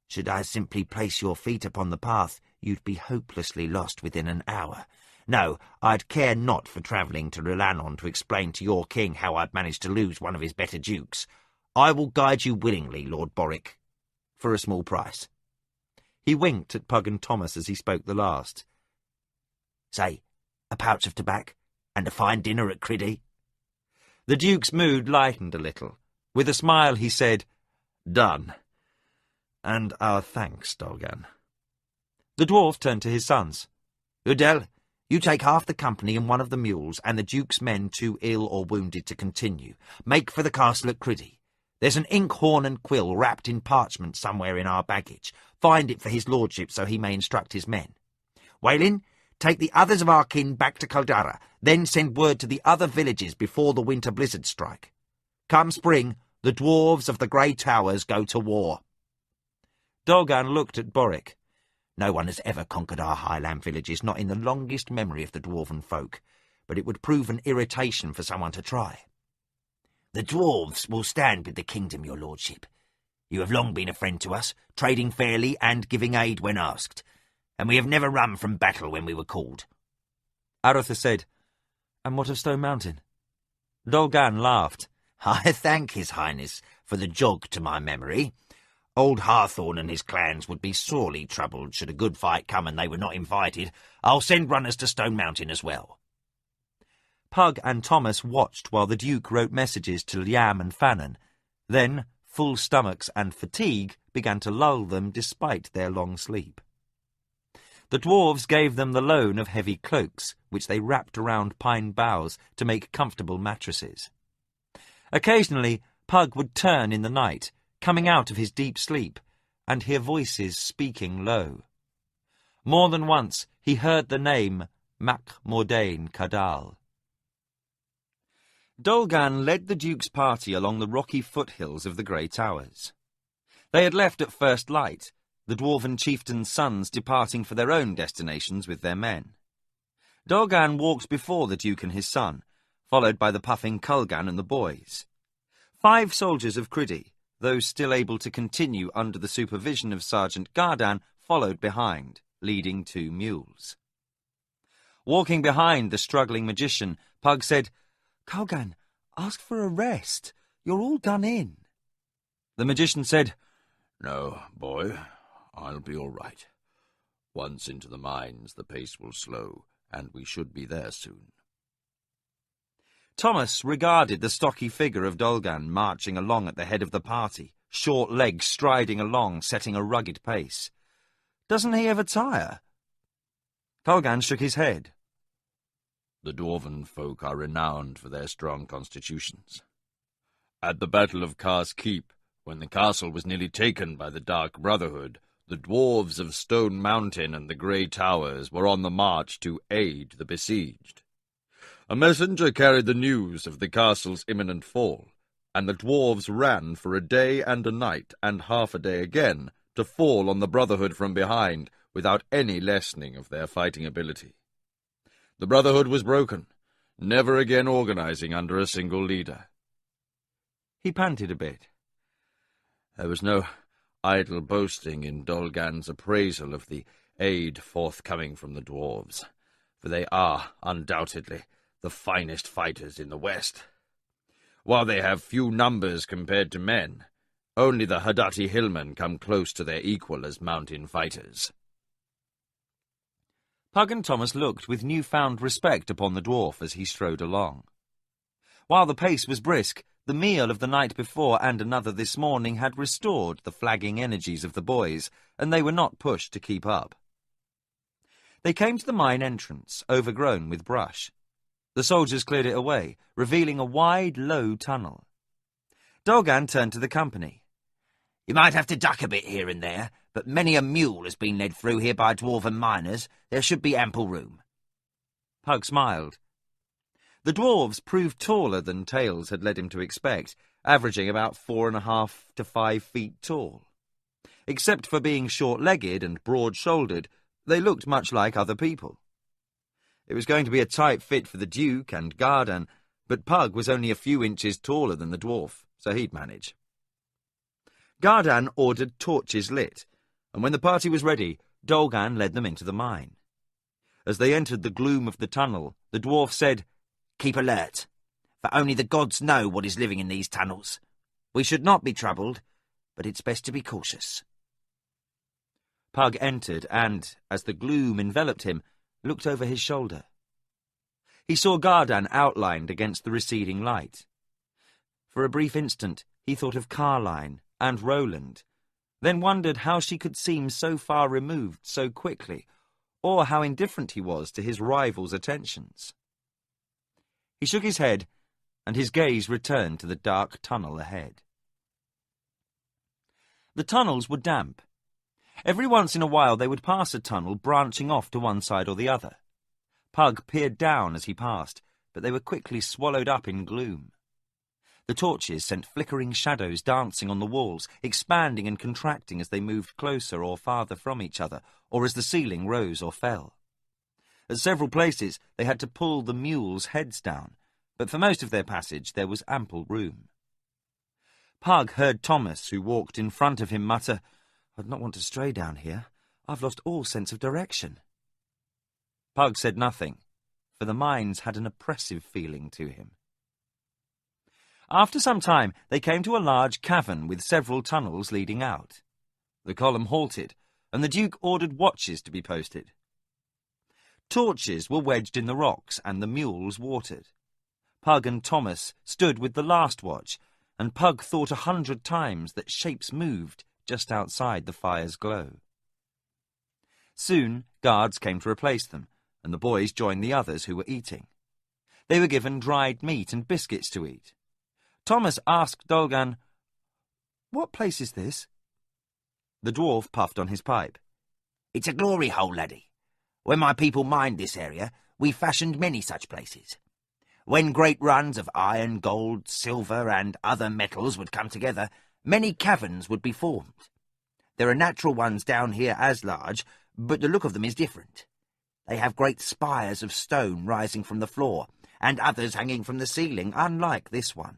"Should I simply place your feet upon the path, you'd be hopelessly lost within an hour. No, I'd care not for travelling to Rulanon to explain to your king how I'd managed to lose one of his better dukes. I will guide you willingly, Lord Boric, for a small price." He winked at Pug and Thomas as he spoke the last. "Say, a pouch of tobacco, and a fine dinner at Criddy." The Duke's mood lightened a little. With a smile he said, "Done. And our thanks, Dolgan." The dwarf turned to his sons. "Udel, you take half the company and one of the mules, and the Duke's men too ill or wounded to continue. Make for the castle at Criddy. There's an inkhorn and quill wrapped in parchment somewhere in our baggage. Find it for his lordship so he may instruct his men. Waylin, take the others of our kin back to Caldara, then send word to the other villages before the winter blizzards strike. Come spring, the dwarves of the Grey Towers go to war." Dolgan looked at Boric. "No one has ever conquered our highland villages, not in the longest memory of the dwarven folk, but it would prove an irritation for someone to try. The dwarves will stand with the kingdom, your lordship. You have long been a friend to us, trading fairly and giving aid when asked, and we have never run from battle when we were called." Arutha said, "And what of Stone Mountain?" Dolgan laughed. "I thank his highness for the jog to my memory. Old Harthorn and his clans would be sorely troubled should a good fight come and they were not invited. I'll send runners to Stone Mountain as well." Pug and Thomas watched while the Duke wrote messages to Liam and Fannon. Then, full stomachs and fatigue began to lull them despite their long sleep. The dwarves gave them the loan of heavy cloaks, which they wrapped around pine boughs to make comfortable mattresses. Occasionally, Pug would turn in the night, coming out of his deep sleep, and hear voices speaking low. More than once he heard the name Makmordain Kadal. Dolgan led the Duke's party along the rocky foothills of the Grey Towers. They had left at first light, the dwarven chieftain's sons departing for their own destinations with their men. Dolgan walked before the Duke and his son, followed by the puffing Kulgan and the boys. 5 soldiers of Criddy, those still able to continue under the supervision of Sergeant Gardan, followed behind, leading 2 mules. Walking behind the struggling magician, Pug said, "Kulgan, ask for a rest. You're all done in." The magician said, "No, boy, I'll be all right. Once into the mines, the pace will slow, and we should be there soon." Thomas regarded the stocky figure of Dolgan marching along at the head of the party, short legs striding along, setting a rugged pace. "Doesn't he ever tire?" Kulgan shook his head. "The dwarven folk are renowned for their strong constitutions. At the Battle of Car's Keep, when the castle was nearly taken by the Dark Brotherhood, the dwarves of Stone Mountain and the Grey Towers were on the march to aid the besieged. A messenger carried the news of the castle's imminent fall, and the dwarves ran for a day and a night, and half a day again, to fall on the Brotherhood from behind, without any lessening of their fighting ability. The Brotherhood was broken, never again organizing under a single leader." He panted a bit. There was no idle boasting in Dolgan's appraisal of the aid forthcoming from the dwarves, for they are, undoubtedly, the finest fighters in the West. While they have few numbers compared to men, only the Hadati hillmen come close to their equal as mountain fighters. Pug and Thomas looked with newfound respect upon the dwarf as he strode along. While the pace was brisk, the meal of the night before and another this morning had restored the flagging energies of the boys, and they were not pushed to keep up. They came to the mine entrance, overgrown with brush. The soldiers cleared it away, revealing a wide, low tunnel. Dolgan turned to the company. "You might have to duck a bit here and there, but many a mule has been led through here by dwarven miners. There should be ample room." Pug smiled. The dwarves proved taller than Tails had led him to expect, averaging about 4.5 to 5 feet tall. Except for being short-legged and broad-shouldered, they looked much like other people. It was going to be a tight fit for the Duke and Gardan, but Pug was only a few inches taller than the dwarf, so he'd manage. Gardan ordered torches lit, and when the party was ready, Dolgan led them into the mine. As they entered the gloom of the tunnel, the dwarf said, "Keep alert, for only the gods know what is living in these tunnels. We should not be troubled, but it's best to be cautious." Pug entered and, as the gloom enveloped him, looked over his shoulder. He saw Gardan outlined against the receding light. For a brief instant, he thought of Carline and Roland, then wondered how she could seem so far removed so quickly, or how indifferent he was to his rival's attentions. He shook his head, and his gaze returned to the dark tunnel ahead. The tunnels were damp. Every once in a while they would pass a tunnel branching off to one side or the other. Pug peered down as he passed, but they were quickly swallowed up in gloom. The torches sent flickering shadows dancing on the walls, expanding and contracting as they moved closer or farther from each other, or as the ceiling rose or fell. At several places they had to pull the mules' heads down, but for most of their passage there was ample room. Pug heard Thomas, who walked in front of him, mutter, "I'd not want to stray down here. I've lost all sense of direction." Pug said nothing, for the mines had an oppressive feeling to him. After some time, they came to a large cavern with several tunnels leading out. The column halted, and the Duke ordered watches to be posted. Torches were wedged in the rocks, and the mules watered. Pug and Thomas stood with the last watch, and Pug thought 100 times that shapes moved just outside the fire's glow. Soon, guards came to replace them, and the boys joined the others who were eating. They were given dried meat and biscuits to eat. Thomas asked Dolgan, "What place is this?" The dwarf puffed on his pipe. "It's a glory hole, laddie. When my people mined this area, we fashioned many such places. When great runs of iron, gold, silver, and other metals would come together, many caverns would be formed. There are natural ones down here as large, but the look of them is different. They have great spires of stone rising from the floor, and others hanging from the ceiling, unlike this one.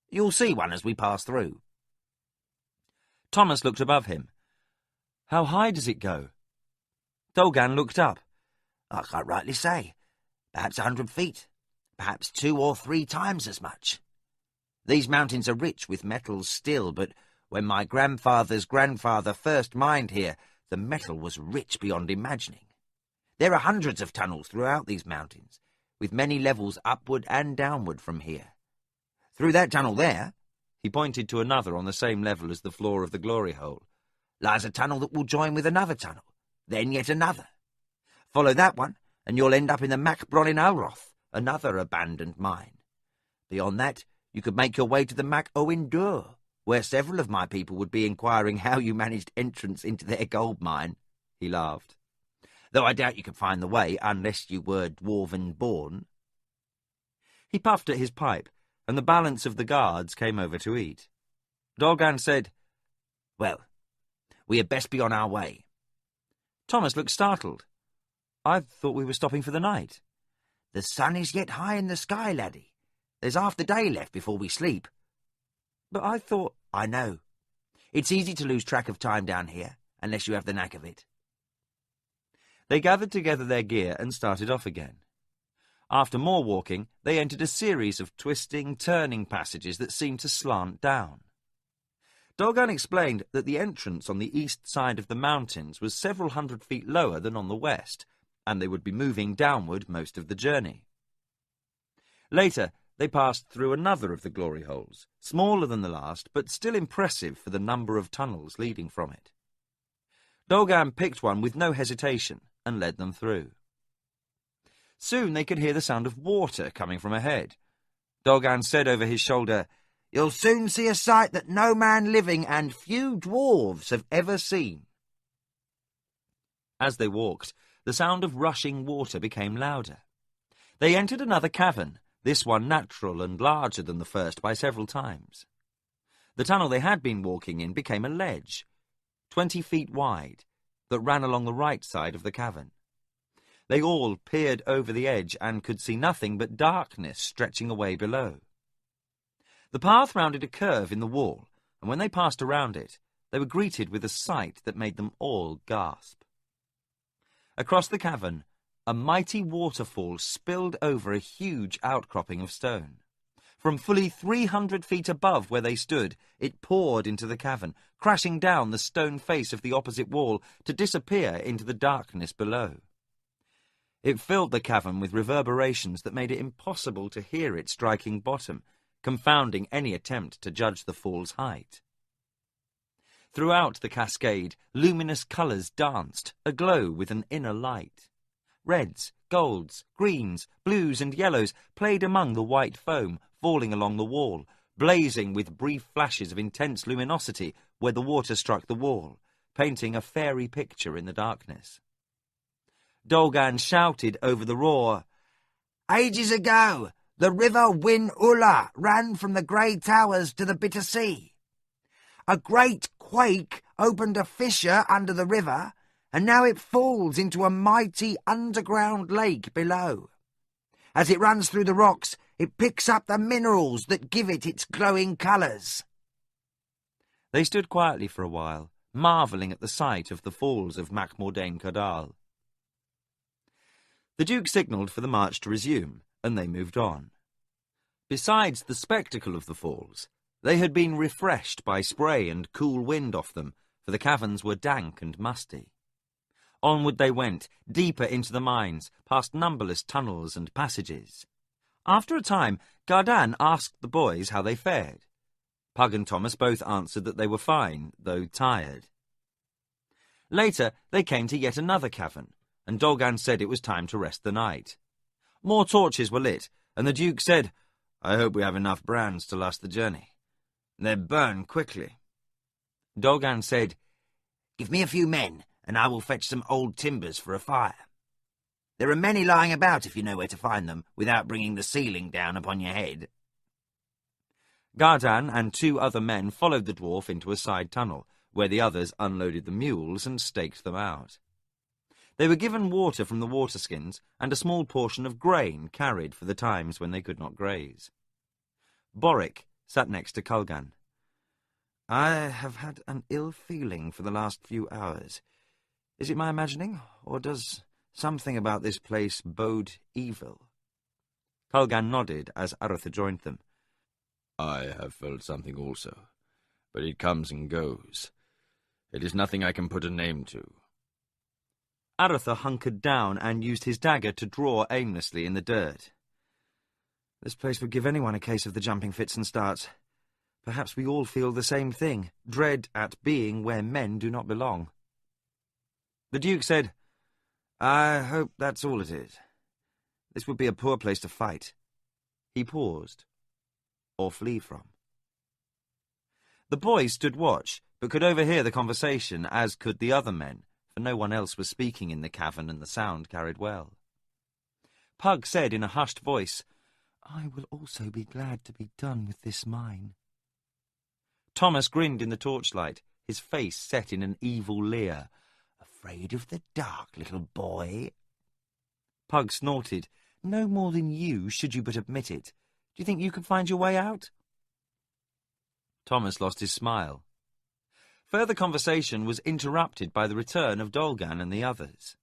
You'll see one as we pass through. Thomas looked above him. How high does it go? Dolgan looked up. I can't rightly say. Perhaps 100 feet. Perhaps 2 or 3 times as much. These mountains are rich with metals still, but when my grandfather's grandfather first mined here, the metal was rich beyond imagining. There are hundreds of tunnels throughout these mountains, with many levels upward and downward from here. Through that tunnel there, he pointed to another on the same level as the floor of the glory hole, lies a tunnel that will join with another tunnel, then yet another. Follow that one, and you'll end up in the Mac Bronin Alroth, another abandoned mine. Beyond that, you could make your way to the Mac Owen Dur, where several of my people would be inquiring how you managed entrance into their gold mine. He laughed. Though I doubt you could find the way, unless you were dwarven born. He puffed at his pipe, and the balance of the guards came over to eat. Dolgan said, Well, we had best be on our way. Thomas looked startled. I thought we were stopping for the night. The sun is yet high in the sky, laddie. There's half the day left before we sleep. But I thought... I know. It's easy to lose track of time down here, unless you have the knack of it. They gathered together their gear and started off again. After more walking, they entered a series of twisting, turning passages that seemed to slant down. Dolgan explained that the entrance on the east side of the mountains was several 100 feet lower than on the west, and they would be moving downward most of the journey. Later, they passed through another of the glory holes, smaller than the last, but still impressive for the number of tunnels leading from it. Dolgan picked one with no hesitation and led them through. Soon they could hear the sound of water coming from ahead. Dolgan said over his shoulder, You'll soon see a sight that no man living and few dwarves have ever seen. As they walked, the sound of rushing water became louder. They entered another cavern, this one natural and larger than the first by several times. The tunnel they had been walking in became a ledge, 20 feet wide, that ran along the right side of the cavern. They all peered over the edge and could see nothing but darkness stretching away below. The path rounded a curve in the wall, and when they passed around it, they were greeted with a sight that made them all gasp. Across the cavern, a mighty waterfall spilled over a huge outcropping of stone. From fully 300 feet above where they stood, it poured into the cavern, crashing down the stone face of the opposite wall to disappear into the darkness below. It filled the cavern with reverberations that made it impossible to hear it striking bottom, confounding any attempt to judge the fall's height. Throughout the cascade, luminous colours danced, aglow with an inner light. Reds, golds, greens, blues and yellows played among the white foam, falling along the wall, blazing with brief flashes of intense luminosity where the water struck the wall, painting a fairy picture in the darkness. Dolgan shouted over the roar, Ages ago, the river Win Ulla ran from the grey towers to the bitter sea. A great quake opened a fissure under the river, and now it falls into a mighty underground lake below. As it runs through the rocks, it picks up the minerals that give it its glowing colours. They stood quietly for a while, marvelling at the sight of the falls of Mac Mordain Cadal. The Duke signalled for the march to resume, and they moved on. Besides the spectacle of the falls, they had been refreshed by spray and cool wind off them, for the caverns were dank and musty. Onward they went, deeper into the mines, past numberless tunnels and passages. After a time, Gardan asked the boys how they fared. Pug and Thomas both answered that they were fine, though tired. Later, they came to yet another cavern, and Dolgan said it was time to rest the night. More torches were lit, and the Duke said, I hope we have enough brands to last the journey. They burn quickly. Dolgan said, Give me a few men, and I will fetch some old timbers for a fire. There are many lying about if you know where to find them, without bringing the ceiling down upon your head. Gardan and 2 other men followed the dwarf into a side tunnel, where the others unloaded the mules and staked them out. They were given water from the waterskins and a small portion of grain carried for the times when they could not graze. Boric sat next to Kulgan. "I have had an ill feeling for the last few hours. Is it my imagining, or does something about this place bode evil?" Kulgan nodded as Arthur joined them. "I have felt something also, but it comes and goes. It is nothing I can put a name to." Arthur hunkered down and used his dagger to draw aimlessly in the dirt. "This place would give anyone a case of the jumping fits and starts. Perhaps we all feel the same thing, dread at being where men do not belong." The Duke said, "I hope that's all it is. This would be a poor place to fight." He paused. Or flee from. The boys stood watch, but could overhear the conversation, as could the other men, for no one else was speaking in the cavern and the sound carried well. Pug said in a hushed voice, "I will also be glad to be done with this mine." Thomas grinned in the torchlight, his face set in an evil leer. "Afraid of the dark, little boy?" Pug snorted. "No more than you, should you but admit it. Do you think you could find your way out?" Thomas lost his smile. Further conversation was interrupted by the return of Dolgan and the others.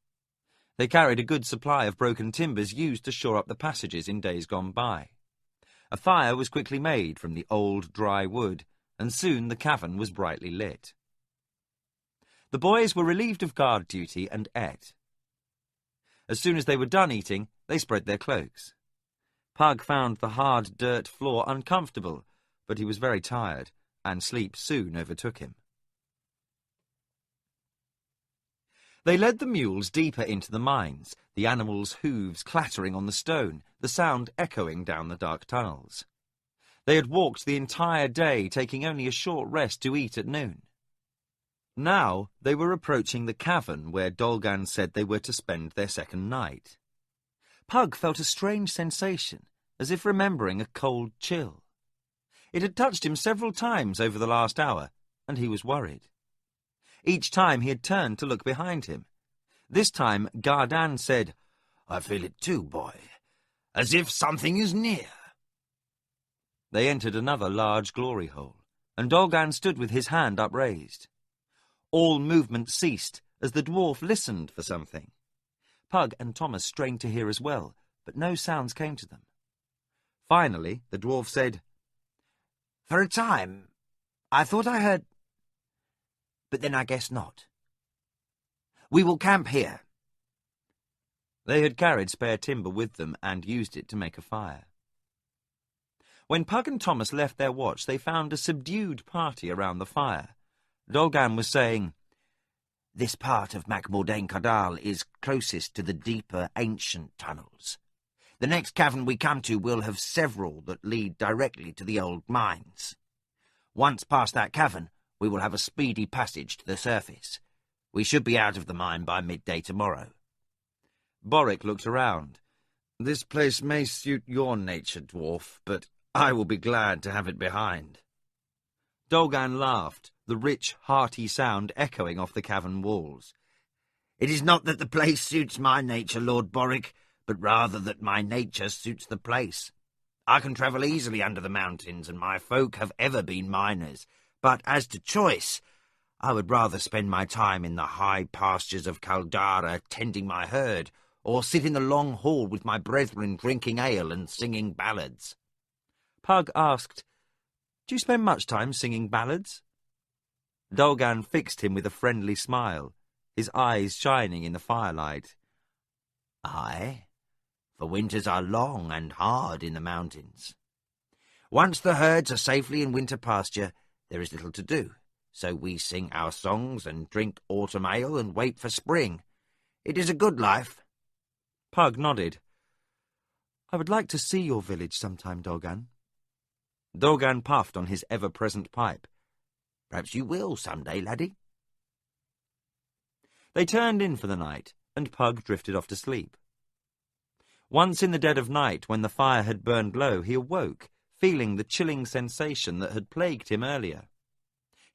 They carried a good supply of broken timbers used to shore up the passages in days gone by. A fire was quickly made from the old dry wood, and soon the cavern was brightly lit. The boys were relieved of guard duty and ate. As soon as they were done eating, they spread their cloaks. Pug found the hard dirt floor uncomfortable, but he was very tired, and sleep soon overtook him. They led the mules deeper into the mines, the animals' hooves clattering on the stone, the sound echoing down the dark tunnels. They had walked the entire day, taking only a short rest to eat at noon. Now they were approaching the cavern where Dolgan said they were to spend their second night. Pug felt a strange sensation, as if remembering a cold chill. It had touched him several times over the last hour, and he was worried. Each time he had turned to look behind him. This time Gardan said, "I feel it too, boy, as if something is near." They entered another large glory hole, and Dolgan stood with his hand upraised. All movement ceased as the dwarf listened for something. Pug and Thomas strained to hear as well, but no sounds came to them. Finally, the dwarf said, "For a time, I thought I heard... but then I guess not. We will camp here." They had carried spare timber with them and used it to make a fire. When Pug and Thomas left their watch, they found a subdued party around the fire. Dolgan was saying, "This part of Macmordain Kadal is closest to the deeper, ancient tunnels. The next cavern we come to will have several that lead directly to the old mines. Once past that cavern, we will have a speedy passage to the surface. We should be out of the mine by midday tomorrow." Boric looked around. "This place may suit your nature, dwarf, but I will be glad to have it behind." Dolgan laughed, the rich, hearty sound echoing off the cavern walls. "It is not that the place suits my nature, Lord Boric, but rather that my nature suits the place. I can travel easily under the mountains, and my folk have ever been miners. But as to choice, I would rather spend my time in the high pastures of Caldara tending my herd, or sit in the long hall with my brethren drinking ale and singing ballads." Pug asked, "Do you spend much time singing ballads?" Dolgan fixed him with a friendly smile, his eyes shining in the firelight. "Aye, for winters are long and hard in the mountains. Once the herds are safely in winter pasture, there is little to do, so we sing our songs and drink autumn ale and wait for spring. It is a good life." Pug nodded. "I would like to see your village sometime, Dolgan." Dolgan puffed on his ever-present pipe. "Perhaps you will some day, laddie." They turned in for the night, and Pug drifted off to sleep. Once in the dead of night, when the fire had burned low, he awoke, feeling the chilling sensation that had plagued him earlier.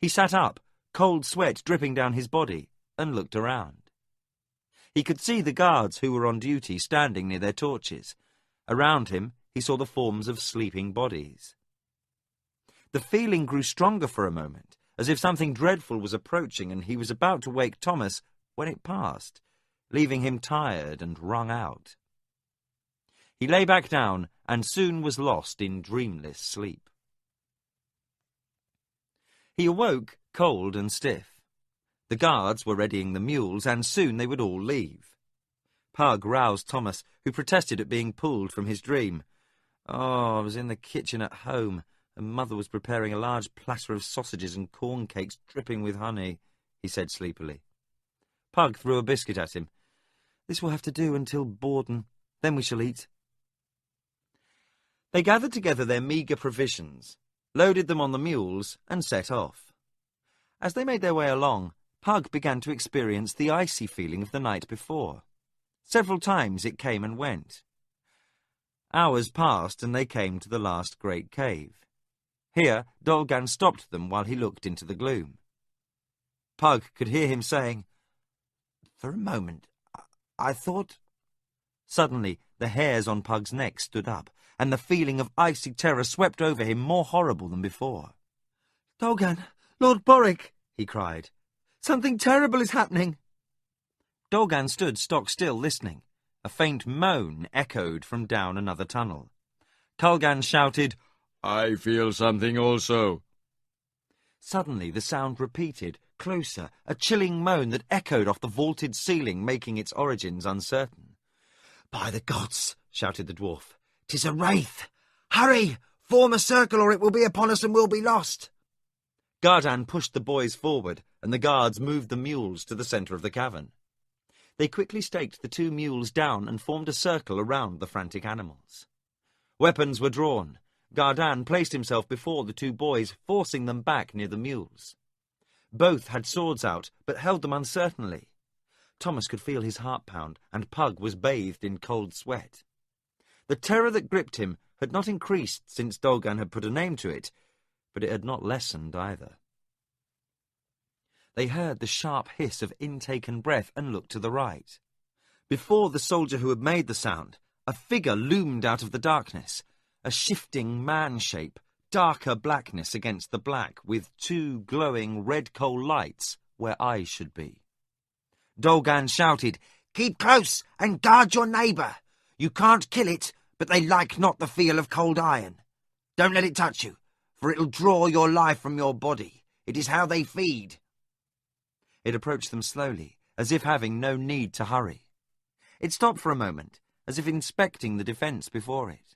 He sat up, cold sweat dripping down his body, and looked around. He could see the guards who were on duty standing near their torches. Around him, he saw the forms of sleeping bodies. The feeling grew stronger for a moment, as if something dreadful was approaching, and he was about to wake Thomas when it passed, leaving him tired and wrung out. He lay back down and soon was lost in dreamless sleep. He awoke cold and stiff. The guards were readying the mules, and soon they would all leave. Pug roused Thomas, who protested at being pulled from his dream. "Oh, I was in the kitchen at home, and Mother was preparing a large platter of sausages and corn cakes dripping with honey," he said sleepily. Pug threw a biscuit at him. "This will have to do until Borden. Then we shall eat." They gathered together their meagre provisions, loaded them on the mules, and set off. As they made their way along, Pug began to experience the icy feeling of the night before. Several times it came and went. Hours passed, and they came to the last great cave. Here, Dolgan stopped them while he looked into the gloom. Pug could hear him saying, "For a moment, I thought—" Suddenly, the hairs on Pug's neck stood up, and the feeling of icy terror swept over him more horrible than before. "Dolgan! Lord Boric!" he cried. "Something terrible is happening!" Dolgan stood stock still, listening. A faint moan echoed from down another tunnel. Kulgan shouted, "I feel something also." Suddenly the sound repeated, closer, a chilling moan that echoed off the vaulted ceiling, making its origins uncertain. "By the gods!" shouted the dwarf. "'Tis a wraith! Hurry! Form a circle, or it will be upon us and we'll be lost!" Gardan pushed the boys forward, and the guards moved the mules to the centre of the cavern. They quickly staked the 2 mules down and formed a circle around the frantic animals. Weapons were drawn. Gardan placed himself before the 2 boys, forcing them back near the mules. Both had swords out, but held them uncertainly. Thomas could feel his heart pound, and Pug was bathed in cold sweat. The terror that gripped him had not increased since Dolgan had put a name to it, but it had not lessened either. They heard the sharp hiss of intaken breath and looked to the right. Before the soldier who had made the sound, a figure loomed out of the darkness, a shifting man shape, darker blackness against the black, with 2 glowing red coal lights where eyes should be. Dolgan shouted, "Keep close and guard your neighbour. You can't kill it, but they like not the feel of cold iron. Don't let it touch you, for it'll draw your life from your body. It is how they feed." It approached them slowly, as if having no need to hurry. It stopped for a moment, as if inspecting the defence before it.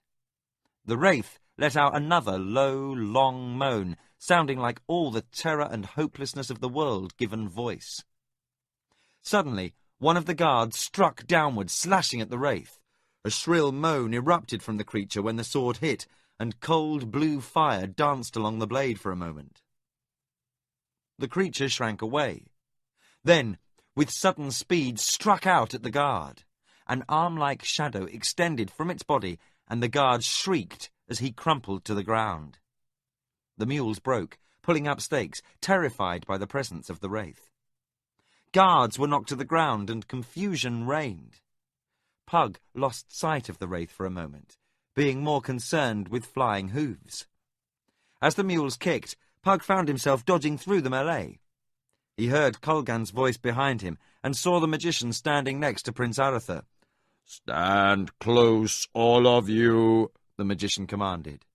The wraith let out another low, long moan, sounding like all the terror and hopelessness of the world given voice. Suddenly, one of the guards struck downward, slashing at the wraith. A shrill moan erupted from the creature when the sword hit, and cold blue fire danced along the blade for a moment. The creature shrank away. Then, with sudden speed, struck out at the guard. An arm-like shadow extended from its body, and the guard shrieked as he crumpled to the ground. The mules broke, pulling up stakes, terrified by the presence of the wraith. Guards were knocked to the ground, and confusion reigned. Pug lost sight of the wraith for a moment, being more concerned with flying hooves. As the mules kicked, Pug found himself dodging through the melee. He heard Kulgan's voice behind him, and saw the magician standing next to Prince Aratha. "Stand close, all of you," the magician commanded.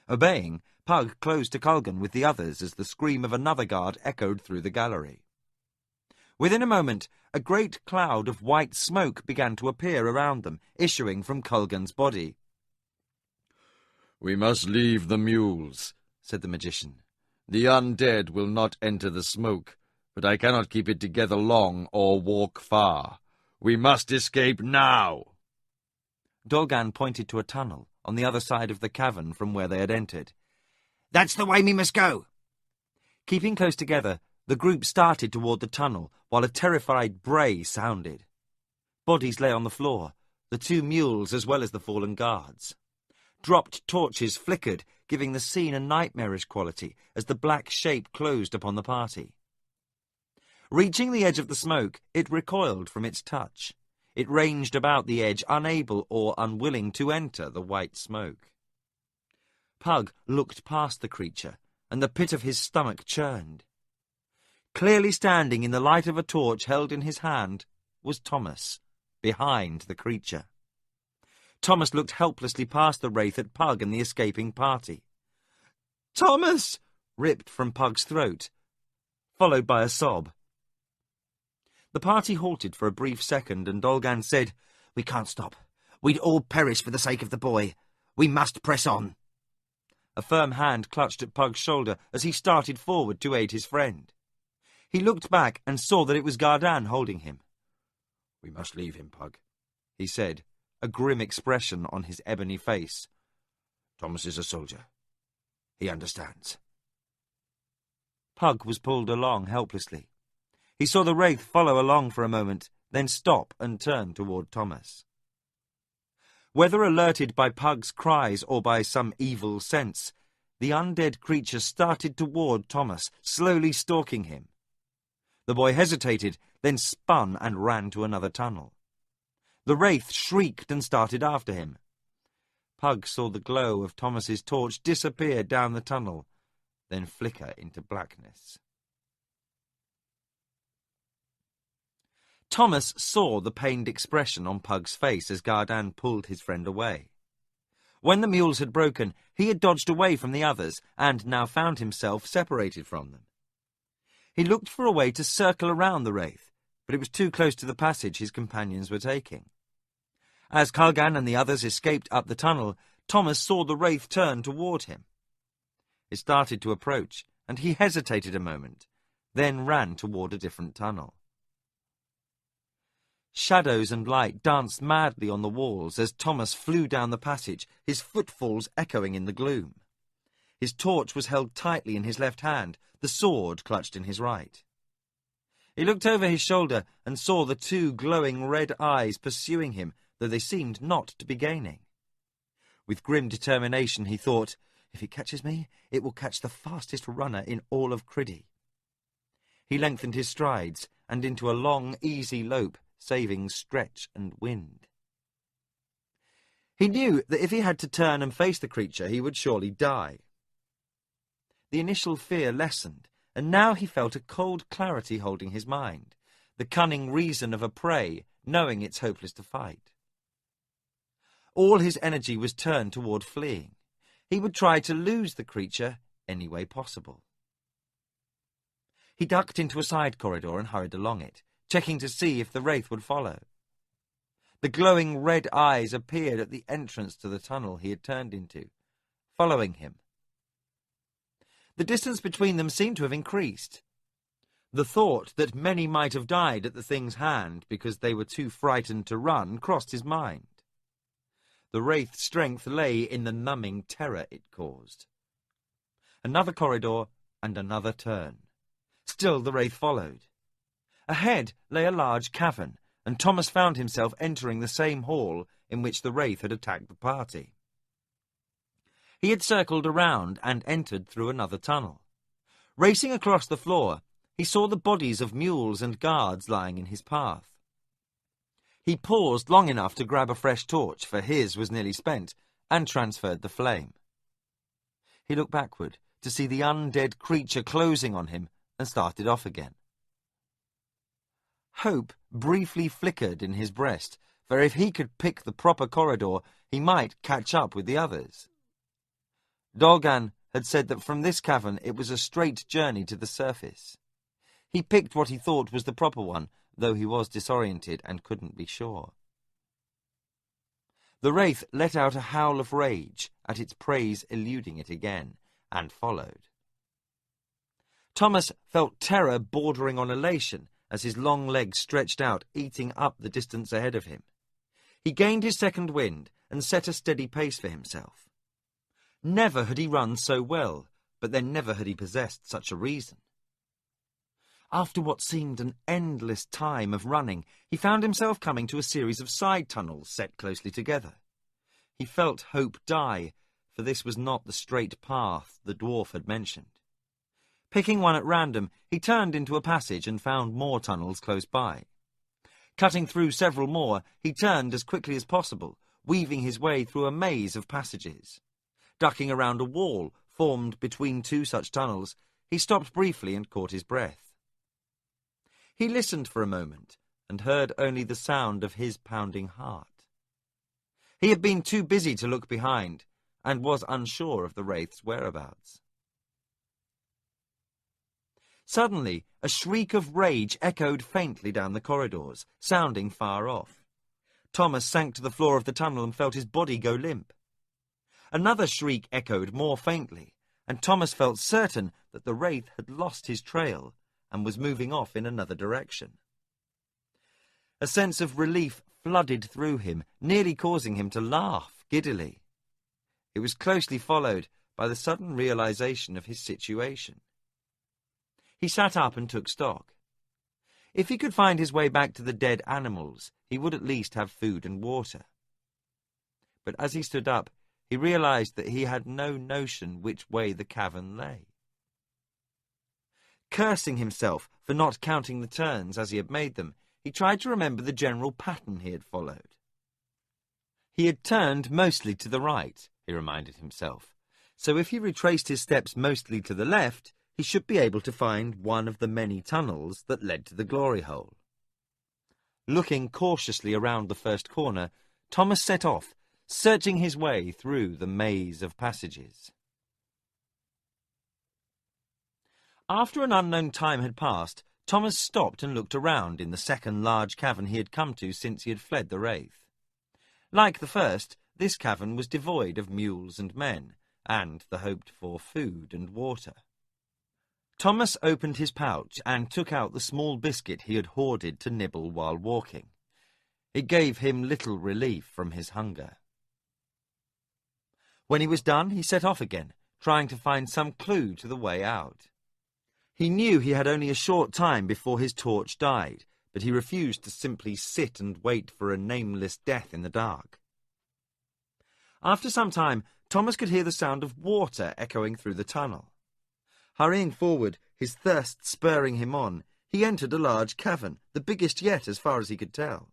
Obeying, Pug closed to Kulgan with the others as the scream of another guard echoed through the gallery. Within a moment, a great cloud of white smoke began to appear around them, issuing from Kulgan's body. "We must leave the mules," said the magician. "The undead will not enter the smoke, but I cannot keep it together long or walk far. We must escape now." Dolgan pointed to a tunnel on the other side of the cavern from where they had entered. "That's the way we must go." Keeping close together, the group started toward the tunnel, while a terrified bray sounded. Bodies lay on the floor. the two mules as well as the fallen guards. Dropped torches flickered, giving the scene a nightmarish quality as the black shape closed upon the party. Reaching the edge of the smoke, it recoiled from its touch. It ranged about the edge, unable or unwilling to enter the white smoke. Pug looked past the creature, and the pit of his stomach churned. Clearly standing in the light of a torch held in his hand was Thomas, behind the creature. Thomas looked helplessly past the wraith at Pug and the escaping party. "Thomas!" ripped from Pug's throat, followed by a sob. The party halted for a brief second, and Dolgan said, "We can't stop. We'd all perish for the sake of the boy. We must press on." A firm hand clutched at Pug's shoulder as he started forward to aid his friend. He looked back and saw that it was Gardan holding him. "We must leave him, Pug," he said, a grim expression on his ebony face. "Thomas is a soldier. He understands." Pug was pulled along helplessly. He saw the wraith follow along for a moment, then stop and turn toward Thomas. Whether alerted by Pug's cries or by some evil sense, the undead creature started toward Thomas, slowly stalking him. The boy hesitated, then spun and ran to another tunnel. The wraith shrieked and started after him. Pug saw the glow of Thomas's torch disappear down the tunnel, then flicker into blackness. Thomas saw the pained expression on Pug's face as Gardan pulled his friend away. When the mules had broken, he had dodged away from the others and now found himself separated from them. He looked for a way to circle around the wraith, but it was too close to the passage his companions were taking. As Kargan and the others escaped up the tunnel, Thomas saw the wraith turn toward him. It started to approach, and he hesitated a moment, then ran toward a different tunnel. Shadows and light danced madly on the walls as Thomas flew down the passage, his footfalls echoing in the gloom. His torch was held tightly in his left hand, the sword clutched in his right. He looked over his shoulder and saw the two glowing red eyes pursuing him, though they seemed not to be gaining. With grim determination he thought, "If it catches me, it will catch the fastest runner in all of Criddy." He lengthened his strides, and into a long, easy lope, saving stretch and wind. He knew that if he had to turn and face the creature, he would surely die. The initial fear lessened, and now he felt a cold clarity holding his mind, the cunning reason of a prey, knowing it's hopeless to fight. All his energy was turned toward fleeing. He would try to lose the creature any way possible. He ducked into a side corridor and hurried along it, checking to see if the wraith would follow. The glowing red eyes appeared at the entrance to the tunnel he had turned into, following him. The distance between them seemed to have increased. The thought that many might have died at the thing's hand because they were too frightened to run crossed his mind. The wraith's strength lay in the numbing terror it caused. Another corridor and another turn. Still the wraith followed. Ahead lay a large cavern, and Thomas found himself entering the same hall in which the wraith had attacked the party. He had circled around and entered through another tunnel. Racing across the floor, he saw the bodies of mules and guards lying in his path. He paused long enough to grab a fresh torch, for his was nearly spent, and transferred the flame. He looked backward to see the undead creature closing on him and started off again. Hope briefly flickered in his breast, for if he could pick the proper corridor, he might catch up with the others. Dolgan had said that from this cavern it was a straight journey to the surface. He picked what he thought was the proper one, though he was disoriented and couldn't be sure. The wraith let out a howl of rage at its prey's eluding it again, and followed. Thomas felt terror bordering on elation as his long legs stretched out, eating up the distance ahead of him. He gained his second wind and set a steady pace for himself. Never had he run so well, but then never had he possessed such a reason. After what seemed an endless time of running, he found himself coming to a series of side tunnels set closely together. He felt hope die, for this was not the straight path the dwarf had mentioned. Picking one at random, he turned into a passage and found more tunnels close by. Cutting through several more, he turned as quickly as possible, weaving his way through a maze of passages. Ducking around a wall formed between two such tunnels, he stopped briefly and caught his breath. He listened for a moment and heard only the sound of his pounding heart. He had been too busy to look behind and was unsure of the wraith's whereabouts. Suddenly, a shriek of rage echoed faintly down the corridors, sounding far off. Thomas sank to the floor of the tunnel and felt his body go limp. Another shriek echoed more faintly, and Thomas felt certain that the wraith had lost his trail and was moving off in another direction. A sense of relief flooded through him, nearly causing him to laugh giddily. It was closely followed by the sudden realization of his situation. He sat up and took stock. If he could find his way back to the dead animals, he would at least have food and water. But as he stood up, he realized that he had no notion which way the cavern lay. Cursing himself for not counting the turns as he had made them, he tried to remember the general pattern he had followed. He had turned mostly to the right, he reminded himself, so if he retraced his steps mostly to the left, he should be able to find one of the many tunnels that led to the glory hole. Looking cautiously around the first corner, Thomas set off, searching his way through the maze of passages. After an unknown time had passed, Thomas stopped and looked around in the second large cavern he had come to since he had fled the wraith. Like the first, this cavern was devoid of mules and men, and the hoped-for food and water. Thomas opened his pouch and took out the small biscuit he had hoarded to nibble while walking. It gave him little relief from his hunger. When he was done, he set off again, trying to find some clue to the way out. He knew he had only a short time before his torch died, but he refused to simply sit and wait for a nameless death in the dark. After some time, Thomas could hear the sound of water echoing through the tunnel. Hurrying forward, his thirst spurring him on, he entered a large cavern, the biggest yet as far as he could tell.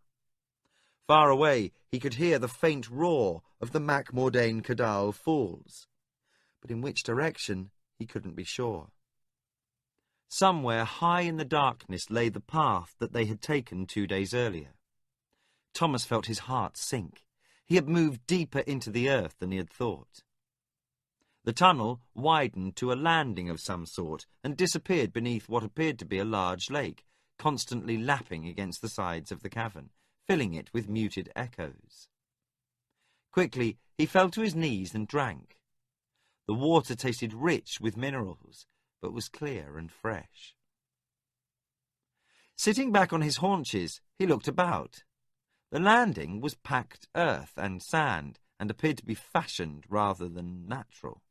Far away, he could hear the faint roar of the Macmordain Cadal Falls, but in which direction he couldn't be sure. Somewhere high in the darkness lay the path that they had taken 2 days earlier. Thomas felt his heart sink. He had moved deeper into the earth than he had thought. The tunnel widened to a landing of some sort and disappeared beneath what appeared to be a large lake, constantly lapping against the sides of the cavern, filling it with muted echoes. Quickly, he fell to his knees and drank. The water tasted rich with minerals, but was clear and fresh. Sitting back on his haunches, he looked about. The landing was packed earth and sand, and appeared to be fashioned rather than natural.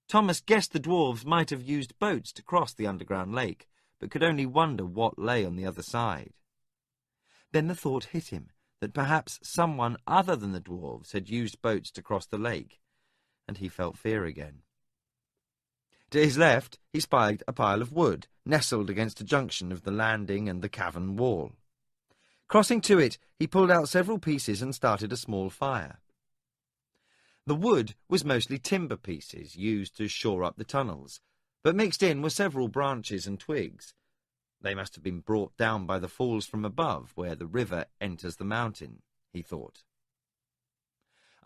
Thomas guessed the dwarves might have used boats to cross the underground lake, but could only wonder what lay on the other side. Then the thought hit him that perhaps someone other than the dwarves had used boats to cross the lake, and he felt fear again. To his left, he spied a pile of wood, nestled against a junction of the landing and the cavern wall. Crossing to it, he pulled out several pieces and started a small fire. The wood was mostly timber pieces used to shore up the tunnels, but mixed in were several branches and twigs. They must have been brought down by the falls from above, where the river enters the mountain, he thought.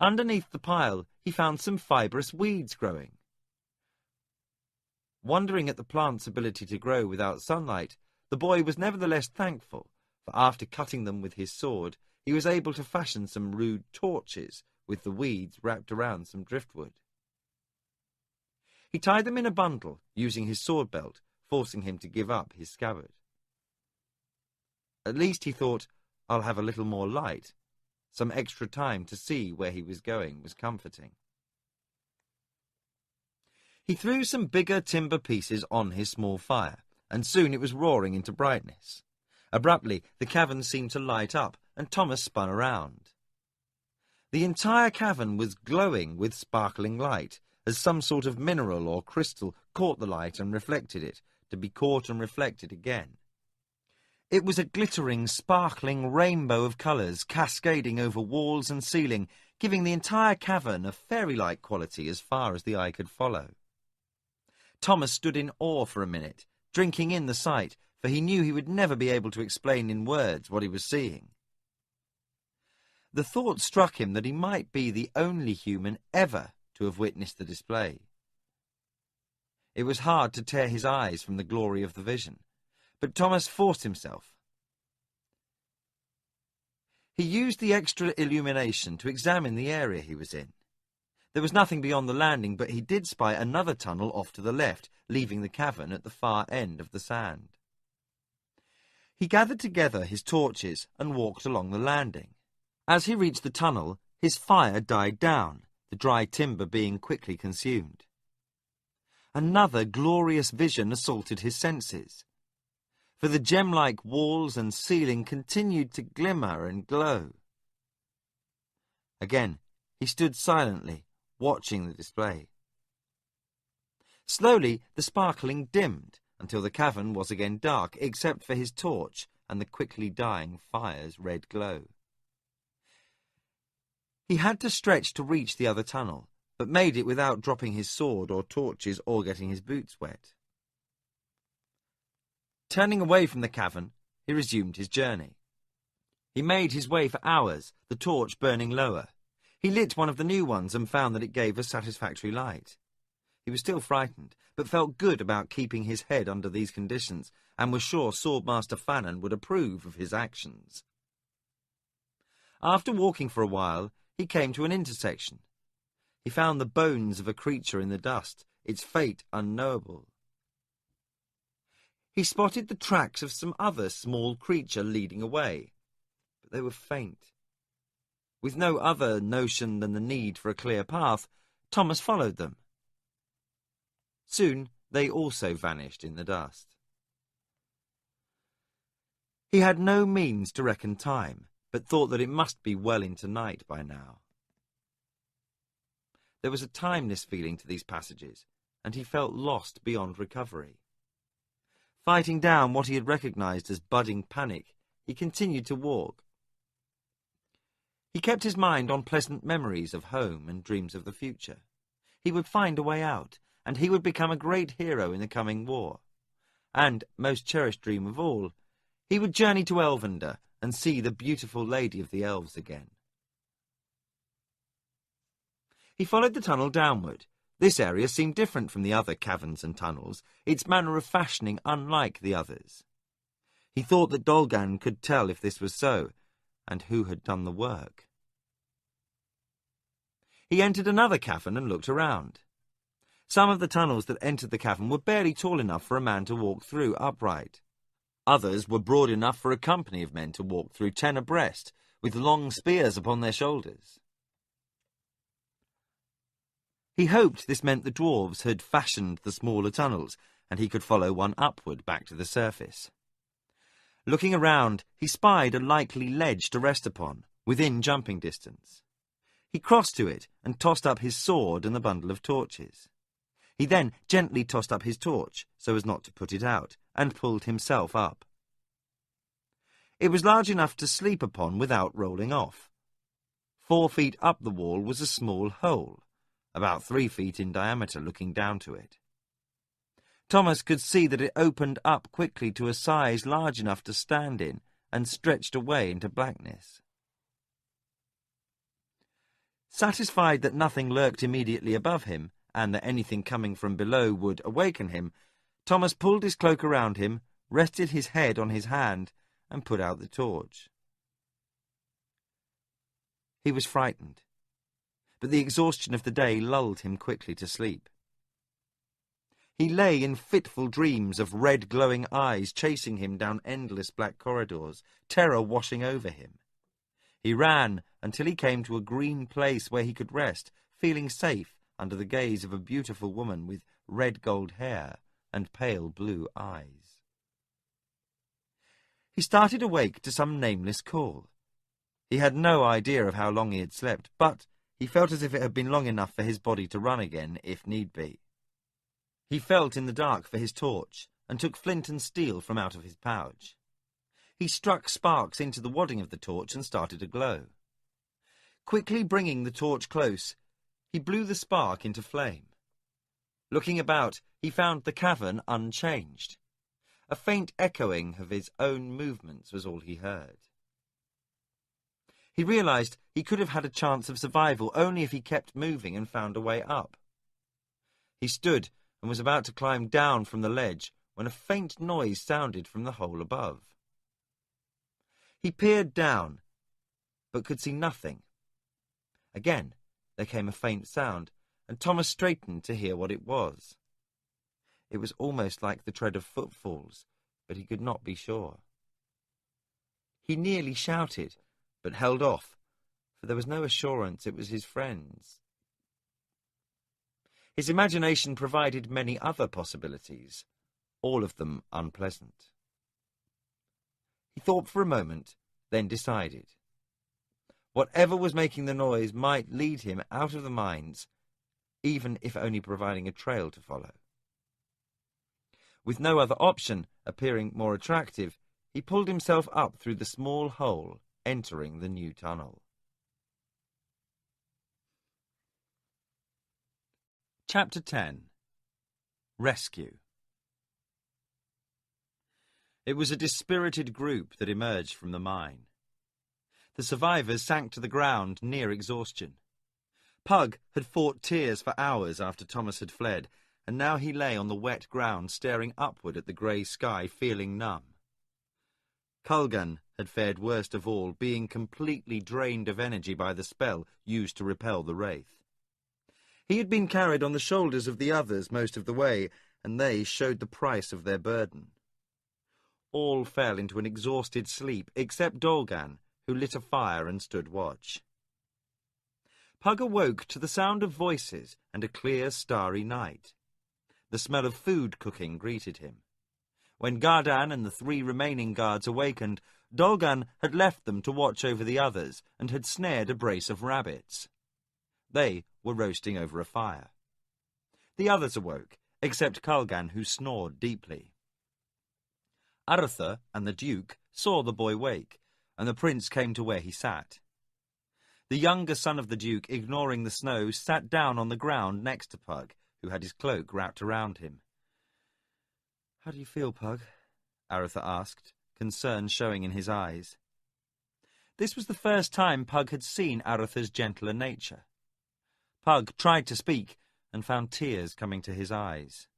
Underneath the pile, he found some fibrous weeds growing. Wondering at the plant's ability to grow without sunlight, the boy was nevertheless thankful, for after cutting them with his sword, he was able to fashion some rude torches with the weeds wrapped around some driftwood. He tied them in a bundle, using his sword belt, forcing him to give up his scabbard. At least, he thought, I'll have a little more light. Some extra time to see where he was going was comforting. He threw some bigger timber pieces on his small fire, and soon it was roaring into brightness. Abruptly, the cavern seemed to light up, and Thomas spun around. The entire cavern was glowing with sparkling light, as some sort of mineral or crystal caught the light and reflected it, to be caught and reflected again. It was a glittering, sparkling rainbow of colours cascading over walls and ceiling, giving the entire cavern a fairy-like quality as far as the eye could follow. Thomas stood in awe for a minute, drinking in the sight, for he knew he would never be able to explain in words what he was seeing. The thought struck him that he might be the only human ever to have witnessed the display. It was hard to tear his eyes from the glory of the vision, but Thomas forced himself. He used the extra illumination to examine the area he was in. There was nothing beyond the landing, but he did spy another tunnel off to the left, leaving the cavern at the far end of the sand. He gathered together his torches and walked along the landing. As he reached the tunnel, his fire died down, the dry timber being quickly consumed. Another glorious vision assaulted his senses, for the gem-like walls and ceiling continued to glimmer and glow. Again, he stood silently, watching the display. Slowly, the sparkling dimmed, until the cavern was again dark, except for his torch and the quickly dying fire's red glow. He had to stretch to reach the other tunnel, but made it without dropping his sword or torches or getting his boots wet. Turning away from the cavern, he resumed his journey. He made his way for hours, the torch burning lower. He lit one of the new ones and found that it gave a satisfactory light. He was still frightened, but felt good about keeping his head under these conditions, and was sure Swordmaster Fannon would approve of his actions. After walking for a while, he came to an intersection. He found the bones of a creature in the dust, its fate unknowable. He spotted the tracks of some other small creature leading away, but they were faint. With no other notion than the need for a clear path, Thomas followed them. Soon they also vanished in the dust. He had no means to reckon time, but thought that it must be well into night by now. There was a timeless feeling to these passages, and he felt lost beyond recovery. Fighting down what he had recognized as budding panic, he continued to walk. He kept his mind on pleasant memories of home and dreams of the future. He would find a way out, and he would become a great hero in the coming war. And, most cherished dream of all, he would journey to Elvender and see the beautiful Lady of the Elves again. He followed the tunnel downward. This area seemed different from the other caverns and tunnels, its manner of fashioning unlike the others. He thought that Dolgan could tell if this was so, and who had done the work. He entered another cavern and looked around. Some of the tunnels that entered the cavern were barely tall enough for a man to walk through upright. Others were broad enough for a company of men to walk through 10 abreast, with long spears upon their shoulders. He hoped this meant the dwarves had fashioned the smaller tunnels, and he could follow one upward back to the surface. Looking around, he spied a likely ledge to rest upon, within jumping distance. He crossed to it and tossed up his sword and the bundle of torches. He then gently tossed up his torch, so as not to put it out, and pulled himself up. It was large enough to sleep upon without rolling off. 4 feet up the wall was a small hole, about 3 feet in diameter, looking down to it. Thomas could see that it opened up quickly to a size large enough to stand in, and stretched away into blackness. Satisfied that nothing lurked immediately above him, and that anything coming from below would awaken him, Thomas pulled his cloak around him, rested his head on his hand, and put out the torch. He was frightened, but the exhaustion of the day lulled him quickly to sleep. He lay in fitful dreams of red glowing eyes chasing him down endless black corridors, terror washing over him. He ran until he came to a green place where he could rest, feeling safe under the gaze of a beautiful woman with red gold hair and pale blue eyes. He started awake to some nameless call. He had no idea of how long he had slept, but he felt as if it had been long enough for his body to run again, if need be. He felt in the dark for his torch, and took flint and steel from out of his pouch. He struck sparks into the wadding of the torch and started a glow. Quickly bringing the torch close, he blew the spark into flame. Looking about, he found the cavern unchanged. A faint echoing of his own movements was all he heard. He realized he could have had a chance of survival only if he kept moving and found a way up. He stood and was about to climb down from the ledge when a faint noise sounded from the hole above. He peered down, but could see nothing. Again, there came a faint sound, and Thomas straightened to hear what it was. It was almost like the tread of footfalls, but he could not be sure. He nearly shouted, but held off, for there was no assurance it was his friends. His imagination provided many other possibilities, all of them unpleasant. He thought for a moment, then decided. Whatever was making the noise might lead him out of the mines, even if only providing a trail to follow. With no other option appearing more attractive, he pulled himself up through the small hole, entering the new tunnel. Chapter 10. Rescue. It was a dispirited group that emerged from the mine. The survivors sank to the ground near exhaustion. Pug had fought tears for hours after Thomas had fled, and now he lay on the wet ground staring upward at the grey sky, feeling numb. Culgan had fared worst of all, being completely drained of energy by the spell used to repel the wraith. He had been carried on the shoulders of the others most of the way, and they showed the price of their burden. All fell into an exhausted sleep, except Dolgan, who lit a fire and stood watch. Pug awoke to the sound of voices and a clear, starry night. The smell of food cooking greeted him. When Gardan and the 3 remaining guards awakened, Dolgan had left them to watch over the others and had snared a brace of rabbits. They were roasting over a fire. The others awoke, except Culgan, who snored deeply. Arthur and the Duke saw the boy wake, and the prince came to where he sat. The younger son of the Duke, ignoring the snow, sat down on the ground next to Pug, who had his cloak wrapped around him. "How do you feel, Pug?" Arthur asked, concern showing in his eyes. This was the first time Pug had seen Arthur's gentler nature. Pug tried to speak and found tears coming to his eyes.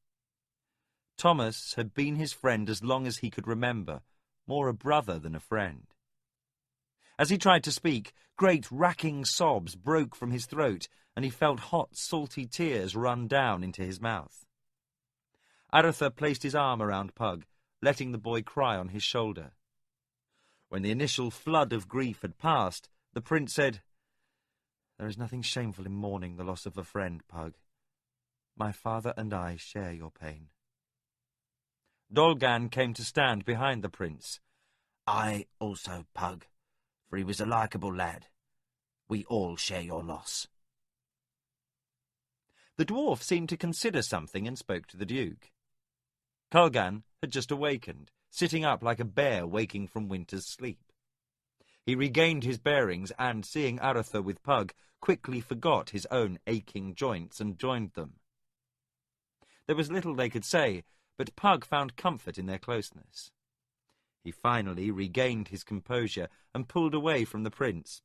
Thomas had been his friend as long as he could remember, more a brother than a friend. As he tried to speak, great racking sobs broke from his throat, and he felt hot, salty tears run down into his mouth. Arthur placed his arm around Pug, letting the boy cry on his shoulder. When the initial flood of grief had passed, the prince said, "There is nothing shameful in mourning the loss of a friend, Pug. My father and I share your pain." Dolgan came to stand behind the prince. "I also, Pug, for he was a likeable lad. We all share your loss." The dwarf seemed to consider something and spoke to the Duke. Culgan had just awakened, sitting up like a bear waking from winter's sleep. He regained his bearings and, seeing Arthur with Pug, quickly forgot his own aching joints and joined them. There was little they could say, but Pug found comfort in their closeness. He finally regained his composure and pulled away from the prince.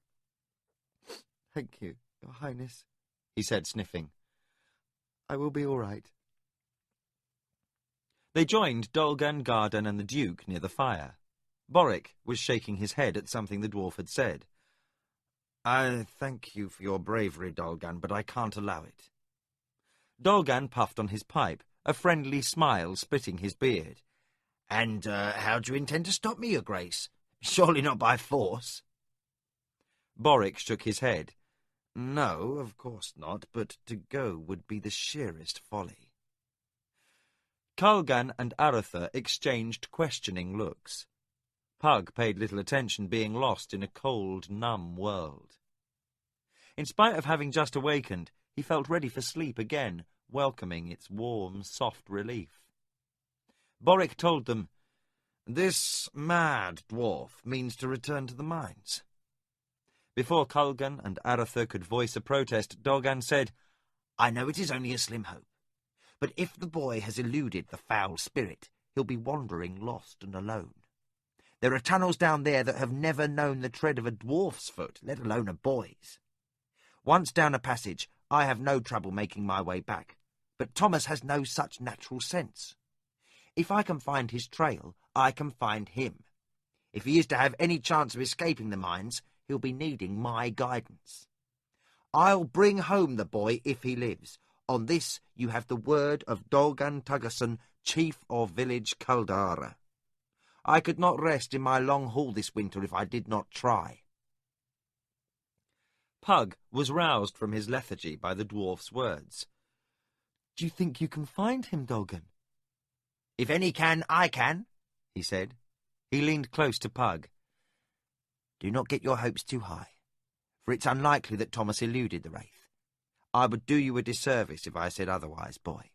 "Thank you, Your Highness," he said, sniffing. "I will be all right." They joined Dolgan, Gardan, and the Duke near the fire. Boric was shaking his head at something the dwarf had said. "I thank you for your bravery, Dolgan, but I can't allow it." Dolgan puffed on his pipe, a friendly smile splitting his beard. "And how do you intend to stop me, Your Grace? Surely not by force." Boric shook his head. "No, of course not, but to go would be the sheerest folly." Culgan and Arthur exchanged questioning looks. Pug paid little attention, being lost in a cold, numb world. In spite of having just awakened, he felt ready for sleep again, welcoming its warm, soft relief. Boric told them, "This mad dwarf means to return to the mines." Before Culgan and Aratha could voice a protest, Dolgan said, "I know it is only a slim hope, but if the boy has eluded the foul spirit, he'll be wandering lost and alone. There are tunnels down there that have never known the tread of a dwarf's foot, let alone a boy's. Once down a passage, I have no trouble making my way back, but Thomas has no such natural sense. If I can find his trail, I can find him. If he is to have any chance of escaping the mines, he'll be needing my guidance. I'll bring home the boy if he lives. On this you have the word of Dolgan Tuggerson, chief of village Caldara. I could not rest in my long haul this winter if I did not try." Pug was roused from his lethargy by the dwarf's words. "Do you think you can find him, Dolgan?" "If any can, I can," he said. He leaned close to Pug. "Do not get your hopes too high, for it's unlikely that Thomas eluded the wraith. I would do you a disservice if I said otherwise, boy."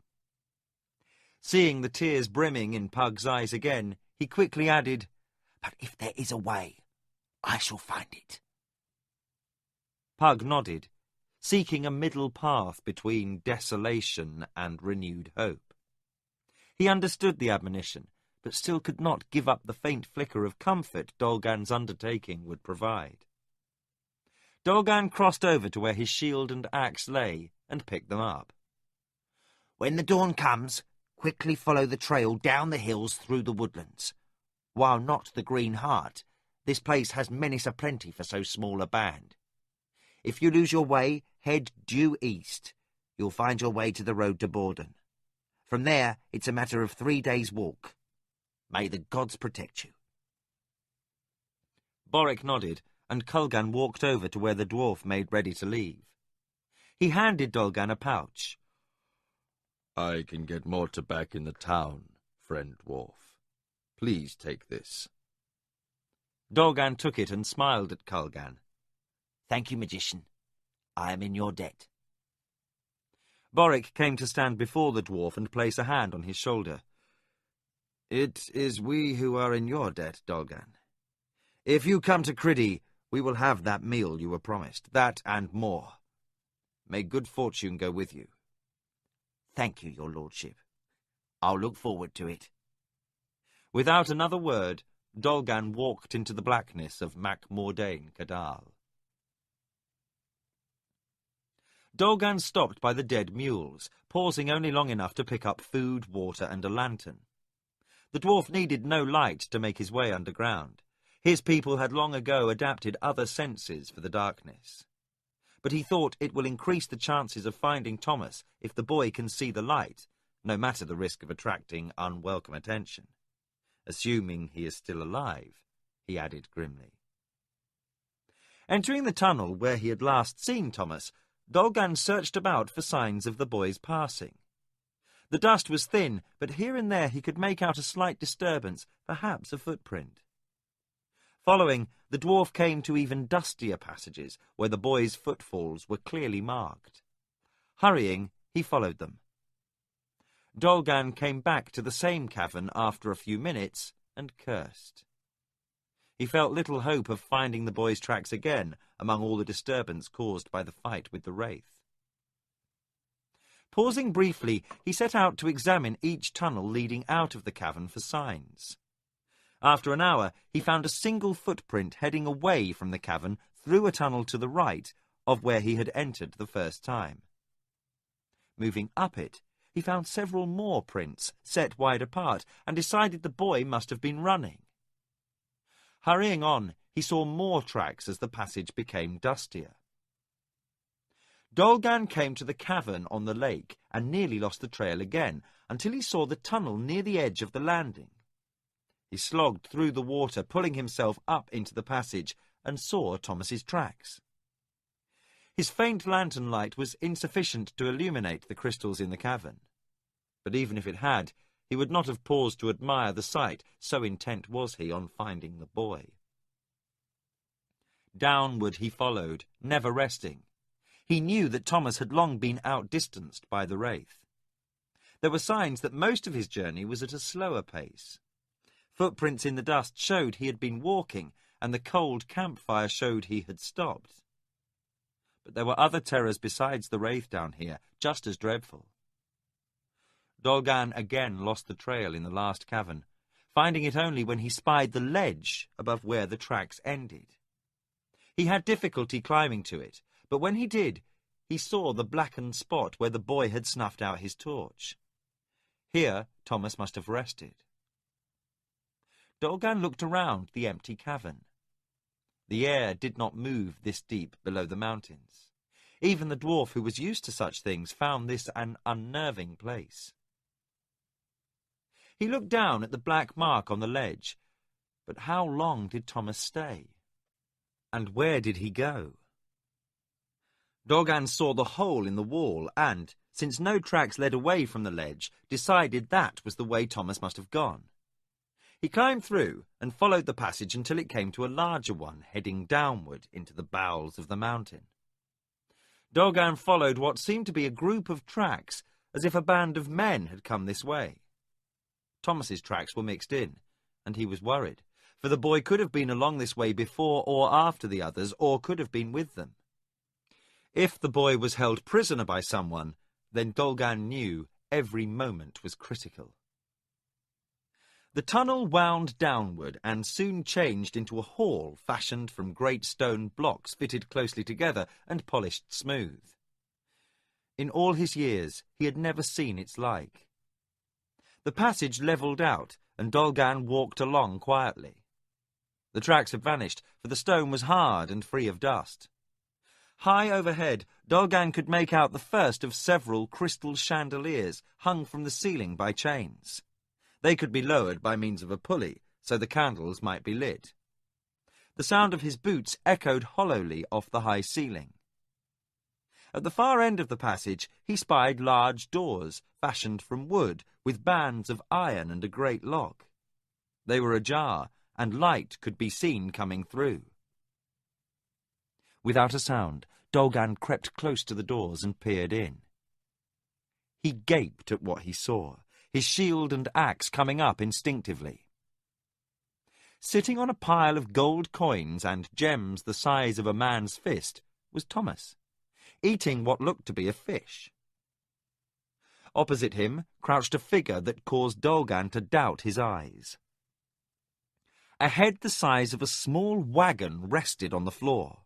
Seeing the tears brimming in Pug's eyes again, he quickly added, "But if there is a way, I shall find it." Pug nodded, seeking a middle path between desolation and renewed hope. He understood the admonition, but still could not give up the faint flicker of comfort Dolgan's undertaking would provide. Dolgan crossed over to where his shield and axe lay and picked them up. "When the dawn comes, quickly follow the trail down the hills through the woodlands. While not the Green Heart, this place has menace aplenty for so small a band. If you lose your way, head due east. You'll find your way to the road to Borden. From there, it's a matter of 3 days' walk. May the gods protect you." Boric nodded, and Culgan walked over to where the dwarf made ready to leave. He handed Dolgan a pouch. "I can get more tobacco in the town, friend dwarf. Please take this." Dolgan took it and smiled at Culgan. "Thank you, magician. I am in your debt." Boric came to stand before the dwarf and place a hand on his shoulder. "It is we who are in your debt, Dolgan. If you come to Criddy, we will have that meal you were promised, that and more. May good fortune go with you." "Thank you, your lordship. I'll look forward to it." Without another word, Dolgan walked into the blackness of Mac Mordain Cadal. Dolgan stopped by the dead mules, pausing only long enough to pick up food, water, and a lantern. The dwarf needed no light to make his way underground. His people had long ago adapted other senses for the darkness. But he thought it will increase the chances of finding Thomas if the boy can see the light, no matter the risk of attracting unwelcome attention. Assuming he is still alive, he added grimly. Entering the tunnel where he had last seen Thomas, Dolgan searched about for signs of the boy's passing. The dust was thin, but here and there he could make out a slight disturbance, perhaps a footprint. Following, the dwarf came to even dustier passages where the boy's footfalls were clearly marked. Hurrying, he followed them. Dolgan came back to the same cavern after a few minutes and cursed. He felt little hope of finding the boy's tracks again among all the disturbance caused by the fight with the wraith. Pausing briefly, he set out to examine each tunnel leading out of the cavern for signs. After an hour, he found a single footprint heading away from the cavern through a tunnel to the right of where he had entered the first time. Moving up it, he found several more prints set wide apart and decided the boy must have been running. Hurrying on, he saw more tracks as the passage became dustier. Dolgan came to the cavern on the lake and nearly lost the trail again until he saw the tunnel near the edge of the landing. He slogged through the water, pulling himself up into the passage, and saw Thomas's tracks. His faint lantern light was insufficient to illuminate the crystals in the cavern. But even if it had, he would not have paused to admire the sight, so intent was he on finding the boy. Downward he followed, never resting. He knew that Thomas had long been outdistanced by the wraith. There were signs that most of his journey was at a slower pace. Footprints in the dust showed he had been walking, and the cold campfire showed he had stopped. But there were other terrors besides the wraith down here, just as dreadful. Dolgan again lost the trail in the last cavern, finding it only when he spied the ledge above where the tracks ended. He had difficulty climbing to it, but when he did, he saw the blackened spot where the boy had snuffed out his torch. Here Thomas must have rested. Dolgan looked around the empty cavern. The air did not move this deep below the mountains. Even the dwarf who was used to such things found this an unnerving place. He looked down at the black mark on the ledge, but how long did Thomas stay? And where did he go? Dolgan saw the hole in the wall and, since no tracks led away from the ledge, decided that was the way Thomas must have gone. He climbed through and followed the passage until it came to a larger one, heading downward into the bowels of the mountain. Dolgan followed what seemed to be a group of tracks, as if a band of men had come this way. Thomas's tracks were mixed in, and he was worried, for the boy could have been along this way before or after the others, or could have been with them. If the boy was held prisoner by someone, then Dolgan knew every moment was critical. The tunnel wound downward and soon changed into a hall fashioned from great stone blocks fitted closely together and polished smooth. In all his years, he had never seen its like. The passage levelled out, and Dolgan walked along quietly. The tracks had vanished, for the stone was hard and free of dust. High overhead, Dolgan could make out the first of several crystal chandeliers hung from the ceiling by chains. They could be lowered by means of a pulley, so the candles might be lit. The sound of his boots echoed hollowly off the high ceiling. At the far end of the passage, he spied large doors, fashioned from wood, with bands of iron and a great lock. They were ajar, and light could be seen coming through. Without a sound, Dolgan crept close to the doors and peered in. He gaped at what he saw, his shield and axe coming up instinctively. Sitting on a pile of gold coins and gems the size of a man's fist was Thomas, eating what looked to be a fish. Opposite him crouched a figure that caused Dolgan to doubt his eyes. A head the size of a small wagon rested on the floor.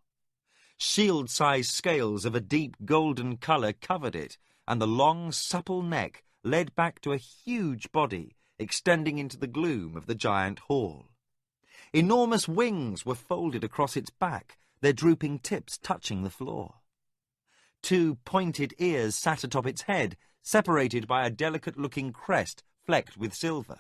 Shield-sized scales of a deep golden colour covered it, and the long, supple neck led back to a huge body extending into the gloom of the giant hall. Enormous wings were folded across its back, their drooping tips touching the floor. Two pointed ears sat atop its head, separated by a delicate-looking crest flecked with silver.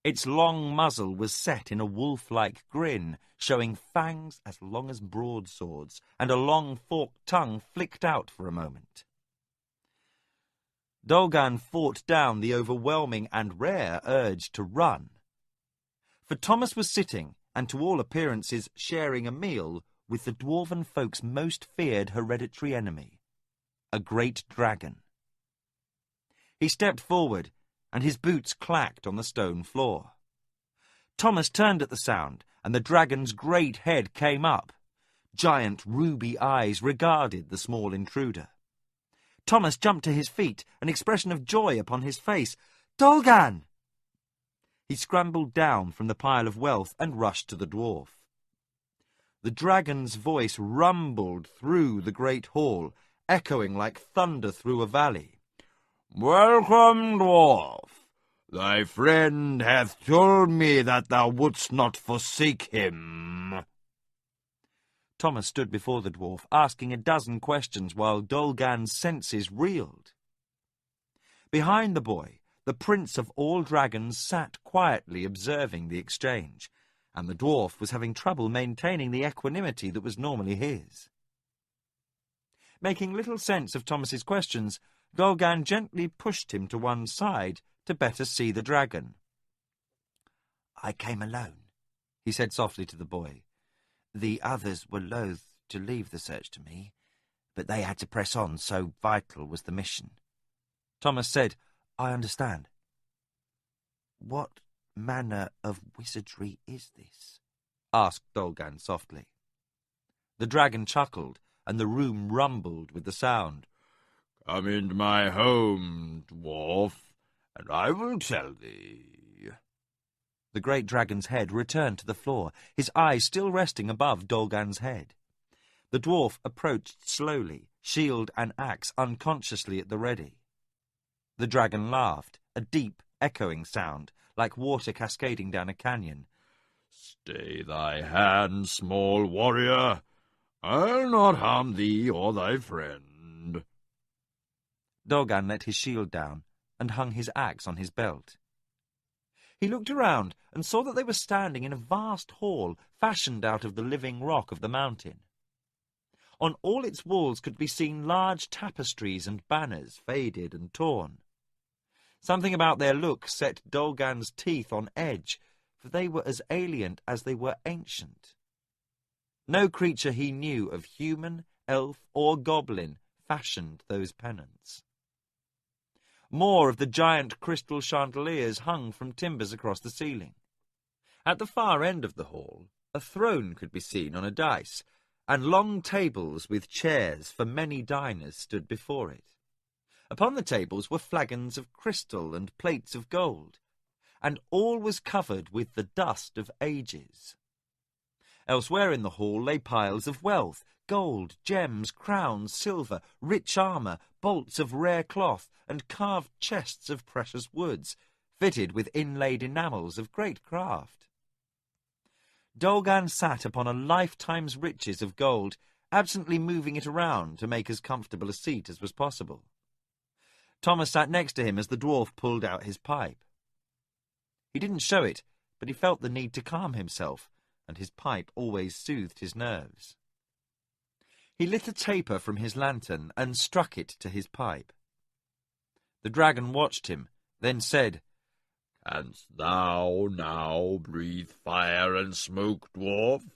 Its long muzzle was set in a wolf-like grin, showing fangs as long as broadswords, and a long forked tongue flicked out for a moment. Dolgan fought down the overwhelming and rare urge to run. For Thomas was sitting, and to all appearances sharing a meal, with the dwarven folk's most feared hereditary enemy, a great dragon. He stepped forward, and his boots clacked on the stone floor. Thomas turned at the sound, and the dragon's great head came up. Giant ruby eyes regarded the small intruder. Thomas jumped to his feet, an expression of joy upon his face. "Dolgan!" He scrambled down from the pile of wealth and rushed to the dwarf. The dragon's voice rumbled through the great hall, echoing like thunder through a valley. "Welcome, dwarf. Thy friend hath told me that thou wouldst not forsake him." Thomas stood before the dwarf, asking a dozen questions while Dolgan's senses reeled. Behind the boy, the prince of all dragons sat quietly observing the exchange, and the dwarf was having trouble maintaining the equanimity that was normally his. Making little sense of Thomas's questions, Dolgan gently pushed him to one side to better see the dragon. "I came alone," he said softly to the boy. "The others were loath to leave the search to me, but they had to press on, so vital was the mission." Thomas said, "I understand." "What manner of wizardry is this?" asked Dolgan softly. The dragon chuckled, and the room rumbled with the sound. "Come into my home, dwarf, and I will tell thee." The great dragon's head returned to the floor, his eyes still resting above Dolgan's head. The dwarf approached slowly, shield and axe unconsciously at the ready. The dragon laughed, a deep, echoing sound, like water cascading down a canyon. "Stay thy hand, small warrior. I'll not harm thee or thy friend." Dolgan let his shield down and hung his axe on his belt. He looked around and saw that they were standing in a vast hall fashioned out of the living rock of the mountain. On all its walls could be seen large tapestries and banners, faded and torn. Something about their look set Dolgan's teeth on edge, for they were as alien as they were ancient. No creature he knew of human, elf, or goblin fashioned those pennants. More of the giant crystal chandeliers hung from timbers across the ceiling. At the far end of the hall, a throne could be seen on a dais, and long tables with chairs for many diners stood before it. Upon the tables were flagons of crystal and plates of gold, and all was covered with the dust of ages. Elsewhere in the hall lay piles of wealth, gold, gems, crowns, silver, rich armour, bolts of rare cloth, and carved chests of precious woods, fitted with inlaid enamels of great craft. Dolgan sat upon a lifetime's riches of gold, absently moving it around to make as comfortable a seat as was possible. Thomas sat next to him as the dwarf pulled out his pipe. He didn't show it, but he felt the need to calm himself, and his pipe always soothed his nerves. He lit a taper from his lantern and struck it to his pipe. The dragon watched him, then said, "Canst thou now breathe fire and smoke, dwarf?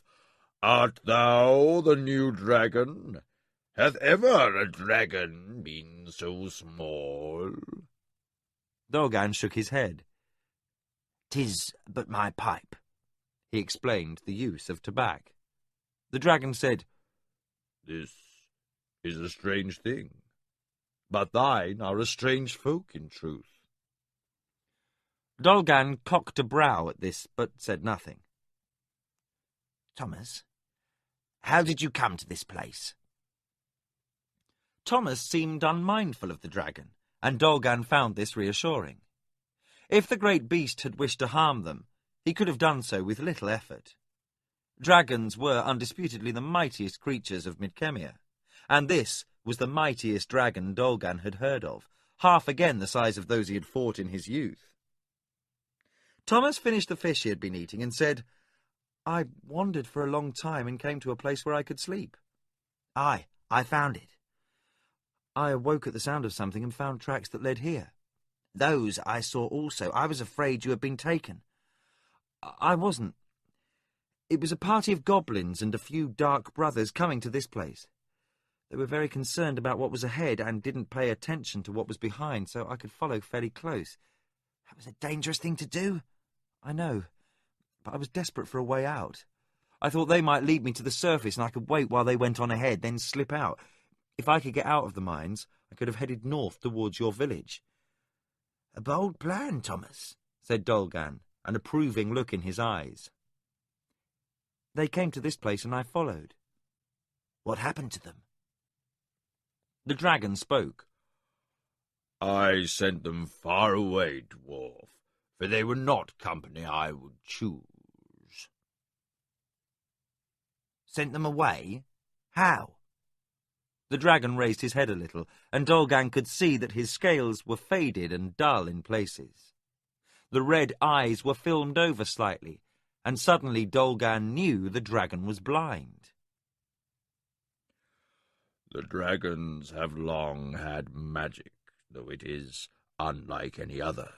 Art thou the new dragon? Hath ever a dragon been so small?" Dolgan shook his head. "'Tis but my pipe." He explained the use of tobacco. The dragon said, "This is a strange thing, but thine are a strange folk in truth." Dolgan cocked a brow at this, but said nothing. "Thomas, how did you come to this place?" Thomas seemed unmindful of the dragon, and Dolgan found this reassuring. If the great beast had wished to harm them, he could have done so with little effort. Dragons were undisputedly the mightiest creatures of Midkemia, and this was the mightiest dragon Dolgan had heard of, half again the size of those he had fought in his youth. Thomas finished the fish he had been eating and said, "I wandered for a long time and came to a place where I could sleep. "Aye, I found it." I awoke at the sound of something and found tracks that led here. "Those I saw also. I was afraid you had been taken." I wasn't. It was a party of goblins and a few dark brothers coming to this place. They were very concerned about what was ahead and didn't pay attention to what was behind, so I could follow fairly close. "That was a dangerous thing to do." I know, but I was desperate for a way out. I thought they might lead me to the surface and I could wait while they went on ahead, then slip out. If I could get out of the mines, I could have headed north towards your village." "A bold plan, Thomas," said Dolgan, an approving look in his eyes. "They came to this place and I followed." "What happened to them?" The dragon spoke. "I sent them far away, dwarf, for they were not company I would choose." "Sent them away? How?" The dragon raised his head a little, and Dolgan could see that his scales were faded and dull in places. The red eyes were filmed over slightly, and suddenly Dolgan knew the dragon was blind. "The dragons have long had magic, though it is unlike any other.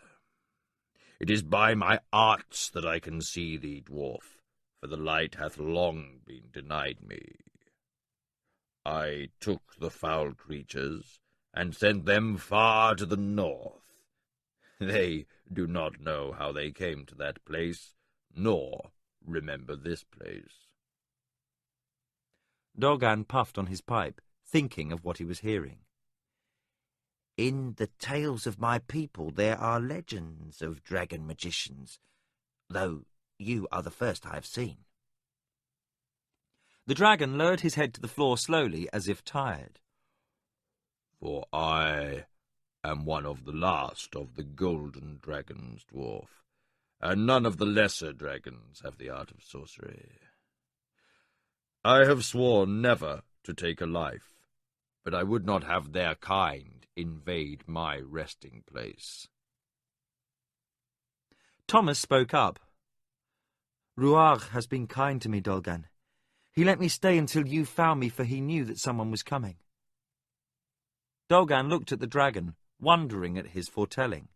It is by my arts that I can see thee, dwarf, for the light hath long been denied me. I took the foul creatures, and sent them far to the north. They do not know how they came to that place, nor remember this place. Dolgan puffed on his pipe, thinking of what he was hearing. In the tales of my people there are legends of dragon magicians, though you are the first I have seen. The dragon lowered his head to the floor slowly, as if tired. For I am one of the last of the golden dragons, dwarf, and none of the lesser dragons have the art of sorcery. I have sworn never to take a life, but I would not have their kind invade my resting place. Thomas spoke up. Ruarg has been kind to me, Dolgan. He let me stay until you found me, for he knew that someone was coming. Dolgan looked at the dragon, wondering at his foretelling.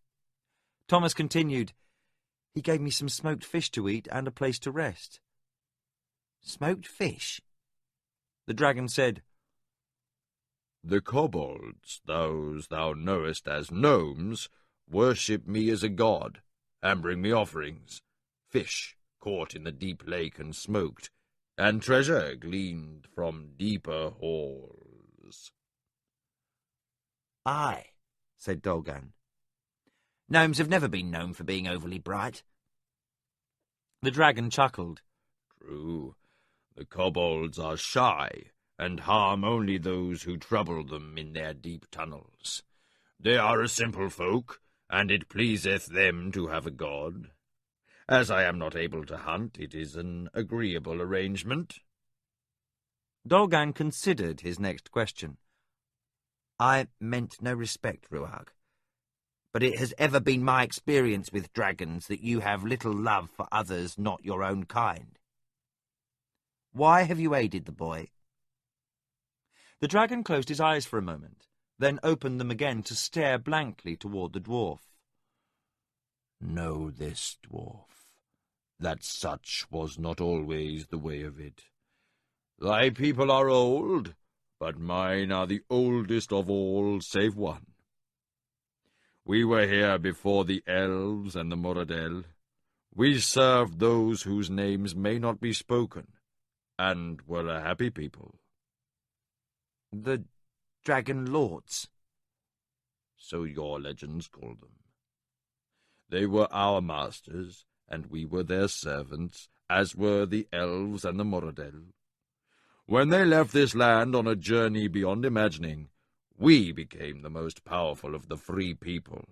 Thomas continued, He gave me some smoked fish to eat and a place to rest. Smoked fish? The dragon said, The kobolds, those thou knowest as gnomes, worship me as a god, and bring me offerings, fish caught in the deep lake and smoked, and treasure gleaned from deeper halls. Aye, said Dolgan. Gnomes have never been known for being overly bright. The dragon chuckled. True, the kobolds are shy, and harm only those who trouble them in their deep tunnels. They are a simple folk, and it pleaseth them to have a god. As I am not able to hunt, it is an agreeable arrangement. Dolgan considered his next question. I meant no respect, Ruarg, but it has ever been my experience with dragons that you have little love for others not your own kind. Why have you aided the boy? The dragon closed his eyes for a moment, then opened them again to stare blankly toward the dwarf. Know this, dwarf, that such was not always the way of it. Thy people are old, but mine are the oldest of all save one. We were here before the elves and the Moradel. We served those whose names may not be spoken, and were a happy people. The Dragon Lords? So your legends call them. They were our masters, and we were their servants, as were the elves and the Moradel. When they left this land on a journey beyond imagining, we became the most powerful of the free people,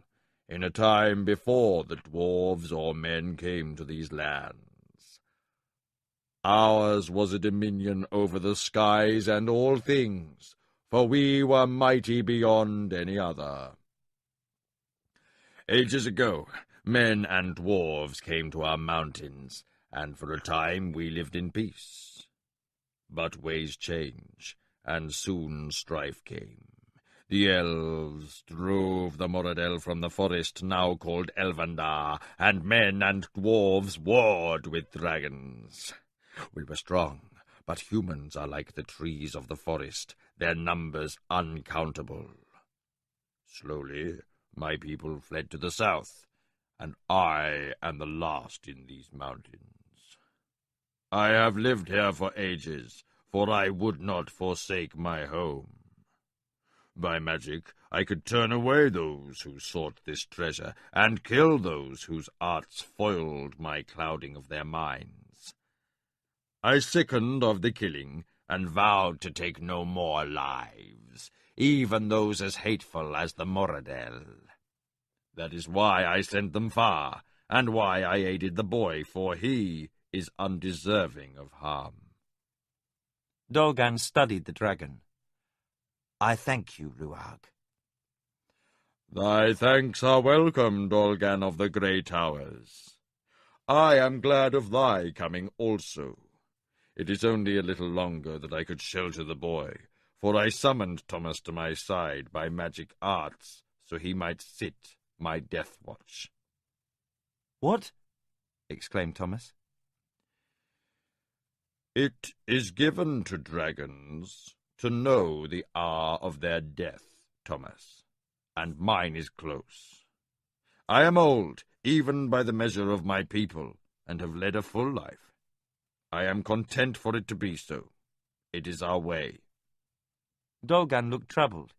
in a time before the dwarves or men came to these lands. Ours was a dominion over the skies and all things, for we were mighty beyond any other. Ages ago, men and dwarves came to our mountains, and for a time we lived in peace. But ways change, and soon strife came. The elves drove the Moradel from the forest now called Elvandar, and men and dwarves warred with dragons. We were strong, but humans are like the trees of the forest, their numbers uncountable. Slowly, my people fled to the south, and I am the last in these mountains. I have lived here for ages, for I would not forsake my home. By magic, I could turn away those who sought this treasure, and kill those whose arts foiled my clouding of their minds. I sickened of the killing, and vowed to take no more lives, even those as hateful as the Moradel. That is why I sent them far, and why I aided the boy, for he is undeserving of harm. Dolgan studied the dragon. I thank you, Ruarg. Thy thanks are welcome, Dolgan of the Grey Towers. I am glad of thy coming also. It is only a little longer that I could shelter the boy, for I summoned Thomas to my side by magic arts, so he might sit my death watch. What? Exclaimed Thomas. It is given to dragons to know the hour of their death, Thomas, and mine is close. I am old, even by the measure of my people, and have led a full life. I am content for it to be so. It is our way. Dolgan looked troubled.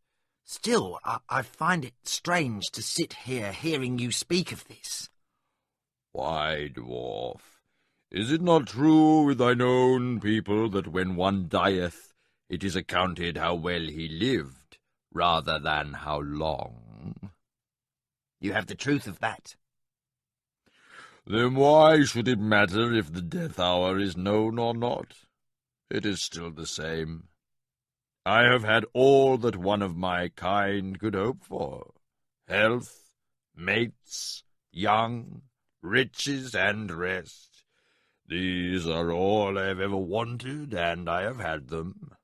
Still, I find it strange to sit here hearing you speak of this. Why, dwarf, is it not true with thine own people that when one dieth, it is accounted how well he lived, rather than how long? You have the truth of that. Then why should it matter if the death hour is known or not? It is still the same. I have had all that one of my kind could hope for. Health, mates, young, riches, and rest. These are all I have ever wanted, and I have had them.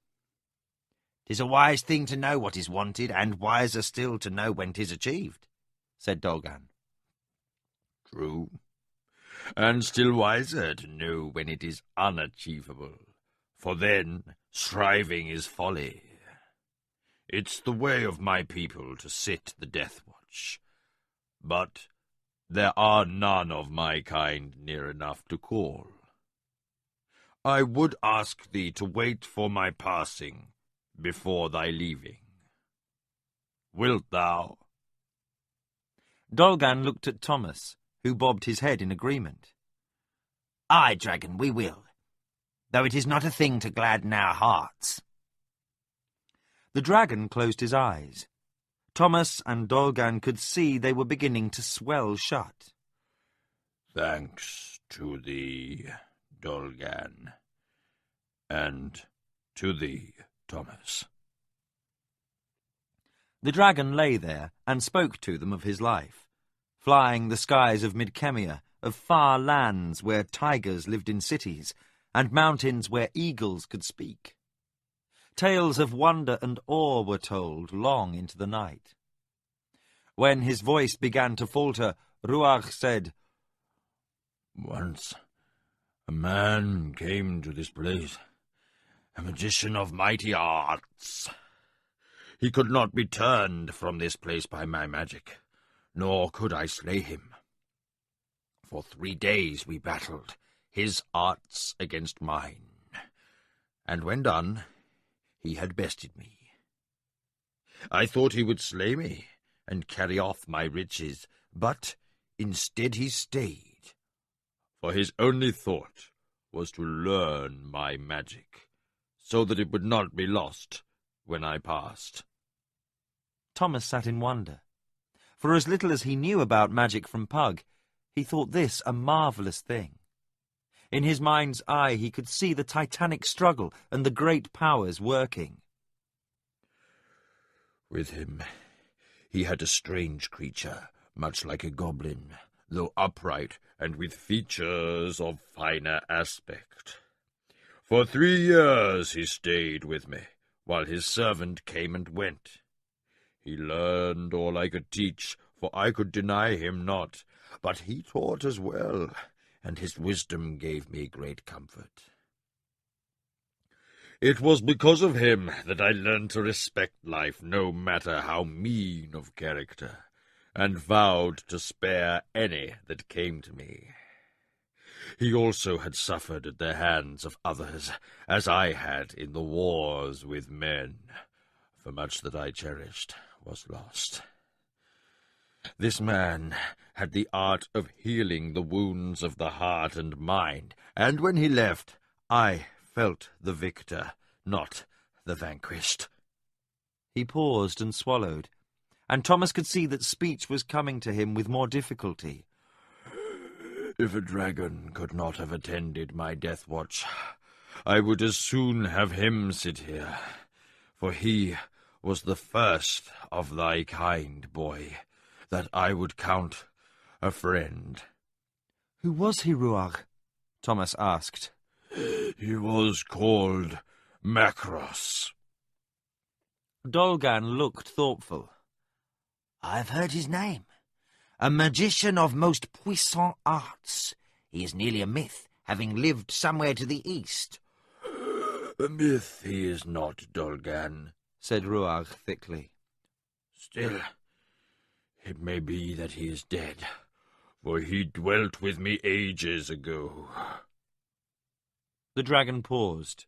'Tis a wise thing to know what is wanted, and wiser still to know when 'tis achieved, said Dolgan. True. And still wiser to know when it is unachievable, for then striving is folly. It's the way of my people to sit the death watch, but there are none of my kind near enough to call. I would ask thee to wait for my passing before thy leaving. Wilt thou? Dolgan looked at Thomas, who bobbed his head in agreement. Aye, dragon, we will, though it is not a thing to gladden our hearts. The dragon closed his eyes. Thomas and Dolgan could see they were beginning to swell shut. Thanks to thee, Dolgan, and to thee, Thomas. The dragon lay there and spoke to them of his life, flying the skies of Midkemia, of far lands where tigers lived in cities, and mountains where eagles could speak. Tales of wonder and awe were told long into the night. When his voice began to falter, Ruach said, Once a man came to this place, a magician of mighty arts. He could not be turned from this place by my magic, nor could I slay him. For 3 days we battled, his arts against mine, and when done, he had bested me. I thought he would slay me and carry off my riches, but instead he stayed, for his only thought was to learn my magic, so that it would not be lost when I passed. Thomas sat in wonder. For as little as he knew about magic from Pug, he thought this a marvellous thing. In his mind's eye he could see the titanic struggle and the great powers working. With him he had a strange creature, much like a goblin, though upright and with features of finer aspect. For 3 years he stayed with me, while his servant came and went. He learned all I could teach, for I could deny him not, but he taught as well, and his wisdom gave me great comfort. It was because of him that I learned to respect life, no matter how mean of character, and vowed to spare any that came to me. He also had suffered at the hands of others, as I had in the wars with men, for much that I cherished was lost. This man had the art of healing the wounds of the heart and mind, and when he left, I felt the victor, not the vanquished. He paused and swallowed, and Thomas could see that speech was coming to him with more difficulty. If a dragon could not have attended my death watch, I would as soon have him sit here, for he was the first of thy kind, boy, that I would count a friend. Who was he, Ruach? Thomas asked. He was called Macross. Dolgan looked thoughtful. I've heard his name. a magician of most puissant arts. He is nearly a myth, having lived somewhere to the east." "A myth he is not, Dolgan," said Ruagh thickly. "Still, it may be that he is dead, for he dwelt with me ages ago." The dragon paused.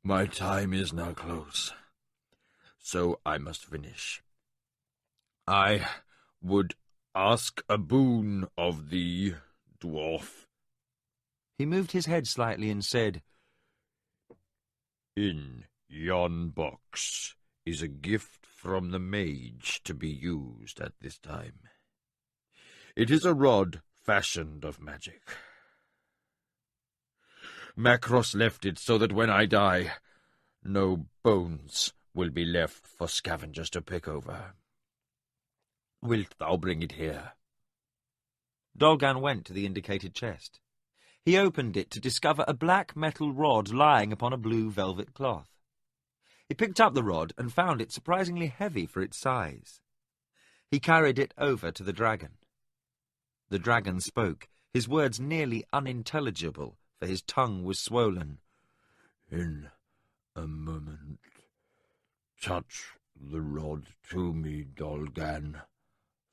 "My time is now close, so I must finish. I would ask a boon of thee, dwarf." He moved his head slightly and said, "In yon box is a gift from the mage to be used at this time. It is a rod fashioned of magic. Macross left it so that when I die, no bones will be left for scavengers to pick over. Wilt thou bring it here?" Dolgan went to the indicated chest. He opened it to discover a black metal rod lying upon a blue velvet cloth. He picked up the rod and found it surprisingly heavy for its size. He carried it over to the dragon. The dragon spoke, his words nearly unintelligible, for his tongue was swollen. "In a moment, touch the rod to me, Dolgan,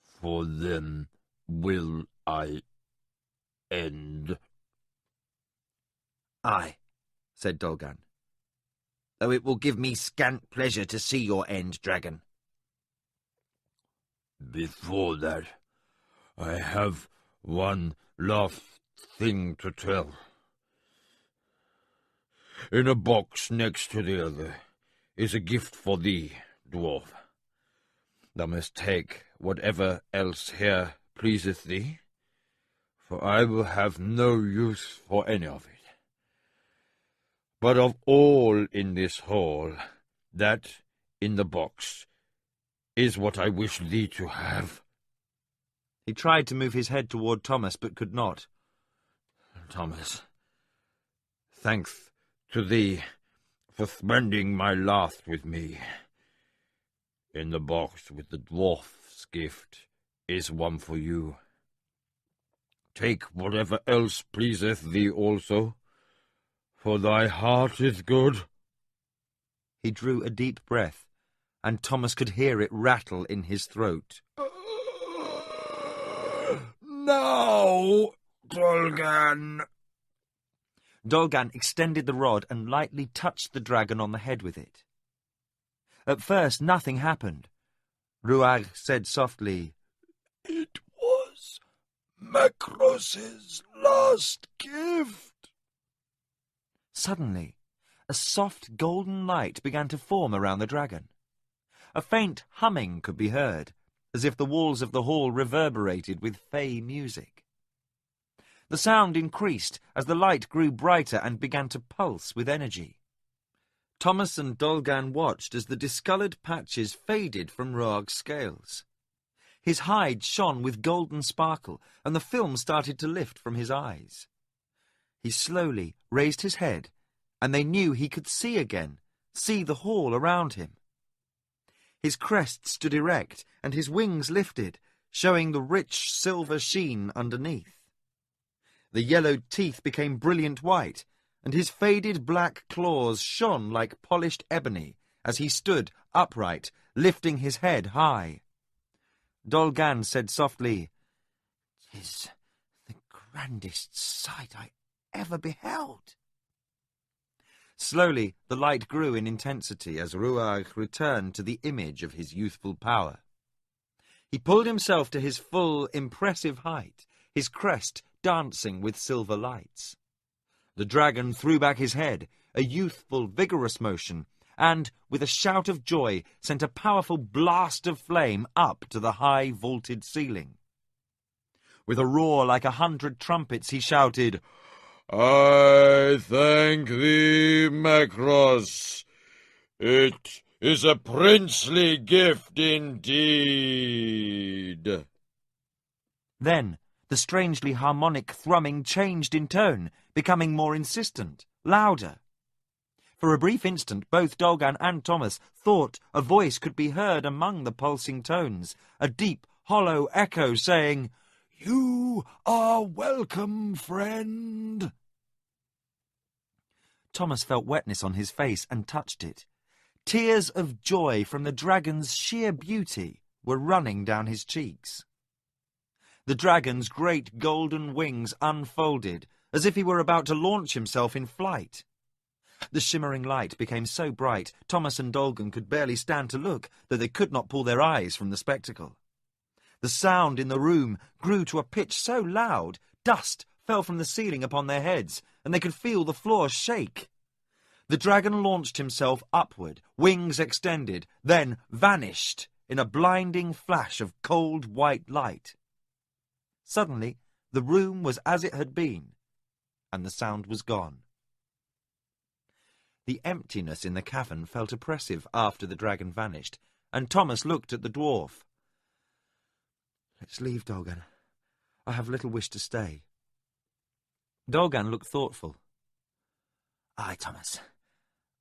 for then will I end." "Aye," said Dolgan, "though it will give me scant pleasure to see your end, dragon." "Before that, I have one last thing to tell. In a box next to the other is a gift for thee, dwarf. Thou must take whatever else here pleaseth thee, for I will have no use for any of it. But of all in this hall, that in the box is what I wish thee to have." He tried to move his head toward Thomas, but could not. "Thomas, thanks to thee for spending my last with me. In the box with the dwarf's gift is one for you. Take whatever else pleaseth thee also, for thy heart is good." He drew a deep breath, and Thomas could hear it rattle in his throat. "Now, Dolgan." Dolgan extended the rod and lightly touched the dragon on the head with it. At first nothing happened. Ruagh said softly, "It was Macross's last gift." Suddenly, a soft golden light began to form around the dragon. A faint humming could be heard, as if the walls of the hall reverberated with fey music. The sound increased as the light grew brighter and began to pulse with energy. Thomas and Dolgan watched as the discoloured patches faded from Ruagh's scales. His hide shone with golden sparkle, and the film started to lift from his eyes. He slowly raised his head, and they knew he could see again, see the hall around him. His crest stood erect, and his wings lifted, showing the rich silver sheen underneath. The yellowed teeth became brilliant white, and his faded black claws shone like polished ebony as he stood upright, lifting his head high. Dolgan said softly, "'Tis the grandest sight I ever beheld." Slowly the light grew in intensity as Ruagh returned to the image of his youthful power. He pulled himself to his full, impressive height, his crest dancing with silver lights. The dragon threw back his head, a youthful, vigorous motion, and, with a shout of joy, sent a powerful blast of flame up to the high vaulted ceiling. With a roar like 100 trumpets, he shouted, "I thank thee, Macross. It is a princely gift indeed." Then the strangely harmonic thrumming changed in tone, becoming more insistent, louder. For a brief instant, both Dolgan and Thomas thought a voice could be heard among the pulsing tones, a deep, hollow echo saying, "You are welcome, friend." Thomas felt wetness on his face and touched it. Tears of joy from the dragon's sheer beauty were running down his cheeks. The dragon's great golden wings unfolded, as if he were about to launch himself in flight. The shimmering light became so bright, Thomas and Dolgan could barely stand to look, though they could not pull their eyes from the spectacle. The sound in the room grew to a pitch so loud, dust fell from the ceiling upon their heads, and they could feel the floor shake. The dragon launched himself upward, wings extended, then vanished in a blinding flash of cold white light. Suddenly, the room was as it had been, and the sound was gone. The emptiness in the cavern felt oppressive after the dragon vanished, and Thomas looked at the dwarf. "Let's leave, Dolgan. I have little wish to stay." Dolgan looked thoughtful. "Aye, Thomas.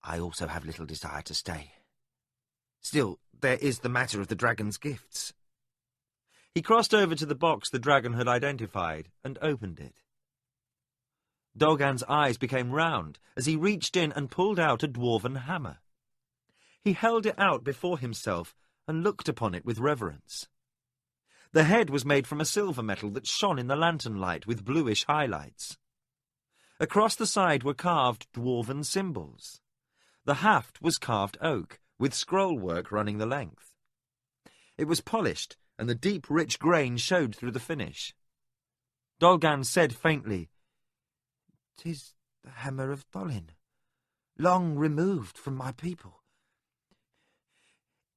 I also have little desire to stay. Still, there is the matter of the dragon's gifts." He crossed over to the box the dragon had identified and opened it. Dolgan's eyes became round as he reached in and pulled out a dwarven hammer. He held it out before himself and looked upon it with reverence. The head was made from a silver metal that shone in the lantern light with bluish highlights. Across the side were carved dwarven symbols. The haft was carved oak, with scroll-work running the length. It was polished, and the deep, rich grain showed through the finish. Dolgan said faintly, "'Tis the hammer of Tholin, long removed from my people.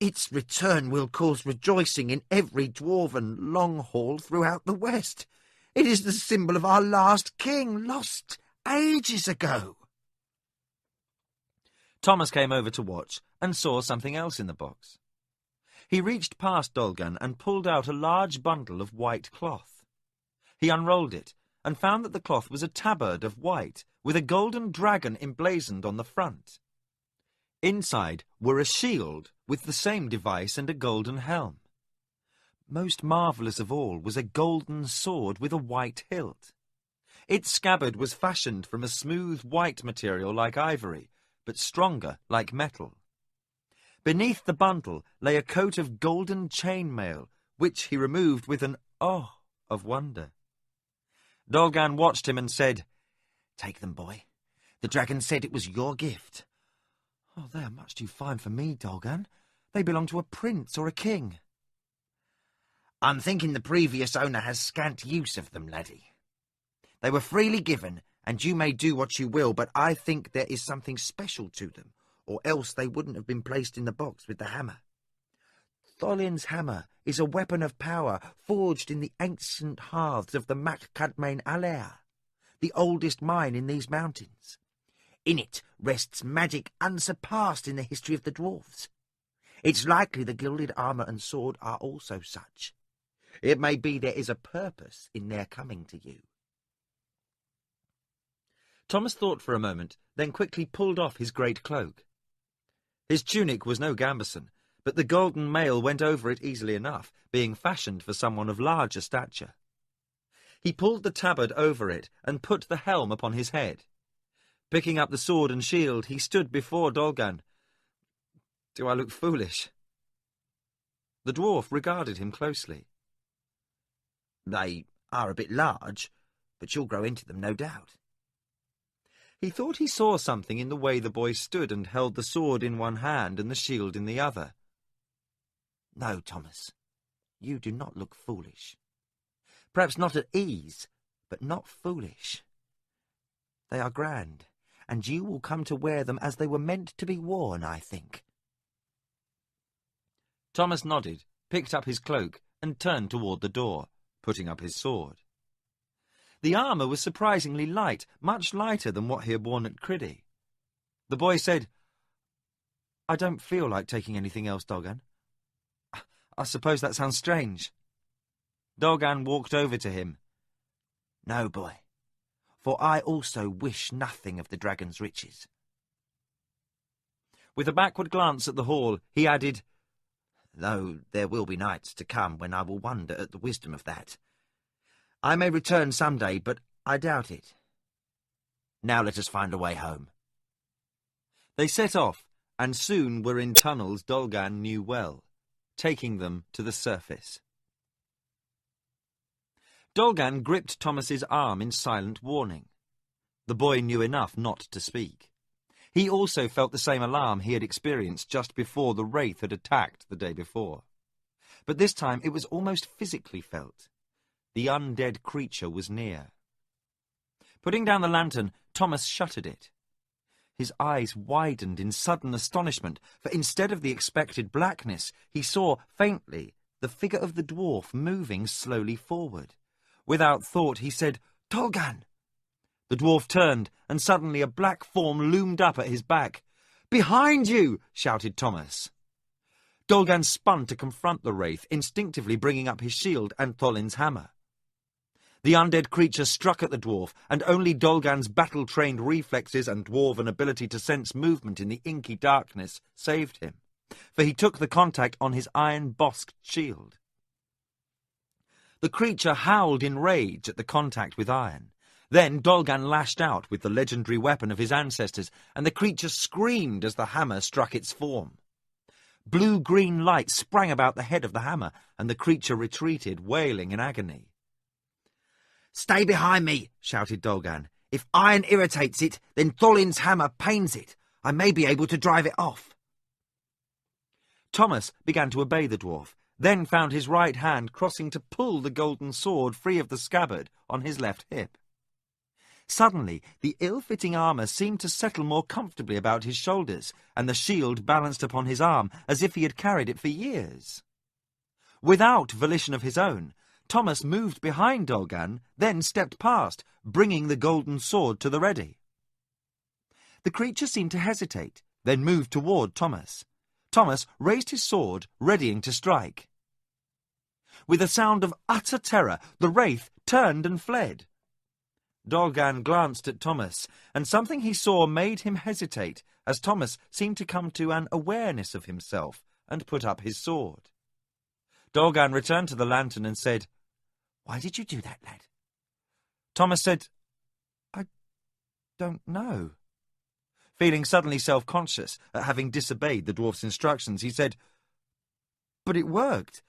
Its return will cause rejoicing in every dwarven long hall throughout the West. It is the symbol of our last king, lost ages ago." Thomas came over to watch and saw something else in the box. He reached past Dolgan and pulled out a large bundle of white cloth. He unrolled it and found that the cloth was a tabard of white with a golden dragon emblazoned on the front. Inside were a shield with the same device and a golden helm. Most marvellous of all was a golden sword with a white hilt. Its scabbard was fashioned from a smooth white material like ivory, but stronger like metal. Beneath the bundle lay a coat of golden chainmail, which he removed with an "oh" of wonder. Dolgan watched him and said, "Take them, boy. The dragon said it was your gift." "Oh, they are much too fine for me, Dolgan. They belong to a prince or a king." "I'm thinking the previous owner has scant use of them, laddie. They were freely given, and you may do what you will, but I think there is something special to them, or else they wouldn't have been placed in the box with the hammer. Tholin's hammer is a weapon of power forged in the ancient hearths of the Macadmain Alea, the oldest mine in these mountains. In it rests magic unsurpassed in the history of the dwarves. It's likely the gilded armour and sword are also such. It may be there is a purpose in their coming to you." Thomas thought for a moment, then quickly pulled off his great cloak. His tunic was no gambeson, but the golden mail went over it easily enough, being fashioned for someone of larger stature. He pulled the tabard over it and put the helm upon his head. Picking up the sword and shield, he stood before Dolgan. "Do I look foolish?" The dwarf regarded him closely. "They are a bit large, but you'll grow into them, no doubt." He thought he saw something in the way the boy stood and held the sword in one hand and the shield in the other. "No, Thomas, you do not look foolish. Perhaps not at ease, but not foolish. They are grand, and you will come to wear them as they were meant to be worn, I think." Thomas nodded, picked up his cloak, and turned toward the door, putting up his sword. The armour was surprisingly light, much lighter than what he had worn at Criddy. The boy said, "I don't feel like taking anything else, Dolgan. I suppose that sounds strange." Dolgan walked over to him. "No, boy, for I also wish nothing of the dragon's riches. With a backward glance at the hall, he added, "Though there will be nights to come when I will wonder at the wisdom of that. I may return some day, but I doubt it. Now let us find a way home." They set off, and soon were in tunnels Dolgan knew well, taking them to the surface. Dolgan gripped Thomas's arm in silent warning. The boy knew enough not to speak. He also felt the same alarm he had experienced just before the wraith had attacked the day before. But this time it was almost physically felt. The undead creature was near. Putting down the lantern, Thomas shuttered it. His eyes widened in sudden astonishment, for instead of the expected blackness, he saw, faintly, the figure of the dwarf moving slowly forward. Without thought, he said, "Dolgan!" The dwarf turned, and suddenly a black form loomed up at his back. "Behind you!" shouted Thomas. Dolgan spun to confront the wraith, instinctively bringing up his shield and Tholin's hammer. The undead creature struck at the dwarf, and only Dolgan's battle-trained reflexes and dwarven ability to sense movement in the inky darkness saved him, for he took the contact on his iron-bosked shield. The creature howled in rage at the contact with iron. Then Dolgan lashed out with the legendary weapon of his ancestors, and the creature screamed as the hammer struck its form. Blue-green light sprang about the head of the hammer, and the creature retreated, wailing in agony. "Stay behind me," shouted Dolgan. "If iron irritates it, then Tholin's hammer pains it. I may be able to drive it off." Thomas began to obey the dwarf, then found his right hand crossing to pull the golden sword free of the scabbard on his left hip. Suddenly, the ill-fitting armour seemed to settle more comfortably about his shoulders, and the shield balanced upon his arm as if he had carried it for years. Without volition of his own, Thomas moved behind Dolgan, then stepped past, bringing the golden sword to the ready. The creature seemed to hesitate, then moved toward Thomas. Thomas raised his sword, readying to strike. With a sound of utter terror, the wraith turned and fled. Dolgan glanced at Thomas, and something he saw made him hesitate, as Thomas seemed to come to an awareness of himself and put up his sword. Dolgan returned to the lantern and said, "Why did you do that, lad?" Thomas said, "I don't know." Feeling suddenly self-conscious at having disobeyed the dwarf's instructions, he said, "But it worked.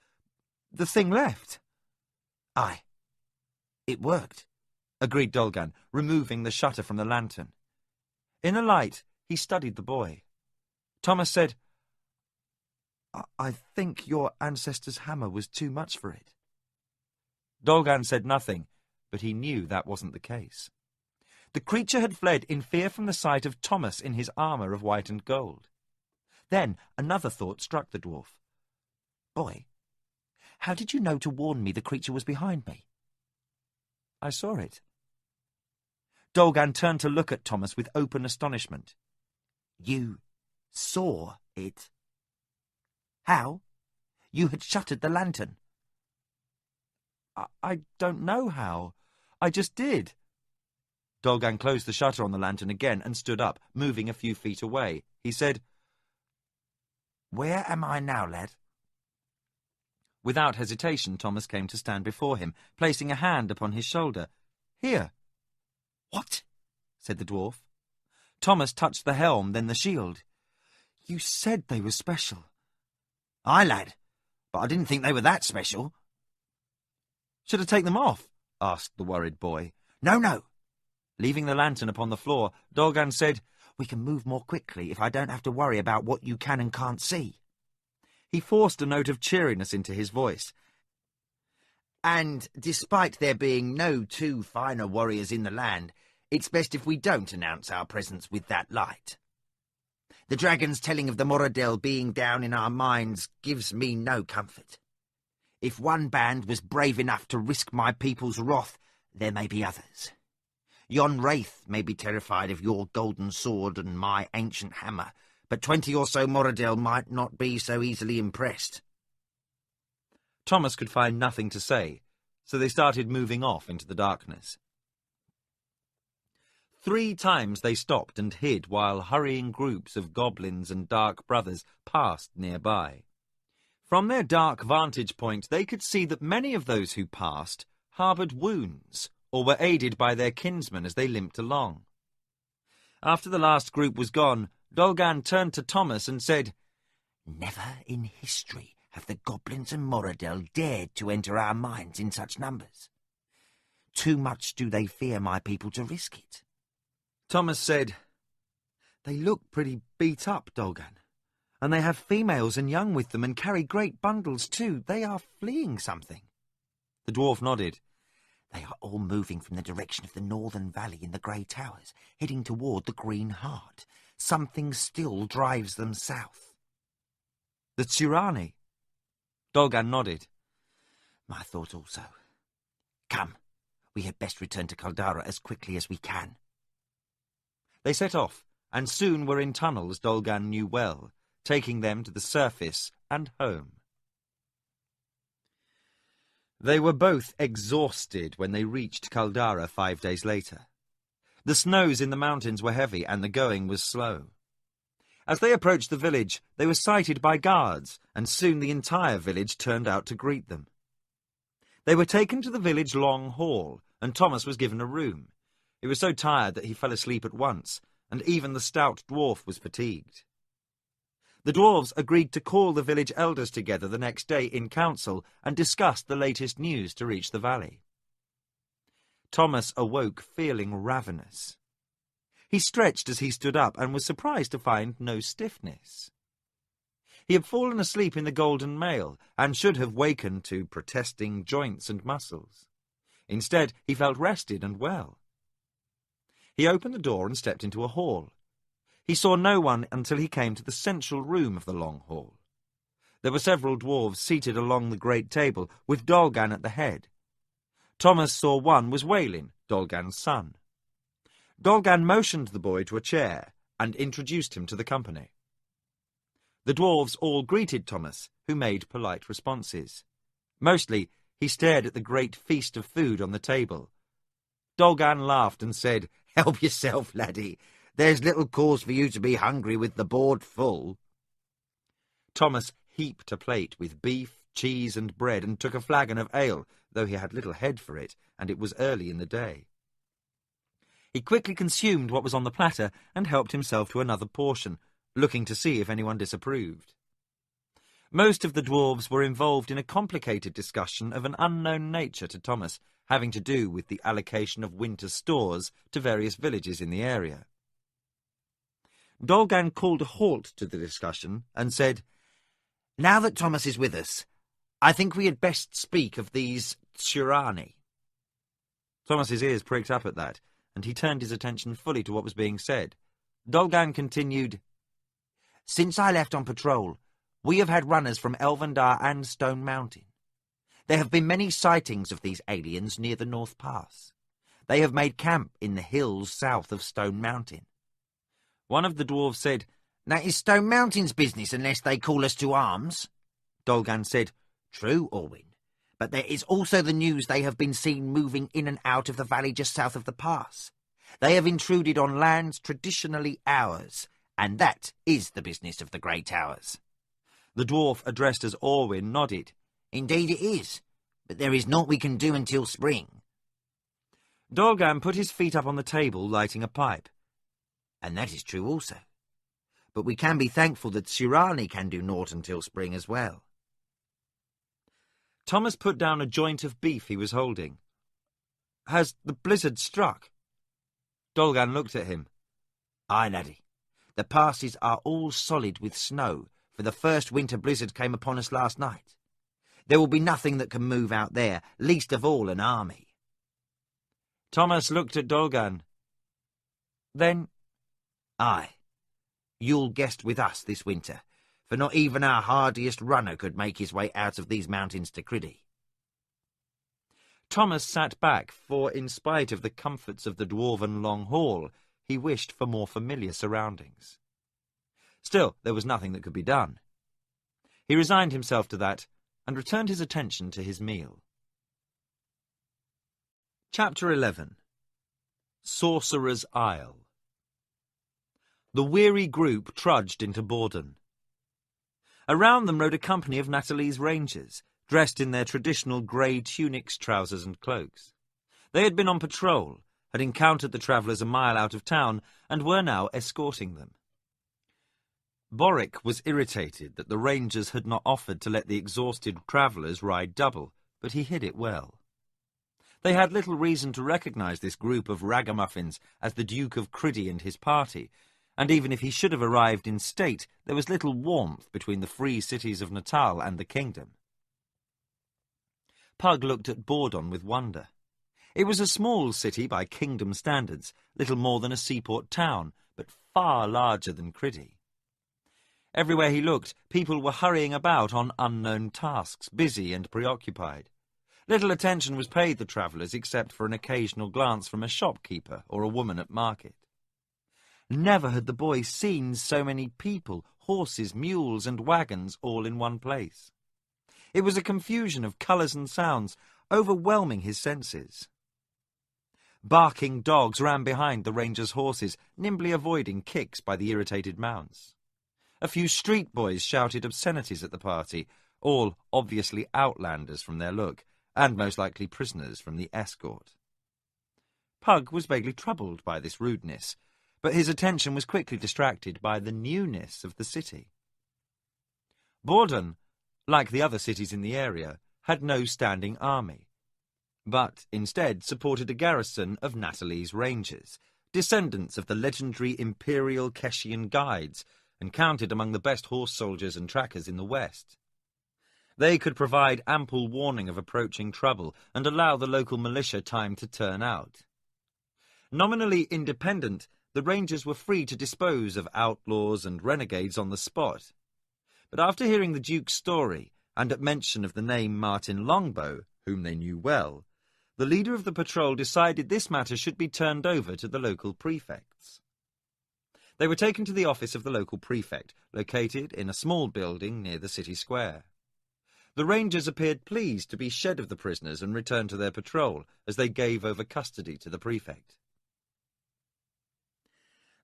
The thing left." "Aye, it worked," agreed Dolgan, removing the shutter from the lantern. In the light, he studied the boy. Thomas said, I think your ancestor's hammer was too much for it." Dolgan said nothing, but he knew that wasn't the case. The creature had fled in fear from the sight of Thomas in his armour of white and gold. Then another thought struck the dwarf. "Boy, how did you know to warn me the creature was behind me?" "I saw it." Dolgan turned to look at Thomas with open astonishment. "You saw it? How? You had shuttered the lantern." I don't know how. I just did." Dolgan closed the shutter on the lantern again and stood up, moving a few feet away. He said, "Where am I now, lad?" Without hesitation, Thomas came to stand before him, placing a hand upon his shoulder. "Here." "What?" said the dwarf. Thomas touched the helm, then the shield. "You said they were special." "Aye, lad, but I didn't think they were that special." "Should I take them off?" asked the worried boy. No. Leaving the lantern upon the floor, Dolgan said, "We can move more quickly if I don't have to worry about what you can and can't see." He forced a note of cheeriness into his voice. "And despite there being no two finer warriors in the land, it's best if we don't announce our presence with that light. The dragon's telling of the Moradel being down in our minds gives me no comfort. If one band was brave enough to risk my people's wrath, there may be others. Yon wraith may be terrified of your golden sword and my ancient hammer, but 20 or so Moradel might not be so easily impressed." Thomas could find nothing to say, so they started moving off into the darkness. 3 times they stopped and hid while hurrying groups of goblins and dark brothers passed nearby. From their dark vantage point, they could see that many of those who passed harboured wounds or were aided by their kinsmen as they limped along. After the last group was gone, Dolgan turned to Thomas and said, "Never in history have the goblins and Moradel dared to enter our mines in such numbers. Too much do they fear my people to risk it." Thomas said, "They look pretty beat up, Dolgan, and they have females and young with them and carry great bundles too. They are fleeing something." The dwarf nodded. "They are all moving from the direction of the northern valley in the Grey Towers, heading toward the Green Heart. Something still drives them south." "The Tsurani?" Dolgan nodded. "My thought also. Come, we had best return to Caldara as quickly as we can." They set off, and soon were in tunnels Dolgan knew well, taking them to the surface and home. They were both exhausted when they reached Caldara 5 days later. The snows in the mountains were heavy, and the going was slow. As they approached the village, they were sighted by guards, and soon the entire village turned out to greet them. They were taken to the village long hall, and Thomas was given a room. He was so tired that he fell asleep at once, and even the stout dwarf was fatigued. The dwarves agreed to call the village elders together the next day in council and discussed the latest news to reach the valley. Thomas awoke feeling ravenous. He stretched as he stood up and was surprised to find no stiffness. He had fallen asleep in the Golden Mail and should have wakened to protesting joints and muscles. Instead, he felt rested and well. He opened the door and stepped into a hall. He saw no one until he came to the central room of the long hall. There were several dwarves seated along the great table, with Dolgan at the head. Thomas saw one was Waylin, Dolgan's son. Dolgan motioned the boy to a chair and introduced him to the company. The dwarves all greeted Thomas, who made polite responses. Mostly, he stared at the great feast of food on the table. Dolgan laughed and said, "Help yourself, laddie. There's little cause for you to be hungry with the board full." Thomas heaped a plate with beef, cheese and bread and took a flagon of ale, though he had little head for it, and it was early in the day. He quickly consumed what was on the platter and helped himself to another portion, looking to see if anyone disapproved. Most of the dwarves were involved in a complicated discussion of an unknown nature to Thomas, having to do with the allocation of winter stores to various villages in the area. Dolgan called a halt to the discussion and said, "Now that Thomas is with us, I think we had best speak of these Tsurani." Thomas's ears pricked up at that, and he turned his attention fully to what was being said. Dolgan continued, "Since I left on patrol, we have had runners from Elvendar and Stone Mountain. There have been many sightings of these aliens near the North Pass. They have made camp in the hills south of Stone Mountain." One of the dwarves said, "That is Stone Mountain's business unless they call us to arms." Dolgan said, "True, Orwin, but there is also the news they have been seen moving in and out of the valley just south of the pass. They have intruded on lands traditionally ours, and that is the business of the Grey Towers." The dwarf addressed as Orwin nodded. "Indeed it is, but there is naught we can do until spring." Dolgan put his feet up on the table, lighting a pipe. "And that is true also. But we can be thankful that Tsurani can do naught until spring as well." Thomas put down a joint of beef he was holding. "Has the blizzard struck?" Dolgan looked at him. "Aye, laddie. The passes are all solid with snow, for the first winter blizzard came upon us last night. There will be nothing that can move out there, least of all an army." Thomas looked at Dolgan. "Then—" "Aye, you'll guest with us this winter, for not even our hardiest runner could make his way out of these mountains to Criddy." Thomas sat back, for in spite of the comforts of the dwarven long hall, he wished for more familiar surroundings. Still, there was nothing that could be done. He resigned himself to that, and returned his attention to his meal. Chapter 11. Sorcerer's Isle. The weary group trudged into Borden. Around them rode a company of Natalie's rangers, dressed in their traditional grey tunics, trousers and cloaks. They had been on patrol, had encountered the travellers a mile out of town, and were now escorting them. Boric was irritated that the rangers had not offered to let the exhausted travellers ride double, but he hid it well. They had little reason to recognise this group of ragamuffins as the Duke of Criddy and his party, and even if he should have arrived in state, there was little warmth between the free cities of Natal and the kingdom. Pug looked at Borden with wonder. It was a small city by kingdom standards, little more than a seaport town, but far larger than Criddy. Everywhere he looked, people were hurrying about on unknown tasks, busy and preoccupied. Little attention was paid the travellers except for an occasional glance from a shopkeeper or a woman at market. Never had the boy seen so many people, horses, mules and wagons all in one place. It was a confusion of colours and sounds, overwhelming his senses. Barking dogs ran behind the rangers' horses, nimbly avoiding kicks by the irritated mounts. A few street boys shouted obscenities at the party, all obviously outlanders from their look, and most likely prisoners from the escort. Pug was vaguely troubled by this rudeness, but his attention was quickly distracted by the newness of the city. Borden, like the other cities in the area, had no standing army, but instead supported a garrison of Natalie's rangers, descendants of the legendary Imperial Keshian guides, and counted among the best horse soldiers and trackers in the West. They could provide ample warning of approaching trouble and allow the local militia time to turn out. Nominally independent, the rangers were free to dispose of outlaws and renegades on the spot. But after hearing the Duke's story, and at mention of the name Martin Longbow, whom they knew well, the leader of the patrol decided this matter should be turned over to the local prefects. They were taken to the office of the local prefect, located in a small building near the city square. The rangers appeared pleased to be shed of the prisoners and returned to their patrol, as they gave over custody to the prefect.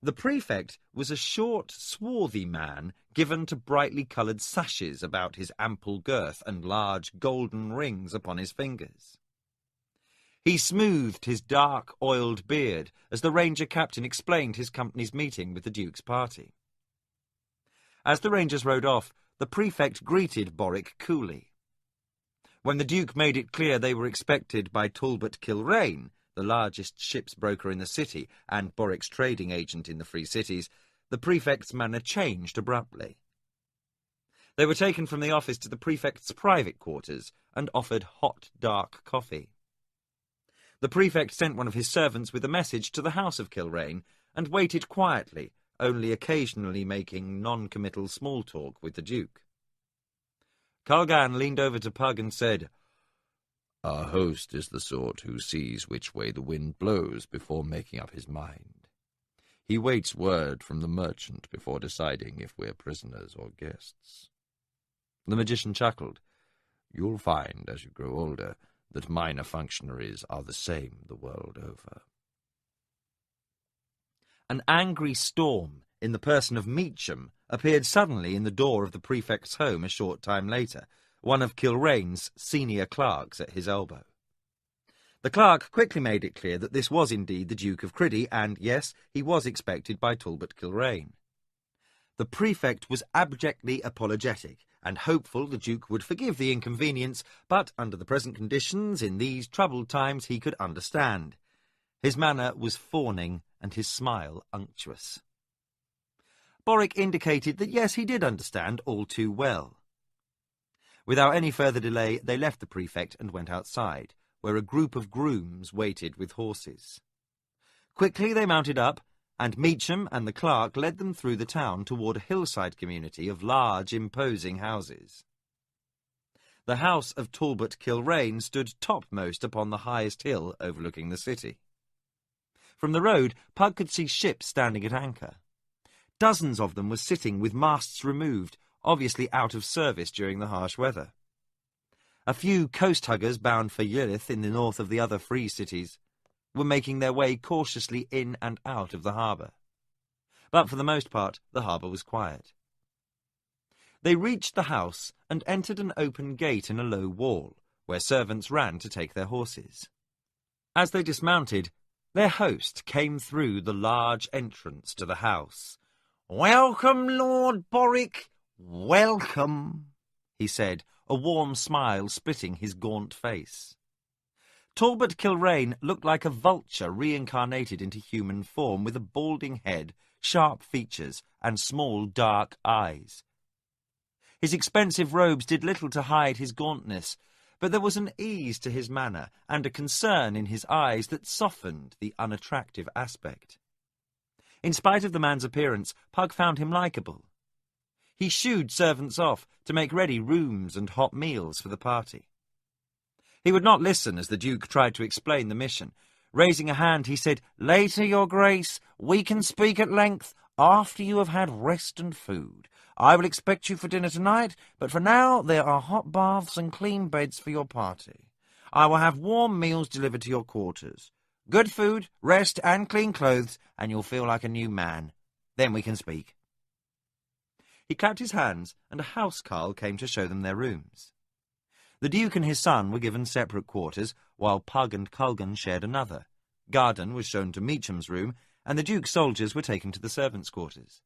The prefect was a short, swarthy man given to brightly coloured sashes about his ample girth and large golden rings upon his fingers. He smoothed his dark, oiled beard as the ranger captain explained his company's meeting with the Duke's party. As the rangers rode off, the prefect greeted Boric coolly. When the Duke made it clear they were expected by Talbot Kilrain, the largest ship's broker in the city and Boric's trading agent in the Free Cities, the prefect's manner changed abruptly. They were taken from the office to the prefect's private quarters and offered hot, dark coffee. The prefect sent one of his servants with a message to the house of Kilrain and waited quietly, only occasionally making non-committal small talk with the Duke. Colgan leaned over to Pug and said, "Our host is the sort who sees which way the wind blows before making up his mind. He waits word from the merchant before deciding if we're prisoners or guests." The magician chuckled. "You'll find, as you grow older, that minor functionaries are the same the world over." An angry storm, in the person of Meacham, appeared suddenly in the door of the prefect's home a short time later, one of Kilrain's senior clerks at his elbow. The clerk quickly made it clear that this was indeed the Duke of Criddy, and, yes, he was expected by Talbot Kilrain. The prefect was abjectly apologetic, and hopeful the Duke would forgive the inconvenience, but under the present conditions, in these troubled times, he could understand. His manner was fawning, and his smile unctuous. Boric indicated that yes, he did understand all too well. Without any further delay, they left the prefect and went outside, where a group of grooms waited with horses. Quickly they mounted up, and Meacham and the clerk led them through the town toward a hillside community of large, imposing houses. The house of Talbot Kilrain stood topmost upon the highest hill overlooking the city. From the road, Pug could see ships standing at anchor. Dozens of them were sitting with masts removed, obviously out of service during the harsh weather. A few coast-huggers bound for Yrith in the north of the other free cities. were making their way cautiously in and out of the harbour. But for the most part, the harbour was quiet. They reached the house and entered an open gate in a low wall, where servants ran to take their horses. As they dismounted, their host came through the large entrance to the house. "Welcome, Lord Boric, welcome," he said, a warm smile splitting his gaunt face. Talbot Kilrain looked like a vulture reincarnated into human form, with a balding head, sharp features, and small dark eyes. His expensive robes did little to hide his gauntness, but there was an ease to his manner and a concern in his eyes that softened the unattractive aspect. In spite of the man's appearance, Pug found him likeable. He shooed servants off to make ready rooms and hot meals for the party. He would not listen as the Duke tried to explain the mission. Raising a hand, he said, "Later, Your Grace, we can speak at length after you have had rest and food. I will expect you for dinner tonight, but for now there are hot baths and clean beds for your party. I will have warm meals delivered to your quarters. Good food, rest, and clean clothes, and you'll feel like a new man. Then we can speak." He clapped his hands, and a housecarl came to show them their rooms. The Duke and his son were given separate quarters, while Pug and Culgan shared another. Garden was shown to Meacham's room, and the Duke's soldiers were taken to the servants' quarters.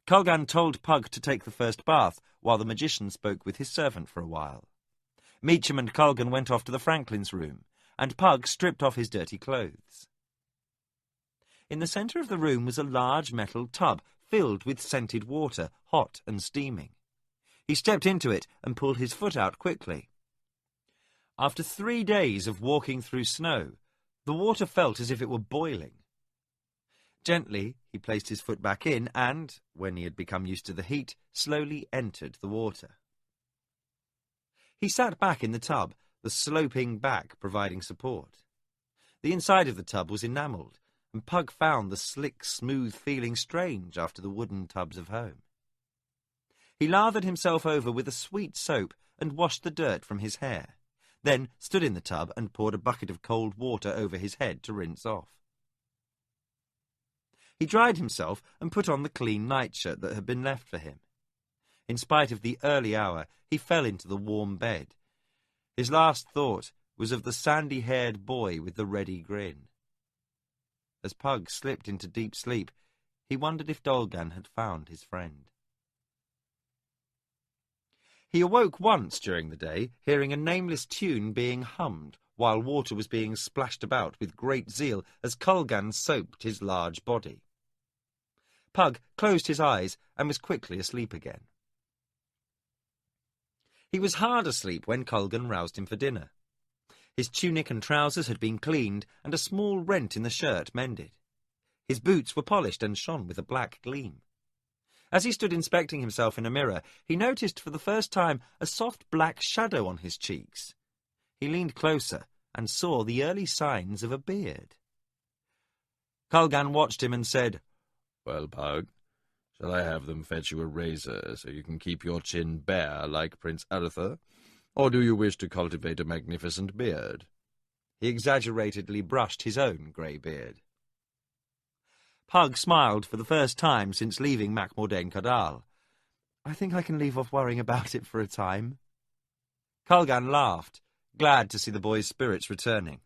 Culgan told Pug to take the first bath, while the magician spoke with his servant for a while. Meacham and Culgan went off to the Franklin's room, and Pug stripped off his dirty clothes. In the centre of the room was a large metal tub filled with scented water, hot and steaming. He stepped into it and pulled his foot out quickly. After 3 days of walking through snow, the water felt as if it were boiling. Gently, he placed his foot back in and, when he had become used to the heat, slowly entered the water. He sat back in the tub, the sloping back providing support. The inside of the tub was enamelled, and Pug found the slick, smooth feeling strange after the wooden tubs of home. He lathered himself over with a sweet soap and washed the dirt from his hair, then stood in the tub and poured a bucket of cold water over his head to rinse off. He dried himself and put on the clean nightshirt that had been left for him. In spite of the early hour, he fell into the warm bed. His last thought was of the sandy-haired boy with the ready grin. As Pug slipped into deep sleep, he wondered if Dolgan had found his friend. He awoke once during the day, hearing a nameless tune being hummed, while water was being splashed about with great zeal as Culgan soaped his large body. Pug closed his eyes and was quickly asleep again. He was hard asleep when Culgan roused him for dinner. His tunic and trousers had been cleaned and a small rent in the shirt mended. His boots were polished and shone with a black gleam. As he stood inspecting himself in a mirror, he noticed for the first time a soft black shadow on his cheeks. He leaned closer and saw the early signs of a beard. Culgan watched him and said, "Well, Pug, shall I have them fetch you a razor so you can keep your chin bare like Prince Arthur? Or do you wish to cultivate a magnificent beard?" He exaggeratedly brushed his own grey beard. Pug smiled for the first time since leaving Macmordain Cadal. "I think I can leave off worrying about it for a time." Culgan laughed, glad to see the boy's spirits returning.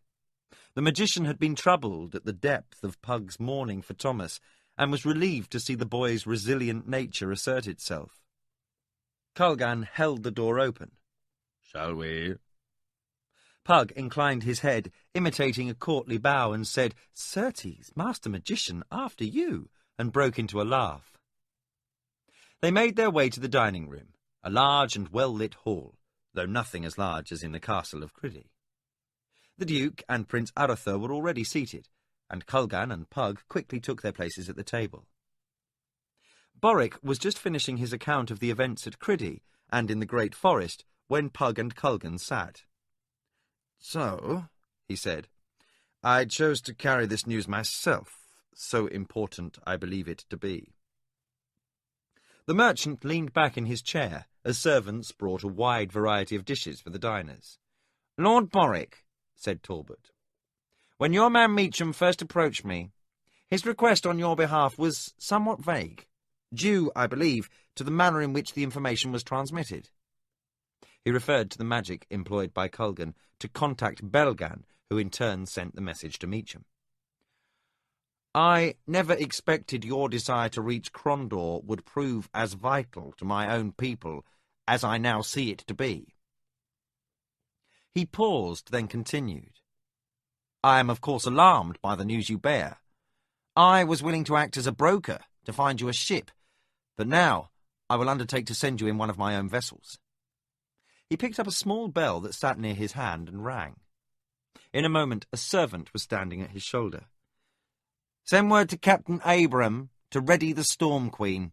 The magician had been troubled at the depth of Pug's mourning for Thomas, and was relieved to see the boy's resilient nature assert itself. Culgan held the door open. "Shall we?" Pug inclined his head, imitating a courtly bow, and said, "Certes, Master Magician, after you," and broke into a laugh. They made their way to the dining-room, a large and well-lit hall, though nothing as large as in the castle of Criddy. The Duke and Prince Arthur were already seated, and Culgan and Pug quickly took their places at the table. Boric was just finishing his account of the events at Criddy and in the Great Forest when Pug and Culgan sat. "So," he said, "I chose to carry this news myself, so important I believe it to be." The merchant leaned back in his chair as servants brought a wide variety of dishes for the diners. "Lord Boric," said Talbot, When your man Meacham first approached me, his request on your behalf was somewhat vague, due, I believe, to the manner in which the information was transmitted. He referred to the magic employed by Culgan to contact Belgan, who in turn sent the message to Meacham. I never expected your desire to reach Crondor would prove as vital to my own people as I now see it to be. He paused, then continued. I am of course alarmed by the news you bear. I was willing to act as a broker to find you a ship, but now I will undertake to send you in one of my own vessels. He picked up a small bell that sat near his hand and rang. In a moment, a servant was standing at his shoulder. Send word to Captain Abram to ready the Storm Queen.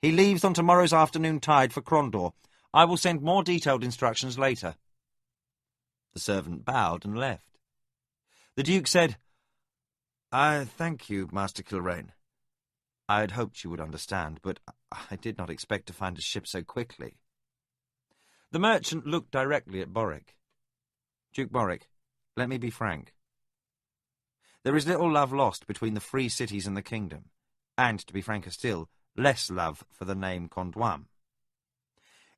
He leaves on tomorrow's afternoon tide for Crondor. I will send more detailed instructions later. The servant bowed and left. The Duke said, I thank you, Master Kilrain. I had hoped you would understand, but I did not expect to find a ship so quickly. The merchant looked directly at Boric. Duke Boric, let me be frank. There is little love lost between the free cities and the kingdom, and, to be franker still, less love for the name Condouam.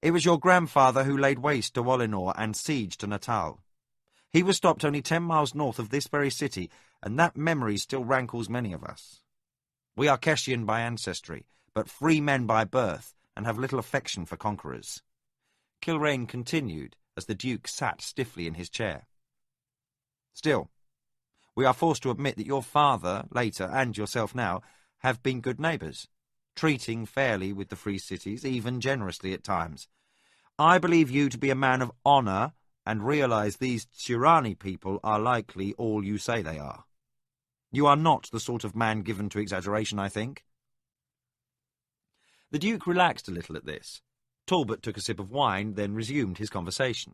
It was your grandfather who laid waste to Wallinor and siege to Natal. He was stopped only 10 miles north of this very city, and that memory still rankles many of us. We are Keshian by ancestry, but free men by birth, and have little affection for conquerors. Kilrain continued, as the Duke sat stiffly in his chair. Still, we are forced to admit that your father, later, and yourself now, have been good neighbours, treating fairly with the free cities, even generously at times. I believe you to be a man of honour, and realise these Tirani people are likely all you say they are. You are not the sort of man given to exaggeration, I think. The Duke relaxed a little at this. Talbot took a sip of wine, then resumed his conversation.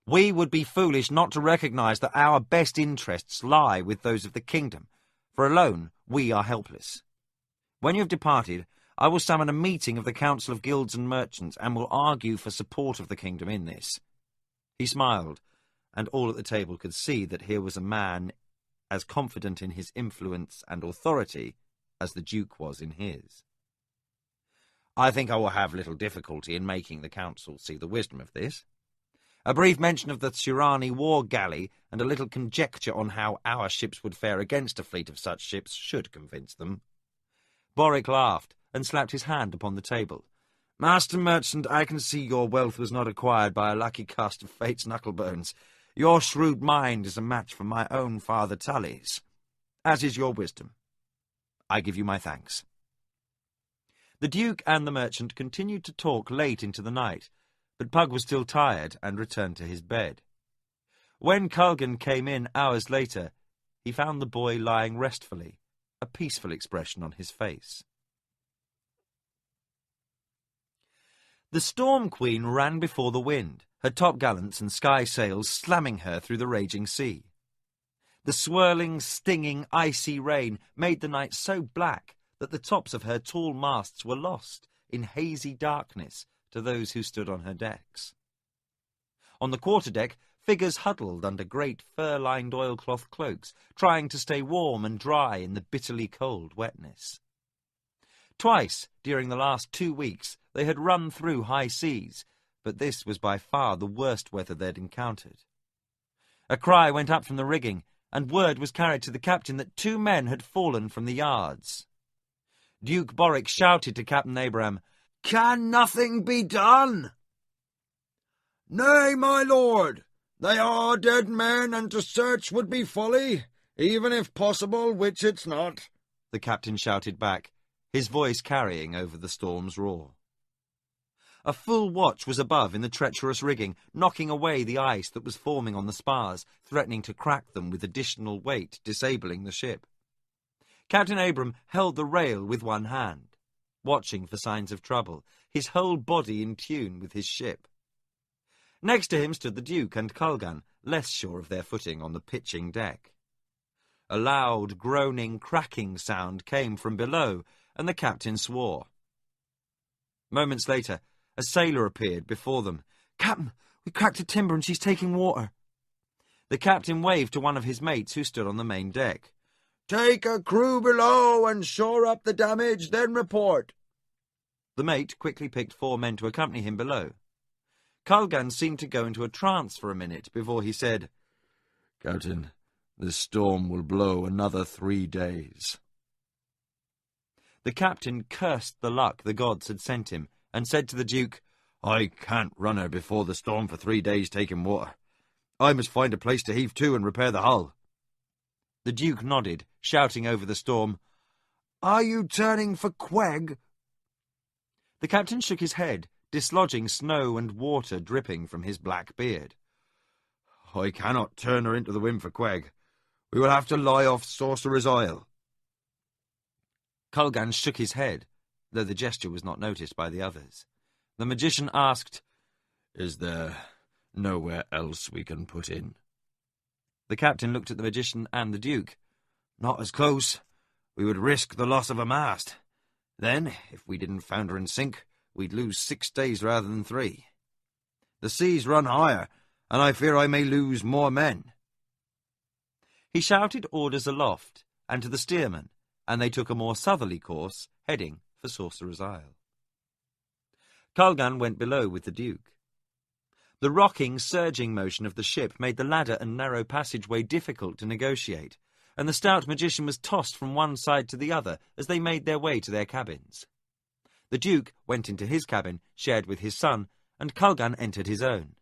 We would be foolish not to recognise that our best interests lie with those of the kingdom, for alone we are helpless. When you have departed, I will summon a meeting of the Council of Guilds and Merchants, and will argue for support of the kingdom in this. He smiled, and all at the table could see that here was a man as confident in his influence and authority as the Duke was in his. I think I will have little difficulty in making the council see the wisdom of this. A brief mention of the Tirani war galley and a little conjecture on how our ships would fare against a fleet of such ships should convince them. Boric laughed and slapped his hand upon the table. Master Merchant, I can see your wealth was not acquired by a lucky cast of fate's knucklebones. Your shrewd mind is a match for my own father Tully's, as is your wisdom. I give you my thanks. The Duke and the merchant continued to talk late into the night, but Pug was still tired and returned to his bed. When Culgan came in hours later, he found the boy lying restfully, a peaceful expression on his face. The Storm Queen ran before the wind, her topgallants and sky sails slamming her through the raging sea. The swirling, stinging, icy rain made the night so black that the tops of her tall masts were lost in hazy darkness to those who stood on her decks. On the quarterdeck, figures huddled under great fur-lined oilcloth cloaks, trying to stay warm and dry in the bitterly cold wetness. Twice, during the last 2 weeks, they had run through high seas, but this was by far the worst weather they'd encountered. A cry went up from the rigging, and word was carried to the captain that 2 men had fallen from the yards. Duke Boric shouted to Captain Abram, "Can nothing be done?" "Nay, my lord, they are dead men, and to search would be folly, even if possible, which it's not," the captain shouted back, his voice carrying over the storm's roar. A full watch was above in the treacherous rigging, knocking away the ice that was forming on the spars, threatening to crack them with additional weight, disabling the ship. Captain Abram held the rail with one hand, watching for signs of trouble, his whole body in tune with his ship. Next to him stood the Duke and Culgan, less sure of their footing on the pitching deck. A loud, groaning, cracking sound came from below, and the captain swore. Moments later, a sailor appeared before them. "Captain, we cracked a timber and she's taking water." The captain waved to one of his mates who stood on the main deck. "Take a crew below and shore up the damage, then report." The mate quickly picked 4 men to accompany him below. Colgan seemed to go into a trance for a minute before he said, "Captain, this storm will blow another 3 days." The captain cursed the luck the gods had sent him, and said to the Duke, "I can't run her before the storm for 3 days taking water. I must find a place to heave to and repair the hull." The Duke nodded, shouting over the storm, "Are you turning for Queg?" The captain shook his head, dislodging snow and water dripping from his black beard. "I cannot turn her into the wind for Queg. We will have to lie off Sorcerer's Isle." Colgan shook his head, though the gesture was not noticed by the others. The magician asked, "Is there nowhere else we can put in?" The captain looked at the magician and the Duke. "Not as close. We would risk the loss of a mast. Then, if we didn't founder and sink, we'd lose 6 days rather than 3. The seas run higher, and I fear I may lose more men." He shouted orders aloft and to the steersman, and they took a more southerly course, heading for Sorcerer's Isle. Colgan went below with the Duke. The rocking, surging motion of the ship made the ladder and narrow passageway difficult to negotiate, and the stout magician was tossed from one side to the other as they made their way to their cabins. The Duke went into his cabin, shared with his son, and Colgan entered his own.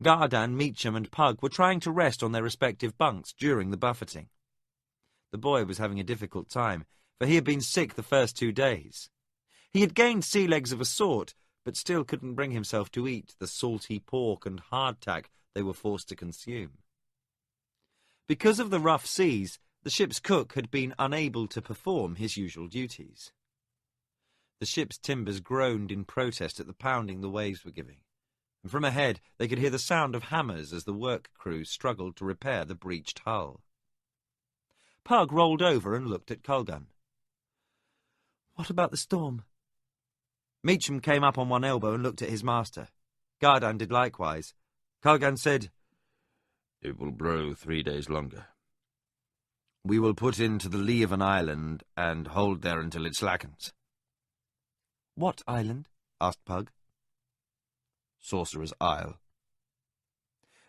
Gardan, Meacham, and Pug were trying to rest on their respective bunks during the buffeting. The boy was having a difficult time, for he had been sick the first 2 days. He had gained sea legs of a sort, but still couldn't bring himself to eat the salty pork and hardtack they were forced to consume. Because of the rough seas, the ship's cook had been unable to perform his usual duties. The ship's timbers groaned in protest at the pounding the waves were giving, and from ahead they could hear the sound of hammers as the work crew struggled to repair the breached hull. Pug rolled over and looked at Colgan. "What about the storm?" Meacham came up on one elbow and looked at his master. Gardan did likewise. Colgan said, "It will blow 3 days longer. We will put in to the lee of an island and hold there until it slackens." "What island?" asked Pug. Sorcerer's Isle.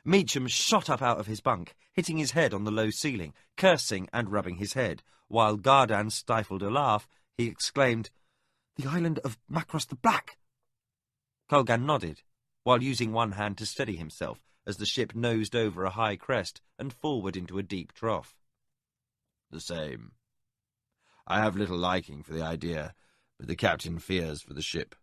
Meacham shot up out of his bunk, hitting his head on the low ceiling, cursing and rubbing his head. While Gardan stifled a laugh, he exclaimed, "The island of Macross the Black!" Colgan nodded, while using one hand to steady himself as the ship nosed over a high crest and forward into a deep trough. "The same. I have little liking for the idea, but the captain fears for the ship."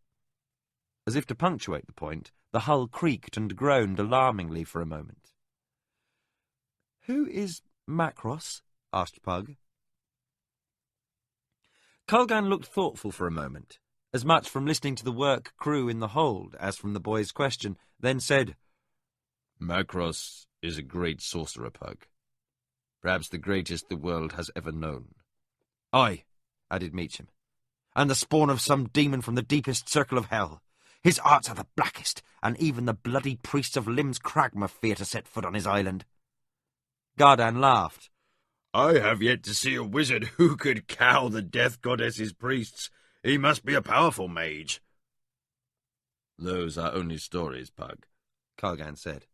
As if to punctuate the point, the hull creaked and groaned alarmingly for a moment. "Who is Macross?" asked Pug. Colgan looked thoughtful for a moment, as much from listening to the work crew in the hold as from the boy's question, then said, "Macross is a great sorcerer, Pug. Perhaps the greatest the world has ever known." "Aye," added Meacham, "and the spawn of some demon from the deepest circle of hell. His arts are the blackest, and even the bloody priests of Lim's Cragma fear to set foot on his island." Gardan laughed. "I have yet to see a wizard who could cow the death goddess's priests. He must be a powerful mage." "Those are only stories, Pug," Colgan said.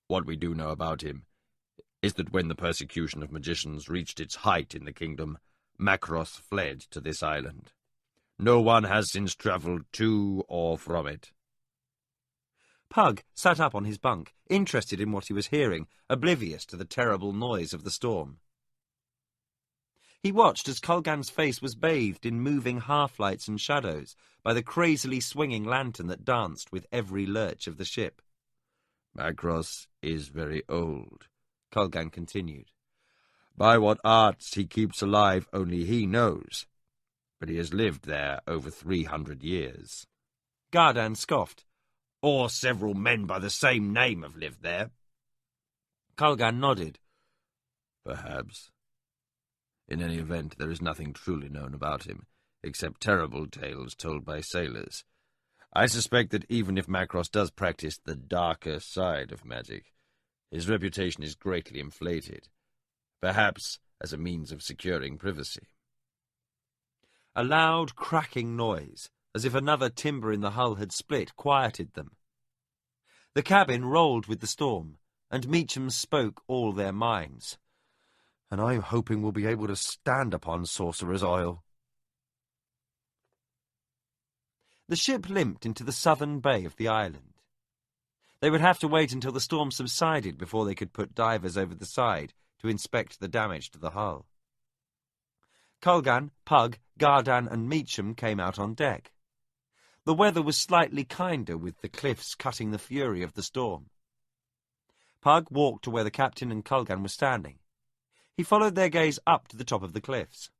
"What we do know about him is that when the persecution of magicians reached its height in the kingdom, Macross fled to this island. No one has since travelled to or from it." Pug sat up on his bunk, interested in what he was hearing, oblivious to the terrible noise of the storm. He watched as Colgan's face was bathed in moving half-lights and shadows by the crazily swinging lantern that danced with every lurch of the ship. "Macross is very old," Colgan continued. "By what arts he keeps alive only he knows, but he has lived there over 300 years. Gardan scoffed. "Or several men by the same name have lived there." Colgan nodded. "Perhaps. In any event, there is nothing truly known about him, except terrible tales told by sailors. I suspect that even if Macross does practice the darker side of magic, His reputation is greatly inflated, perhaps as a means of securing privacy. A loud cracking noise, as if another timber in the hull had split, quieted them. The cabin rolled with the storm, and Meacham spoke all their minds. "And I'm hoping we'll be able to stand upon Sorcerer's Isle." The ship limped into the southern bay of the island. They would have to wait until the storm subsided before they could put divers over the side to inspect the damage to the hull. Colgan, Pug, Gardan and Meacham came out on deck. The weather was slightly kinder, with the cliffs cutting the fury of the storm. Pug walked to where the captain and Colgan were standing. He followed their gaze up to the top of the cliffs.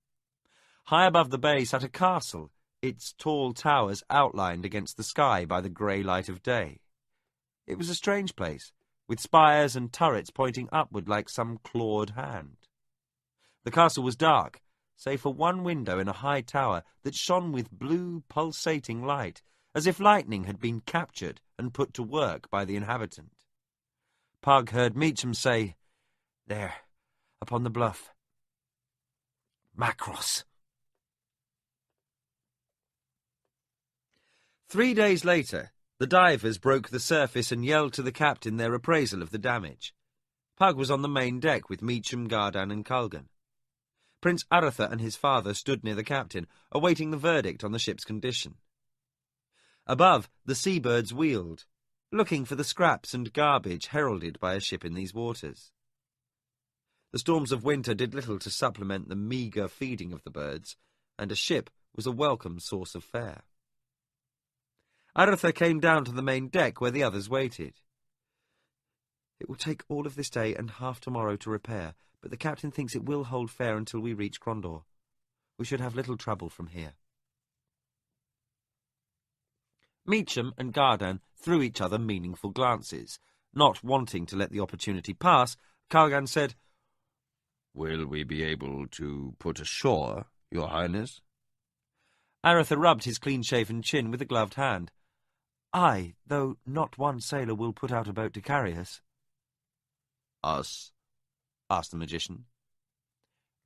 High above the bay sat a castle, its tall towers outlined against the sky by the grey light of day. It was a strange place, with spires and turrets pointing upward like some clawed hand. The castle was dark, save for one window in a high tower that shone with blue, pulsating light, as if lightning had been captured and put to work by the inhabitant. Pug heard Meacham say, "There, upon the bluff. Macross." 3 days later, the divers broke the surface and yelled to the captain their appraisal of the damage. Pug was on the main deck with Meacham, Gardan and Colgan. Prince Aratha and his father stood near the captain, awaiting the verdict on the ship's condition. Above, the seabirds wheeled, looking for the scraps and garbage heralded by a ship in these waters. The storms of winter did little to supplement the meagre feeding of the birds, and a ship was a welcome source of fare. Aratha came down to the main deck where the others waited. "It will take all of this day and half tomorrow to repair, but the captain thinks it will hold fair until we reach Crondor. We should have little trouble from here." Meacham and Gardan threw each other meaningful glances. Not wanting to let the opportunity pass, Colgan said, "Will we be able to put ashore, your highness?" Aratha rubbed his clean-shaven chin with a gloved hand. "Aye, though not one sailor will put out a boat to carry us." "Us?" asked the magician.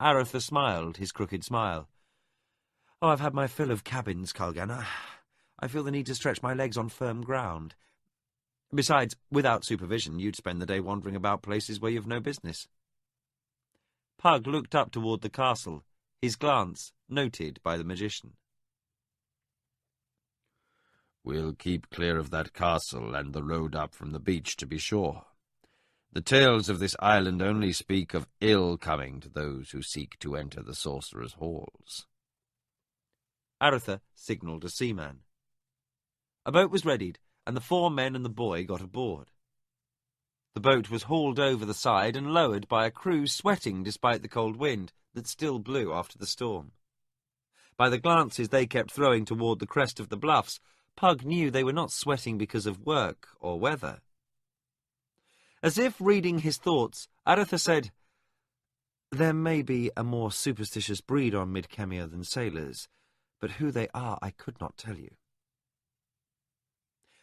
Aratha smiled his crooked smile. "Oh, I've had my fill of cabins, Colgan. I feel the need to stretch my legs on firm ground. Besides, without supervision, you'd spend the day wandering about places where you've no business." Pug looked up toward the castle, his glance noted by the magician. "We'll keep clear of that castle and the road up from the beach, to be sure. The tales of this island only speak of ill coming to those who seek to enter the sorcerer's halls." Aratha signalled a seaman. A boat was readied, and the 4 men and the boy got aboard. The boat was hauled over the side and lowered by a crew sweating despite the cold wind that still blew after the storm. By the glances they kept throwing toward the crest of the bluffs, Pug knew they were not sweating because of work or weather. As if reading his thoughts, Aratha said, "There may be a more superstitious breed on Midkemia than sailors, but who they are I could not tell you."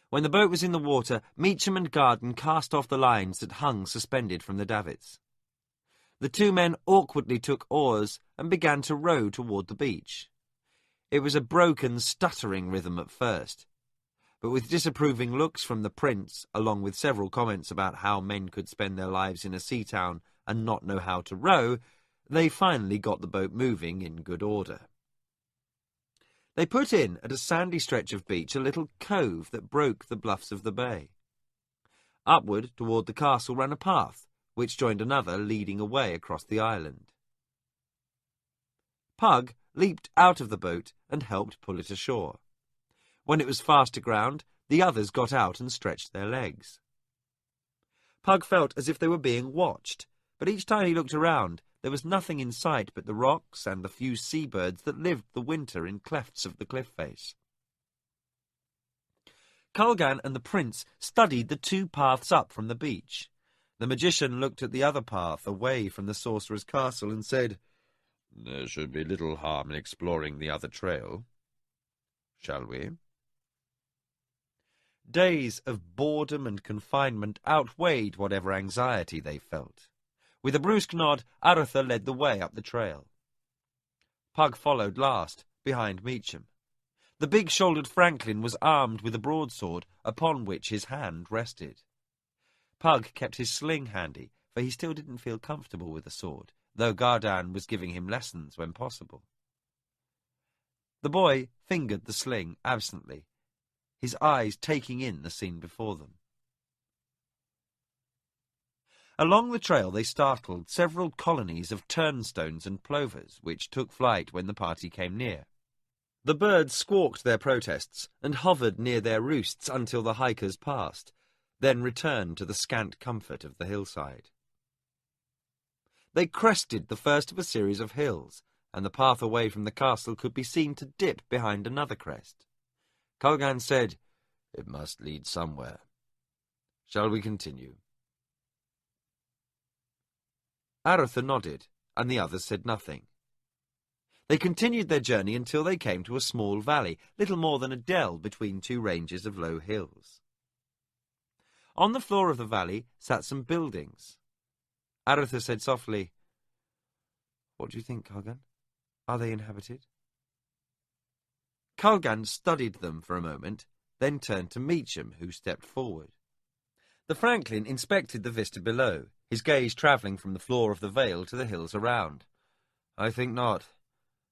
When the boat was in the water, Meacham and Gardan cast off the lines that hung suspended from the davits. The 2 men awkwardly took oars and began to row toward the beach. It was a broken, stuttering rhythm at first, but with disapproving looks from the prince, along with several comments about how men could spend their lives in a sea town and not know how to row, they finally got the boat moving in good order. They put in at a sandy stretch of beach a little cove that broke the bluffs of the bay. Upward toward the castle ran a path, which joined another leading away across the island. Pug leaped out of the boat and helped pull it ashore. When it was fast aground, the others got out and stretched their legs. Pug felt as if they were being watched, but each time he looked around, there was nothing in sight but the rocks and the few seabirds that lived the winter in clefts of the cliff face. Colgan and the prince studied the 2 paths up from the beach. The magician looked at the other path away from the sorcerer's castle and said, "There should be little harm in exploring the other trail. Shall we?" Days of boredom and confinement outweighed whatever anxiety they felt. With a brusque nod, Arthur led the way up the trail. Pug followed last, behind Meacham. The big-shouldered Franklin was armed with a broadsword upon which his hand rested. Pug kept his sling handy, for he still didn't feel comfortable with the sword, though Gardan was giving him lessons when possible. The boy fingered the sling absently, his eyes taking in the scene before them. Along the trail they startled several colonies of turnstones and plovers, which took flight when the party came near. The birds squawked their protests and hovered near their roosts until the hikers passed, then returned to the scant comfort of the hillside. They crested the first of a series of hills, and the path away from the castle could be seen to dip behind another crest. Colgan said, "It must lead somewhere. Shall we continue?" Arthur nodded, and the others said nothing. They continued their journey until they came to a small valley, little more than a dell between two ranges of low hills. On the floor of the valley sat some buildings. Arthur said softly, "What do you think, Colgan? Are they inhabited?" Colgan studied them for a moment, then turned to Meacham, who stepped forward. The Franklin inspected the vista below, his gaze travelling from the floor of the vale to the hills around. "I think not.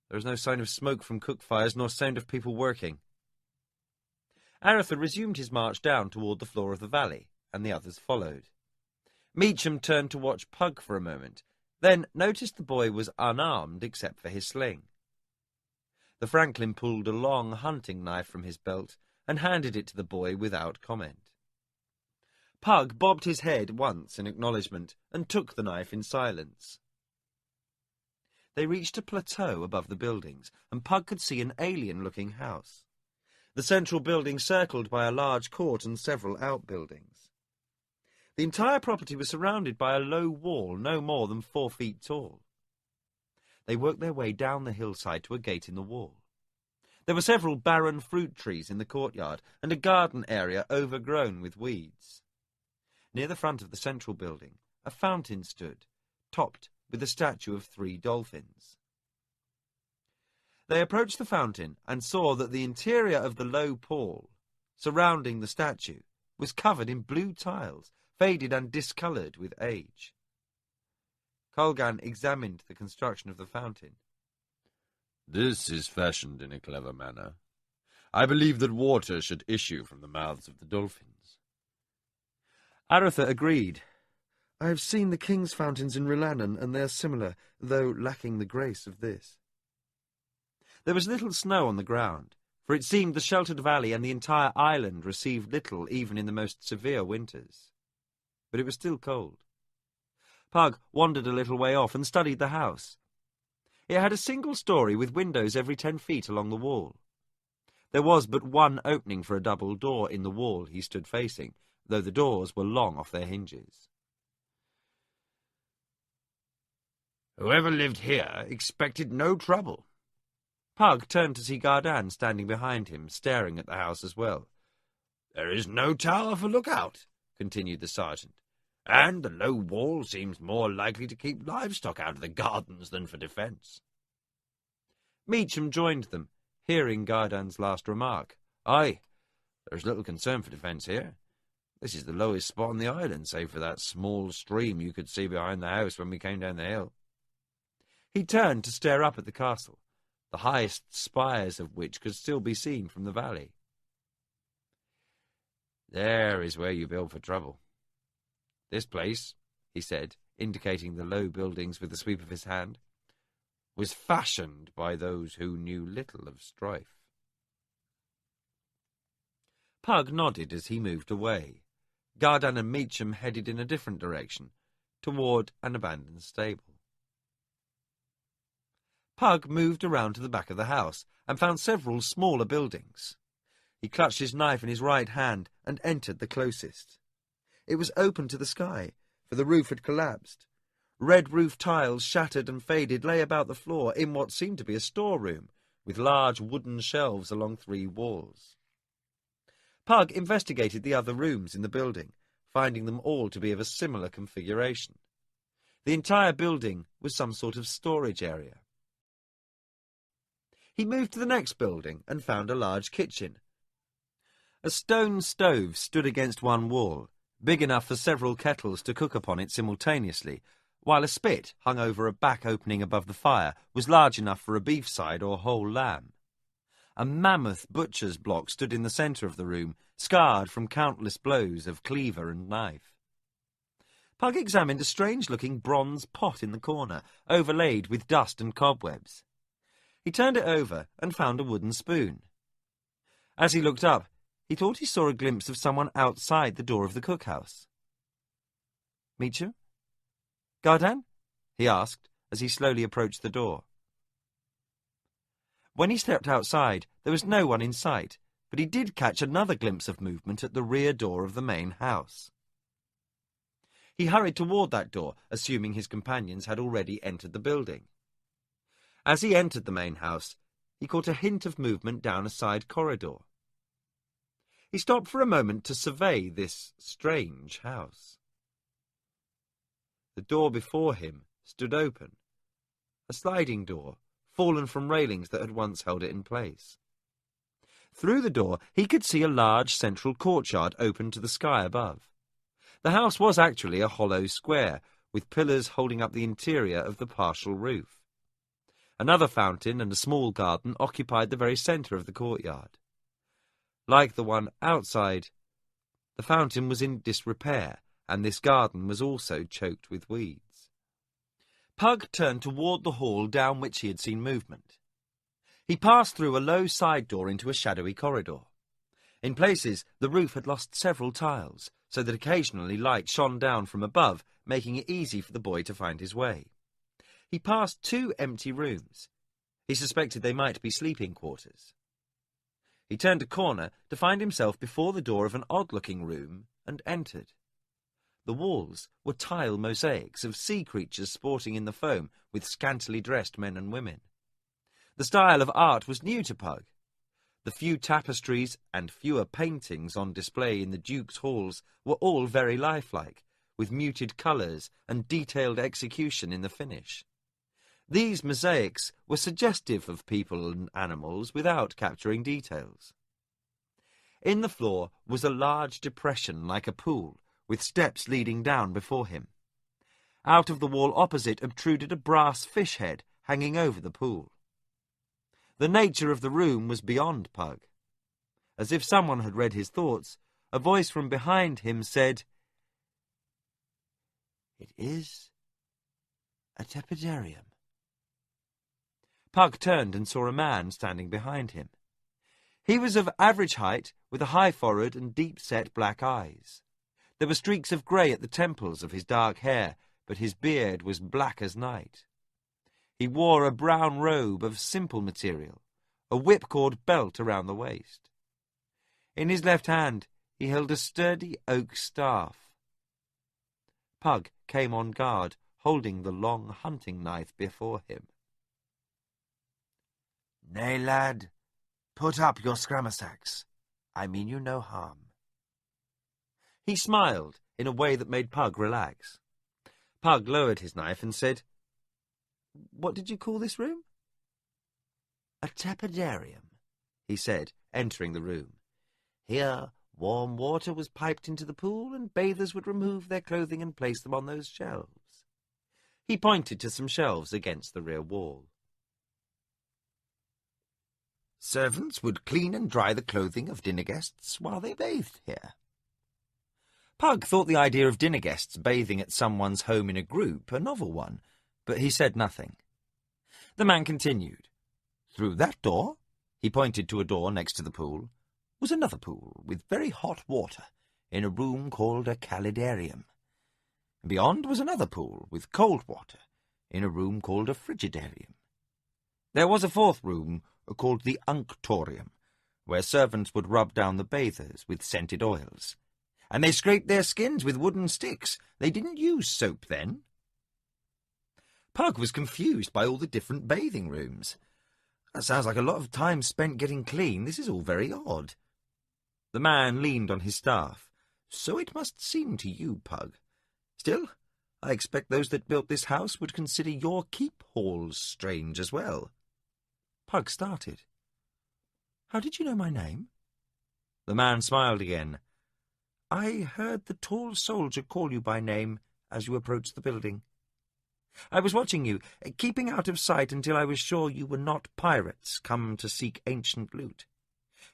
There is no sign of smoke from cook fires, nor sound of people working." Arthur resumed his march down toward the floor of the valley, and the others followed. Meacham turned to watch Pug for a moment, then noticed the boy was unarmed except for his sling. The Franklin pulled a long hunting knife from his belt and handed it to the boy without comment. Pug bobbed his head once in acknowledgement and took the knife in silence. They reached a plateau above the buildings, and Pug could see an alien-looking house. The central building circled by a large court and several outbuildings. The entire property was surrounded by a low wall no more than 4 feet tall. They worked their way down the hillside to a gate in the wall. There were several barren fruit trees in the courtyard, and a garden area overgrown with weeds. Near the front of the central building, a fountain stood, topped with a statue of 3 dolphins. They approached the fountain and saw that the interior of the low pool, surrounding the statue, was covered in blue tiles, faded and discoloured with age. Colgan examined the construction of the fountain. "This is fashioned in a clever manner. I believe that water should issue from the mouths of the dolphins." Arthur agreed. "I have seen the king's fountains in Rilannon, and they are similar, though lacking the grace of this." There was little snow on the ground, for it seemed the sheltered valley and the entire island received little even in the most severe winters. But it was still cold. Pug wandered a little way off and studied the house. It had a single story with windows every 10 feet along the wall. There was but one opening for a double door in the wall he stood facing, though the doors were long off their hinges. "Whoever lived here expected no trouble." Pug turned to see Gardan standing behind him, staring at the house as well. "There is no tower for lookout," continued the sergeant, "and the low wall seems more likely to keep livestock out of the gardens than for defence." Meacham joined them, hearing Gardan's last remark. "Aye, there's little concern for defence here. This is the lowest spot on the island, save for that small stream you could see behind the house when we came down the hill." He turned to stare up at the castle, the highest spires of which could still be seen from the valley. "There is where you build for trouble. This place," he said, indicating the low buildings with a sweep of his hand, "was fashioned by those who knew little of strife." Pug nodded as he moved away. Gardan and Meacham headed in a different direction, toward an abandoned stable. Pug moved around to the back of the house and found several smaller buildings. He clutched his knife in his right hand and entered the closest. It was open to the sky, for the roof had collapsed. Red roof tiles, shattered and faded, lay about the floor in what seemed to be a storeroom, with large wooden shelves along 3 walls. Pug investigated the other rooms in the building, finding them all to be of a similar configuration. The entire building was some sort of storage area. He moved to the next building and found a large kitchen. A stone stove stood against one wall, big enough for several kettles to cook upon it simultaneously, while a spit hung over a back opening above the fire was large enough for a beef side or whole lamb. A mammoth butcher's block stood in the centre of the room, scarred from countless blows of cleaver and knife. Pug examined a strange-looking bronze pot in the corner, overlaid with dust and cobwebs. He turned it over and found a wooden spoon. As he looked up, he thought he saw a glimpse of someone outside the door of the cookhouse. "Meet you? Gardan?" he asked as he slowly approached the door. When he stepped outside, there was no one in sight, but he did catch another glimpse of movement at the rear door of the main house. He hurried toward that door, assuming his companions had already entered the building. As he entered the main house, he caught a hint of movement down a side corridor. He stopped for a moment to survey this strange house. The door before him stood open, a sliding door, fallen from railings that had once held it in place. Through the door, he could see a large central courtyard open to the sky above. The house was actually a hollow square, with pillars holding up the interior of the partial roof. Another fountain and a small garden occupied the very centre of the courtyard. Like the one outside, the fountain was in disrepair, and this garden was also choked with weeds. Pug turned toward the hall down which he had seen movement. He passed through a low side door into a shadowy corridor. In places, the roof had lost several tiles, so that occasionally light shone down from above, making it easy for the boy to find his way. He passed 2 empty rooms. He suspected they might be sleeping quarters. He turned a corner to find himself before the door of an odd-looking room and entered. The walls were tile mosaics of sea creatures sporting in the foam with scantily dressed men and women. The style of art was new to Pug. The few tapestries and fewer paintings on display in the Duke's halls were all very lifelike, with muted colours and detailed execution in the finish. These mosaics were suggestive of people and animals without capturing details. In the floor was a large depression like a pool, with steps leading down before him. Out of the wall opposite obtruded a brass fish head hanging over the pool. The nature of the room was beyond Pug. As if someone had read his thoughts, a voice from behind him said, "It is a tepidarium." Pug turned and saw a man standing behind him. He was of average height, with a high forehead and deep-set black eyes. There were streaks of grey at the temples of his dark hair, but his beard was black as night. He wore a brown robe of simple material, a whipcord belt around the waist. In his left hand he held a sturdy oak staff. Pug came on guard, holding the long hunting knife before him. "Nay, lad, put up your scrammersacks. I mean you no harm." He smiled in a way that made Pug relax. Pug lowered his knife and said, "What did you call this room?" "A tepidarium," he said, entering the room. "Here, warm water was piped into the pool, and bathers would remove their clothing and place them on those shelves." He pointed to some shelves against the rear wall. "Servants would clean and dry the clothing of dinner guests while they bathed here." Pug thought the idea of dinner guests bathing at someone's home in a group a novel one, but he said nothing. The man continued. "Through that door," he pointed to a door next to the pool, "was another pool with very hot water in a room called a calidarium. Beyond was another pool with cold water in a room called a frigidarium. There was a fourth room called the unctorium, where servants would rub down the bathers with scented oils. And they scraped their skins with wooden sticks. They didn't use soap then." Pug was confused by all the different bathing rooms. "That sounds like a lot of time spent getting clean. This is all very odd." The man leaned on his staff. "So it must seem to you, Pug. Still, I expect those that built this house would consider your keep halls strange as well." Pug started. "How did you know my name?" The man smiled again. "I heard the tall soldier call you by name as you approached the building. I was watching you, keeping out of sight until I was sure you were not pirates come to seek ancient loot.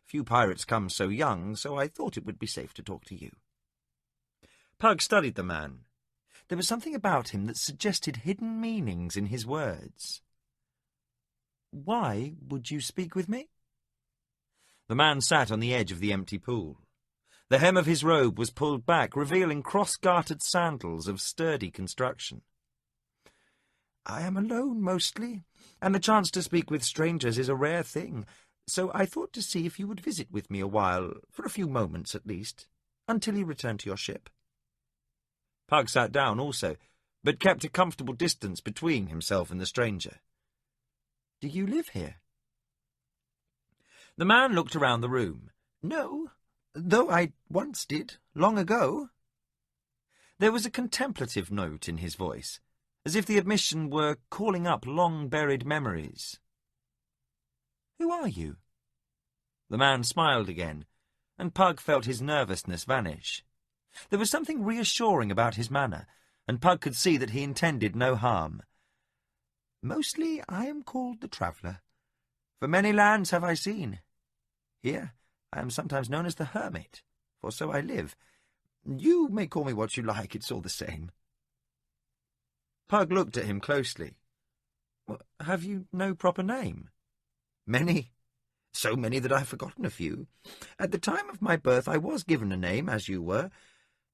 Few pirates come so young, so I thought it would be safe to talk to you." Pug studied the man. There was something about him that suggested hidden meanings in his words. "Why would you speak with me?" The man sat on the edge of the empty pool. The hem of his robe was pulled back, revealing cross-gartered sandals of sturdy construction. "I am alone, mostly, and the chance to speak with strangers is a rare thing, so I thought to see if you would visit with me a while, for a few moments at least, until you return to your ship." Pug sat down also, but kept a comfortable distance between himself and the stranger. "Do you live here?" The man looked around the room. "No, though I once did, long ago." There was a contemplative note in his voice, as if the admission were calling up long-buried memories. "Who are you?" The man smiled again, and Pug felt his nervousness vanish. There was something reassuring about his manner, and Pug could see that he intended no harm. "Mostly I am called the Traveller. For many lands have I seen. Here I am sometimes known as the Hermit, for so I live. You may call me what you like, it's all the same." Pug looked at him closely. "Have you no proper name?" "Many. So many that I've forgotten a few. At the time of my birth I was given a name, as you were,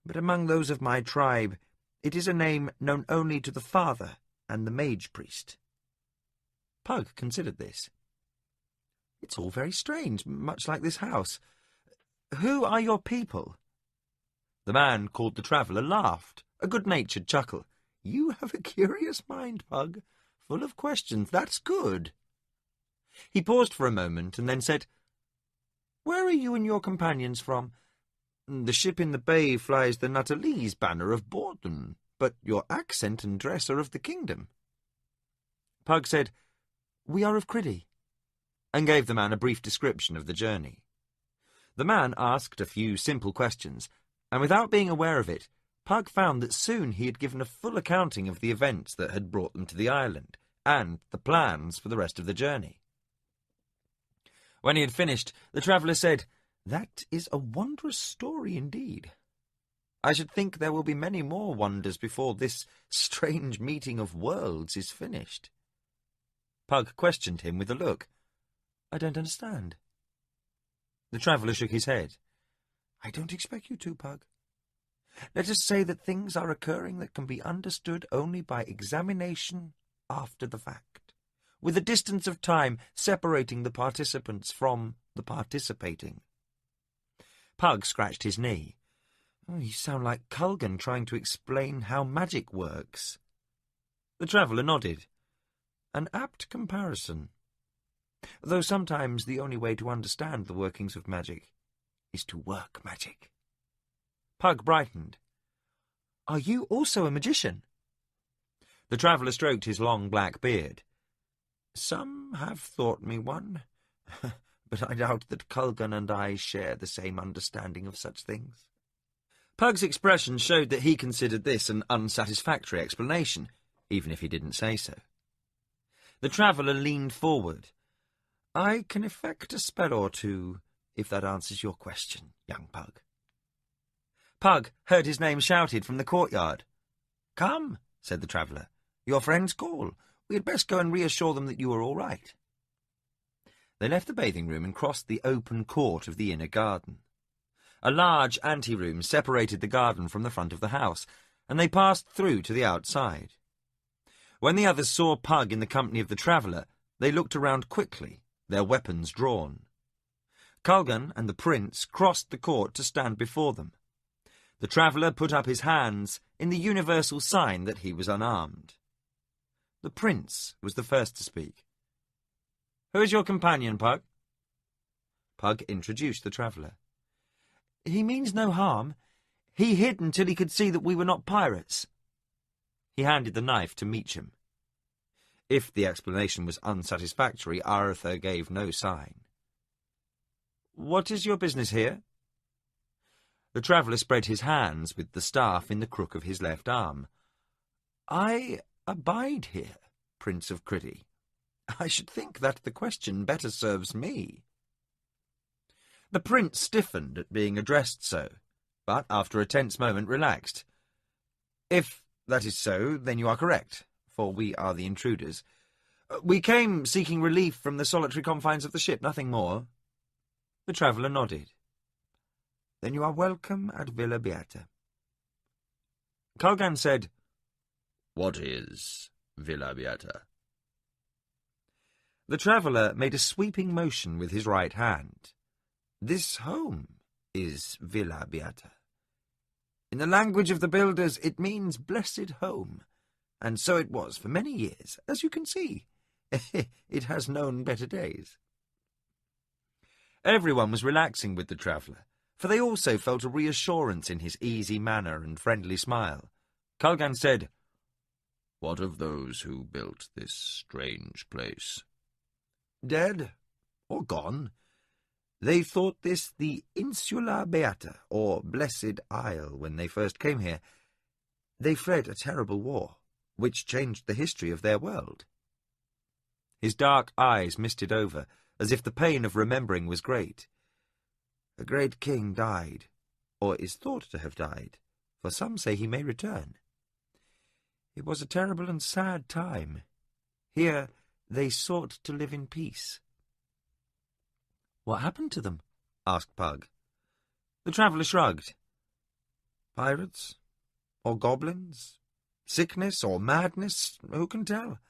but among those of my tribe it is a name known only to the father and the mage priest." Pug considered this. "It's all very strange, much like this house. Who are your people?" The man called the Traveller laughed, a good-natured chuckle. "You have a curious mind, Pug, full of questions. That's good." He paused for a moment and then said, "Where are you and your companions from?" "The ship in the bay flies the Nuttallese banner of Borden, but your accent and dress are of the kingdom." Pug said, "We are of Criddy," and gave the man a brief description of the journey. The man asked a few simple questions, and without being aware of it, Pug found that soon he had given a full accounting of the events that had brought them to the island, and the plans for the rest of the journey. When he had finished, the Traveller said, "That is a wondrous story indeed. I should think there will be many more wonders before this strange meeting of worlds is finished." Pug questioned him with a look. "I don't understand." The Traveller shook his head. "I don't expect you to, Pug. Let us say that things are occurring that can be understood only by examination after the fact, with a distance of time separating the participants from the participating." Pug scratched his knee. "You sound like Culgan trying to explain how magic works." The Traveller nodded. "An apt comparison. Though sometimes the only way to understand the workings of magic is to work magic." Pug brightened. "Are you also a magician?" The Traveller stroked his long black beard. "Some have thought me one, but I doubt that Culgan and I share the same understanding of such things." Pug's expression showed that he considered this an unsatisfactory explanation, even if he didn't say so. The Traveller leaned forward. "I can effect a spell or two, if that answers your question, young Pug." Pug heard his name shouted from the courtyard. "Come," said the Traveller. "Your friends call. We had best go and reassure them that you are all right." They left the bathing room and crossed the open court of the inner garden. A large anteroom separated the garden from the front of the house, and they passed through to the outside. When the others saw Pug in the company of the Traveller, they looked around quickly, their weapons drawn. Culgan and the Prince crossed the court to stand before them. The Traveller put up his hands in the universal sign that he was unarmed. The Prince was the first to speak. "Who is your companion, Pug?" Pug introduced the Traveller. He means no harm. He hid until he could see that we were not pirates. He handed the knife to Meacham. If the explanation was unsatisfactory, Arthur gave no sign. "What is your business here?" The traveller spread his hands with the staff in the crook of his left arm. "I abide here, Prince of Criddy. I should think that the question better serves me." The prince stiffened at being addressed so, but after a tense moment relaxed. "If that is so, then you are correct, for we are the intruders. We came seeking relief from the solitary confines of the ship, nothing more." The traveller nodded. "Then you are welcome at Villa Beata." Colgan said, "What is Villa Beata?" The traveller made a sweeping motion with his right hand. "This home is Villa Beata. In the language of the builders, it means blessed home, and so it was for many years, as you can see. It has known better days." Everyone was relaxing with the traveller, for they also felt a reassurance in his easy manner and friendly smile. Colgan said, "What of those who built this strange place?" "Dead or gone. They thought this the Insula Beata, or Blessed Isle, when they first came here. They fled a terrible war, which changed the history of their world." His dark eyes misted over, as if the pain of remembering was great. "A great king died, or is thought to have died, for some say he may return. It was a terrible and sad time. Here they sought to live in peace." "What happened to them?" asked Pug. The traveller shrugged. "Pirates, or goblins, sickness or madness, who can tell?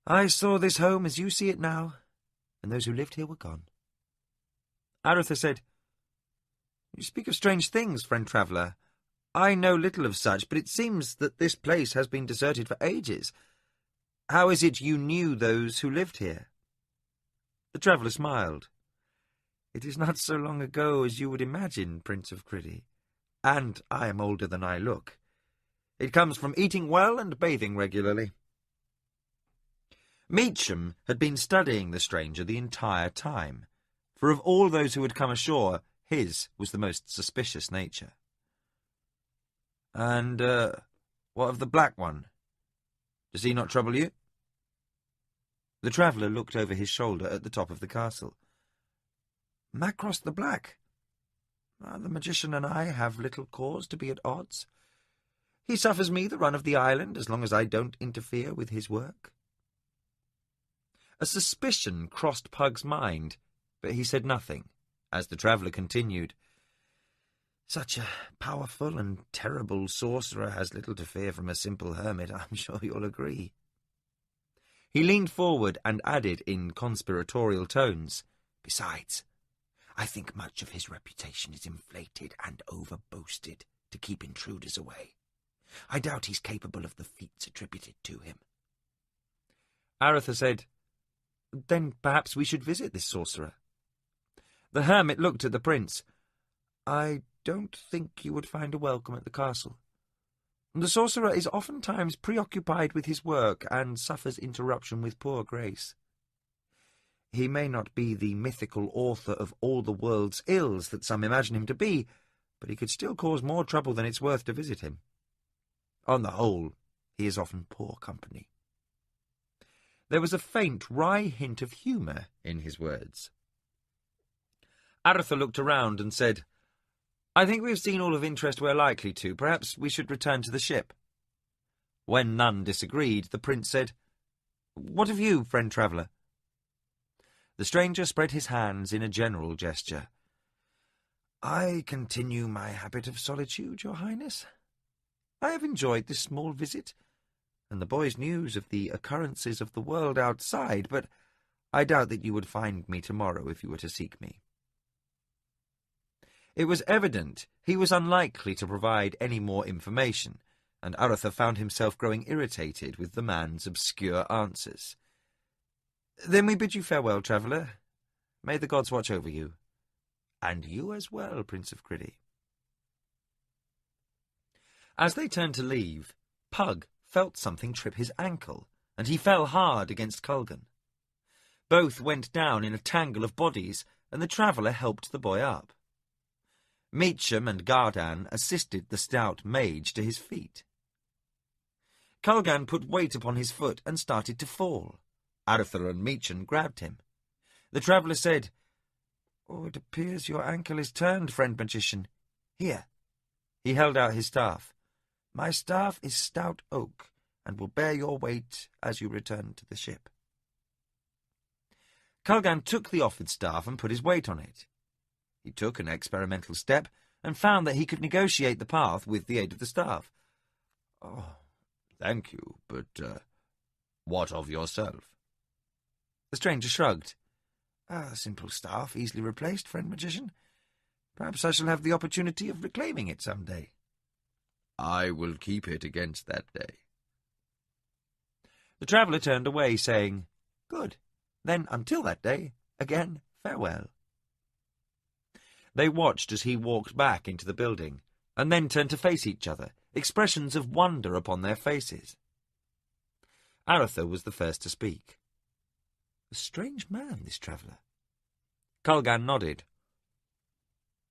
I saw this home as you see it now, and those who lived here were gone." Arthur said, "You speak of strange things, friend traveller. I know little of such, but it seems that this place has been deserted for ages. How is it you knew those who lived here?" The traveller smiled. "It is not so long ago as you would imagine, Prince of Criddy, and I am older than I look. It comes from eating well and bathing regularly." Meacham had been studying the stranger the entire time, for of all those who had come ashore, his was the most suspicious nature. "And, what of the black one? Does he not trouble you?" The traveller looked over his shoulder at the top of the castle. "Macross the Black. The magician and I have little cause to be at odds. He suffers me the run of the island as long as I don't interfere with his work." A suspicion crossed Pug's mind, but he said nothing, as the traveller continued. "Such a powerful and terrible sorcerer has little to fear from a simple hermit, I'm sure you'll agree." He leaned forward and added in conspiratorial tones, "Besides, I think much of his reputation is inflated and over-boasted to keep intruders away. I doubt he's capable of the feats attributed to him." Arthur said, "Then perhaps we should visit this sorcerer." The hermit looked at the prince. "I don't think you would find a welcome at the castle. The sorcerer is oftentimes preoccupied with his work and suffers interruption with poor grace. He may not be the mythical author of all the world's ills that some imagine him to be, but he could still cause more trouble than it's worth to visit him. On the whole, he is often poor company." There was a faint, wry hint of humour in his words. Arthur looked around and said, "I think we have seen all of interest we're likely to. Perhaps we should return to the ship." When none disagreed, the prince said, "What of you, friend traveller?" The stranger spread his hands in a general gesture. "I continue my habit of solitude, your highness. I have enjoyed this small visit, and the boy's news of the occurrences of the world outside, but I doubt that you would find me tomorrow if you were to seek me." It was evident he was unlikely to provide any more information, and Arthur found himself growing irritated with the man's obscure answers. "Then we bid you farewell, traveller. May the gods watch over you. And you as well, Prince of Criddy. As they turned to leave, Pug felt something trip his ankle, and he fell hard against Culgan. Both went down in a tangle of bodies, and the traveller helped the boy up. Meacham and Gardan assisted the stout mage to his feet. Culgan put weight upon his foot and started to fall. Arthur and Meacham grabbed him. The traveller said, "Oh, it appears your ankle is turned, friend magician. Here." He held out his staff. "My staff is stout oak, and will bear your weight as you return to the ship." Culgan took the offered staff and put his weight on it. He took an experimental step and found that he could negotiate the path with the aid of the staff. "Oh, thank you, but what of yourself?" The stranger shrugged. "A simple staff, easily replaced, friend magician. Perhaps I shall have the opportunity of reclaiming it some day." "I will keep it against that day." The traveller turned away, saying, "Good. Then, until that day, again, farewell." They watched as he walked back into the building, and then turned to face each other, expressions of wonder upon their faces. Arthur was the first to speak. A strange man, this traveller. Culgan nodded.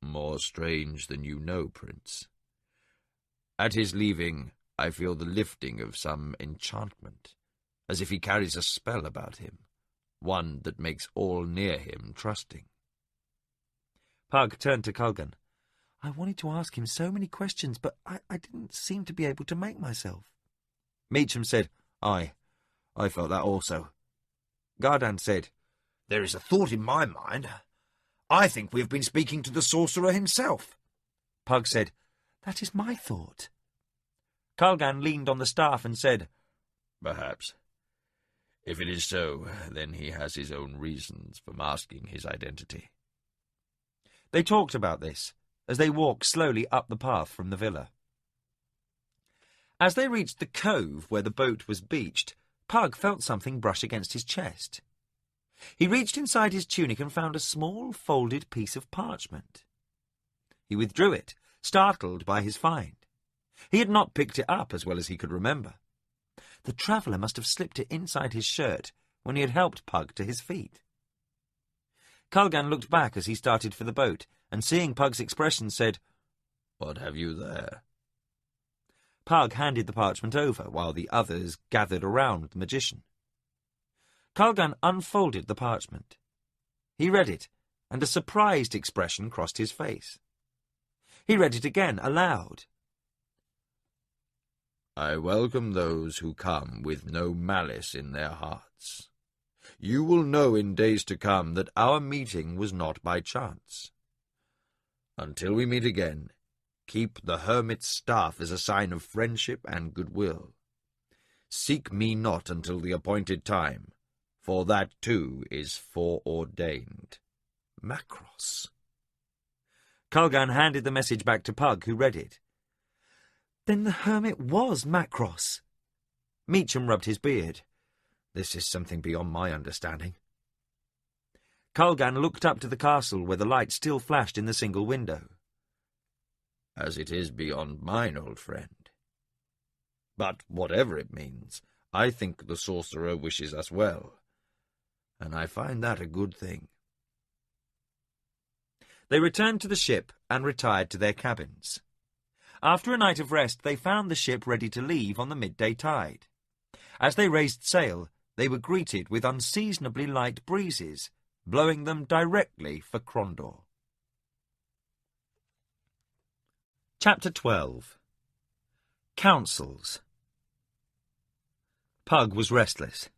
"More strange than you know, Prince. At his leaving, I feel the lifting of some enchantment, as if he carries a spell about him, one that makes all near him trusting." Pug turned to Culgan. "I wanted to ask him so many questions, but I didn't seem to be able to make myself." Meacham said, I felt that also." Gardan said, "There is a thought in my mind. I think we have been speaking to the sorcerer himself." Pug said, "That is my thought." Culgan leaned on the staff and said, "Perhaps. If it is so, then he has his own reasons for masking his identity." They talked about this as they walked slowly up the path from the villa. As they reached the cove where the boat was beached, Pug felt something brush against his chest. He reached inside his tunic and found a small, folded piece of parchment. He withdrew it, startled by his find. He had not picked it up as well as he could remember. The traveller must have slipped it inside his shirt when he had helped Pug to his feet. Culgan looked back as he started for the boat, and seeing Pug's expression said, "What have you there?" Pug handed the parchment over, while the others gathered around the magician. Culgan unfolded the parchment. He read it, and a surprised expression crossed his face. He read it again, aloud. "I welcome those who come with no malice in their hearts. You will know in days to come that our meeting was not by chance. Until we meet again, keep the hermit's staff as a sign of friendship and goodwill. Seek me not until the appointed time, for that too is foreordained. Macross." Culgan handed the message back to Pug, who read it. Then the hermit was Macross. Meacham rubbed his beard. "This is something beyond my understanding." Culgan looked up to the castle where the light still flashed in the single window. "As it is beyond mine, old friend. But whatever it means, I think the sorcerer wishes us well, and I find that a good thing." They returned to the ship and retired to their cabins. After a night of rest, they found the ship ready to leave on the midday tide. As they raised sail, they were greeted with unseasonably light breezes, blowing them directly for Crondor. Chapter 12. Councils. Pug was restless.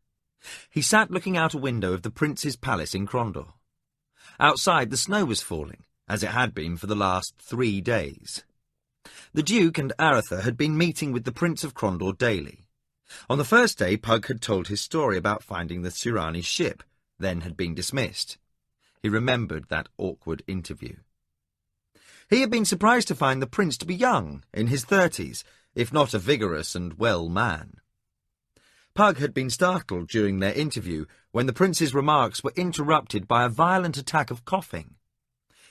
He sat looking out a window of the prince's palace in Crondor. Outside, the snow was falling, as it had been for the last 3 days. The Duke and Arthur had been meeting with the Prince of Crondor daily. On the first day, Pug had told his story about finding the Sirani ship, then had been dismissed. He remembered that awkward interview. He had been surprised to find the prince to be young, in his 30s, if not a vigorous and well man. Pug had been startled during their interview when the prince's remarks were interrupted by a violent attack of coughing.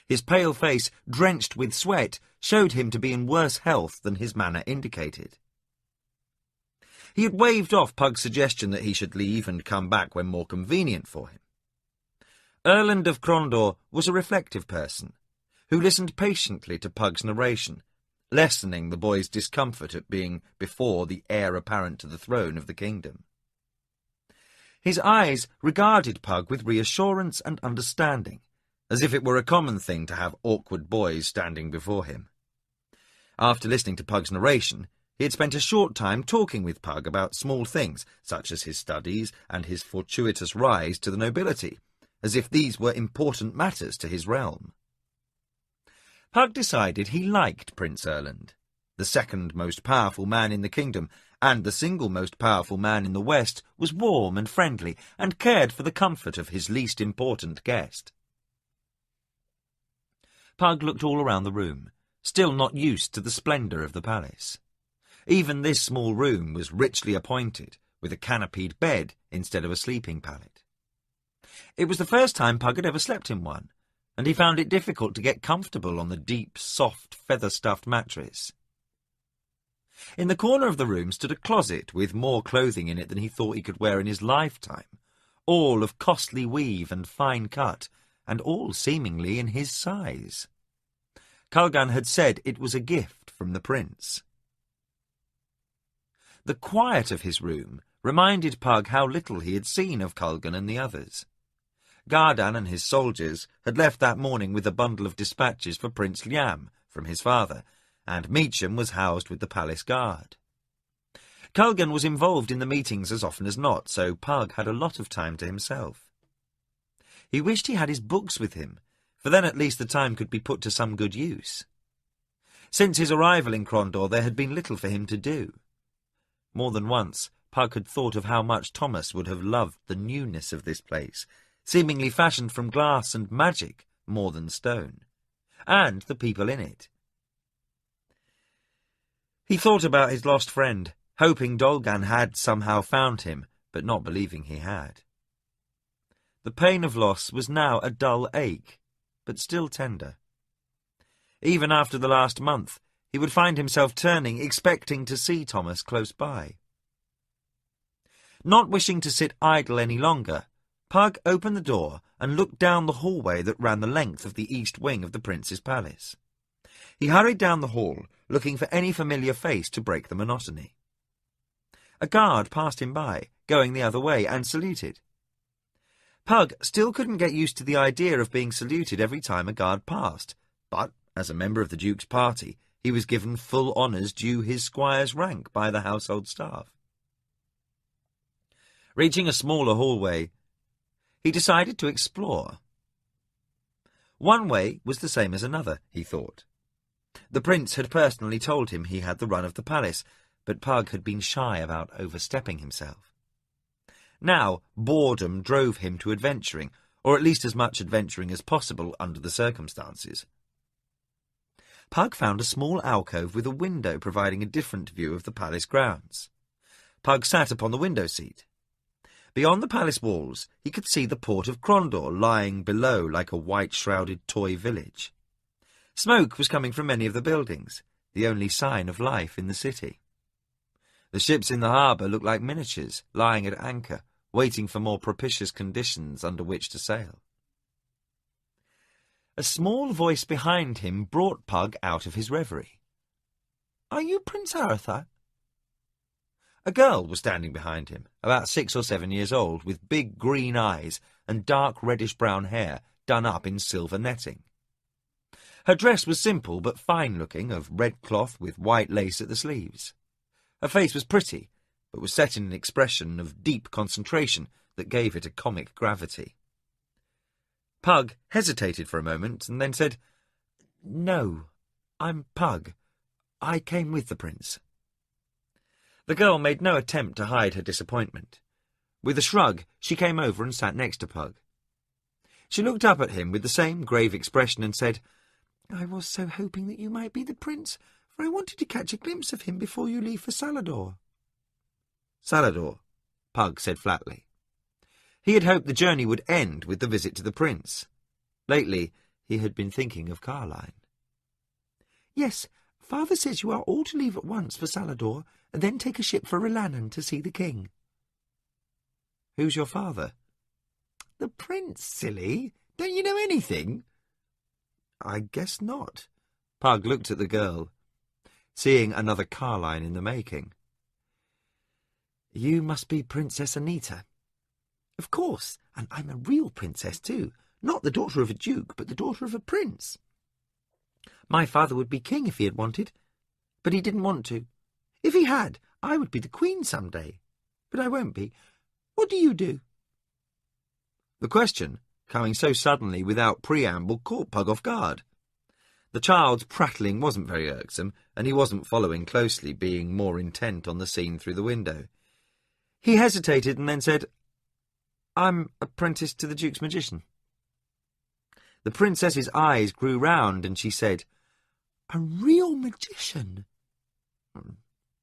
His pale face, drenched with sweat, showed him to be in worse health than his manner indicated. He had waved off Pug's suggestion that he should leave and come back when more convenient for him. Erland of Crondor was a reflective person, who listened patiently to Pug's narration, lessening the boy's discomfort at being before the heir apparent to the throne of the kingdom. His eyes regarded Pug with reassurance and understanding, as if it were a common thing to have awkward boys standing before him. After listening to Pug's narration, he had spent a short time talking with Pug about small things, such as his studies and his fortuitous rise to the nobility, as if these were important matters to his realm. Pug decided he liked Prince Erland, the second most powerful man in the kingdom, and the single most powerful man in the West, was warm and friendly, and cared for the comfort of his least important guest. Pug looked all around the room, still not used to the splendour of the palace. Even this small room was richly appointed, with a canopied bed instead of a sleeping pallet. It was the first time Pug had ever slept in one, and he found it difficult to get comfortable on the deep, soft, feather-stuffed mattress. In the corner of the room stood a closet with more clothing in it than he thought he could wear in his lifetime, all of costly weave and fine cut, and all seemingly in his size. Kulgan had said it was a gift from the prince. The quiet of his room reminded Pug how little he had seen of Kulgan and the others. Gardan and his soldiers had left that morning with a bundle of dispatches for Prince Liam from his father, and Meacham was housed with the palace guard. Kulgan was involved in the meetings as often as not, so Pug had a lot of time to himself. He wished he had his books with him, for then at least the time could be put to some good use. Since his arrival in Crondor there had been little for him to do. More than once, Pug had thought of how much Thomas would have loved the newness of this place, seemingly fashioned from glass and magic more than stone, and the people in it. He thought about his lost friend, hoping Dolgan had somehow found him, but not believing he had. The pain of loss was now a dull ache, but still tender. Even after the last month, he would find himself turning, expecting to see Thomas close by. Not wishing to sit idle any longer, Pug opened the door and looked down the hallway that ran the length of the east wing of the prince's palace. He hurried down the hall, looking for any familiar face to break the monotony. A guard passed him by, going the other way, and saluted. Pug still couldn't get used to the idea of being saluted every time a guard passed, but, as a member of the Duke's party, he was given full honours due his squire's rank by the household staff. Reaching a smaller hallway, he decided to explore. One way was the same as another, he thought. The prince had personally told him he had the run of the palace, but Pug had been shy about overstepping himself. Now boredom drove him to adventuring, or at least as much adventuring as possible under the circumstances. Pug found a small alcove with a window providing a different view of the palace grounds. Pug sat upon the window seat. Beyond the palace walls, he could see the port of Crondor lying below like a white-shrouded toy village. Smoke was coming from many of the buildings, the only sign of life in the city. The ships in the harbour looked like miniatures, lying at anchor, waiting for more propitious conditions under which to sail. A small voice behind him brought Pug out of his reverie. "Are you Prince Arathar?" A girl was standing behind him, about 6 or 7 years old, with big green eyes and dark reddish-brown hair done up in silver netting. Her dress was simple but fine-looking, of red cloth with white lace at the sleeves. Her face was pretty, but was set in an expression of deep concentration that gave it a comic gravity. Pug hesitated for a moment and then said, "No, I'm Pug. I came with the prince." The girl made no attempt to hide her disappointment. With a shrug, she came over and sat next to Pug. She looked up at him with the same grave expression and said, "I was so hoping that you might be the prince, for I wanted to catch a glimpse of him before you leave for Salador." "Salador," Pug said flatly. He had hoped the journey would end with the visit to the prince. Lately, He had been thinking of Carline. "Yes, Father says you are all to leave at once for Salador, and then take a ship for Rilannon to see the king." "Who's your father?" "The prince, silly. Don't you know anything?" "I guess not." Pug looked at the girl, seeing another Carline in the making. "You must be Princess Anita." "Of course, and I'm a real princess too. Not the daughter of a duke, but the daughter of a prince. My father would be king if he had wanted, but he didn't want to. If he had, I would be the queen some day, but I won't be. What do you do?" The question, coming so suddenly without preamble, caught Pug off guard. The child's prattling wasn't very irksome, and he wasn't following closely, being more intent on the scene through the window. He hesitated and then said, "I'm apprenticed to the Duke's magician." The princess's eyes grew round, and she said, "A real magician?"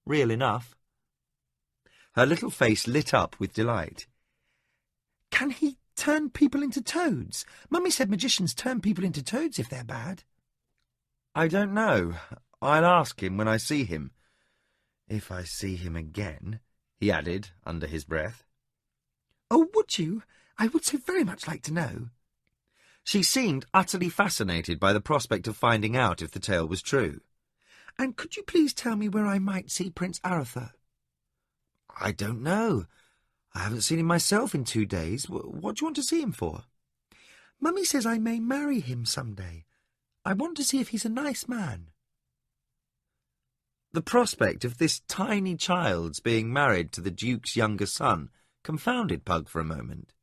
"Real enough." Her little face lit up with delight. "Can he turn people into toads? Mummy said magicians turn people into toads if they're bad." "I don't know. I'll ask him when I see him. If I see him again," he added under his breath. "Oh, would you? I would so very much like to know." She seemed utterly fascinated by the prospect of finding out if the tale was true. "And could you please tell me where I might see Prince Arthur?" "I don't know. I haven't seen him myself in 2 days. What do you want to see him for?" "Mummy says I may marry him some day. I want to see if he's a nice man." The prospect of this tiny child's being married to the Duke's younger son confounded Pug for a moment.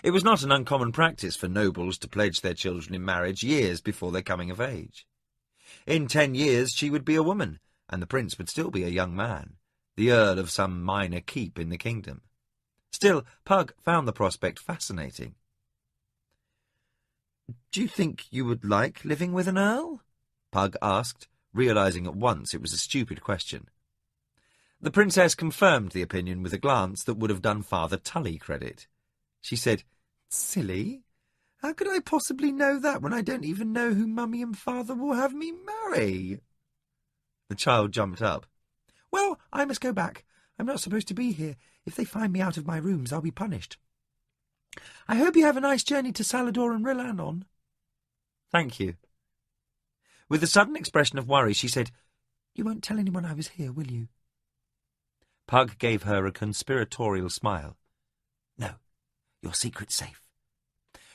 It was not an uncommon practice for nobles to pledge their children in marriage years before their coming of age. In 10 years she would be a woman, and the prince would still be a young man, the earl of some minor keep in the kingdom. Still, Pug found the prospect fascinating. "Do you think you would like living with an earl?" Pug asked, realizing at once it was a stupid question. The princess confirmed the opinion with a glance that would have done Father Tully credit. She said, "Silly. How could I possibly know that when I don't even know who Mummy and Father will have me marry?" The child jumped up. "Well, I must go back. I'm not supposed to be here. If they find me out of my rooms, I'll be punished. I hope you have a nice journey to Salador and Rilannon." "Thank you." With a sudden expression of worry, she said, "You won't tell anyone I was here, will you?" Pug gave her a conspiratorial smile. "No, your secret's safe."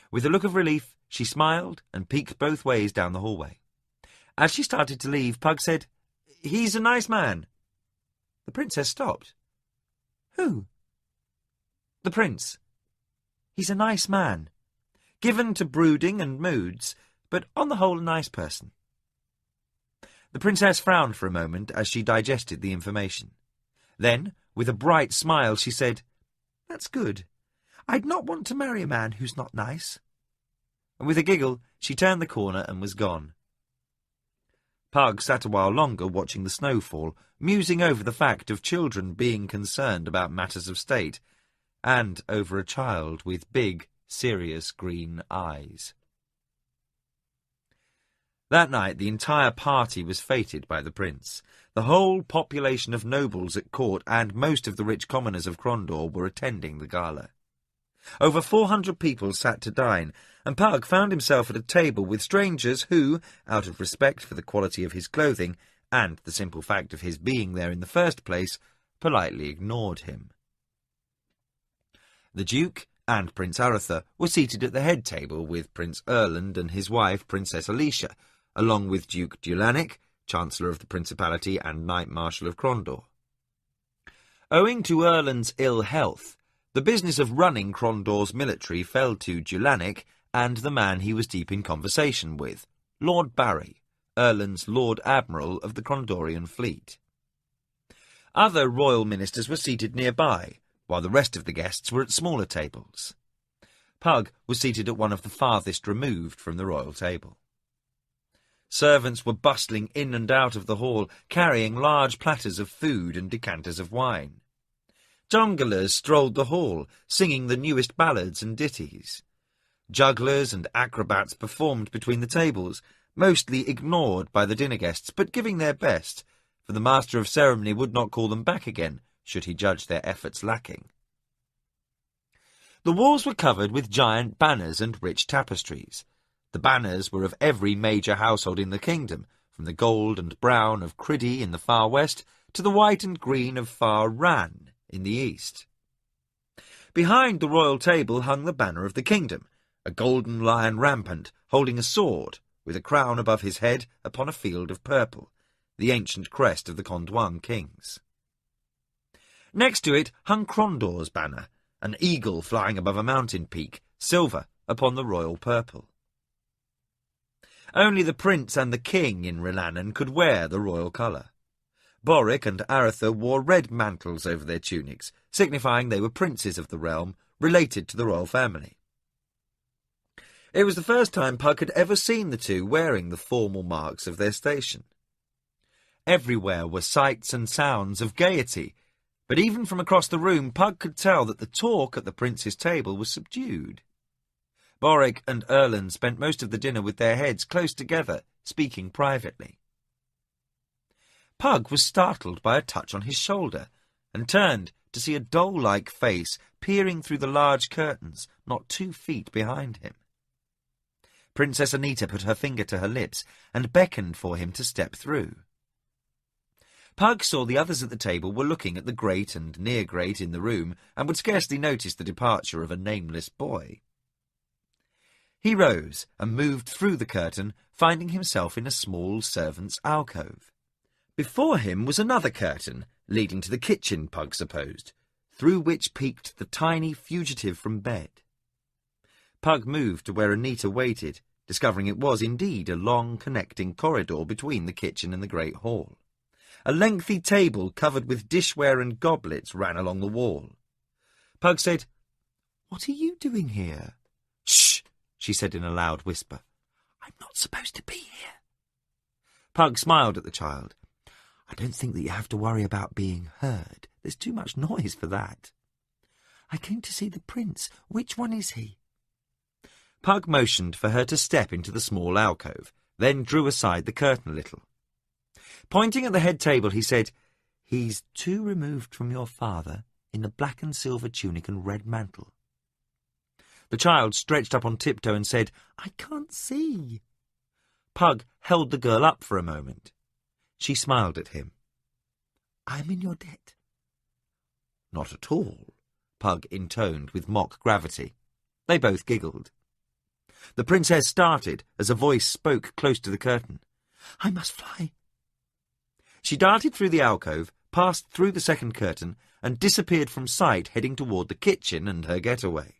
With a look of relief, she smiled and peeked both ways down the hallway. As she started to leave, Pug said, "He's a nice man." The princess stopped. "Who?" "The prince. He's a nice man, given to brooding and moods, but on the whole a nice person." The princess frowned for a moment as she digested the information. Then, with a bright smile, she said, "That's good. I'd not want to marry a man who's not nice." And with a giggle, she turned the corner and was gone. Pug sat a while longer watching the snow fall, musing over the fact of children being concerned about matters of state, and over a child with big, serious green eyes. That night the entire party was feted by the prince. The whole population of nobles at court and most of the rich commoners of Crondor were attending the gala. Over 400 people sat to dine, and Pug found himself at a table with strangers who, out of respect for the quality of his clothing and the simple fact of his being there in the first place, politely ignored him. The Duke and Prince Arthur were seated at the head table with Prince Erland and his wife, Princess Alicia, along with Duke Dulanic, Chancellor of the Principality and Knight Marshal of Crondor. Owing to Erland's ill health, the business of running Crondor's military fell to Dulanic and the man he was deep in conversation with, Lord Barry, Erland's Lord Admiral of the Crondorian fleet. Other royal ministers were seated nearby, while the rest of the guests were at smaller tables. Pug was seated at one of the farthest removed from the royal table. Servants were bustling in and out of the hall, carrying large platters of food and decanters of wine. Jongleurs strolled the hall, singing the newest ballads and ditties. Jugglers and acrobats performed between the tables, mostly ignored by the dinner guests, but giving their best, for the master of ceremony would not call them back again, should he judge their efforts lacking. The walls were covered with giant banners and rich tapestries. The banners were of every major household in the kingdom, from the gold and brown of Criddy in the far west to the white and green of far Ran in the east. Behind the royal table hung the banner of the kingdom, a golden lion rampant, holding a sword, with a crown above his head upon a field of purple, the ancient crest of the Condoin kings. Next to it hung Crondor's banner, an eagle flying above a mountain peak, silver upon the royal purple. Only the prince and the king in Rilannan could wear the royal colour. Boric and Aretha wore red mantles over their tunics, signifying they were princes of the realm, related to the royal family. It was the first time Pug had ever seen the two wearing the formal marks of their station. Everywhere were sights and sounds of gaiety, but even from across the room Pug could tell that the talk at the prince's table was subdued. Boric and Erlen spent most of the dinner with their heads close together, speaking privately. Pug was startled by a touch on his shoulder, and turned to see a doll-like face peering through the large curtains not 2 feet behind him. Princess Anita put her finger to her lips and beckoned for him to step through. Pug saw the others at the table were looking at the great and near-great in the room, and would scarcely notice the departure of a nameless boy. He rose and moved through the curtain, finding himself in a small servant's alcove. Before him was another curtain, leading to the kitchen, Pug supposed, through which peeked the tiny fugitive from bed. Pug moved to where Anita waited, discovering it was indeed a long connecting corridor between the kitchen and the great hall. A lengthy table covered with dishware and goblets ran along the wall. Pug said, "What are you doing here?" "Shh!" she said in a loud whisper. "I'm not supposed to be here." Pug smiled at the child. "I don't think that you have to worry about being heard. There's too much noise for that." "I came to see the prince. Which one is he?" Pug motioned for her to step into the small alcove, then drew aside the curtain a little. Pointing at the head table, he said, "He's 2 removed from your father, in the black and silver tunic and red mantle." The child stretched up on tiptoe and said, "I can't see." Pug held the girl up for a moment. She smiled at him. "I'm in your debt." "Not at all," Pug intoned with mock gravity. They both giggled. The princess started as a voice spoke close to the curtain. "I must fly." She darted through the alcove, passed through the second curtain, and disappeared from sight, heading toward the kitchen and her getaway.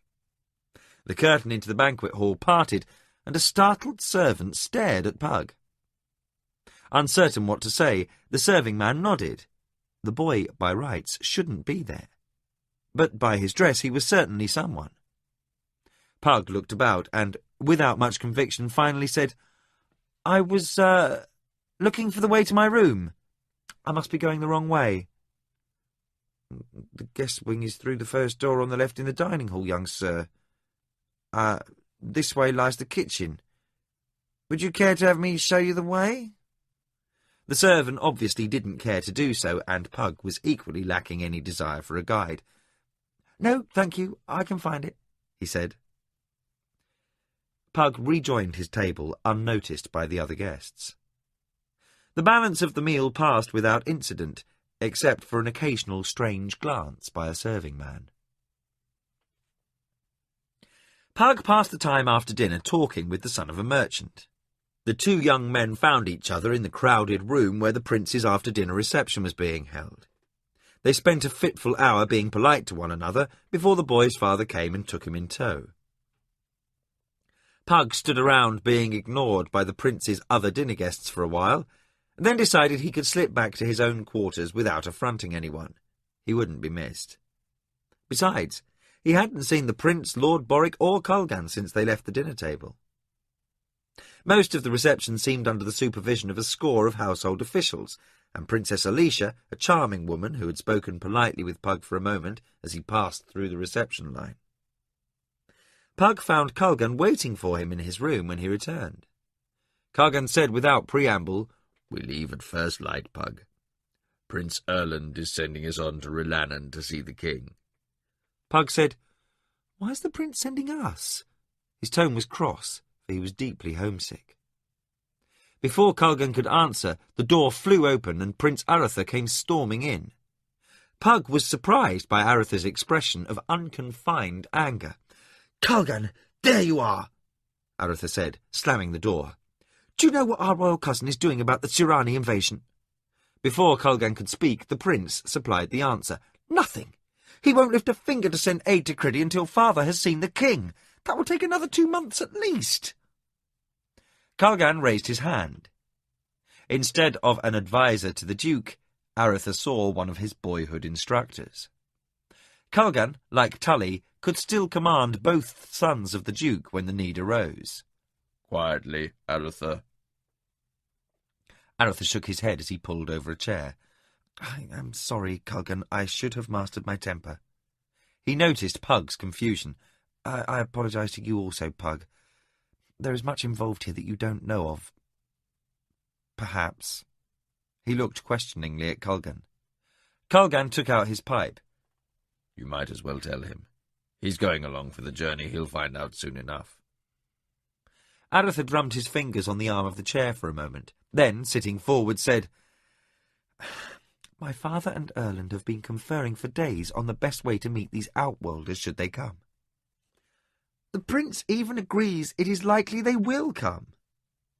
The curtain into the banquet hall parted, and a startled servant stared at Pug. Uncertain what to say, the serving man nodded. The boy, by rights, shouldn't be there. But by his dress he was certainly someone. Pug looked about and, without much conviction, finally said, "I was, looking for the way to my room. I must be going the wrong way." "The guest wing is through the first door on the left in the dining hall, young sir. This way lies the kitchen. Would you care to have me show you the way?" The servant obviously didn't care to do so, and Pug was equally lacking any desire for a guide. "No, thank you, I can find it," he said. Pug rejoined his table, unnoticed by the other guests. The balance of the meal passed without incident, except for an occasional strange glance by a serving man. Pug passed the time after dinner talking with the son of a merchant. The 2 young men found each other in the crowded room where the prince's after-dinner reception was being held. They spent a fitful hour being polite to one another before the boy's father came and took him in tow. Pug stood around being ignored by the prince's other dinner guests for a while, and then decided he could slip back to his own quarters without affronting anyone. He wouldn't be missed. Besides, he hadn't seen the prince, Lord Boric, or Kulgan since they left the dinner table. Most of the reception seemed under the supervision of a score of household officials, and Princess Alicia, a charming woman who had spoken politely with Pug for a moment as he passed through the reception line. Pug found Culgan waiting for him in his room when he returned. Culgan said without preamble, "We leave at first light, Pug. Prince Erland is sending us on to Rilannan to see the king." Pug said, "Why is the prince sending us?" His tone was cross, for he was deeply homesick. Before Culgan could answer, the door flew open and Prince Aratha came storming in. Pug was surprised by Aratha's expression of unconfined anger. "Culgan, there you are," Aratha said, slamming the door. "Do you know what our royal cousin is doing about the Tirani invasion?" Before Culgan could speak, the prince supplied the answer. "Nothing. He won't lift a finger to send aid to Criddy until father has seen the king. That will take another 2 months at least." Culgan raised his hand. Instead of an adviser to the Duke, Aratha saw one of his boyhood instructors. Culgan, like Tully, could still command both sons of the Duke when the need arose. "Quietly, Aratha." Aratha shook his head as he pulled over a chair. "I am sorry, Culgan. I should have mastered my temper." He noticed Pug's confusion. I apologize to you also, Pug. There is much involved here that you don't know of. Perhaps." He looked questioningly at Culgan. Culgan took out his pipe. "You might as well tell him. He's going along for the journey. He'll find out soon enough." Aratha drummed his fingers on the arm of the chair for a moment, then, sitting forward, said, "My father and Erland have been conferring for days on the best way to meet these outworlders should they come. The prince even agrees it is likely they will come."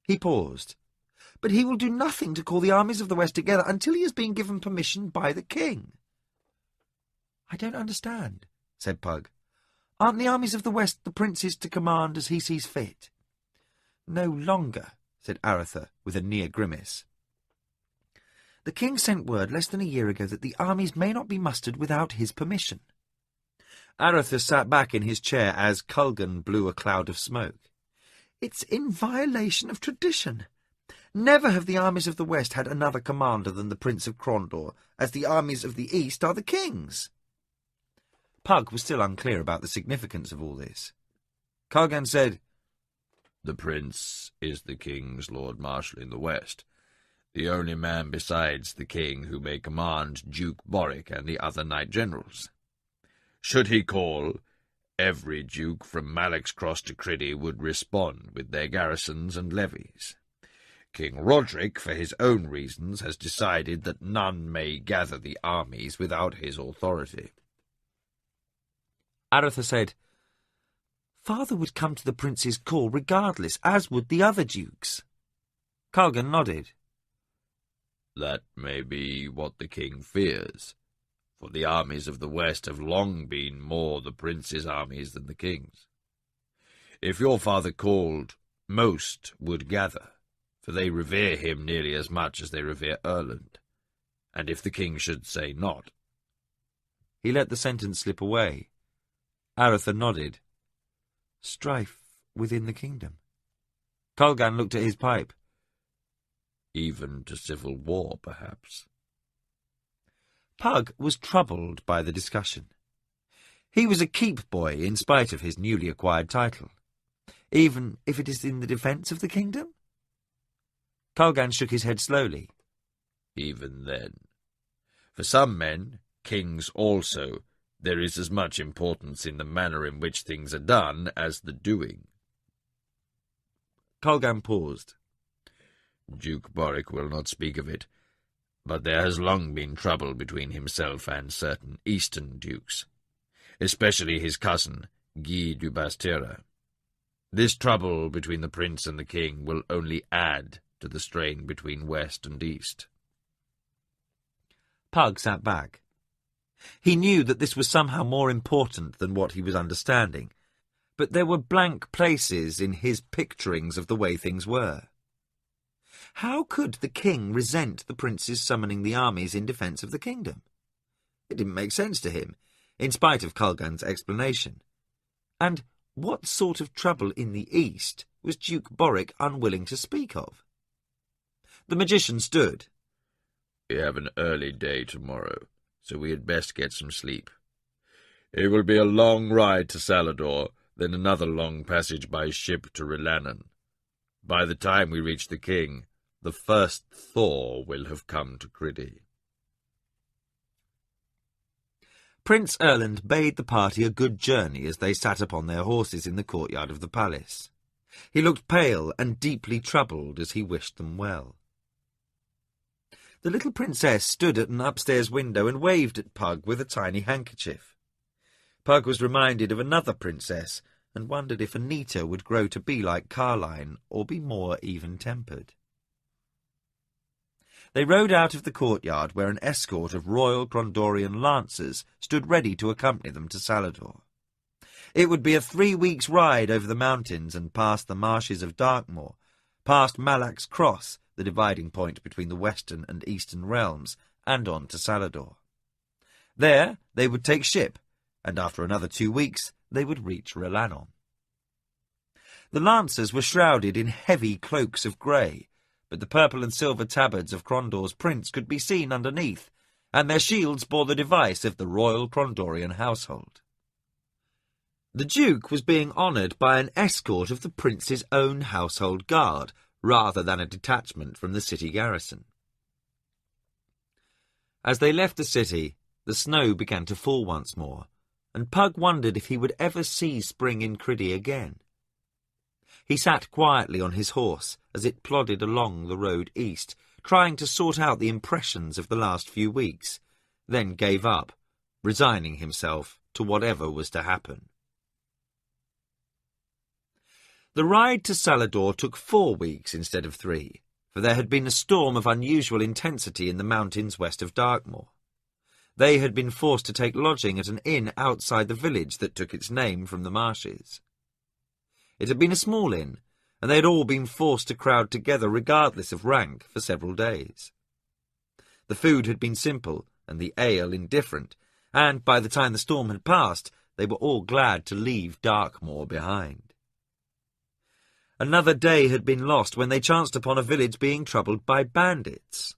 He paused. "But he will do nothing to call the armies of the West together until he has been given permission by the king." "I don't understand," said Pug. "Aren't the armies of the West the prince's to command as he sees fit?" "No longer," said Aratha, with a near grimace. "The king sent word less than a year ago that the armies may not be mustered without his permission." Aratha sat back in his chair as Culgan blew a cloud of smoke. "It's in violation of tradition. Never have the armies of the West had another commander than the Prince of Crondor, as the armies of the East are the king's." Pug was still unclear about the significance of all this. Culgan said, "The prince is the king's Lord Marshal in the West, the only man besides the king who may command Duke Boric and the other knight generals. Should he call, every duke from Malek's Cross to Criddy would respond with their garrisons and levies. King Roderick, for his own reasons, has decided that none may gather the armies without his authority." Aratha said, "Father would come to the prince's call regardless, as would the other dukes." Culgan nodded. "That may be what the king fears, for the armies of the West have long been more the prince's armies than the king's. If your father called, most would gather, for they revere him nearly as much as they revere Erland, and if the king should say not—" He let the sentence slip away. Aratha nodded. "Strife within the kingdom." Culgan looked at his pipe. "Even to civil war, perhaps." Pug was troubled by the discussion. He was a keep boy in spite of his newly acquired title, even if it is in the defence of the kingdom. Culgan shook his head slowly. "Even then. For some men, kings also, there is as much importance in the manner in which things are done as the doing." Culgan paused. "Duke Boric will not speak of it, but there has long been trouble between himself and certain eastern dukes, especially his cousin, Guy du Bastera. This trouble between the prince and the king will only add to the strain between West and East." Pug sat back. He knew that this was somehow more important than what he was understanding, but there were blank places in his picturings of the way things were. How could the king resent the prince's summoning the armies in defence of the kingdom? It didn't make sense to him, in spite of Culgan's explanation. And what sort of trouble in the East was Duke Boric unwilling to speak of? The magician stood. "We have an early day tomorrow, so we had best get some sleep. It will be a long ride to Salador, then another long passage by ship to Rilannon. By the time we reach the king, the first thaw will have come to Criddy. Prince Erland bade the party a good journey as they sat upon their horses in the courtyard of the palace. He looked pale and deeply troubled as he wished them well. The little princess stood at an upstairs window and waved at Pug with a tiny handkerchief. Pug was reminded of another princess and wondered if Anita would grow to be like Carline or be more even-tempered. They rode out of the courtyard where an escort of royal Grondorian lancers stood ready to accompany them to Salador. It would be a 3 weeks' ride over the mountains and past the marshes of Darkmoor, past Malak's Cross, the dividing point between the western and eastern realms, and on to Salador. There they would take ship, and after another 2 weeks they would reach Rilannon. The lancers were shrouded in heavy cloaks of grey, but the purple and silver tabards of Crondor's prince could be seen underneath, and their shields bore the device of the royal Crondorian household. The Duke was being honoured by an escort of the prince's own household guard, rather than a detachment from the city garrison. As they left the city, the snow began to fall once more, and Pug wondered if he would ever see spring in Criddy again. He sat quietly on his horse as it plodded along the road east, trying to sort out the impressions of the last few weeks, then gave up, resigning himself to whatever was to happen. The ride to Salador took 4 weeks instead of 3, for there had been a storm of unusual intensity in the mountains west of Darkmoor. They had been forced to take lodging at an inn outside the village that took its name from the marshes. It had been a small inn, and they had all been forced to crowd together regardless of rank for several days. The food had been simple, and the ale indifferent, and by the time the storm had passed, they were all glad to leave Darkmoor behind. Another day had been lost when they chanced upon a village being troubled by bandits.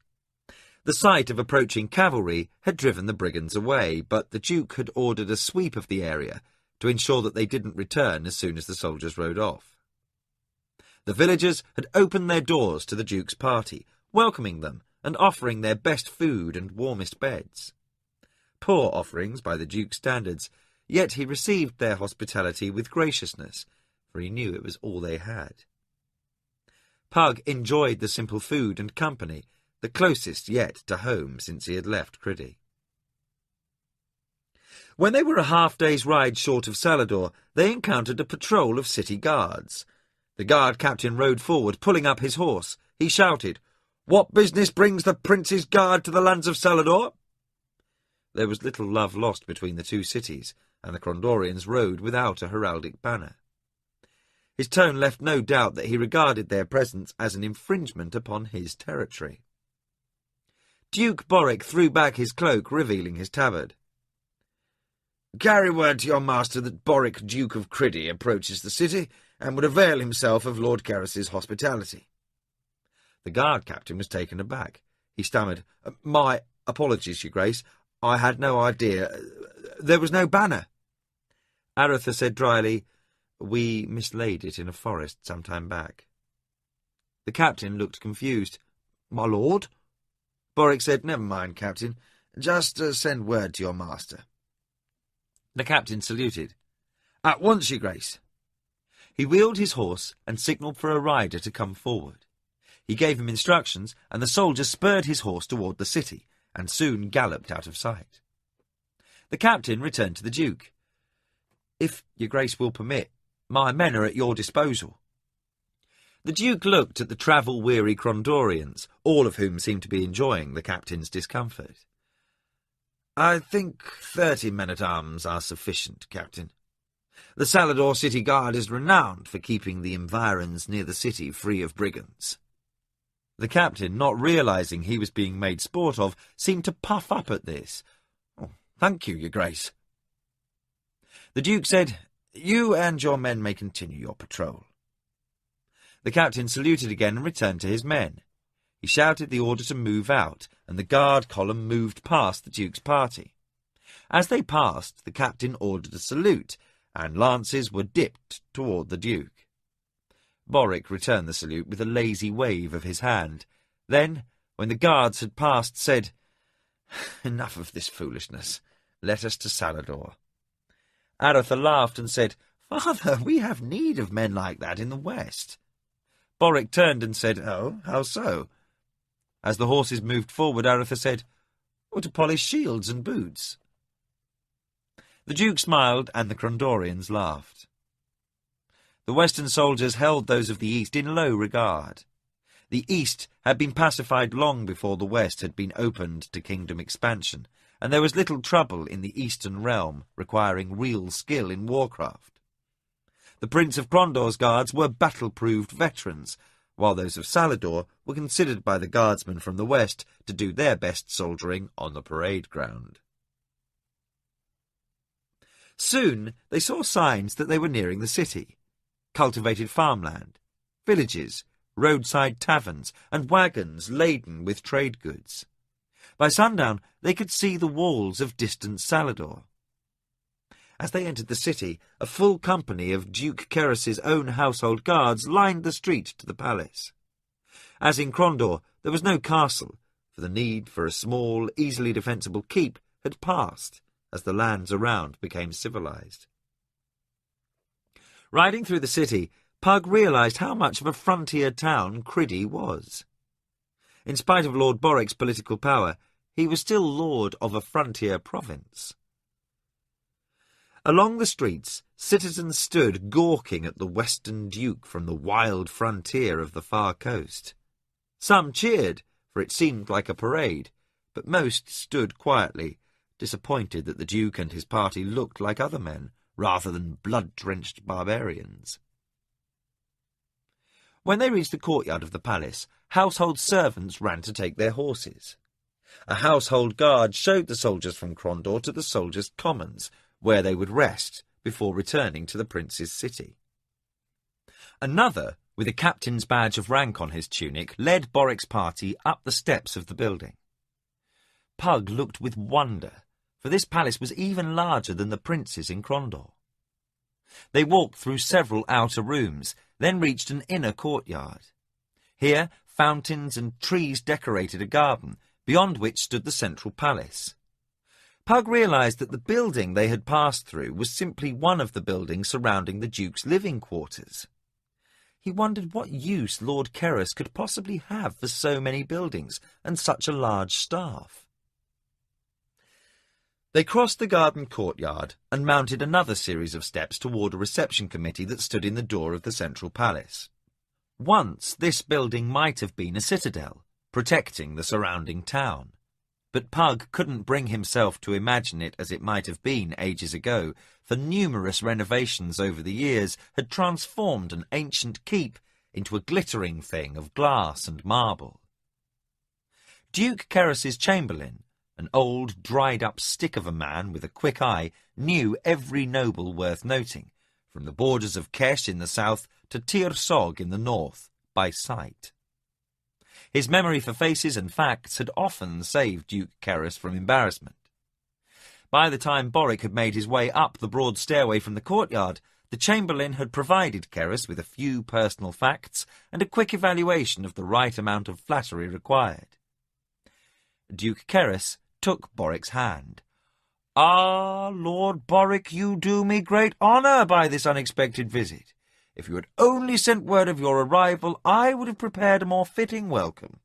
The sight of approaching cavalry had driven the brigands away, but the Duke had ordered a sweep of the area to ensure that they didn't return as soon as the soldiers rode off. The villagers had opened their doors to the Duke's party, welcoming them and offering their best food and warmest beds. Poor offerings by the Duke's standards, yet he received their hospitality with graciousness, for he knew it was all they had. Pug enjoyed the simple food and company, the closest yet to home since he had left Criddy. When they were a half-day's ride short of Salador, they encountered a patrol of city guards. The guard captain rode forward, pulling up his horse. He shouted, "What business brings the prince's guard to the lands of Salador?" There was little love lost between the two cities, and the Crondorians rode without a heraldic banner. His tone left no doubt that he regarded their presence as an infringement upon his territory. Duke Boric threw back his cloak, revealing his tabard. "Carry word to your master that Boric, Duke of Criddy, approaches the city and would avail himself of Lord Garrus's hospitality." The guard captain was taken aback. He stammered, "My apologies, Your Grace. I had no idea. There was no banner." Aretha said dryly, "We mislaid it in a forest some time back." The captain looked confused. "My lord?" Boric said, "Never mind, Captain. Just send word to your master." The captain saluted. "At once, Your Grace." He wheeled his horse and signalled for a rider to come forward. He gave him instructions, and the soldier spurred his horse toward the city, and soon galloped out of sight. The captain returned to the Duke. "If Your Grace will permit, my men are at your disposal." The Duke looked at the travel-weary Crondorians, all of whom seemed to be enjoying the captain's discomfort. "I think 30 men-at-arms are sufficient, Captain. The Salador City Guard is renowned for keeping the environs near the city free of brigands." The captain, not realising he was being made sport of, seemed to puff up at this. "Oh, thank you, Your Grace." The Duke said, "You and your men may continue your patrol." The captain saluted again and returned to his men. He shouted the order to move out, and the guard column moved past the Duke's party. As they passed, the captain ordered a salute, and lances were dipped toward the Duke. Boric returned the salute with a lazy wave of his hand. Then, when the guards had passed, said, "Enough of this foolishness. Let us to Salador." Aretha laughed and said, "Father, we have need of men like that in the west." Boric turned and said, "Oh, how so?" As the horses moved forward, Aretha said, "Or to polish shields and boots." The Duke smiled, and the Crondorians laughed. The western soldiers held those of the east in low regard. The east had been pacified long before the west had been opened to kingdom expansion, and there was little trouble in the eastern realm requiring real skill in warcraft. The Prince of Crondor's guards were battle-proved veterans, while those of Salador were considered by the guardsmen from the west to do their best soldiering on the parade ground. Soon they saw signs that they were nearing the city: cultivated farmland, villages, roadside taverns, and wagons laden with trade goods. By sundown they could see the walls of distant Salador. As they entered the city, a full company of Duke Keris's own household guards lined the street to the palace. As in Crondor, there was no castle, for the need for a small, easily defensible keep had passed as the lands around became civilized. Riding through the city, Pug realized how much of a frontier town Criddy was. In spite of Lord Boric's political power, he was still lord of a frontier province. Along the streets, citizens stood gawking at the Western Duke from the wild frontier of the far coast. Some cheered, for it seemed like a parade, but most stood quietly, disappointed that the Duke and his party looked like other men, rather than blood-drenched barbarians. When they reached the courtyard of the palace, household servants ran to take their horses. A household guard showed the soldiers from Crondor to the soldiers' commons, where they would rest before returning to the prince's city. Another, with a captain's badge of rank on his tunic, led Boric's party up the steps of the building. Pug looked with wonder, for this palace was even larger than the prince's in Crondor. They walked through several outer rooms, then reached an inner courtyard. Here, fountains and trees decorated a garden, beyond which stood the central palace. Pug realized that the building they had passed through was simply one of the buildings surrounding the Duke's living quarters. He wondered what use Lord Keris could possibly have for so many buildings and such a large staff. They crossed the garden courtyard and mounted another series of steps toward a reception committee that stood in the door of the central palace. Once this building might have been a citadel, protecting the surrounding town. But Pug couldn't bring himself to imagine it as it might have been ages ago, for numerous renovations over the years had transformed an ancient keep into a glittering thing of glass and marble. Duke Keris's chamberlain, an old, dried-up stick of a man with a quick eye, knew every noble worth noting, from the borders of Kesh in the south to Tir Sog in the north, by sight. His memory for faces and facts had often saved Duke Keris from embarrassment. By the time Boric had made his way up the broad stairway from the courtyard, the Chamberlain had provided Keris with a few personal facts and a quick evaluation of the right amount of flattery required. Duke Keris took Boric's hand. "Ah, Lord Boric, you do me great honour by this unexpected visit. If you had only sent word of your arrival, I would have prepared a more fitting welcome."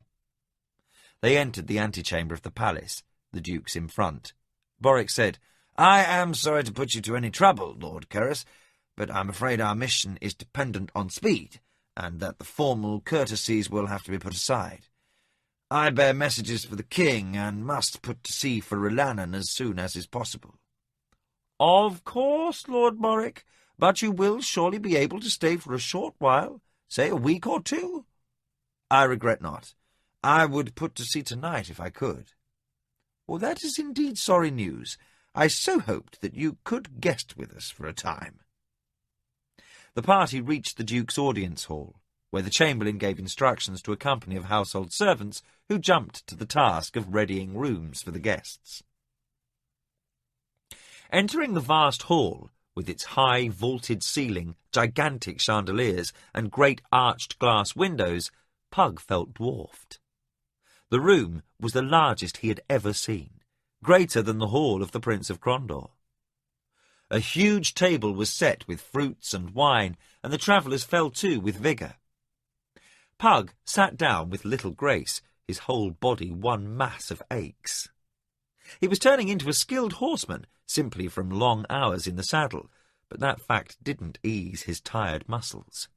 They entered the antechamber of the palace, the Duke's in front. Boric said, "I am sorry to put you to any trouble, Lord Keris, but I'm afraid our mission is dependent on speed, and that the formal courtesies will have to be put aside. I bear messages for the king, and must put to sea for Rilannan as soon as is possible." "Of course, Lord Boric. But you will surely be able to stay for a short while, say a week or two?" "I regret not. I would put to sea tonight if I could." "Well, that is indeed sorry news. I so hoped that you could guest with us for a time." The party reached the Duke's audience hall, where the Chamberlain gave instructions to a company of household servants who jumped to the task of readying rooms for the guests. Entering the vast hall, with its high vaulted ceiling, gigantic chandeliers, and great arched glass windows, Pug felt dwarfed. The room was the largest he had ever seen, greater than the hall of the Prince of Crondor. A huge table was set with fruits and wine, and the travellers fell to with vigour. Pug sat down with little grace, his whole body one mass of aches. He was turning into a skilled horseman, simply from long hours in the saddle, but that fact didn't ease his tired muscles.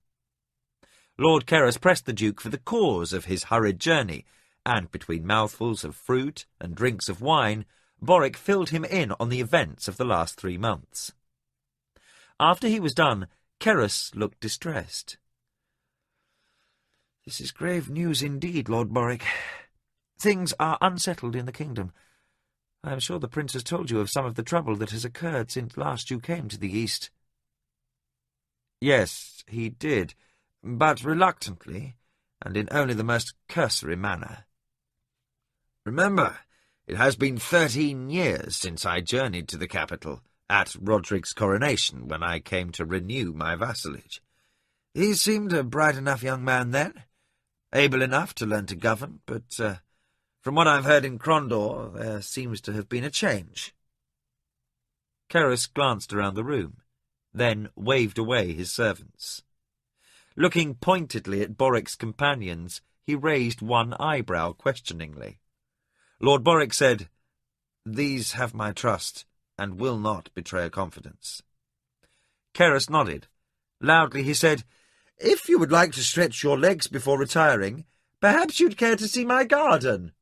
Lord Keras pressed the Duke for the cause of his hurried journey, and between mouthfuls of fruit and drinks of wine, Boric filled him in on the events of the last 3 months. After he was done, Keras looked distressed. "This is grave news indeed, Lord Boric. Things are unsettled in the kingdom. I am sure the Prince has told you of some of the trouble that has occurred since last you came to the East." "Yes, he did, but reluctantly, and in only the most cursory manner. Remember, it has been 13 years since I journeyed to the capital, at Roderick's coronation, when I came to renew my vassalage. He seemed a bright enough young man then, able enough to learn to govern, but from what I've heard in Crondor, there seems to have been a change." Keras glanced around the room, then waved away his servants. Looking pointedly at Boric's companions, he raised one eyebrow questioningly. Lord Boric said, "These have my trust, and will not betray a confidence." Keras nodded. Loudly he said, "If you would like to stretch your legs before retiring, perhaps you'd care to see my garden."